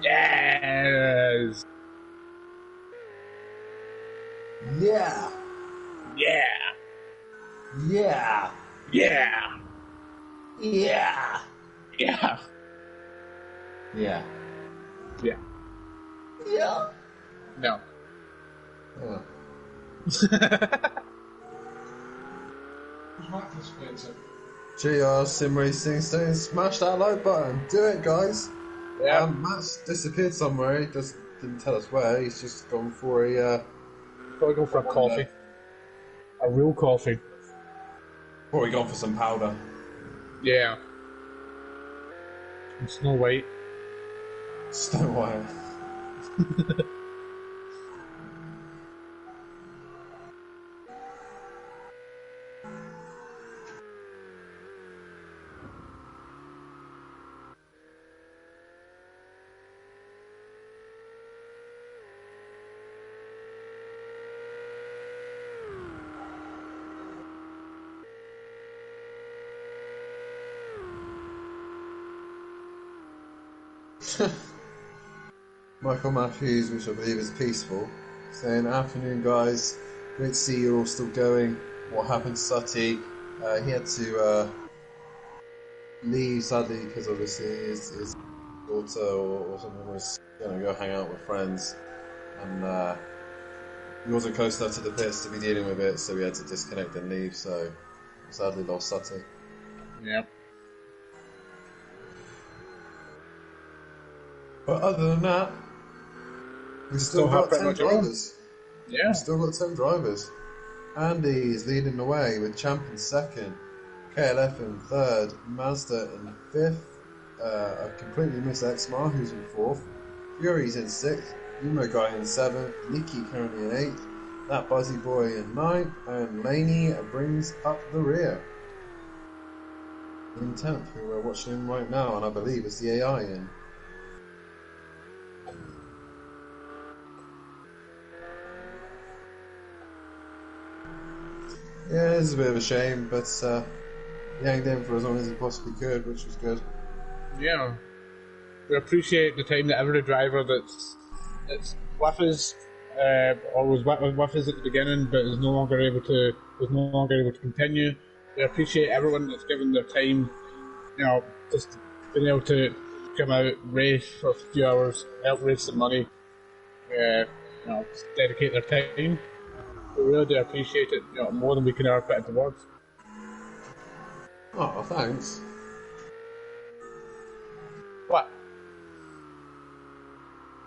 Yes! Yeah! Yeah! Yeah! Yeah! Yeah! Yeah! Yeah. Yeah. Yeah. No. Oh. GR Sim Racing saying smash that like button. Do it, guys. Yeah. Matt's disappeared somewhere. He just didn't tell us where. He's just gone for a. Probably go for a coffee. A real coffee. Probably gone for some powder. Yeah. And Snow White. Snow White. Michael Matthews, which I believe is peaceful, saying, "Afternoon, guys. Great to see you're all still going. What happened to Sutty? He had to leave, sadly, because obviously his daughter or something was going to go hang out with friends, and he wasn't close enough to the pits to be dealing with it, so we had to disconnect and leave. So sadly lost Sutty." Yep. But other than that, we still have got 10 pretty much everyone. drivers. Yeah. We still got 10 drivers. Andy is leading the way with Champ in second, KLF in third, Mazda in fifth, I completely missed Exmar, who's in fourth, Fury's in sixth, Yumo Guy in seventh, Nikki currently in eighth, That Buzzy Boy in ninth, and Laney brings up the rear. In 10th, who we're watching right now, and I believe it's the AI in. Yeah, it's a bit of a shame, but he hanged in for as long as he possibly could, which was good. Yeah. We appreciate the time that every driver that's with us, or was with us at the beginning, but was no longer able to continue. We appreciate everyone that's given their time, just being able to come out, race for a few hours, help raise some money, just dedicate their time. We really do appreciate it, more than we can ever put into words. Oh, thanks. What?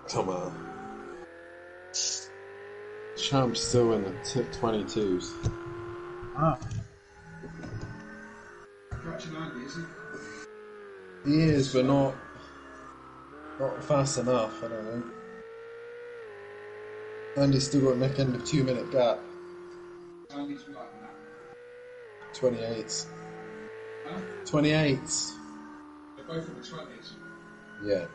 Come on. Champ's still in the 22s. Ah. Catching Andy, is he? He is, but not fast enough, I don't think. Andy's still got a neck end of 2 minute gap. Andy's like that. 28s. Huh? 28s. They're both in the 20s. Yeah.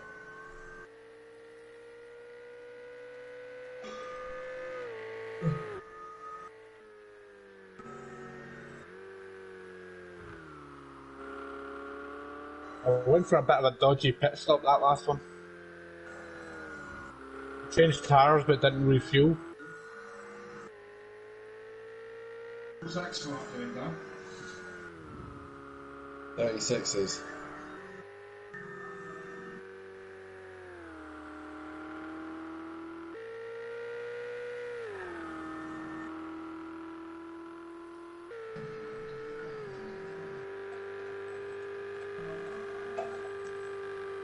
I went for a bit of a dodgy pit stop that last one. Changed tires but didn't refuel. What's that smart doing, Dan? 36s.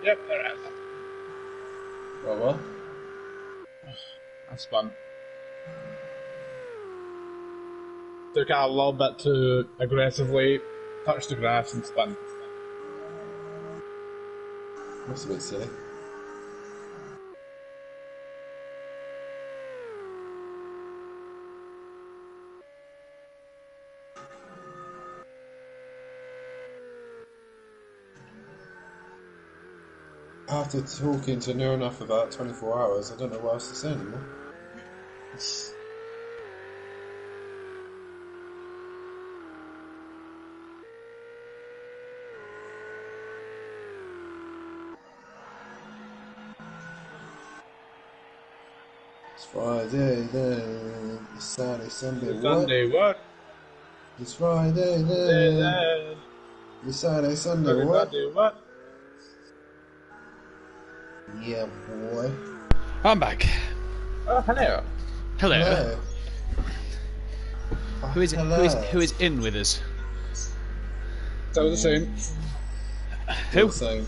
Yep, there it is. What? That's fun. Took out a little bit too aggressively, touched the grass and spun. That's a bit silly. After talking to Near Enough for about 24 hours, I don't know what else to say anymore. It's Friday then, it's Saturday, Sunday, Sunday, what? It's Friday then, it's Saturday, Sunday, what? Sunday, what? Yeah, boy. I'm back. Oh, hello. Hello. Hello. Who is in with us? Still the same. Who? Still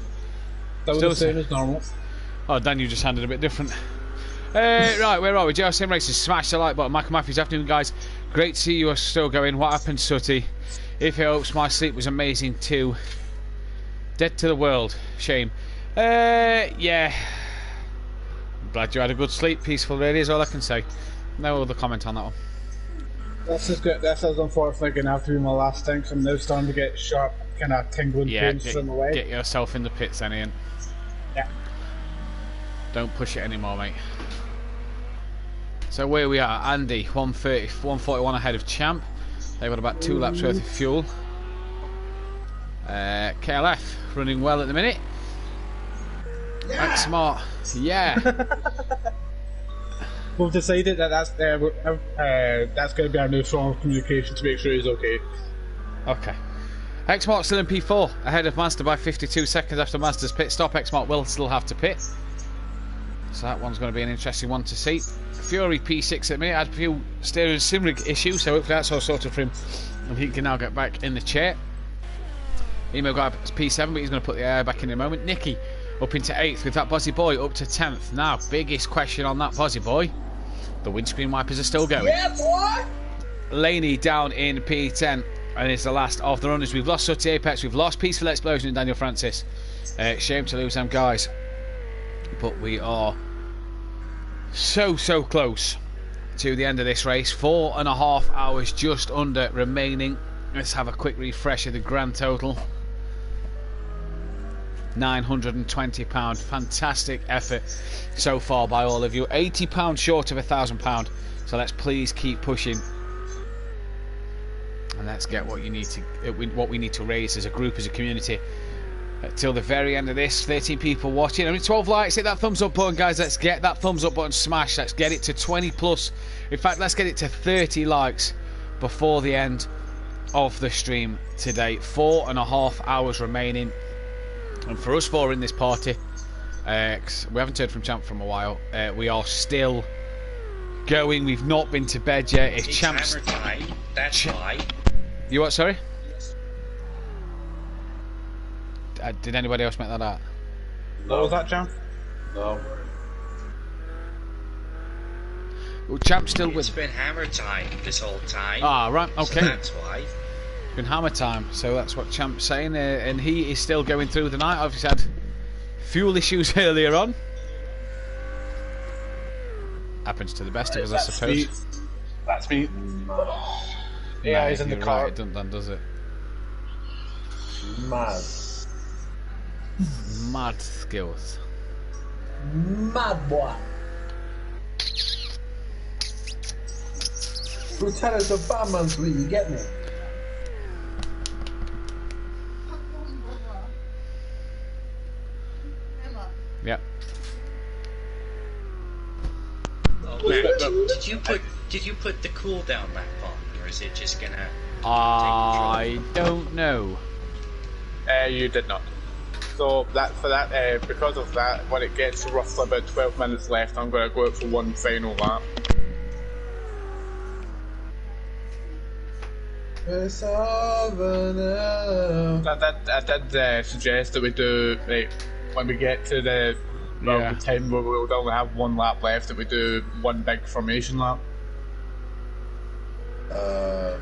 the same as normal. Oh, Dan, you just handed a bit different. Right, where are we? JRCM Races, smash the like button. Michael Matthews, afternoon, guys. Great to see you are still going. What happened, Sooty? If it helps, my sleep was amazing too. Dead to the world. Shame. Yeah. I'm glad you had a good sleep. Peaceful, really, is all I can say. No other comment on that one. This is good. This is unfortunately going to have to be my last thing, so I'm now starting to get sharp, kind of tingling pains from away. Get yourself in the pits then, Ian. Yeah. Don't push it anymore, mate. So where we are, Andy, 130, 141 ahead of Champ. They've got about 2 laps worth of fuel. KLF running well at the minute. Yeah. Smart, yeah. We've decided that that's going to be our new form of communication to make sure he's okay. Okay. X-Mark still in P4, ahead of Master by 52 seconds after Master's pit stop. X-Mark will still have to pit. So that one's going to be an interesting one to see. Fury P6 at the minute, had a few steering sim rig issues, so hopefully that's all sorted for him and he can now get back in the chair. Emo got P7, but he's going to put the air back in a moment. Nicky up into 8th with that Bozzy Boy up to 10th. Now, biggest question on that Bozzy Boy. The windscreen wipers are still going. Yeah, boy! Laney down in P10 and is the last of the runners. We've lost Sooty Apex, we've lost Peaceful Explosion and Daniel Francis. Shame to lose them guys. But we are so close to the end of this race. 4.5 hours just under remaining. Let's have a quick refresh of the grand total. £920. Fantastic effort so far by all of you. £80 short of £1,000. So let's please keep pushing. And let's get what we need to raise as a group, as a community. Till the very end of this. 13 people watching. Only 12 likes. Hit that thumbs up button, guys. Let's get that thumbs up button smashed. Let's get it to 20 plus. In fact, let's get it to 30 likes before the end of the stream today. 4.5 hours remaining. And for us four in this party, we haven't heard from Champ from a while. We are still going. We've not been to bed yet. It's Champ's hammer time. That's why. You what? Sorry. Did anybody else make that out? What was that, Champ? No. Well, Champ's still with. It's been hammer time this whole time. Ah, right. Okay. So that's why. It's been hammer time, so that's what Champ's saying, and he is still going through the night. Obviously had fuel issues earlier on. Happens to the best of us, I suppose. Me. That's me. Yeah, he's in the car. Right, it doesn't, does it? Mad. Mad skills. Mad boy. Lieutenant's a Batman, please, you get me? Yep. Oh, Matt, did you put the cooldown map on, or is it just gonna? I don't know. You did not. So because of that, when it gets to roughly about 12 minutes left, I'm going to go out for one final lap. It's over now. I did suggest that we do, like, when we get to the the time where we'll only have one lap left, that we do one big formation lap. No.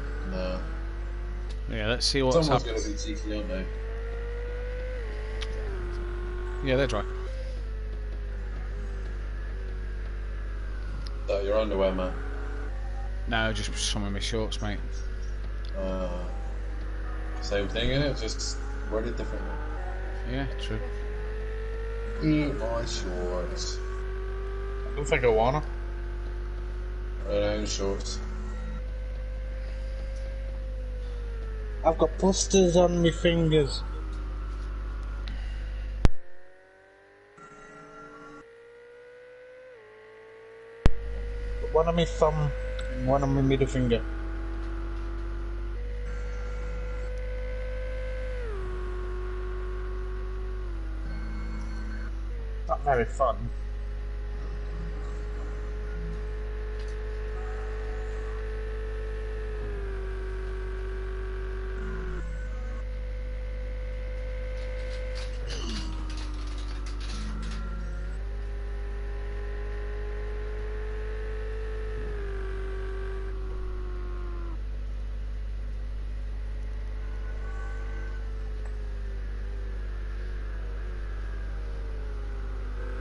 Yeah, let's see what's Someone's happening. going to be cheeky, aren't they? Yeah, they're dry. So your underwear, man. No, just some of my shorts, mate. Same thing, innit? Just worded differently. Yeah, true. Eat my shorts. I don't think I wanna. I own shorts. I've got blisters on my fingers. One on my thumb and one on my middle finger. Not very fun.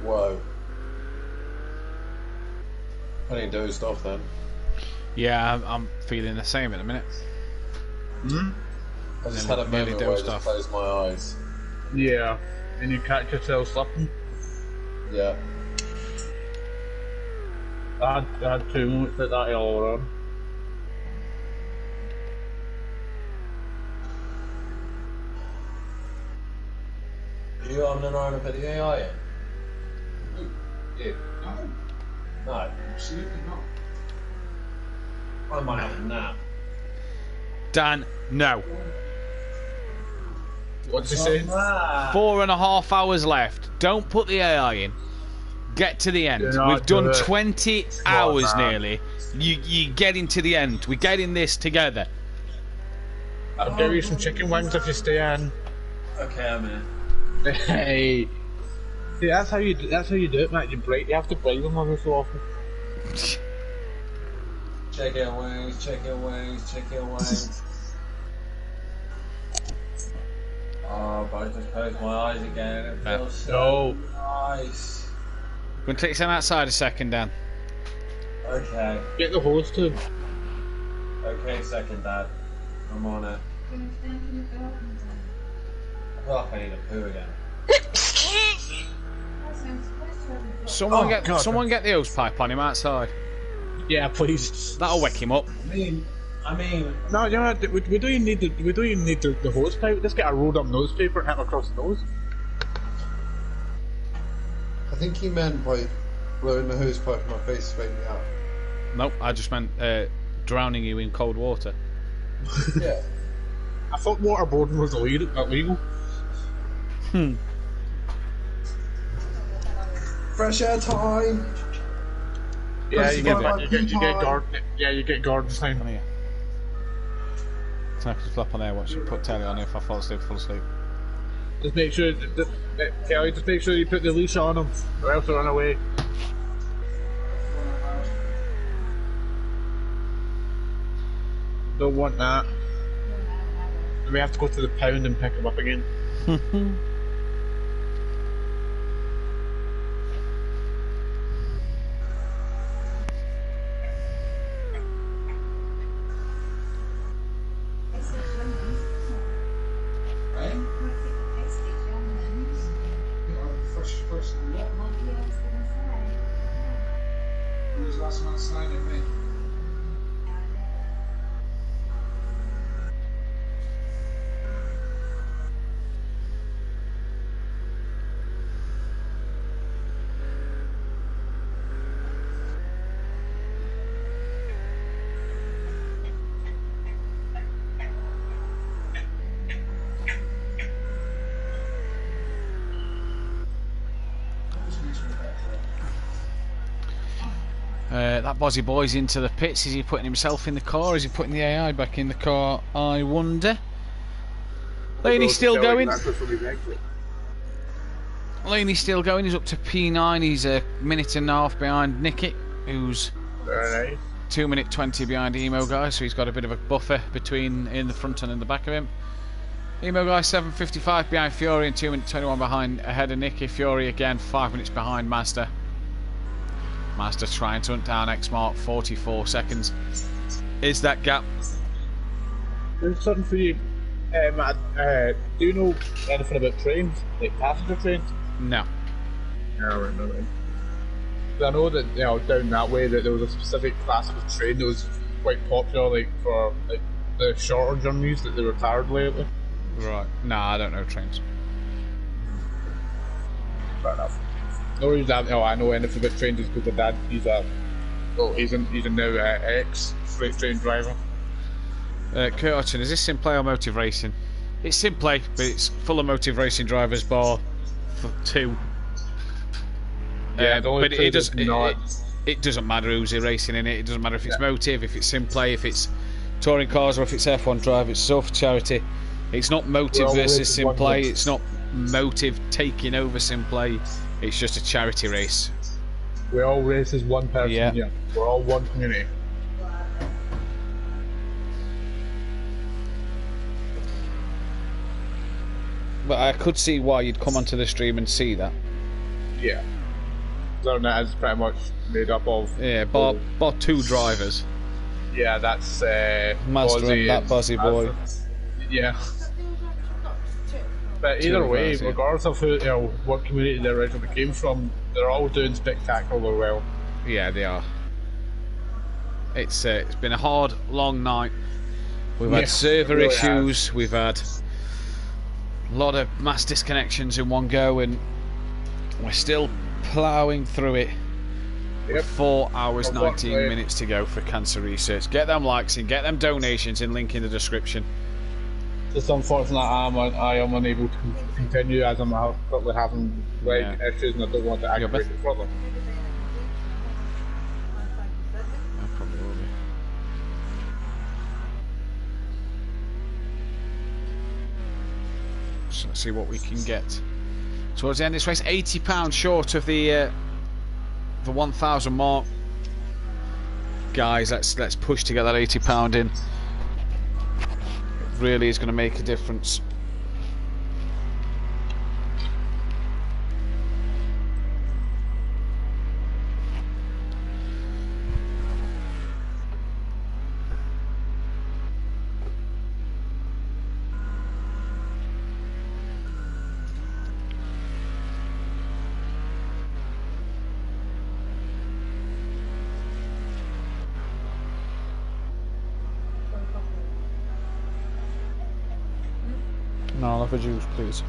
Whoa. I ain't dozed off then. Yeah, I'm feeling the same in a minute. I just had a moment where I just closed my eyes. Yeah, and you catch yourself slipping. Yeah. I had 2 moments like that all around. You having an hour to put the AI in? Yeah. No. No. Absolutely not. I might have a nap. Dan, no. What's he saying? 4.5 hours left. Don't put the AI in. Get to the end. We've done 20 hours nearly. You getting to the end. We're getting this together. I'll give you some chicken wings if you stay in. Okay, I'm in. Hey. See, that's how you do it, mate. You have to break them every so often. Chicken wings, chicken wings, chicken wings. Oh, but I just closed my eyes again. It feels so nice. I'm going to take some outside a second, Dan. Okay. Get the hose tube. Okay, second, Dad. I'm on it. I feel like I need a poo again. Someone get the hose pipe on him outside. Yeah, please. That'll wake him up. I mean. No, you know, we don't even need the hose pipe. Let's get a rolled up nose paper and hit him across the nose. I think he meant by blowing the hose pipe in my face to wake me up. Nope, I just meant drowning you in cold water. Yeah. I thought waterboarding was illegal. Fresh air time. Yeah, you get garden. Yeah, you get garden time. On here. So I can flop on there. Watch you put telly on if I fall asleep. Just make sure. Just make sure you put the leash on him, or else he'll run away. Don't want that. We have to go to the pound and pick him up again. Who's last man signing me? That Bozzy boy's into the pits. Is he putting himself in the car? Is he putting the AI back in the car? I wonder. Laney's still going. Laney's still going. He's up to P9. He's a minute and a half behind Nicky, who's 2 minute 20 behind Emo Guy. So he's got a bit of a buffer between in the front and in the back of him. Emo Guy 7:55 behind Fury and 2 minute 21 behind ahead of Nicky. Fury again 5 minutes behind Master. Master trying to hunt down X Mark, 44 seconds. Is that gap? There's something for you. Do you know anything about trains? Like passenger trains? No. Yeah, right, no, right. I know that, you know, down that way that there was a specific class of train that was quite popular, like for like the shorter journeys that they retired lately. Right. Nah, I don't know trains. Fair enough. No reason I know anything about trains is because my dad, he's a now ex freight train driver. Kurt Hodgson, is this Simplay or Motive Racing? It's Simplay, but it's full of Motive Racing drivers, bar 2. Yeah, but it doesn't matter who's racing in it. It doesn't matter if it's Motive, if it's Simplay, if it's touring cars, or if it's F1 drive. It's all for charity. It's not Motive versus Simplay. It's not Motive taking over Simplay. It's just a charity race. We all race as one person. Yeah. We're all one community. But I could see why you'd come onto the stream and see that. Yeah. So that is pretty much made up of... Yeah, bar 2 drivers. Yeah, that's Master and that Buzzy boy. Yeah. But either way, regardless of who, what community they originally came from, they're all doing spectacularly well. Yeah, they are. It's been a hard, long night. We've had server issues. We've had a lot of mass disconnections in one go, and we're still ploughing through it. With 4 hours 19 minutes to go for cancer research. Get them likes in, get them donations in, link in the description. Just unfortunately, I am unable to continue as I'm currently having issues, and I don't want to aggravate it further. I probably will be. So let's see what we can get towards the end of this race. £80 short of the 1,000 mark. Guys, let's push to get that £80 in. It really is going to make a difference. No, I'll have a juice, please.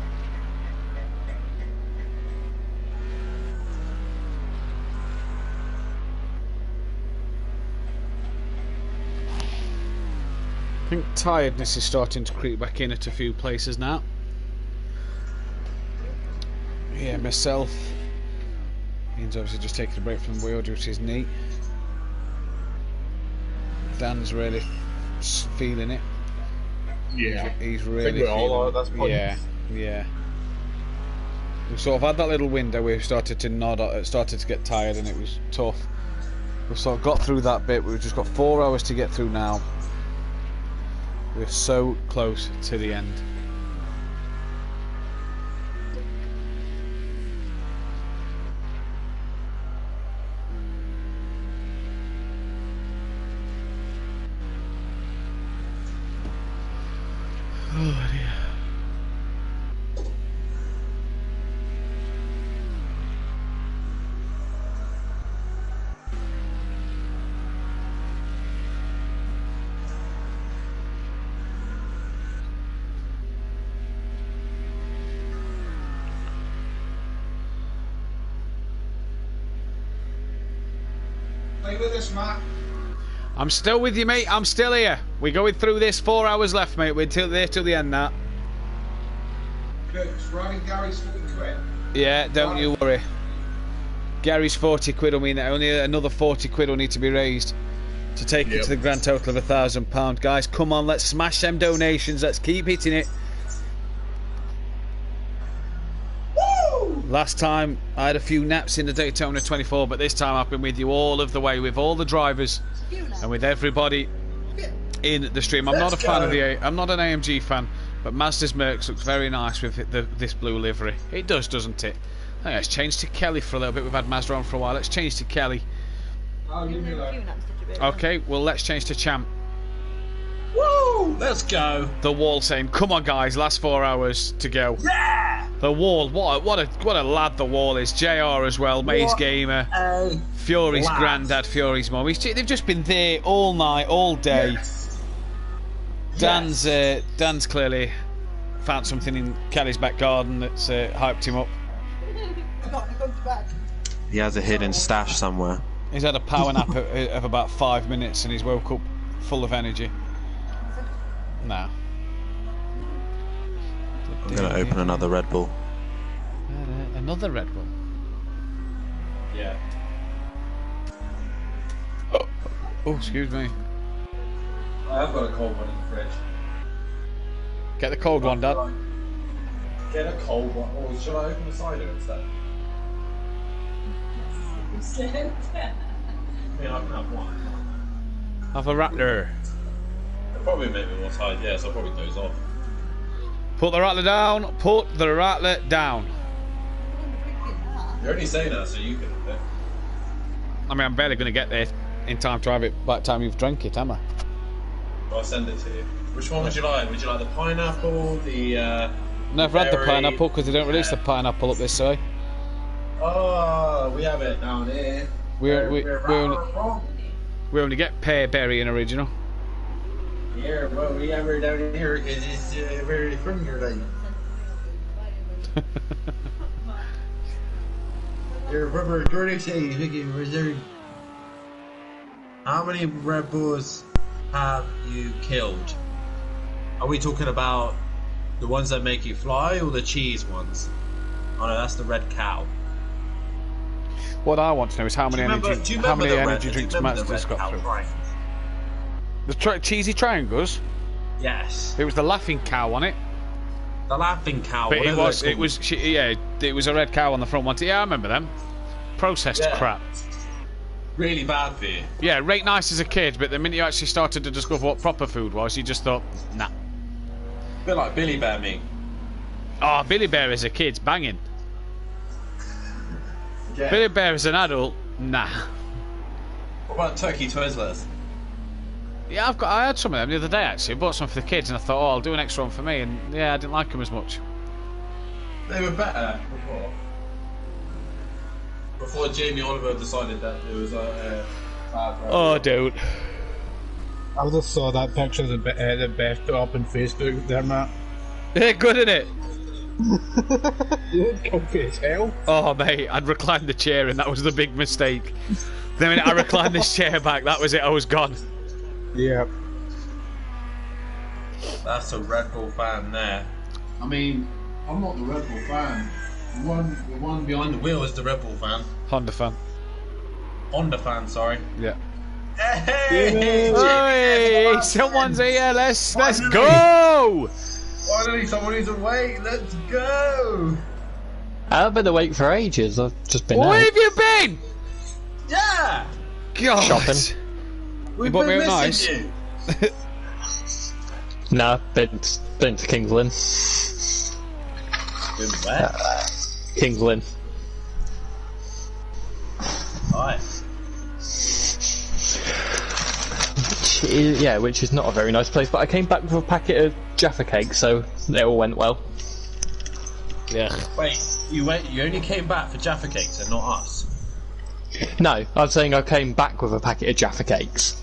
I think tiredness is starting to creep back in at a few places now. Yeah, myself. Ian's obviously just taking a break from the wheel due to his knee. Dan's really feeling it. Yeah, he's really feeling it. Yeah. We've sort of had that little window where we started to nod, started to get tired, and it was tough. We've sort of got through that bit. We've just got 4 hours to get through now. We're so close to the end. Oh dear. Stay with us, Matt. I'm still with you, mate. I'm still here. We're going through this. 4 hours left, mate. We're there till the end now. Good. Riding Gary's 40 quid. Yeah, don't you worry. Gary's 40 quid will mean that only another 40 quid will need to be raised to take it to the grand total of £1,000. Guys, come on, let's smash them donations. Let's keep hitting it. Woo! Last time I had a few naps in the Daytona 24, but this time I've been with you all of the way, with all the drivers and with everybody in the stream. I'm not a fan of I'm not an AMG fan, but Mazda's Mercs looks very nice with this blue livery. It does, doesn't it? Okay, let's change to Kelly for a little bit. We've had Mazda on for a while. Let's change to Kelly. Okay, well, let's change to Champ. Woo! Let's go. The wall saying, come on, guys, last 4 hours to go. Yeah! The Wall, what a lad the Wall is. JR as well, Maze Gamer, Fury's granddad, Fury's mum. They've just been there all night, all day. Dan's clearly found something in Kelly's back garden that's hyped him up. He has a hidden stash somewhere. He's had a power nap of about 5 minutes and he's woke up full of energy. Now. I'm going to open another Red Bull. Another Red Bull? Yeah. Oh, excuse me. I've got a cold one in the fridge. Get the cold one, Dad. Get a cold one. Or shall I open the cider instead? I mean, I can have one. Have a rattler. It'll probably make me more tired, yeah, so I'll probably doze off. Put the rattler down. Put the rattler down. You're only saying that so you can have it. I mean, I'm barely going to get there in time to have it by the time you've drank it, am I? Well, I'll send it to you. Which one would you like? Would you like the pineapple, the No, I've read the pineapple because they don't release the pineapple up this way. Oh, we have it down here. We only get pear, berry and original. Yeah, well, we have it down here because it's very from your lady. Your rubber dirty say, Vicky Reserve. How many Red Bulls have you killed? Are we talking about the ones that make you fly or the cheese ones? Oh no, that's the red cow. What I want to know is how many energy drinks Matt's just got through. The cheesy triangles? Yes. It was the laughing cow on it. The laughing cow. But it was a red cow on the front one. Yeah, I remember them. Processed crap. Really bad for you. Yeah, right nice as a kid, but the minute you actually started to discover what proper food was, you just thought, nah. A bit like Billy Bear meat. Oh, Billy Bear as a kid's banging. Yeah. Billy Bear as an adult, nah. What about turkey Twizzlers? Yeah, I had some of them the other day actually. I bought some for the kids and I thought, oh, I'll do an extra one for me, and yeah, I didn't like them as much. They were better before Jamie Oliver decided that it was bad. Oh, dude. I just saw that picture of the best put up on Facebook there, Matt. Yeah, good, isn't it? You look comfy as hell. Oh, mate, I'd reclined the chair and that was the big mistake. The minute I reclined this chair back, that was it, I was gone. Yeah. That's a Red Bull fan there. I mean, I'm not the Red Bull fan. The one behind the wheel is the Red Bull fan. Honda fan. Honda fan, sorry. Yeah. Hey! Someone's here. Let's go. Finally, someone needs to wait. Let's go. I've been awake for ages. I've just been. Where out. have you been? Yeah. God. Shopping. We've bought been me missing nice. you. Nah, been to King's Lynn. Been where? King's Lynn. Nice. Which is not a very nice place, but I came back with a packet of Jaffa cakes, so it all went well. Yeah. Wait, you only came back for Jaffa cakes and not us? No, I'm saying I came back with a packet of Jaffa cakes.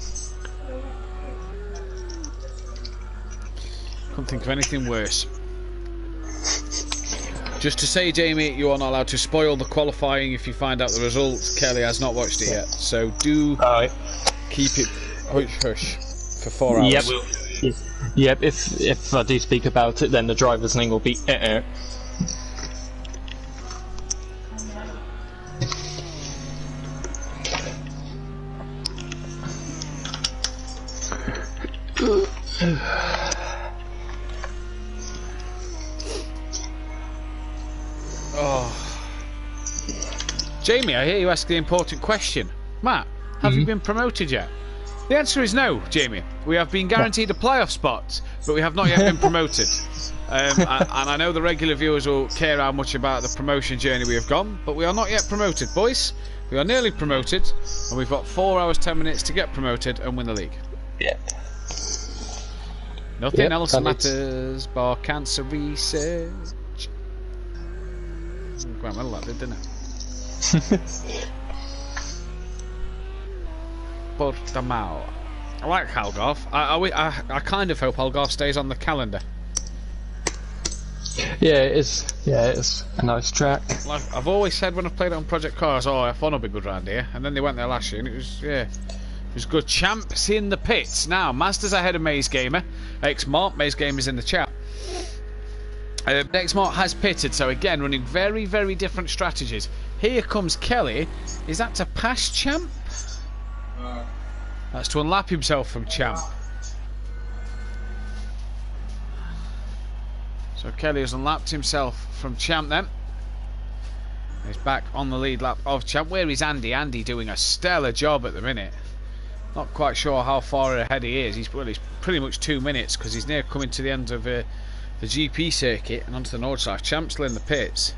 Couldn't think of anything worse. Just to say, Jamie, you are not allowed to spoil the qualifying if you find out the results. Kelly has not watched it yet, so do keep it hush for 4 hours. Yep. If I do speak about it, then the driver's name will be Oh. Jamie, I hear you ask the important question. Matt, have you been promoted yet? The answer is no, Jamie. We have been guaranteed a playoff spot, but we have not yet been promoted. And I know the regular viewers will care how much about the promotion journey we have gone, but we are not yet promoted, boys. We are nearly promoted, and we've got 4 hours 10 minutes to get promoted and win the league. Yep. Nothing else matters bar cancer research. Quite well, that did, didn't it? Portimao. I like Algarve. I kind of hope Algarve stays on the calendar. Yeah, it is. Yeah, it's a nice track. Like I've always said when I've played it on Project Cars, oh, F1 will be good round here, and then they went there last year, and it was good. Champs in the pits now. Masters ahead of Maze Gamer. Xmart, Maze Gamer's in the chat. Xmart has pitted, so again running very, very different strategies. Here comes Kelly. Is that to pass Champ? That's to unlap himself from Champ. So Kelly has unlapped himself from Champ then. He's back on the lead lap of Champ. Where is Andy? Andy doing a stellar job at the minute. Not quite sure how far ahead he is. He's pretty much 2 minutes because he's near coming to the end of the GP circuit and onto the North side. Champ's still in the pits.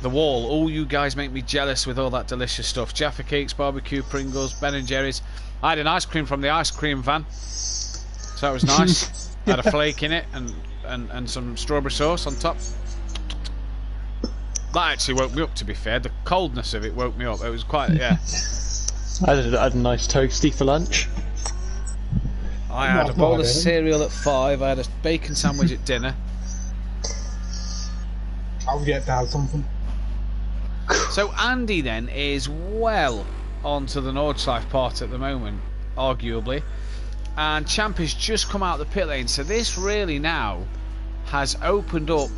The wall. All you guys make me jealous with all that delicious stuff. Jaffa cakes, barbecue, Pringles, Ben & Jerry's. I had an ice cream from the ice cream van, so that was nice. Had a flake in it and some strawberry sauce on top. That actually woke me up, to be fair. The coldness of it woke me up. It was quite, yeah. I had a nice toasty for lunch. I had a bowl of cereal at 5. I had a bacon sandwich at dinner. I'll get down something. So Andy then is well onto the Nordschleife part at the moment, arguably, and Champ has just come out of the pit lane, so this really now has opened up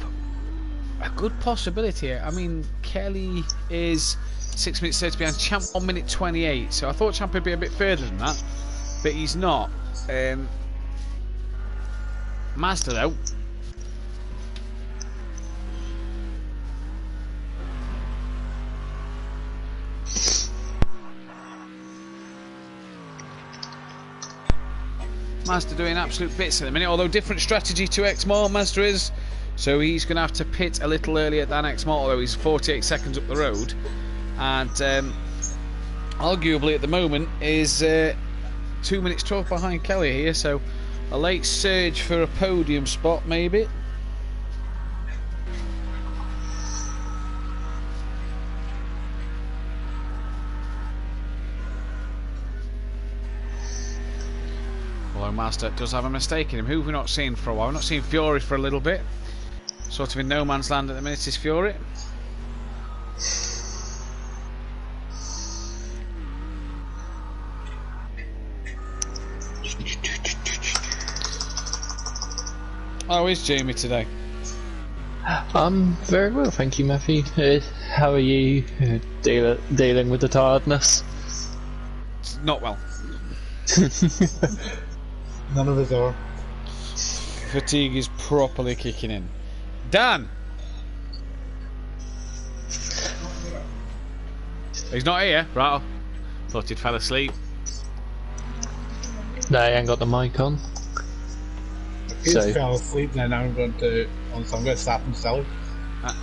a good possibility here. I mean, Kelly is 6 minutes 30 behind Champ, 1 minute 28, so I thought Champ would be a bit further than that, but he's not. Master though, Master doing absolute bits at the minute, although different strategy to Xmart. Master is, so he's going to have to pit a little earlier than Xmart, although he's 48 seconds up the road, and arguably at the moment is 2 minutes 12 behind Kelly here, so a late surge for a podium spot maybe. Although Master does have a mistake in him. Who have we not seen for a while? We've not seen Fury for a little bit. Sort of in no man's land at the minute is Fury. How is Jamie today? Very well, thank you, Matthew. How are you dealing with the tiredness? Not well. None of us are. Fatigue is properly kicking in. Dan! He's not here, right? Thought he'd fell asleep. No, he ain't got the mic on. He fell asleep, then I'm going to slap and sell it. Ah.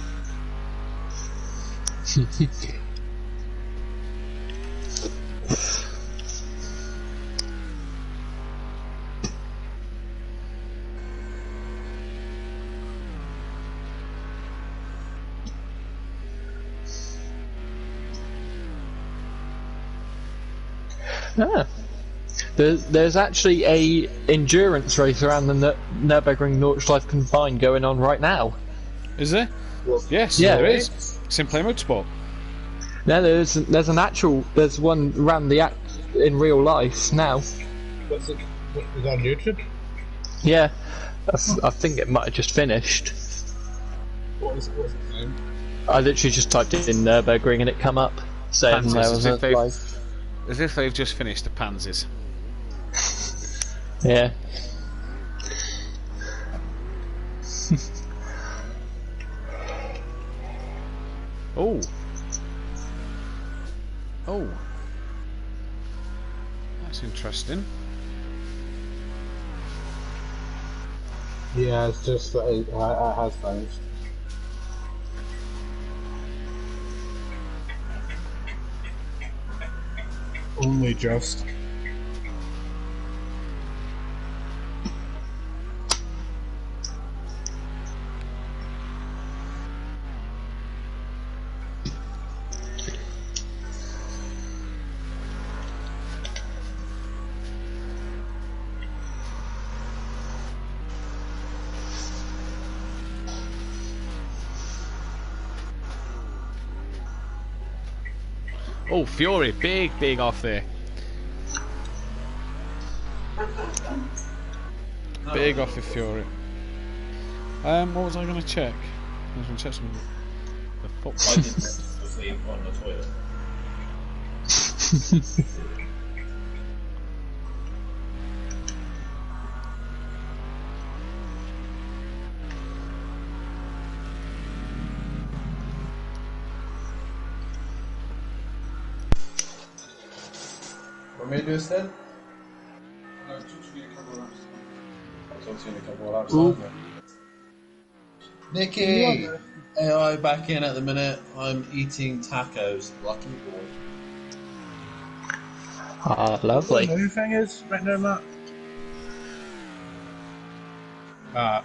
There's actually a endurance race around the Nürburgring Nordschleife Combined going on right now. Is there? Yes, yeah, there is. Simply Motorsport. No, there's one around in real life now. What's it? Is that on YouTube? Yeah, I think it might have just finished. What's its name? I literally just typed it in Nürburgring and it come up saying there was a live. As if they've just finished the Panzers. Yeah. Oh. Oh. That's interesting. Yeah, it's just it has finished. Only just. Oh, Fury, big off there. Big off with Fury. What was I going to check? I was going to check something. The fuck. I didn't sleep on the toilet. Want me to do this then? No, it took me a couple of laps. Talk to you in a couple of laps. Ooh. After. Nicky! AI back in at the minute. I'm eating tacos. Lucky boy. Ah, lovely. The new thing is right now, Matt.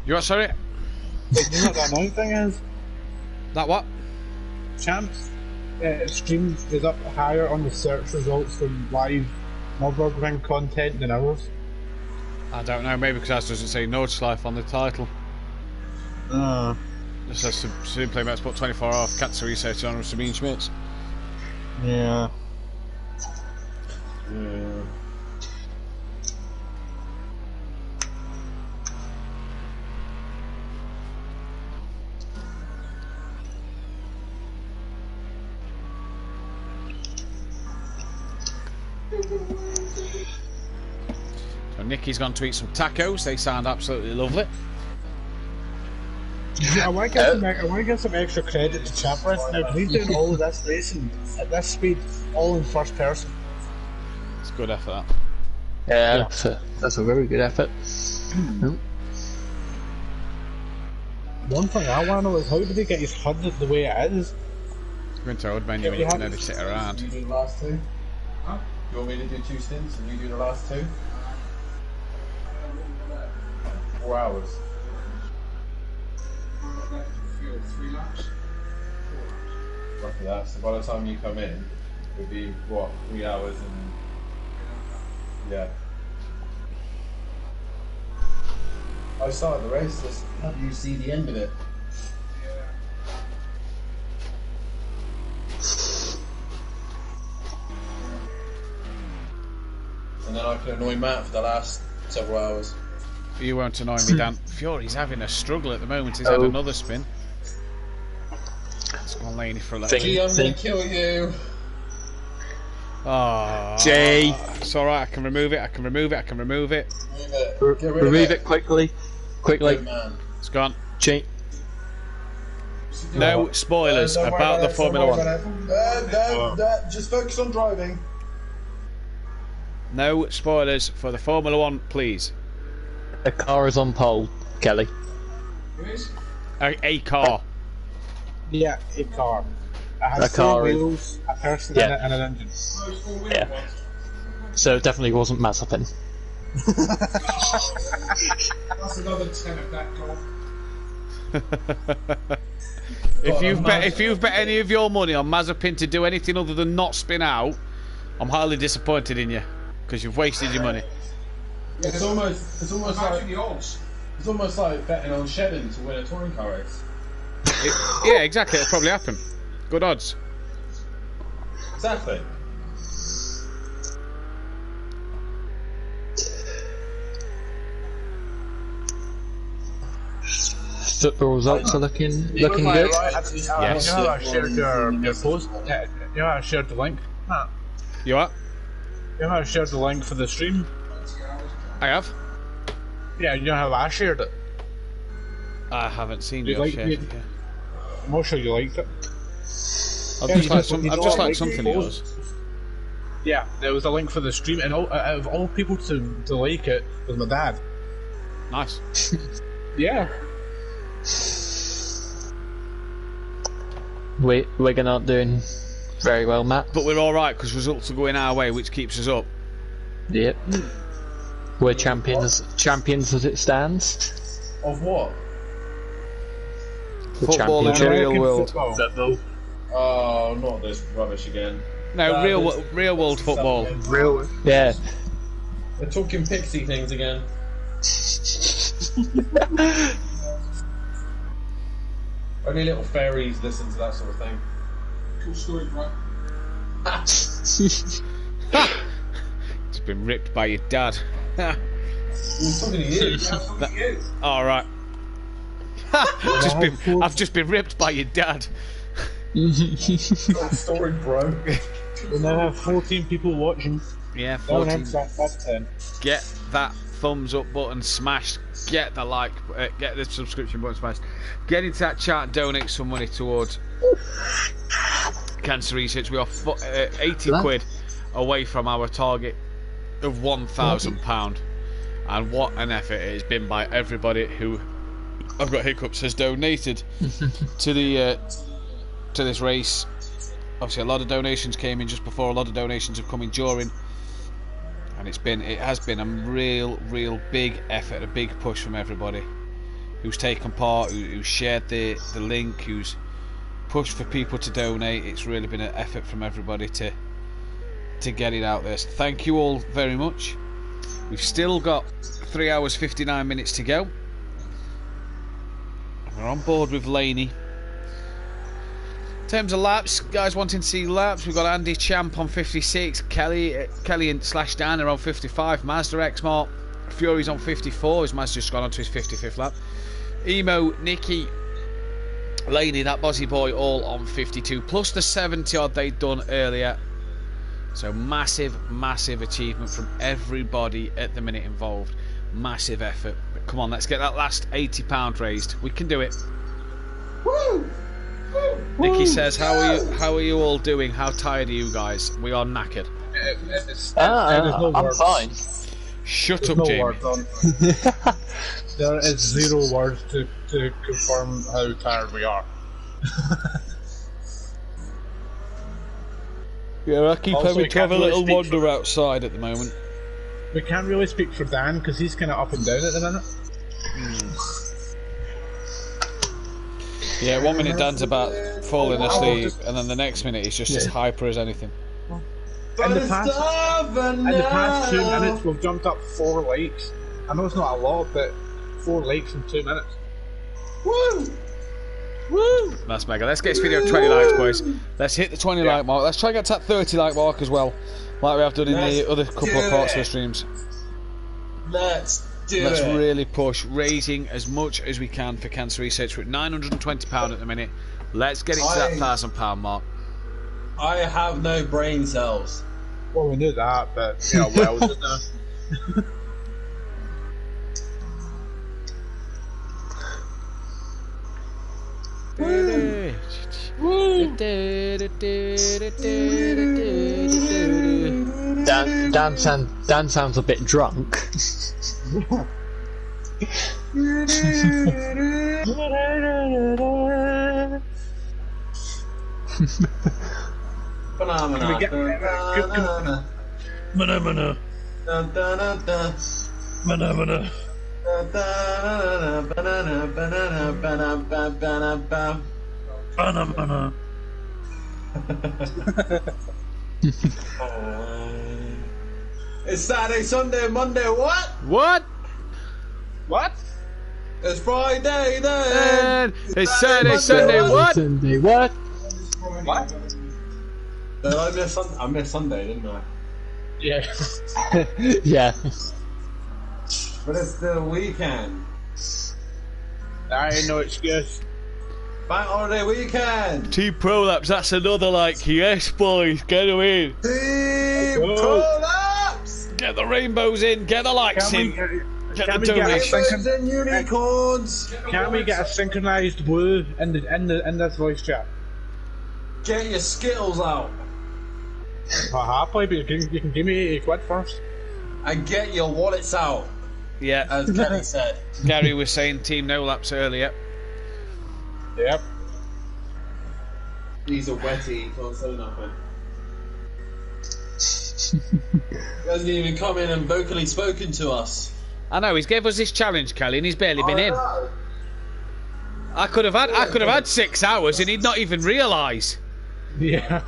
You what, sorry? You know what the annoying thing is? That what? Champs. Streams is up higher on the search results from live Nürburgring content than ours. I don't know, maybe because ours doesn't say Nordschleife on the title. Just says simply Motorsport 24 Hour Cancer Research on Sabine Schmitz. Yeah. So Nicky's gone to eat some tacos. They sound absolutely lovely. I want to give some extra credit to Chaplin. Now, he's doing all of this racing at this speed, all in first person. It's good effort. Yeah, that's a very good effort. One thing I want to know is how did he get his HUD the way it is? Going to old menu and you can edit it around. You do the last two? Huh? You want me to do 2 stints and you do the last 2? 4 hours. 3 laps? Roughly that. So by the time you come in, it would be, what, 3 hours and... Yeah. I started the race, just have you see the end of it. And then I can annoy Matt for the last several hours. You won't annoy me, Dan. Fury's having a struggle at the moment. He's had another spin. Let's go on Laney for a little. Gee, I'm gonna kill you. Oh, Jay. It's alright, I can remove it, I can remove it. Remove it. Remove it quickly. Quickly. It's gone. Jay. No spoilers about the Formula 1. Just focus on driving. No spoilers for the Formula 1, please. A car is on pole, Kelly. Who is? A car. Yeah, a car. It has A car wheels, a person in it, and an engine. Yeah. So it definitely wasn't Mazepin. That's another 10 of that goal. If you've bet any of your money on Mazepin to do anything other than not spin out, I'm highly disappointed in you because you've wasted your money. It's almost like the odds. It's almost like betting on Shedden to win a touring car race. Yeah, exactly. It'll probably happen. Good odds. Exactly. The results are looking good. Yes. You know how I shared your post? Yeah. You know how I shared the link? Matt? You what? You know how I shared the link for the stream? I have. Yeah, you know how I shared it? I haven't seen You your liked share. it? I'm not sure you liked it. I've just liked something of yours. Yeah, there was a link for the stream, and out of all people to like it was my dad. Nice. Yeah. We're not doing very well, Matt. But we're alright because results are going our way, which keeps us up. Yep. We're champions as it stands. Of what? The Football in the championship. real world. Football. Oh, not this rubbish again. No, real world football. Real. Yeah. They're talking pixie things again. Only little fairies listen to that sort of thing. Cool story, bro. It's been ripped by your dad. I'm talking to you. Alright. I've just been ripped by your dad. Cool story, bro. We now have 14 people watching. Yeah, 14. That's 10. Get that thumbs up button smashed. Get the like, get the subscription button smashed. Get into that chat and donate some money towards cancer research. We are 80 quid away from our target of £1,000. And what an effort it has been by everybody who, I've got hiccups, has donated to the to this race. Obviously a lot of donations came in just before, a lot of donations have come in during, and it has been a real big effort, a big push from everybody who's taken part, who's shared the link, who's pushed for people to donate. It's really been an effort from everybody to get it out there. So thank you all very much. We've still got 3 hours 59 minutes to go. We're on board with Laney. In terms of laps, guys wanting to see laps, we've got Andy Champ on 56, Kelly and / Dan are on 55, Mazda X-Mart, Fury's on 54, as Mazda's just gone on to his 55th lap. Emo, Nicky, Laney, that Bozzy boy, all on 52, plus the 70 odd they'd done earlier. So massive achievement from everybody at the minute involved. Massive effort. But come on, let's get that last £80 raised. We can do it. Woo! Nikki says, how are you all doing? How tired are you guys? We are knackered. I'm fine. Shut up, Jamie. There is 0 words to confirm how tired we are. Yeah, I keep Also, having to have a little really wander outside at the moment. We can't really speak for Dan because he's kind of up and down at the minute. Yeah, 1 minute Dan's about falling asleep, and then the next minute he's just as hyper as anything. In the past 2 minutes, we've jumped up 4 likes. I know it's not a lot, but 4 likes in 2 minutes. Woo! Woo! That's mega. Let's get this video 20 likes, boys. Let's hit the 20 like mark. Let's try and get to that 30 like mark as well, like we have done in the other couple of parts of the streams. Let's really push, raising as much as we can for cancer research. We're at £920 at the minute. Let's get it to that £1,000 mark. I have no brain cells. Well, we knew that, but yeah, well, just Dan sounds a bit drunk. It's Saturday, Sunday, Monday, what? What? What? It's Friday then! It's Saturday, Sunday, what? Sunday, what? What? I missed Sunday, didn't I? Yeah. Yeah. But it's the weekend. I ain't no excuse. Bank holiday weekend! Team Prolapse, that's another like. Yes, boys, get them in. Team Prolapse! Get the rainbows in, get the likes in. Get the donations. And unicorns! Can we get a synchronised woo in this voice chat? Get your Skittles out. Happily, but you can give me 80 quid first. And get your wallets out. Yeah. As Kelly said. Gary was saying Team No Laps earlier. Yep. He's a wetty, he can't say nothing. He hasn't even come in and vocally spoken to us. I know, he's gave us this challenge, Kelly, and he's barely been in. I could have had 6 hours and he'd not even realise. Yeah.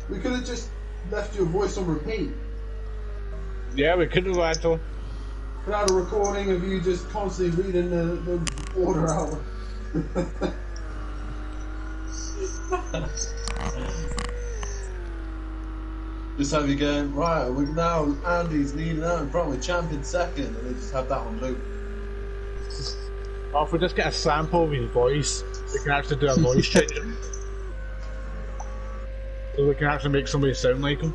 We could have just left your voice on repeat. Yeah, we could have actually. Could have had a recording of you just constantly reading the order out. Just have you going, right, we now Andy's leading out in front with champion second, and they just have that on loop. Or if we just get a sample of his voice, we can actually do a voice change. So we can actually make somebody sound like him.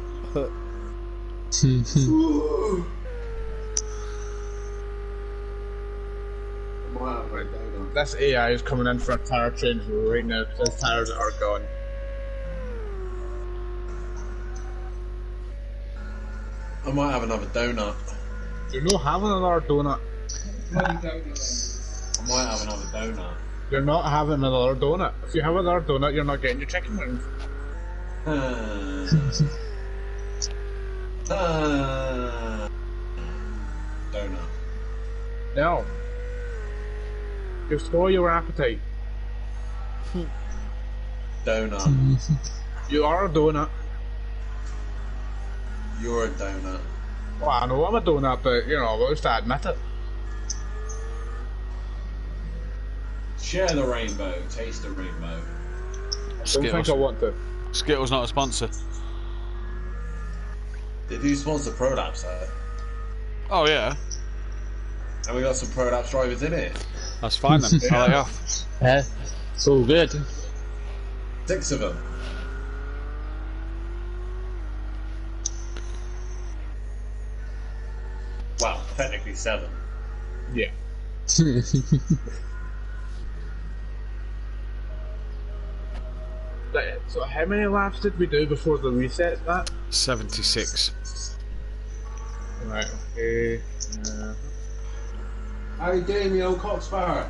This AI is coming in for a tire change right now because his tires are gone. I might have another donut. You're not having another donut. I might have another donut. You're not having another donut. If you have another donut, you're not getting your chicken wings. Donut. No. You spoil your appetite. Donut. You are a donut. You're a donut. Well, I know I'm a donut, but you know, I have to admit it. Share the rainbow, taste the rainbow. I don't think I want to. Skittles not a sponsor. They do sponsor ProLapse though. Oh yeah. And we got some ProLapse drivers in it. That's fine then. I'll let you off. Yeah, it's all good. 6 of them. Well, technically 7. Yeah. So how many laps did we do before the reset, Matt? 76. Right, okay. How you doing, you old cocksparrow?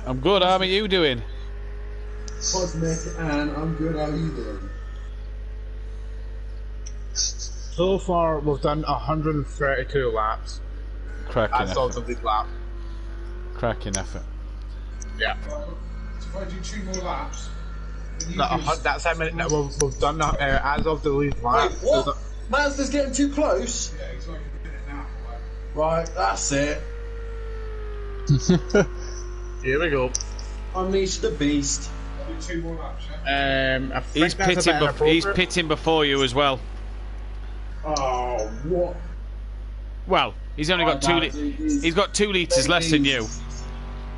I'm good, how are you doing? Cosmic, and I'm good, how you doing? So far, we've done 132 laps. Cracking That's all effort. the big lap. Cracking effort. Yeah. So if I do 2 more laps, then you No, do... that's how many. No, we've done as of the lead lap. Wait, what? Mazda's getting too close? Yeah, he's like a minute now. Right, that's it. Here we go. Unleash the beast. I'll do 2 more laps, yeah? I think He's that's a bit pitting, he's inappropriate. pitting before you as well. Oh, what? Well, he's only got he's got 2 litres less than you.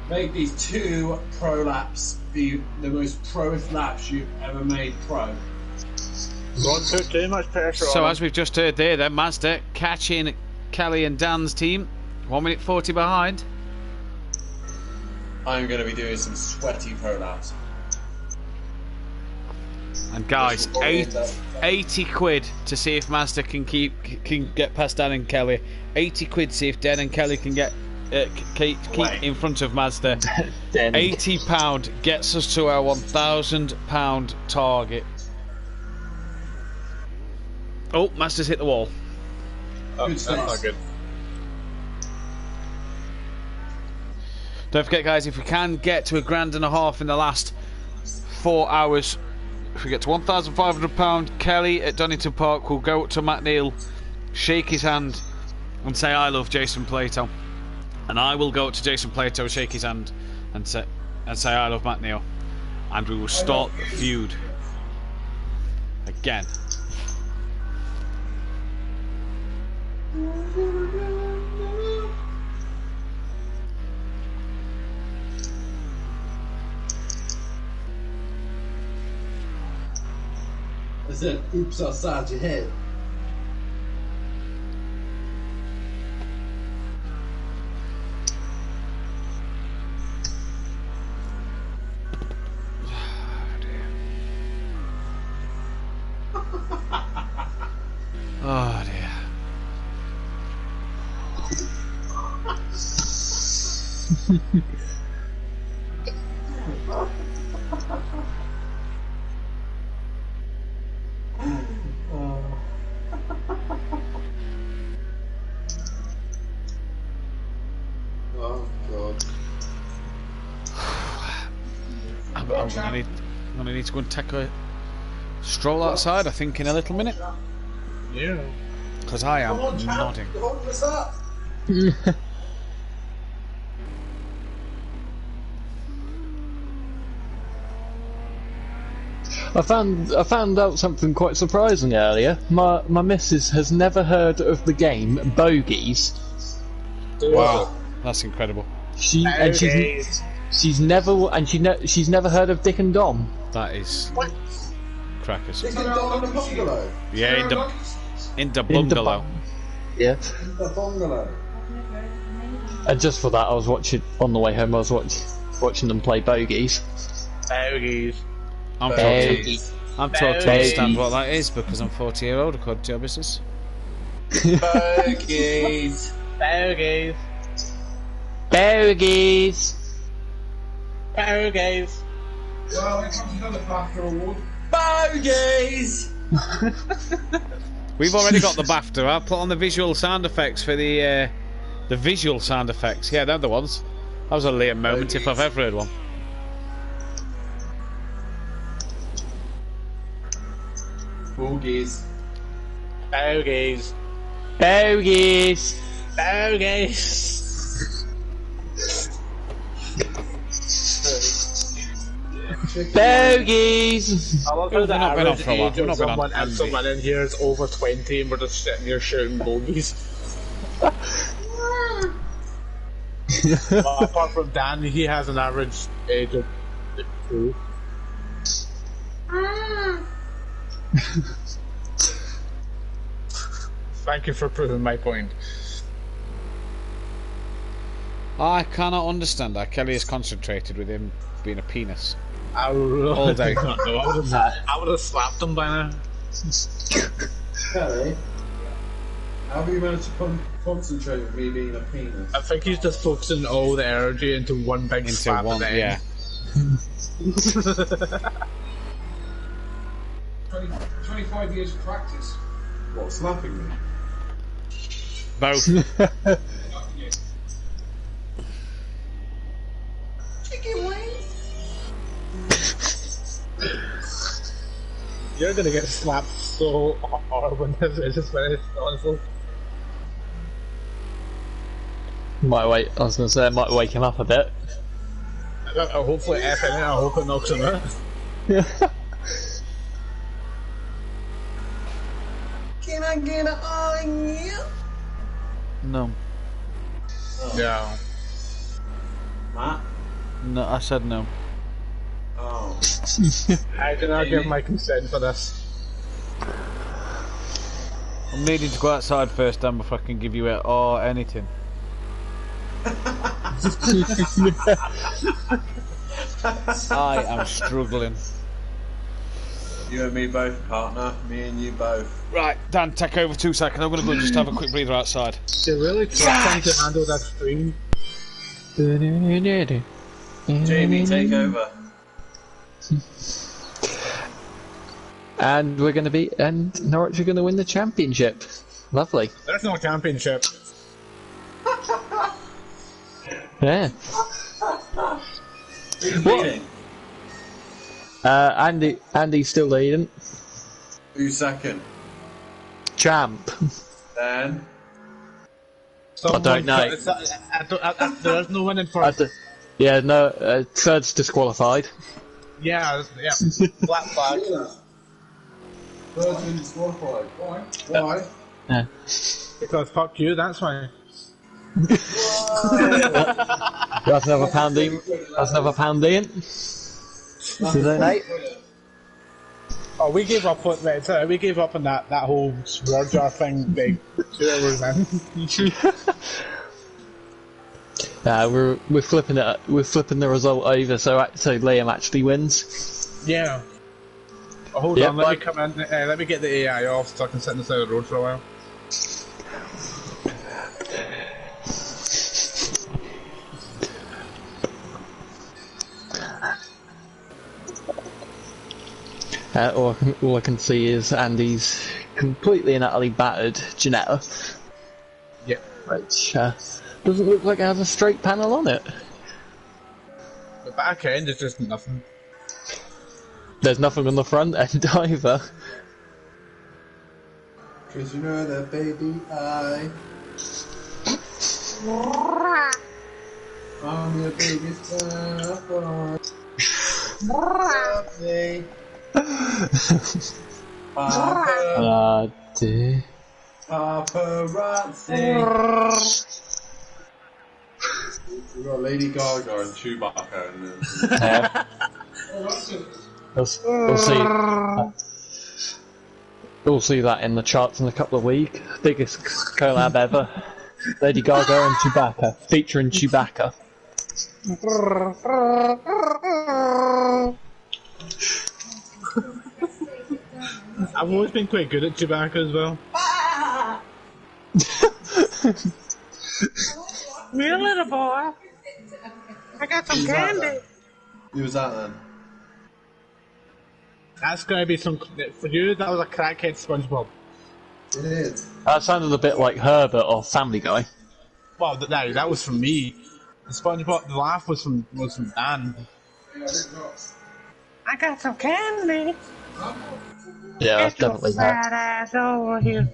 Make these 2 pro laps the most proest laps you've ever made pro. Don't put too much pressure So on as we've just heard there, then Mazda catching Kelly and Dan's team, 1 minute 40 behind. I'm going to be doing some sweaty pro laps. And guys, 80 quid to see if Mazda can get past Dan and Kelly. 80 quid to see if Dan and Kelly can get keep in front of Mazda. £80 gets us to our £1,000 target. Oh, Mazda's hit the wall. Oh, that's not good. Don't forget, guys, if we can get to £1,500 in the last 4 hours, if we get to £1,500, Kelly at Donington Park will go up to Matt Neal, shake his hand, and say I love Jason Plato. And I will go up to Jason Plato, shake his hand, and say I love Matt Neal. And we will start the feud again. I said, oops outside your head. Oh dear. Oh god. I'm gonna need to go and take a stroll outside, I think, in a little minute. Yeah. Because I am nodding. You're holding us up. I found out something quite surprising earlier. My missus has never heard of the game Bogies. Wow, that's incredible. She's never heard of Dick and Dom. That is crackers. Dick and Dom in the bungalow. Yeah, in the bungalow. Yeah. The bungalow. And just for that, I was watching on the way home. I was watching them play Bogies. Bogies. I'm taught to understand what that is because I'm 40-year-old according to your business. Bogies. Bogies. Bogies. Bogies. Well, here comes another BAFTA award. Bogies. We've already got the BAFTA. I put on the visual sound effects for the visual sound effects. Yeah, they're the ones. That was a Liam moment if I've ever heard one. Bogies. Bogies. Bogies. Bogies. Bogies. I love how the average age of someone in here is over 20 and we're just sitting here shouting bogies. Well, apart from Dan, he has an average age of 2. Thank you for proving my point. I cannot understand that Kelly is concentrated with him being a penis. All day. I would have slapped him by now. Kelly, how have you managed to concentrate with me being a penis? I think he's just focusing all the energy into one big slap at the end. 25 years of practice. What, slapping me? Both. Chicken wings. You're gonna get slapped so hard when this is finished, honestly. I was gonna say it might wake him up a bit. Hopefully, I hope it knocks him out. Can I get an on you? No. No. Matt? No, I said no. Oh. I do not give my consent for this. I'm needing to go outside first, Dan, before I can give you it or anything. I am struggling. You and me both, partner. Me and you both. Right, Dan, take over 2 seconds. I'm going to go and just have a quick breather outside. They're really trying to handle that stream. Jamie, take over. And Norwich are going to win the championship. Lovely. There's no championship. Yeah. Who's leading? Andy's still leading. Who's second? Champ. Dan? I don't know. There's no one in first. Yeah, no. Third's disqualified. Yeah. Black flag. Third's been disqualified. Why? Why? Yeah. Because fuck you, that's why. That's another pound in. That's another pound in. To donate. Oh, we gave up on that. We gave up on that whole swear jar thing. Big 2 hours in. We're flipping it. We're flipping the result over, so Liam actually wins. Yeah. Oh, hold on. Let me come in. Let me get the AI off so I can sit on the side of the road for a while. All I can see is Andy's completely and utterly battered Janetta. Yeah. Which doesn't look like it has a straight panel on it. The back end is just nothing. There's nothing on the front end either. Cause you know that baby I'm your baby's boy. Love me. Dear. Paparazzi. We've got Lady Gaga and Chewbacca in this. We'll see that in the charts in a couple of weeks. Biggest collab ever. Lady Gaga and Chewbacca, featuring Chewbacca. I've always been quite good at Chewbacca as well. Me a little boy. I got some candy. Who was that then? That's going to be some... For you, that was a crackhead SpongeBob. It is. That sounded a bit like Herbert or Family Guy. Well, no, that was from me. The SpongeBob, the laugh was from Dan. I got some candy. Yeah, that's definitely that. Fat ass over here.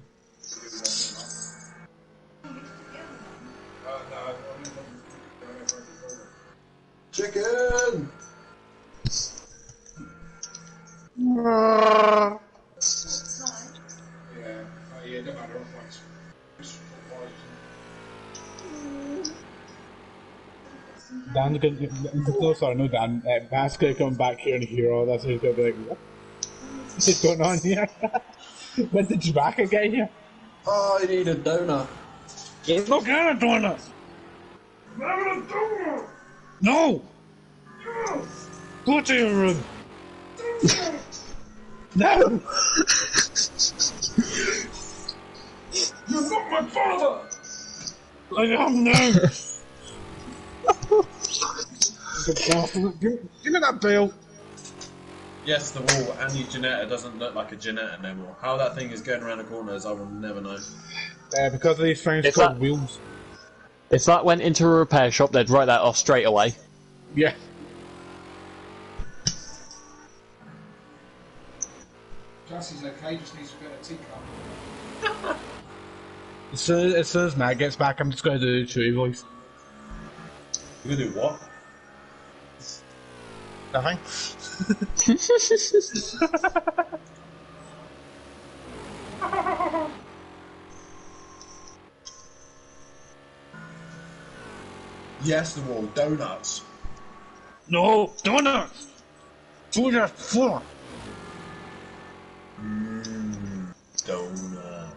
Chicken! Dan's going to... No, sorry, no Dan. Matt's going to come back here and hear all this and he's going to be like, what is going on here? When did Chewbacca get here? Oh, I need a donut. There's no kind of donut. No! Go to your room. No! You're not my father! I am now! Give me that bill. Yes, the wall. Annie Janetta doesn't look like a Janetta no more. How that thing is going around the corners, I will never know. Because of these things If called that- wheels. If that went into a repair shop, they'd write that off straight away. Yeah. Jassie's okay, just needs to get a teacup. As soon as Matt gets back, I'm just going to do the Chewie voice. You're going to do what? Nothing. Yes, the wall. Donuts. No, donuts! Food are full. Donut.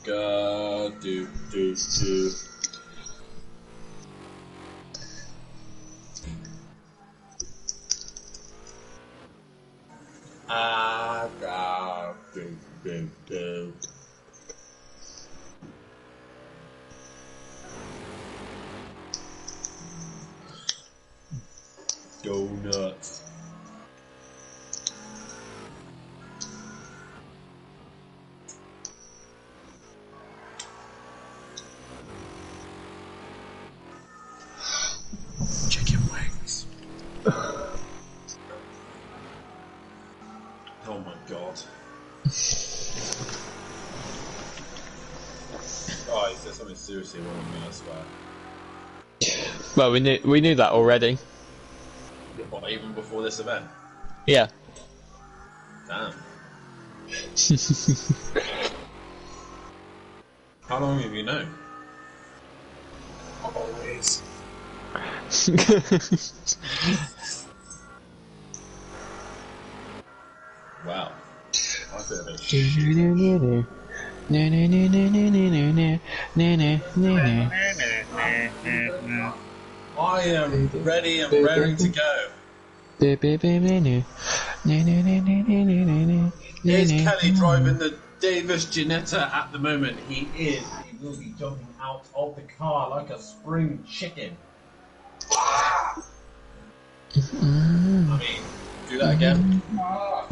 God, do. Do. Donuts. Chicken wings. Oh my god. Oh, is there something seriously wrong with me, I swear. Well, we knew that already. What, even before this event? Yeah. Damn. How long have you known? Always. Wow. I feel a bit I am ready and raring to go. Is Kelly driving the Davis Janetta at the moment? He is. He will be jumping out of the car like a spring chicken. I mean, do that again. No.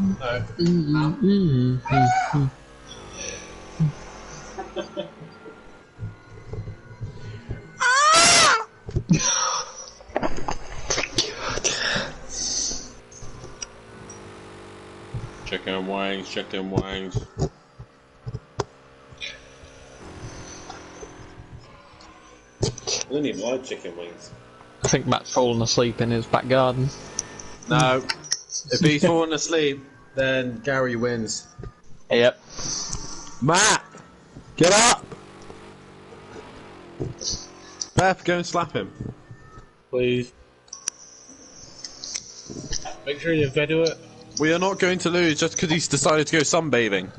wings, chicken wings. I don't even like chicken wings. I think Matt's fallen asleep in his back garden. No. If he's falling asleep, then Gary wins. Yep. Matt! Get up! Beth, go and slap him. Please. Make sure you video it. We are not going to lose just because he's decided to go sunbathing.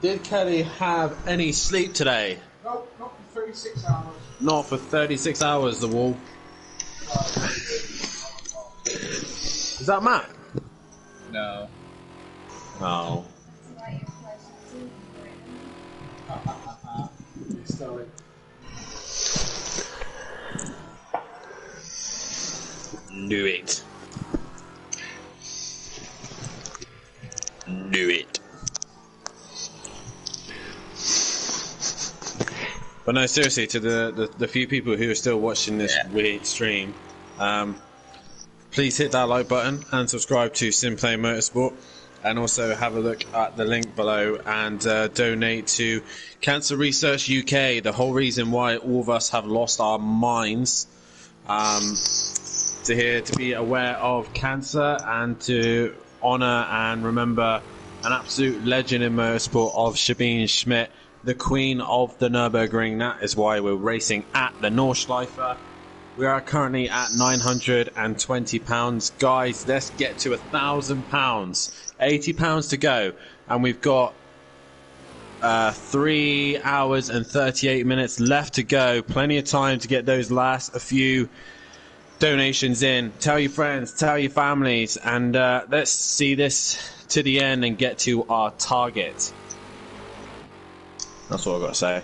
Did Kelly have any sleep today? Nope, not for 36 hours. Not for 36 hours, the wall. Is that Matt? No. Oh. Knew it. Knew it. But no, seriously, to the few people who are still watching this weird stream, please hit that like button and subscribe to Simplay Motorsport, and also have a look at the link below and donate to Cancer Research UK. The whole reason why all of us have lost our minds, to be aware of cancer and to honour and remember an absolute legend in motorsport of Sabine Schmidt, the queen of the Nürburgring. That is why we're racing at the Nordschleife. We are currently at £920. Guys, let's get to £1,000. £80 to go. And we've got 3 hours and 38 minutes left to go. Plenty of time to get those last few donations in. Tell your friends, tell your families, and let's see this to the end and get to our target. That's what I've got to say.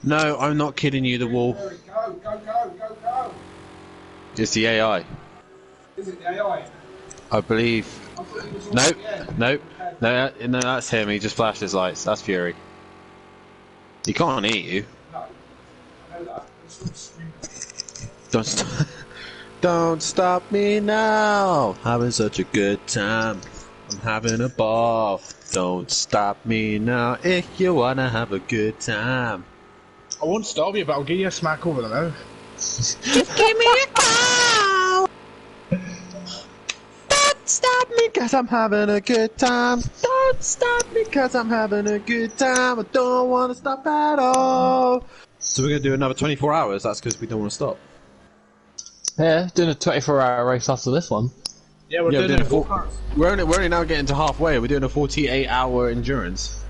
No, I'm not kidding you, the wall. Go, go, go, go, go. It's the AI. Is it the AI? I believe. Nope, nope. No, that's him. He just flashed his lights. That's Fury. He can't eat you. No. I know that. Don't stop me now. Having such a good time. I'm having a ball. Don't stop me now if you wanna have a good time. I won't stop you, but I'll give you a smack over the mouth. Just give me a call. Don't stop me cause I'm having a good time. Don't stop me cause I'm having a good time. I don't wanna stop at all. So we're gonna do another 24 hours. That's because we don't wanna stop. Yeah, doing a 24-hour race after this one. Yeah, we're doing a go-kart. We're only now getting to halfway. We're doing a 48-hour endurance.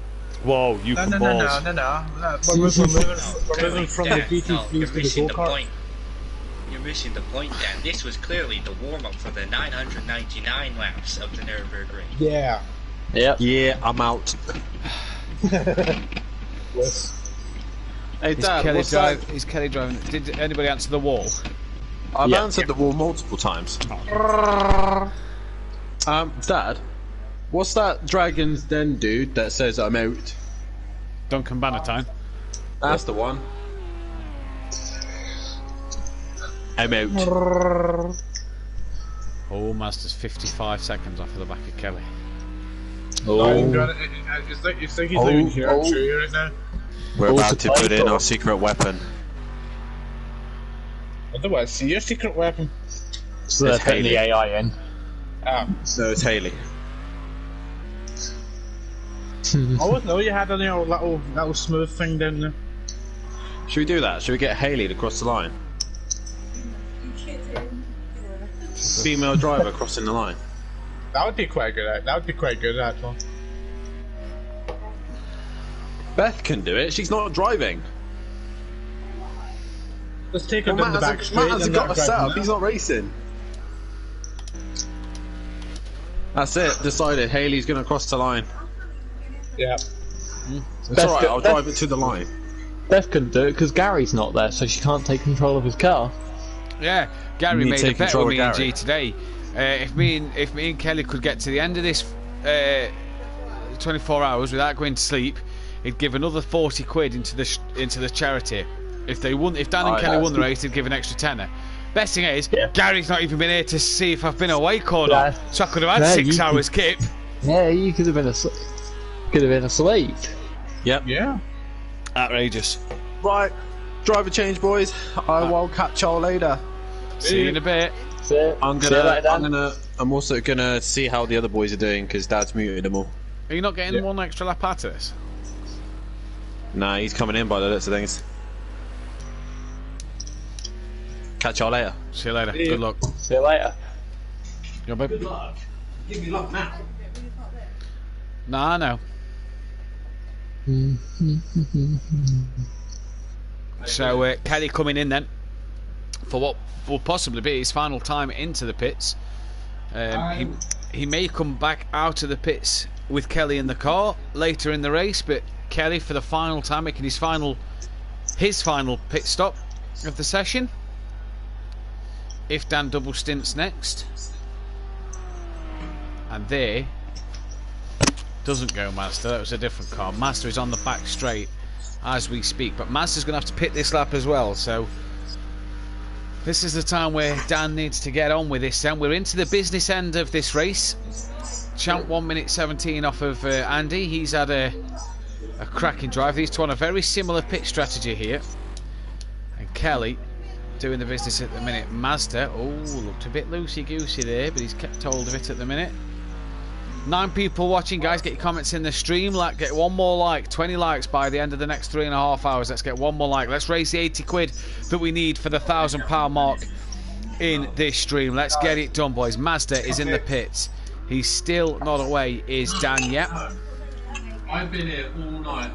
Whoa, you No. balls. No. We're moving from the GT3 to the go-kart. You're missing the point, Dan. This was clearly the warm-up for the 999 laps of the Nürburgring. Yeah. Yep. Yeah, I'm out. Yes. Hey, Dad, what's that? Is Kelly driving? Did anybody answer the wall? I've answered the wall multiple times. Dad, what's that Dragon's Den dude that says I'm out? Duncan Bannatyne. That's the one. I'm out. Oh, Master's 55 seconds off of the back of Kelly. It's like he's leaving here. I'm sure you right now. We're about to put in our secret weapon. Otherwise, see your secret weapon. So they're putting the AI in. No, it's Haley. I always know you had a little smooth thing down there. Should we do that? Should we get Haley to cross the line? Female driver crossing the line. That would be quite good. That would be quite good, actually. Beth can do it. She's not driving. Let's take her down the back straight. Matt hasn't got a setup. He's not racing. That's it. Decided. Haley's going to cross the line. Yeah. It's alright. I'll drive it to the line. Beth couldn't do it because Gary's not there, so she can't take control of his car. Yeah, Gary made a bet control with me of and Gary. G today. If me and Kelly could get to the end of this 24 hours without going to sleep, he'd give another 40 quid into the charity. If Dan and Kelly won the race, he'd give an extra tenner. Best thing is, Gary's not even been here to see if I've been awake or not, so I could have had 6 hours kip. Yeah, you could have been asleep. Yep. Yeah. Outrageous. Right, driver change, boys. I will catch y'all later. See you in a bit. I'm also gonna see how the other boys are doing because Dad's muted them all. Are you not getting one extra lap out of this? Nah, he's coming in by the looks of things. Catch y'all later. See you later. Good luck. See you later. Good luck. Give me luck now. Nah, I know. So Kelly coming in then for what will possibly be his final time into the pits. He may come back out of the pits with Kelly in the car later in the race, but Kelly for the final time making his final pit stop of the session. If Dan double stints next, and there doesn't go Master. That was a different car. Master is on the back straight as we speak, but Master's going to have to pit this lap as well, so this is the time where Dan needs to get on with this. And we're into the business end of this race. Champ 1 minute 17 off of Andy. He's had a cracking drive. These two on a very similar pit strategy here, and Kelly doing the business at the minute. Mazda, looked a bit loosey-goosey there, but he's kept hold of it at the minute. 9 people watching, guys. Get your comments in the stream. Get one more like, 20 likes by the end of the next 3.5 hours. Let's get one more like. Let's raise the 80 quid that we need for the £1,000 mark in this stream. Let's get it done, boys. Mazda is in the pits. He's still not away. Is Dan yet? I've been here all night.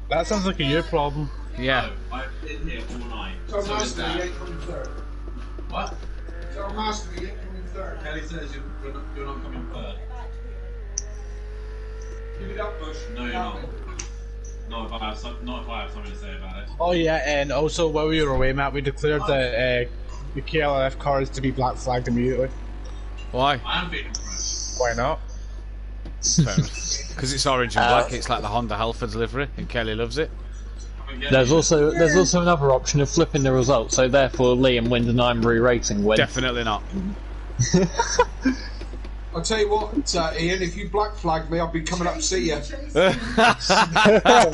That sounds like a you problem. Yeah. No, I've been here all night. Tell So is Master that. you ain't coming third. What? Tell Master you ain't coming third. Kelly says you're not coming third. Give it up, Bush. No, you're not. Not if I have something to say about it. Oh yeah, and also while we were away, Matt, we declared the KLF cars to be black flagged immediately. Why? I am being impressed. Why not? Because it's orange and black. It's like the Honda Halford livery, and Kelly loves it. There's also another option of flipping the result, so therefore Liam wins and I'm re-racing win. Definitely not. I'll tell you what, Ian, if you black flag me, I'll be coming up to see you. I'll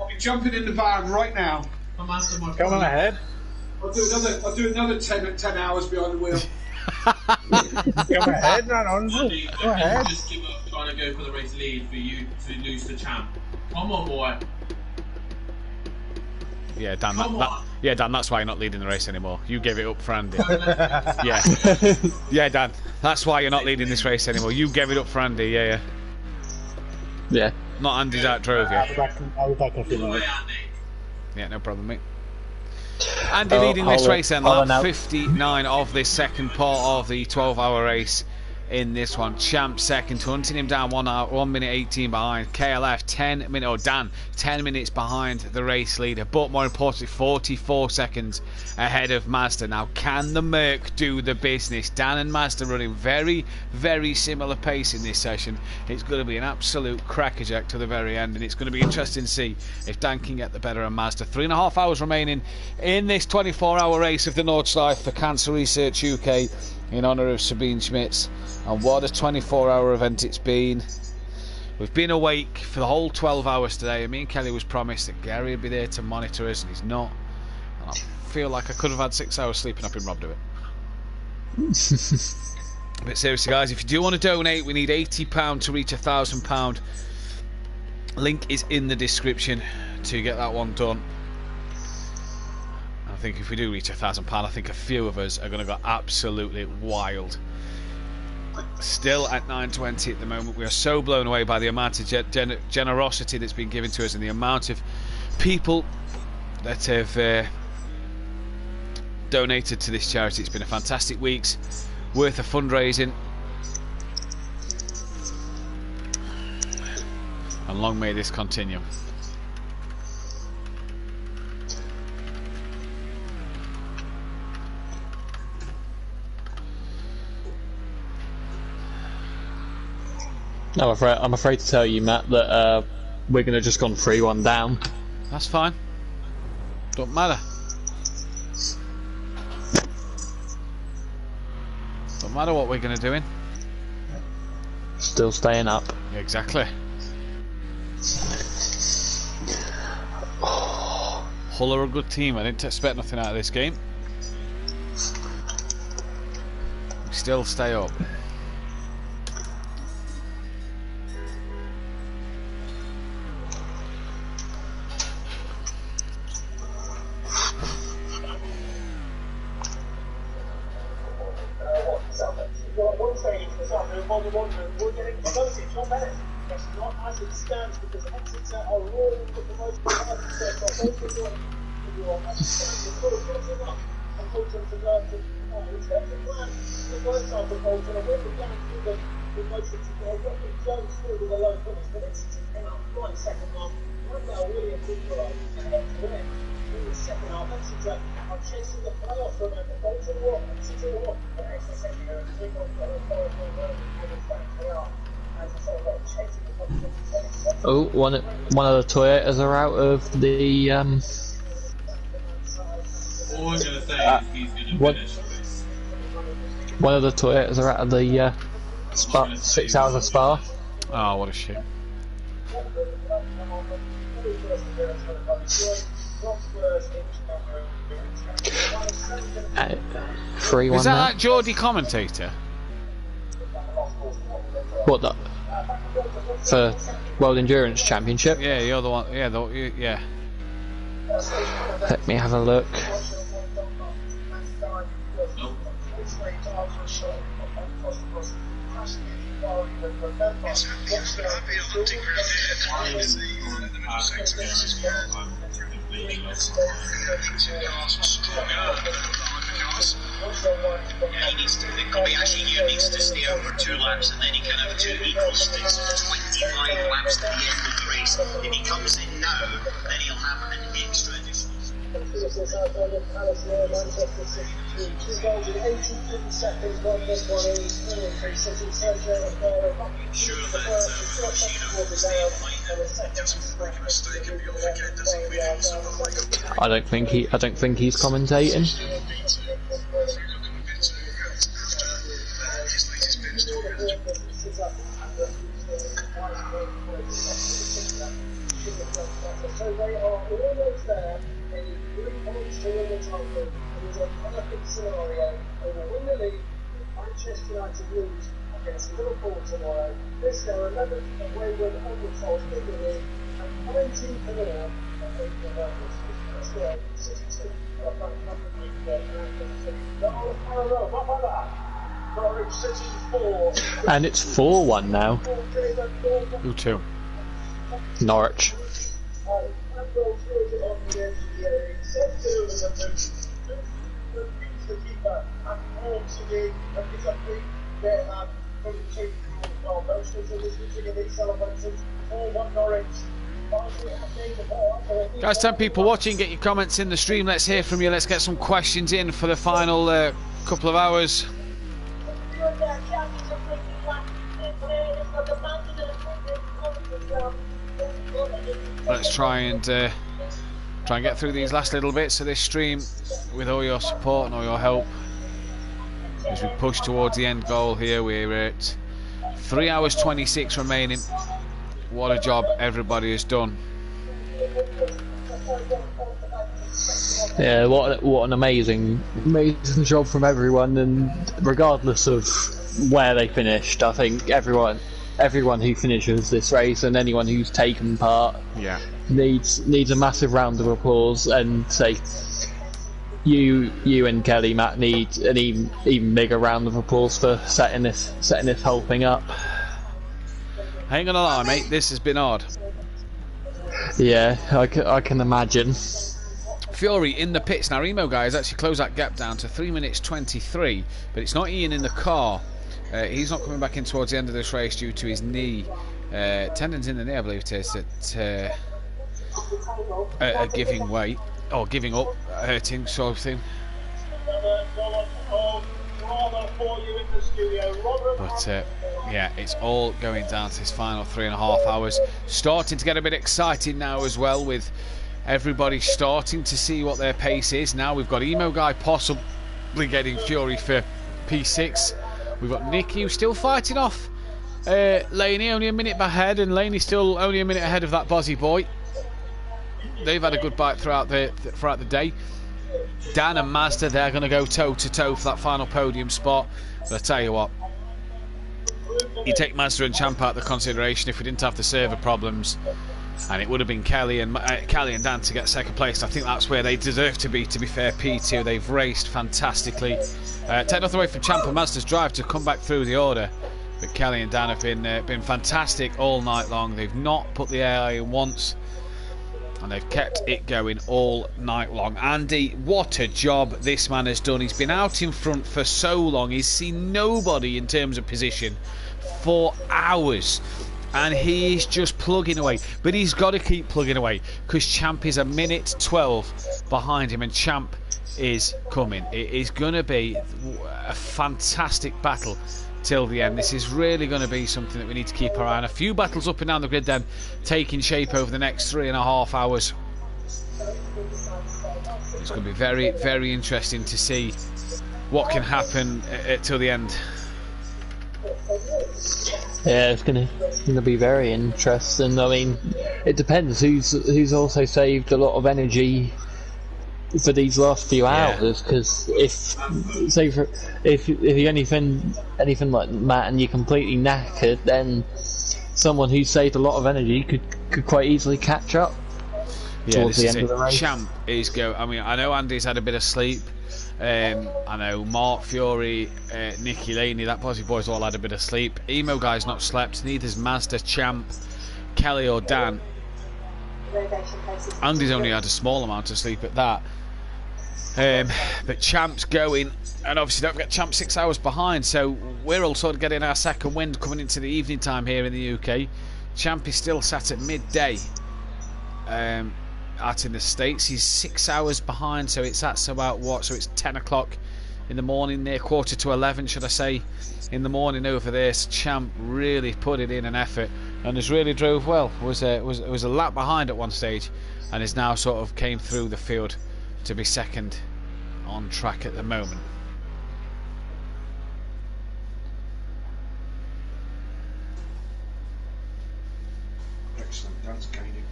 be jumping in the van right now. Come on ahead. I'll do another 10 hours behind the wheel. Come ahead, run on. Go ahead. Just give up trying to go for the race lead for you to lose to Champ. Come on, boy. Yeah, Dan. Dan. That's why you're not leading the race anymore. You gave it up for Andy. Yeah, Dan. That's why you're not leading this race anymore. You gave it up for Andy. Yeah. Not Andy that drove you. I'll be back in a few minutes. Yeah, no problem, mate. Andy leading this race then, lap 59 of this second part of the 12-hour race in this one. Champ second, hunting him down 1 minute 18 behind. KLF 10 minutes behind the race leader, but more importantly 44 seconds ahead of Mazda. Now can the Merc do the business? Dan and Mazda running very, very similar pace in this session. It's going to be an absolute crackerjack to the very end, and it's going to be interesting to see if Dan can get the better of Mazda. 3.5 hours remaining in this 24-hour race of the Nordschleife for Cancer Research UK in honour of Sabine Schmitz. And what a 24-hour event it's been. We've been awake for the whole 12 hours today. Me and Kelly was promised that Gary would be there to monitor us, and he's not. And I feel like I could have had 6 hours sleeping up in robbed of it. But seriously, guys, if you do want to donate, we need £80 to reach £1,000. Link is in the description to get that one done. I think if we do reach £1,000, I think a few of us are going to go absolutely wild. Still at 9:20 at the moment. We are so blown away by the amount of generosity that's been given to us and the amount of people that have donated to this charity. It's been a fantastic week's worth of fundraising, and long may this continue. I'm afraid to tell you, Matt, that we're going to just gone 3-1 down. That's fine. Don't matter. Don't matter what we're going to do in. Still staying up. Yeah, exactly. Hull are a good team. I didn't expect nothing out of this game. We still stay up. We're getting promoted, not better. That's not as it stands because Mtcc are ruling the promotion party. So both of you as it stands, you're sort of getting up and Bolton to learn to it's not the plan. The first time for Bolton, and we're going through the promotion to go. We're getting Jones through with a low finish, but Mtcc came up right second half. Right now, William Cooper and then to win in the second half. Mtcc are chasing the playoffs. Remember, Bolton won, Mtcc won. But Mtcc are in the big one for the playoff. Oh, one of the Toyotas are out of the. All I'm going to say is he's going to finish this. One of the Toyotas are out of the Spa, 6 hours of Spa. Oh, what a shame. 3-1. Is that Geordie commentator? What the? For World Endurance Championship? Yeah, you're the one. Yeah, yeah. Let me have a look. Yeah, he needs to. It could be actually you needs to stay over 2 laps and then he can have 2 equal stints of 25 laps to the end of the race. If he comes in now, then he'll have an extra additional. I don't think he's commentating. So they are almost there. They need 3 points to win the title. It is a perfect scenario. They will win the league. Manchester United lose against Liverpool tomorrow. This their 11th away win on the top in the league and 19th in the league. That's right. 62. Norwich City 4. And it's 4-1 now. Who to? Norwich. Guys, 10 people watching, get your comments in the stream. Let's hear from you. Let's get some questions in for the final couple of hours. Let's try and get through these last little bits of this stream with all your support and all your help as we push towards the end goal here. We're at 3 hours 26 remaining. What a job everybody has done. Yeah, what an amazing job from everyone, and regardless of where they finished, I think everyone who finishes this race and anyone who's taken part needs a massive round of applause, and say you and Kelly, Matt, need an even bigger round of applause for setting this whole thing up. I ain't gonna lie, mate, this has been hard. Yeah, I can imagine. Fury in the pits now. Remo guys actually closed that gap down to 3 minutes 23, but it's not Ian in the car. He's not coming back in towards the end of this race due to his knee, tendons in the knee, I believe it is, that are giving way or giving up, hurting sort of thing. But yeah, it's all going down to this final 3.5 hours. Starting to get a bit exciting now as well, with everybody starting to see what their pace is. Now we've got Emo Guy possibly getting Fury for P6. We've got Nicky who's still fighting off Laney, only a minute ahead, and Laney's still only a minute ahead of that Bozzy boy. They've had a good bite throughout the day. Dan and Mazda, they're going to go toe to toe for that final podium spot. But I tell you what, you take Mazda and Champ out of the consideration if we didn't have the server problems, and it would have been Kelly and Dan to get second place. I think that's where they deserve to be fair. P2, they've raced fantastically. Take nothing away from Champ and Mazda's drive to come back through the order, but Kelly and Dan have been fantastic all night long. They've not put the AI in once, and they've kept it going all night long. Andy, what a job this man has done. He's been out in front for so long. He's seen nobody in terms of position for hours, and he's just plugging away. But he's got to keep plugging away, because Champ is a minute 12 behind him, and Champ is coming. It is going to be a fantastic battle till the end. This is really going to be something that we need to keep our eye on. A few battles up and down the grid then taking shape over the next 3.5 hours. It's going to be very, very interesting to see what can happen till the end. Yeah, it's gonna be very interesting. I mean, it depends who's also saved a lot of energy for these last few hours, because if you're anything like Matt and you're completely knackered, then someone who saved a lot of energy could quite easily catch up towards the end of the race. Champ is go. I mean, I know Andy's had a bit of sleep. I know Mark, Fury, Nicky, Laney, that Bozzy boy's all had a bit of sleep. Emo Guy's not slept. Neither's Mazda, Champ, Kelly or Dan. Andy's only had a small amount of sleep at that. But Champ's going, and obviously don't forget Champ's 6 hours behind, so we're all sort of getting our second wind coming into the evening time here in the UK. Champ is still sat at midday out in the States. He's 6 hours behind, so that's about what? So it's 10 o'clock in the morning, near 11:15, should I say, in the morning over there. So Champ really put it in an effort and has really drove well. Was a lap behind at one stage, and is now sort of came through the field to be second on track at the moment. Excellent, that's gaining.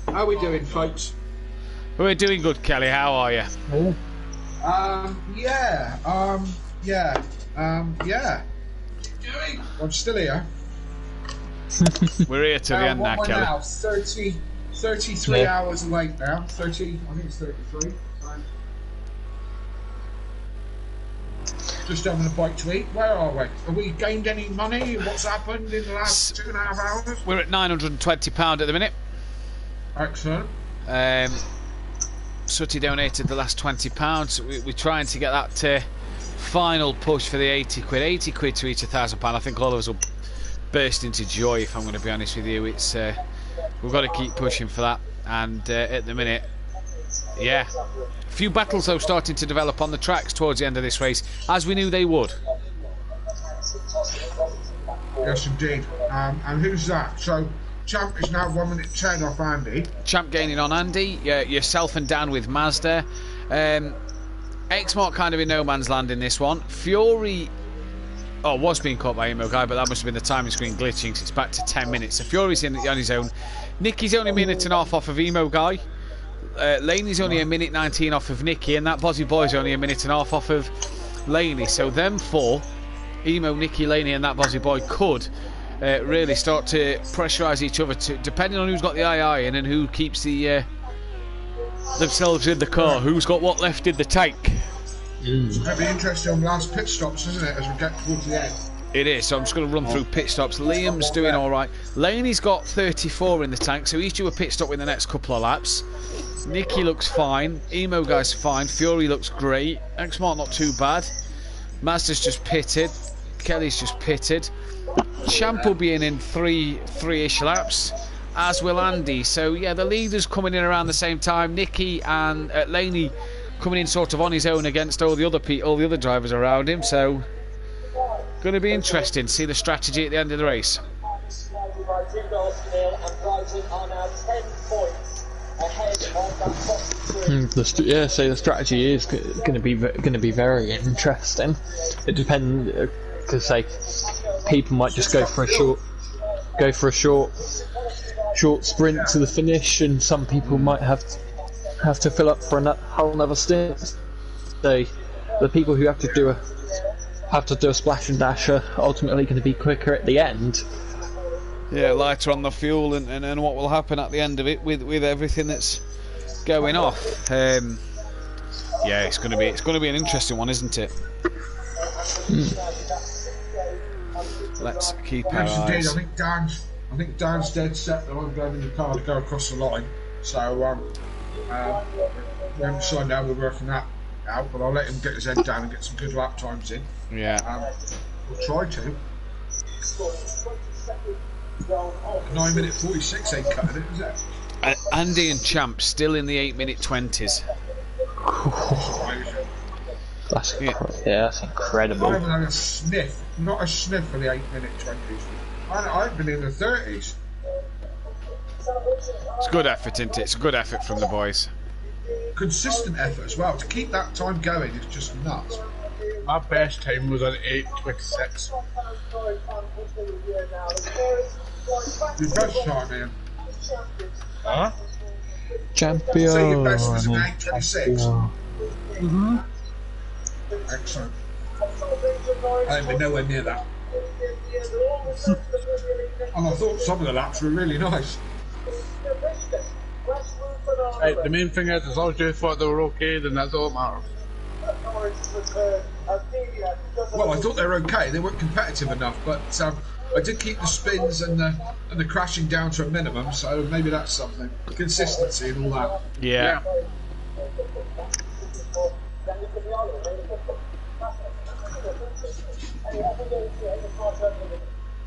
How are we doing, folks? We're doing good, Kelly. How are you? Yeah. I'm still here. We're here till the end now, Kelly. Now? 33 hours late now. 30, I think it's 33. Just having a bite to eat. Where are we? Have we gained any money? What's happened in the last 2.5 hours? We're at £920 at the minute. Excellent. Sooty donated the last £20. We're trying to get that final push for the 80 quid. 80 quid to reach £1,000. I think all of us will burst into joy, if I'm going to be honest with you. It's we've got to keep pushing for that, and at the minute, yeah, a few battles though starting to develop on the tracks towards the end of this race, as we knew they would. Yes, indeed. And who's that? So Champ is now 1 minute 10 off Andy. Champ gaining on Andy. Yourself and Dan with Mazda. X-Mark kind of in no man's land in this one. Fury was being caught by Emo Guy, but that must have been the timing screen glitching, so it's back to 10 minutes. So Fury's on his own. Nicky's only a minute and a half off of Emo Guy. Laney's only a minute 19 off of Nicky, and that Bozzy boy's only a minute and a half off of Laney. So them four, Emo, Nicky, Laney and that Bozzy boy, could really start to pressurise each other, depending on who's got the II in and who keeps themselves in the car, who's got what left in the tank. It'll be interesting on the last pit stops, isn't it, as we get towards the end? It is, so I'm just going to run through pit stops. Liam's doing alright. Laney's got 34 in the tank, so he's due a pit stop in the next couple of laps. Nicky looks fine. Emo Guy's fine. Fury looks great. X-Mark not too bad. Mazda's just pitted. Kelly's just pitted. Champ will be in three-ish laps, as will Andy. So yeah, the leaders coming in around the same time. Nicky and Laney coming in sort of on his own against all the other drivers around him. So, going to be interesting to see the strategy at the end of the race. So the strategy is going to be very interesting. It depends, because say people might just go for a short sprint to the finish, and some people might have to fill up for a whole another stint. So the people who have to do a splash and dash are ultimately going to be quicker at the end. Yeah, lighter on the fuel, and what will happen at the end of it with everything that's going off. Yeah, it's going to be an interesting one, isn't it? Let's keep our eyes. I think Dan's dead set that I'm going in the car to go across the line. So we haven't decided how we're working that out, but I'll let him get his head down and get some good lap times in. Yeah. We'll try to. 9:46 ain't cutting it, is it? Andy and Champ still in the 8-minute 20s. That's incredible. I haven't had a sniff, not a sniff for the 8-minute 20s. I've been in the 30s. It's good effort, isn't it? It's a good effort from the boys. Consistent effort as well. To keep that time going is just nuts. My best time was at 8:26. Your best time, Ian? Huh? Champion. Say your best was an 8:26. Mm-hmm. Excellent. I ain't been nowhere near that. And I thought some of the laps were really nice. Right, the main thing is, as long as you thought they were okay, then that's all that matters. Well, I thought they were okay. They weren't competitive enough, but I did keep the spins and the crashing down to a minimum, so maybe that's something. Consistency and all that. Yeah.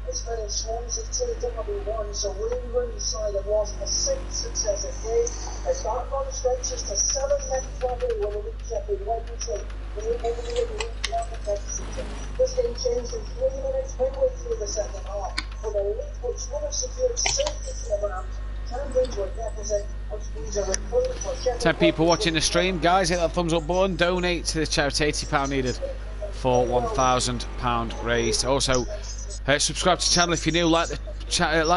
Australian Swans of 2W1, so really side that was a 6th success at day. They started on the stretch just a 7 left trouble when they reached up in Wednesday. This game changed in 3 minutes midway through the second half. For the lead, which would have secured safety to the round, Cambridge would represent 10 people watching the stream. Guys, hit that thumbs up button. Donate to the charity. £80 needed for £1,000 raised. Also, subscribe to the channel if you're new. Like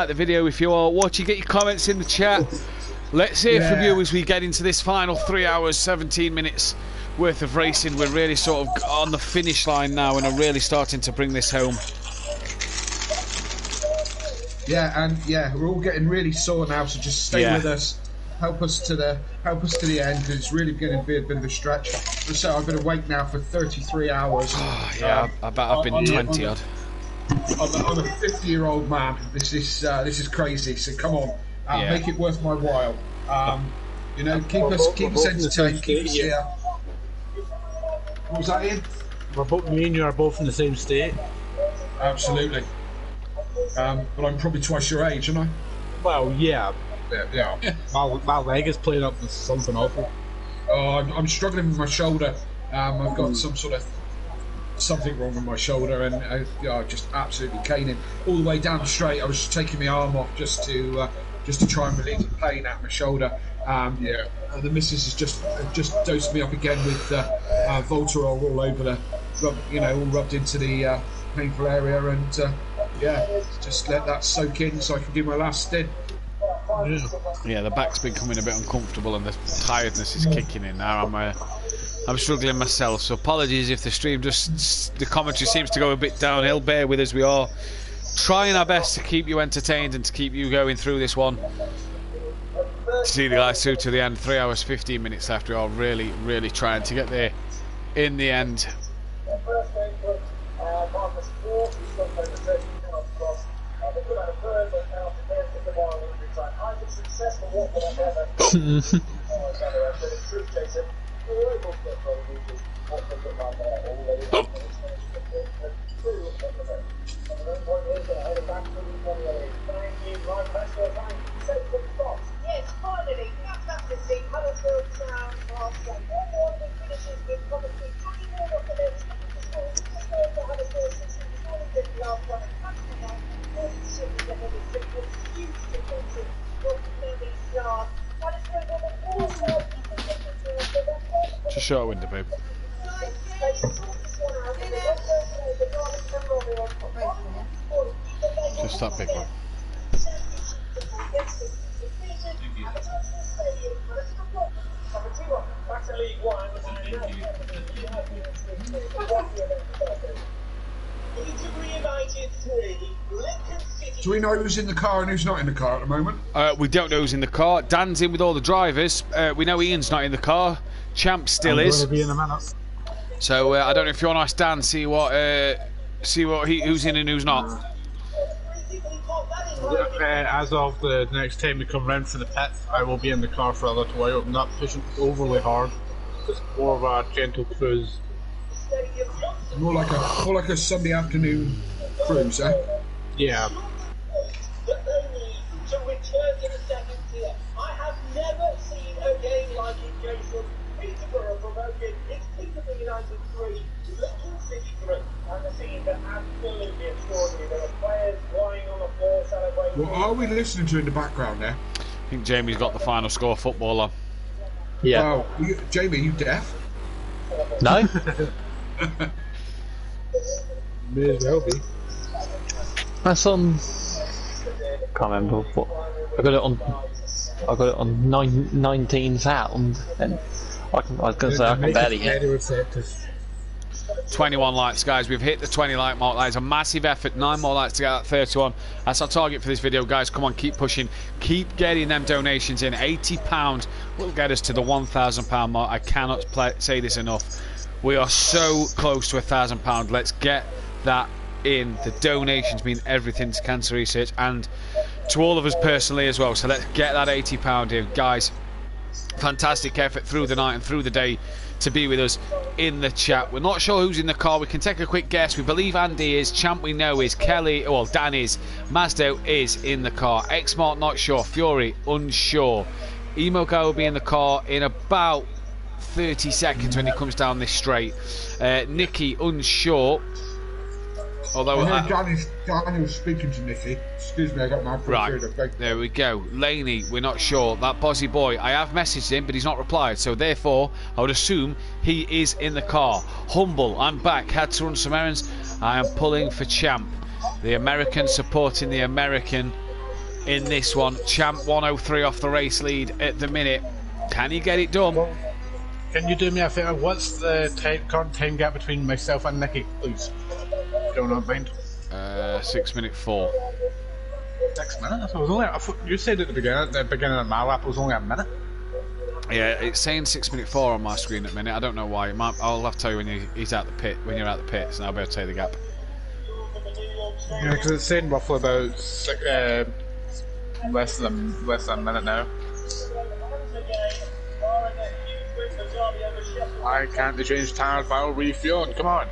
the video if you are watching. Get your comments in the chat. Let's hear from you as we get into this final 3 hours 17 minutes worth of racing. We're really sort of on the finish line now and are really starting to bring this home. Yeah, we're all getting really sore now, so just stay with us. Help us to the end, because it's really going to be a bit of a stretch. So I'm going to wait now for 33 hours. I bet I've been 20 odd. I'm a 50-year-old man. This is crazy. So come on, make it worth my while. Keep us entertained. Keep us here. What was that, Ian? Me and you are both in the same state. Absolutely. But I'm probably twice your age, aren't I? Well, yeah. My leg is playing up with something awful. Oh, I'm struggling with my shoulder. I've got something wrong with my shoulder, and just absolutely caning all the way down the straight. I was just taking my arm off just to try and relieve the pain out of my shoulder. The missus has just dosed me up again with Voltarol all over all rubbed into the painful area, and just let that soak in so I can do my last stint. Yeah, the back's been coming a bit uncomfortable and the tiredness is kicking in now. I'm struggling myself, so apologies if the stream the commentary seems to go a bit downhill. Bear with us, we are trying our best to keep you entertained and to keep you going through this one. To see the guys through to the end, 3 hours 15 minutes left. We are really, really trying to get there in the end. Yes, finally, that's the seat. Huddersfield Town last one. 1-1 Short window, babe. Just that big one. Do we know who's in the car and who's not in the car at the moment? We don't know who's in the car. Dan's in with all the drivers. We know Ian's not in the car. Champ still is. Going to be in a minute. So I don't know if you want to ask Dan, see what who's in and who's not. As of the next time we come round for the pits, I will be in the car for a little while. I'm not pushing overly hard. It's more of a gentle cruise. More like a Sunday afternoon cruise, eh? Yeah. To return to the second tier. I have never seen a game like it, Jason. Peterborough promoted, it's Peterborough United 3, Lincoln City 3, and the scenes are absolutely extraordinary. There are players lying on the floor celebrating. What are we listening to in the background there? I think Jamie's got the final score football on. Yeah. Oh, Jamie, you deaf? No. May as well be. That's on. Can't remember what. I got it on 19 sound, and I was going to say I can barely hear. 21 likes, guys. We've hit the 20 like mark. That is a massive effort. 9 more likes to get that 31. That's our target for this video, guys. Come on, keep pushing. Keep getting them donations in. £80 will get us to the £1,000 mark. I cannot say this enough. We are so close to £1,000. Let's get that in. The donations mean everything to cancer research and to all of us personally as well. So let's get that £80 in, guys. Fantastic effort through the night and through the day to be with us in the chat. We're not sure who's in the car. We can take a quick guess. We believe Andy is. Champ we know is. Kelly, well, Dan is. Mazdo is in the car. Xmart not sure. Fury unsure. Emo guy will be in the car in about 30 seconds when he comes down this straight. Nicky unsure. Although Danny was speaking to Nicky. Excuse me, I got my right, there we go. Laney, we're not sure. That Bozzy boy, I have messaged him, but he's not replied. So therefore, I would assume he is in the car. Humble, I'm back. Had to run some errands. I am pulling for Champ. The American supporting the American in this one. Champ 103 off the race lead at the minute. Can he get it done? Can you do me a favour? What's the current time gap between myself and Nicky, please? Don't mind. 6 minute 4. 6 minutes? I thought you said at the beginning of my lap it was only a minute. Yeah, it's saying 6 minute 4 on my screen at the minute. I don't know why. I'll have to tell you when he's at the pit. When you're at the pits, and I'll be able to tell you the gap. Yeah, because it's saying roughly about less than a minute now. Why can't they change tires while refueling? Come on.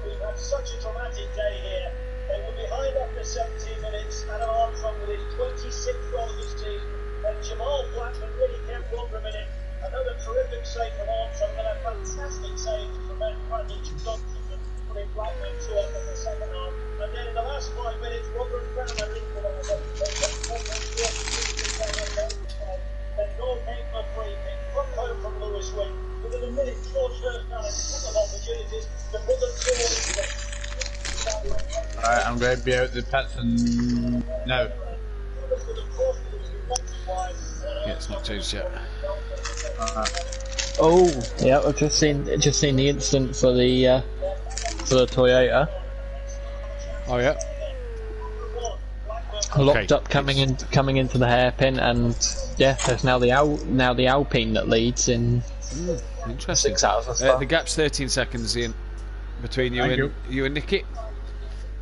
We've had such a dramatic day here. They were behind after 17 minutes. Adam Armstrong with his 26th goal of the season. And Jamal Blackman really kept on for a minute. Another terrific save from Armstrong, and a fantastic save to prevent Bradley Johnson from putting Blackman to it in the second half. And then in the last 5 minutes, Robert Brown equalised. Then goal came from a free kick from home from Lewis Wing. Within a minute, George Hurst had a couple of opportunities to put the two. Alright, I'm going to be out the pits and no. Yeah, it's not changed yet. Oh, yeah, I've just seen the incident for the Toyota. Oh yeah. Locked up coming into the hairpin, and yeah, there's now the Alpine that leads in. Interesting. 6 hours. The gap's 13 seconds in between you and Nicky.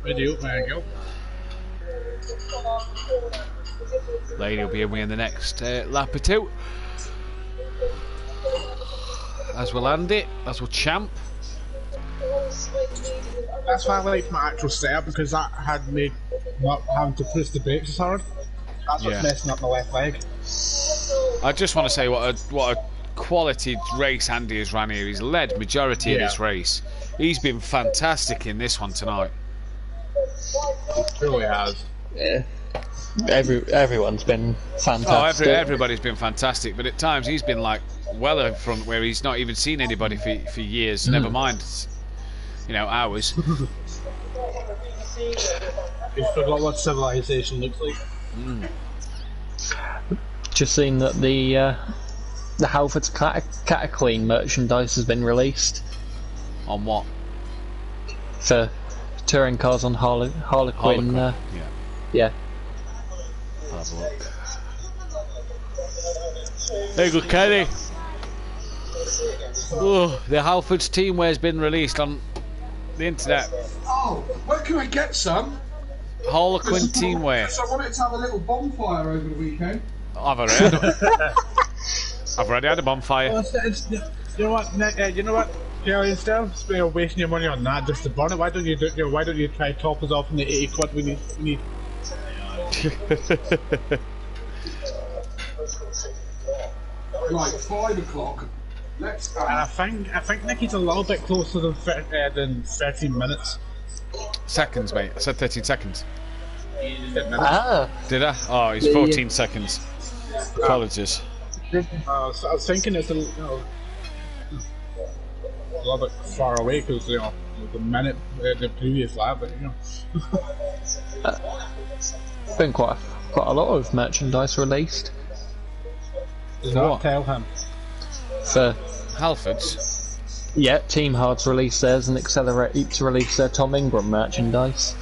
Thank you. Lady will be in the next lap or two. As will Andy, as will Champ. That's why I liked my actual setup, because that had me not having to push the brakes as hard. That's what's messing up my left leg. I just want to say what a quality race Andy has ran here. He's led majority of this race. He's been fantastic in this one tonight. He truly has. Yeah. Everyone's been fantastic. Everybody's been fantastic, but at times he's been like well in front where he's not even seen anybody for years. Never mind, hours. He's forgot what civilization looks like. Just seen that the Halfords Cataclysm merchandise has been released. On what? For touring cars on Harlequin. Yeah. I'll have a look. There you go, Kenny. Oh, the Halfords teamwear's been released on the internet. Oh, where can I get some? Harlequin teamwear. Because I wanted to have a little bonfire over the weekend. I've already had a bonfire. Well, you know what, Jerry and stuff. Instead of wasting your money on that, just to burn it. Why don't you try top us off in the 80 quid we need? Right, 5 o'clock. Let's go. And I think Nicky's a little bit closer than 13 minutes. Seconds, mate. I said 13 seconds. Ah. Did I? Oh, he's 14 seconds. Apologies. So I was thinking it's a little bit far away because the minute the previous lap, but Been quite a lot of merchandise released. Does not tell him. For Halfords. Yeah, Team Hard's released theirs and Accelerate to release their Tom Ingram merchandise.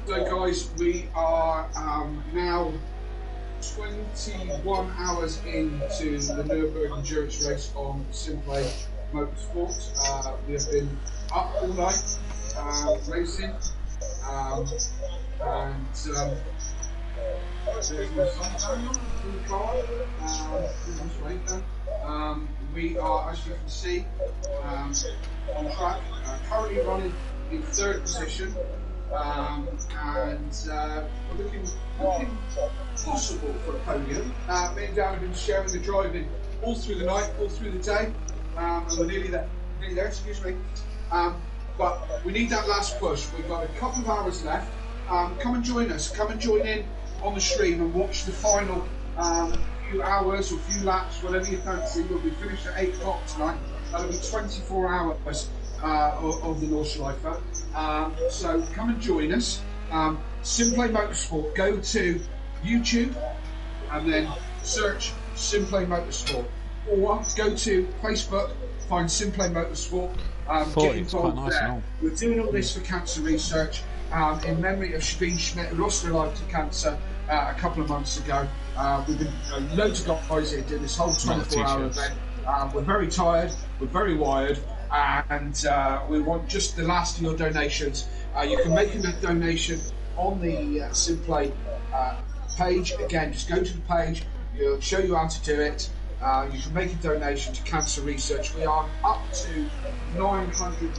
So guys, we are now 21 hours into the Nürburgring endurance race on Simply Motorsport. We have been up all night racing, and there's no sunshine on the car. We are, as you can see, on track, currently running in 3rd position. And we're looking possible for a podium. Me and Dan have been sharing the driving all through the night, all through the day, and we're nearly there, excuse me. But we need that last push. We've got a couple of hours left. Come and join us, come and join in on the stream and watch the final few hours or few laps, whatever you fancy. We'll be finished at 8 o'clock tonight. That'll be 24 hours of the Nordschleife. So come and join us. Simply Motorsport. Go to YouTube and then search Simply Motorsport, or go to Facebook, find Simply Motorsport. Get involved there. We're doing all this for cancer research in memory of Sabine Schmidt, who lost her life to cancer a couple of months ago. We've been loads of guys here doing this whole 24-hour event. We're very tired, we're very wired, and we want just the last of your donations. You can make a donation on the Simply page. Again, just go to the page, it'll show you how to do it. You can make a donation to cancer research. We are up to £920.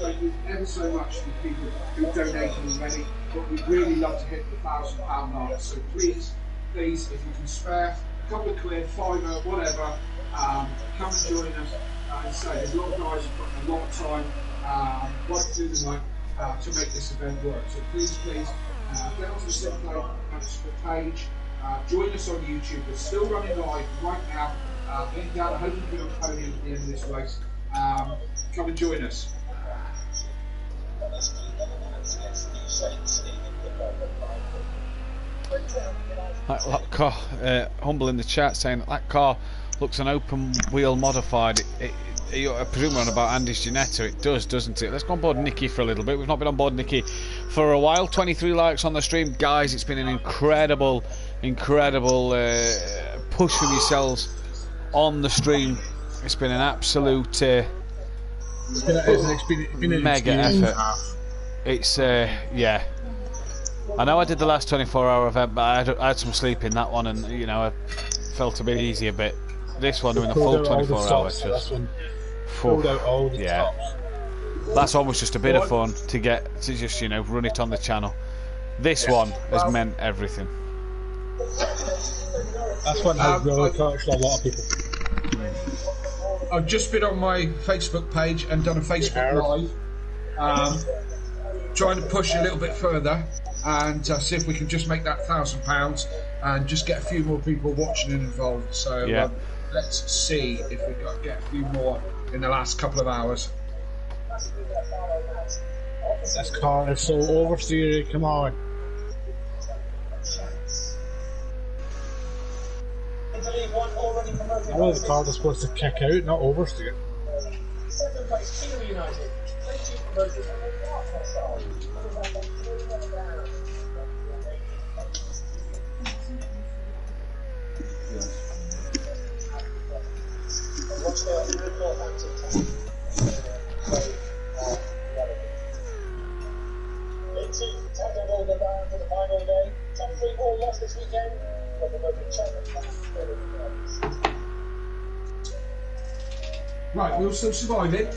Thank you ever so much to the people who donated already, but we'd really love to hit the £1,000 mark. So please, if you can spare a couple of quid, £5, whatever, come and join us. As I say, there's a lot of guys who've got a lot of time right through the night to make this event work. So please, get onto the Simply page. Join us on YouTube. We're still running live right now. Getting down, hoping to be on the podium at the end of this race. Come and join us. That car, Humble in the chat saying that car looks an open wheel modified. I presume on about Andy's Ginetta. It does, doesn't it? Let's go on board Nikki for a little bit. We've not been on board Nikki for a while. 23 likes on the stream, guys. It's been an incredible push from yourselves on the stream. It's been an absolute mega effort. It's yeah. I know I did the last 24-hour event, but I had some sleep in that one, and I felt a bit easy a bit. This one doing a full 24 hours, just Pulled out all the tops. That's always just a bit of fun to get to just run it on the channel. This one has meant everything. That's what has really touched a lot of people. I've just been on my Facebook page and done a Facebook Live, trying to push a little bit further and see if we can just make that £1,000 and just get a few more people watching and involved. So let's see if we can get a few more in the last couple of hours. This car is so oversteered, come on. I know the car is supposed to kick out, not oversteer. Second place, Kiwi United. 22 promoted and partner style. Rochdale, Northampton. Tackled all the down for the final day. Top 3 all lost this weekend. But the local champion. Right, we're still surviving.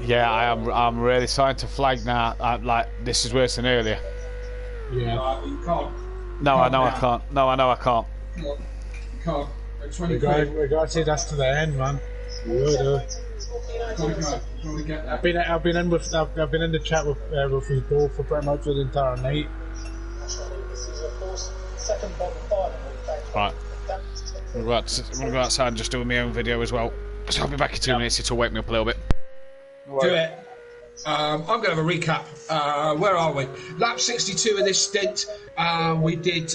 Yeah, I'm really starting to flag now. This is worse than earlier. Yeah. You can't. No, I know I can't. No, I know I can't. You can't. We got to see this to the end, man. I've been in the chat with people for pretty much the entire night. Right. I'm going to go outside and just do my own video as well. So I'll be back in 2 minutes. It'll wake me up a little bit. Do it. I'm going to have a recap. Where are we? Lap 62 of this stint. We did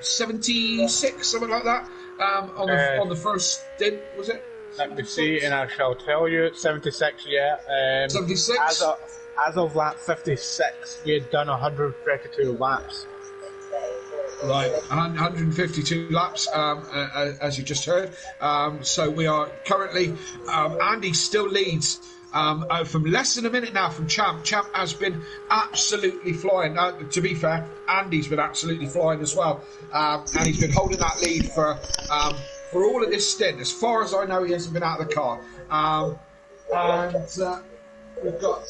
76, something like that. On the first stint, was it? Let me see, and I shall tell you. 76, yeah. 76. As of lap 56, we had done 132 laps. Right, 152 laps, as you just heard. So we are currently, Andy still leads from less than a minute now from Champ. Champ has been absolutely flying. To be fair, Andy's been absolutely flying as well. And he's been holding that lead for all of this stint. As far as I know, he hasn't been out of the car. We've got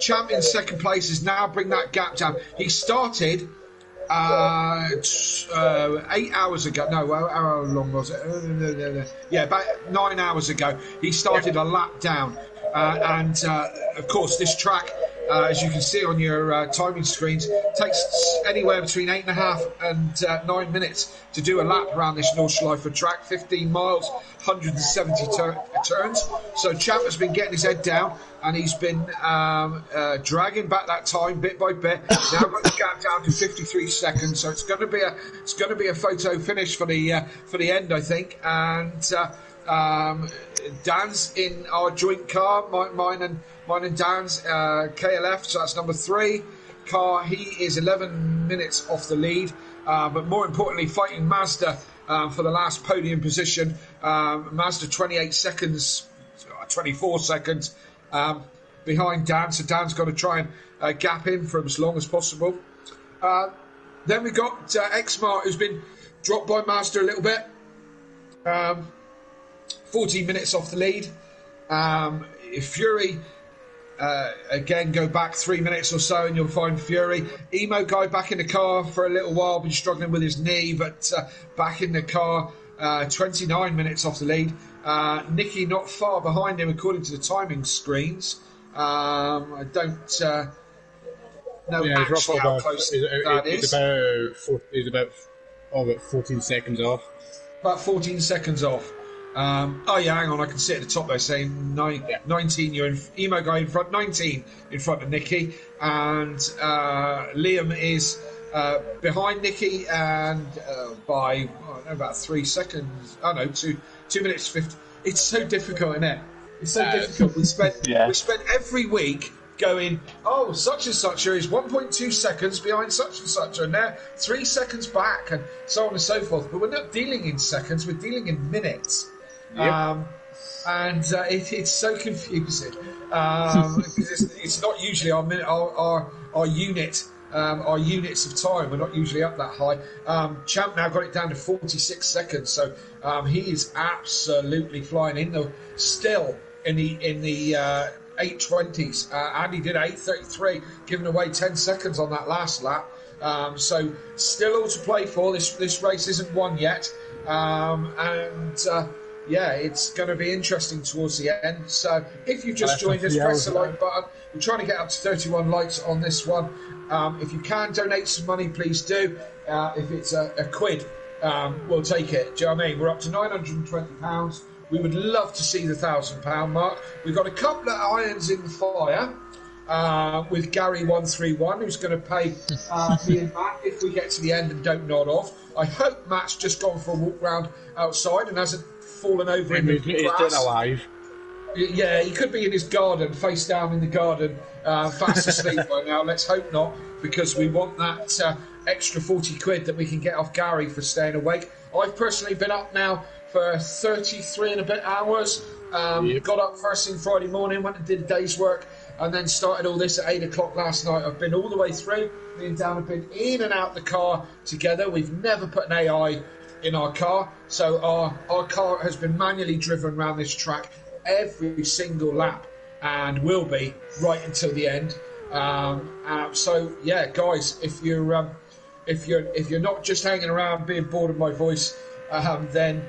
Champ in second place is now bring that gap down. He started 8 hours ago. No, how long was it? Yeah, about 9 hours ago. He started a lap down. And of course, this track, as you can see on your timing screens, takes anywhere between 8.5 and 9 minutes to do a lap around this North Schleifer track. 15 miles, 170 turns. So Champ has been getting his head down, and he's been dragging back that time bit by bit. Now got the gap down to 53 seconds. So it's going to be a photo finish for the end, I think. And Dan's in our joint car, mine and Dan's KLF, so that's number 3 car. He is 11 minutes off the lead, but more importantly, fighting Mazda for the last podium position. Mazda 28 seconds, 24 seconds behind Dan, so Dan's got to try and gap in for as long as possible. Then we got Xmart, who's been dropped by Mazda a little bit. 14 minutes off the lead. Fury, again, go back 3 minutes or so and you'll find Fury. Emo guy back in the car for a little while, been struggling with his knee, but back in the car, 29 minutes off the lead. Nicky not far behind him according to the timing screens. I don't know actually how close that is. He's about 14 seconds off. About 14 seconds off. Oh yeah, hang on, I can see at the top there saying 19, you're in, Emo guy in front, 19 in front of Nicky, and Liam is behind Nicky and by about 3 seconds, 2 minutes 50. It's so difficult, isn't it? It's so difficult. We spent every week going, such and such is 1.2 seconds behind such and such, and they're 3 seconds back, and so on and so forth. But we're not dealing in seconds, we're dealing in minutes. Yep. It's so confusing because it's not usually our unit our units of time. We're not usually up that high. Champ now got it down to 46 seconds, so he is absolutely flying still in the 8:20s. Andy did 8:33, giving away 10 seconds on that last lap. So still all to play for. This race isn't won yet, yeah, it's going to be interesting towards the end. So if you've just joined us, press the like button. We're trying to get up to 31 likes on this one. If you can donate some money, please do. If it's a quid, we'll take it. Do you know what I mean? We're up to £920. We would love to see the £1,000 mark. We've got a couple of irons in the fire with Gary131, who's going to pay me and Matt if we get to the end and don't nod off. I hope Matt's just gone for a walk round outside and hasn't fallen over in the grass. He's dead alive. Yeah, he could be in his garden, face down in the garden, fast asleep by now. Let's hope not, because we want that extra 40 quid that we can get off Gary for staying awake. I've personally been up now for 33 and a bit hours. Got up first thing Friday morning, went and did a day's work, and then started all this at 8 o'clock last night. I've been all the way through. Me and Dan have been in and out the car together. We've never put an AI in our car, so our car has been manually driven around this track every single lap, and will be right until the end. So yeah, guys, if you're not just hanging around being bored of my voice, then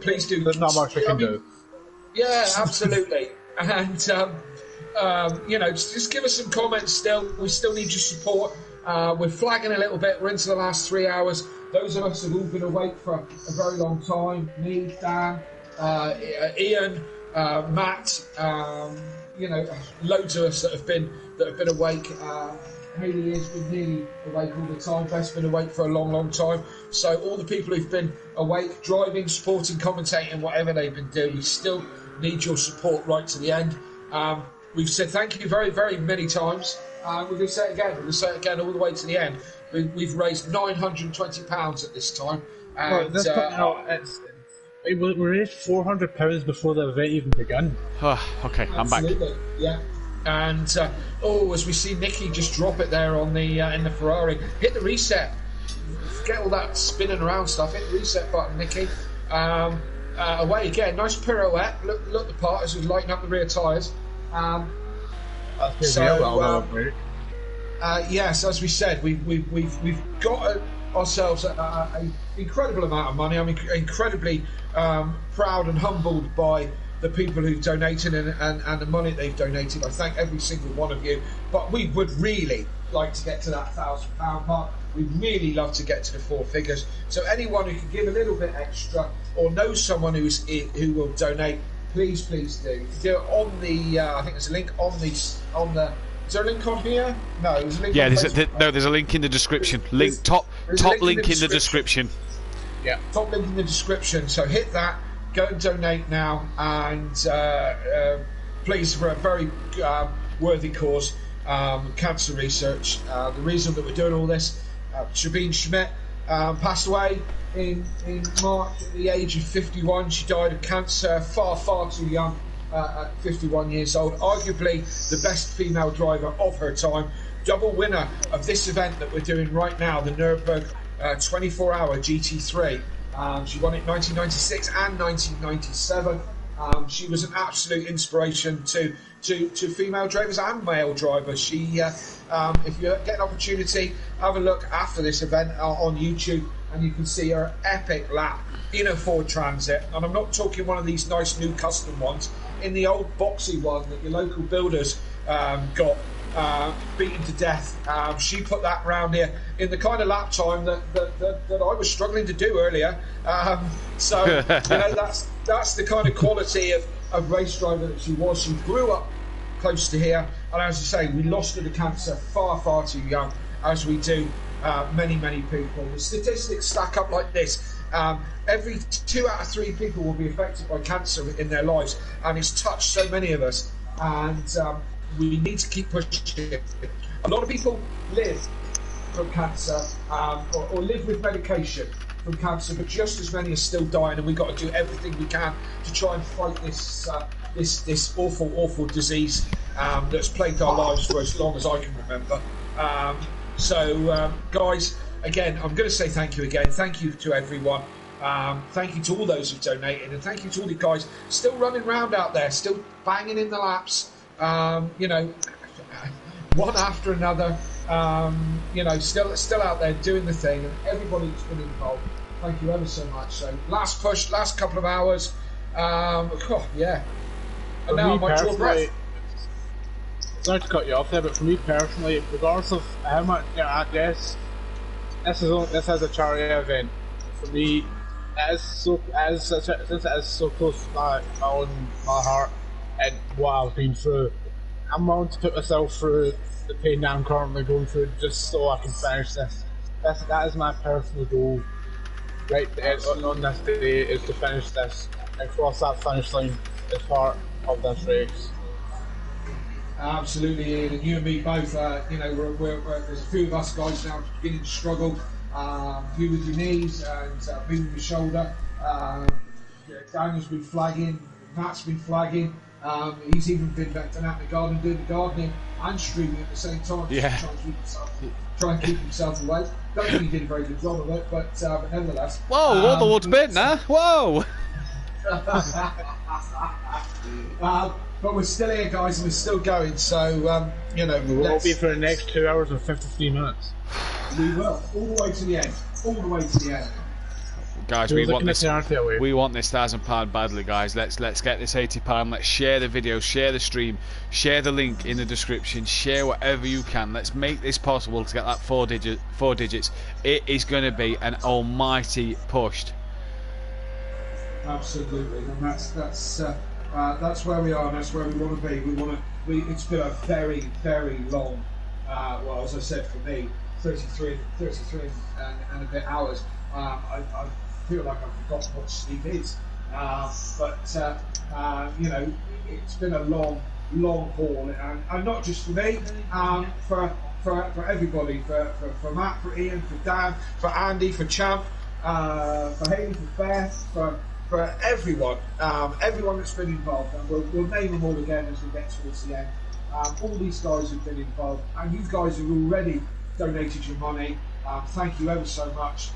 please do. There's not much we can do. Yeah, absolutely. And just give us some comments. We still need your support. We're flagging a little bit. We're into the last 3 hours. Those of us who've all been awake for a very long time, me, Dan, Ian, Matt, loads of us that have been awake. Haley has been nearly awake all the time. Beth's been awake for a long, long time. So all the people who've been awake, driving, supporting, commentating, whatever they've been doing, we still need your support right to the end. We've said thank you very, very many times. We're going to say it again. We're going to say it again all the way to the end. We've raised £920 at this time. And, we raised £400 before the event even began. Okay, I'm back. Yeah. And as we see Nicky just drop it there on the in the Ferrari, hit the reset. Forget all that spinning around stuff. Hit the reset button, Nicky. Away again. Nice pirouette. Look the part as we lighten up the rear tyres. Yes, as we said, we've got ourselves an incredible amount of money. I'm incredibly proud and humbled by the people who've donated and the money they've donated. I thank every single one of you. But we would really like to get to that £1,000 mark. We'd really love to get to the 4 figures. So anyone who can give a little bit extra or knows someone who will donate, please do. You can do it on the. I think there's a link on the. Is there a link on here? No, there's a link. Yeah, there's a link in the description. Top link in the description. Yeah, top link in the description. So hit that. Go and donate now, and please, for a very worthy cause, cancer research. The reason that we're doing all this, Sabine Schmidt passed away in March at the age of 51. She died of cancer far too young, at 51 years old. Arguably the best female driver of her time. Double winner of this event that we're doing right now, the Nürburgring 24-hour GT3. She won it 1996 and 1997. She was an absolute inspiration to female drivers and male drivers. She, if you get an opportunity, have a look after this event on YouTube, and you can see her epic lap in a Ford Transit. And I'm not talking one of these nice new custom ones, in the old boxy one that your local builders got beaten to death. She put that round here in the kind of lap time that I was struggling to do earlier. That's the kind of quality of race driver that she was. She grew up close to here, and as I say, we lost her to cancer far too young, as we do many people. The statistics stack up like this. Every 2 out of 3 people will be affected by cancer in their lives, and it's touched so many of us, and we need to keep pushing it. A lot of people live from cancer or live with medication from cancer, but just as many are still dying, and we've got to do everything we can to try and fight this awful disease that's plagued our lives for as long as I can remember. Guys, again, I'm going to say thank you again. Thank you to everyone. Thank you to all those who've donated, and thank you to all the guys still running around out there, still banging in the laps. One after another. Still out there doing the thing, and everybody that's been involved. Thank you ever so much. So last push, last couple of hours. Yeah. And now I'm on your breath. Sorry to cut you off there, but for me personally, regardless of how much, I guess this is a charity event. For me, since it is so close to my heart and what I've been through, I'm willing to put myself through the pain that I'm currently going through just so I can finish this. That is my personal goal right on this day, is to finish this and cross that finish line as part of this race. Absolutely, Ian, and you and me both. There's a few of us guys now beginning to struggle. You with your knees and me with your shoulder. Daniel's been flagging, Matt's been flagging. He's even been back out in the garden doing the gardening and streaming at the same time. Yeah. Try and keep himself away. Don't think he did a very good job of it, but nevertheless. Whoa, all the wood's bit now. Whoa. But we're still here, guys, and we're still going. So we'll all be for the next 2 hours and 53 minutes. We will, all the way to the end. All the way to the end. Guys, we want this £1,000 badly, guys. Let's get this £80. Let's share the video, share the stream, share the link in the description, share whatever you can. Let's make this possible to get that four digits. It is going to be an almighty push. Absolutely, and that's where we are. That's where we want to be. It's been a very, very long. Well, as I said, for me, 33 and a bit hours. I feel like I've forgotten what sleep is, it's been a long haul, and not just for me, for everybody, for Matt, for Ian, for Dan, for Andy, for Champ, for Haley, for Beth, for everyone, everyone that's been involved, and we'll name them all again as we get towards the end. All these guys who've been involved, and you guys have already donated your money. Thank you ever so much.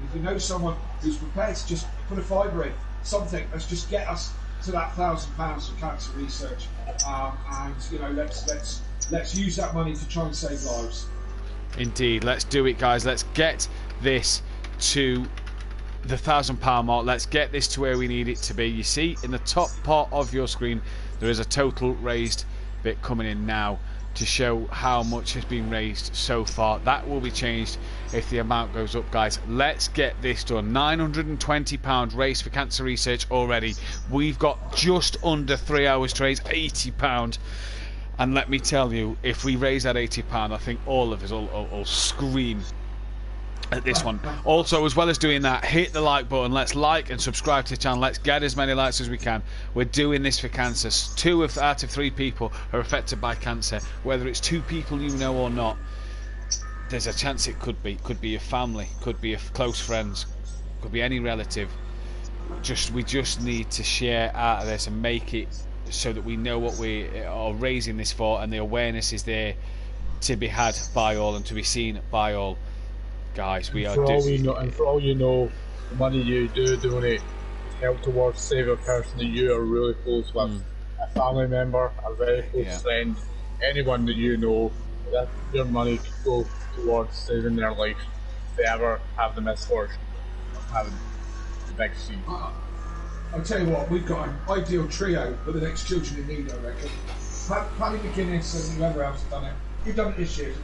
If you know someone who's prepared to just put a fiver in, something, let's just get us to that £1,000 for cancer research, and let's use that money to try and save lives. Indeed, let's do it, guys. Let's get this to the £1,000 mark. Let's get this to where we need it to be. You see in the top part of your screen there is a total raised bit coming in now to show how much has been raised so far. That will be changed if the amount goes up, guys. Let's get this done. £920 raised for cancer research already. We've got just under 3 hours to raise £80. And let me tell you, if we raise that £80, I think all of us will scream at this one. Also, as well as doing that, hit the like button. Let's like and subscribe to the channel. Let's get as many likes as we can. We're doing this for cancer. 2 out of 3 people are affected by cancer. Whether it's 2 people you know or not, there's a chance it could be your family, could be your close friends, could be any relative. We just need to share out of this and make it so that we know what we are raising this for, and the awareness is there to be had by all and to be seen by all. Guys, we are doing. And for all you know, the money you do donate help towards saving a person that you are really close with, a family member, a very close friend, anyone that you know. That your money could go towards saving their life if they ever have the misfortune of having the big C. I'll tell you what, we've got an ideal trio for the next Children in Need, I reckon. Paddy McGuinness and whoever else has done it. You've done it this year.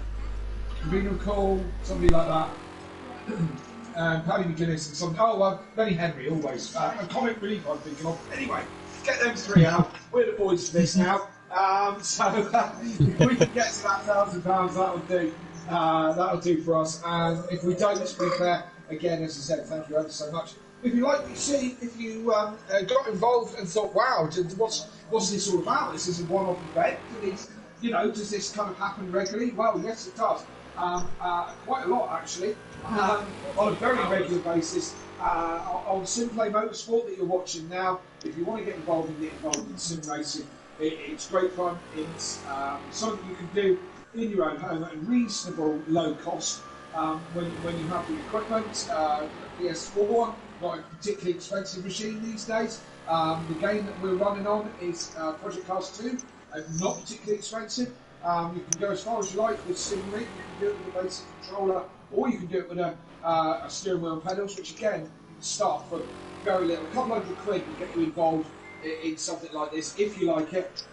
Convenient Call, somebody like that. Paddy McGuinness and somebody. Benny Henry, always. A comic relief I'm thinking of. Anyway, get them 3 out. We're the boys for this now. If we can get to that £1,000, that'll do. That'll do for us. And if we don't, let's be fair. Again, as I said, thank you ever so much. If you like what you see, if you got involved and thought, wow, what's this all about? This is a one-off event. Does this kind of happen regularly? Well, yes, it does. Quite a lot, actually. On a very regular basis. On Simplay Motorsport that you're watching now, if you want to get involved in sim racing, it's great fun. It's something you can do in your own home at a reasonable low cost. When you have the equipment, PS4, not a particularly expensive machine these days. The game that we're running on is Project Cars 2, not particularly expensive. You can go as far as you like with SimRig. You can do it with a basic controller, or you can do it with a steering wheel and pedals, which again, you can start for very little. A couple £100 will get you involved in something like this, if you like it.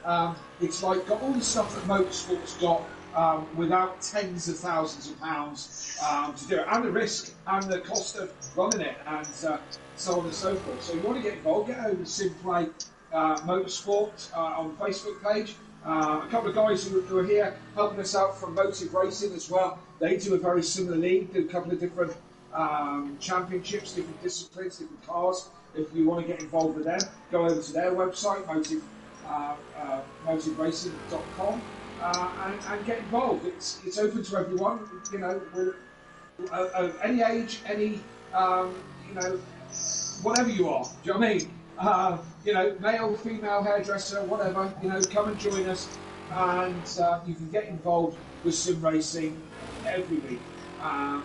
It's like got all the stuff that motorsport's got, without tens of thousands of pounds to do it, and the risk and the cost of running it, and so on and so forth. So you want to get involved, get over to Simplay Motorsport on the Facebook page. A couple of guys who are here helping us out from Motive Racing as well. They do a very similar league, do a couple of different championships, different disciplines, different cars. If you want to get involved with them, go over to their website, motiveracing.com, and get involved. It's open to everyone. You know, of any age, any whatever you are. Do you know what I mean? Male, female, hairdresser, whatever. Come and join us, and you can get involved with sim racing every week. And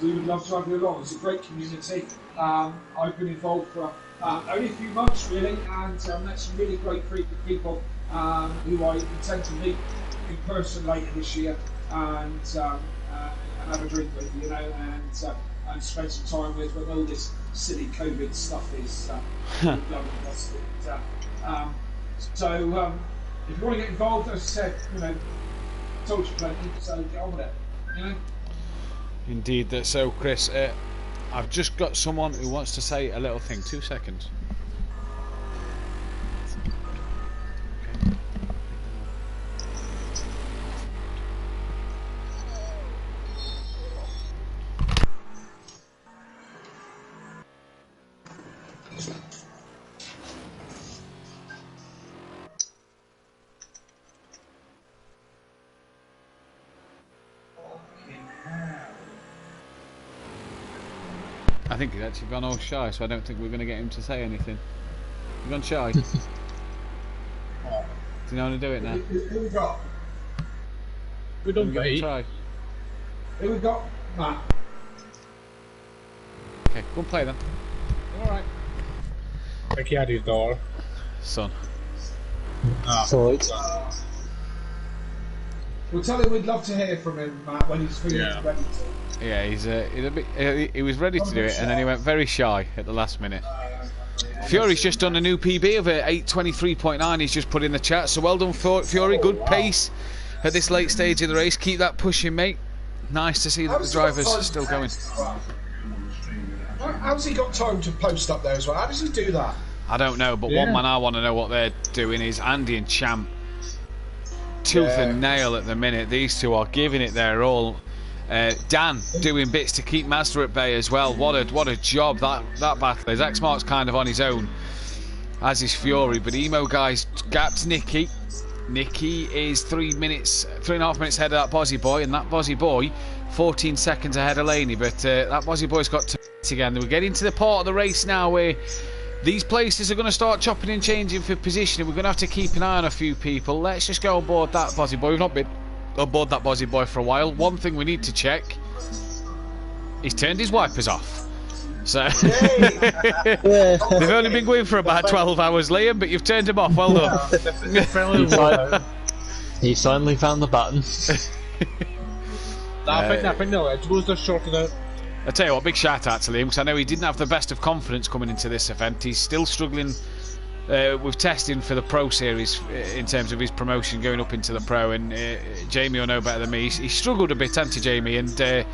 we would love to have you along. It's a great community. I've been involved for only a few months, really, and met some really great people who I intend to meet in person later this year, and have a drink with, and spend some time with when all this silly COVID stuff is done and dusted. So if you want to get involved, as I said, I told you plenty, so get on with it. Indeed. So, Chris, I've just got someone who wants to say a little thing. 2 seconds. I think he's actually gone all shy, so I don't think we're going to get him to say anything. He's gone shy. Does he know how to do it now? Who we got? We don't try. Who we got? Matt. Okay, go and play then. Alright. I think he had his door. Son. We'll tell him we'd love to hear from him, Matt, when he's feeling ready to. Yeah, he's a bit. He was ready to do it, and then he went very shy at the last minute. Fury's just done a new PB of 8:23.9. He's just put in the chat. So well done, Fury. Good pace at this late stage of the race. Keep that pushing, mate. Nice to see that the drivers are still going. How's he got time to post up there as well? How does he do that? I don't know, but one man I want to know what they're doing is Andy and Champ. Tooth and nail at the minute. These two are giving it their all. Dan doing bits to keep Mazda at bay as well. What a job that battle is. X-Mark's kind of on his own, as is Fury, but Emo guys gapped Nicky. Nicky is 3.5 minutes ahead of that Bozzy boy, and that Bozzy boy 14 seconds ahead of Laney, but that Bozzy boy's got to again. We're getting to the part of the race now where these places are going to start chopping and changing for position, and we're going to have to keep an eye on a few people. Let's just go on board that Bozzy boy. We've not been on board that Bozzy boy for a while. One thing we need to check, he's turned his wipers off. So they've only been going for about 12 hours, Liam, but you've turned them off. Well done. He finally found the button. I think no, it was just short of the. I tell you what, big shout out to Liam, because I know he didn't have the best of confidence coming into this event. He's still struggling with testing for the Pro Series in terms of his promotion going up into the Pro, and Jamie will know better than me. He struggled a bit, hasn't he, Jamie? And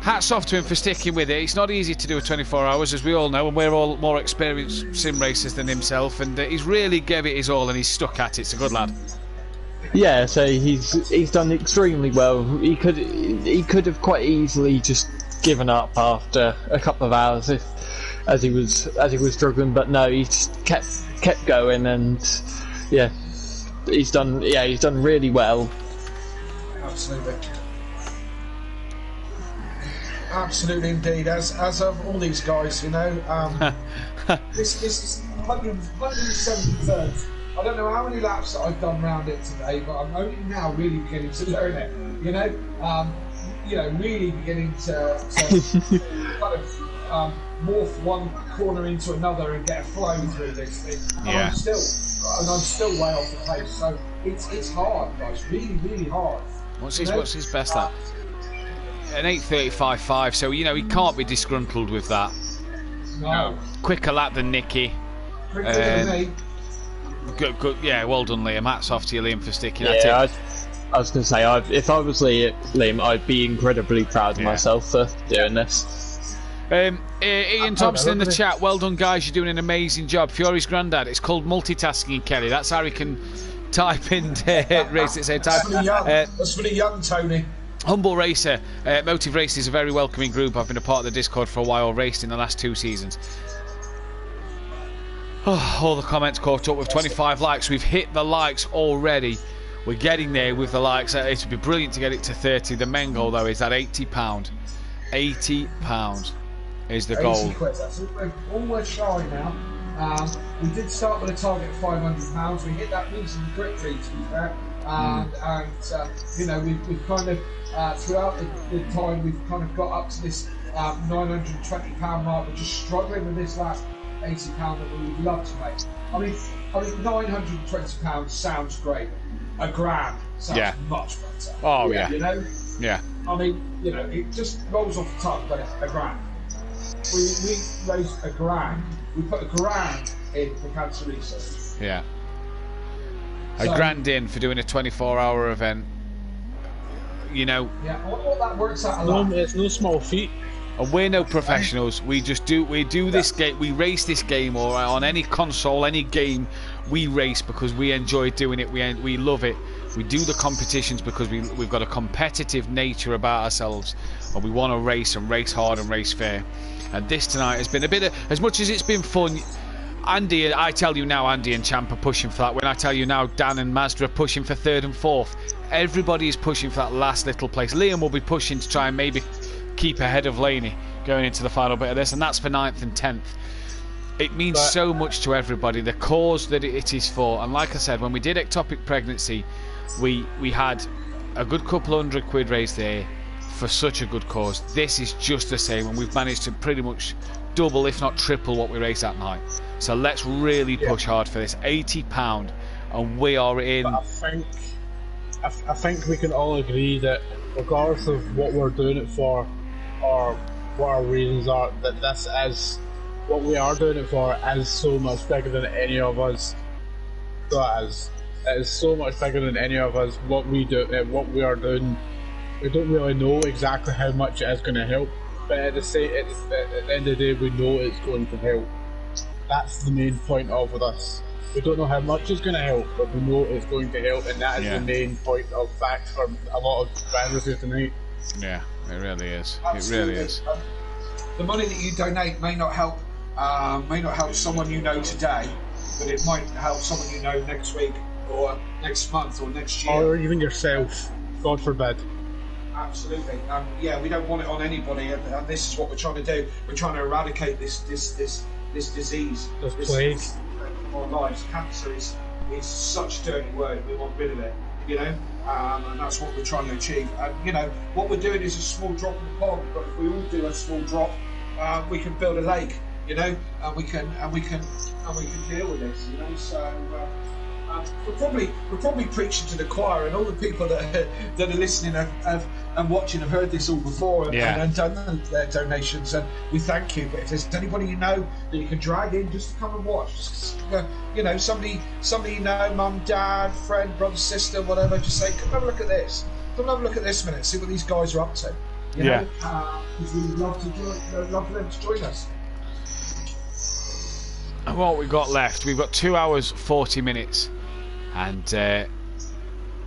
hats off to him for sticking with it. It's not easy to do a 24 hours, as we all know, and we're all more experienced sim racers than himself, and he's really gave it his all, and he's stuck at it. It's a good lad. Yeah, so he's done extremely well. He could have quite easily just given up after a couple of hours as he was struggling, but no, he just kept going, and he's done really well. Absolutely indeed, as of all these guys, this is 173rd I don't know how many laps that I've done around it today, but I'm only now really beginning to learn it. Really beginning to kind of morph one corner into another and get a flow through this thing. And I'm still way off the pace. So it's hard, guys. Really, really hard. What's his best at? An 8:35.5. So he can't be disgruntled with that. No. Quicker lap than Nicky. Quicker than me. Good, yeah, well done, Liam. Hats off to you, Liam, for sticking at it. I was going to say, if I was Liam, I'd be incredibly proud of myself for doing this. Ian Thompson in the chat. Well done, guys. You're doing an amazing job. Fury's granddad. It's called multitasking, Kelly. That's how he can type in race at the same time. That's for the young Tony. Humble Racer. Motive Racing is a very welcoming group. I've been a part of the Discord for a while. Raced in the last 2 seasons. All the comments caught up with 25 likes. We've hit the likes already. We're getting there with the likes. It would be brilliant to get it to 30. The main goal, though, is that £80. £80 is the goal. 80 quid. That's almost shy now. We did start with a target of £500. We hit that reasonably quickly, to be fair. We've kind of throughout the time we've kind of got up to this £920 mark. We're just struggling with this last £80 that we would love to make. I mean, £920 sounds great. A grand sounds much better. Oh yeah. Yeah. I mean, it just rolls off the tongue, but a grand. We raised a grand. We put a grand in for cancer research. Yeah. A grand in for doing a 24-hour event. Yeah, I wonder what that works out a lot. It's no small feat. And we're no professionals. We do this game. We race this game, or on any console, any game, we race because we enjoy doing it. We love it. We do the competitions because we've got a competitive nature about ourselves, and we want to race and race hard and race fair. And this tonight has been a bit of, as much as it's been fun. Andy, I tell you now, Andy and Champ are pushing for that. When I tell you now, Dan and Mazda are pushing for 3rd and 4th. Everybody is pushing for that last little place. Liam will be pushing to try and maybe keep ahead of Laney going into the final bit of this, and that's for 9th and 10th. It means so much to everybody, the cause that it is for. And like I said, when we did ectopic pregnancy, we had a good couple £100 raised there for such a good cause. This is just the same, and we've managed to pretty much double, if not triple, what we raised that night. So let's really push hard for this. £80, and we are in. But I think we can all agree that regardless of what we're doing it for, or what our reasons are, that this is what we are doing it for is so much bigger than any of us. It is so much bigger than any of us. What we do, what we are doing, we don't really know exactly how much it is going to help. But at the end of the day, we know it's going to help. That's the main point of this. We don't know how much it's going to help, but we know it's going to help, and that is the main point of fact for a lot of drivers here tonight. Yeah, it really is. Absolutely. It really is. The money that you donate may not help someone you know today, but it might help someone you know next week or next month or next year, or even yourself. God forbid. Absolutely. We don't want it on anybody, and this is what we're trying to do. We're trying to eradicate this disease, this plague. Our lives. Cancer is such a dirty word. We want rid of it, and that's what we're trying to achieve. And what we're doing is a small drop in the pond, but if we all do a small drop, we can build a lake, and we can deal with this, So we're probably preaching to the choir, and all the people that are listening and watching have heard this all before and done their donations, and we thank you. But if there's anybody you know that you can drag in just to come and watch, somebody you know, mum, dad, friend, brother, sister, whatever, just say, come have a look at this. Come have a look at this minute, see what these guys are up to. Because we'd love for them to join us. And what we've got left, we've got 2 hours 40 minutes, and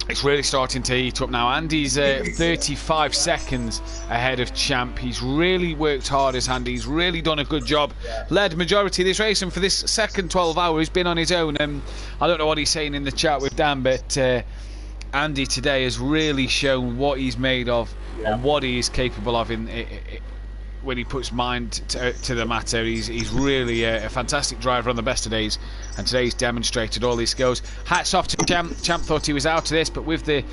it's really starting to heat up now. Andy's 35 seconds ahead of Champ. He's really worked hard, as Andy. He's really done a good job. Led majority of this race, and for this second 12 hours, he's been on his own. I don't know what he's saying in the chat with Dan, but Andy today has really shown what he's made of and what he is capable of when he puts mind to the matter. He's really a fantastic driver on the best of days, and today he's demonstrated all his skills. Hats off to Champ. Champ thought he was out of this, but with the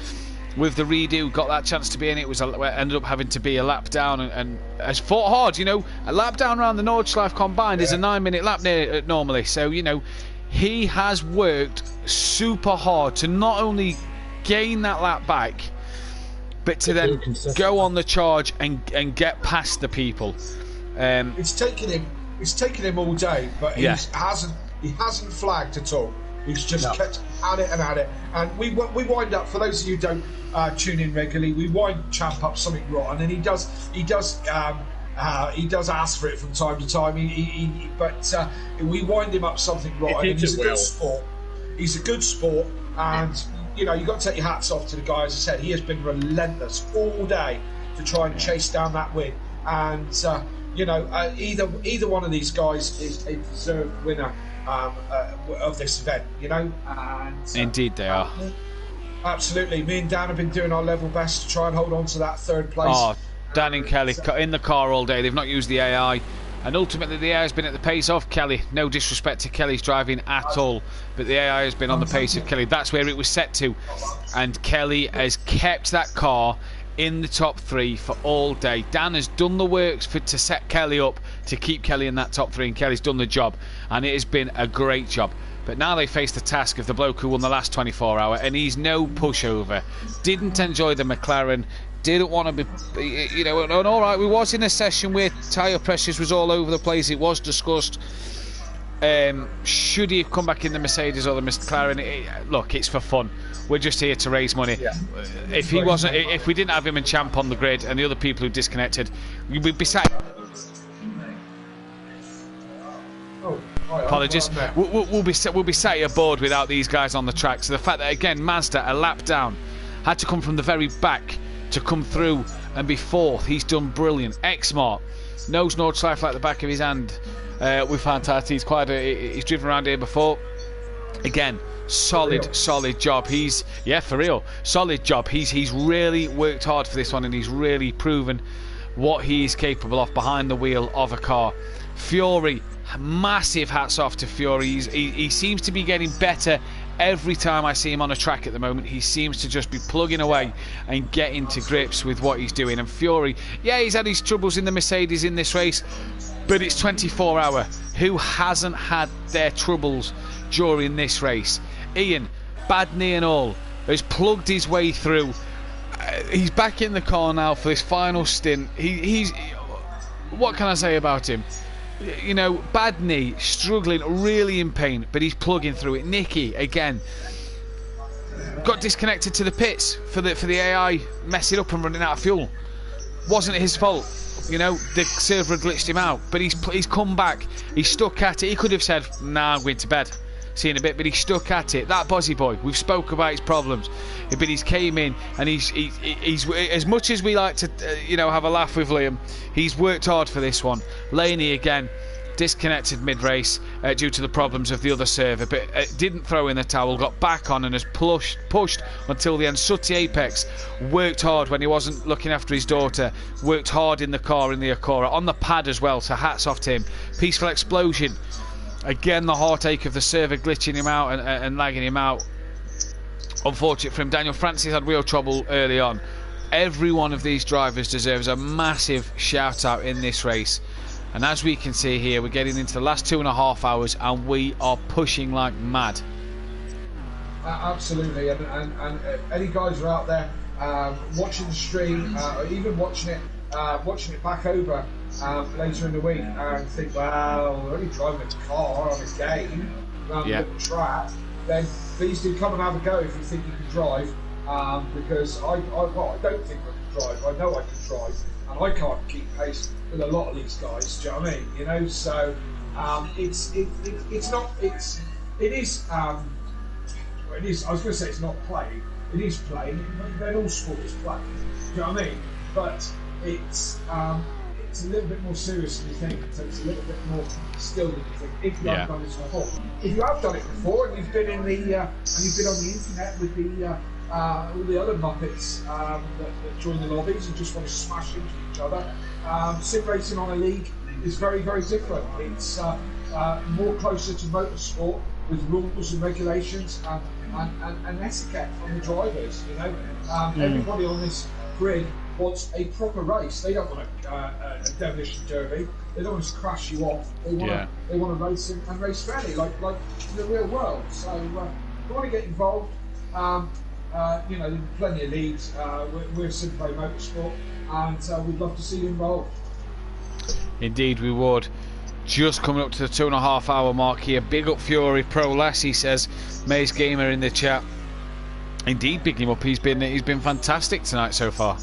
redo, got that chance to be in it. Ended up having to be a lap down, and has fought hard. You know, a lap down around the Nordschleife combined is a 9-minute lap normally. So you know, he has worked super hard to not only gain that lap back, but to then go on the charge and get past the people. It's taken him all day, but he hasn't flagged at all. He's just kept at it. And we wind up, for those of you who don't tune in regularly, we wind Champ up something rotten, and he does ask for it from time to time. But we wind him up something rotten, and he's a good sport. He's a good sport, and you know, you've got to take your hats off to the guy. As I said, he has been relentless all day to try and chase down that win. And you know, either one of these guys is a deserved winner of this event. You know, and indeed they are. Absolutely, me and Dan have been doing our level best to try and hold on to that third place. Oh, Dan and Kelly in the car all day. They've not used the AI. And ultimately the AI has been at the pace of Kelly. No disrespect to Kelly's driving at all, but the AI has been on the pace of Kelly. That's where it was set to, and Kelly has kept that car in the top 3 for all day. Dan has done the works to set Kelly up to keep Kelly in that top 3, and Kelly's done the job, and it has been a great job. But now they face the task of the bloke who won the last 24-hour, and he's no pushover. Didn't enjoy the McLaren. Didn't want to be, you know, and all right, we was in a session where tyre pressures was all over the place. It was discussed. Should he have come back in the Mercedes or the McLaren? Look, it's for fun. We're just here to raise money. Yeah. If we didn't have him and Champ on the grid and the other people who disconnected, we'd be sat. Apologies. We'll be sat here bored without these guys on the track. So the fact that again Mazda, a lap down, had to come from the very back to come through and be 4th. He's done brilliant. X-Mart knows Nordschleife like the back of his hand. With fantastic. He's driven around here before. Again, solid job. For real, solid job. He's really worked hard for this one, and he's really proven what he is capable of behind the wheel of a car. Fury, massive hats off to Fury. He seems to be getting better. Every time I see him on a track at the moment, he seems to just be plugging away and getting to grips with what he's doing. And Fury, he's had his troubles in the Mercedes in this race, but it's 24-hour. Who hasn't had their troubles during this race? Ian, bad knee and all, has plugged his way through. He's back in the car now for this final stint. He's what can I say about him? You know, bad knee, struggling, really in pain, but he's plugging through it. Nicky, again, got disconnected to the pits for the AI messing up and running out of fuel. Wasn't his fault. You know, the server glitched him out, but he's come back. He's stuck at it. He could have said, "Nah, I'm going to bed. See you in a bit," but he's stuck at it. That Bozzy boy, we've spoke about his problems, but he's came in and he's as much as we like to have a laugh with Liam, he's worked hard for this one. Laney again disconnected mid-race due to the problems of the other server, but didn't throw in the towel, got back on and has pushed until the end. Sutty Apex worked hard when he wasn't looking after his daughter, worked hard in the car in the Acura, on the pad as well, so hats off to him. Peaceful Explosion, again the heartache of the server glitching him out and lagging him out. Unfortunate for him. Daniel Francis had real trouble early on. Every one of these drivers deserves a massive shout out in this race. And as we can see here, we're getting into the last 2.5 hours and we are pushing like mad. Absolutely, and any guys who are out there watching the stream, or even watching it back over later in the week, and think, well, we're only driving a car on a game around the track, then please do come and have a go if you think you can drive, because I don't think I can drive. I know I can drive, and I can't keep pace with a lot of these guys. Do you know what I mean? You know, so it is. I was going to say it's not playing. It is playing. Then all sport is playing. Do you know what I mean? But it's a little bit more serious than you think. So it's a little bit more skill than you think. If you haven't done this before, if you have done it before and you've been in the and you've been on the internet with the all the other Muppets that join the lobbies and just want to smash into each other. Sim racing on a league is very, very different. It's more closer to motorsport with rules and regulations and etiquette from the drivers. You know, everybody on this grid wants a proper race. They don't want a demolition derby. They don't want to crash you off. They want to race and race fairly, like in the real world. So we want to get involved. You know, there's plenty of leagues. We're Simplay Motorsport, and we'd love to see you involved. Indeed, we would. Just coming up to the 2.5 hour mark here. Big up Fury Pro Lassie says, Maze Gamer in the chat. Indeed, big him up. He's been fantastic tonight so far.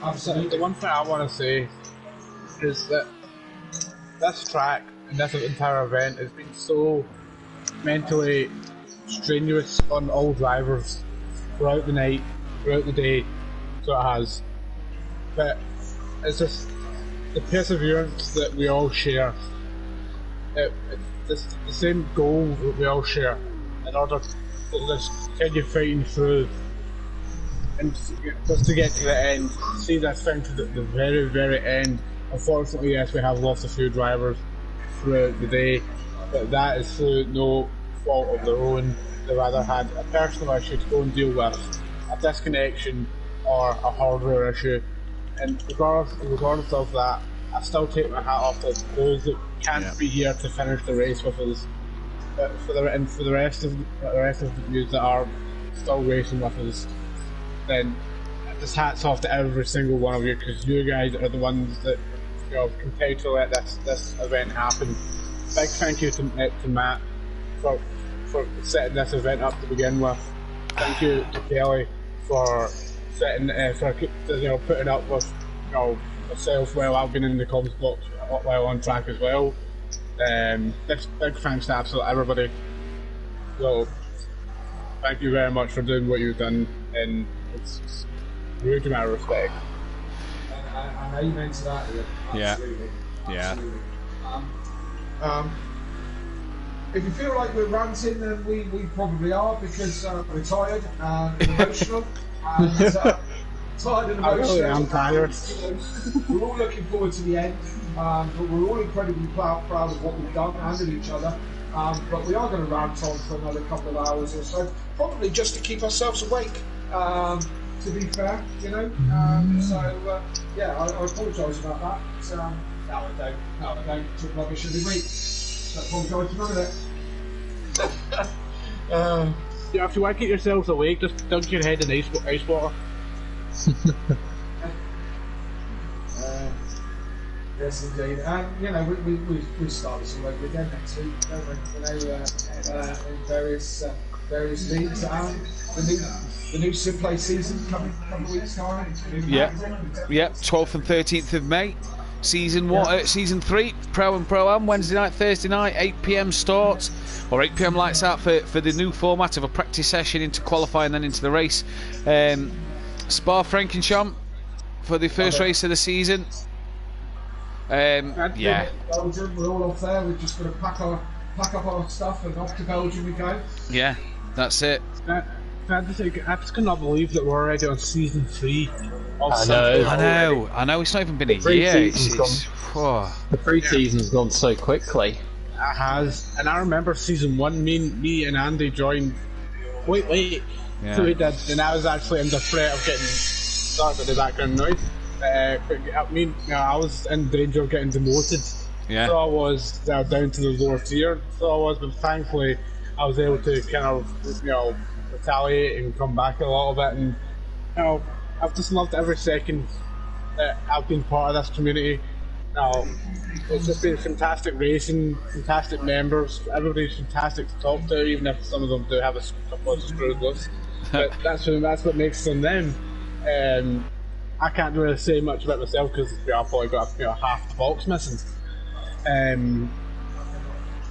Absolutely. The one thing I want to say is that this track and this entire event has been so mentally strenuous on all drivers throughout the night, throughout the day, so it has. But it's just the perseverance that we all share. It's the same goal that we all share in order to just continue fighting through and just to get to the end, see this thing to the very, very end. Unfortunately, yes, we have lost a few drivers throughout the day, but that is through no fault of their own. They've either had a personal issue to go and deal with, a disconnection, or a hardware issue. And regardless of that, I still take my hat off to those that can't be here to finish the race with us. But for the rest of the views that are still racing with us, then just hats off to every single one of you, because you guys are the ones that continue to let this event happen. Big thank you to Matt for setting this event up to begin with. Thank you to Kelly for setting putting up with myself while I've been in the comms box while on track as well. Big thanks to absolutely everybody. So thank you very much for doing what you've done, and it's a huge amount of respect. And amen to that. Absolutely. Yeah. If you feel like we're ranting, then we probably are, because we're tired and emotional. And, tired and emotional. I'm tired. We're all looking forward to the end, but we're all incredibly proud of what we've done and of each other. But we are going to rant on for another couple of hours or so, probably just to keep ourselves awake. To be fair, you know. Yeah, I apologise about that. But, no, I don't. Talk rubbish every week. I apologise for none of it. Yeah, if you want to keep yourselves awake, just dunk your head in ice water. Yes, indeed. You know, we start this all over again next week, don't we? You know, in various leagues. The new Simplay season coming a couple of weeks' time. Yeah, 12th and 13th of May. Season 3, Pro and Pro-Am, Wednesday night, Thursday night, 8 PM start, or 8 PM lights out for the new format of a practice session into qualifying, then into the race. Spa-Francorchamps for the first race of the season. Yeah. Belgium, we're all off there. We've just got to pack up our stuff and off to Belgium we go. Yeah, that's it. I just cannot believe that we're already on season 3. I know. It's not even been a year. The pre-season's gone so quickly. It has, and I remember season 1. Me and Andy joined quite late, so we did, and I was actually under threat of getting started with the background noise. I was in danger of getting demoted. Yeah. So I was down to the lower tier. So I was, but thankfully I was able to kind of retaliate and come back a little bit, and I've just loved every second that I've been part of this community. It's just been fantastic racing, fantastic members, everybody's fantastic to talk to, even if some of them do have a couple of screws loose. But that's what makes them them. I can't really say much about myself because I've probably got half the box missing.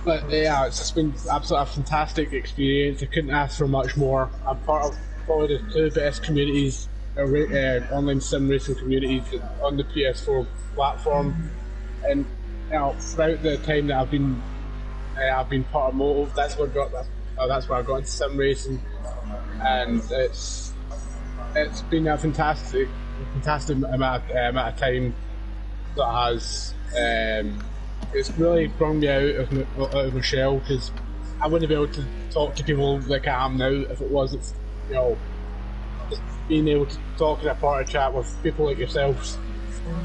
But yeah, it's just been absolutely a fantastic experience. I couldn't ask for much more. I'm part of probably the 2 best communities, online sim racing communities on the PS4 platform. And throughout the time that I've been part of Motive, that's where I got into sim racing. and it's been a fantastic amount of time that has. It's really brought me out of my shell, because I wouldn't be able to talk to people like I am now if it wasn't, just being able to talk in a party chat with people like yourselves.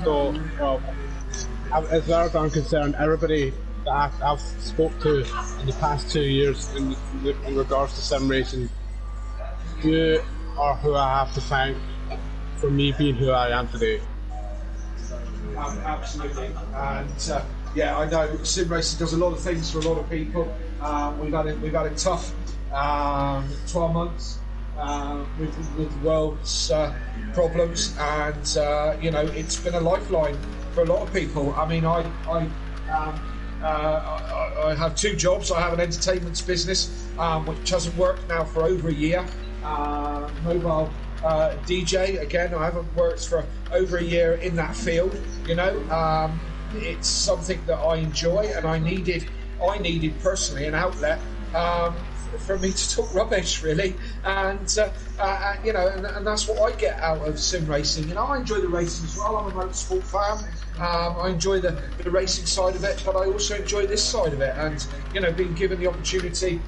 So, as far as I'm concerned, everybody that I've spoke to in the past 2 years in regards to sim racing, you are who I have to thank for me being who I am today. Absolutely, and yeah, I know sim racing does a lot of things for a lot of people. We've had a tough 12 months with the world's problems, and it's been a lifeline for a lot of people. I mean, I have 2 jobs. I have an entertainment business which hasn't worked now for over a year. Mobile DJ, again, I haven't worked for over a year in that field. It's something that I enjoy, and I needed personally an outlet for me to talk rubbish, really, and that's what I get out of sim racing. I enjoy the racing as well. I'm a motorsport fan. I enjoy the racing side of it, but I also enjoy this side of it, and being given the opportunity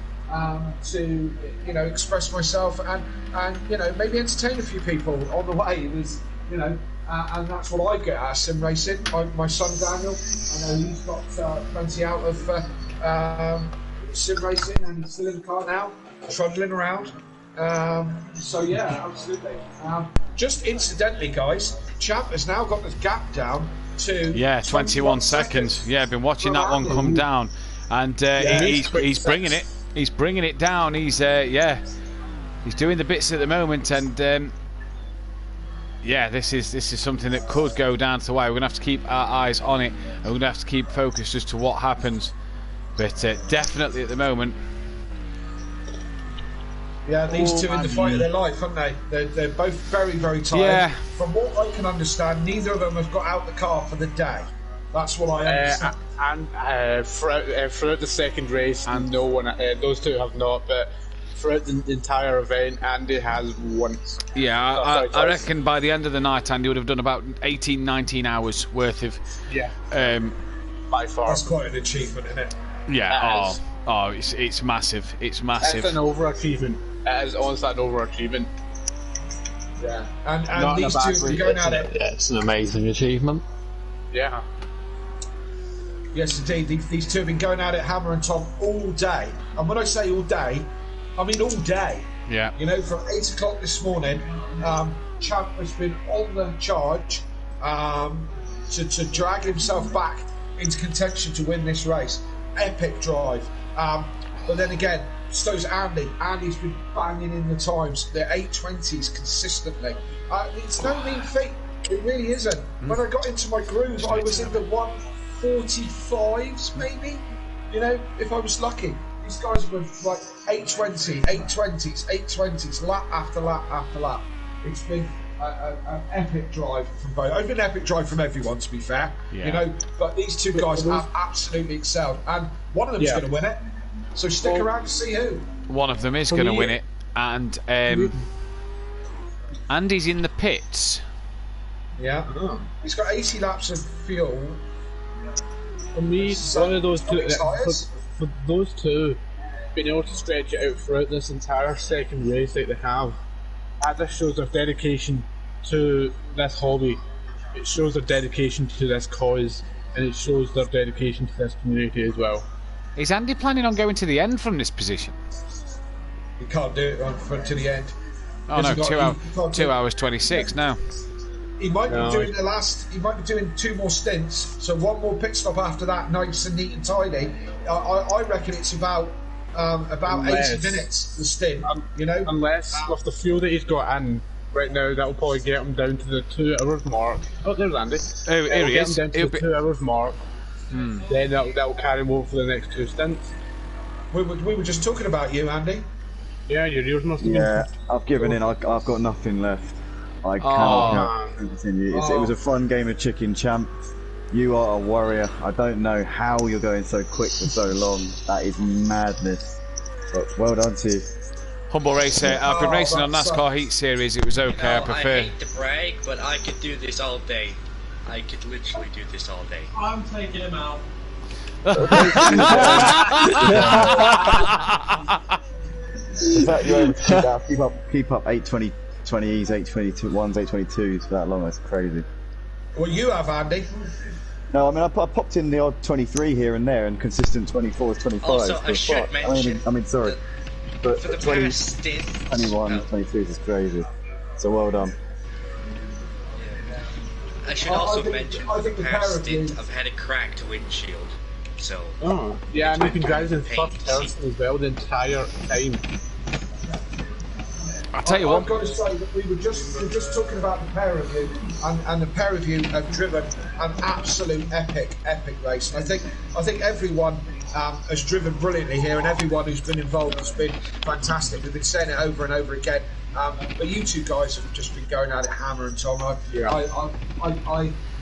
to express myself and maybe entertain a few people on the way was and that's what I get out of sim racing. My son Daniel, I know he's got plenty out of sim racing, and he's still in the car now, trundling around. So yeah, absolutely. Just incidentally, guys, Champ has now got the gap down to 21 seconds. Yeah, I've been watching that one come down, and he's bringing it. He's bringing it down. He's doing the bits at the moment, and this is something that could go down to the wire. We're gonna have to keep our eyes on it, and we're gonna have to keep focused as to what happens. But definitely at the moment. Yeah, these two in the fight of their life, aren't they? They're both very, very tired. Yeah. From what I can understand, neither of them have got out the car for the day. That's what I understand. And throughout the second race, and no one, those two have not, but throughout the entire event, Andy has once. Yeah, I reckon by the end of the night, Andy would have done about 18, 19 hours worth of. Yeah. By far. That's quite an achievement, isn't it? Yeah. It's massive. It's massive. It's an overachievement. It is honestly an overachievement. Yeah. And these two have been going at it. Yeah, it's an amazing achievement. Yeah. Yes, indeed. These two have been going at it, hammer and tong, all day. And when I say all day, I mean all day. Yeah. From 8 o'clock this morning, Champ has been on the charge to drag himself back into contention to win this race. Epic drive. But then again, so's Andy. Andy's been banging in the times. They're 8:20s consistently. It's no mean feat. It really isn't. When I got into my groove, I was in the 1:45s, maybe. If I was lucky. These guys were like 8:20, 8:20s, 8:20s, lap after lap after lap. It's been an epic drive from both. It's been an epic drive from everyone, to be fair. Yeah. But these two guys have absolutely excelled, and one of them's going to win it. So stick around to see who. One of them is going to win it, and Andy's in the pits. Yeah. He's got 80 laps of fuel. For me, one of those two. For those two, being able to stretch it out throughout this entire second race that they have, that just shows their dedication to this hobby. It shows their dedication to this cause, and it shows their dedication to this community as well. Is Andy planning on going to the end from this position? He can't do it to the end. Oh no, 2 hours 26 now. He might be doing He might be doing 2 more stints. So 1 more pit stop after that, nice and neat and tidy. I reckon it's about 80 minutes. The stint, Unless with the fuel that he's got in right now, that will probably get him down to the 2 hours mark. Oh, there's Andy. Here he is. Down to the 2 hours mark. Then that'll carry him over for the next 2 stints. We were just talking about you, Andy. Yeah, yours must have been. Yeah, I've given in. I've got nothing left. I cannot continue. It was a fun game of chicken, Champ. You are a warrior. I don't know how you're going so quick for so long. That is madness. But well done to you. Humble Racer. I've been racing on NASCAR Heat Series. It was okay. You know, I prefer. I hate to brag, but I could do this all day. I could literally do this all day. I'm taking him out. The fact you're able to keep up 820 20Es, 822s, 822s for that long, that's crazy. Well, you have, Andy. No, I mean, I popped in the odd 23 here and there, and consistent 24s, 25s. Also, I should mention. I mean, sorry. But For the 20, past stint. 21, 22s is crazy. So well done. I should also mention for the past stint, I've had a cracked windshield. So. Oh, yeah, and you've been driving in first person as well the entire time. I'll tell you what. I've got to say that we were just talking about the pair of you, and the pair of you have driven an absolute epic race. And I think everyone has driven brilliantly here, and everyone who's been involved has been fantastic. We've been saying it over and over again. But you two guys have just been going at it hammer and tong.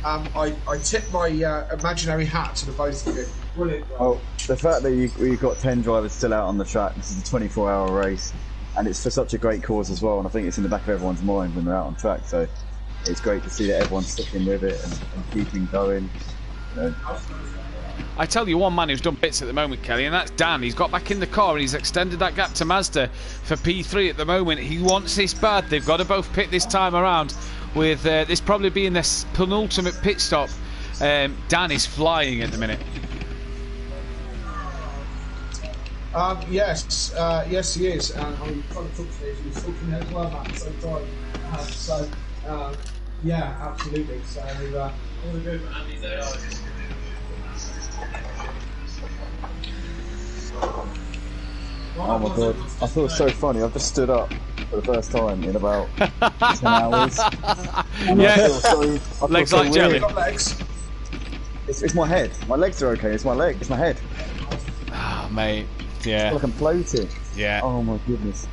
I tip my imaginary hat to the both of you. Brilliant. Oh, the fact that you've got 10 drivers still out on the track. This is a 24-hour race. And it's for such a great cause as well, and I think it's in the back of everyone's mind when they're out on track, so it's great to see that everyone's sticking with it and keeping going. You know. I tell you one man who's done bits at the moment, Kelly, and that's Dan. He's got back in the car and he's extended that gap to Mazda for P3 at the moment. He wants this bad. They've got to both pit this time around, with this probably being their penultimate pit stop. Dan is flying at the minute. Yes, he is. I'm trying to talk to him. He's talking as well at the same time. Yeah, absolutely. So, all the good for Andy's AI. Oh my god, I thought it was so funny. I've just stood up for the first time in about 10 hours. Yeah, legs like jelly. It's my head. My legs are okay. It's my leg. It's my head. Oh, mate. Yeah. It's like I'm floating. Yeah. Oh my goodness.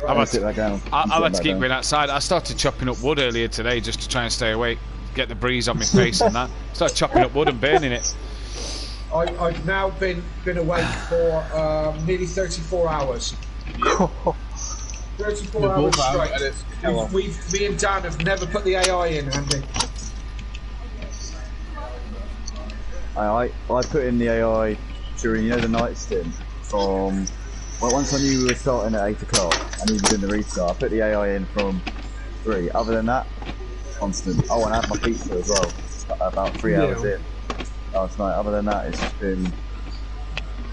I've had sit back down. I've had to keep going outside. I started chopping up wood earlier today just to try and stay awake, get the breeze on my face and that. Started chopping up wood and burning it. I've now been awake for nearly 34 hours. 34 hours straight. Me and Dan have never put the AI in, Andy. I put in the AI during, the night stint from, well, once I knew we were starting at 8 o'clock and even doing the restart, I put the AI in from 3. Other than that, constant. Oh, and I had my pizza as well, about 3 hours in last night. Other than that, it's just been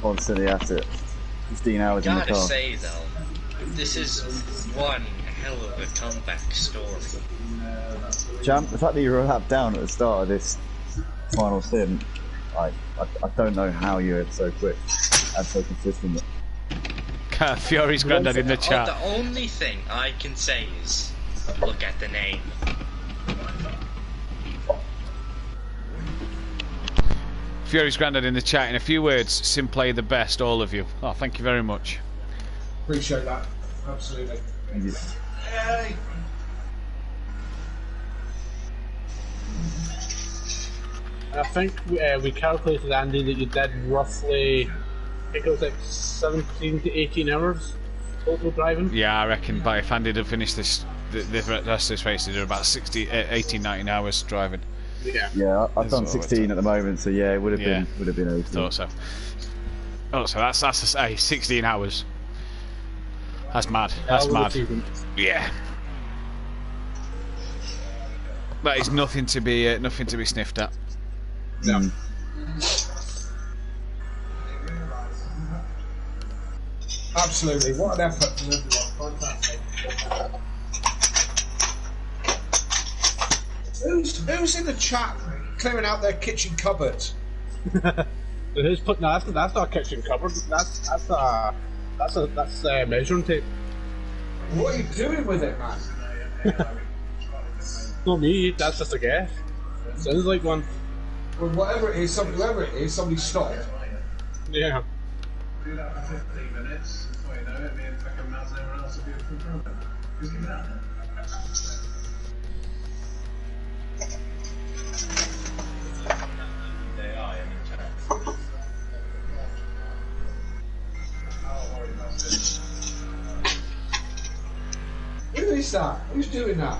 constantly at it. 15 hours in the car. Gotta say though, this is one hell of a comeback story. Champ, the fact that you were a lap down at the start of this final stint, I don't know how you're so quick and so consistent. Fury's granddad in the chat. The only thing I can say is, look at the name. Fury's granddad in the chat. In a few words, Simplay the best, all of you. Oh, thank you very much. Appreciate that. Absolutely. Thank you. Yay. I think we calculated, Andy, that you did roughly, I think it was like 17 to 18 hours total driving. Yeah, I reckon by if Andy had finished the rest of this race, he'd do about 18, 19 hours driving. Yeah, I've done 16 at the moment, so yeah, it would have been 18. Thought so. Oh, so that's 16 hours. That's mad. That's mad. Yeah. That is nothing to be sniffed at. No. Absolutely. What an effort from everyone. Fantastic. Who's in the chat clearing out their kitchen cupboards? Who's putting that's not a kitchen cupboard. That's measuring tape. What are you doing with it, man? Not me. That's just a guess. Sounds like one. Well, whoever it is, somebody stopped. Yeah. Do that for 15 minutes. Before you know it, me and fucking Maz and everyone else will be a full program. Just give it up. is that? Who's doing that?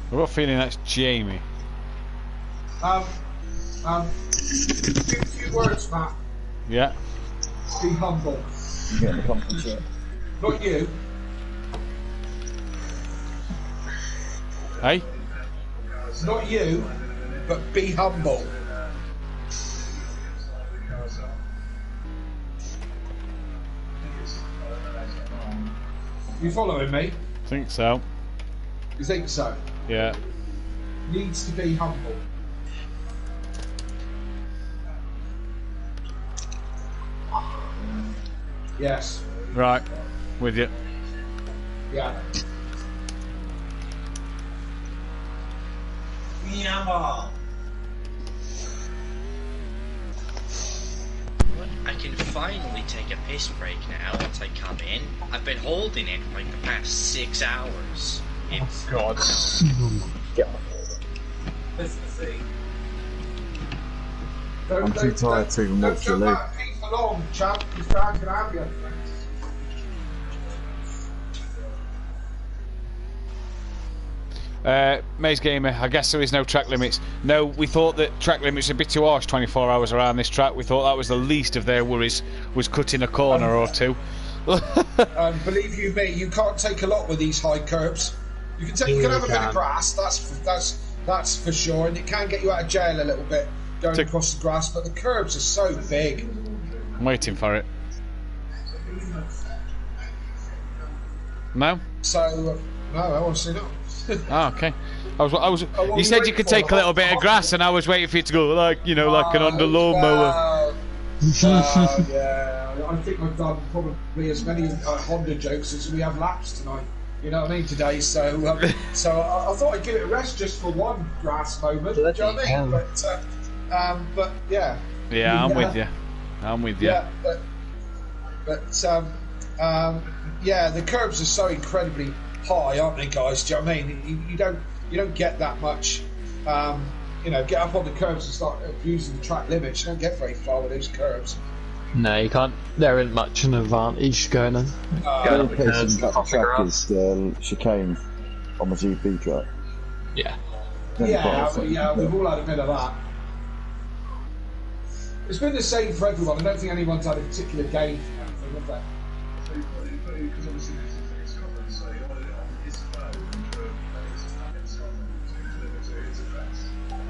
I've got a feeling that's Jamie. Few words, Matt. Yeah. Be humble. Yeah, the conference, yeah. Not you. Hey? Not you, but be humble. You following me? Think so. You think so? Yeah. Needs to be humble. Yes. Right. With you. Yeah. I can finally take a piss break now once I come in. I've been holding it for like the past 6 hours. It's God. I'm too tired to even watch the league. Along, chap. He's trying to have you. Maze Gamer, I guess there is no track limits. No, we thought that track limits are a bit too harsh, 24 hours around this track. We thought that was the least of their worries, was cutting a corner or two. Believe you me, you can't take a lot with these high curbs. You can have a bit of grass, that's for sure, and it can get you out of jail a little bit going across the grass, but the curbs are so big. I'm waiting for it. No? So, no, honestly not. Oh, okay. You said you could take a little bit of grass, and I was waiting for you to go like an under lawnmower. Yeah, I think I've done probably as many Honda jokes as we have laps tonight. You know what I mean today. So, so I thought I'd give it a rest just for one grass moment. Do you know what I mean? But yeah. Yeah, I'm with you. I'm with you. Yeah, yeah, the curbs are so incredibly high, aren't they, guys? Do you know what I mean? You don't get that much. Get up on the curbs and start abusing the track limits. You don't get very far with those curbs. No, you can't. There isn't much an advantage going on. The only place you can cut the track is the chicane on the GP track. Yeah. Yeah, we've all had a bit of that. It's been the same for everyone. I don't think anyone's had a particular gain from anything, have they?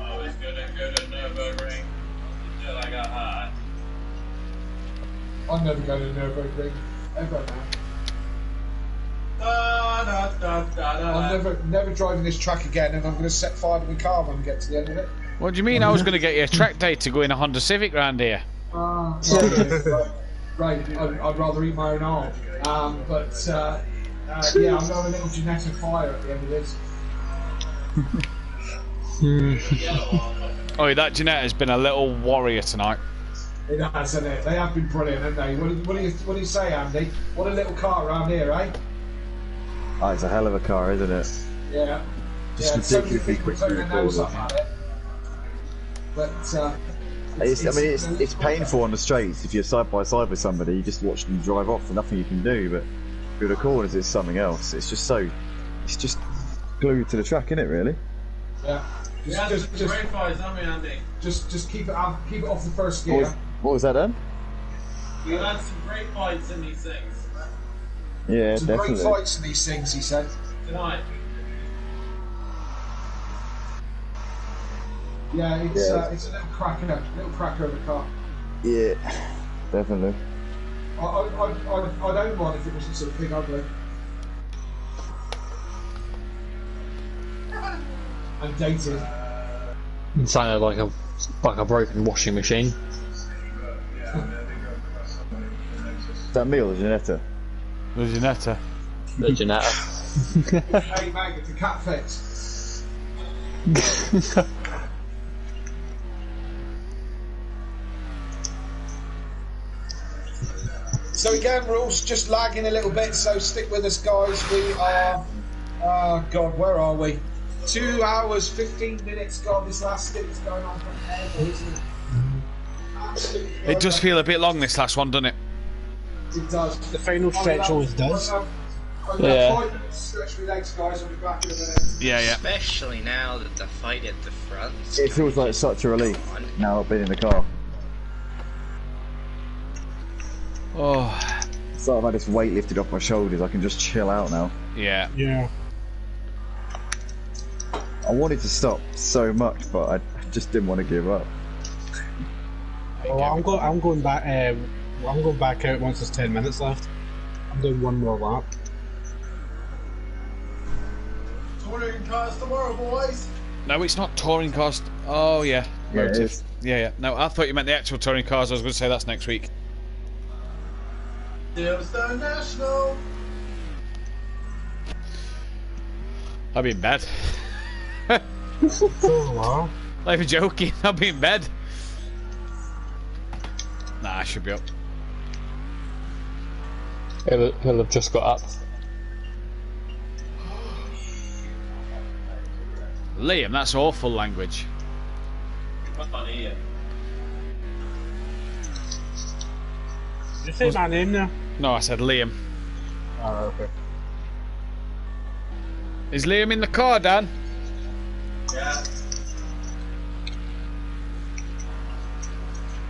Oh, it's gonna go to Nürburgring until I got hot. I'm never going to Nürburgring ever now. I'm never driving this track again, and I'm going to set fire to my car when we get to the end of it. What do you mean? I was going to get you a track day to go in a Honda Civic round here. Right, I'd rather eat my own arm. I'm going to have a little genetic fire at the end of this. Oh, that Jeanette has been a little warrior tonight. It has, hasn't it? They have been brilliant, haven't they? What do you say, Andy? What a little car around here, eh? Oh, it's a hell of a car, isn't it? Yeah. Just ridiculously quickly recorded. But it's painful on the straights if you're side by side with somebody. You just watch them drive off, and nothing you can do. But through the corners, it's something else. It's just glued to the track, isn't it? Really? Yeah. Just keep it off the first gear. What was that then? You had some great fights in these things. Yeah, some definitely. Great fights in these things, he said. Tonight. Yeah, it's a little cracker of a car. Yeah, definitely. I'd own one if it wasn't so big ugly. And dated. It sounded like a broken washing machine. Is that me or the Janetta? The Janetta. The Janetta. Hey Mag, it's a cat fix. So again, we're all just lagging a little bit, so stick with us, guys. We are, oh God, where are we? 2 hours, 15 minutes. God, this last stint is going on forever, isn't it? It does feel a bit long, this last one, doesn't it? It does. The final stretch always does. I'm going to fight, stretch my legs, guys. I'll be back in a minute. Yeah. Especially now that the fight at the front. It feels like such a relief now I've been in the car. Oh. It's like I've had this weight lifted off my shoulders. I can just chill out now. Yeah. Yeah. I wanted to stop so much, but I just didn't want to give up. Well, I'm going back. I'm going back out once there's 10 minutes left. I'm doing one more lap. Touring cars tomorrow, boys. No, it's not touring cars. Oh yeah, Yeah, it motive. is. Yeah. No, I thought you meant the actual touring cars. I was going to say that's next week. Silverstone National. I'll be in bed. Oh, Not even joking. I'll be in bed. Nah, I should be up. He'll have just got up. Liam, that's awful language. Did you say my name now? No, I said Liam. Oh, okay. Is Liam in the car, Dan? Yeah.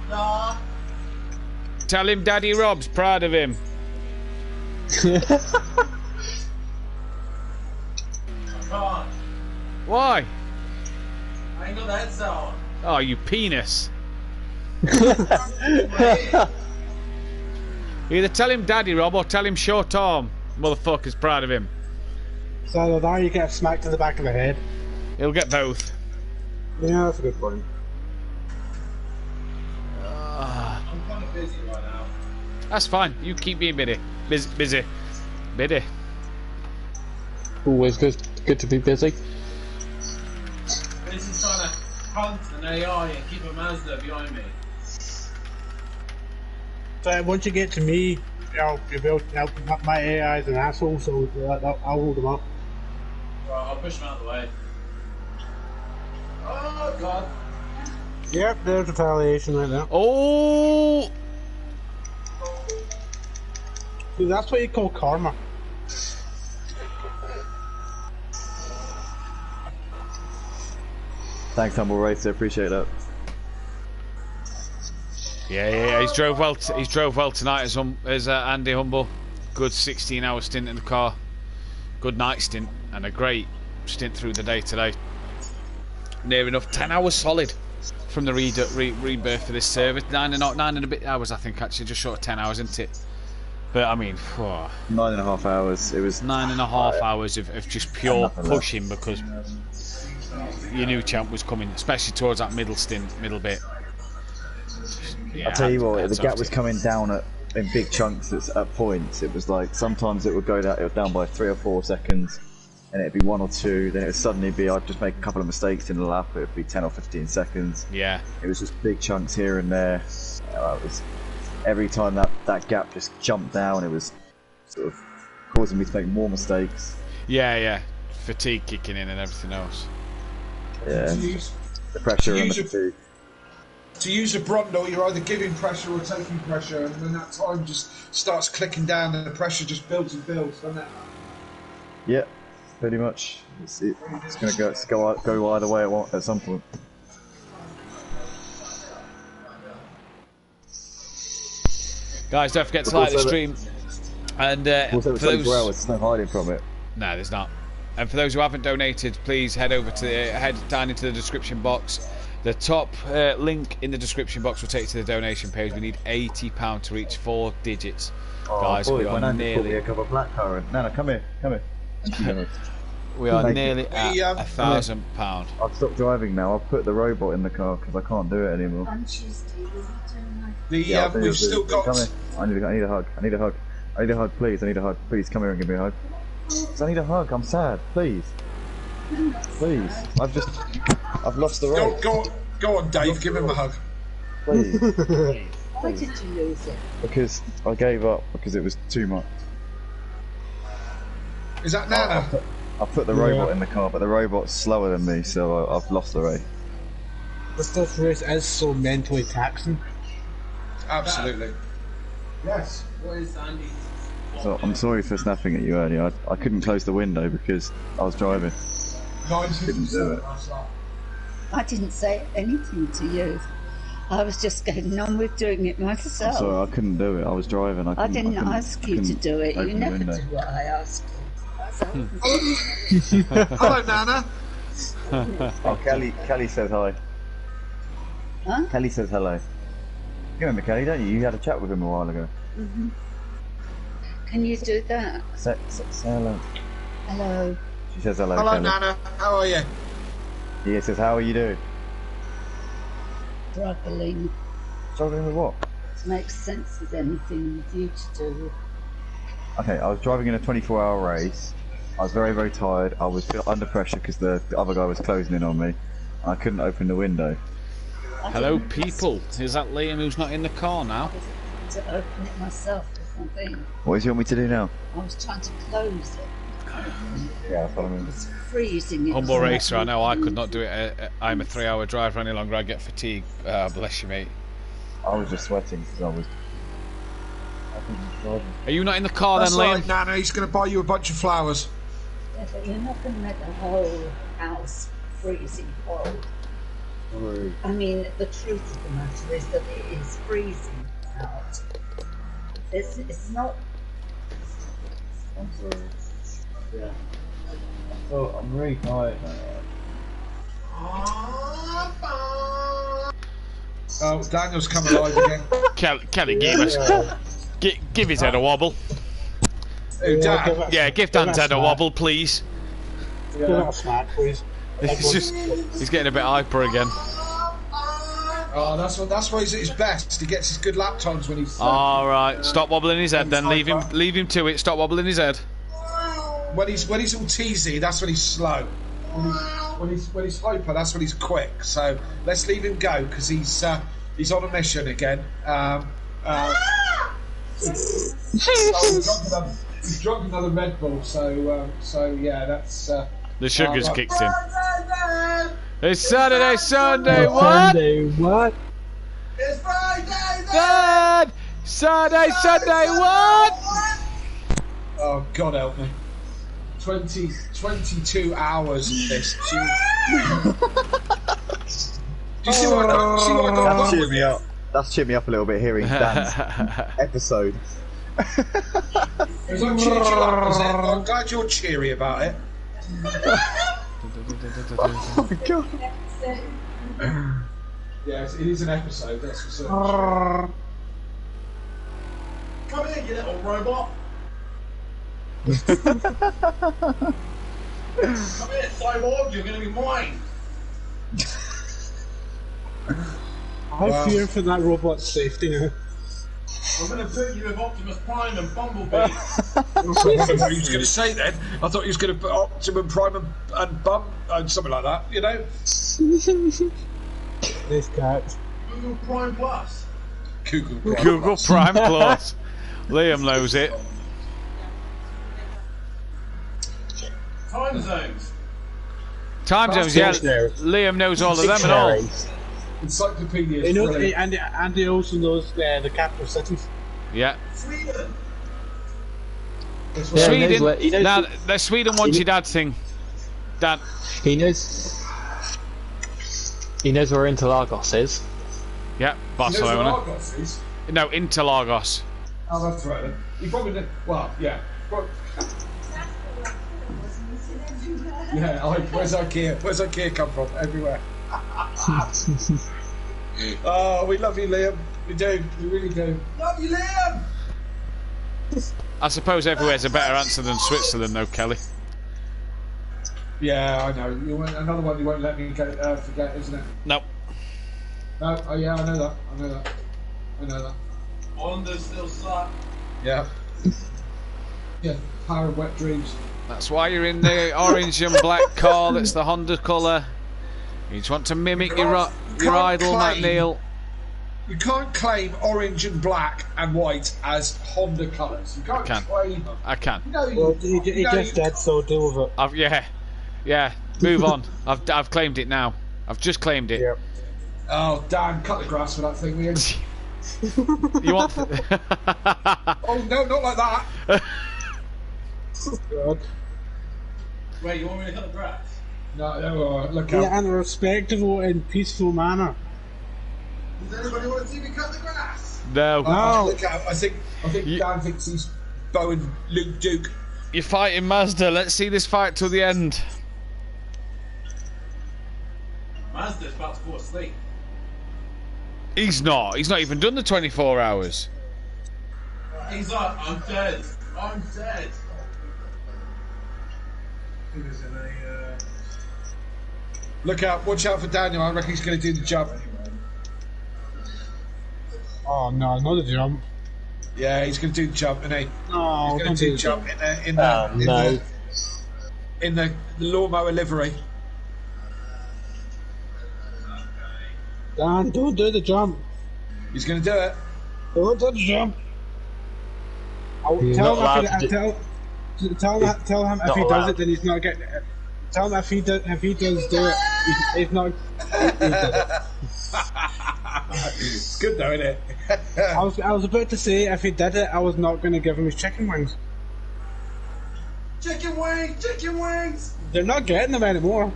Nah. Tell him Daddy Rob's proud of him. I can't. Why? I ain't got the headset on. Oh, you penis. Either tell him Daddy Rob or tell him Short Arm. Motherfucker's proud of him. So now you get smacked in the back of the head. He'll get both. Yeah, that's a good point. I'm kind of busy right now. That's fine. You keep being busy. Busy. Always good to be busy. This is trying to hunt an AI and keep a Mazda behind me. So once you get to me, you'll be able to help. My AI is an asshole, so I'll hold him up. Right, I'll push him out of the way. Oh god. Yep, there's retaliation right now. Oh! See, that's what you call karma. Thanks, Humble Racer. Appreciate that. Yeah. He's drove well. He's drove well tonight as Andy Humble. Good 16-hour stint in the car. Good night stint and a great stint through the day today. Near enough 10 hours solid from the rebirth of this service. 9 and a bit hours, I think, actually, just short of 10 hours, isn't it? But I mean, 9.5 hours. It was 9.5 hours of just pure pushing because you knew champ was coming, especially towards that middle bit. Yeah, I'll tell you what, the gap was coming down in big chunks at points. It was like sometimes it would go down by 3 or 4 seconds, and it'd be 1 or 2. Then it would suddenly be I'd just make a couple of mistakes in the lap. It'd be 10 or 15 seconds. Yeah. It was just big chunks here and there. It was every time that gap just jumped down. It was sort of causing me to make more mistakes. Yeah. Fatigue kicking in and everything else. Yeah. The pressure and the fatigue. To use a Brundle, you're either giving pressure or taking pressure, and when that time just starts clicking down, and the pressure just builds and builds, doesn't it? Yeah, pretty much. It's going to go either way at some point. Guys, don't forget to like the stream. And also, for those, there's no hiding from it. No, there's not. And for those who haven't donated, please head down into the description box. The top link in the description box will take you to the donation page. We need £80 to reach 4 digits. Guys, boy, we are nearly... a cup of blackcurrant. Nana, come here. We are nearly at £1,000. I've stopped driving now. I've put the robot in the car because I can't do it anymore. We've still got... Come here. I need a hug. I need a hug, please. I need a hug. Please, come here and give me a hug. I need a hug. I'm sad. Please. I've lost the race. Go on, Dave. Give him a hug. Please. Why did you lose it? Because I gave up because it was too much. Is that Nana? I put the robot in the car, but the robot's slower than me, so I've lost the race. This race is so mentally taxing. Absolutely. Yes. What is Andy? So I'm sorry for snapping at you earlier. I couldn't close the window because I was driving. Couldn't do it. I didn't say anything to you. I was just getting on with doing it myself. I'm sorry, I couldn't do it. I was driving. I didn't ask you to do it. You never do what I asked you. Hello, Nana. Oh, Kelly says hi. Huh? Kelly says hello. You remember Kelly, don't you? You had a chat with him a while ago. Mm-hmm. Can you do that? Say hello. Hello. She says hello, Hello, Kelly. Nana. How are you? He says, how are you doing? Struggling. Struggling with what? To make sense of anything with you to do. Okay, I was driving in a 24-hour race. I was very, very tired. I was under pressure because the other guy was closing in on me. I couldn't open the window. Hello, people. Is that Liam who's not in the car now? To open it myself with my thing. What do you want me to do now? I was trying to close it. Yeah, that's what I mean. It's freezing. It Humble was racer, I know I could not do it. I'm a 3-hour driver any longer. I get fatigued. Bless you, mate. I was just sweating because I was driving. Are you not in the car That's then, Liam? right, Nana. He's going to buy you a bunch of flowers. Yeah, but you're not going to make the whole house freezing cold. I mean, the truth of the matter is that it is freezing out. It's not. Yeah. Oh, I'm really tired. Oh, Daniel's come alive again. Kelly, give his head a wobble. Who, Dan? Yeah, give Dan's head a wobble, please. Give that a smack, please. He's getting a bit hyper again. Oh, that's why he's at his best. He gets his good lap times when he's. All right, stop wobbling his head. Then leave him to it. Stop wobbling his head. When he's all teasy, that's when he's slow. When he's hyper, that's when he's quick. So let's leave him go because he's on a mission again. He's drunk another Red Bull. So yeah, that's. The sugar's kicked in. It's Sunday, what? What? It's Friday, Dad! Sunday, what? Oh, God help me. 22 hours of this. Do you see what I got? That's cheered me up. That's cheered me up a little bit hearing Dan's episode. Has that cheered you up? I'm glad you're cheery about it. Oh my God. Yes, it is an episode, that's for certain. Come here, you little robot. Come here, cyborg, you're going to be mine. I fear for that robot's safety now. I'm going to put you with Optimus Prime and Bumblebee. I thought you was going to say then. I thought you was going to put Optimus Prime and Bum and something like that, you know? This cat. Google Prime Plus. Google Prime Plus. Liam knows it. Time zones. Time zones, yeah. Liam knows all of them and all. Encyclopedia. You know, and he also knows the capital cities. Yeah. Sweden. Sweden. Now, the Sweden wants your dad thing. Dad. He knows where Interlagos is. Yeah, Barcelona. You know where Lagos is? No, Interlagos. Oh, that's right then. He probably did. Well, yeah. Yeah, where's IKEA? Where's IKEA come from? Everywhere. Oh, we love you, Liam. We do. We really do. Love you, Liam! I suppose everywhere's a better answer than Switzerland, though, Kelly. Yeah, I know. Another one you won't let me forget, isn't it? Nope. No, oh yeah, I know that. I know that. Honda still suck. Yeah. Yeah, power of wet dreams. That's why you're in the orange and black car. That's the Honda colour. You just want to mimic your idol, Matt Neal. You can't claim orange and black and white as Honda colours. You can't claim them. I can. Well, he just did, so deal with it. Yeah. Move on. I've claimed it now. I've just claimed it. Yep. Oh, Dan, cut the grass for that thing, will you? You want? Oh no, not like that. God. Wait, you want me to cut the grass? No, look In out. a respectable and peaceful manner. Does anybody want to see me cut the grass? No. Look out. I think Dan thinks he's bowing Luke Duke. You're fighting Mazda. Let's see this fight till the end. Mazda's about to fall asleep. He's not. He's not even done the 24 hours. He's like, I'm dead. I'm dead. Look out. Watch out for Daniel. I reckon he's going to do the jump. Oh no, not a jump. Yeah, he's going to do the jump, isn't he? No, he's going don't to do do the jump that. in the lawnmower livery. Dan, don't do the jump. He's going to do it. Don't do the jump. He's Tell not him allowed to tell him if Not he does allowed. it, then he's not getting it. Tell him if he does do it, he's not. It's good though, isn't it? I was about to say if he did it, I was not going to give him his chicken wings. Chicken wings! Chicken wings! They're not getting them anymore.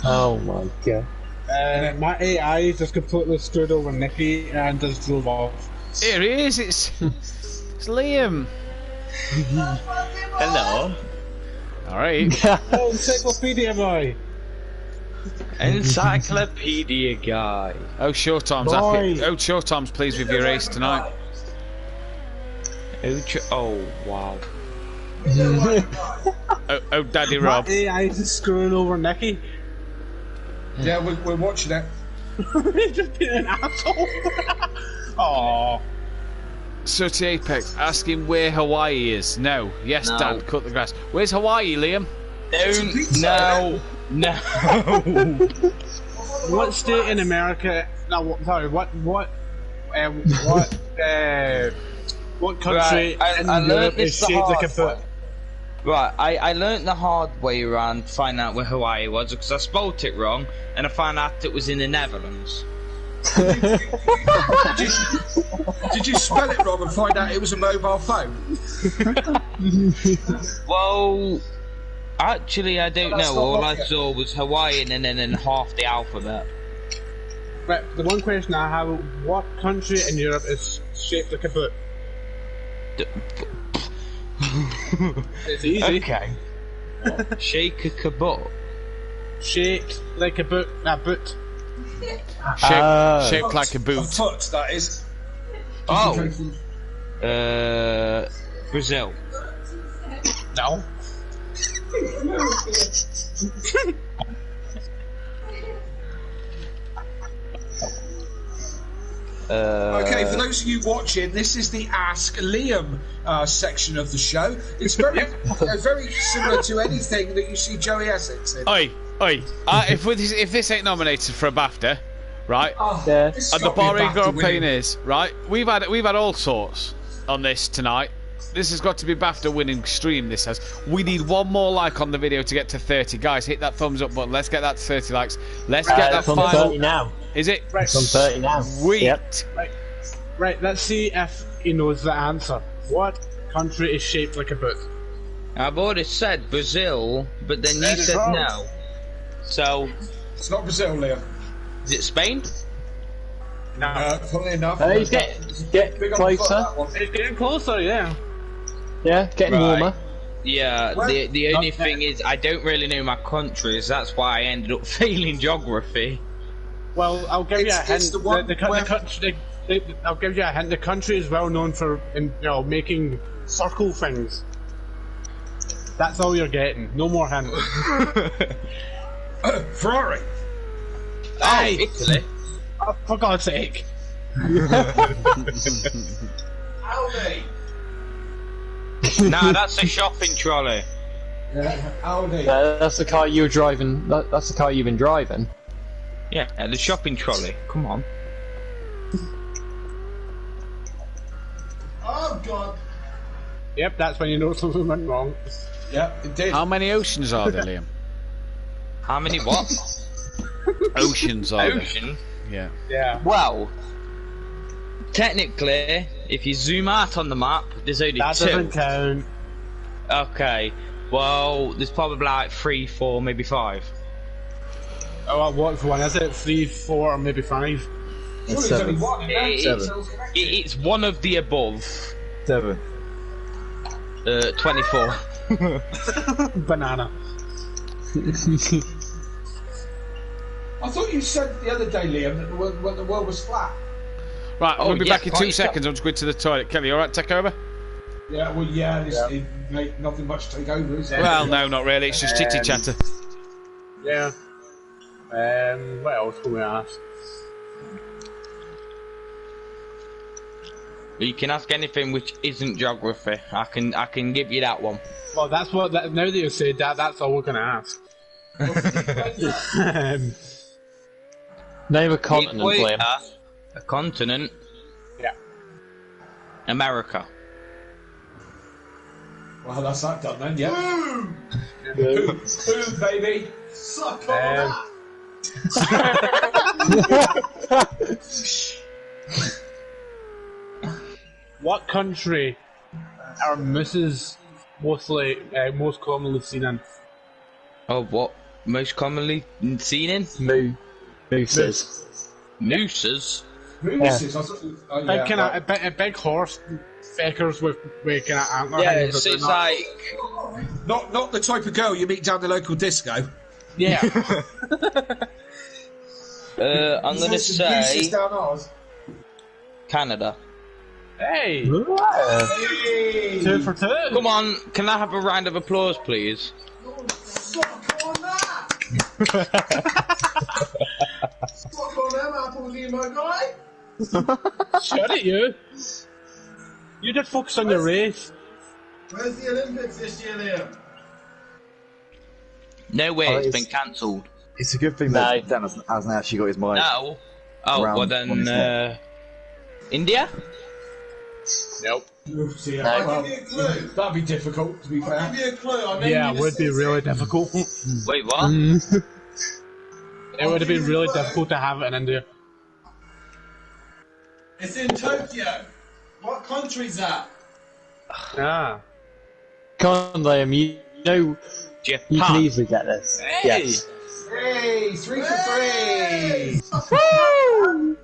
Oh my god. My AI just completely screwed over Nicky and just drove off. Here he is. It's Liam. Hello. All right. Oh, encyclopedia boy. Encyclopedia guy. Oh, Showtime's happy. Oh, Showtime's pleased with your race tonight. Oh, wow. Oh, Daddy Rob. My AI just screwing over Nicky. Yeah, we're watching it. He's just being an asshole. Aww. Sooty Apex asking where Hawaii is. No. Yes, No. Dad, cut the grass. Where's Hawaii, Liam? No. What state in America? No, sorry. What country Right, in I learned Europe this is the shaped like a hard foot? way. Right, I learnt the hard way around to find out where Hawaii was because I spelt it wrong and I found out it was in the Netherlands. Did you spell it wrong and find out it was a mobile phone? Well, actually, I don't That's know. not All I right yet. saw was Hawaiian and then half the alphabet. Right, the one question I have: what country in Europe is shaped like a foot? It's easy. Okay. Shake a kabut. Shaped like a boot. Boot. Shaped like a boot. A foot, that is. Oh. Brazil. No. Okay, for those of you watching, this is the Ask Liam section of the show. It's very, very similar to anything that you see Joey Essex in. Oi. If this ain't nominated for a BAFTA, right? Yeah. It's And the got to be a boring BAFTA girl winning. playing is right. We've had all sorts on this tonight. This has got to be BAFTA winning stream. This has. We need one more like on the video to get to 30. Guys, hit that thumbs up button. Let's get that to 30 likes. Let's get that It's on final. 30 now. Is it? Right. It's on 30 now. Sweet. Yep. Right. Let's see if he knows the answer. What country is shaped like a boot? I've already said Brazil, but then you That is said wrong. no. So, It's not Brazil, Liam. is it Spain? No, funnily enough. He's getting Big on the foot, closer. that one. It's getting closer, yeah. Yeah, getting Right. warmer. Yeah, Well, the only thing is I don't really know my countries. That's why I ended up failing geography. Well, I'll give you a It's- hint. it's the one the where- country. I'll give you a hint. The country is well known for, making circle things. That's all you're getting. No more hint. Ferrari. Hey! Italy. Oh, for God's sake! Audi. Nah, that's a shopping trolley. Audi. That's the car you were driving. That's the car you've been driving. Yeah, the shopping trolley. Come on. Oh God. Yep, that's when you know something went wrong. Yep, it did. How many oceans are there, Liam? How many what? Oceans are there. Ocean? Yeah. Yeah. Well, technically, if you zoom out on the map, there's only That two. doesn't count. Okay. Well, there's probably like 3, 4, maybe 5. Oh, what one is it? 3, 4, or maybe 5? It's 7. It's one of the above. 7. 24. Banana. I thought you said the other day, Liam, that when the world was flat. Right, Oh, we'll be yeah, back in quite 2 seconds. I'm just going to the toilet. Kelly, alright, take over? Yeah, well, yeah, it made nothing much to take over, is it? Well, no, not really. It's just chitty chatter. Yeah. What else can we ask? You can ask anything which isn't geography. I can give you that one. Well, that's what. Now that you said that, that's all we're gonna ask. Name a continent, Liam. A continent. Yeah. America. Well, that's that done then, yeah. Boom, baby. Suck on What country are Mrs. most commonly seen in? Oh, what? Most commonly seen in? Mooses. Nooses? Mooses, I thought. Oh, yeah. A big horse, feckers with kind of antler. Yeah, heads, so but it's they're not- like. Not the type of girl you meet down the local disco. Yeah. I'm gonna say Down ours. Canada. Hey! Hey! 2 for 2. Come on, can I have a round of applause, please? Suck on that! Suck on them apples, you my guy! Shut it, you! You did focus on your race. Where's the Olympics this year, Liam? No way, Oh, it's it's- been cancelled. It's a good thing that Dan hasn't actually got his mind. No. Oh, Around well when it's then, India? Nope. See, I'll give you a clue. That'd be difficult, to be fair. I'll give you a clue. Yeah, it would be really difficult. Wait, what? It would have been really difficult to have it in India. It's in Tokyo. What country's that? Ah. Come on, Liam, you know Japan. you can easily get this. Hey! Yes. Hey, 3 for 3!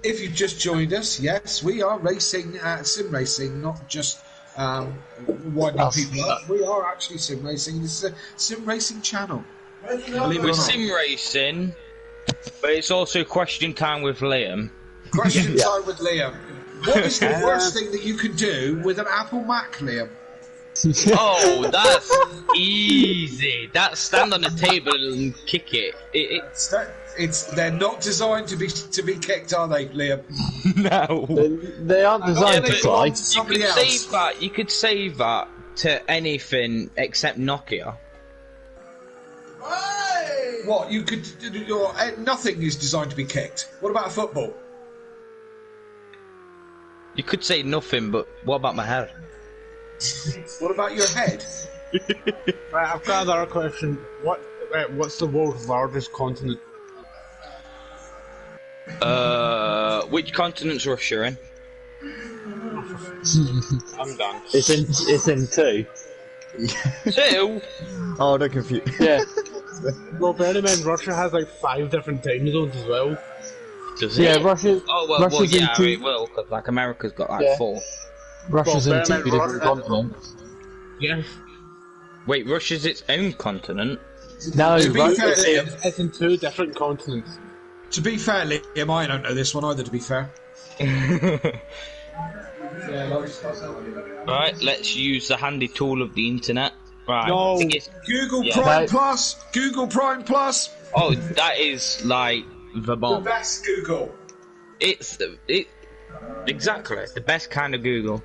If you've just joined us, yes, we are racing, sim racing, not just winding people up. We are actually sim racing. This is a sim racing channel. We're sim racing, but it's also question time with Liam. Question time with Liam. What is the worst thing that you can do with an Apple Mac, Liam? Oh, that's easy. That's stand on the table and kick it. They're not designed to be kicked, are they, Liam? No. They aren't designed to fly. You could save that to anything except Nokia. What you could? Nothing is designed to be kicked. What about football? You could say nothing, but what about my head? What about your head? Right, I've got another question. What's the world's largest continent? Which continent's Russia in? I'm done. It's in 2. 2? Oh, don't confuse. Yeah. Well, bear in mind, Russia has like 5 different time zones as well. Does Yeah, it? Russia's. Oh well, Russia's yeah, in 2. it will, because like America's got like Yeah. 4. Russia's in Well, 2 bear in mind, different Russia- continents. Yeah. Wait, Russia's its own continent? No, To be fair, It's in 2 different continents. To be fair, Liam, I don't know this one either. To be fair. Right, let's use the handy tool of the internet. Right, No. I think it's Google Yeah. Prime Plus. Google Prime Plus. oh, that is like the The bomb. best Google. It's exactly the best kind of Google.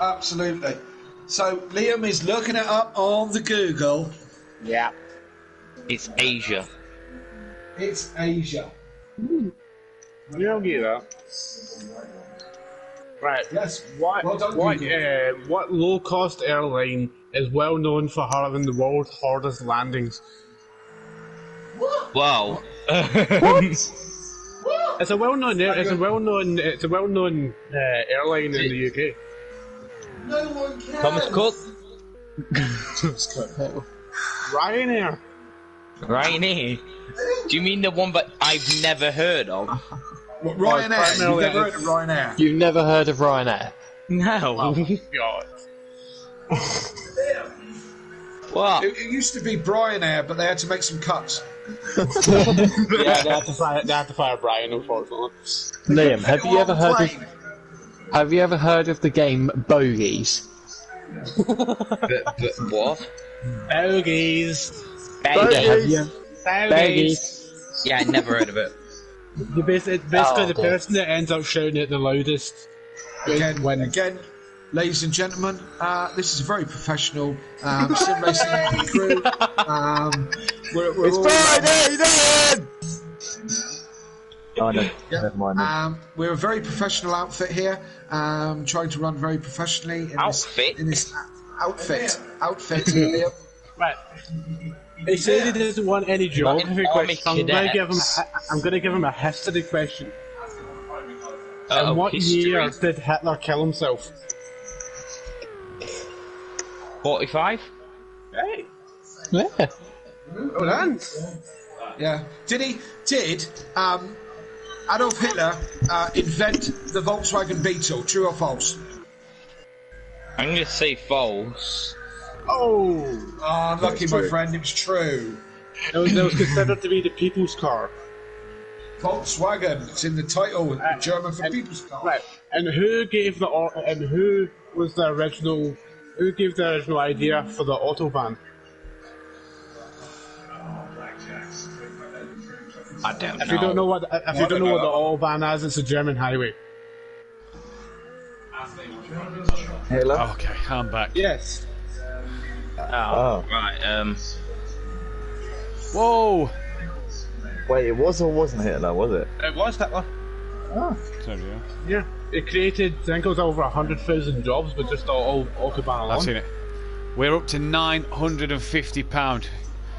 Absolutely. So Liam is looking it up on the Google. Yeah. It's Asia. It's Asia. You don't get that. Right. Yes. What Well done, what low-cost airline is well known for having the world's hardest landings? Wow. It's a well-known airline in the UK. No one cares. Thomas Cook. Ryanair. Ryanair. Do you mean the one that I've never heard of? What, Ryanair? You've never heard of Ryanair? You've never heard of Ryanair? No. Oh, God. What? It used to be Ryanair, but they had to make some cuts. Yeah, they had to fire Brian, unfortunately. Liam, have you ever heard of the game Bogies? What? Bogies. Bogies. Yeah, I never heard of it. Basically, the person that ends up shouting it the loudest Again, ladies and gentlemen, this is a very professional sim racing crew. We're all, Friday, then! Oh no, never mind. we're a very professional outfit here, trying to run very professionally. In this outfit. Liam. Right. He said he doesn't want any geography questions. I'm going to give him a history question. In what year did Hitler kill himself? 45? Hey. Yeah. Well done. Yeah. Did Adolf Hitler invent the Volkswagen Beetle? True or false? I'm going to say false. Oh, lucky my friend, it was true. It was considered to be the people's car. Volkswagen, it's in the title, German for people's car. Right, and who gave the original idea for the autobahn? I don't know. If you don't know what the autobahn is, it's a German highway. Hitler? Okay, I'm back. Yes. Right, Whoa! Wait, it was or wasn't Hitler, was it? It was Hitler. Oh. Sorry, Yeah. It created, I think it was over 100,000 jobs with just all autobahn alone. I've seen it. We're up to £950.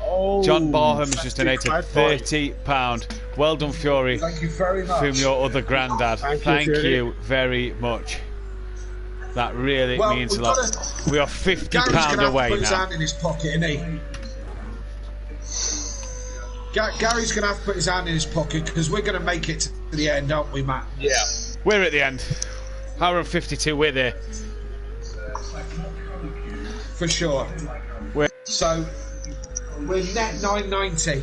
Oh, John Barham's just donated £30. Well done, Fury. Thank you very much. From your other granddad. Thank you very much. That really means a lot. We are £50 away Gary's going to have to put his now. hand in his pocket, isn't he? Gary's going to have to put his hand in his pocket because we're going to make it to the end, aren't we, Matt? Yeah. We're at the end. Hour and 52, we're there. For sure. So, we're net 990.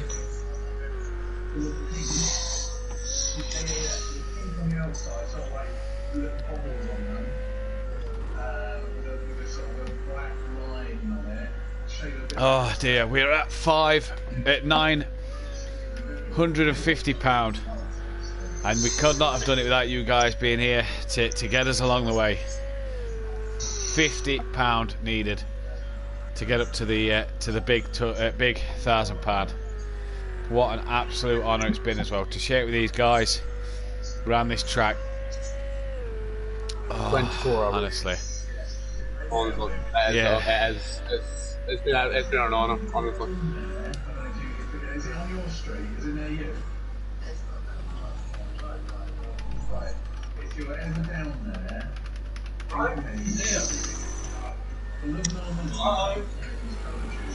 Oh dear, we're at £950. And we could not have done it without you guys being here to get us along the way. £50 needed to get up to the big £1,000. What an absolute honour it's been as well to share it with these guys around this track. Oh, 24 hours. honestly. Honestly, Yeah. It's been an honour, honestly.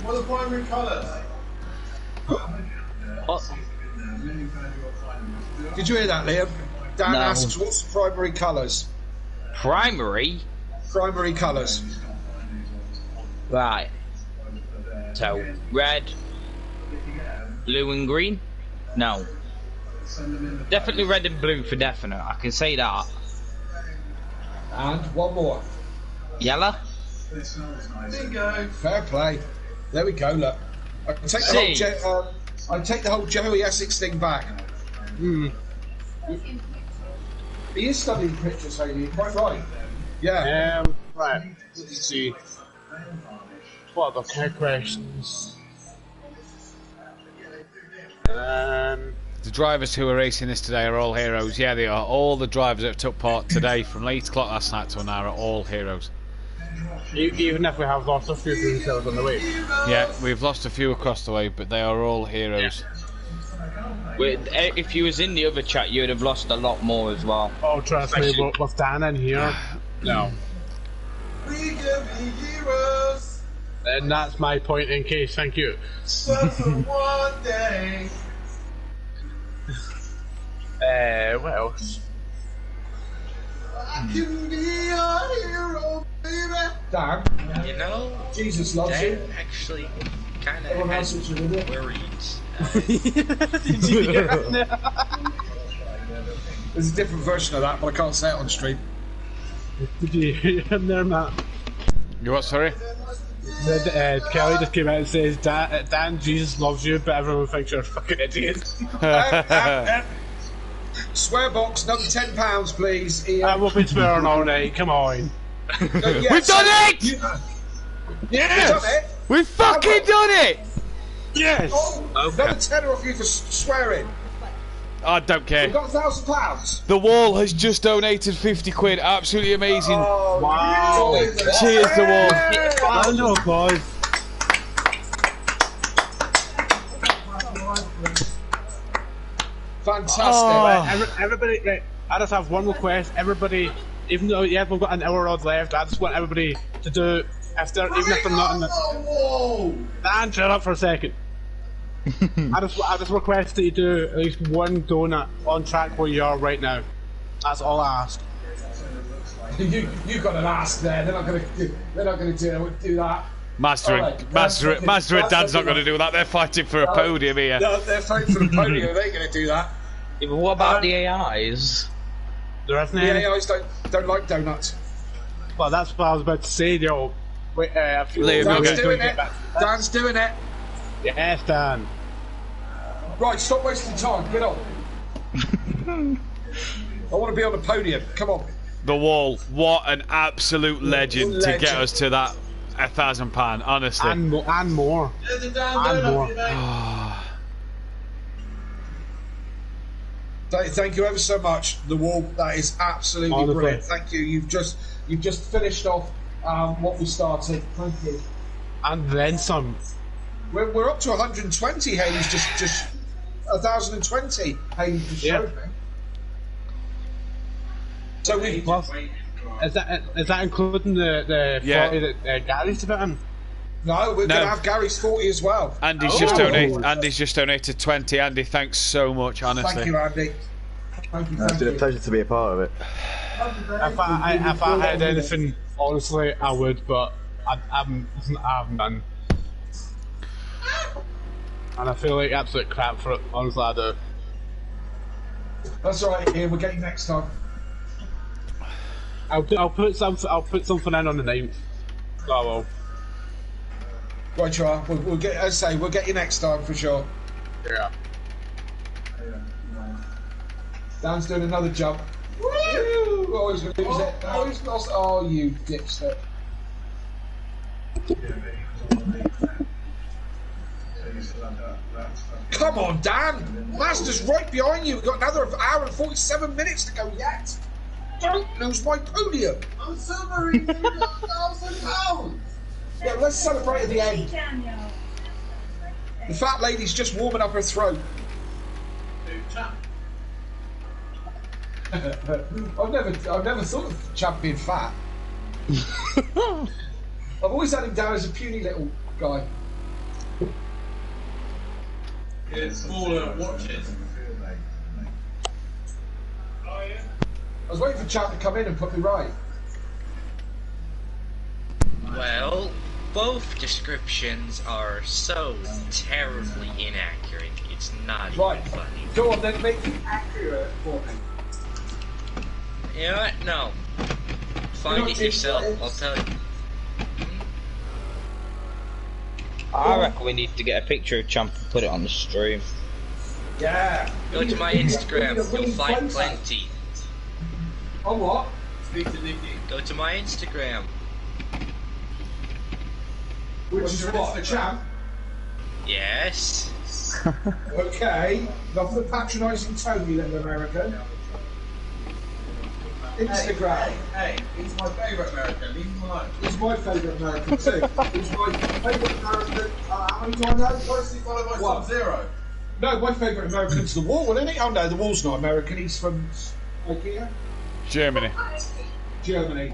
What are the primary colours? Did you hear that, Liam? Dan No. asks, what's the primary colours? Primary? Primary colours. Right. So, red, blue and green? No. Definitely red and blue for definite, I can say that. And one more. Yellow? Bingo. Fair play. There we go, look. I take the whole Joey Essex thing back. He is studying pictures, Haley. Quite right. Yeah. Right. Let's see. What are the kind of questions? The drivers who are racing this today are all heroes. Yeah, they are. All the drivers that took part today from 8 o'clock last night till now are all heroes. Even if we have lost a few themselves on the way. Yeah, we've lost a few across the way, but they are all heroes. If you was in the other chat, you'd have lost a lot more as well. Oh, trust me, with Dan in here, no. We can be heroes. And that's my point in case, thank you. Just for one day. What else? I can be a hero, baby. Dan, You know, Jesus loves Dan you. actually kind of Everyone has else is with it. worries. Did you hear it? There's a different version of that, but I can't say it on stream. Did you hear him there, Matt? You what, sorry? Kelly just came out and says, Dan, Jesus loves you, but everyone thinks you're a fucking idiot. Swear box, another £10, please. Ian. I will be swearing all night, come on. We've done it! Yes! We've fucking done it! Yes! Another tenner off you for swearing. I don't care. We've got £1,000. The Wall has just donated 50 quid. Absolutely amazing. Oh, wow. Cheers, The Wall. Round of applause. Fantastic. Right, everybody, right, I just have one request. Everybody, even though we've got an hour odd left, I just want everybody to do, even if they're not in the... Dan, shut up for a second. I just request that you do at least one donut on track where you are right now. That's all I ask. You got an ask there. They're not going to do that. Master and Dad's not going to do that. They're fighting for a podium here. No, they're fighting for the podium. They ain't going to do that. Yeah, but what about the AIs? There isn't The any. AIs don't like donuts. Well, that's what I was about to say, yo. Wait, a few Dan's doing it. Dan's doing it. Yes, Dan. Right, stop wasting time. Get on. I want to be on the podium. Come on. The Wall, what an absolute legend to get us to that £1,000, honestly. And more. Thank you ever so much, The Wall. That is absolutely Wonderful. brilliant. Thank you. You've just finished off what we started. Thank you. And then some. We're up to 120. Hayes just 1,020. Hayes just showed me. So we. Is that including the 40 that Gary's to put in? No, we're going to have Gary's 40 as well. Andy's just donated 20. Andy, thanks so much, honestly. Thank you, Andy. It's been a pleasure to be a part of it. If I had anything, honestly, I would, but I haven't none. And I feel like absolute crap for it, honestly, I do. That's all right, Ian. We'll get you next time. I'll put something in on the 9th. Oh well. Right, you are. We'll get. As I say, we'll get you next time for sure. Yeah. Dan's doing another jump. Woo! Oh, he's going to lose it. Oh, he's lost. Oh, you dipstick. Come on, Dan! Master's right behind you. We've got another hour and 47 minutes to go yet. Don't lose my podium. I'm celebrating £1,000. Yeah, let's celebrate at the end. The fat lady's just warming up her throat. I've never thought of Champ being fat. I've always had him down as a puny little guy. It's smaller watches. I was waiting for Champ to come in and put me right. Well, both descriptions are so terribly inaccurate, it's not even funny. Go on then, make it accurate for me. You know what? No. Find it yourself, I'll tell you. I reckon we need to get a picture of Champ and put it on the stream. Yeah. Go to my Instagram, you'll find plenty. Oh, what? Speak to Nikki. Go to my Instagram. Which is what? A Champ? Yes. Okay. Not the patronising tone, you little American. Instagram. Hey, he's my favourite American. Leave him alone. He's my favourite American too. He's my favourite American. How many times now? Closely followed by Sub-Zero. No, my favourite American's the Wall, isn't he? Oh no, the Wall's not American. He's from IKEA. Germany. Germany,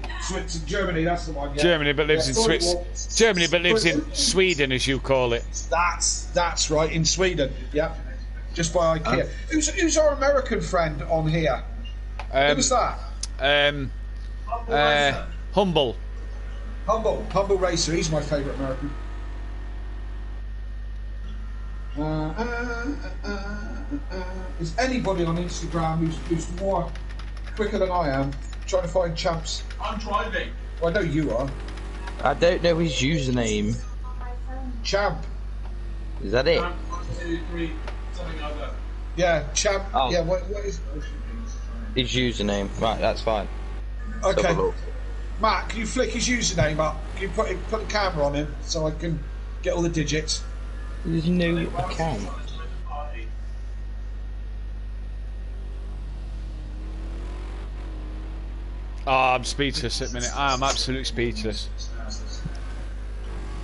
Germany. That's the one. Yeah. Germany, but lives in Switzerland. Germany, but lives in Sweden, as you call it. That's right, in Sweden. Yeah, just by IKEA. Who's our American friend on here? Who's that? Humble. Humble Racer. He's my favourite American. Is anybody on Instagram who's more quicker than I am trying to find champs? I'm driving. Well, I know you are. I don't know his username. Champ. Is that it? 1, 2, 3, something like that. Yeah, champ. Oh. Yeah, what is His username. Right, that's fine. Okay. Let's have a look. Matt, can you flick his username up? Can you put the camera on him so I can get all the digits? There's no account. Oh, I'm speechless at the minute. I am absolutely speechless.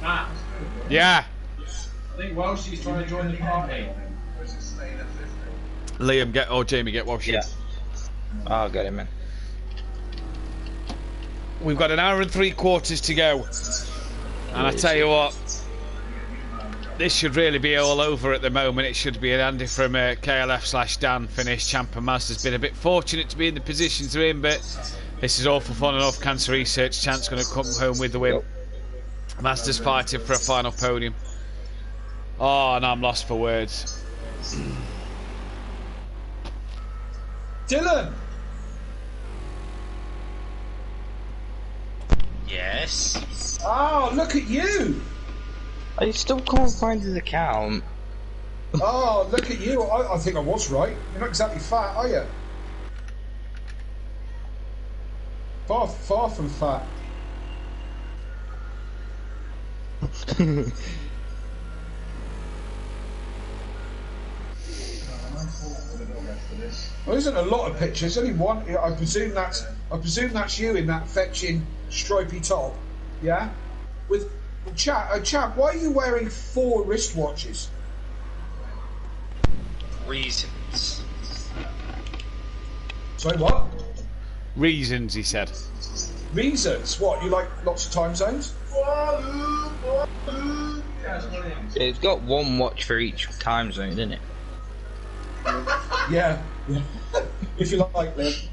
Matt. Yeah. I think Welshie's trying to join the party. Liam, Jamie, get Welsh. Yeah. I'll get him in. We've got an hour and 3/4 to go. And I tell you what, this should really be all over at the moment. It should be an Andy from KLF/Dan finish. Champ and Mazda's been a bit fortunate to be in the positions they're in, but this is all for fun and off cancer research. Chant's going to come home with the win. Mazda's fighting for a final podium. Oh, and I'm lost for words. Dylan! Yes? Oh, look at you! I still can't find his account. Oh, look at you. I think I was right. You're not exactly fat, are you? Far from fat. Well, isn't a lot of pictures. Only one. I presume that's you in that fetching stripy top. Yeah. With chap, why are you wearing 4 wristwatches? Reasons. Sorry, what? Reasons, he said. Reasons? What? You like lots of time zones? It's got one watch for each time zone, isn't it? Yeah. If you like, Liv.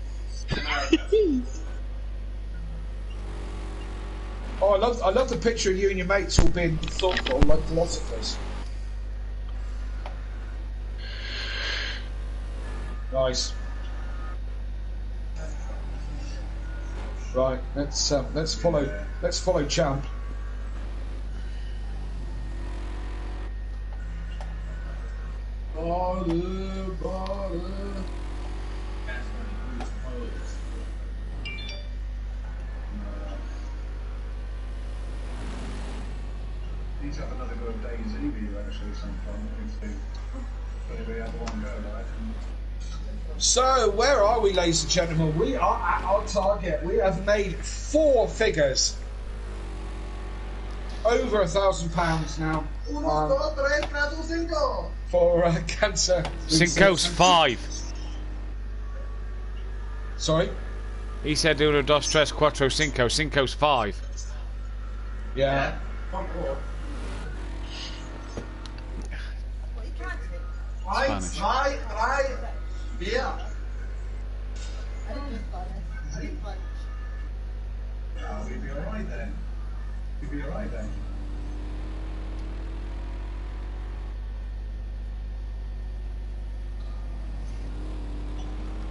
Oh, I love the picture of you and your mates all being thoughtful like philosophers. Nice. Right, let's follow Champ. He's got another go of days EV actually sometime. But we have one go, right? So, where are we, ladies and gentlemen? We are at our target. We have made 4 figures. Over £1,000 now. For cancer. Cinco's 5. Sorry? He said 1, 2, 3, 4, 5. Cinco's 5. Yeah. Spanish. Yeah. Oh, we'd be alright then. We'd be alright then.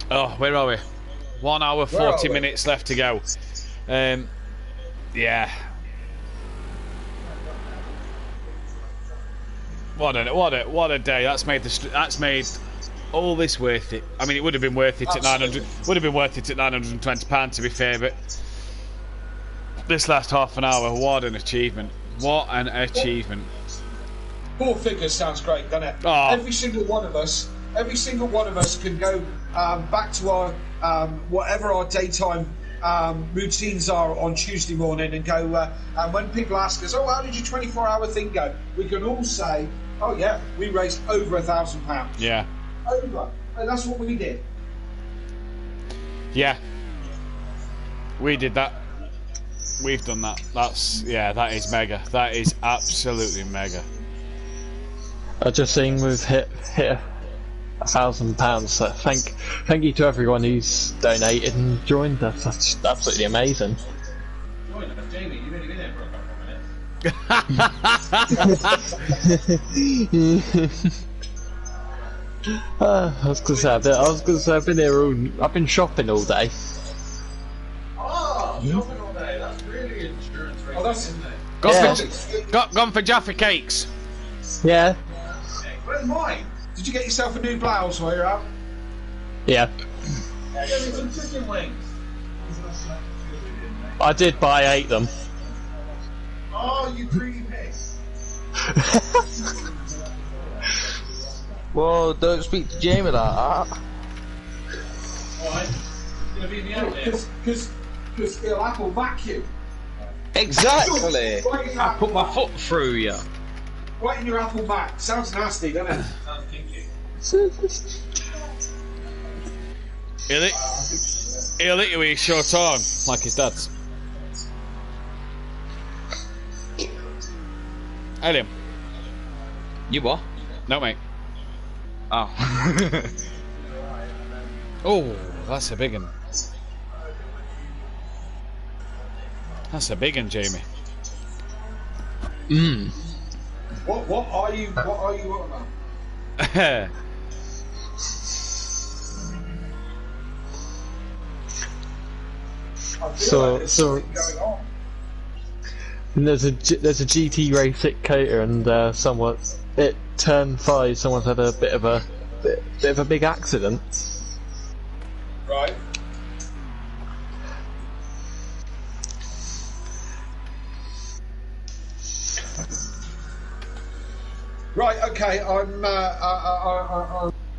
Oh, where are we? 1 hour 40 minutes left to go. Yeah. What a day. That's made all this worth it. I mean, it would have been worth it at 900. Would have been worth it at £920 to be fair, but this last half an hour, what an achievement! What an achievement! 4 figures sounds great, doesn't it? Oh. Every single one of us can go back to our whatever our daytime routines are on Tuesday morning and go. And when people ask us, "Oh, how did your 24-hour thing go?" we can all say, Oh yeah, we raised over £1,000. Yeah. Over, and that's what we did. Yeah. We did that. We've done that. That is mega. That is absolutely mega. I just seen we've hit £1,000. So thank you to everyone who's donated and joined. That's absolutely amazing. Jamie, you've only been there for a I was gonna say I've been here I've been shopping all day. Oh, shopping all day. That's really insurance racing, isn't it? Gone for Jaffa cakes. Yeah. Where's mine? Did you get yourself a new blouse while you're out? Yeah. Get me some chicken wings. I did, but I ate them. Oh, you greedy pig. Whoa, don't speak to Jamie like that. Why? He's going to be in the outlet. Because he'll Apple vacuum. Exactly. Right I put my foot through you. Right in your Apple vac. Sounds nasty, doesn't it? Sounds kinky. He'll hit you with his short arm, like his dad's. Elliam. You what? No, mate. Oh. Oh, that's a big one. That's a big one, Jamie. What are you on about? So and there's a GT race at Cater, and at turn 5 someone's had a bit of a big accident. Right. Right. Okay. I'm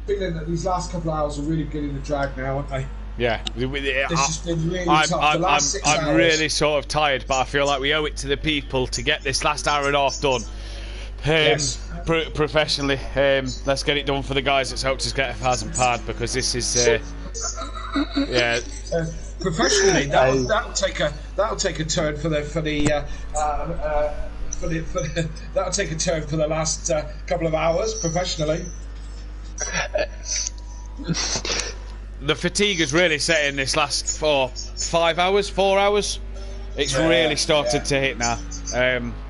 feeling that these last couple of hours are really getting the drag now, aren't they? Yeah, This has been really tough. The last 6 hours. I'm really sort of tired, but I feel like we owe it to the people to get this last hour and a half done. Yes. Professionally, let's get it done for the guys that's helped us get £1,000, because this is, yeah. Professionally, that'll take a turn for the that'll take a turn for the last couple of hours. Professionally. The fatigue has really set in this last 4 hours. It's really started to hit now.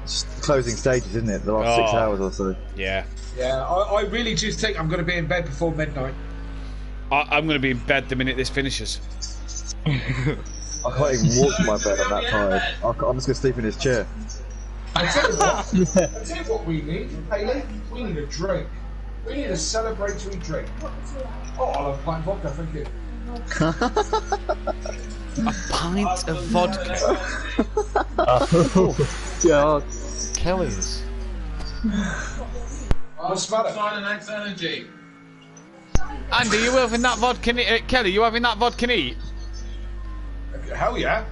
It's the closing stages, isn't it? The last 6 hours or so. Yeah. Yeah, I really do think I'm going to be in bed before midnight. I'm going to be in bed the minute this finishes. I can't even walk to my bed, I'm that tired. I'm just going to sleep in this chair. I tell you what we need, Hayley. We need a drink. We need a celebratory drink. Oh, I'll have a pint of vodka, thank you. A pint of vodka? Oh, God. Kelly's. What's the matter? Silent energy. Andy, you having that vodka? Kelly, you having that vodka neat? Hell yeah.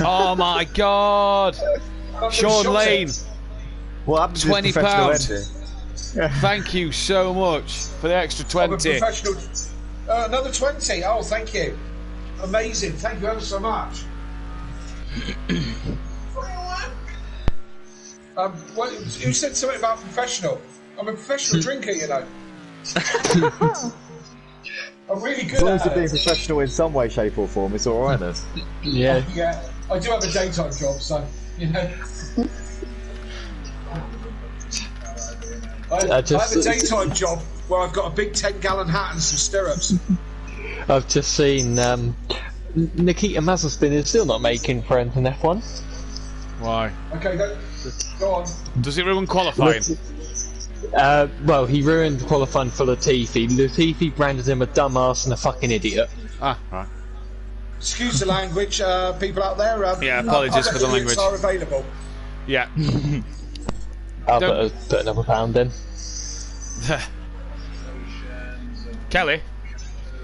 Oh my God. Sean Lane. What happened to this professional ending? Thank you so much for the extra 20. Another 20. Oh, thank you. Amazing. Thank you ever so much. You said something about professional. I'm a professional drinker, you know. I'm really good As long at as you're being professional in some way, shape or form, it's alright then. Yeah. Yeah, I do have a daytime job, so, you know. I have a daytime job where I've got a big 10-gallon hat and some stirrups. I've just seen Nikita Mazepin is still not making friends in F1. Why? Okay, go on. Does it ruin qualifying? Well, he ruined qualifying for Latifi. Latifi branded him a dumbass and a fucking idiot. Ah, right. Excuse the language, people out there. Yeah, apologies for the language. Are available. Yeah. I'll put another pound in. Kelly?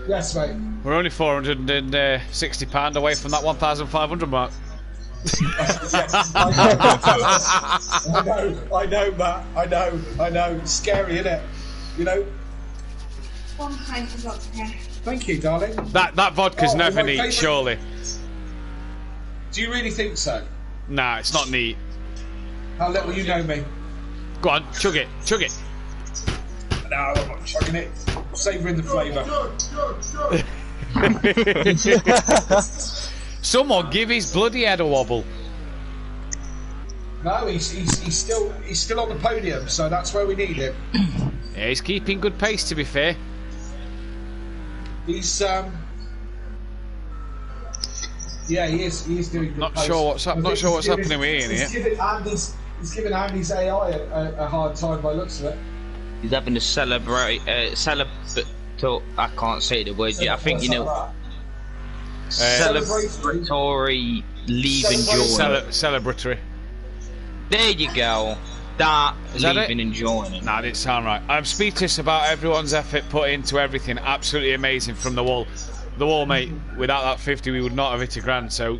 Yes, mate. We're only £460 away from that 1,500 mark. I know, Matt. I know. It's scary, isn't it? You know. One pint of vodka. Thank you, darling. That vodka's never neat, favourite... surely. Do you really think so? Nah, it's not neat. How little you know me. Go on, chug it. No, I'm not chugging it. Savouring the flavour. Someone give his bloody head a wobble. No, he's still on the podium, so that's where we need him. Yeah, he's keeping good pace, to be fair. He's yeah, he is doing good. Not pace. sure what's happening with Ian here. He's giving Andy's AI a hard time by the looks of it. He's having to celebrate. I can't say the word yet. I think you know. Celebratory leaving joining. Celebratory. There you go. That Is that leaving it? and joining. Nah, it didn't sound right. I'm speechless about everyone's effort put into everything. Absolutely amazing from the wall. The wall, mate. Without that 50, we would not have hit a grand. So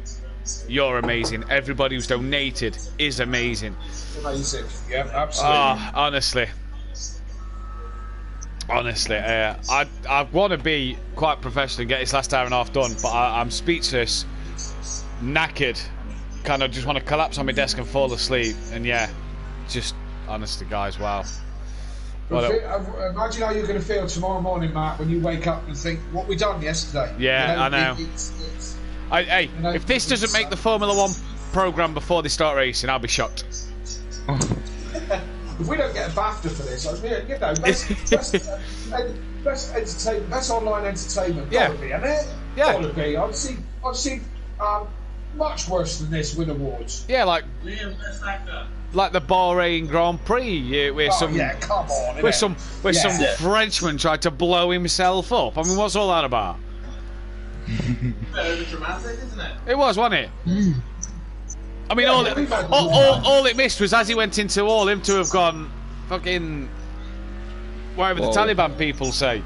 you're amazing. Everybody who's donated is amazing. Amazing. Yeah, absolutely. Honestly, I want to be quite professional and get this last hour and a half done, but I'm speechless, knackered, kind of just want to collapse on my desk and fall asleep. And yeah, just honestly, guys, wow. Imagine how you're going to feel tomorrow morning, Matt, when you wake up and think, what we done yesterday? Yeah, I know. Hey, you know, if this doesn't make the Formula 1 programme before they start racing, I'll be shocked. If we don't get a BAFTA for this, I mean, you know, best online entertainment, gotta be, isn't it? Yeah. Gotta be. I've seen much worse than this win awards. Yeah, like the Bahrain Grand Prix with some Frenchman tried to blow himself up. I mean, what's all that about? Very dramatic, isn't it? It was, wasn't it? I mean, all it missed was as he went into all him to have gone fucking whatever the Taliban people say.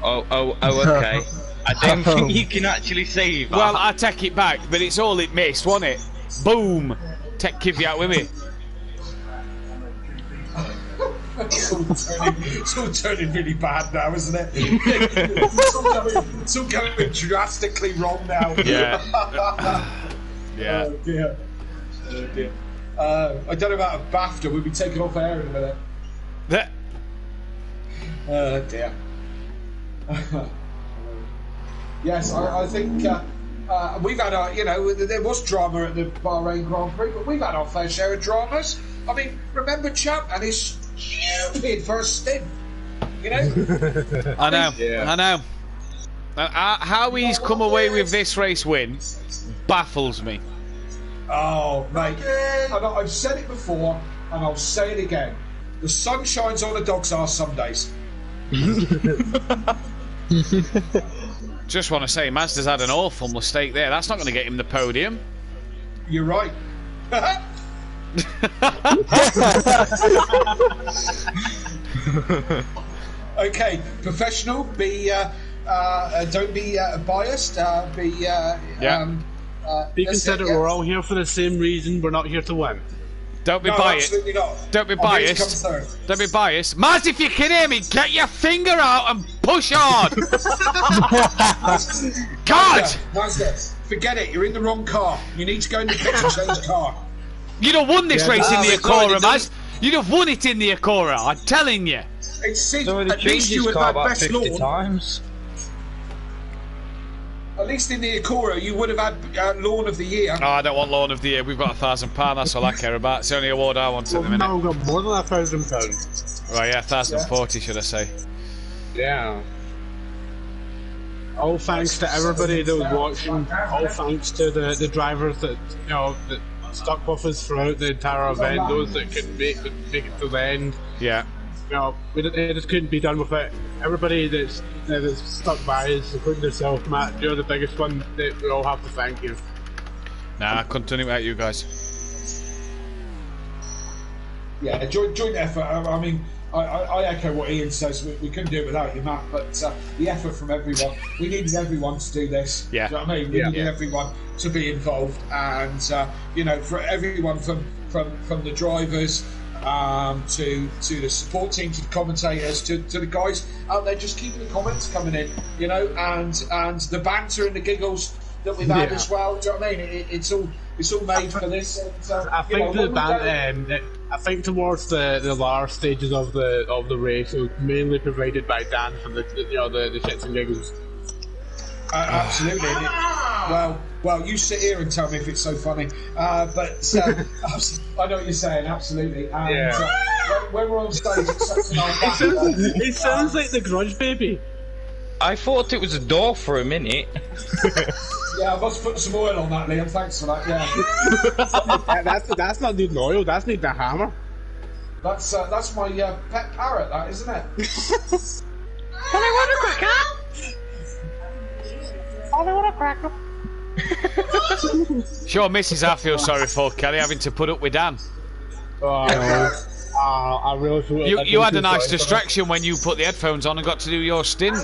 Oh, okay. I don't think you can actually say that. Well, I take it back, but it's all it missed, wasn't it? Boom! Take Kvyat with me. It's all turning really bad now, isn't it? It's all going drastically wrong now. Yeah. Yeah. Oh dear. Oh dear. I don't know about a BAFTA. We'll be taken off air in a minute. Oh dear. Yes, I think we've had our, there was drama at the Bahrain Grand Prix, but we've had our fair share of dramas. I mean, remember Champ and his stupid first stint, you know? I know. How he's come away with this race win baffles me. Oh, mate. I've said it before, and I'll say it again. The sun shines on a dog's arse some days. Just want to say, Mazda's had an awful mistake there. That's not going to get him the podium. You're right. Okay, professional. Don't be biased. Be considered we're all here for the same reason. We're not here to win. Don't be biased. Absolutely not. Don't be biased. Don't be biased. Maz, if you can hear me, get your finger out and push hard. God! Mazda, forget it. You're in the wrong car. You need to go in the pit and change car. You'd have won this race in the Acura, Maz. You'd have won it in the Acura. I'm telling you. At least you would have had best lawn. Times. At least in the Acura, you would have had Lawn of the Year. Oh, I don't want Lawn of the Year. We've got £1,000. That's all I care about. It's the only award I want at the minute. No, we've got more than £1,000. Right, yeah, 1,040, should I say? Yeah. All thanks to everybody that was watching. All thanks to the drivers that that stuck with us throughout the entire event. Those that couldn't make it to the end. Yeah. It just couldn't be done without everybody that's stuck by us, including yourself, Matt. You're the biggest one that we all have to thank you. Nah, I couldn't do it without you guys. Yeah, joint effort. I mean, I echo what Ian says. We couldn't do it without you, Matt. But the effort from everyone, we needed everyone to do this. Yeah. Do you know what I mean? We needed everyone to be involved, and for everyone from the drivers to the support team, to the commentators, to the guys out there just keeping the comments coming in, and the banter and the giggles that we've had as well. Do you know what I mean? It's all made for this. And, I think I think towards the latter stages of the race, it was mainly provided by Dan for the shits and giggles. Absolutely. Well, you sit here and tell me if it's so funny. But I know what you're saying. Absolutely. And, when we're on stage, it sounds like the Grudge Baby. I thought it was a door for a minute. Yeah, I must put some oil on that, Liam. Thanks for that. Yeah. that's not needing oil. That's needing a hammer. That's my pet parrot, that isn't it? Only want a cracker. Only want a cracker. Sure, Mrs. I feel sorry for Kelly having to put up with Dan. I really feel you had a nice distraction when you put the headphones on and got to do your stint.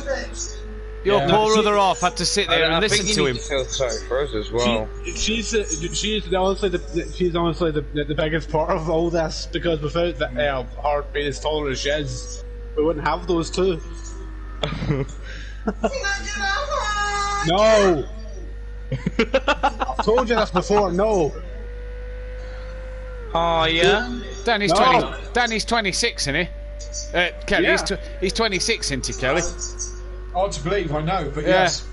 Your poor other half had to sit there and listen to him. Feel sorry for us as well. She's honestly the biggest part of all this, because without the heart being as tall as she is, we wouldn't have those two. No. I've told you this before. No. Oh yeah. Danny's 26, isn't he? Kelly, he's 26, isn't he, Kelly? Hard to believe, I know, but yes.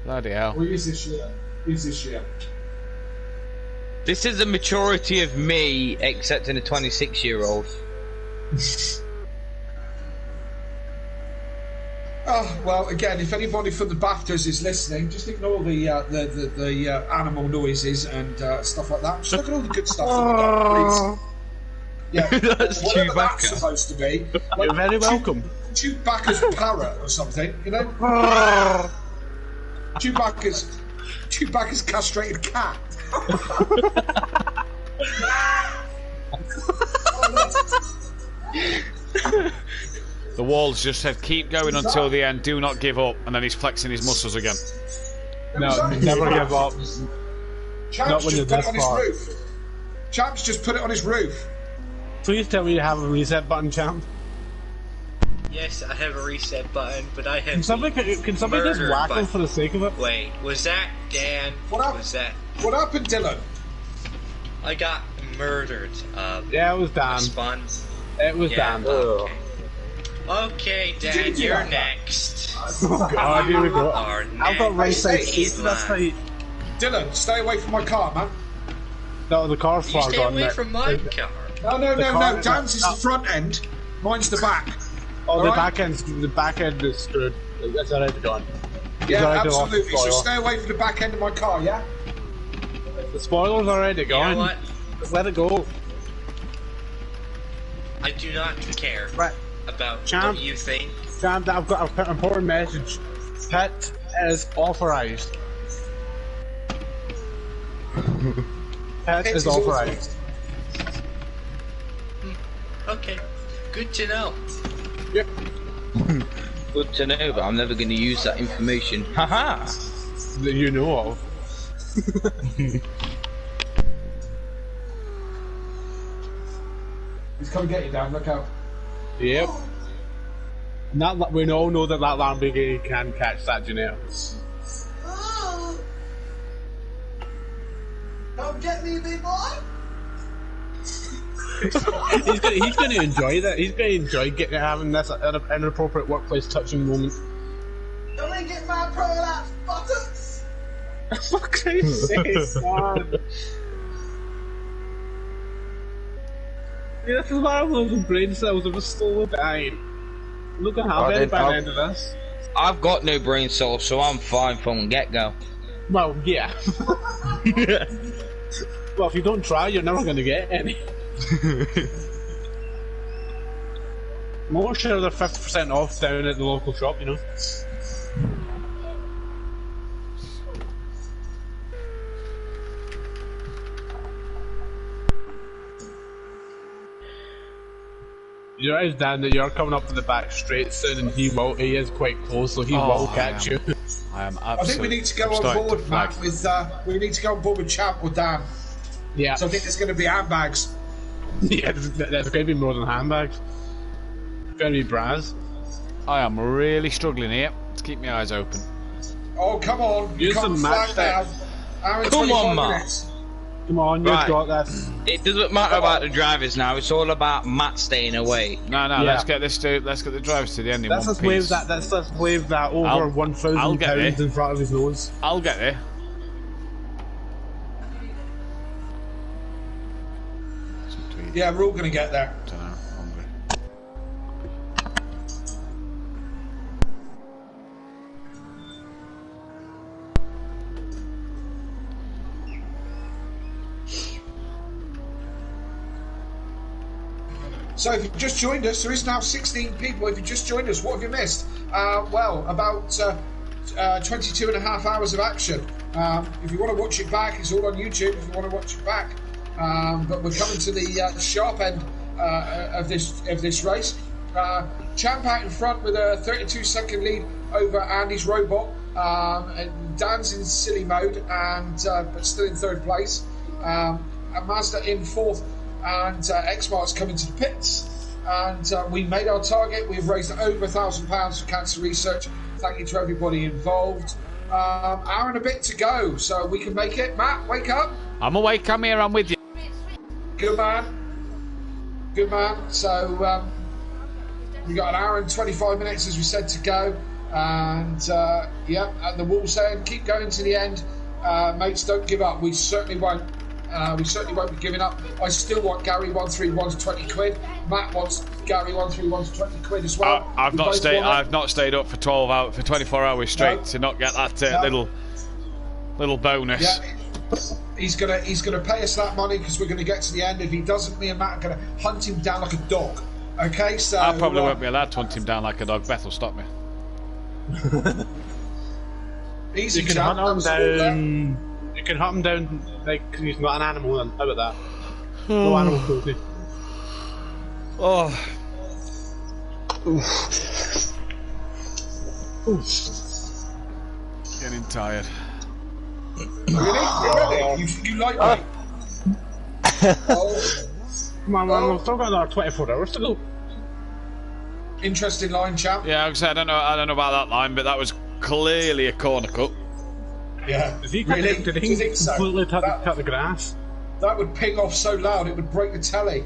Bloody hell. Well, is this year? This is the maturity of me accepting a 26-year-old. Oh, well, again, if anybody from the BAFTAs is listening, just ignore the animal noises and stuff like that. Just look at all the good stuff that we get, please. Yeah, that's whatever that's supposed to be. Like, you're very welcome. Chewbacca's parrot or something, Chewbacca's castrated cat. The walls just said keep going until the end, do not give up, and then he's flexing his muscles again. No, never give up. Champs just put it on his roof. Champs just put it on his roof. Please tell me you have a reset button, Champ. Yes, I have a reset button, but I have. Can somebody just whack him for the sake of it? Wait, was that Dan? What happened, Dylan? I got murdered. Yeah, it was Dan. It was Dan. Okay, Dan, you're next. Oh God, here we go. I've got race safety. That's right. Dylan, stay away from my car, man. No, the car's far gone. Stay away from my car. No. Dan's is the front end. Mine's the back. Oh, the back end is screwed. That's already gone. Yeah, absolutely. So stay away from the back end of my car, yeah? The spoiler's already gone. You know what? Just let it go. I do not care about what you think. Champ, I've got an important message. Pit is authorised. Pit is authorised. Okay, good to know. Yep. Good to know, but I'm never going to use that information. Haha! That you know of. He's come get you, Dan. Look out. Yep. We all know that Lamborghini can catch that Janelle. Come get me, big boy. he's going to enjoy that. He's going to enjoy having this inappropriate workplace touching moment. Don't let me get my prolapse buttocks. For Christ's sake, son. This is why I was losing brain cells. I'm just slowly dying. I'm not going to have any by the end of this. I've got no brain cells, so I'm fine from the get-go. Well, yeah. Well, if you don't try, you're never going to get any. More sure they're 50% off down at the local shop, you know. You're right, Dan, that you're coming up to the back straight soon, and he is quite close, so he will catch you. I am I think we need to go on board, Matt, with, we need to go on board with Champ or Dan. Yeah. So I think there's going to be handbags. Yeah, there's going to be more than handbags. It's going to be bras. I am really struggling here to keep my eyes open. Oh, come on. Use some match down. Come on, Matt. Come on, you've Right. got this. It doesn't matter about the drivers now. It's all about Matt staying away. No, let's get this to. Let's get the drivers to the end in Let's one just wave piece. that. Let's just wave that over I'll 1,000 get pounds there. in front of his nose. I'll get there. Yeah, we're all going to get there. So if you've just joined us, there is now 16 people. If you've just joined us, what have you missed? Well, about 22 and a half hours of action. If you want to watch it back, it's all on YouTube if you want to watch it back. But we're coming to the sharp end of this race. Champ out in front with a 32-second lead over Andy's robot. And Dan's in silly mode, and but still in third place. And Mazda in fourth, and X-Mart's coming to the pits. And we made our target. We've raised over £1,000 for cancer research. Thank you to everybody involved. Hour and a bit to go, so we can make it. Matt, wake up. I'm awake. I'm here. I'm with you. Good man. Good man. So we got an hour and 25 minutes, as we said, to go. And at the wall's end, keep going to the end. Mates, don't give up. We certainly won't. We certainly won't be giving up. I still want Gary 131 to 20 quid. Matt wants Gary 131 to 20 quid as well. I've not stayed up for 24 hours straight to not get that little bonus. Yeah. He's gonna pay us that money because we're gonna get to the end. If he doesn't, me and Matt are gonna hunt him down like a dog. Okay, so I probably won't be allowed to hunt him down like a dog. Beth will stop me. Easy, you can hunt him down. You can hunt him down like he's not an animal. Then how about that? No animal cruelty. Oh. Getting tired. Really? You like me? Come on, man. We've still got another 24 hours to go. Interesting line, champ. Yeah, I don't know about that line, but that was clearly a corner cut. Yeah. Did he Really? completely Do you think so? cut the grass? That would ping off so loud it would break the telly.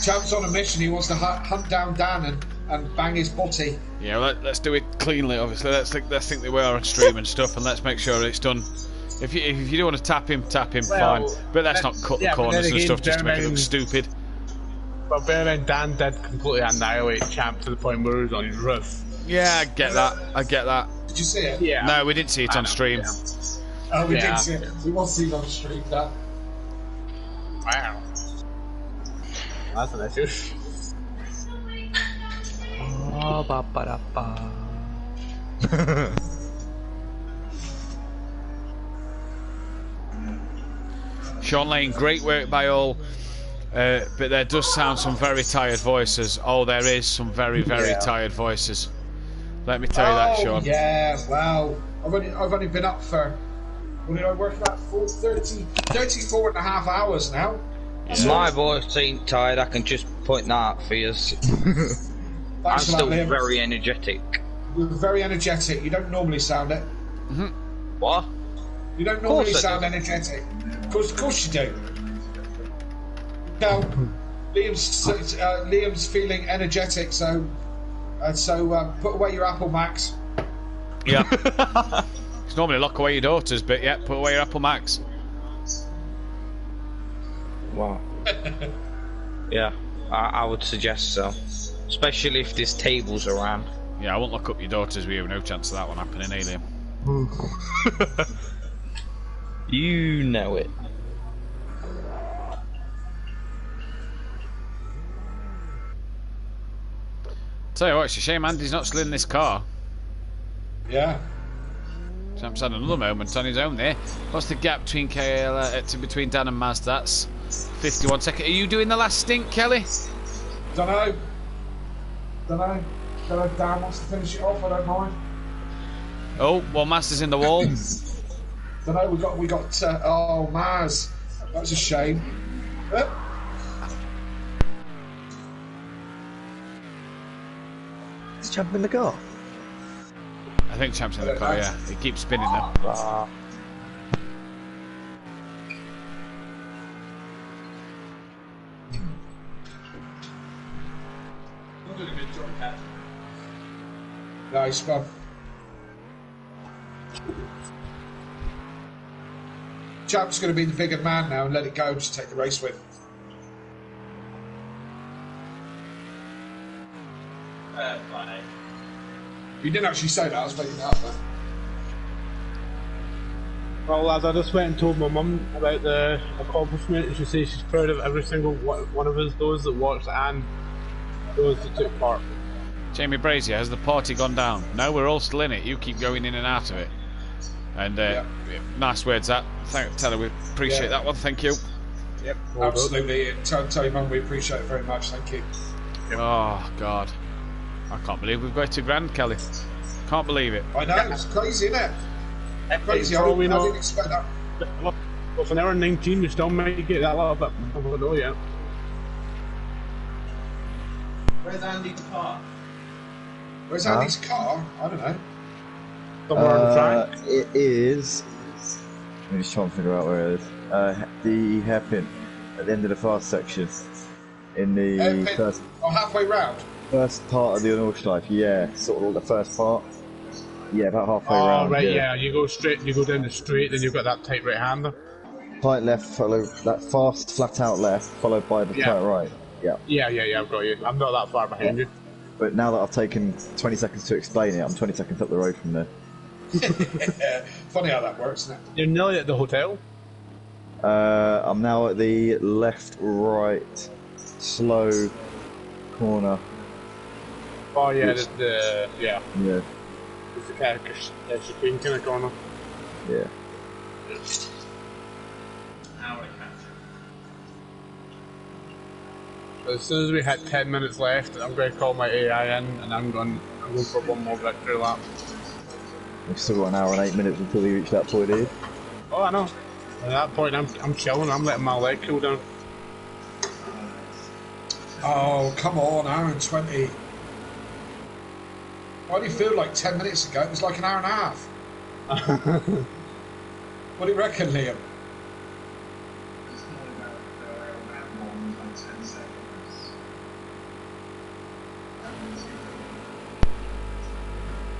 Champ's on a mission. He wants to hunt down Dan and bang his body. Yeah, let's do it cleanly. Obviously, let's think they were on stream and stuff, and let's make sure it's done. If you do want to tap him, fine. But let's not cut the corners and stuff just to make it look stupid. But bear in mind, Dan did completely annihilate Champ to the point where he was on his roof. Yeah, I get that. Did you see it? Yeah. No, we didn't see it on stream. Yeah. Oh, we did see it. We want to see it on stream, Dan. Wow. That's an issue. Oh, ba ba da ba. Sean Lane, great work by all, but there does sound some very tired voices. Oh, there is some very tired voices. Let me tell you that, Sean. Yeah, wow. I've only been up for, what did I work at? 34 and a half hours now. My voice ain't tired. I can just point that out for you. I'm still very energetic. You're very energetic. You don't normally sound it. What? You don't normally sound energetic. Of course you do. No, Liam's feeling energetic, so put away your Apple Macs. Yeah. It's normally lock away your daughters, but yeah, put away your Apple Macs. Wow. Yeah, I would suggest so. Especially if there's tables around. Yeah, I won't lock up your daughters. We have no chance of that one happening, Liam. You know it. Tell you what, it's a shame Andy's not still in this car. Yeah. Champ's had another moment on his own there. What's the gap between between Dan and Maz? That's 51 seconds. Are you doing the last stint, Kelly? Don't know. Dan wants to finish it off. I don't mind. Oh, well, Master's in the wall. Don't know. We got. Oh, Maz. That was a shame. Is Champ in the car? I think Champ's in the car, yeah. He keeps spinning though. Nice one. Champ's going to be the bigger man now and let it go. Just take the race with. You didn't actually say that. I was making that up there. Well, lads, I just went and told my mum about the accomplishment, and she says she's proud of every single one of us, those that watched and those that took part. Jamie Brazier, has the party gone down? No, we're all still in it. You keep going in and out of it. And nice words, that. Tell her we appreciate that one. Thank you. Yep, absolutely. And tell your mum we appreciate it very much. Thank you. Yep. Oh God, I can't believe we've got to grand, Kelly. Can't believe it. I know, it's crazy, isn't it? Crazy. I didn't expect that. Well, for an hour and 19, we still might get that little bit. I don't know yet. Where's Andy's car? Where's Andy's car? I don't know. Somewhere on the track. It is. Let me just try and figure out where it is. The hairpin at the end of the fast section. In the first. Oh, halfway round. First part of the Nordschleife, yeah, sort of the first part. Yeah, about halfway around. Oh, right, yeah. You go straight, you go down the straight, then you've got that tight right hander. Tight left, follow that fast, flat out left, followed by the tight right. Yeah. Yeah, I've got you. I'm not that far behind you. But now that I've taken 20 seconds to explain it, I'm 20 seconds up the road from there. Funny how that works, isn't it? You're nearly at the hotel? I'm now at the left, right, slow corner. Oh, yeah, yeah. Yeah. It's the chicane kind of corner. Yeah. As soon as we hit 10 minutes left, I'm going to call my AI in, and I'm going for one more victory lap. We've still got an hour and 8 minutes until we reach that point here. Oh, I know. At that point, I'm chilling. I'm letting my leg cool down. Oh, come on, hour and 20. Why do you feel like 10 minutes ago? It was like an hour and a half. What do you reckon, Liam?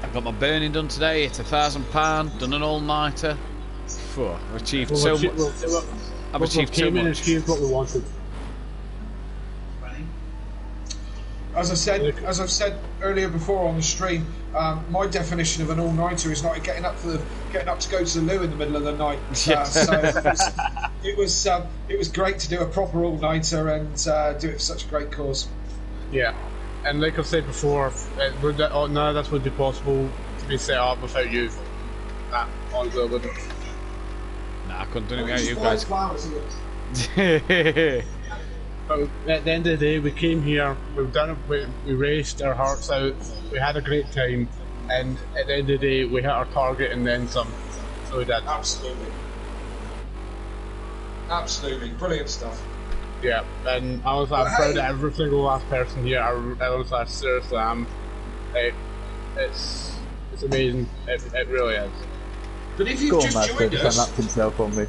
I've got my burning done today. It's £1,000. Done an all-nighter. I've achieved so much. I've achieved so much. Achieved what we wanted. As I've said earlier before on the stream, my definition of an all-nighter is not getting up to go to the loo in the middle of the night. So it was great to do a proper all-nighter and do it for such a great cause. Yeah, and like I've said before, none of this would be possible to be set up without you. Nah, honestly, I wouldn't. Nah, I couldn't do it without you guys. But at the end of the day, we came here, we've done it, we raced our hearts out, we had a great time, and at the end of the day, we hit our target and then some. So we did. Absolutely, brilliant stuff. Yeah, and I'm proud of every single last person here. I seriously am. It's amazing. It really is. But if you've just joined us, lapped himself on me.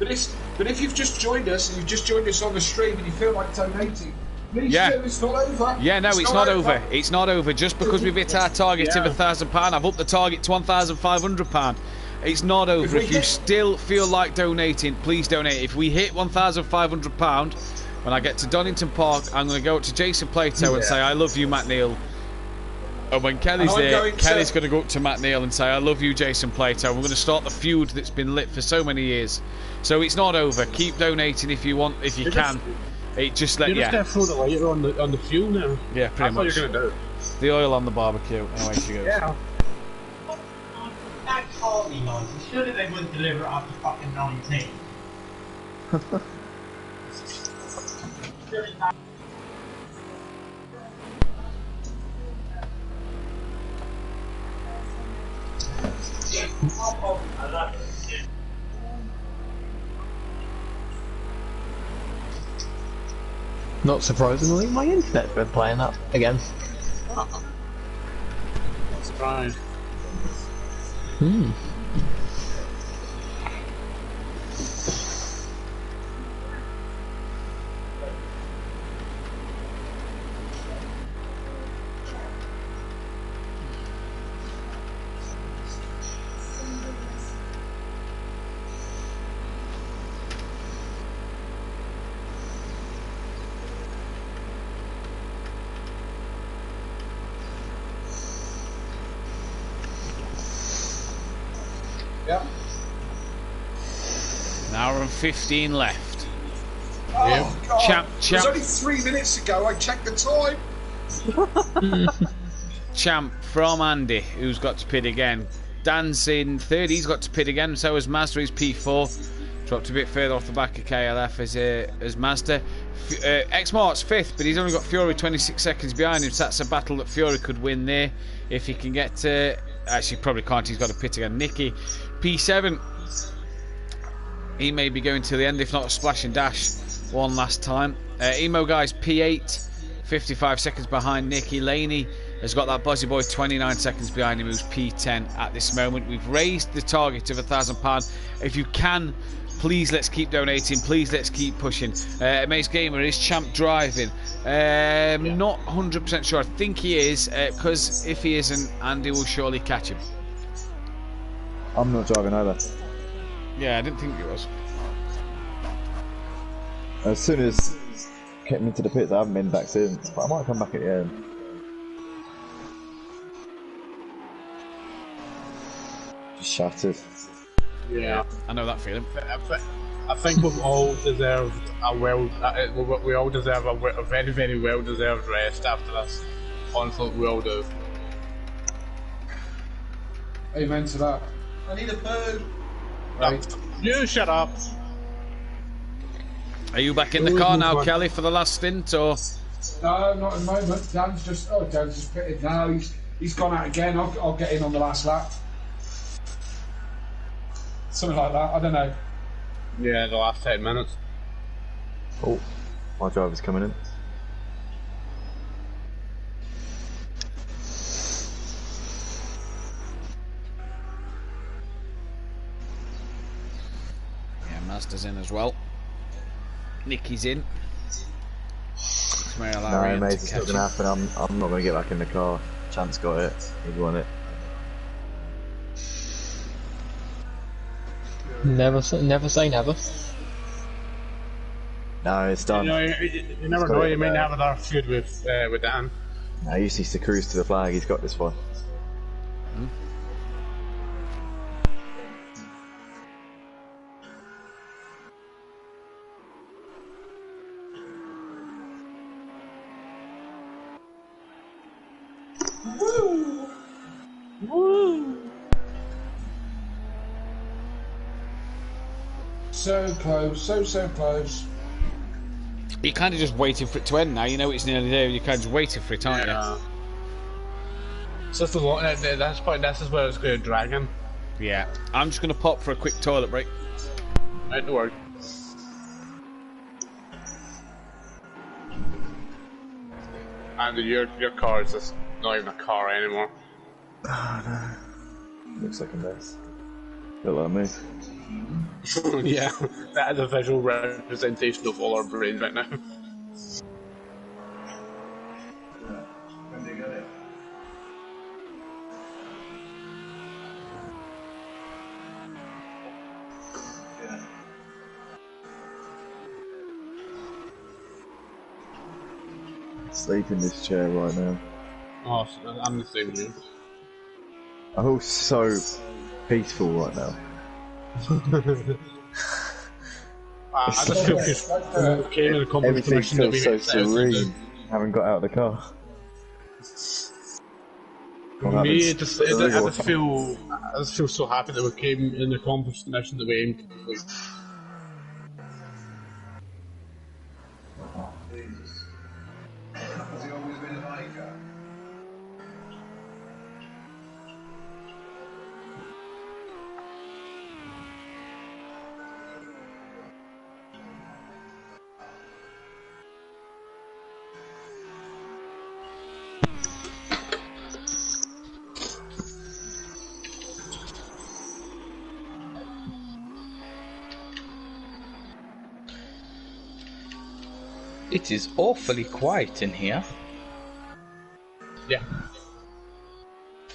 But if you've just joined us and you've just joined us on the stream and you feel like donating, please do. It's not over. Yeah, no, it's not over. It's not over. Just because we've hit our target of £1,000, I've upped the target to £1,500. It's not over. If you still feel like donating, please donate. If we hit £1,500, when I get to Donington Park, I'm going to go up to Jason Plato and say, I love you, Matt Neal. And when Kelly's there, Kelly's going to go up to Matt Neal and say, I love you, Jason Plato. We're going to start the feud that's been lit for so many years. So it's not over. Keep donating if you want, if you can. It just let You're just going to throw the lighter on the fuel now. Yeah, pretty much. That's what you're going to do. The oil on the barbecue. Anyway, she goes. Yeah. party lights. Surely they wouldn't deliver it after fucking 19. Surely that. Not surprisingly, my internet's been playing up again. Not surprised. Hmm. Yeah. An hour and 15 left. Oh, God. Champ. It was only 3 minutes ago. I checked the time. Champ from Andy, who's got to pit again. Dan's in third, he's got to pit again, so has Mazda, he's P4. Dropped a bit further off the back of KLF as Mazda. X-Mart's fifth, but he's only got Fury 26 seconds behind him, so that's a battle that Fury could win there if he can get to... Actually, probably can't, he's got to pit again. Nicky, P7. He may be going to the end, if not a splash and dash one last time. Emo Guy's P8, 55 seconds behind Nicky. Laney has got that Buzzy Boy 29 seconds behind him, who's P10 at this moment. We've raised the target of £1,000. If you can, please let's keep donating, please let's keep pushing. Mace Gamer, is Champ driving? Not 100% sure. I think he is, because if he isn't, Andy will surely catch him. I'm not driving either. Yeah, I didn't think he was. As soon as getting into the pits, I haven't been back since, but I might come back at the end. Just shattered. Yeah, I know that feeling. I think we've all deserved a we all deserve a very, very well deserved rest after this. Honestly, we all do. Amen to that. I need a poo. Right. You shut up. Are you back in the car now, Kelly, for the last stint, or? No, not at the moment. Dan's just pitted now. He's gone out again. I'll get in on the last lap. Something like that. I don't know. Yeah, the last 10 minutes. Oh, my driver's coming in. Yeah, Mazda's in as well. Nicky's in. No, mate, it's not going to happen. I'm not going to get back in the car. Champ's got it. He's won it. Never say never. No, it's done. You never know. You may have another feud with Dan. No, he used to cruise to the flag. He's got this one. Woo! Woo! So close, so close. You're kind of just waiting for it to end now. You know it's nearly there. You're kind of just waiting for it, aren't you? So that's point. This is where it's going to drag him. Yeah. I'm just going to pop for a quick toilet break. Right, don't worry. And your car is just not even a car anymore. Oh no. Looks like a mess. Bit like me. Yeah, that is a visual representation of all our brains right now. Sleep in this chair right now. Oh, I'm the same here. I feel so peaceful right now. I just feel just came in a everything feels so serene. Haven't got out of the car. For me, I just feel so happy that we came and accomplished the mission that we aimed to complete. Has he always been a biker? It is awfully quiet in here. Yeah.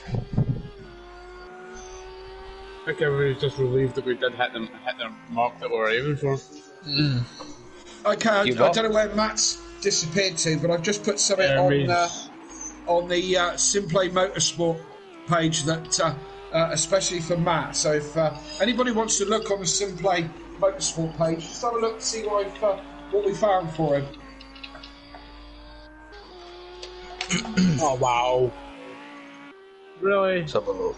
I think everybody's just relieved that we did hit the mark that we were aiming for. Okay, I don't know where Matt's disappeared to, but I've just put something on the Simplay Motorsport page that especially for Matt. So if anybody wants to look on the Simplay Motorsport page, just have a look to see what we found for him. Oh wow! Really? Let's have a look.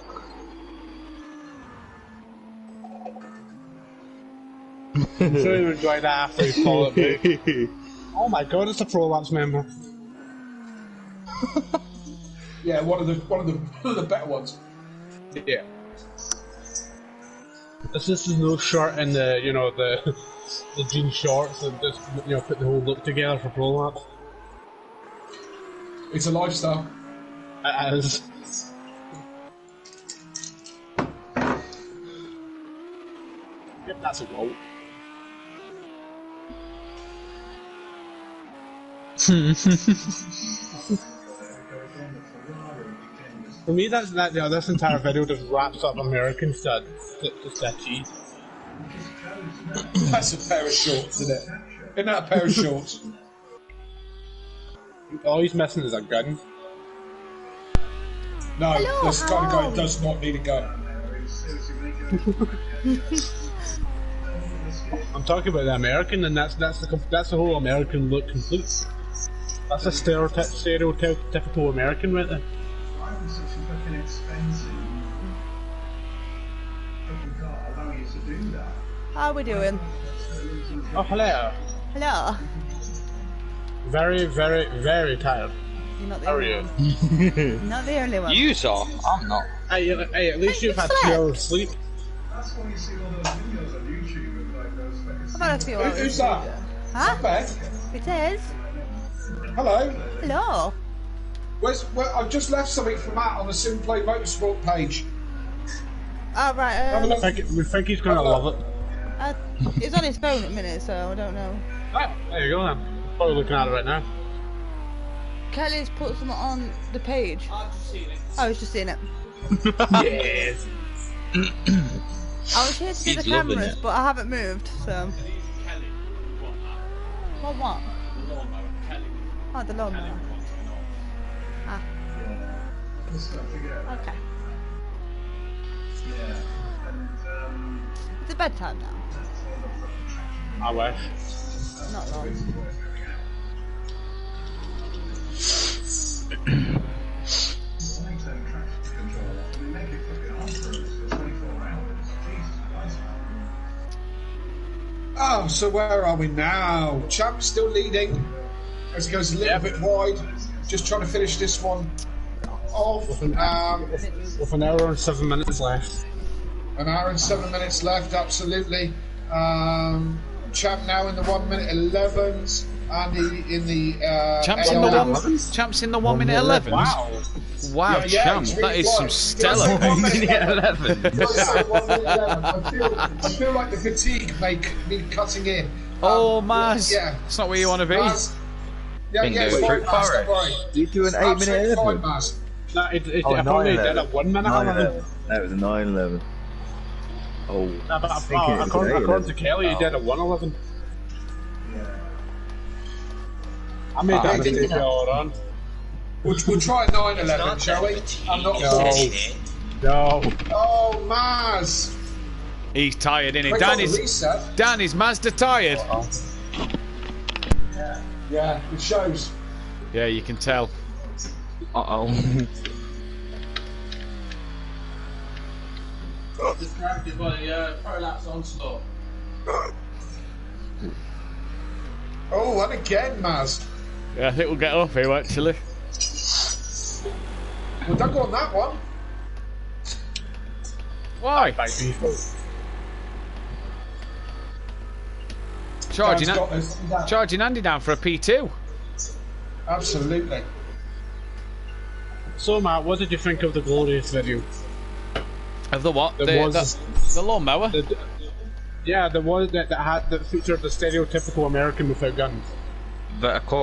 I'm sure you enjoyed that after you call it me. Oh my god, it's a ProLapse member. Yeah, one of the better ones. Yeah. This is no shirt and the the jean shorts and just put the whole look together for ProLapse. It's a lifestyle. It is. Yep, that's a wall. For me, this entire video just wraps up American stud. Just that cheese. That's a pair of shorts, isn't it? Isn't that a pair of shorts? All he's missing is a gun. No, this kind of guy does not need a gun. I'm talking about the American, and that's the whole American look complete. That's a stereotypical American right there. Why would such a fucking expensive fucking car allow you to do that? How are we doing? Oh, hello. Hello. Very, very, very tired. You're not the How are only you? one. Not the only one. You are. I'm not. Hey, at least you've had 2 hours sleep. That's why you see all those videos on YouTube of like those fucking... I've had a few hours. Who's that? Huh? Beth? It is. Hello. Hello. I've just left something for Matt on the Simplay Motorsport page. Oh, right. We think he's going to love it. It's on his phone at the minute, so I don't know. Ah, there you go then. Probably looking at it right now. Kelly's put something on the page. I've just seen it. I was just seeing it. Yes. I was here to see the cameras, but I haven't moved, so. What? Oh, the lawnmower. Ah. Okay. It's bedtime now. I wish. Not long. Oh, so where are we now? Champ's still leading as he goes a little bit wide. Just trying to finish this one off. With an hour and 7 minutes left. An hour and 7 minutes left, absolutely. Champ now in the 1 minute 11s. Andy in the Champ's in the 1 minute 11. Wow, Yeah, Champ, that is some stellar 1 minute 11. I feel like the fatigue make me cutting in. Oh, Maz, yeah. that's not where you want to be. Maz, it's fine, Maz, don't worry. You do an 8 minute 11? Fine, Maz. No, I probably did a 1 minute 11. That was a 9:11. Oh, No, but according to Kelly, he did a 1:11. I made that mistake earlier on. We'll try 9:11, shall we? I'm not No. Oh, Maz! He's tired, isn't he? Click on the reset. Dan, is Mazda tired? Yeah, it shows. Yeah, you can tell. Uh-oh. Distracted by the prolapse onslaught. Oh, and again, Maz. Yeah, I think we'll get off here actually. Well, don't go on that one. Why? Charging Andy down for a P2. Absolutely. So, Matt, what did you think of the Glorious video? Of the what? The lawnmower? Yeah, the one that featured the stereotypical American without guns. But of course.